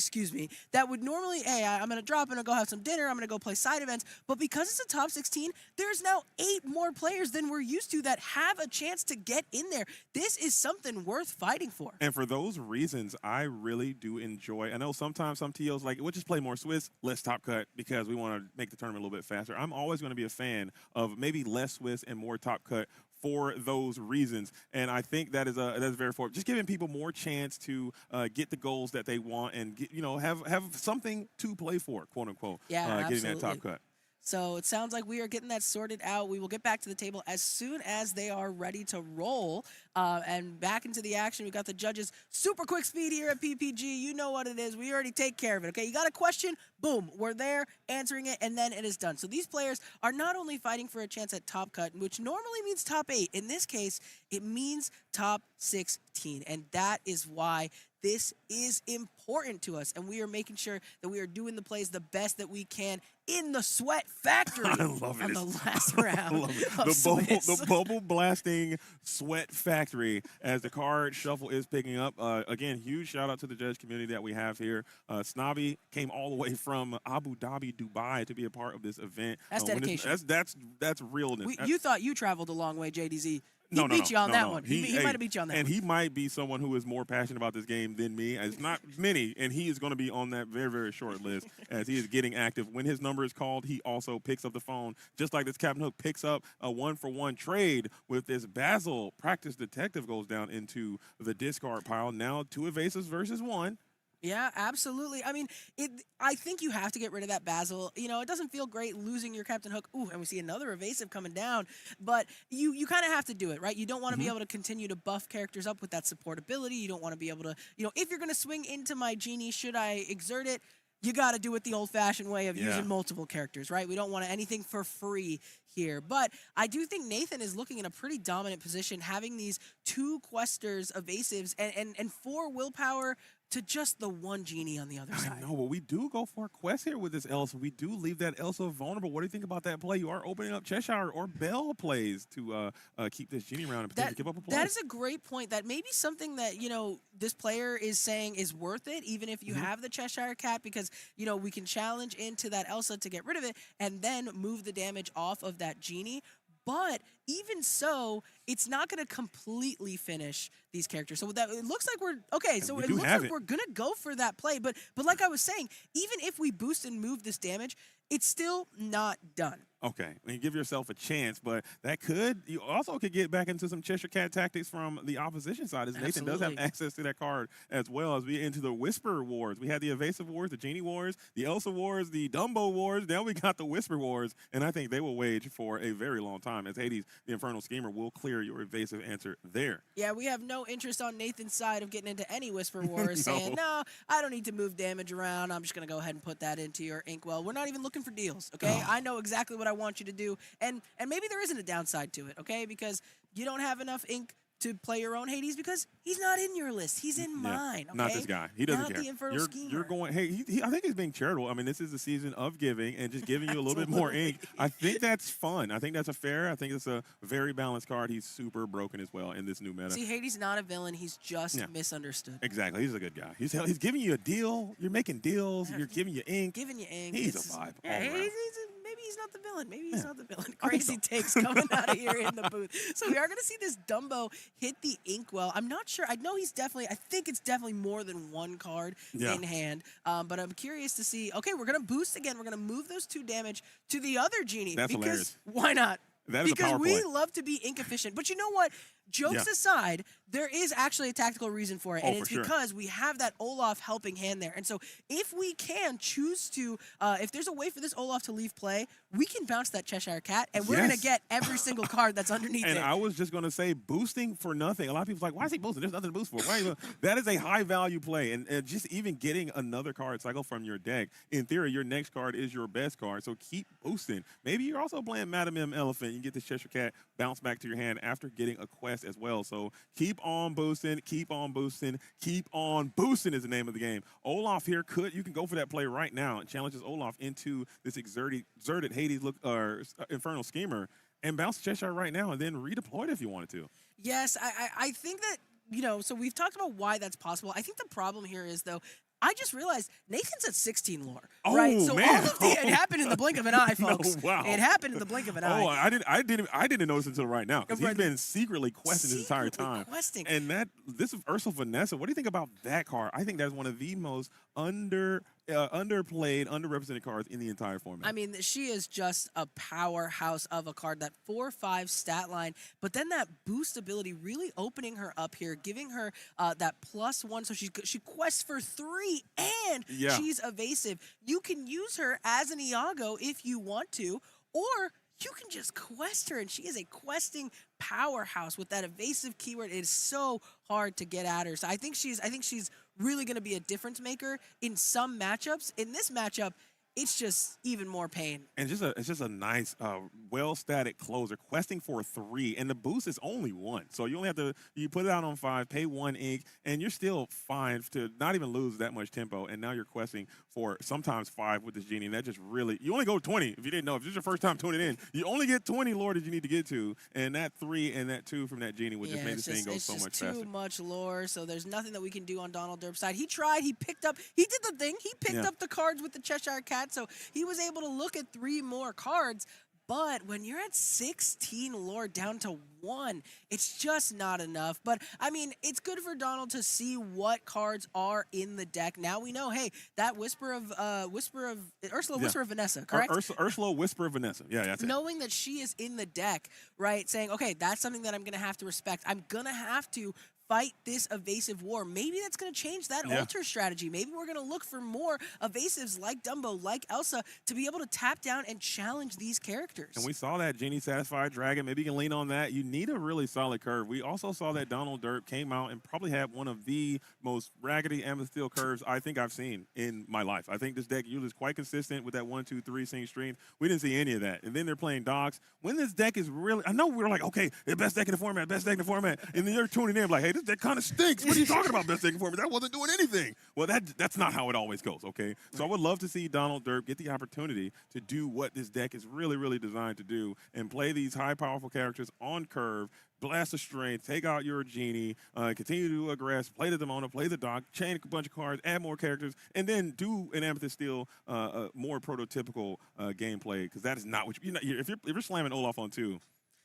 that would normally, hey, I'm going to drop in and go have some dinner. I'm going to go play side events. But because it's a top 16, there's now 8 more players than we're used to that have a chance to get in there. This is something worth fighting for. And for those reasons, I really do enjoy. I know sometimes some TOs like, we'll just play more Swiss, less top cut, because we want to make the tournament a little bit faster. I'm always going to be a fan of maybe less Swiss and more top cut for those reasons, and I think that's very important. Just giving people more chance to get the goals that they want and have something to play for, quote unquote. Getting that top cut. So it sounds like we are getting that sorted out. We will get back to the table as soon as they are ready to roll. And back into the action, we got the judges super quick speed here at PPG. You know what it is. We already take care of it, okay? You got a question? Boom. We're there answering it, and then it is done. So these players are not only fighting for a chance at top cut, which normally means top 8. In this case, it means top 16. And that is why this is important to us, and we are making sure that we are doing the plays the best that we can in the sweat factory I love it. on the last round. The bubble blasting sweat factory as the card shuffle is picking up. Again, huge shout out to the judge community that we have here. Snobby came all the way from Abu Dhabi, Dubai to be a part of this event. That's dedication. That's realness. You thought you traveled a long way, JDZ. He beat you on that one. He might have beat you on that one. And he might be someone who is more passionate about this game than me. It's not many, and he is going to be on that very, very short list as he is getting active. When his number is called, he also picks up the phone, just like this Captain Hook picks up a 1-for-1 trade with this Basil. Practice Detective goes down into the discard pile. Now 2 evasives versus 1. Yeah, absolutely. I mean, I think you have to get rid of that Basil. You know, it doesn't feel great losing your Captain Hook. Ooh, and we see another evasive coming down. But you kind of have to do it, right? You don't want to be able to continue to buff characters up with that support ability. You don't want to be able to, if you're going to swing into my Genie, should I exert it? You got to do it the old-fashioned way of using multiple characters, right? We don't want anything for free here. But I do think Nathan is looking in a pretty dominant position, having these 2 questers, evasives, and 4 willpower to just the 1 Genie on the other side. No, but we do go for a quest here with this Elsa. We do leave that Elsa vulnerable. What do you think about that play? You are opening up Cheshire or Bell plays to keep this Genie around and potentially give up a play. That is a great point. That may be something that, this player is saying is worth it, even if you have the Cheshire Cat, because, we can challenge into that Elsa to get rid of it and then move the damage off of that Genie. But even so, it's not going to completely finish these characters. So it looks like we're okay. So it looks like we're going to go for that play. But like I was saying, even if we boost and move this damage, it's still not done. Okay, I mean, give yourself a chance, but you also could get back into some Cheshire Cat tactics from the opposition side, as Nathan does have access to that card as well, as we into the Whisper Wars. We had the Evasive Wars, the Genie Wars, the Elsa Wars, the Dumbo Wars. Now we got the Whisper Wars, and I think they will wage for a very long time, as Hades, the Infernal Schemer, will clear your evasive answer there. Yeah, we have no interest on Nathan's side of getting into any Whisper Wars, saying, no, I don't need to move damage around. I'm just going to go ahead and put that into your Inkwell. We're not even looking for deals, okay? I know exactly what I want you to do, and maybe there isn't a downside to it, okay? Because you don't have enough ink to play your own Hades because he's not in your list. He's in mine. Okay? Not this guy. He doesn't not care. The Infernal Schemer. You're going. Hey, I think he's being charitable. I mean, this is the season of giving and just giving you a little bit more ink. I think that's fun. I think that's fair. I think it's a very balanced card. He's super broken as well in this new meta. See, Hades not a villain. He's just misunderstood. Exactly. He's a good guy. He's giving you a deal. You're making deals. You're giving you ink. Giving you ink. He's a vibe. Yeah, all around. maybe he's not the villain. Maybe he's not the villain. Crazy takes coming out of here in the booth. So we are going to see this Dumbo hit the inkwell. I'm not sure. I know I think it's definitely more than one card in hand. But I'm curious to see. Okay, we're going to boost again. We're going to move those 2 damage to the other genie. That's hilarious. Why not? That is a because power we play. love to be ink efficient. But you know what? Jokes aside, there is actually a tactical reason for it. And it's because we have that Olaf helping hand there. And so if we can choose to, if there's a way for this Olaf to leave play, we can bounce that Cheshire Cat, and we're going to get every single card that's underneath And it. I was just going to say, boosting for nothing. A lot of people's like, why is he boosting? There's nothing to boost for. That is a high-value play. And just even getting another card cycle from your deck, in theory, your next card is your best card. So keep boosting. Maybe you're also playing Madam M Elephant. You get this Cheshire Cat bounce back to your hand after getting a quest as well. So keep on boosting, keep on boosting, keep on boosting is the name of the game. Olaf here you can go for that play right now and challenges Olaf into this exerted Hades Infernal Schemer and bounce Cheshire right now and then redeploy it if you wanted to. Yes, I think that, so we've talked about why that's possible. I think the problem here is, though, I just realized Nathan's at 16 lore, right? So man. all of it happened in the blink of an eye, folks. No, wow. It happened in the blink of an eye. I didn't notice until right now because he's been secretly questing this entire time. Questing. And this is Ursula Vanessa. What do you think about that card? I think that's one of the most underplayed, underrepresented cards in the entire format. I mean, she is just a powerhouse of a card. That 4/5 stat line, but then that boost ability really opening her up here, giving her that +1. So she quests for 3, and she's evasive. You can use her as an Iago if you want to, or you can just quest her, and she is a questing powerhouse with that evasive keyword. It is so hard to get at her. So I think she's really going to be a difference maker in some matchups. In this matchup, it's just even more pain. And it's just a nice, well-static closer, questing for 3, and the boost is only 1. So you only have to, you put it out on 5, pay 1 ink, and you're still fine to not even lose that much tempo, and now you're questing for sometimes 5 with this genie, and that just really, you only go 20 if you didn't know. If this is your first time tuning in, you only get 20 lore that you need to get to, and that 3 and that 2 from that genie would just make this thing go so much faster. It's too much lore, so there's nothing that we can do on Donald Derp's side. He tried, he did the thing, he picked up the cards with the Cheshire Cat, so he was able to look at 3 more cards. But when you're at 16 lore down to 1, it's just not enough. But, I mean, it's good for Donald to see what cards are in the deck. Now we know, hey, that Ursula Whisper of Vanessa, correct? Ursula Whisper of Vanessa. Yeah, that's it. Knowing that she is in the deck, right, saying, okay, that's something that I'm going to have to respect. I'm going to have to fight this evasive war. Maybe that's going to change that alter strategy. Maybe we're going to look for more evasives like Dumbo, like Elsa, to be able to tap down and challenge these characters. And we saw that Genie Satisfied Dragon. Maybe you can lean on that. You need a really solid curve. We also saw that Donald Derp came out and probably had one of the most raggedy Amethysteel curves I think I've seen in my life. I think this deck usually is quite consistent with that 1, 2, 3 sync stream. We didn't see any of that. And then they're playing dogs. When this deck is really, I know we were like, okay, the best deck in the format, best deck in the format. And then you're tuning in like, hey, this deck kind of stinks. What are you talking about, best deck in the format? That wasn't doing anything. Well, that's not how it always goes, okay? So I would love to see Donald Derp get the opportunity to do what this deck is really, really designed to do and play these high, powerful characters on curve, blast the strength, take out your genie, continue to aggress, play the Demona, play the dog, chain a bunch of cards, add more characters, and then do an Amethysteel more prototypical gameplay, because that is not what if you're slamming Olaf on 2.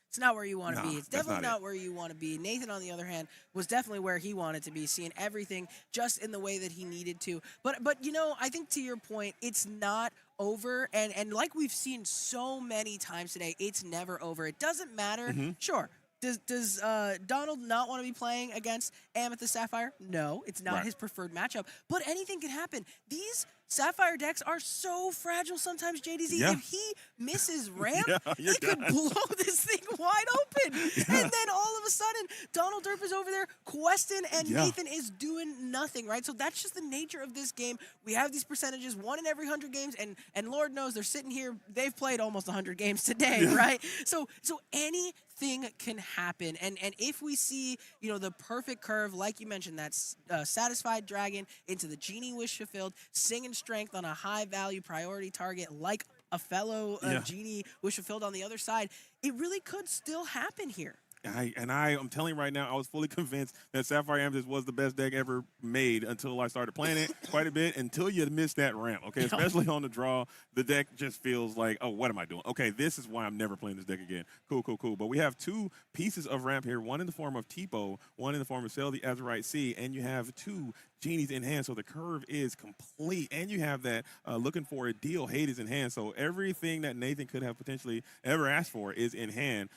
It's not where you want to be. It's definitely not where you want to be. Nathan, on the other hand, was definitely where he wanted to be, seeing everything just in the way that he needed to. But I think to your point, it's not over. And like we've seen so many times today, it's never over. It doesn't matter. Sure. Does Donald not want to be playing against Amethyst Sapphire? No, it's not his preferred matchup. But anything can happen. These Sapphire decks are so fragile sometimes, JDZ. Yeah. If he misses ramp, you're he could done. blow this thing wide open. And then all of a sudden, Donald Derp is over there questing, and Nathan is doing nothing, right? So that's just the nature of this game. We have these percentages, 1 in every 100 games, and Lord knows they're sitting here. They've played almost 100 games today, right? So anything can happen, and if we see the perfect curve, like you mentioned, that's Satisfied Dragon into the Genie Wish Fulfilled, Singing Strength on a high value priority target like a fellow Genie Wish Fulfilled on the other side, it really could still happen here. I'm telling you right now, I was fully convinced that Sapphire Amethyst was the best deck ever made until I started playing it quite a bit, until you miss that ramp, okay? Especially on the draw, the deck just feels like, oh, what am I doing? Okay, this is why I'm never playing this deck again. Cool. But we have 2 pieces of ramp here, one in the form of Tipo, one in the form of Sail the Azurite Sea, and you have 2 Genies in hand, so the curve is complete, and you have that looking for a deal Hades in hand, so everything that Nathan could have potentially ever asked for is in hand.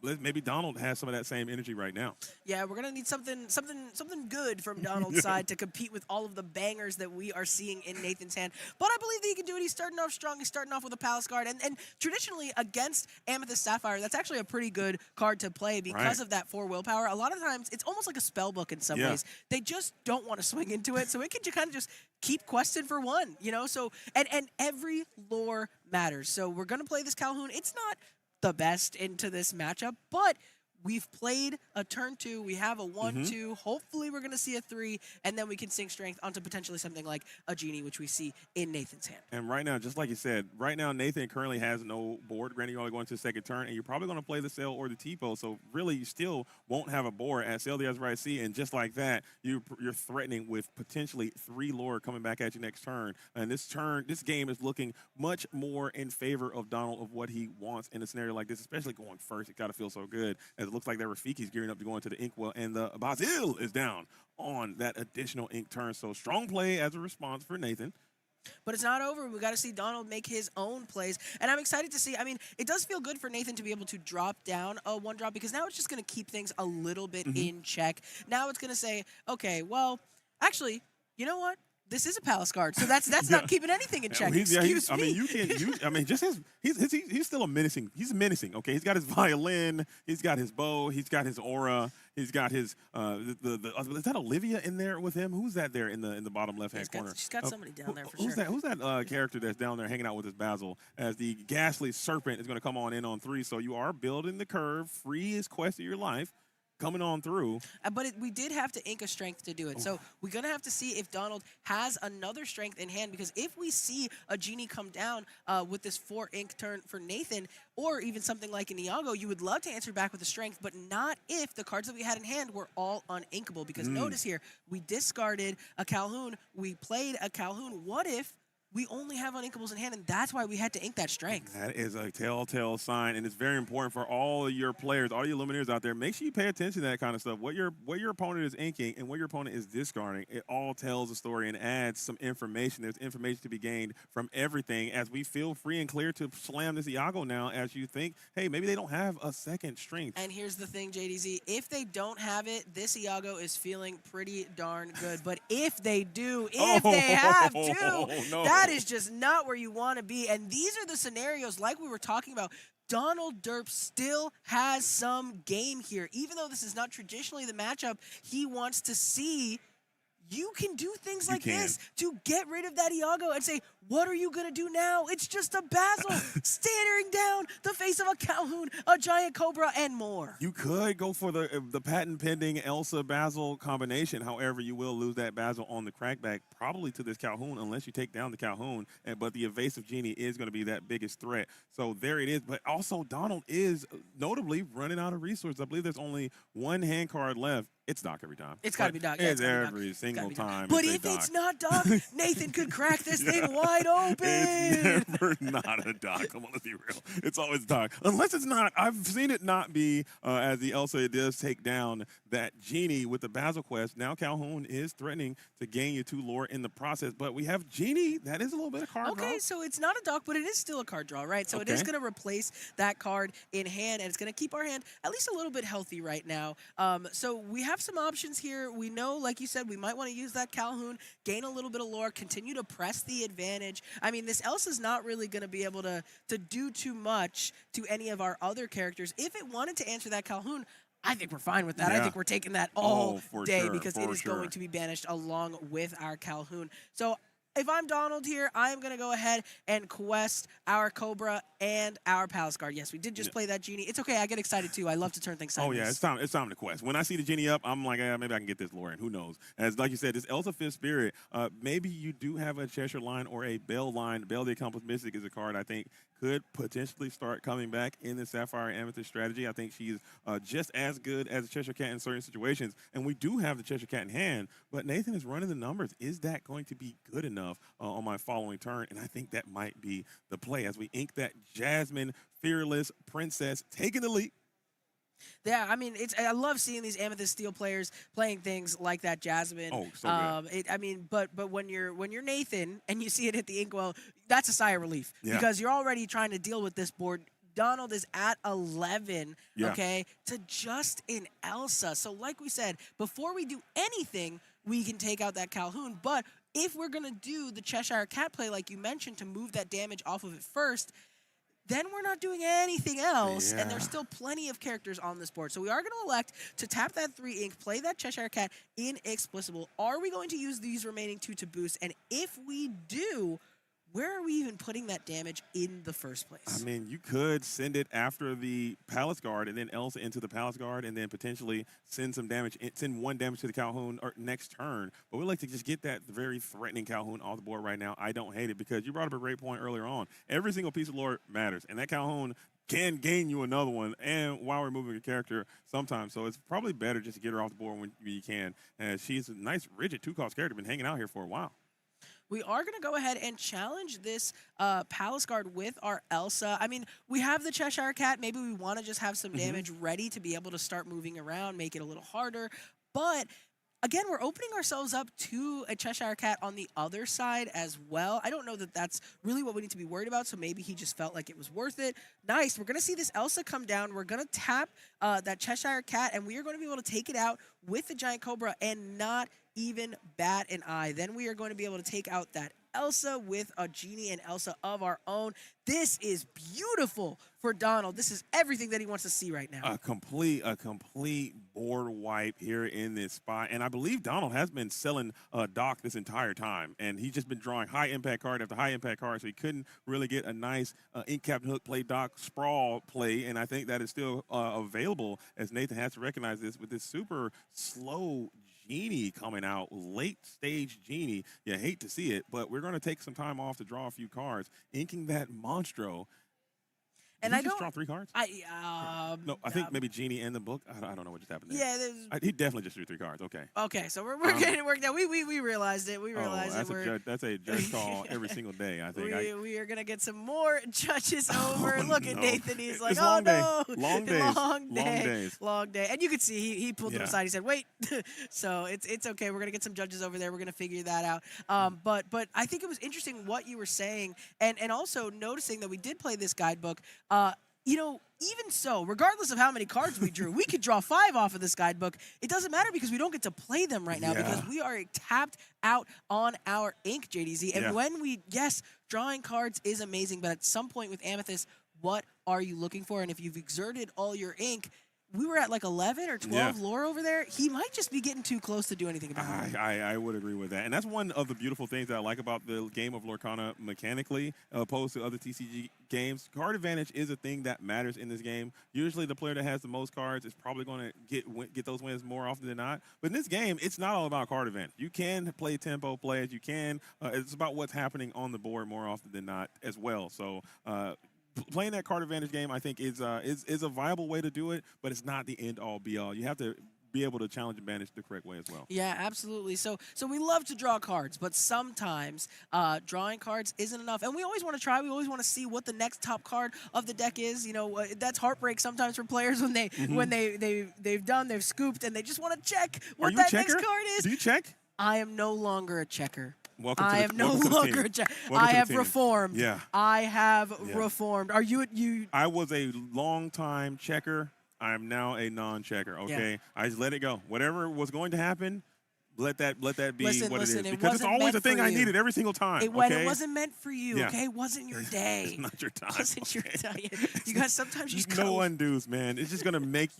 Maybe Donald has some of that same energy right now. Yeah, we're gonna need something good from Donald's side to compete with all of the bangers that we are seeing in Nathan's hand. But I believe that he can do it. He's starting off strong. He's starting off with a Palace Guard, and traditionally against Amethyst Sapphire, that's actually a pretty good card to play because of that 4 willpower. A lot of times, it's almost like a spell book in some ways. They just don't want to swing into it, so it can kind of just keep questing for 1, So and every lore matters. So we're gonna play this Calhoun. It's not the best into this matchup, but we've played a turn 2. We have a 1-2. Hopefully, we're going to see a 3, and then we can sing Strength onto potentially something like a Genie, which we see in Nathan's hand. And right now, just like you said, right now, Nathan currently has no board. Granted, you're only going to the second turn, and you're probably going to play the Sail or the Tipo, so really, you still won't have a board at Sail the Azurite Sea, and just like that, you're threatening with potentially 3 lore coming back at you next turn. And this game is looking much more in favor of Donald of what he wants in a scenario like this, especially going first. It got to feel so good, as it looks like that Rafiki's gearing up to go into the Inkwell, and the Bazil is down on that additional ink turn. So strong play as a response for Nathan. But it's not over. We got to see Donald make his own plays, and I'm excited to see. I mean, it does feel good for Nathan to be able to drop down a 1-drop, because now it's just going to keep things a little bit in check. Now it's going to say, okay, well, actually, you know what? This is a Palace Guard, so that's not keeping anything in check. Excuse me. I mean, you can use. I mean, just he's still menacing. He's menacing. Okay, he's got his violin. He's got his bow. He's got his aura. He's got his is that Olivia in there with him? Who's that there in the bottom left hand corner? She's got somebody down there for who's sure. Who's that character that's down there hanging out with his Basil? As the ghastly serpent is going to come on in on 3, so you are building the curve. Freest quest of your life coming on through. But we did have to ink a Strength to do it. So we're going to have to see if Donald has another Strength in hand, because if we see a Genie come down with this 4 ink turn for Nathan, or even something like an Iago, you would love to answer back with a Strength, but not if the cards that we had in hand were all uninkable. Because notice here, we discarded a Calhoun, we played a Calhoun. What if we only have uninkables in hand, and that's why we had to ink that Strength. That is a telltale sign, and it's very important for all of your players, all your Lumineers out there. Make sure you pay attention to that kind of stuff. What your opponent is inking and what your opponent is discarding, it all tells a story and adds some information. There's information to be gained from everything, as we feel free and clear to slam this Iago now, as you think, hey, maybe they don't have a second Strength. And here's the thing, JDZ, if they don't have it, this Iago is feeling pretty darn good. But if they do, they have to, that is just not where you want to be. And these are the scenarios, like we were talking about, Donald Derp still has some game here. Even though this is not traditionally the matchup he wants to see, you can do things like this to get rid of that Iago and say, what are you going to do now? It's just a Basil staring down the face of a Calhoun, a giant Cobra, and more. You could go for the patent-pending Elsa-Basil combination. However, you will lose that Basil on the crackback, probably to this Calhoun, unless you take down the Calhoun. But the evasive Genie is going to be that biggest threat. So there it is. But also, Donald is notably running out of resources. I believe there's only 1 hand card left. It's Doc every time. It's got to be Doc. It's every single time. But if it's not Doc, Nathan could crack this thing wide open. It's never not a Doc. Come on, let's be real. It's always Doc. Unless it's not. I've seen it not be, as the Elsa does take down that Genie with the Basil quest. Now Calhoun is threatening to gain you 2 lore in the process. But we have Genie. That is a little bit of card draw. Okay, so it's not a Doc, but it is still a card draw, right? So it is going to replace that card in hand, and it's going to keep our hand at least a little bit healthy right now. So we have have some options here. We know, like you said, we might want to use that Calhoun, gain a little bit of lore, continue to press the advantage. I mean, this Elsa's not really going to be able to do too much to any of our other characters. If it wanted to answer that Calhoun, I think we're fine with that. I think we're taking that all day because it is going to be banished along with our Calhoun. So if I'm Donald here, I am going to go ahead and quest our Cobra and our Palace Guard. Yes, we did just play that Genie. It's okay. I get excited too. I love to turn things sideways. Oh yeah, it's time to quest. When I see the Genie up, I'm like, maybe I can get this lore in. Who knows? As like you said, this Elsa Fifth Spirit. Maybe you do have a Cheshire line or a Bell line. Bell the Accomplished Mystic is a card I think could potentially start coming back in the Sapphire Amethyst strategy. I think she's just as good as the Cheshire Cat in certain situations, and we do have the Cheshire Cat in hand, but Nathan is running the numbers. Is that going to be good enough on my following turn? And I think that might be the play as we ink that Jasmine Fearless Princess taking the lead. Yeah, I mean, I love seeing these Amethyst Steel players playing things like that Jasmine. Oh, so good. I mean, but when you're Nathan and you see it at the inkwell, that's a sigh of relief because you're already trying to deal with this board. Donald is at 11, okay, to just in Elsa. So like we said, before we do anything, we can take out that Calhoun. But if we're going to do the Cheshire Cat play, like you mentioned, to move that damage off of it first, then we're not doing anything else, and there's still plenty of characters on this board. So we are going to elect to tap that 3 ink, play that Cheshire Cat inexplicable. Are we going to use these remaining 2 to boost? And if we do, where are we even putting that damage in the first place? I mean, you could send it after the Palace Guard and then Elsa into the Palace Guard and then potentially send some damage, send 1 damage to the Calhoun or next turn. But we'd like to just get that very threatening Calhoun off the board right now. I don't hate it because you brought up a great point earlier on. Every single piece of lore matters, and that Calhoun can gain you another one, and while removing a character sometimes. So it's probably better just to get her off the board when you can. She's a nice, rigid 2-cost character, been hanging out here for a while. We are going to go ahead and challenge this Palace Guard with our Elsa. I mean, we have the Cheshire Cat. Maybe we want to just have some damage ready to be able to start moving around, make it a little harder. But again, we're opening ourselves up to a Cheshire Cat on the other side as well. I don't know that that's really what we need to be worried about, so maybe he just felt like it was worth it. Nice. We're going to see this Elsa come down. We're going to tap that Cheshire Cat, and we are going to be able to take it out with the Giant Cobra and not even bat an eye. Then we are going to be able to take out that Elsa with a Genie and Elsa of our own. This is beautiful for Donald. This is everything that he wants to see right now. A complete board wipe here in this spot. And I believe Donald has been selling Doc this entire time. And he's just been drawing high impact card after high impact card. So he couldn't really get a nice Ink Captain Hook play, Doc Sprawl play. And I think that is still available, as Nathan has to recognize this with this super slow Genie coming out, late stage Genie. You hate to see it, but we're going to take some time off to draw a few cards, inking that Monstro. And I just draw 3 cards? No, I think maybe Genie and the book. I don't know what just happened there. Yeah, he definitely just drew 3 cards. Okay. Okay, so we're getting it worked out. We realized it. We realized it. That's a judge call every single day, I think. We are going to get some more judges over. Look at Nathan. He's like, it's oh, no. Long days. Long day. And you could see he pulled them aside. He said, wait. So it's okay. We're going to get some judges over there. We're going to figure that out. But I think it was interesting what you were saying, and also noticing that we did play this guidebook. You know, even so, regardless of how many cards we drew, we could draw 5 off of this guidebook. It doesn't matter because we don't get to play them right now because we are tapped out on our ink, JDZ. And when drawing cards is amazing, but at some point with Amethyst, what are you looking for? And if you've exerted all your ink, we were at like 11 or 12 lore over there. He might just be getting too close to do anything about it. I would agree with that. And that's one of the beautiful things that I like about the game of Lorcana mechanically, opposed to other TCG games. Card advantage is a thing that matters in this game. Usually the player that has the most cards is probably going to get those wins more often than not. But in this game, it's not all about card advantage. You can play tempo plays. You can. It's about what's happening on the board more often than not as well. So, playing that card advantage game, I think, is a viable way to do it, but it's not the end-all, be-all. You have to be able to challenge and manage the correct way as well. Yeah, absolutely. So we love to draw cards, but sometimes drawing cards isn't enough. And we always want to try. We always want to see what the next top card of the deck is. You know, that's heartbreak sometimes for players when they've scooped and they just want to check what that next card is. Do you check? I am no longer a checker. I am no longer a checker. I have reformed. Yeah. I have reformed. Are you? I was a long-time checker. I am now a non-checker. Okay, I just let it go. Whatever was going to happen, let that be Listen, what listen, it is. it Because it's wasn't always meant the thing for I you. needed every single time. It wasn't meant for you, Yeah. okay? It wasn't your day. It's not your time. It wasn't your day. You guys sometimes just no go. undos, man. It's just gonna make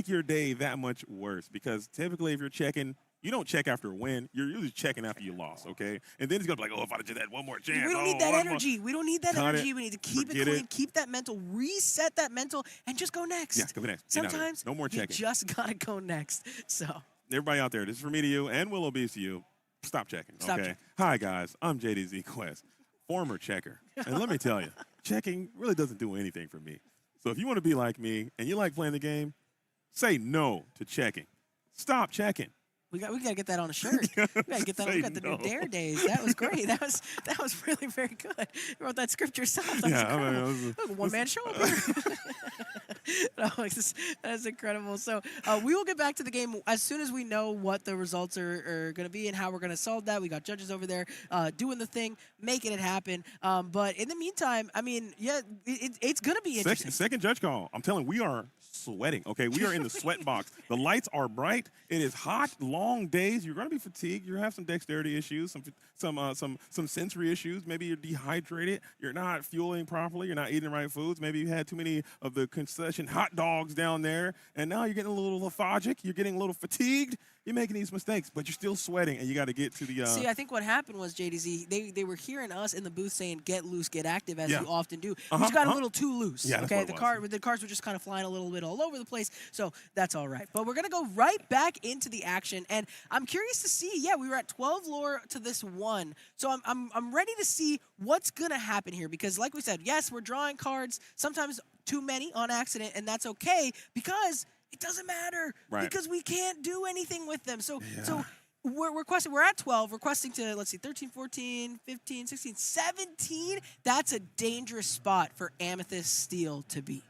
your day that much worse. Because typically, if you're checking, you don't check after a win. You're usually checking after you lost, okay? And then it's gonna be like, oh, if I just had one more chance. We don't need that energy. We don't need that Cut energy. it. We need to keep it Forget clean, it. keep that mental, reset that mental, and just go next. Yeah, go next. Get out of here. Sometimes No more you checking. just gotta go next. So Everybody out there, this is for me to you and Willow Beast to you. Stop checking, Stop okay? checking. Hi, guys. I'm JDZ Quest, former checker. And let me tell you, checking really doesn't do anything for me. So if you want to be like me and you like playing the game, say no to checking. Stop checking. we gotta get that on a shirt. We gotta get that. We Say got the no. new Dare Days. That was great. That was really very good. You wrote that script yourself. That was Yeah, I mean, incredible. it was- That was a one-man show up here. No, that's incredible. So we will get back to the game as soon as we know what the results are going to be and how we're going to solve that. We got judges over there doing the thing, making it happen. But in the meantime, I mean, yeah, it's going to be interesting. Second judge call. I'm telling you, we are sweating, okay? We are in the sweat box. The lights are bright. It is hot, long days. You're going to be fatigued. You have some dexterity issues, some sensory issues. Maybe you're dehydrated. You're not fueling properly. You're not eating the right foods. Maybe you had too many of the concession hot dogs down there, and now you're getting a little lethargic. You're getting a little fatigued. You're making these mistakes, but you're still sweating, and you got to get to the. See, I think what happened was JDZ. They were hearing us in the booth saying "get loose, get active," as Yeah. you often do. Uh-huh, We just got a uh-huh. little too loose. Yeah, that's okay, what it was. the cars were just kind of flying a little bit all over the place, so that's all right. But we're gonna go right back into the action, and I'm curious to see. Yeah, we were at 12 lore to this 1, so I'm ready to see what's gonna happen here because, like we said, yes, we're drawing cards sometimes too many on accident, and that's okay because it doesn't matter Right. because we can't do anything with them. So we're requesting, we're at 12, requesting to, let's see, 13, 14, 15, 16, 17. That's a dangerous spot for Amethyst Steel to be.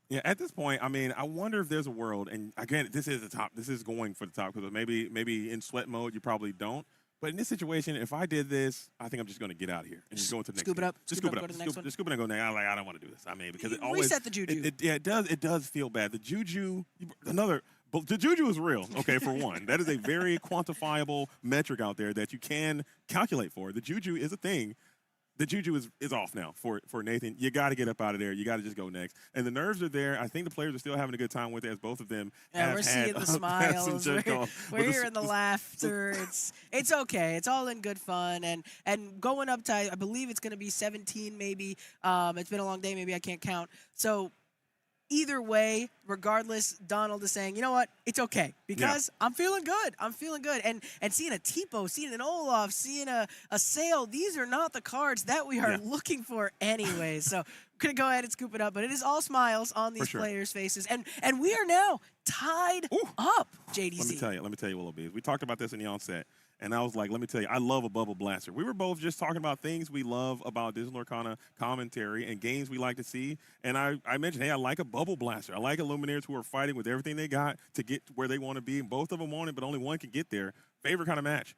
Yeah, at this point, I mean, I wonder if there's a world, and again, this is the top. This is going for the top because maybe in sweat mode you probably don't. But in this situation, if I did this, I think I'm just going to get out of here and just go into the next. Scoop it game. up. Just Scoop scoop it it up, up. go to the next one. Just scoop it and go next. I'm like, I don't want to do this. I mean, because it You always reset the juju. Yeah, it does feel bad. The juju, but the juju is real. Okay, for one, that is a very quantifiable metric out there that you can calculate for. The juju is a thing. The juju is off now for Nathan. You got to get up out of there. You got to just go next. And the nerves are there. I think the players are still having a good time with it, as both of them. Yeah, have we're had, seeing the some smiles. judge We're, calls. we're But the- hearing the laughter. It's okay. It's all in good fun. And going up to, I believe it's going to be 17 maybe. It's been a long day. Maybe I can't count. So either way, regardless, Donald is saying, you know what? It's okay because I'm feeling good. I'm feeling good. And seeing a Tipo, seeing an Olaf, seeing a Sail, these are not the cards that we are looking for anyway. So I'm going to go ahead and scoop it up. But it is all smiles on these players' faces. And we are now tied up, JDZ. Let me tell you, Willow Bees. We talked about this in the onset. And I was like, let me tell you, I love a bubble blaster. We were both just talking about things we love about Digital Arcana commentary and games we like to see. And I mentioned, hey, I like a bubble blaster. I like Illuminaires who are fighting with everything they got to get to where they want to be. And both of them want it, but only one can get there. Favorite kind of match.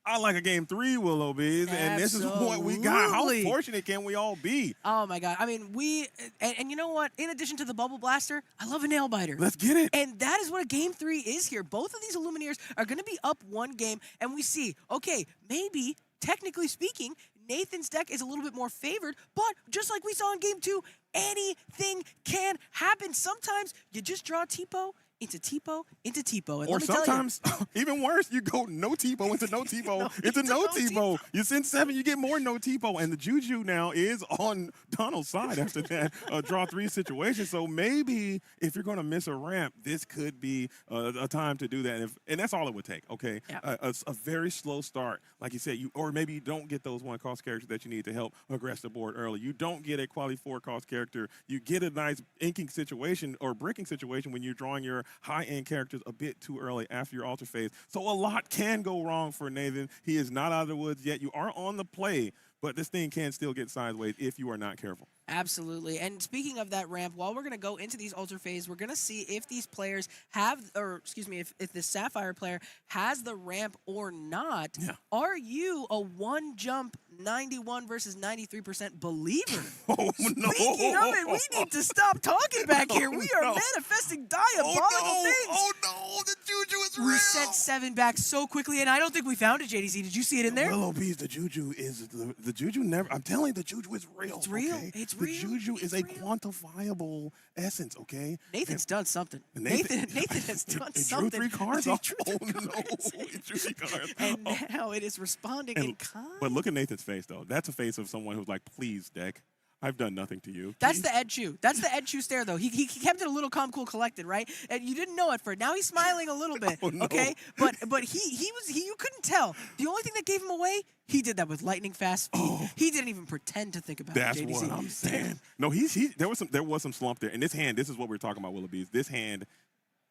I like a game 3, Willow Bees, and this is what we got. How Absolutely. fortunate can we all be? Oh my God! I mean, and you know what? In addition to the bubble blaster, I love a nail biter. Let's get it. And that is what a game 3 is here. Both of these Illuminaires are going to be up one game, and we see, okay, maybe technically speaking, Nathan's deck is a little bit more favored, but just like we saw in game 2, anything can happen. Sometimes you just draw Tipo into Tipo into Tipo. And Or let me tell you, sometimes, even worse, you go no Tipo into no Tipo into no Tipo. You send 7, you get more no Tipo. And the juju now is on Donald's side after that draw 3 situation. So maybe if you're going to miss a ramp, this could be a time to do that. And that's all it would take, okay? Yeah. A very slow start. Like you said, or maybe you don't get those 1-cost characters that you need to help aggress the board early. You don't get a quality 4-cost character. You get a nice inking situation or bricking situation when you're drawing your high-end characters a bit too early after your altar phase. So a lot can go wrong for Nathan. He is not out of the woods yet. You are on the play, but this thing can still get sideways if you are not careful. Absolutely. And speaking of that ramp, while we're going to go into these Ultra Phase, we're going to see if these players have, or excuse me, if the Sapphire player has the ramp or not. Yeah. Are you a one-jump 91 versus 93% believer? Oh, no. Speaking of it, we need to stop talking back here. We are manifesting diabolical things. Oh, no. The Juju is real. We sent 7 back so quickly, and I don't think we found it, JDZ. Did you see it in there? Willow Bees, the Juju is the Juju never. I'm telling you, the Juju is real. It's real. Okay? It's the real. Juju is a quantifiable essence. Okay. Nathan's done something. Nathan has done It drew something. 3 cards. He Oh, drew 3 no. cards. It drew 3 cards. And now it is responding in kind. But look at Nathan's face, though. That's a face of someone who's like, please, deck. I've done nothing to you. That's the Ed Chu. That's the Ed Chu stare, though. He kept it a little calm, cool, collected, right? And you didn't know it for. Now he's smiling a little bit, Oh, no. okay? But you couldn't tell. The only thing that gave him away, he did that with lightning fast speed. He didn't even pretend to think about That's it, JDC. what I'm saying. No, there was some slump there. And this hand, this is what we're talking about, Willoughby's. This hand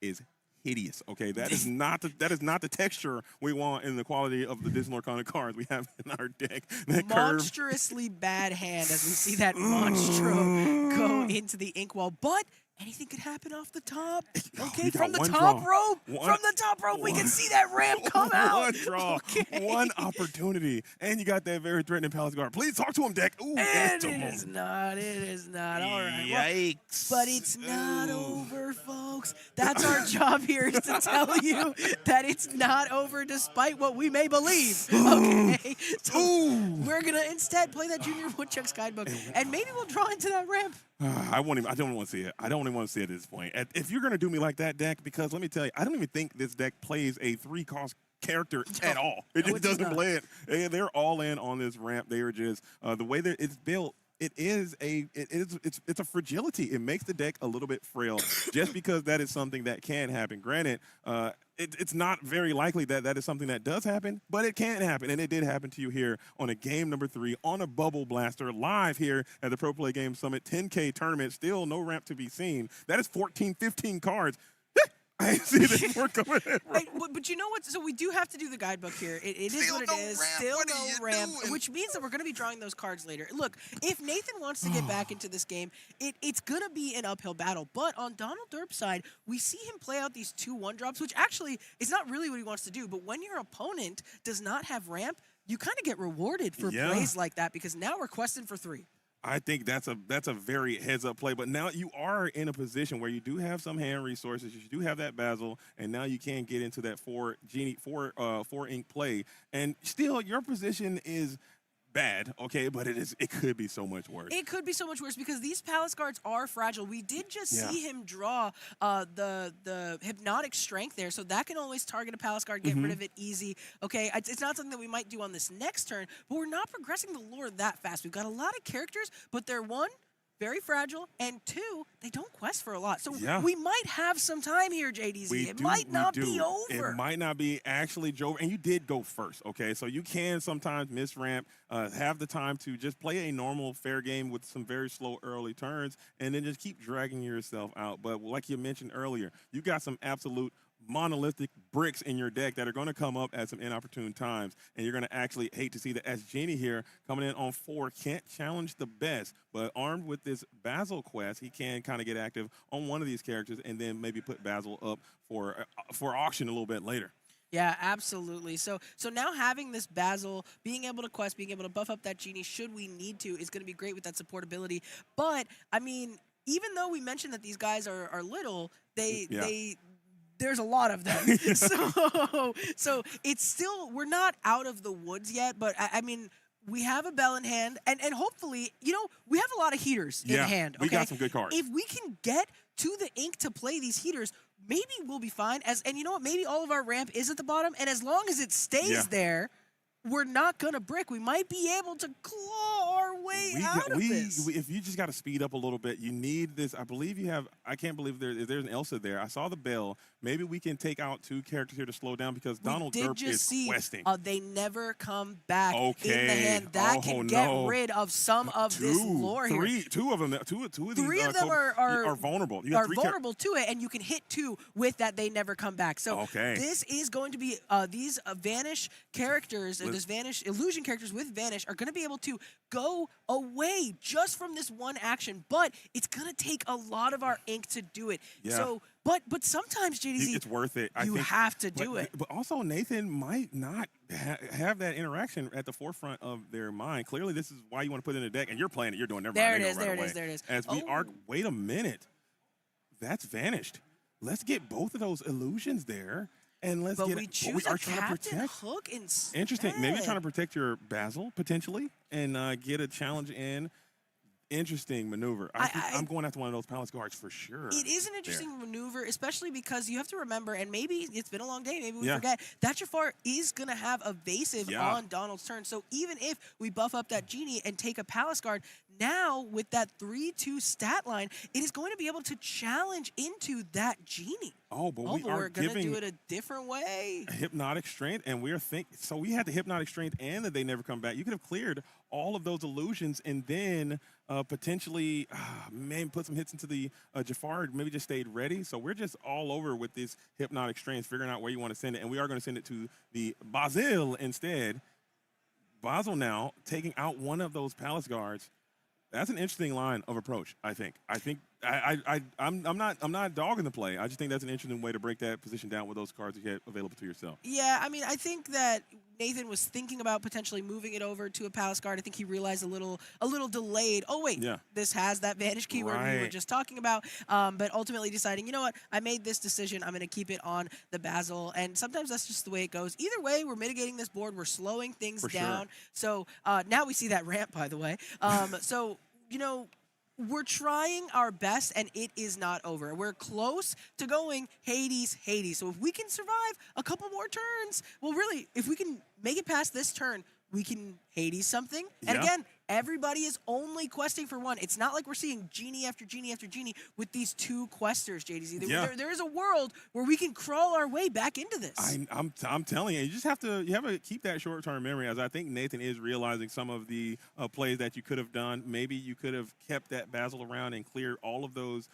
is hideous. Okay, that is not the texture we want in the quality of the Disney Lorcana cards we have in our deck. That curve. Monstrously bad hand as we see that Monstro go into the inkwell. But anything could happen off the top. Okay, from the top rope. From the top rope, we can see that ramp come out. One draw, one opportunity, and you got that very threatening Palace Guard. Please talk to him, deck. Ooh, And it is not. All right. Yikes. But it's not over, folks. That's our job here, is to tell you that it's not over despite what we may believe. Okay? So we're going to instead play that Junior Woodchuck's guidebook, and maybe we'll draw into that ramp. I don't want to see it. I don't even want to see it at this point. If you're going to do me like that, deck, because let me tell you, I don't even think this deck plays a 3-cost character at all. It just doesn't play it. They're all in on this ramp. They are just the way that it's built. It's a fragility. It makes the deck a little bit frail, just because that is something that can happen. Granted, it's not very likely that is something that does happen, but it can happen, and it did happen to you here on a game number 3 on a Bubble Blaster live here at the Pro Play Game Summit 10K tournament. Still no ramp to be seen. That is 14, 15 cards. I see this more coming in. But you know what? So we do have to do the guidebook here. It is what it is. Still no ramp, which means that we're going to be drawing those cards later. Look, if Nathan wants to get back into this game, it's going to be an uphill battle. But on Donald Derp's side, we see him play out these 2 1-drops, which actually is not really what he wants to do. But when your opponent does not have ramp, you kind of get rewarded for plays like that, because now we're questing for 3. I think that's a very heads-up play. But now you are in a position where you do have some hand resources. You do have that Basil, and now you can get into that 4 ink play. And still, your position is bad, okay, but it could be so much worse. It could be so much worse because these Palace Guards are fragile. We did just see him draw the Hypnotic Strength there, so that can always target a Palace Guard, get rid of it easy. Okay, it's not something that we might do on this next turn, but we're not progressing the lore that fast. We've got a lot of characters, but they're very fragile, and 2, they don't quest for a lot. So we might have some time here, JDZ. It might not be over. It might not be actually Joe. And you did go first, okay? So you can sometimes miss ramp, have the time to just play a normal fair game with some very slow early turns, and then just keep dragging yourself out. But like you mentioned earlier, you got some absolute monolithic bricks in your deck that are going to come up at some inopportune times, and you're going to actually hate to see that as Genie here coming in on 4 can't challenge the best, but armed with this Basil quest, he can kind of get active on one of these characters and then maybe put Basil up for auction a little bit later. Yeah, absolutely. So now having this Basil, being able to quest, being able to buff up that Genie should we need to, is going to be great with that supportability. But I mean, even though we mentioned that these guys are little, there's a lot of them. So it's still, we're not out of the woods yet, but I mean, we have a Bell in hand, and hopefully, we have a lot of heaters in hand. Okay? We got some good cards. If we can get to the ink to play these heaters, maybe we'll be fine. And you know what? Maybe all of our ramp is at the bottom, and as long as it stays there, we're not going to brick. We might be able to claw our way out of this. If you just got to speed up a little bit, you need this. I believe you have, I can't believe there's an Elsa there. I saw the bell. Maybe we can take out 2 characters here to slow down because Donald Derp is questing. They never come back in the hand. That can get rid of some of this lore here. 2 of them. Two of these 3 of them are vulnerable. You are vulnerable to it, and you can hit 2 with that. They never come back. So this is going to be these vanish characters. this Vanish illusion characters with Vanish are going to be able to go away just from this one action, but it's going to take a lot of our ink to do it. Yeah. So, but sometimes, JDZ, it's worth it. I you think, have to do it. But also, Nathan might not have that interaction at the forefront of their mind. Clearly, this is why you want to put it in a deck, and you're playing it. You're doing There it is. There it is. As we arc, wait a minute, that's vanished. Let's get both of those illusions there, and let's But get. we but choose we are a trying to Captain protect. Hook instead. Interesting. Maybe trying to protect your Basil potentially, and get a challenge in. Interesting maneuver. I'm going after one of those palace guards for sure. It is an interesting maneuver, especially because you have to remember, and maybe it's been a long day, maybe we Yeah. forget, that Jafar is going to have evasive Yeah. on Donald's turn. So even if we buff up that Genie and take a Palace Guard, now with that 3-2 stat line, it is going to be able to challenge into that Genie. Oh, but we but are we're going to giving do it a different way. hypnotic strength, and we're so we had the hypnotic strength and that they never come back. You could have cleared all of those illusions and then potentially maybe put some hits into the Jafar, maybe just stayed ready. So we're just all over with this hypnotic strength, figuring out where you want to send it, and we are going to send it to the Basil instead. Basil now taking out one of those palace guards. That's an interesting line of approach, I think. I'm not dogging the play. I just think that's an interesting way to break that position down with those cards you have available to yourself. Yeah, I mean, I think that Nathan was thinking about potentially moving it over to a Palace Guard. I think he realized a little delayed. Oh wait, this has that Vanish keyword we were just talking about. But ultimately deciding, you know what, I made this decision. I'm going to keep it on the Basil, and sometimes that's just the way it goes. Either way, we're mitigating this board. We're slowing things down. Sure. So now we see that ramp, by the way. So you know, we're trying our best, and it is not over. We're close to going Hades. So if we can survive a couple more turns, well, really, if we can make it past this turn, we can Hades something. And again, everybody is only questing for one. It's not like we're seeing Genie after Genie after Genie with these two questers, JDZ. There is a world where we can crawl our way back into this. I'm telling you just have to keep that short-term memory, as I think Nathan is realizing some of the plays that you could have done. Maybe you could have kept that Basil around and cleared all of those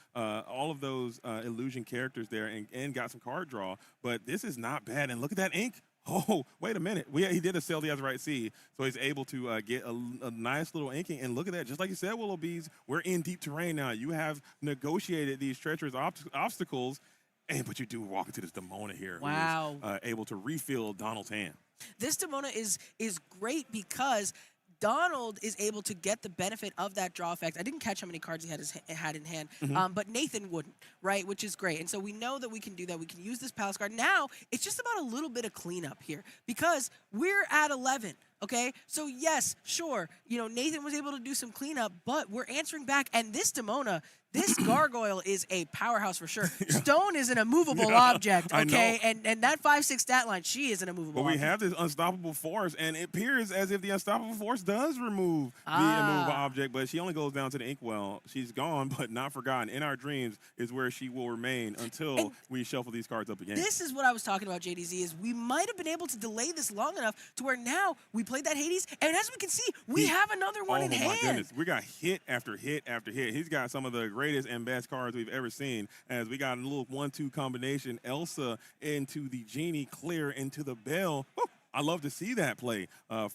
illusion characters there and got some card draw. But this is not bad. And look at that ink. Oh, wait a minute. He did a Sail the Azurite Sea, so he's able to get a nice little inking. And look at that. Just like you said, Willow Bees, we're in deep terrain now. You have negotiated these treacherous obstacles, but you do walk into this Demona here. Wow. Who is able to refill Donald's hand. This Demona is great because Donald is able to get the benefit of that draw effect. I didn't catch how many cards he had in hand, but Nathan wouldn't, right? Which is great. And so we know that we can do that. We can use this Palace Guard. Now, it's just about a little bit of cleanup here because we're at 11, okay? So yes, sure, Nathan was able to do some cleanup, but we're answering back. And this Demona, this gargoyle is a powerhouse for sure. Stone is an immovable object, okay? And that 5/6 stat line, she is an immovable object. But we have this unstoppable force, and it appears as if the unstoppable force does remove the immovable object, but she only goes down to the inkwell. She's gone, but not forgotten. In our dreams is where she will remain until we shuffle these cards up again. This is what I was talking about, JDZ, is we might have been able to delay this long enough to where now we played that Hades, and as we can see, we have another one in hand. Oh, my goodness. We got hit after hit after hit. He's got some of the greatest and best cards we've ever seen, as we got a little 1-2 combination. Elsa into the Genie, clear into the Bell. Woo! I love to see that play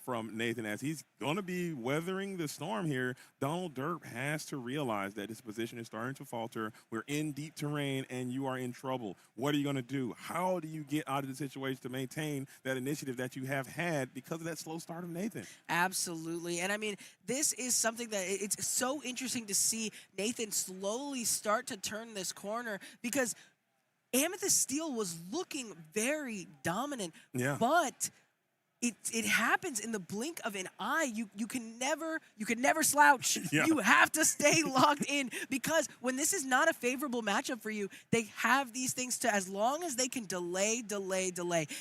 from Nathan, as he's going to be weathering the storm here. Donald Derp has to realize that his position is starting to falter. We're in deep terrain, and you are in trouble. What are you going to do? How do you get out of the situation to maintain that initiative that you have had because of that slow start of Nathan? Absolutely. And I mean, this is something that it's so interesting to see Nathan slowly start to turn this corner, because Amethyst Steel was looking very dominant, but it happens in the blink of an eye. You can never slouch. You have to stay locked in, because when this is not a favorable matchup for you, they have these things to, as long as they can delay.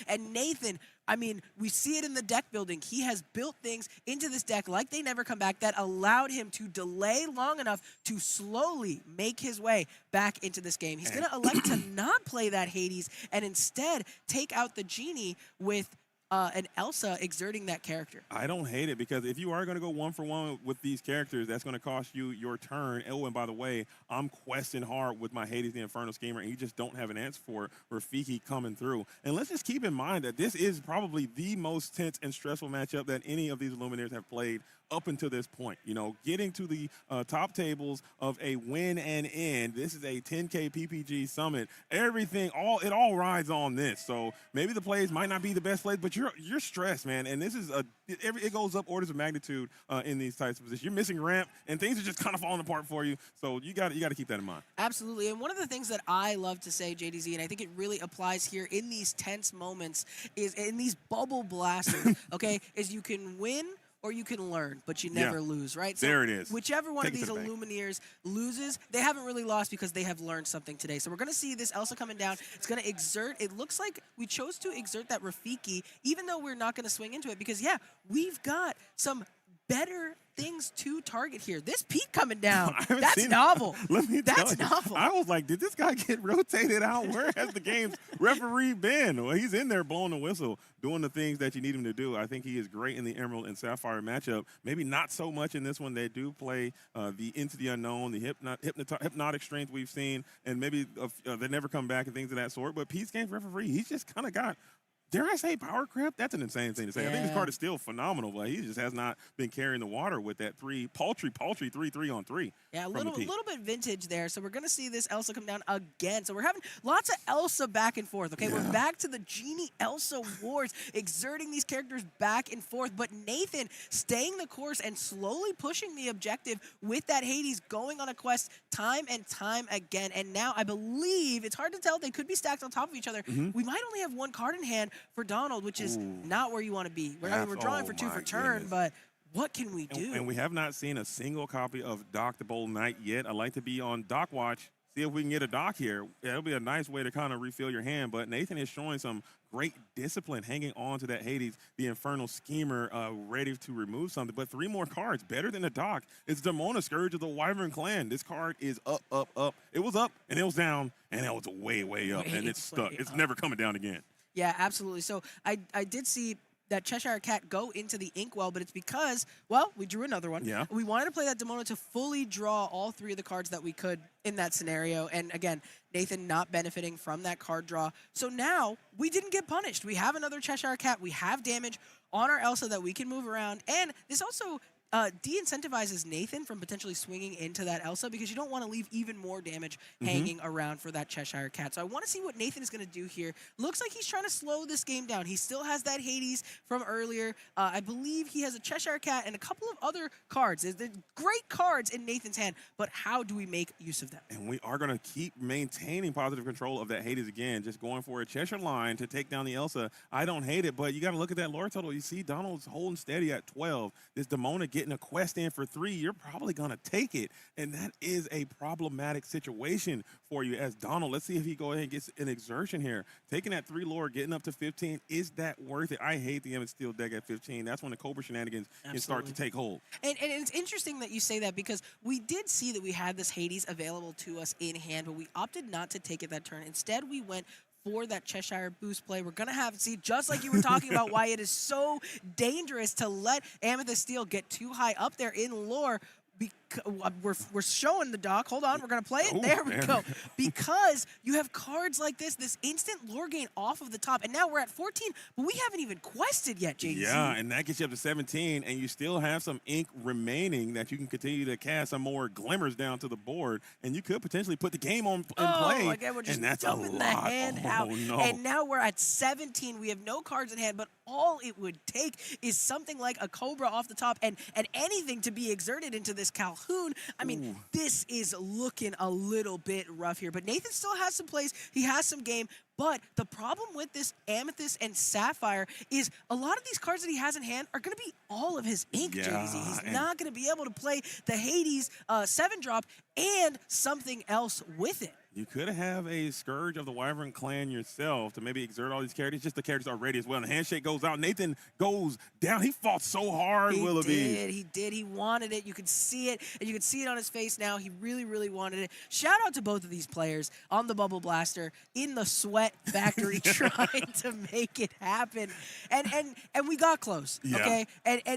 And Nathan, I mean, we see it in the deck building. He has built things into this deck like they never come back that allowed him to delay long enough to slowly make his way back into this game. He's going to elect to not play that Hades and instead take out the Genie with an Elsa exerting that character. I don't hate it because if you are going to go 1-for-1 with these characters, that's going to cost you your turn. Oh, and by the way, I'm questing hard with my Hades the Infernal Schemer, and you just don't have an answer for it. Rafiki coming through. And let's just keep in mind that this is probably the most tense and stressful matchup that any of these Luminaires have played up until this point. You know, getting to the top tables of a win and end. This is a 10K PPG summit. Everything, it all rides on this. So maybe the plays might not be the best plays, but you're stressed, man. And this is it goes up orders of magnitude in these types of positions. You're missing ramp, and things are just kind of falling apart for you. So you got to keep that in mind. Absolutely. And one of the things that I love to say, JDZ, and I think it really applies here in these tense moments, is in these bubble blasters, okay, is you can win or you can learn, but you never lose, right? So there it is. Whichever one Take of these Illumineers loses, they haven't really lost because they have learned something today. So we're going to see this Elsa coming down. It's going to exert. It looks like we chose to exert that Rafiki, even though we're not going to swing into it because, yeah, we've got some better things to target here. This Pete coming down, that's novel. Let me tell That's you, novel. I was like, did this guy get rotated out? Where has the game's referee been? Well, he's in there blowing the whistle, doing the things that you need him to do. I think he is great in the Emerald and Sapphire matchup. Maybe not so much in this one. They do play the Into the Unknown, the hypnotic strength we've seen, and maybe they never come back and things of that sort. But Pete's game's referee, he's just kind of got, dare I say, power creep? That's an insane thing to say. I think his card is still phenomenal, but he just has not been carrying the water with that paltry 3-3-on-3. Yeah, a little bit vintage there. So we're going to see this Elsa come down again. So we're having lots of Elsa back and forth, okay? We're back to the Genie Elsa wars, exerting these characters back and forth. But Nathan staying the course and slowly pushing the objective with that Hades, going on a quest time and time again. And now I believe, it's hard to tell, they could be stacked on top of each other. We might only have one card in hand for Donald, which is not where you want to be. We're drawing for 2 for turn, but what can we do? And we have not seen a single copy of Doc the Bold Knight yet. I'd like to be on Doc Watch, see if we can get a Doc here. It'll be a nice way to kind of refill your hand, but Nathan is showing some great discipline hanging on to that Hades, the Infernal Schemer, ready to remove something. But 3 more cards, better than a Doc. It's Demona, Scourge of the Wyvern Clan. This card is up, up, up. It was up, and it was down, and it was way, way up, and it's stuck. It's never coming down again. Yeah, absolutely. So I did see that Cheshire Cat go into the Inkwell, but it's because, well, we drew another one. Yeah. We wanted to play that Demona to fully draw all 3 of the cards that we could in that scenario. And again, Nathan not benefiting from that card draw. So now we didn't get punished. We have another Cheshire Cat. We have damage on our Elsa that we can move around. And this also de-incentivizes Nathan from potentially swinging into that Elsa because you don't want to leave even more damage hanging around for that Cheshire Cat. So I want to see what Nathan is going to do here. Looks like he's trying to slow this game down. He still has that Hades from earlier. I believe he has a Cheshire Cat and a couple of other cards. There's great cards in Nathan's hand, but how do we make use of them? And we are going to keep maintaining positive control of that Hades again, just going for a Cheshire line to take down the Elsa. I don't hate it, but you got to look at that lore total. You see Donald's holding steady at 12. This Demona getting a quest in for 3, you're probably going to take it. And that is a problematic situation for you as Donald. Let's see if he go ahead and gets an exertion here. Taking that 3 lore, getting up to 15, is that worth it? I hate the Emmett Steel deck at 15. That's when the Cobra shenanigans can start to take hold. And it's interesting that you say that because we did see that we had this Hades available to us in hand, but we opted not to take it that turn. Instead, we went for that Cheshire boost play. We're going to have, see, just like you were talking about why it is so dangerous to let Amethyst Steel get too high up there in lore. We're showing the doc. Hold on, we're going to play it. There we go. Because you have cards like this instant lore gain off of the top. And now we're at 14, but we haven't even quested yet, JDC. Yeah, and that gets you up to 17, and you still have some ink remaining that you can continue to cast some more glimmers down to the board, and you could potentially put the game on in play. Again, we're just and that's dumping the hand out. No. And now we're at 17. We have no cards in hand, but all it would take is something like a Cobra off the top and anything to be exerted into this Calhoun. I mean, this is looking a little bit rough here, but Nathan still has some plays. He has some game. But the problem with this Amethyst and Sapphire is a lot of these cards that he has in hand are going to be all of his ink, JDZ. He's not going to be able to play the Hades 7-drop and something else with it. You could have a Scourge of the Wyvern Clan yourself to maybe exert all these characters. Just the characters are ready as well. And the handshake goes out. Nathan goes down. He fought so hard, Willoughby. He did. He wanted it. You could see it. And you could see it on his face now. He really, really wanted it. Shout out to both of these players on the Bubble Blaster in the sweat. sweat factory trying to make it happen. And we got close, Yeah. okay?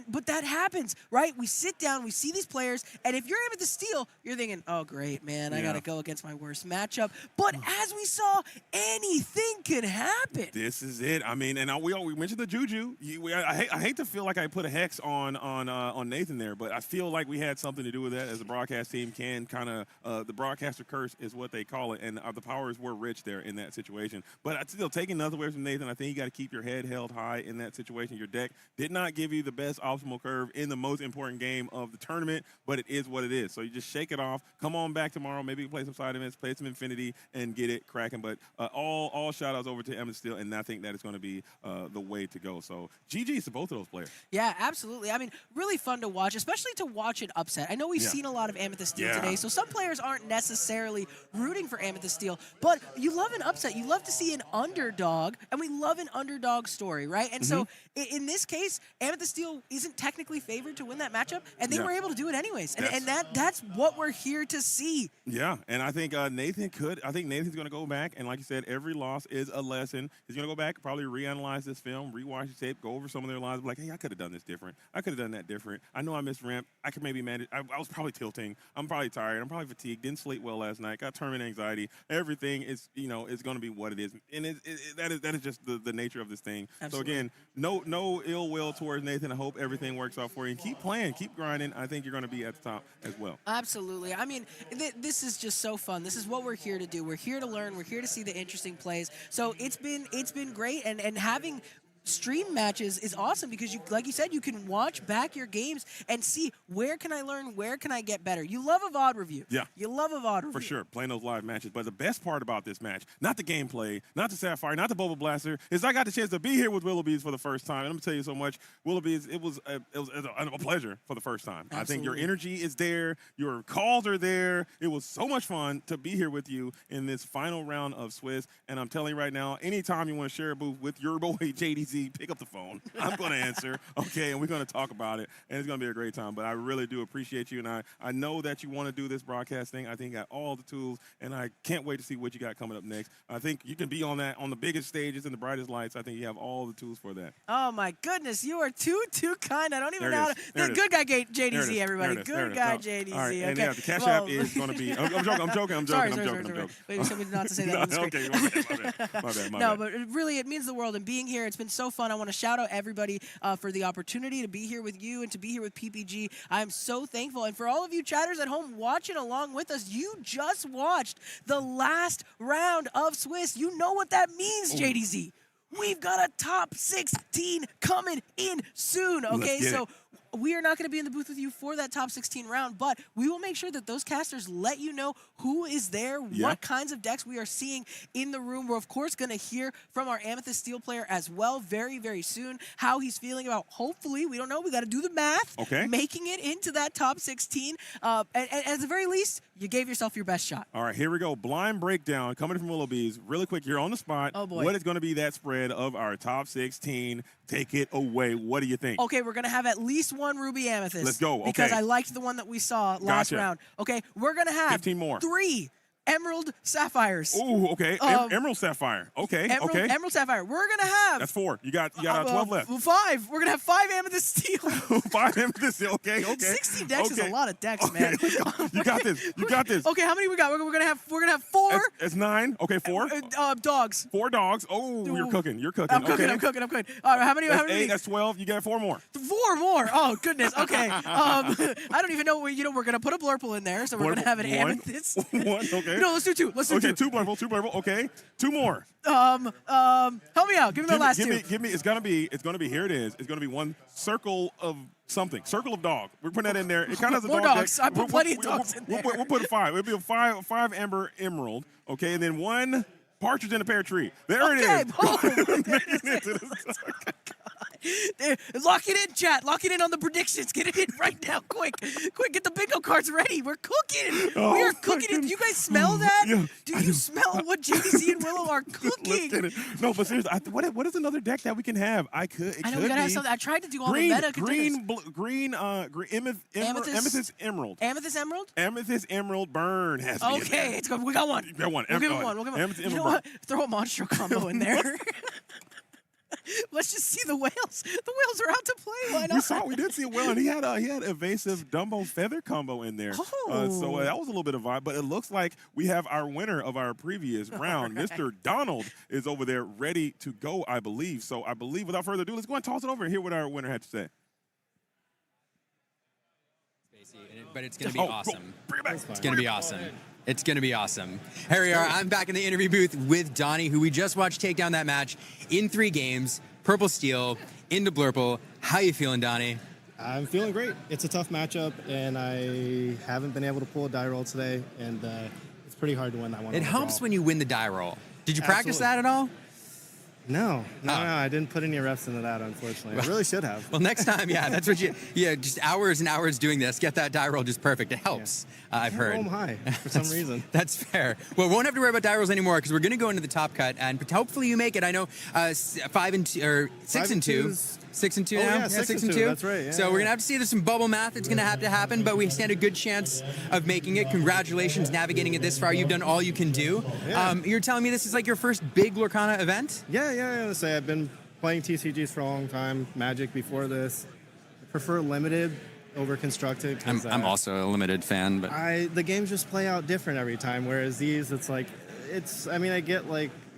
But that happens, right? We sit down, we see these players, and if you're able to steal, you're thinking, oh, great, man, I got to go against my worst matchup. But as we saw, anything can happen. This is it. I mean, and we mentioned the juju. I hate to feel like I put a hex on Nathan there, but I feel like we had something to do with that. As the broadcast team can kind of the broadcaster curse is what they call it, and the powers were rich there in that situation. But still, taking nothing away from Nathan, I think you got to keep your head held high in that situation. Your deck did not give you the best optimal curve in the most important game of the tournament, but it is what it is. So you just shake it off. Come on back tomorrow. Maybe play some side events, play some Infinity, and get it cracking. But all shout outs over to Amethyst Steel, and I think that is going to be the way to go. So GG's to both of those players. Yeah, absolutely. I mean, really fun to watch, especially to watch it upset. I know we've seen a lot of Amethyst Steel today, so some players aren't necessarily rooting for Amethyst Steel, but you love an upset. You love to see an underdog, and we love an underdog story, right? And so in this case, Amethyst Steel isn't technically favored to win that matchup, and they were able to do it anyways. And that's what we're here to see. Yeah, and I think Nathan's going to go back, and like you said, every loss is a lesson. He's going to go back, probably reanalyze this film, rewatch the tape, go over some of their lines, be like, hey, I could have done this different. I could have done that different. I know I missed ramp. I could maybe manage. I was probably tilting. I'm probably tired. I'm probably fatigued. Didn't sleep well last night. Got tournament anxiety. Everything is, is going to be what it is, and that is just the nature of this thing. Absolutely. So again, no ill will towards Nathan. I hope everything works out for you. Keep playing, keep grinding. I think you're going to be at the top as well. Absolutely. I mean, this is just so fun. This is what we're here to do. We're here to learn. We're here to see the interesting plays. So it's been great, and having stream matches is awesome because you, like you said, you can watch back your games and see where can I learn, where can I get better. You love a VOD review. Yeah. You love a VOD review. For sure, playing those live matches. But the best part about this match, not the gameplay, not the Sapphire, not the Bubble Blaster, is I got the chance to be here with Willoughby's for the first time. And I'm going to tell you so much, Willoughby's, it was a pleasure for the first time. Absolutely. I think your energy is there. Your calls are there. It was so much fun to be here with you in this final round of Swiss. And I'm telling you right now, anytime you want to share a booth with your boy JDZ, pick up the phone. I'm going to answer, okay, and we're going to talk about it, and it's going to be a great time. But I really do appreciate you, and I know that you want to do this broadcast thing. I think you got all the tools, and I can't wait to see what you got coming up next. I think you can be on the biggest stages and the brightest lights. I think you have all the tools for that. Oh, my goodness. You are too kind. I don't even know how to. There it is. Good guy, JDZ, everybody. There Good guy, JDZ. All right, okay. and yeah, the Cash App is going to be. I'm joking. Sorry. Wait, somebody not to say that on the screen. Okay, my bad. No, but really, it means the world. And being here, it's been so fun. I want to shout out everybody for the opportunity to be here with you and to be here with PPG. I am so thankful. And for all of you chatters at home watching along with us, you just watched the last round of Swiss. You know what that means, JDZ. We've got a top 16 coming in soon, okay? So we are not going to be in the booth with you for that top 16 round, but we will make sure that those casters let you know who is there, what kinds of decks we are seeing in the room. We're, of course, going to hear from our Amethyst Steel player as well very, very soon, how he's feeling about, hopefully, we don't know, we got to do the math, making it into that top 16. And at the very least, you gave yourself your best shot. All right, here we go. Blind breakdown coming from Willoughby's. Really quick, you're on the spot. Oh, boy. What is going to be that spread of our top 16? Take it away. What do you think? Okay, we're going to have at least one Ruby Amethyst. Let's go. Okay. Because I liked the one that we saw last round. Okay, we're going to have 15 more. 3 Emerald Sapphires. Oh, okay. Emerald Sapphire. Okay. Emerald Sapphire. We're going to have... That's 4. You got 12 left. 5. We're going to have 5 Amethyst Steel. 5 Amethyst Steel. Okay. 16 decks is a lot of decks, man. You got this. Okay, how many we got? We're going to have 4. It's 9. Okay, 4. Dogs. 4 dogs. Oh, you're cooking. I'm cooking. All right, how many? That's 8. That's 12. You got 4 more. 4 more. Oh, goodness. Okay. I don't even know. We're going to put a Blurple in there, so we're going to have an Amethyst. 1. Okay. No, let's do 2. Let's do 2. 2 Blurple. Okay. 2 more. Help me out. Give me the last 2. Give me. It's gonna be. Here it is. It's gonna be 1 circle of something. Circle of dog. We're putting that in there. It kind of has a more dog dogs. deck. I put plenty of dogs in there. We'll put a 5. It'll be a 5 Amber Emerald. Okay, and then 1 partridge in a pear tree. There it is. Lock it in, chat. Lock it in on the predictions. Get it in right now, quick. Get the bingo cards ready. We're cooking. We are cooking. Do you guys smell that? Yeah, Do you smell what JDC and Willow are cooking? Let's get it. No, but seriously, what is another deck that we can have? I know we gotta have something. I tried to do all the meta amethyst emerald. Amethyst emerald? Amethyst emerald burn has to be in there. It's good. We got one. We got one. We'll give him one. Amethyst You know emerald what? Throw a monstro combo in there. Let's just see the whales. The whales are out to play. Why not? We did see a whale, and he had evasive Dumbo feather combo in there. So that was a little bit of vibe. But it looks like we have our winner of our previous round, Mr. Donald, is over there ready to go, I believe. So I believe, without further ado, let's go and toss it over and hear what our winner had to say. But it's going to be awesome. It's going to be awesome. It's going to be awesome. Here we are. I'm back in the interview booth with Donnie, who we just watched take down that match in 3 games. Purple Steel into Blurple. How you feeling, Donnie? I'm feeling great. It's a tough matchup, and I haven't been able to pull a die roll today, and it's pretty hard to win that one. It helps when you win the die roll. Did you practice that at all? No, I didn't put any reps into that, unfortunately. I really should have. Well, next time, that's what just hours and hours doing this. Get that die roll just perfect. It helps, I've heard. Roll 'em high for some reason. That's fair. Well, we won't have to worry about die rolls anymore because we're going to go into the top cut, and hopefully you make it. I know 5 and 2, or 6 and 2. 6 and 2 now? Yeah, 6 and 2. That's right. So we're going to have to see there's some bubble math. It's going to have to happen, but we stand a good chance of making it. Congratulations navigating it this far. You've done all you can do. Yeah. You're telling me this is like your first big Lorcana event? Yeah. I've been playing TCGs for a long time, Magic before this. I prefer limited over constructed. I'm also a limited fan, but the games just play out different every time, whereas these, I get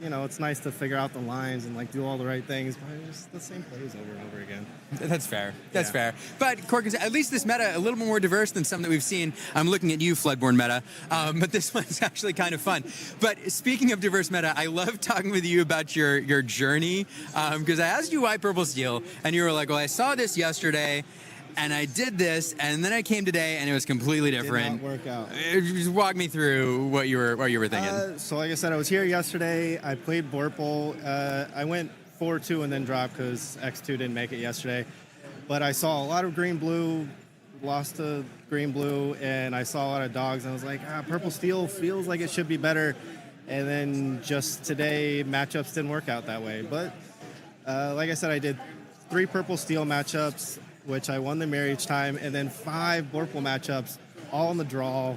it's nice to figure out the lines and do all the right things, but it's the same plays over and over again. That's fair. That's fair. But Cork, at least this meta a little more diverse than some that we've seen. I'm looking at you, Floodborne meta, but this one's actually kind of fun. But speaking of diverse meta, I love talking with you about your journey, because I asked you why Purple Steel, and you were like, well, I saw this yesterday, and I did this, and then I came today, and it was completely different. Did not work out. Just walk me through what you were thinking. So like I said, I was here yesterday. I played Blurple. I went 4-2 and then dropped because X2 didn't make it yesterday. But I saw a lot of green-blue, lost to green-blue, and I saw a lot of dogs, and I was like, Purple Steel feels like it should be better. And then just today, matchups didn't work out that way. But like I said, I did 3 Purple Steel matchups, which I won the mirror each time, and then 5 Blurple matchups, all in the draw.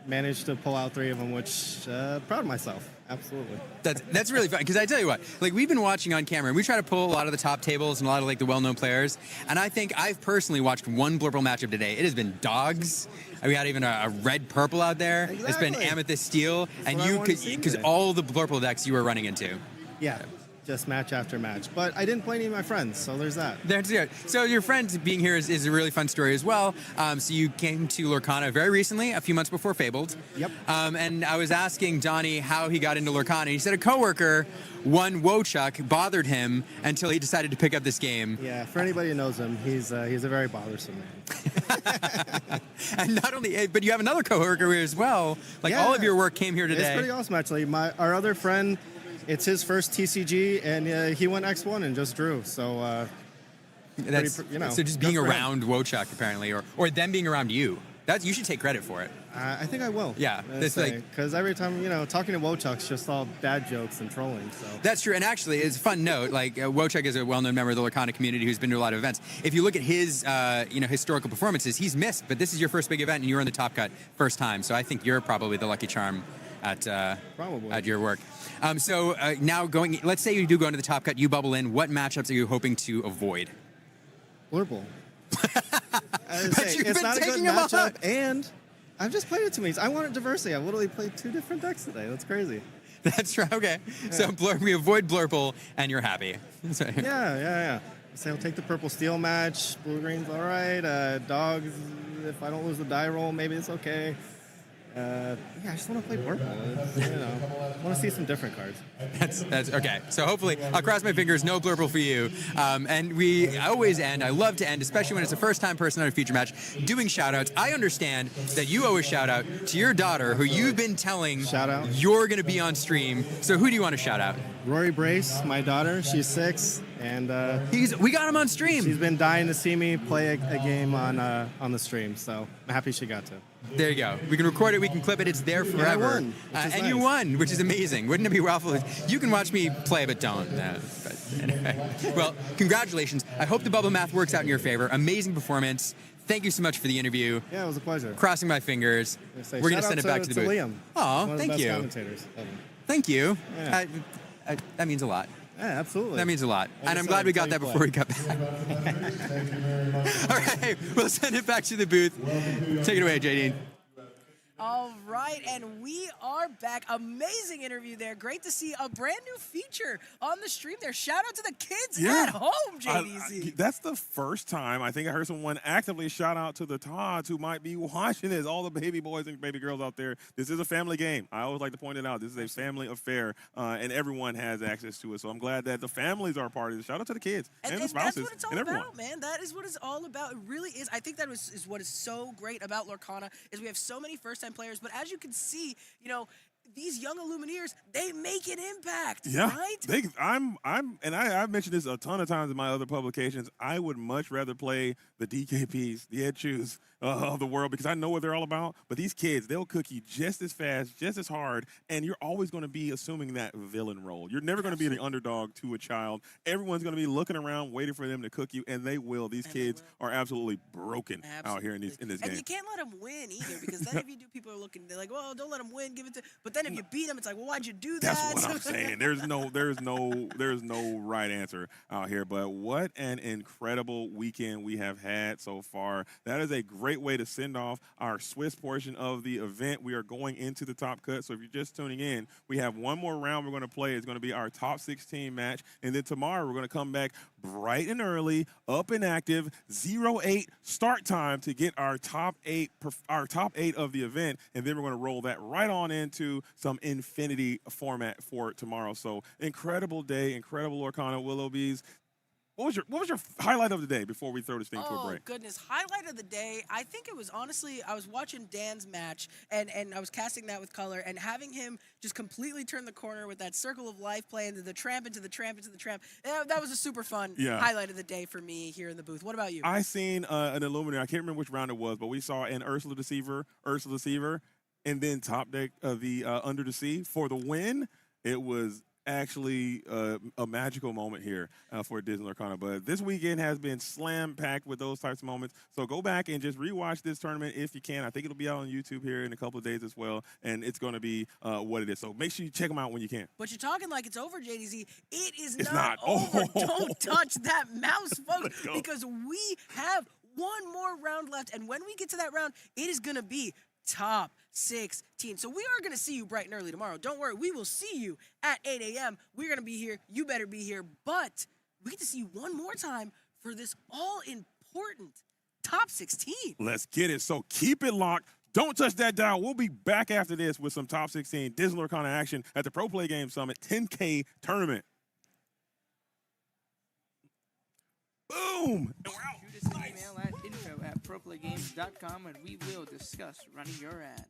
Managed to pull out 3 of them, which proud of myself. Absolutely. That's really fun, because I tell you what, we've been watching on camera, and we try to pull a lot of the top tables and a lot of the well-known players, and I think I've personally watched 1 Blurple matchup today. It has been dogs. We had even a red-purple out there. Exactly. It's been amethyst steel, and you could, because all the Blurple decks you were running into. Yeah. Just match after match. But I didn't play any of my friends, so there's that. That's good. So your friends being here is a really fun story as well. So you came to Lorcana very recently, a few months before Fabled. Yep. And I was asking Donnie how he got into Lorcana. He said a coworker, one Wochuk, bothered him until he decided to pick up this game. Yeah, for anybody who knows him, he's a very bothersome man. And not only, but you have another coworker here as well. All of your work came here today. It's pretty awesome, actually. Our other friend, it's his first TCG, and he went X1 and just drew. So, so just being around Wochuk, apparently, or them being around you. You should take credit for it. I think I will. Yeah, because every time talking to Wochuk's just all bad jokes and trolling. So that's true. And actually, it's a fun note. Wochuk is a well-known member of the Lorcana community who's been to a lot of events. If you look at his historical performances, he's missed. But this is your first big event, and you're in the top cut first time. So I think you're probably the lucky charm at your work. So now let's say you do go into the top cut, you bubble in. What matchups are you hoping to avoid? Blurple. It's not a good matchup, and I've just played it too many. I wanted diversity. I literally played 2 different decks today. That's crazy. That's right. Okay. Yeah. So we avoid Blurple, and you're happy. Yeah. So I'll take the Purple Steel match. Blue Green's all right. Dogs, if I don't lose the die roll, maybe it's okay. Yeah, I just want to play Purple. I want to see some different cards. That's okay. So hopefully, I'll cross my fingers. No blurple for you. And we always end. I love to end, especially when it's a first-time person on a feature match, doing shout-outs. I understand that you owe a shout-out to your daughter, who you've been telling you're going to be on stream. So who do you want to shout out? Rory Brace, my daughter. She's 6, and we got him on stream. She's been dying to see me play a game on the stream. So I'm happy she got to. There you go. We can record it. We can clip it. It's there forever. I won, and you won, which is amazing. Wouldn't it be waffle? You can watch me play, but don't. But anyway. Well, congratulations. I hope the bubble math works out in your favor. Amazing performance. Thank you so much for the interview. Yeah, it was a pleasure. Crossing my fingers. We're going to send it back to the booth. Liam. Oh, thank you. Commentators. Thank you. Yeah. That means a lot. Yeah, absolutely. That means a lot. And I'm glad we got that before we got back. All right, we'll send it back to the booth. Take it away, JD. All right, and we are back. Amazing interview there. Great to see a brand new feature on the stream there. Shout out to the kids at home, JDZ. That's the first time I think I heard someone actively shout out to the Todds who might be watching this. All the baby boys and baby girls out there. This is a family game. I always like to point it out. This is a family affair, and everyone has access to it. So I'm glad that the families are a part of it. Shout out to the kids and the spouses that's what it's all and everyone. about, man. That is what it's all about. It really is. I think that is what is so great about Lorcana is we have so many first-time players, but as you can see, these young Illumineers, they make an impact, right? I've mentioned this a ton of times in my other publications. I would much rather play the DKPs, the Ed Chus of the world, because I know what they're all about. But these kids, they'll cook you just as fast, just as hard, and you're always going to be assuming that villain role. You're never going to be the underdog to a child. Everyone's going to be looking around, waiting for them to cook you, and they will. These kids are absolutely broken out here in this game. And you can't let them win either, because then if you do, people are looking, they're like, well, don't let them win, give it to. But then if you beat them, it's like, well, why'd you do that? That's what I'm saying. There's no right answer out here. But what an incredible weekend we have had so far. That is a great way to send off our Swiss portion of the event. We are going into the top cut. So if you're just tuning in, we have one more round we're going to play. It's going to be our top 16 match. And then tomorrow we're going to come back bright and early, up and active, 0-8 start time to get our top 8 of the event. And then we're going to roll that right on into some Infinity format for tomorrow. So incredible day, incredible Lorcana Willowbees. What was your highlight of the day before we throw this thing to a break? Oh, goodness. Highlight of the day, I think it was honestly, I was watching Dan's match, and I was casting that with color, and having him just completely turn the corner with that circle of life play into the tramp, into the tramp, into the tramp. That was a super fun highlight of the day for me here in the booth. What about you? I seen an Illuminator. I can't remember which round it was, but we saw an Ursula Deceiver, and then top deck of the Under the Sea for the win. It was actually a magical moment here for Disney Lorcana. But this weekend has been slam-packed with those types of moments. So go back and just rewatch this tournament if you can. I think it'll be out on YouTube here in a couple of days as well, and it's going to be what it is. So make sure you check them out when you can. But you're talking like it's over, JDZ. It's not over. Don't touch that mouse, folks, because we have one more round left, and when we get to that round, it is going to be top 16. So we are going to see you bright and early tomorrow. Don't worry. We will see you at 8 a.m. We're going to be here. You better be here. But we get to see you one more time for this all-important top 16. Let's get it. So keep it locked. Don't touch that dial. We'll be back after this with some top 16 Disney Lorcana action at the Pro Play Game Summit 10K tournament. Boom! Shoot us an email at info@proplaygames.com and we will discuss running your ad.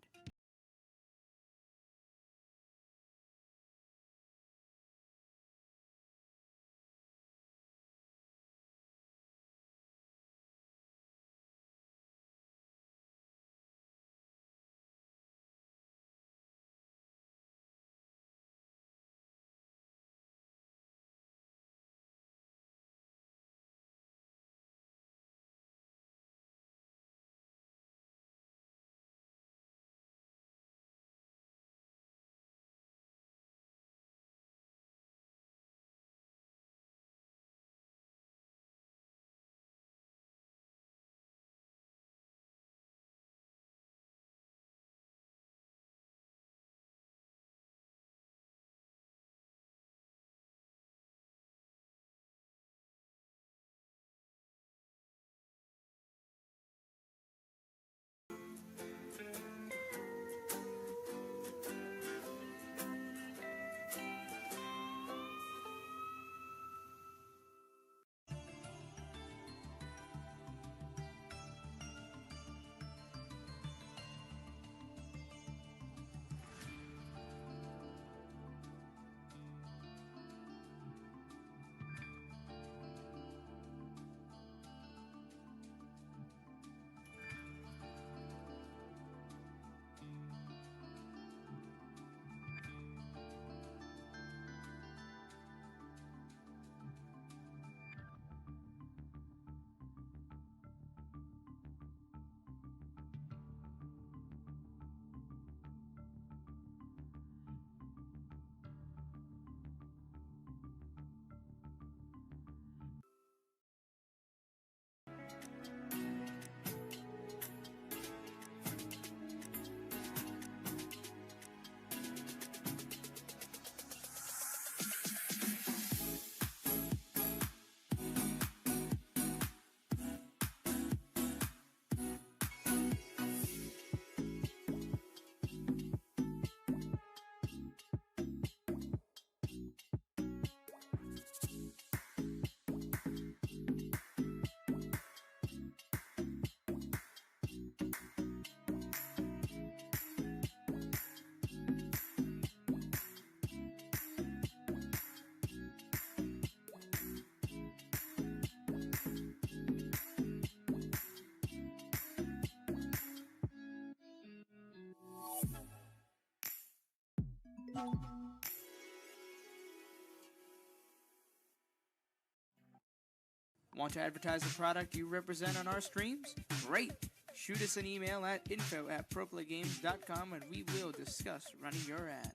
Want to advertise the product you represent on our streams? Great! Shoot us an email at info@proplaygames.com and we will discuss running your ad.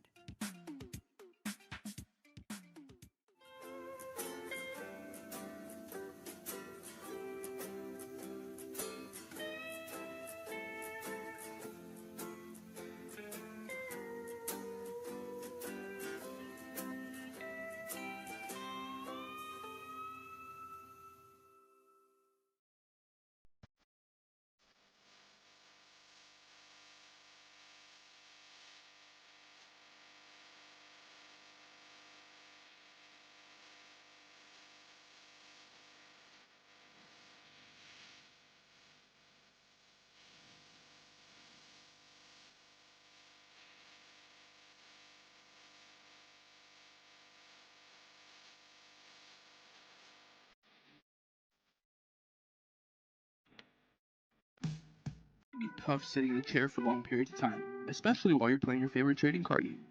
It can be tough sitting in a chair for long periods of time, especially while you're playing your favorite trading card game.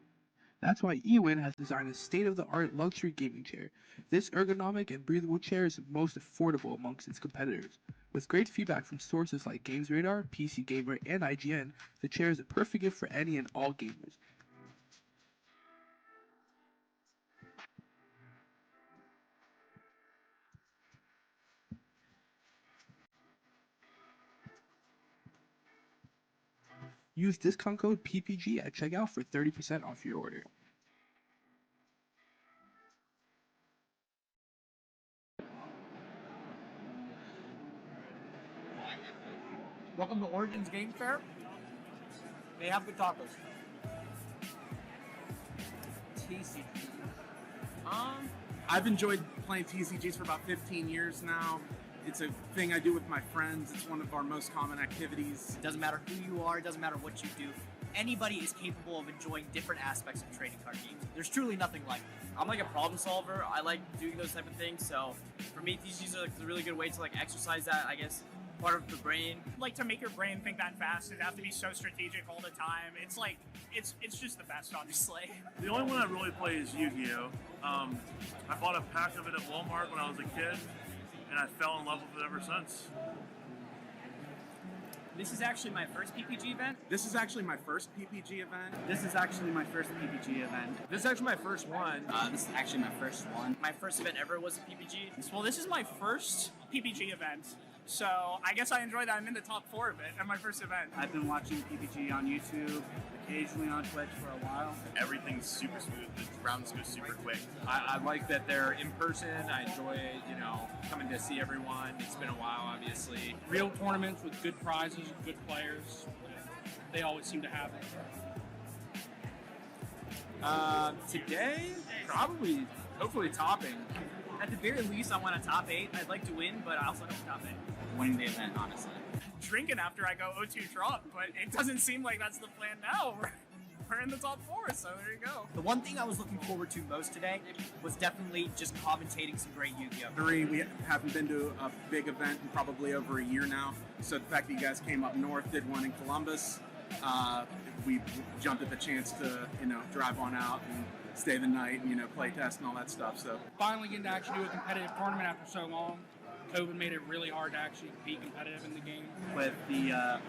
That's why eWin has designed a state-of-the-art luxury gaming chair. This ergonomic and breathable chair is the most affordable amongst its competitors. With great feedback from sources like GamesRadar, PC Gamer, and IGN, the chair is a perfect gift for any and all gamers. Use discount code PPG at checkout for 30% off your order. Welcome to Origins Game Fair. They have good tacos. TCG. I've enjoyed playing TCGs for about 15 years now. It's a thing I do with my friends. It's one of our most common activities. It doesn't matter who you are, it doesn't matter what you do. Anybody is capable of enjoying different aspects of trading card games. There's truly nothing like it. I'm like a problem solver. I like doing those type of things. So for me, TCGs are like a really good way to like exercise that, I guess, part of the brain. Like to make your brain think that fast, it have to be so strategic all the time. It's like it's just the best, honestly. The only one I really play is Yu-Gi-Oh. I bought a pack of it at Walmart when I was a kid, and I fell in love with it ever since. This is actually my first PPG event. This is actually my first PPG event. This is actually my first PPG event. This is actually my first one. This is actually my first one. My first event ever was a PPG. Well, this is my first PPG event. So I guess I enjoy that I'm in the top 4 of it at my first event. I've been watching PPG on YouTube, occasionally on Twitch for a while. Everything's super smooth. The rounds go super quick. I like that they're in person. I enjoy, coming to see everyone. It's been a while, obviously. Real tournaments with good prizes and good players. They always seem to have it. Today, probably, hopefully topping. At the very least, I want a top 8. I'd like to win, but I also know top 8. Winning the event, honestly. Drinking after I go 0-2 drop, but it doesn't seem like that's the plan now. We're in the top 4, so there you go. The one thing I was looking forward to most today was definitely just commentating some great Yu-Gi-Oh! We haven't been to a big event in probably over a year now, so the fact that you guys came up north, did one in Columbus, we jumped at the chance to, drive on out and stay the night and, play test and all that stuff. So Finally getting to actually do a competitive tournament after so long. COVID made it really hard to actually be competitive in the game. With the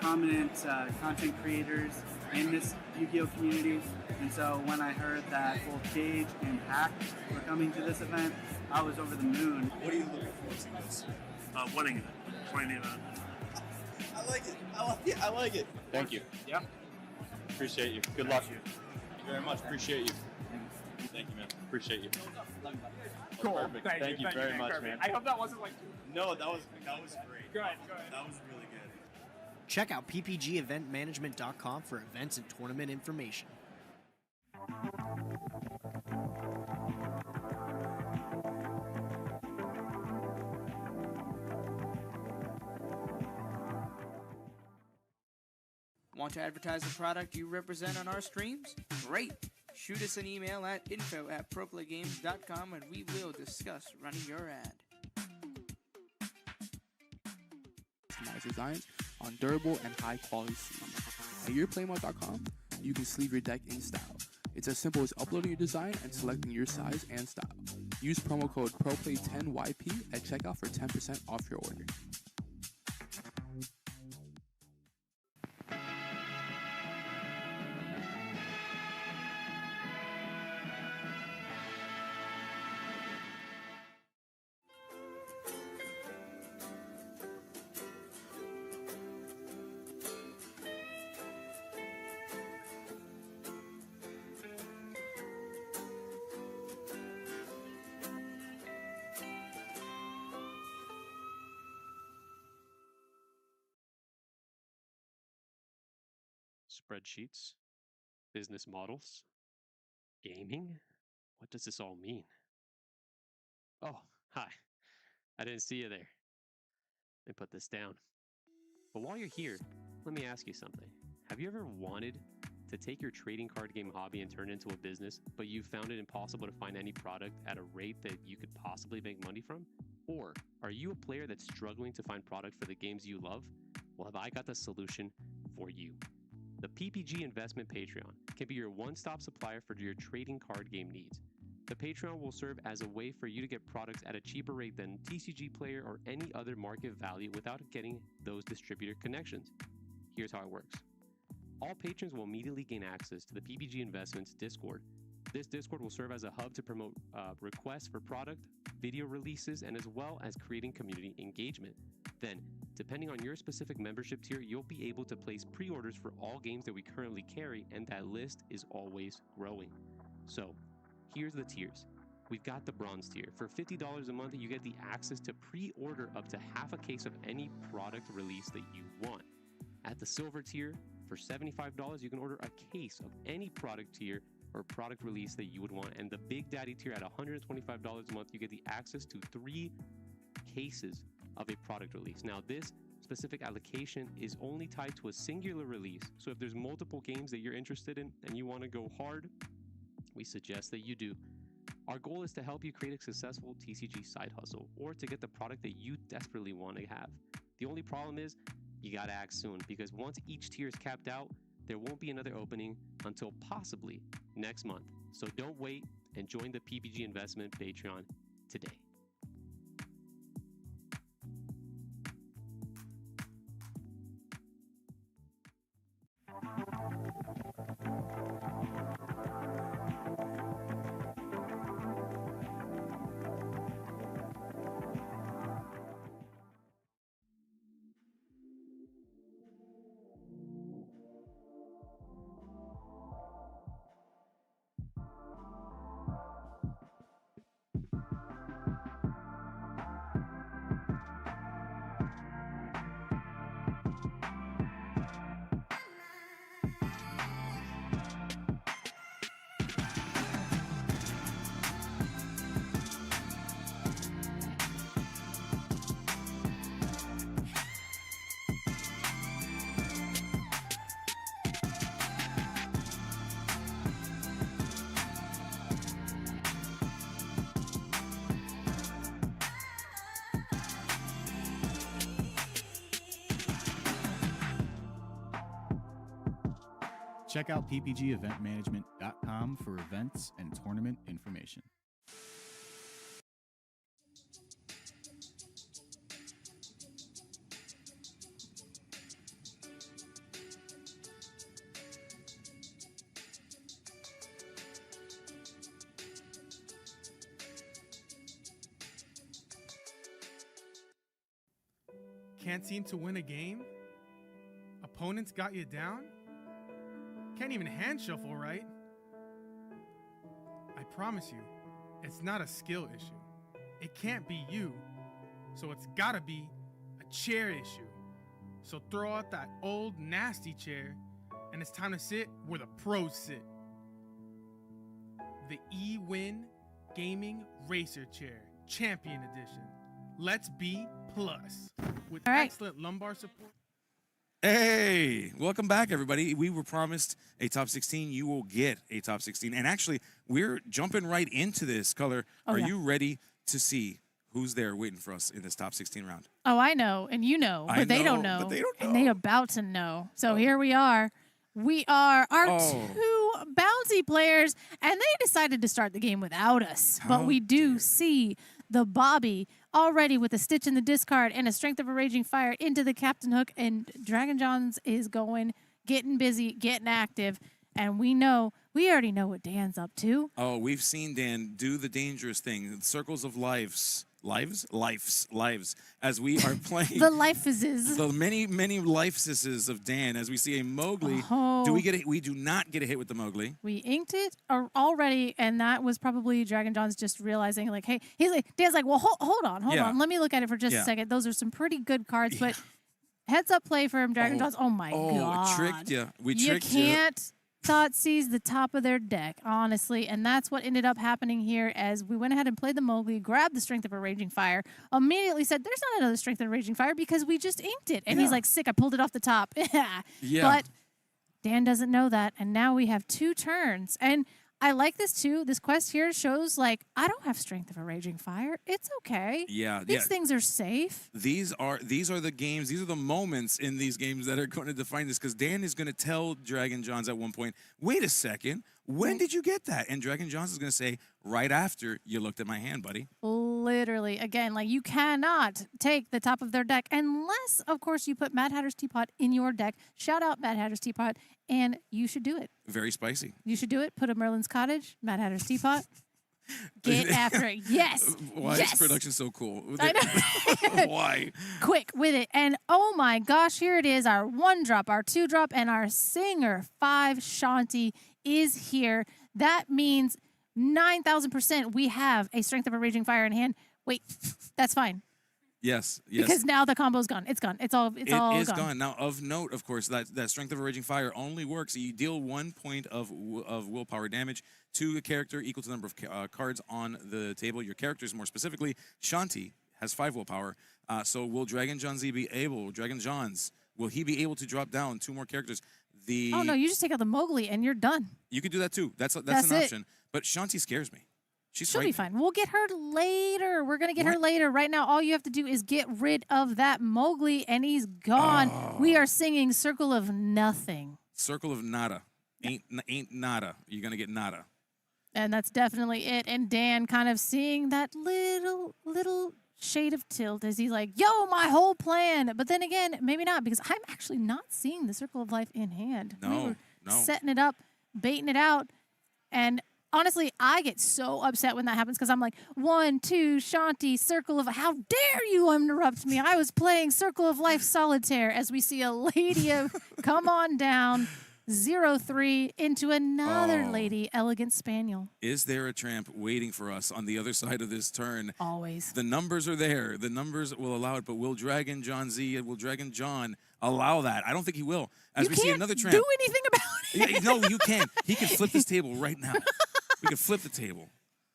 prominent content creators in this Yu-Gi-Oh! Community. And so when I heard that both Gage and Hack were coming to this event, I was over the moon. What are you looking forward to this? Winning it. Winning the event. I like it. I like it. Thank you. Yeah. Appreciate you. Good luck. Thank you very much. Appreciate you. Thank you, man. Appreciate you. Cool. Perfect. Thank you very much, man. I hope that wasn't like... No, that was great. Good. That was really good. Check out ppgeventmanagement.com for events and tournament information. Want to advertise the product you represent on our streams? Great! Shoot us an email at info@proplaygames.com and we will discuss running your ad. Customized designs on durable and high quality sleeves. At yourplaymode.com, you can sleeve your deck in style. It's as simple as uploading your design and selecting your size and style. Use promo code ProPlay10YP at checkout for 10% off your order. Spreadsheets, business models, gaming? What does this all mean? Oh, hi. I didn't see you there. Let me put this down. But while you're here, let me ask you something. Have you ever wanted to take your trading card game hobby and turn it into a business, but you found it impossible to find any product at a rate that you could possibly make money from? Or are you a player that's struggling to find product for the games you love? Well, have I got the solution for you? The PPG Investment Patreon can be your one-stop supplier for your trading card game needs. The Patreon will serve as a way for you to get products at a cheaper rate than TCG Player or any other market value without getting those distributor connections. Here's how it works. All patrons will immediately gain access to the PPG Investments Discord. This Discord will serve as a hub to promote requests for product, video releases, and as well as creating community engagement. Then, depending on your specific membership tier, you'll be able to place pre-orders for all games that we currently carry, and that list is always growing. So, here's the tiers. We've got the bronze tier. For $50 a month, you get the access to pre-order up to half a case of any product release that you want. At the silver tier, for $75, you can order a case of any product tier or product release that you would want. And the Big Daddy tier at $125 a month, you get the access to 3 cases of a product release. Now, this specific allocation is only tied to a singular release. So if there's multiple games that you're interested in and you want to go hard, we suggest that you do. Our goal is to help you create a successful TCG side hustle or to get the product that you desperately want to have. The only problem is you got to act soon, because once each tier is capped out, there won't be another opening until possibly next month. So don't wait and join the PPG Investment Patreon today. Check out ppgeventmanagement.com for events and tournament information. Can't seem to win a game? Opponents got you down? Can't even hand shuffle right? I promise you, it's not a skill issue. It can't be you. So it's gotta be a chair issue. So throw out that old nasty chair and it's time to sit where the pros sit. The eWin Gaming Racer Chair, Champion Edition. Let's be plus. With excellent lumbar support. Hey, welcome back, everybody. We were promised a top 16. You will get a top 16. And actually, we're jumping right into this. Color, are you ready to see who's there waiting for us in this top 16 round? Oh, I know, and you know, but they don't know. But they don't know. And they about to know. So here we are. We are our two bouncy busy players, and they decided to start the game without us. But we do see the Bobby already with a Stitch in the discard and a Strength of a Raging Fire into the Captain Hook, and Dragon Johns is going, getting busy, getting active, and we already know what Dan's up to. Oh, we've seen Dan do the dangerous thing, circles of lives, as we are playing. The lifeses. The many lifeses of Dan, as we see a Mowgli. Oh. We do not get a hit with the Mowgli. We inked it already, and that was probably Dragon John's just realizing, like, hey, Dan's like, well, hold on. Let me look at it for just a second. Those are some pretty good cards, but heads up play from Dragon John's. Oh my God. Tricked you. We tricked you. You can't Thoughtseize the top of their deck, honestly, and that's what ended up happening here as we went ahead and played the Mowgli, grabbed the Strength of a Raging Fire, immediately said, there's not another Strength of a Raging Fire because we just inked it. And he's like, sick, I pulled it off the top. But Dan doesn't know that, and now we have 2 turns. And I like this too. This quest here shows, like, I don't have Strength of a Raging Fire. It's okay. These things are safe. These are the games. These are the moments in these games that are going to define this. Because Dan is going to tell Dragon Johns at one point, "Wait a second, when did you get that?" And Dragon Johns is going to say, "Right after you looked at my hand, buddy." Literally, again, like, you cannot take the top of their deck unless, of course, you put Mad Hatter's Teapot in your deck. Shout out Mad Hatter's Teapot, and you should do it. Very spicy. You should do it. Put a Merlin's Cottage, Mad Hatter's Teapot. Get after it. Yes. Why yes. is production so cool? I know. Why? Quick with it. And oh my gosh, here it is. Our 1-drop, our 2-drop, and our Singer 5 Shanti is here. That means 9,000% we have a Strength of a Raging Fire in hand. Wait, that's fine. Yes. Because now the combo's gone. It's gone. It's all gone. Now, of note, of course, that Strength of a Raging Fire only works. You deal 1 point of willpower damage to a character equal to the number of cards on the table. Your characters, more specifically, Shanti has 5 willpower. So will Dragon Johns be able to drop down 2 more characters? Oh no, you just take out the Mowgli and you're done. You could do that too. That's an option. But Shanti scares me. She'll be fine. We'll get her later. We're going to get her later. Right now, all you have to do is get rid of that Mowgli, and he's gone. Oh. We are singing Circle of Nothing. Circle of Nada. Ain't nada. You're going to get nada. And that's definitely it. And Dan kind of seeing that little shade of tilt as he's like, yo, my whole plan. But then again, maybe not, because I'm actually not seeing the Circle of Life in hand. We were setting it up, baiting it out, and honestly, I get so upset when that happens because I'm like, 1, 2, Shanti, Circle of... How dare you interrupt me? I was playing Circle of Life Solitaire as we see a lady of come on down, 0-3 into another lady, Elegant Spaniel. Is there a tramp waiting for us on the other side of this turn? Always. The numbers are there. The numbers will allow it, but will Dragon John allow that? I don't think he will. As we see another tramp. Do anything about it. No, you can. He can flip this table right now. We can flip the table.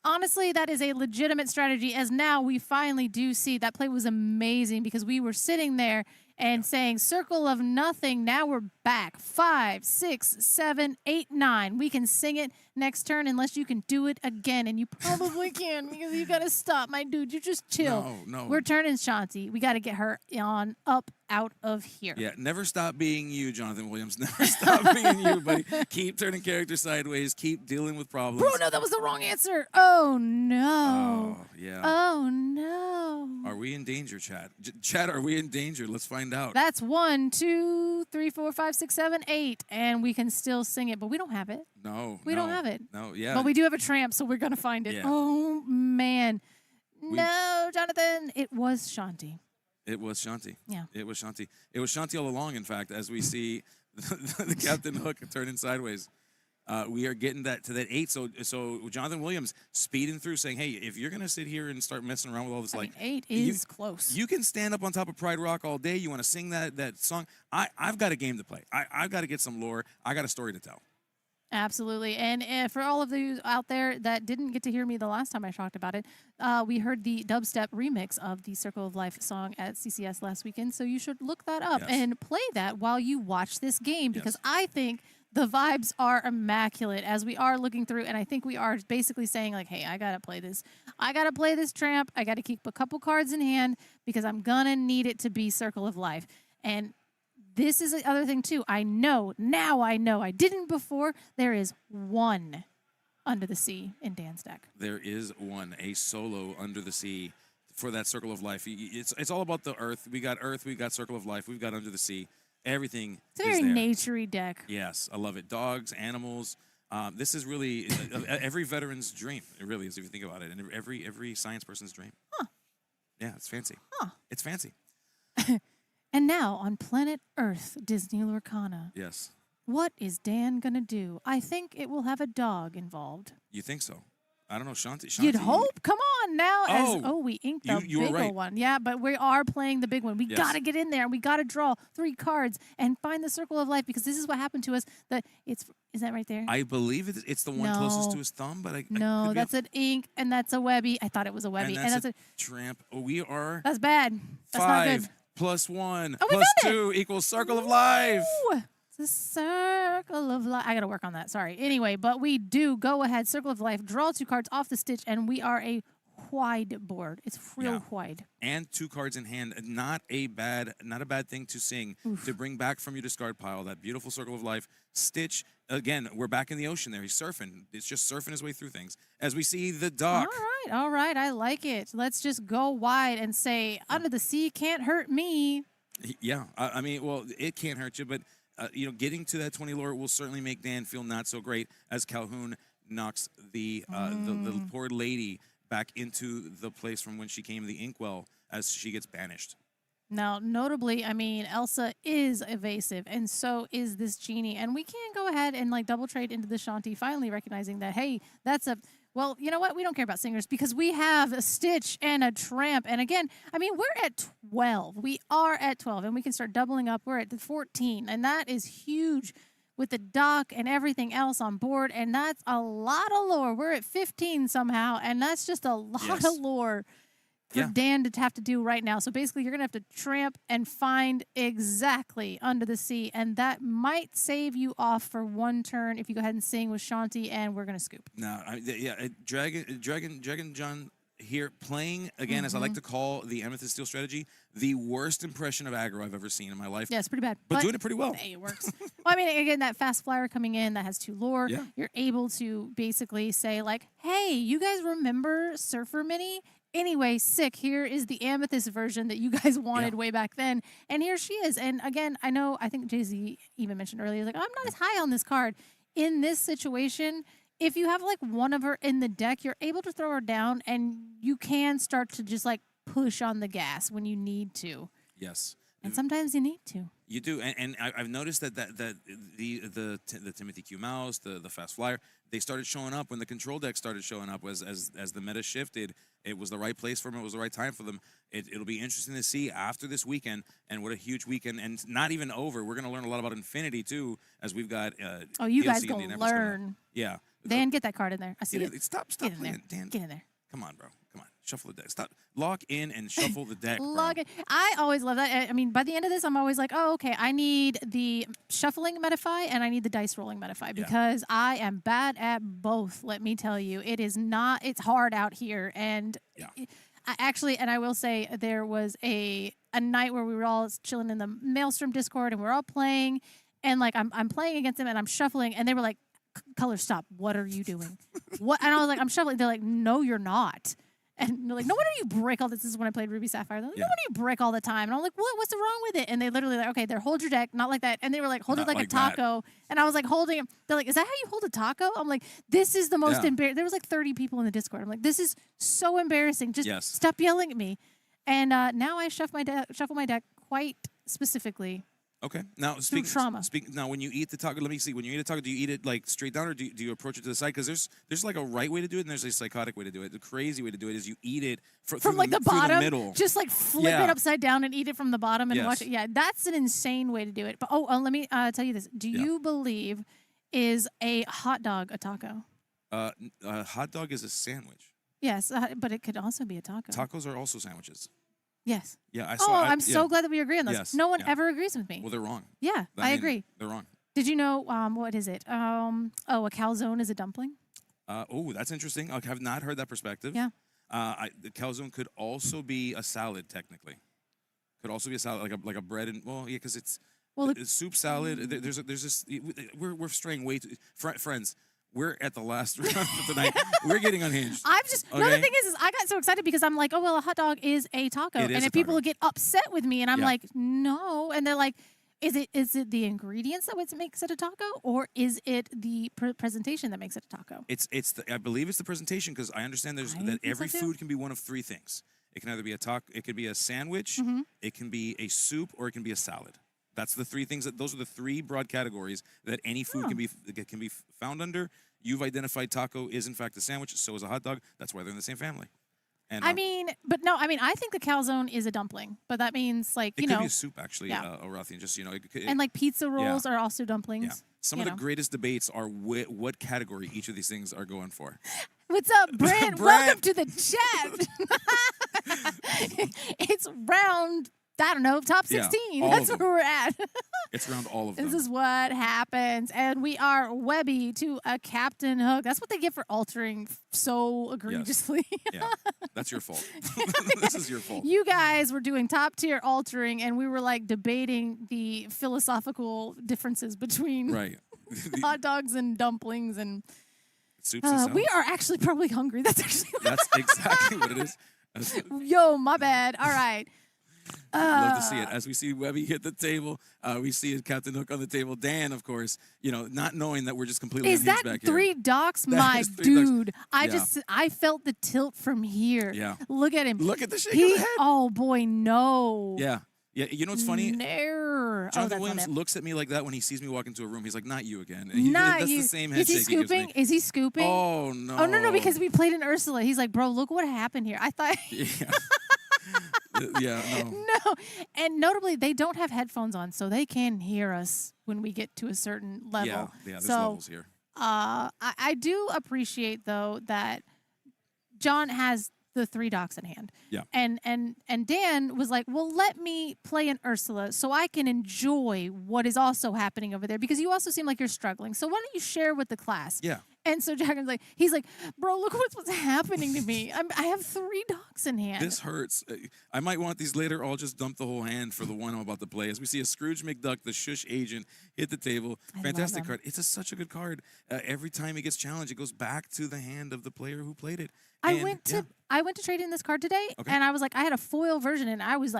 Honestly, that is a legitimate strategy, as now we finally do see that play was amazing because we were sitting there and saying Circle of Nothing. Now we're back. 5, 6, 7, 8, 9. We can sing it next turn unless you can do it again, and you probably can because you got to stop, my dude. You just chill. No. We're turning Shanti. We got to get her on up out of here. Yeah, never stop being you, Jonathan Williams. Never stop being you, buddy. Keep turning characters sideways. Keep dealing with problems. Bro, no, that was the wrong answer. Oh, no. Oh, yeah. Oh, no. Are we in danger, Chad? Chad, are we in danger? Let's find out. That's 1, 2, 3, 4, 5, 6, 7, 8, and we can still sing it, but we don't have it. We don't have it. No, yeah. But we do have a tramp, so we're going to find it. Yeah. Oh, man. No, Jonathan. It was Shanti. It was Shanti. Yeah. It was Shanti. It was Shanti all along, in fact, as we see the Captain Hook turning sideways. We are getting that to that 8. So Jonathan Williams speeding through saying, hey, if you're going to sit here and start messing around with all this, 8 is close. You can stand up on top of Pride Rock all day. You want to sing that song. I've got a game to play. I've got to get some lore. I got a story to tell. Absolutely. And for all of you out there that didn't get to hear me the last time I talked about it, we heard the dubstep remix of the Circle of Life song at CCS last weekend. So you should look that up and play that while you watch this game, because I think the vibes are immaculate as we are looking through. And I think we are basically saying, like, hey, I got to play this. I got to play this tramp. I got to keep a couple cards in hand because I'm going to need it to be Circle of Life. And this is the other thing too. I know now. I didn't before. There is one Under the Sea in Dan's deck. There is one, a solo Under the Sea for that Circle of Life. It's all about the Earth. We got Earth, we got Circle of Life, we've got Under the Sea. Everything It's a very is there. naturey deck. Yes, I love it. Dogs, animals. This is really every veteran's dream. It really is, if you think about it, and every science person's dream. Huh. Yeah, it's fancy. Huh. It's fancy. And now on planet Earth, Disney Lorcana. Yes. What is Dan gonna do? I think it will have a dog involved. You think so? I don't know, Shanti. You'd hope. Come on now. We inked the you were big right. one. Yeah, but we are playing the big one. We Yes. got to get in there and we got to draw 3 cards and find the Circle of Life because this is what happened to us. Is that right there? I believe it's the one closest to his thumb, but I No, could be that's an ink and that's a Webby. I thought it was a Webby. and that's a tramp. We are That's bad. That's not 5 good. plus 1 Oh, we plus found it! 2 equals Circle of Life. Ooh, it's a Circle of Life. I got to work on that. Sorry. Anyway, but we do go ahead. Circle of Life. Draw 2 cards off the Stitch, and we are a wide board. It's real wide. And 2 cards in hand. Not a bad thing to sing. To bring back from your discard pile that beautiful Circle of Life. Stitch, again, we're back in the ocean there. He's surfing. It's just surfing his way through things. As we see the dock. All right. I like it. Let's just go wide and say, Under the Sea can't hurt me. Yeah. I mean, well, it can't hurt you, but, getting to that 20 lore will certainly make Dan feel not so great as Calhoun knocks the poor lady back into the place from when she came, the Inkwell, as she gets banished. Now, notably, I mean, Elsa is evasive, and so is this genie. And we can go ahead and double trade into the Shanti, finally recognizing that, hey, that's a... Well, you know what? We don't care about singers because we have a Stitch and a Tramp. And again, I mean, we're at 12. We are at 12, and we can start doubling up. We're at 14, and that is huge with the dock and everything else on board. And that's a lot of lore. We're at 15 somehow, and that's just a lot of lore for Dan to have to do right now. So basically, you're going to have to tramp and find exactly Under the Sea, and that might save you off for 1 turn if you go ahead and sing with Shanti, and we're going to scoop. No, Dragon John here playing, again, as I like to call the Amethyst Steel strategy, the worst impression of aggro I've ever seen in my life. Yeah, it's pretty bad. But doing it pretty well. Hey, it works. Well, I mean, again, that fast flyer coming in that has 2 lore, you're able to basically say, hey, you guys remember Surfer Mini? Anyway, sick. Here is the Amethyst version that you guys wanted way back then. And here she is. And again, I think Jay-Z even mentioned earlier, I'm not as high on this card. In this situation, if you have one of her in the deck, you're able to throw her down and you can start to just push on the gas when you need to. Yes. And sometimes you need to. You do, and I've noticed that the Timothy Q Mouse, the Fast Flyer, they started showing up when the control deck started showing up. As the meta shifted, it was the right place for them. It was the right time for them. It'll be interesting to see after this weekend, and what a huge weekend, and not even over. We're going to learn a lot about Infinity too, as we've got. You DLC guys in gonna the learn. Yeah. Dan, get that card in there. I see it. Stop get in playing, there. Dan. Get in there. Come on, bro. Come on. Shuffle the deck. Stop. Lock in and shuffle the deck. Log it. I always love that. I mean, by the end of this, I'm always like, oh, okay, I need the shuffling Metafy and I need the dice rolling Metafy because I am bad at both, let me tell you. It is not, it's hard out here. And I will say there was a night where we were all chilling in the Maelstrom Discord and we're all playing. And I'm playing against them and I'm shuffling and they were like, Color, stop. What are you doing? What? And I was like, I'm shuffling. They're like, no, you're not. And they're like, no wonder you break all this. This is when I played Ruby Sapphire. They're like, no wonder you break all the time. And I'm like, what? What's wrong with it? And they literally okay, there, hold your deck, not like that. And they were like, hold it like a taco. And I was like, holding it. They're like, is that how you hold a taco? I'm like, this is the most embarrassing. There was 30 people in the Discord. I'm like, this is so embarrassing. Just stop yelling at me. And now I shuffle my deck quite specifically. Okay. Now, now, when you eat the taco, let me see. When you eat a taco, do you eat it straight down, or do you approach it to the side? Because there's a right way to do it, and there's a psychotic way to do it. The crazy way to do it is you eat it from the bottom, through the middle. Just flip it upside down and eat it from the bottom and watch it. Yeah, that's an insane way to do it. But let me tell you this. Do you believe is a hot dog a taco? A hot dog is a sandwich. Yes, but it could also be a taco. Tacos are also sandwiches. Yes. Yeah, I'm so glad that we agree on this. Yes, no one ever agrees with me. Well, they're wrong. Yeah, I agree. They're wrong. Did you know, what is it? A calzone is a dumpling? That's interesting. I have not heard that perspective. Yeah. The calzone could also be a salad, technically. Could also be a salad, like a bread and, because it's, Well, soup, salad. There's this. We're straying way too. Friends, we're at the last round of tonight. We're getting unhinged. I'm just no. The okay? thing is I got so excited because I'm like, oh well, a hot dog is a taco, It is and a if people taco. get upset with me, and I'm Yeah. like, no, and they're like, is it the ingredients that makes it a taco, or is it the presentation that makes it a taco? I believe it's the presentation because I understand that think every so, too. food can be one of three things. It can either be a taco, it could be a sandwich, Mm-hmm. it can be a soup, or it can be a salad. That's the three things those are the three broad categories that any food can be found under. You've identified taco is in fact a sandwich, so is a hot dog. That's why they're in the same family. And I think the calzone is a dumpling, but that means like it could be a soup actually, yeah. Orathian. Just and like pizza rolls are also dumplings. Yeah. Some of the greatest debates are what category each of these things are going for. What's up, Brent? Welcome to the chat. It's round, I don't know, top 16. all That's of where we're at. It's around all of them. This is what happens. And we are Webby to a Captain Hook. That's what they get for altering so egregiously. Yeah, that's your fault. This is your fault. You guys were doing top tier altering, and we were like debating the philosophical differences between Right. hot dogs and dumplings and soups and salads. we are actually probably hungry. That's actually That's exactly what it is. Yo, my bad. All right. Love to see it. As we see Webby hit the table, we see Captain Hook on the table. Dan, of course, not knowing that we're just completely Is unhinged that back three here. docs, That my is three ducks. dude? Yeah. I felt the tilt from here. Yeah. Look at him. Look at the shake of the head. Oh boy, no. Yeah. Yeah. You know what's funny? No. Jonathan Williams looks at me like that when he sees me walk into a room. He's like, "Not you again." Not that's you. the same Is head he shake he gives scooping? me. Is he scooping? Oh no. Oh no, because we played in Ursula. He's like, bro, look what happened here. I thought. Yeah. No. No, and notably, they don't have headphones on, so they can hear us when we get to a certain level. Yeah. There's so, levels here. I do appreciate though that John has the three docs in hand. Yeah. And Dan was like, well, let me play an Ursula so I can enjoy what is also happening over there because you also seem like you're struggling. So why don't you share with the class? Yeah. And so Dragon's like, he's like, bro, look what's happening to me. I have three docs in hand. This hurts. I might want these later. I'll just dump the whole hand for the one I'm about to play. As we see a Scrooge McDuck, the shush agent, hit the table. Fantastic card. It's such a good card. Every time it gets challenged, it goes back to the hand of the player who played it. I went to trade in this card today, and I was like, I had a foil version, and I was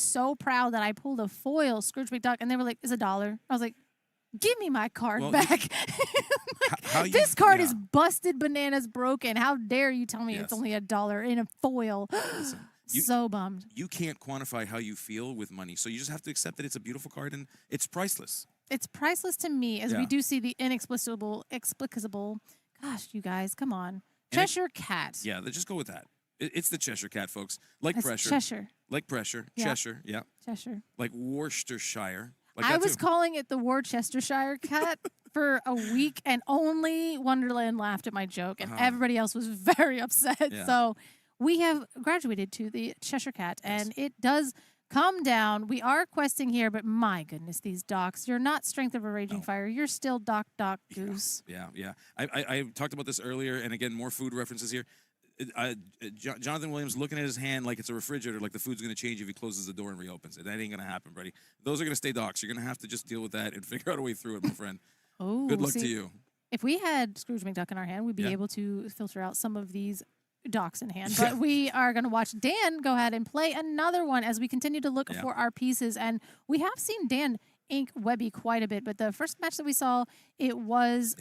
so proud that I pulled a foil Scrooge McDuck, and they were like, it's $1. I was like, give me my card back. This card is busted bananas broken. How dare you tell me it's only $1 in a foil? Listen, so bummed. You can't quantify how you feel with money, so you just have to accept that it's a beautiful card and it's priceless. It's priceless to me, as we do see the inexplicable. Gosh, you guys, come on. Cheshire Cat. Yeah, just go with that. It's the Cheshire Cat, folks. Like That's pressure. Cheshire. Like pressure. Yeah. Cheshire, yeah. Cheshire. Like Worcestershire. Like I that was too. calling it the Worcestershire Cat for a week, and only Wonderland laughed at my joke, and everybody else was very upset. Yeah. So we have graduated to the Cheshire Cat, and it does come down. We are questing here, but my goodness, these docs. You're not Strength of a Raging Fire. You're still Doc Goose. Yeah. I talked about this earlier, and again, more food references here. Jonathan Williams looking at his hand like it's a refrigerator, like the food's going to change if he closes the door and reopens it. That ain't going to happen, buddy. Those are going to stay docs. You're going to have to just deal with that and figure out a way through it, my friend. Oh, good luck to you. If we had Scrooge McDuck in our hand, we'd be able to filter out some of these docs in hand. But we are going to watch Dan go ahead and play another one as we continue to look for our pieces. And we have seen Dan ink Webby quite a bit, but the first match that we saw, it was,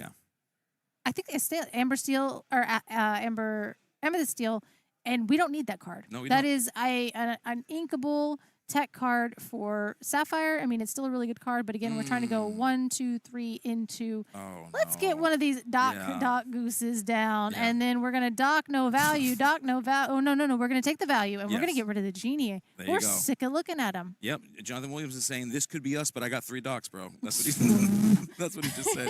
I think it's Amber Steel or Amethyst Steel, and we don't need that card. No, we that don't. is an inkable tech card for Sapphire. I mean, it's still a really good card, but again, we're trying to go 1, 2, 3 into. Let's get one of these Doc Gooses down, and then we're gonna Doc no value, Doc no value. Oh no, we're gonna take the value, and we're gonna get rid of the genie. There you We're go. sick of looking at him. Yep. Jonathan Williams is saying this could be us, but I got 3 docs, bro. That's what he. That's what he just said.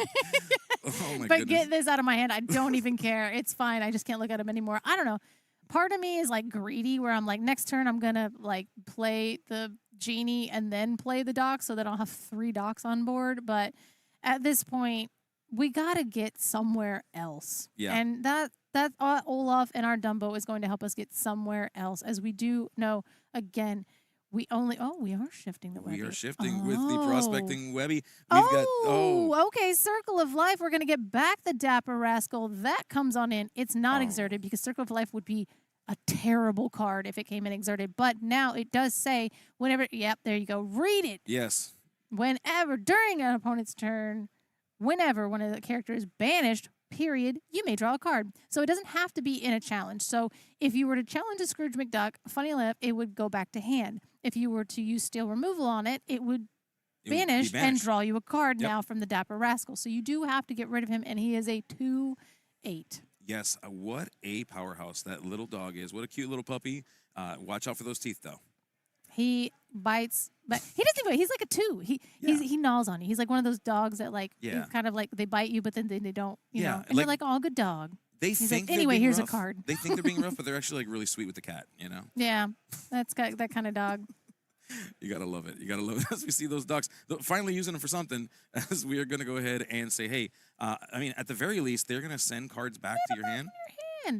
Oh my But goodness. get this out of my hand. I don't even care. It's fine. I just can't look at him anymore. I don't know. Part of me is like greedy where I'm like, next turn I'm going to like play the genie and then play the docs so that I'll have 3 docs on board. But at this point, we got to get somewhere else. Yeah. And that Olaf and our Dumbo is going to help us get somewhere else. As we do know, again, we are shifting the Webby. We are shifting with the prospecting Webby. Okay. Circle of Life. We're going to get back the Dapper Rascal. That comes on in. It's not exerted because Circle of Life would be a terrible card if it came in exerted. But now it does say whenever, yep, there you go. Read it. Yes. Whenever, during an opponent's turn, whenever one of the characters is banished, period, you may draw a card. So it doesn't have to be in a challenge. So if you were to challenge a Scrooge McDuck, funny enough, it would go back to hand. If you were to use Steel Removal on it, it would vanish and draw you a card now from the Dapper Rascal. So you do have to get rid of him, and he is a 2/8. Yes, what a powerhouse that little dog is. What a cute little puppy. Watch out for those teeth, though. He bites, but he doesn't even. He's like a 2. He gnaws on you. He's like one of those dogs that you kind of like they bite you, but then they don't. You know, and they're like, "Oh, good dog." They think like, anyway, being here's rough. a card. They think they're being rough, but they're actually like really sweet with the cat. You know. Yeah, that's got that kind of dog. You gotta love it. You gotta love it as we see those dogs finally using them for something. As we are gonna go ahead and say, hey, I mean, at the very least, they're gonna send cards back to your hand.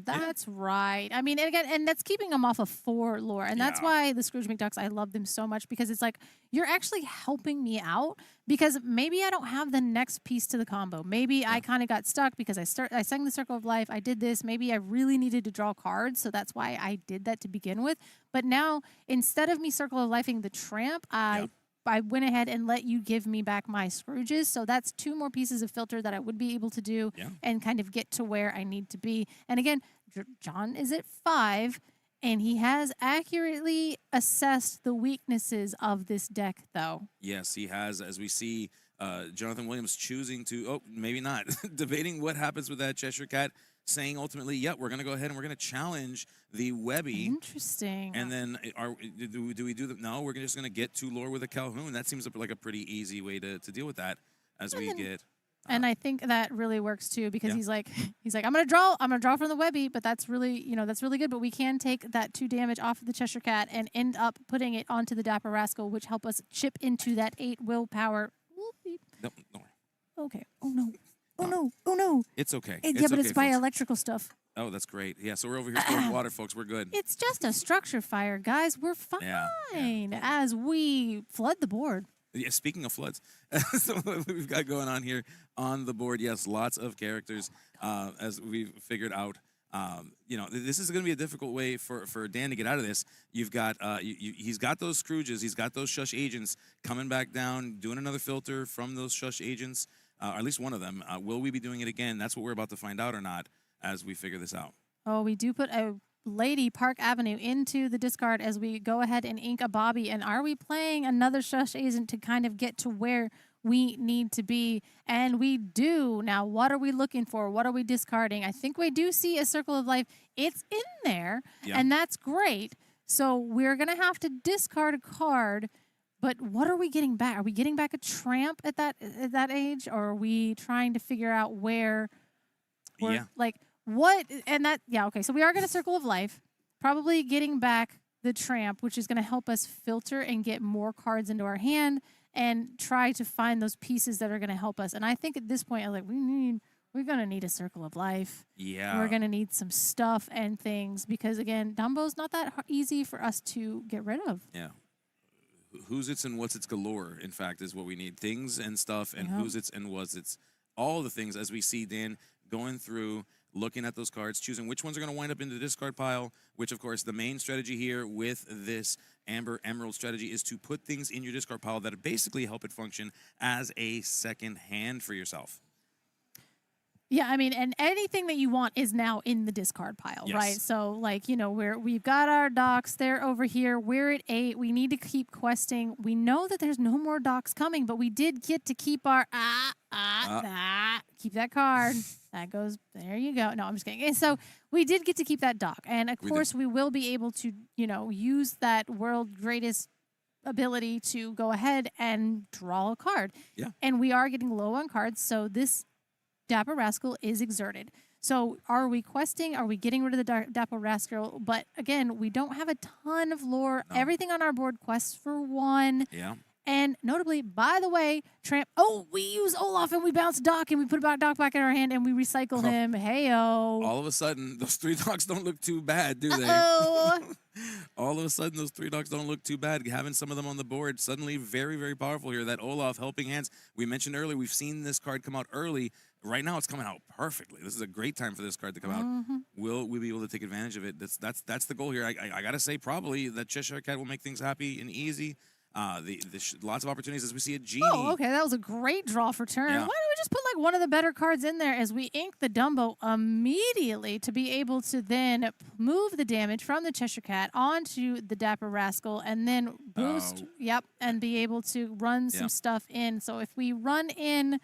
That's right. I mean, and again, and that's keeping them off of 4 lore. And that's why the Scrooge McDucks, I love them so much because it's like, you're actually helping me out because maybe I don't have the next piece to the combo. Maybe I kind of got stuck because I sang the Circle of Life. I did this. Maybe I really needed to draw cards. So that's why I did that to begin with. But now, instead of me Circle of Lifing the Tramp, I went ahead and let you give me back my Scrooges. So that's 2 more pieces of filter that I would be able to do and kind of get to where I need to be. And again, John is at 5, and he has accurately assessed the weaknesses of this deck, though. Yes, he has, as we see Jonathan Williams choosing to, maybe not, debating what happens with that Cheshire Cat, saying ultimately, we're going to go ahead and we're going to challenge the Webby. Interesting. And then do we do the, no, we're just going to get 2 lore with a Calhoun. That seems like a pretty easy way to deal with that as we get. And I think that really works too because he's like I'm gonna draw from the Webby, but that's really that's really good. But we can take that 2 damage off of the Cheshire Cat and end up putting it onto the Dapper Rascal, which help us chip into that 8 willpower. No. Okay. Oh no. Oh no. Oh no. It's okay. But it's by electrical stuff. Oh, that's great. Yeah, so we're over here throwing water, folks. We're good. It's just a structure fire, guys. We're fine as we flood the board. Yeah, speaking of floods, so what we've got going on here on the board, yes, lots of characters as we've figured out. This is going to be a difficult way for Dan to get out of this. You've got he's got those Scrooges, he's got those Shush agents coming back down, doing another filter from those Shush agents, or at least one of them. Will we be doing it again? That's what we're about to find out or not as we figure this out. Oh, we do put a Lady Park Avenue into the discard as we go ahead and ink a Bobby. And are we playing another Shush agent to kind of get to where we need to be? And we do. Now, what are we looking for? What are we discarding? I think we do see a Circle of Life. It's in there, and that's great. So we're going to have to discard a card. But what are we getting back? Are we getting back a Tramp at that age? Or are we trying to figure out where we're like... What and that okay, so we are going to Circle of Life, probably getting back the Tramp, which is going to help us filter and get more cards into our hand and try to find those pieces that are going to help us. And I think at this point, I'm like, we're going to need a Circle of Life. Yeah. We're going to need some stuff and things because again, Dumbo's not that easy for us to get rid of. Yeah. Who's its and what's its galore, in fact, is what we need. Things and stuff and who's its and what's its. All the things as we see Dan going through, looking at those cards, choosing which ones are going to wind up in the discard pile, which, of course, the main strategy here with this Amber Emerald strategy is to put things in your discard pile that basically help it function as a second hand for yourself. Yeah, I mean, and anything that you want is now in the discard pile, right? So, like, we've got our docks. They're over here. We're at 8. We need to keep questing. We know that there's no more docks coming, but we did get to keep our keep that card. That goes, there you go. No, I'm just kidding. And so we did get to keep that dock. And, of course, we will be able to, use that world greatest ability to go ahead and draw a card. Yeah. And we are getting low on cards, so this Dapper Rascal is exerted. So are we questing? Are we getting rid of the Dapper Rascal? But again, we don't have a ton of lore. No. Everything on our board quests for 1. Yeah. And notably, by the way, Tramp, we use Olaf and we bounce Doc and we put Doc back in our hand and we recycle him. Hey-o. All of a sudden, those 3 dogs don't look too bad, do they? All of a sudden, those 3 dogs don't look too bad. Having some of them on the board, suddenly very, very powerful here. That Olaf helping hands. We mentioned earlier, we've seen this card come out early. Right now, it's coming out perfectly. This is a great time for this card to come out. Will we be able to take advantage of it? That's the goal here. I got to say, probably that Cheshire Cat will make things happy and easy. Lots of opportunities as we see a Genie. Oh, okay. That was a great draw for turn. Yeah. Why don't we just put like one of the better cards in there as we ink the Dumbo immediately to be able to then move the damage from the Cheshire Cat onto the Dapper Rascal and then boost, and be able to run some stuff in. So if we run in,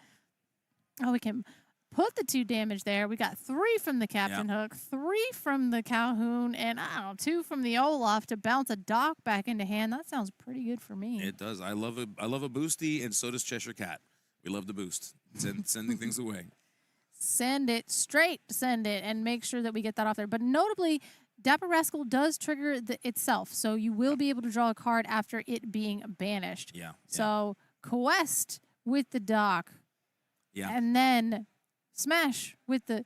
we can put the 2 damage there. We got 3 from the Captain Hook, 3 from the Calhoun, and 2 from the Olaf to bounce a Doc back into hand. That sounds pretty good for me. It does. I love a boosty, and so does Cheshire Cat. We love the boost. Sending things away. Send it straight. Send it and make sure that we get that off there. But notably, Dapper Rascal does trigger itself, so you will be able to draw a card after it being banished. Yeah. So Quest with the Doc. Yeah. And then Smash with the.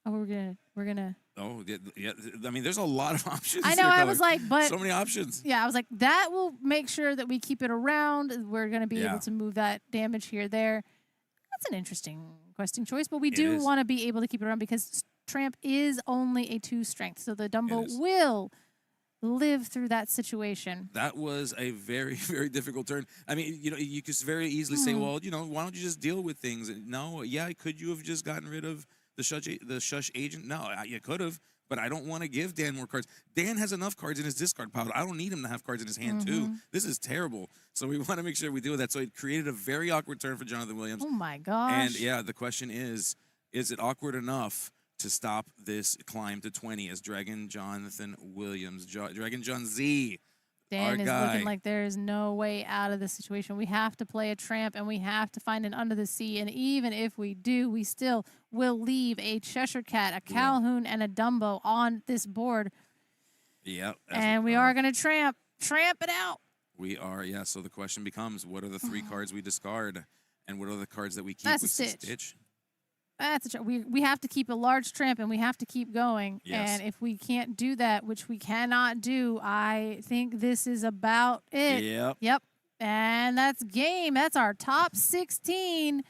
We're gonna. Oh, yeah. I mean, there's a lot of options. I know. Here, I was like, but so many options. Yeah, I was like, that will make sure that we keep it around. We're gonna be able to move that damage here, there. That's an interesting questing choice, but we do want to be able to keep it around because Tramp is only a 2 strength, so the Dumbo will live through that situation. That was a very, very difficult turn. I mean, you could very easily say, well, why don't you just deal with things? No, could you have just gotten rid of the shush agent? No, you could have, but I don't want to give Dan more cards. Dan has enough cards in his discard pile. I don't need him to have cards in his hand too. This is terrible. So we want to make sure we deal with that. So it created a very awkward turn for Jonathan Williams. Oh my gosh. And the question is it awkward enough to stop this climb to 20 as Dragon Jonathan Williams, Dragon John Z, Dan is looking like there is no way out of this situation. We have to play a Tramp and we have to find an Under the Sea. And even if we do, we still will leave a Cheshire Cat, a Calhoun, and a Dumbo on this board. Yeah. And we are going to tramp it out. We are, So the question becomes, what are the 3 cards we discard? And what are the cards that we keep? That's a Stitch. That's we have to keep a large Tramp and we have to keep going. Yes. And if we can't do that, which we cannot do, I think this is about it. Yep. And that's game. That's our top 16.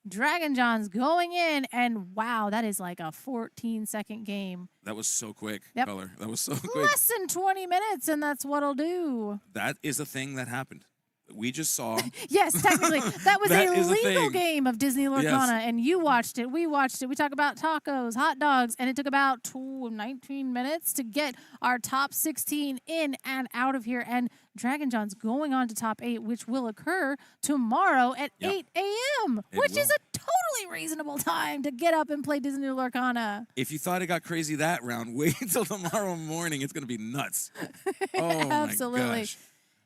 Dragon John's going in, and wow, that is like a 14-second game. That was so quick, Yep. Color. That was so quick. Less than 20 minutes, and that's what'll do. That is a thing that happened. We just saw. Yes, technically. That was That a is a legal thing. game of Disney Lorcana, Yes. and you watched it. We watched it. We talk about tacos, hot dogs, and it took about 19 minutes to get our top 16 in and out of here. And Dragon John's going on to top 8, which will occur tomorrow at 8 a.m., which is a totally reasonable time to get up and play Disney Lorcana. If you thought it got crazy that round, wait until tomorrow morning. It's going to be nuts. Oh, Absolutely. my gosh.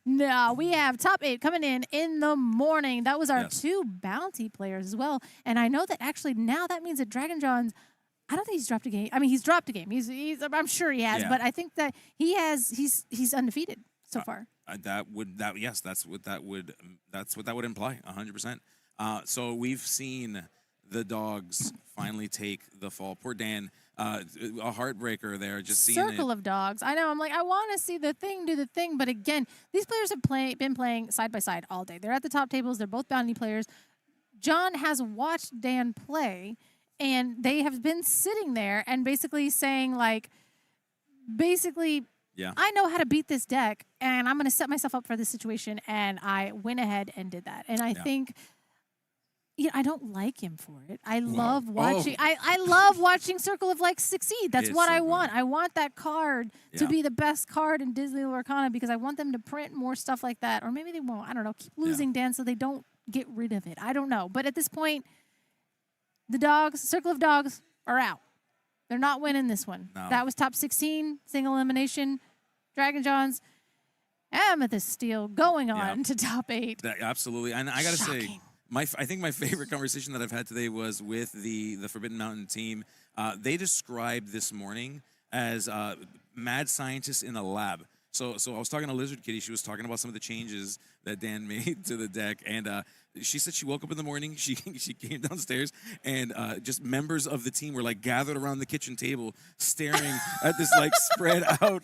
No, we have top 8 coming in the morning. That was our 2 bounty players as well. And I know that actually now that means that Dragon John's, I don't think he's dropped a game. I mean, he's dropped a game. He's I'm sure he has, but I think that he's undefeated so far. That's what that would imply 100%. So we've seen the dogs finally take the fall. Poor Dan, a heartbreaker there. Just seeing Circle of dogs. I know. I'm like, I want to see the thing do the thing, but again, these players have been playing side by side all day. They're at the top tables. They're both bounty players. John has watched Dan play, and they have been sitting there and basically saying I know how to beat this deck, and I'm going to set myself up for this situation, and I went ahead and did that. And I think, I don't like him for it. I love watching. I love watching Circle of succeed. That's what I want. I want that card to be the best card in Disney Lorcana because I want them to print more stuff like that, or maybe they won't. I don't know. Keep losing Dan so they don't get rid of it. I don't know. But at this point, the Circle of Dogs are out. They're not winning this one. No. That was top 16, single elimination. Dragon John's Amethyst Steel going on to top 8. Absolutely. And I got to say, I think my favorite conversation that I've had today was with the Forbidden Mountain team. They described this morning as mad scientists in a lab So I was talking to Lizard Kitty. She was talking about some of the changes that Dan made to the deck, and she said she woke up in the morning. She came downstairs, and just members of the team were like gathered around the kitchen table, staring at this like spread out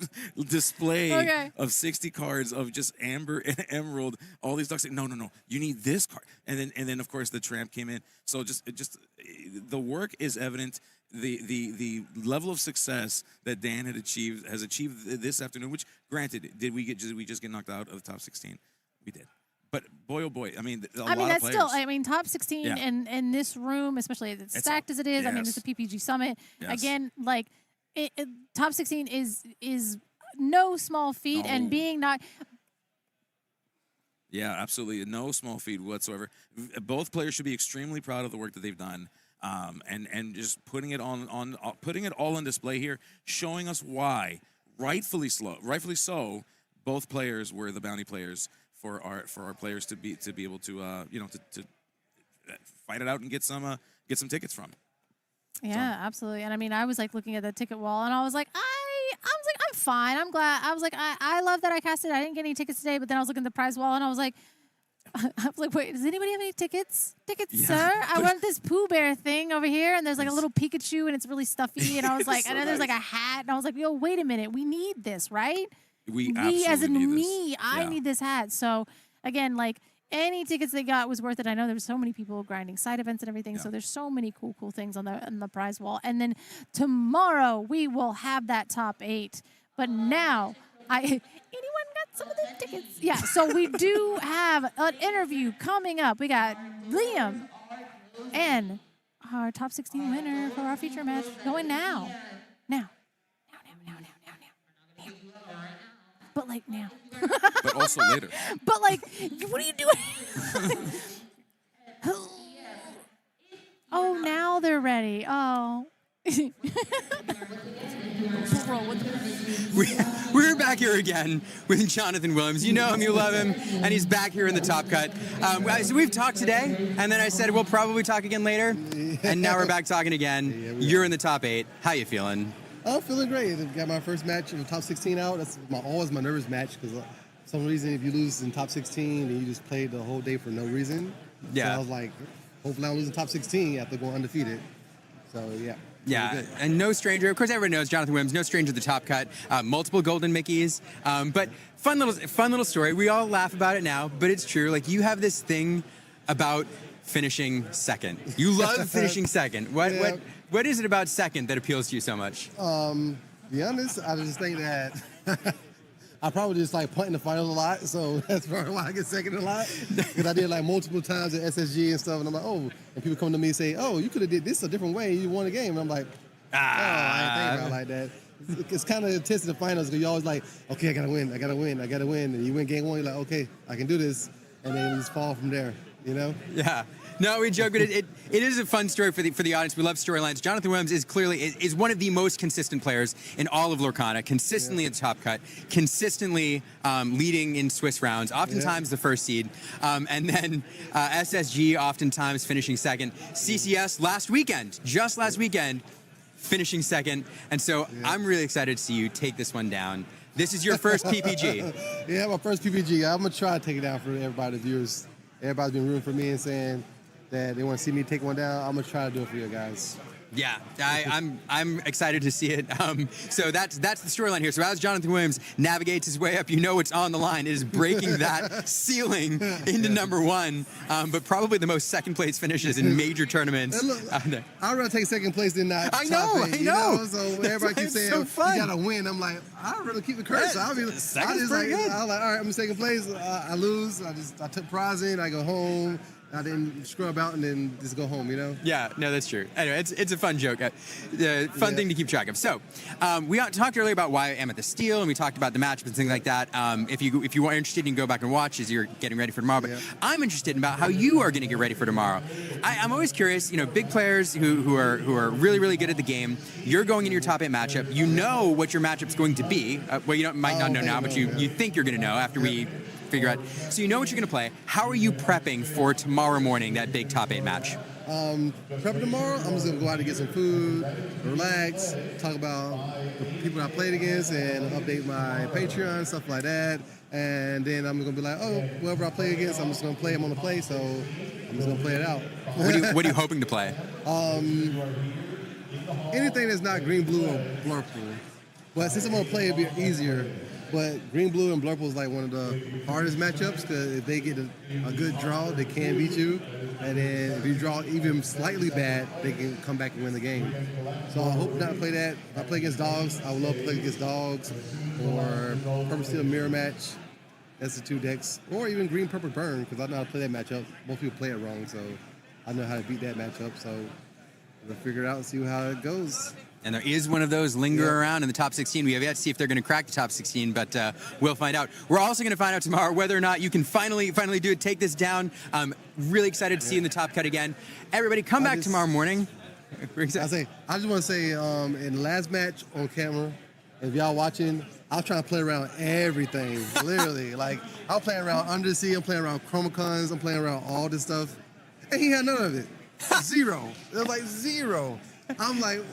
display of 60 cards of just Amber and Emerald. All these decks say, no, you need this card, and then of course the Tramp came in. So just the work is evident. The level of success that Dan has achieved this afternoon, which granted, did we just get knocked out of the top 16? We did. But boy, oh boy, I mean, a lot of players. Top 16 in this room, especially as it's stacked as it is. I mean, it's a PPG Summit. Yes. Again, like, top 16 is no small feat, and being not. Yeah, absolutely. No small feat whatsoever. Both players should be extremely proud of the work that they've done. And just putting it all on display here, showing us why, rightfully so, both players were the bounty players for our players to be able to to fight it out and get some tickets from. Yeah, absolutely. And I mean, I was like looking at the ticket wall, and I was like, I'm fine. I'm glad. I was like, I love that I casted. I didn't get any tickets today, but then I was looking at the prize wall, and I was like, wait, does anybody have any tickets? Sir? I want this Pooh Bear thing over here, and there's like a little Pikachu, and it's really stuffy, and I was like, and then there's like a hat, and I was like, yo, wait a minute, we need this, right? We as in need me, this. I need this hat. So again, like, any tickets they got was worth it. I know there's so many people grinding side events and everything, so there's so many cool things on the prize wall. And then tomorrow we will have that top 8. But now, anyone got some of the tickets? Yeah, so we do have an interview coming up. We got Liam and our top 16 winner for our feature match going now. Now. But like now. But also later. But like, what are you doing? Oh, now they're ready. Oh. We're back here again with Jonathan Williams. You know him, you love him, and he's back here in the top cut. So we've talked today, and then I said we'll probably talk again later, and now we're back talking again. You're in the top 8. How you feeling? I'm feeling great. I got my first match of the top 16 out. That's always my nervous match because for some reason if you lose in top 16, then you just played the whole day for no reason. Yeah. So I was like, hopefully I'm losing top 16 after going undefeated. So yeah. Yeah, and no stranger. Of course, everyone knows Jonathan Williams. No stranger to the top cut. Multiple golden Mickeys, but fun little story. We all laugh about it now, but it's true. Like, you have this thing about finishing second. You love finishing second. What is it about second that appeals to you so much? To be honest, I just think that I probably just like punting the finals a lot, so that's probably why I get second a lot. Because I did like multiple times at SSG and stuff, and I'm like, oh, and people come to me and say, oh, you could have did this a different way, you won a game. And I'm like, oh, I ain't think about it like that. It's kind of intense in the finals because you're always like, okay, I gotta win, and you win game 1, you're like, okay, I can do this, and then you just fall from there, you know? Yeah. No, we joke, but it is a fun story for the audience. We love storylines. Jonathan Williams is clearly one of the most consistent players in all of Lorcana, consistently in the top cut, consistently leading in Swiss rounds, oftentimes the first seed, and then SSG oftentimes finishing second. CCS just last weekend, finishing second, and so I'm really excited to see you take this one down. This is your first PPG. Yeah, my first PPG. I'm gonna try to take it down for everybody, the viewers. Everybody's been rooting for me and saying that they want to see me take one down. I'm gonna try to do it for you guys. Yeah, I'm excited to see it. So that's the storyline here. So as Jonathan Williams navigates his way up, you know what's on the line. It is breaking that ceiling into number 1, but probably the most second place finishes in major tournaments. Look, I'd rather take second place than not. I know. So everybody keeps saying, you gotta win. I'm like, I'd rather keep the curse. I'm like, all right, I'm in second place. I lose. I took prize in. I go home. I didn't scrub out and then just go home, you know? Yeah, no, that's true. Anyway, it's a fun joke, fun thing to keep track of. So, we talked earlier about why I'm at the Steel, and we talked about the matchup and things like that. If you are interested, you can go back and watch as you're getting ready for tomorrow. But I'm interested about how you are going to get ready for tomorrow. I'm always curious. You know, big players who are really, really good at the game. You're going in your top 8 matchup. You know what your matchup's going to be. Well, you might not know now, but you think you're going to know after we figure out. So you know what you're going to play. How are you prepping for tomorrow morning, that big top 8 match? Prep tomorrow, I'm just gonna go out and get some food, relax, talk about the people I played against, and update my Patreon, stuff like that. And then I'm gonna be like, oh, whoever I play against, I'm just gonna play them on the play. So I'm just gonna play it out. What are you hoping to play? Anything that's not green, blue, or blurple. But since I'm gonna play, it'll be easier. But green, blue, and blurple is like one of the hardest matchups because if they get a good draw, they can beat you. And then if you draw even slightly bad, they can come back and win the game. So I hope not to play that. If I play against dogs, I would love to play against dogs or purple steel mirror match. That's the two decks. Or even green, purple, burn because I know how to play that matchup. Most people play it wrong, so I know how to beat that matchup. So we'll figure it out and see how it goes. And there is one of those linger around in the top 16. We have yet to see if they're going to crack the top 16, but we'll find out. We're also going to find out tomorrow whether or not you can finally do it, take this down. Really excited to see you in the top cut again. Everybody, come back tomorrow morning. I just want to say, in the last match on camera, if y'all watching, I was trying to play around everything, literally. Like, I'm playing around Undersea, I'm playing around Chromacons, I'm playing around all this stuff, and he had none of it. Zero. It was like zero. I'm like,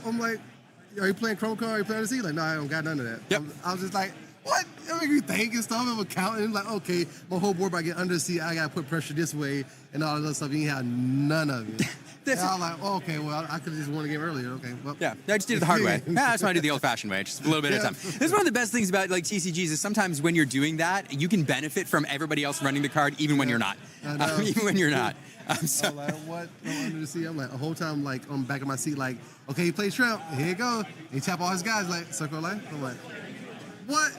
are you playing Chromacon? Are you playing Undersea? Like, no, I don't got none of that. Yep. I was just like, what? I mean, you think and stuff, I'm counting, like, okay, my whole board, I get Undersea, I got to put pressure this way, and all that other stuff. You ain't had none of it. And I was like, oh, okay, well, I could have just won the game earlier. Okay, well. Yeah, I just did it the hard way. I just want to do the old-fashioned way, just a little bit at a time. This is one of the best things about like TCGs is sometimes when you're doing that, you can benefit from everybody else running the card, even when you're not. Even when you're not. So I'm like, what? I'm under the seat. I'm like, the whole time, like, on the back of my seat, like, okay, he plays Shrimp. Here you go. And he tap all his guys, like, circle line. I'm like, what?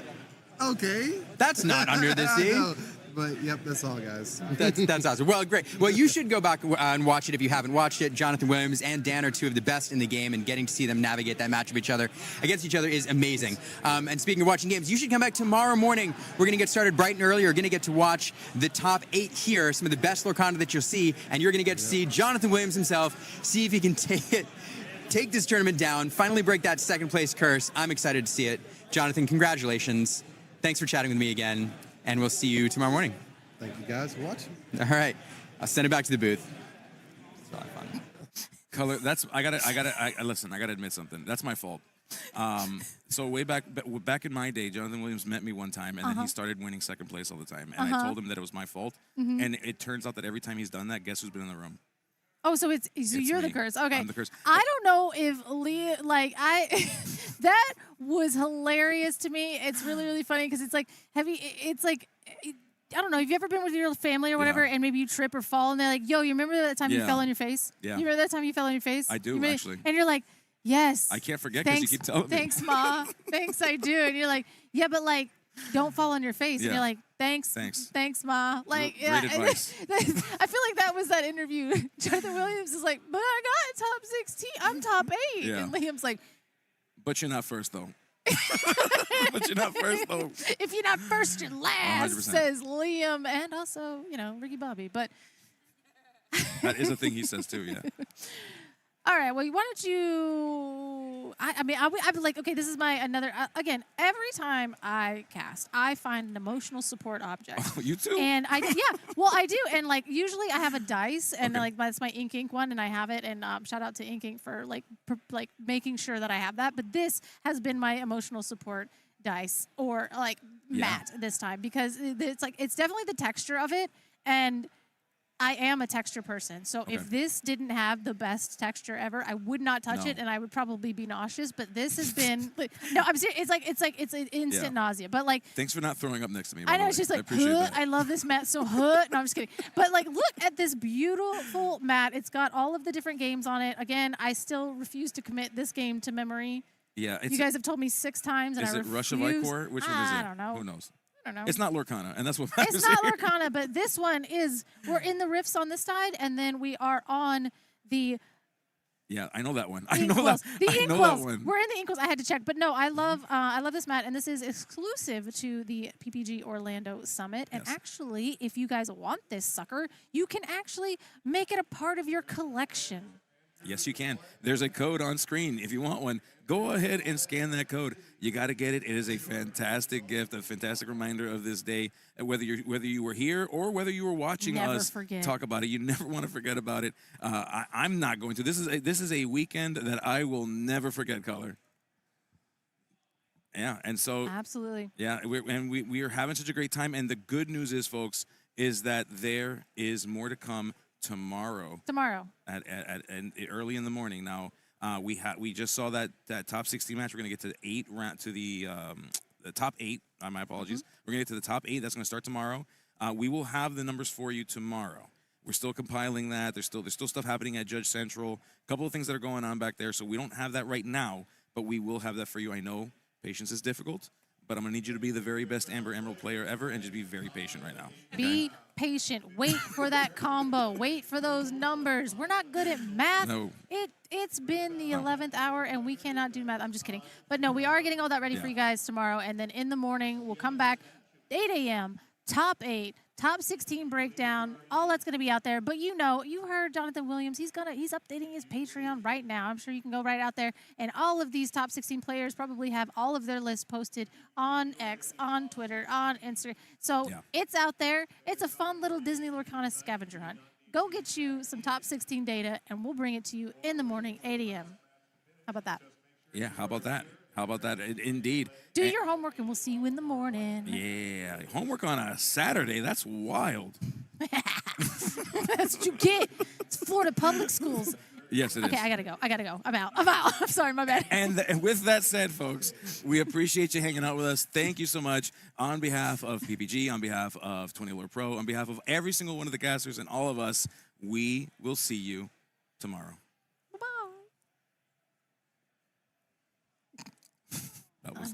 Okay. That's not under the seat. But, yep, that's all, guys. That's awesome. Well, great. Well, you should go back and watch it if you haven't watched it. Jonathan Williams and Dan are two of the best in the game, and getting to see them navigate that match against each other is amazing. And speaking of watching games, you should come back tomorrow morning. We're going to get started bright and early. We're going to get to watch the top 8 here, some of the best Lorcana that you'll see, and you're going to get to see Jonathan Williams himself, see if he can take this tournament down, finally break that second place curse. I'm excited to see it. Jonathan, congratulations. Thanks for chatting with me again. And we'll see you tomorrow morning. Thank you guys for watching. All right. I'll send it back to the booth. It's a lot of fun. Color, listen, I gotta admit something. That's my fault. So way back in my day, Jonathan Williams met me one time, and then he started winning second place all the time. And I told him that it was my fault. And it turns out that every time he's done that, guess who's been in the room? Oh, so you're the curse. Okay. I'm the curse. I don't know if that was hilarious to me. It's really, really funny because it's like I don't know. Have you ever been with your family or whatever, and maybe you trip or fall, and they're like, "Yo, you remember that time you fell on your face? Yeah. You remember that time you fell on your face? I do, actually. And you're like, yes. I can't forget because you keep telling me. Thanks, Ma. Thanks, I do. And you're like, yeah, but like, don't fall on your face. Yeah. And you're like, thanks, Ma. Like, Great advice. I feel like that was that interview. Jonathan Williams is like, but I got top 16. I'm top 8. Yeah. And Liam's like, but you're not first, though. But you're not first, though. If you're not first, you're last, 100%. says Liam, and also, Ricky Bobby. But that is a thing he says, too, yeah. all right, well, why don't you... I'd be like, okay, this is my another... again, every time I cast, I find an emotional support object. Oh, you too? And I do. And, like, usually I have a dice, and, like, that's my Ink Ink one, and I have it. And shout out to Ink Ink for, like, making sure that I have that. But this has been my emotional support dice, or, like, mat this time. Because it's definitely the texture of it, and... I am a texture person, so if this didn't have the best texture ever, I would not touch it, and I would probably be nauseous. But this has been no, I'm serious. It's an instant nausea. But like, thanks for not throwing up next to me. I know it's just like, I love this mat so. No, I'm just kidding. But like, look at this beautiful mat. It's got all of the different games on it. Again, I still refuse to commit this game to memory. Yeah, you guys have told me 6 times, and is I it refuse. Rush of Icor? Which one is it? I don't know. Who knows? I don't know. It's not Lorcana, and that's what matters. It's not here. Lorcana, but this one is. We're in the rifts on this side, and then we are on the. Yeah, I know that one. The I know Inkwells. that. The I know Inkwells. that one. We're in the Inkwells. I had to check, but no, I love this mat, and this is exclusive to the PPG Orlando Summit. And actually, if you guys want this sucker, you can actually make it a part of your collection. Yes, you can. There's a code on screen. If you want one, go ahead and scan that code. You got to get it. It is a fantastic gift, a fantastic reminder of this day. Whether you were here or whether you were watching Never us forget. talk about it, you never want to forget about it. I'm not going to. This is a weekend that I will never forget, Color. Yeah, and so Absolutely. yeah, we are having such a great time. And the good news is, folks, is that there is more to come tomorrow. Tomorrow. At early in the morning. Now we just saw that top 16 match. We're gonna get to the top 8. My apologies. We're gonna get to the top 8. That's gonna start tomorrow. We will have the numbers for you tomorrow. We're still compiling that. There's still stuff happening at Judge Central. A couple of things that are going on back there. So we don't have that right now, but we will have that for you. I know patience is difficult, but I'm gonna need you to be the very best Amber Emerald player ever, and just be very patient right now. Okay? Be patient. Wait for that combo. Wait for those numbers. We're not good at math. No. It's been the 11th hour, and we cannot do math. I'm just kidding. But no, we are getting all that ready for you guys tomorrow, and then in the morning we'll come back 8 a.m. Top 8, top 16 breakdown. All that's going to be out there. But you heard Jonathan Williams. He's updating his Patreon right now. I'm sure you can go right out there. And all of these top 16 players probably have all of their lists posted on X, on Twitter, on Instagram. So it's out there. It's a fun little Disney Lorcana scavenger hunt. Go get you some top 16 data, and we'll bring it to you in the morning, 8 a.m. How about that? Yeah, how about that? How about that? Indeed. Do your homework, and we'll see you in the morning. Yeah, homework on a Saturday. That's wild. That's what you get. It's Florida Public Schools. Yes, it is. Okay, I gotta go. I'm out. I'm sorry, my bad. And with that said, folks, we appreciate you hanging out with us. Thank you so much on behalf of PPG, on behalf of 20 Lore Pro, on behalf of every single one of the casters and all of us. We will see you tomorrow. Bye-bye. That was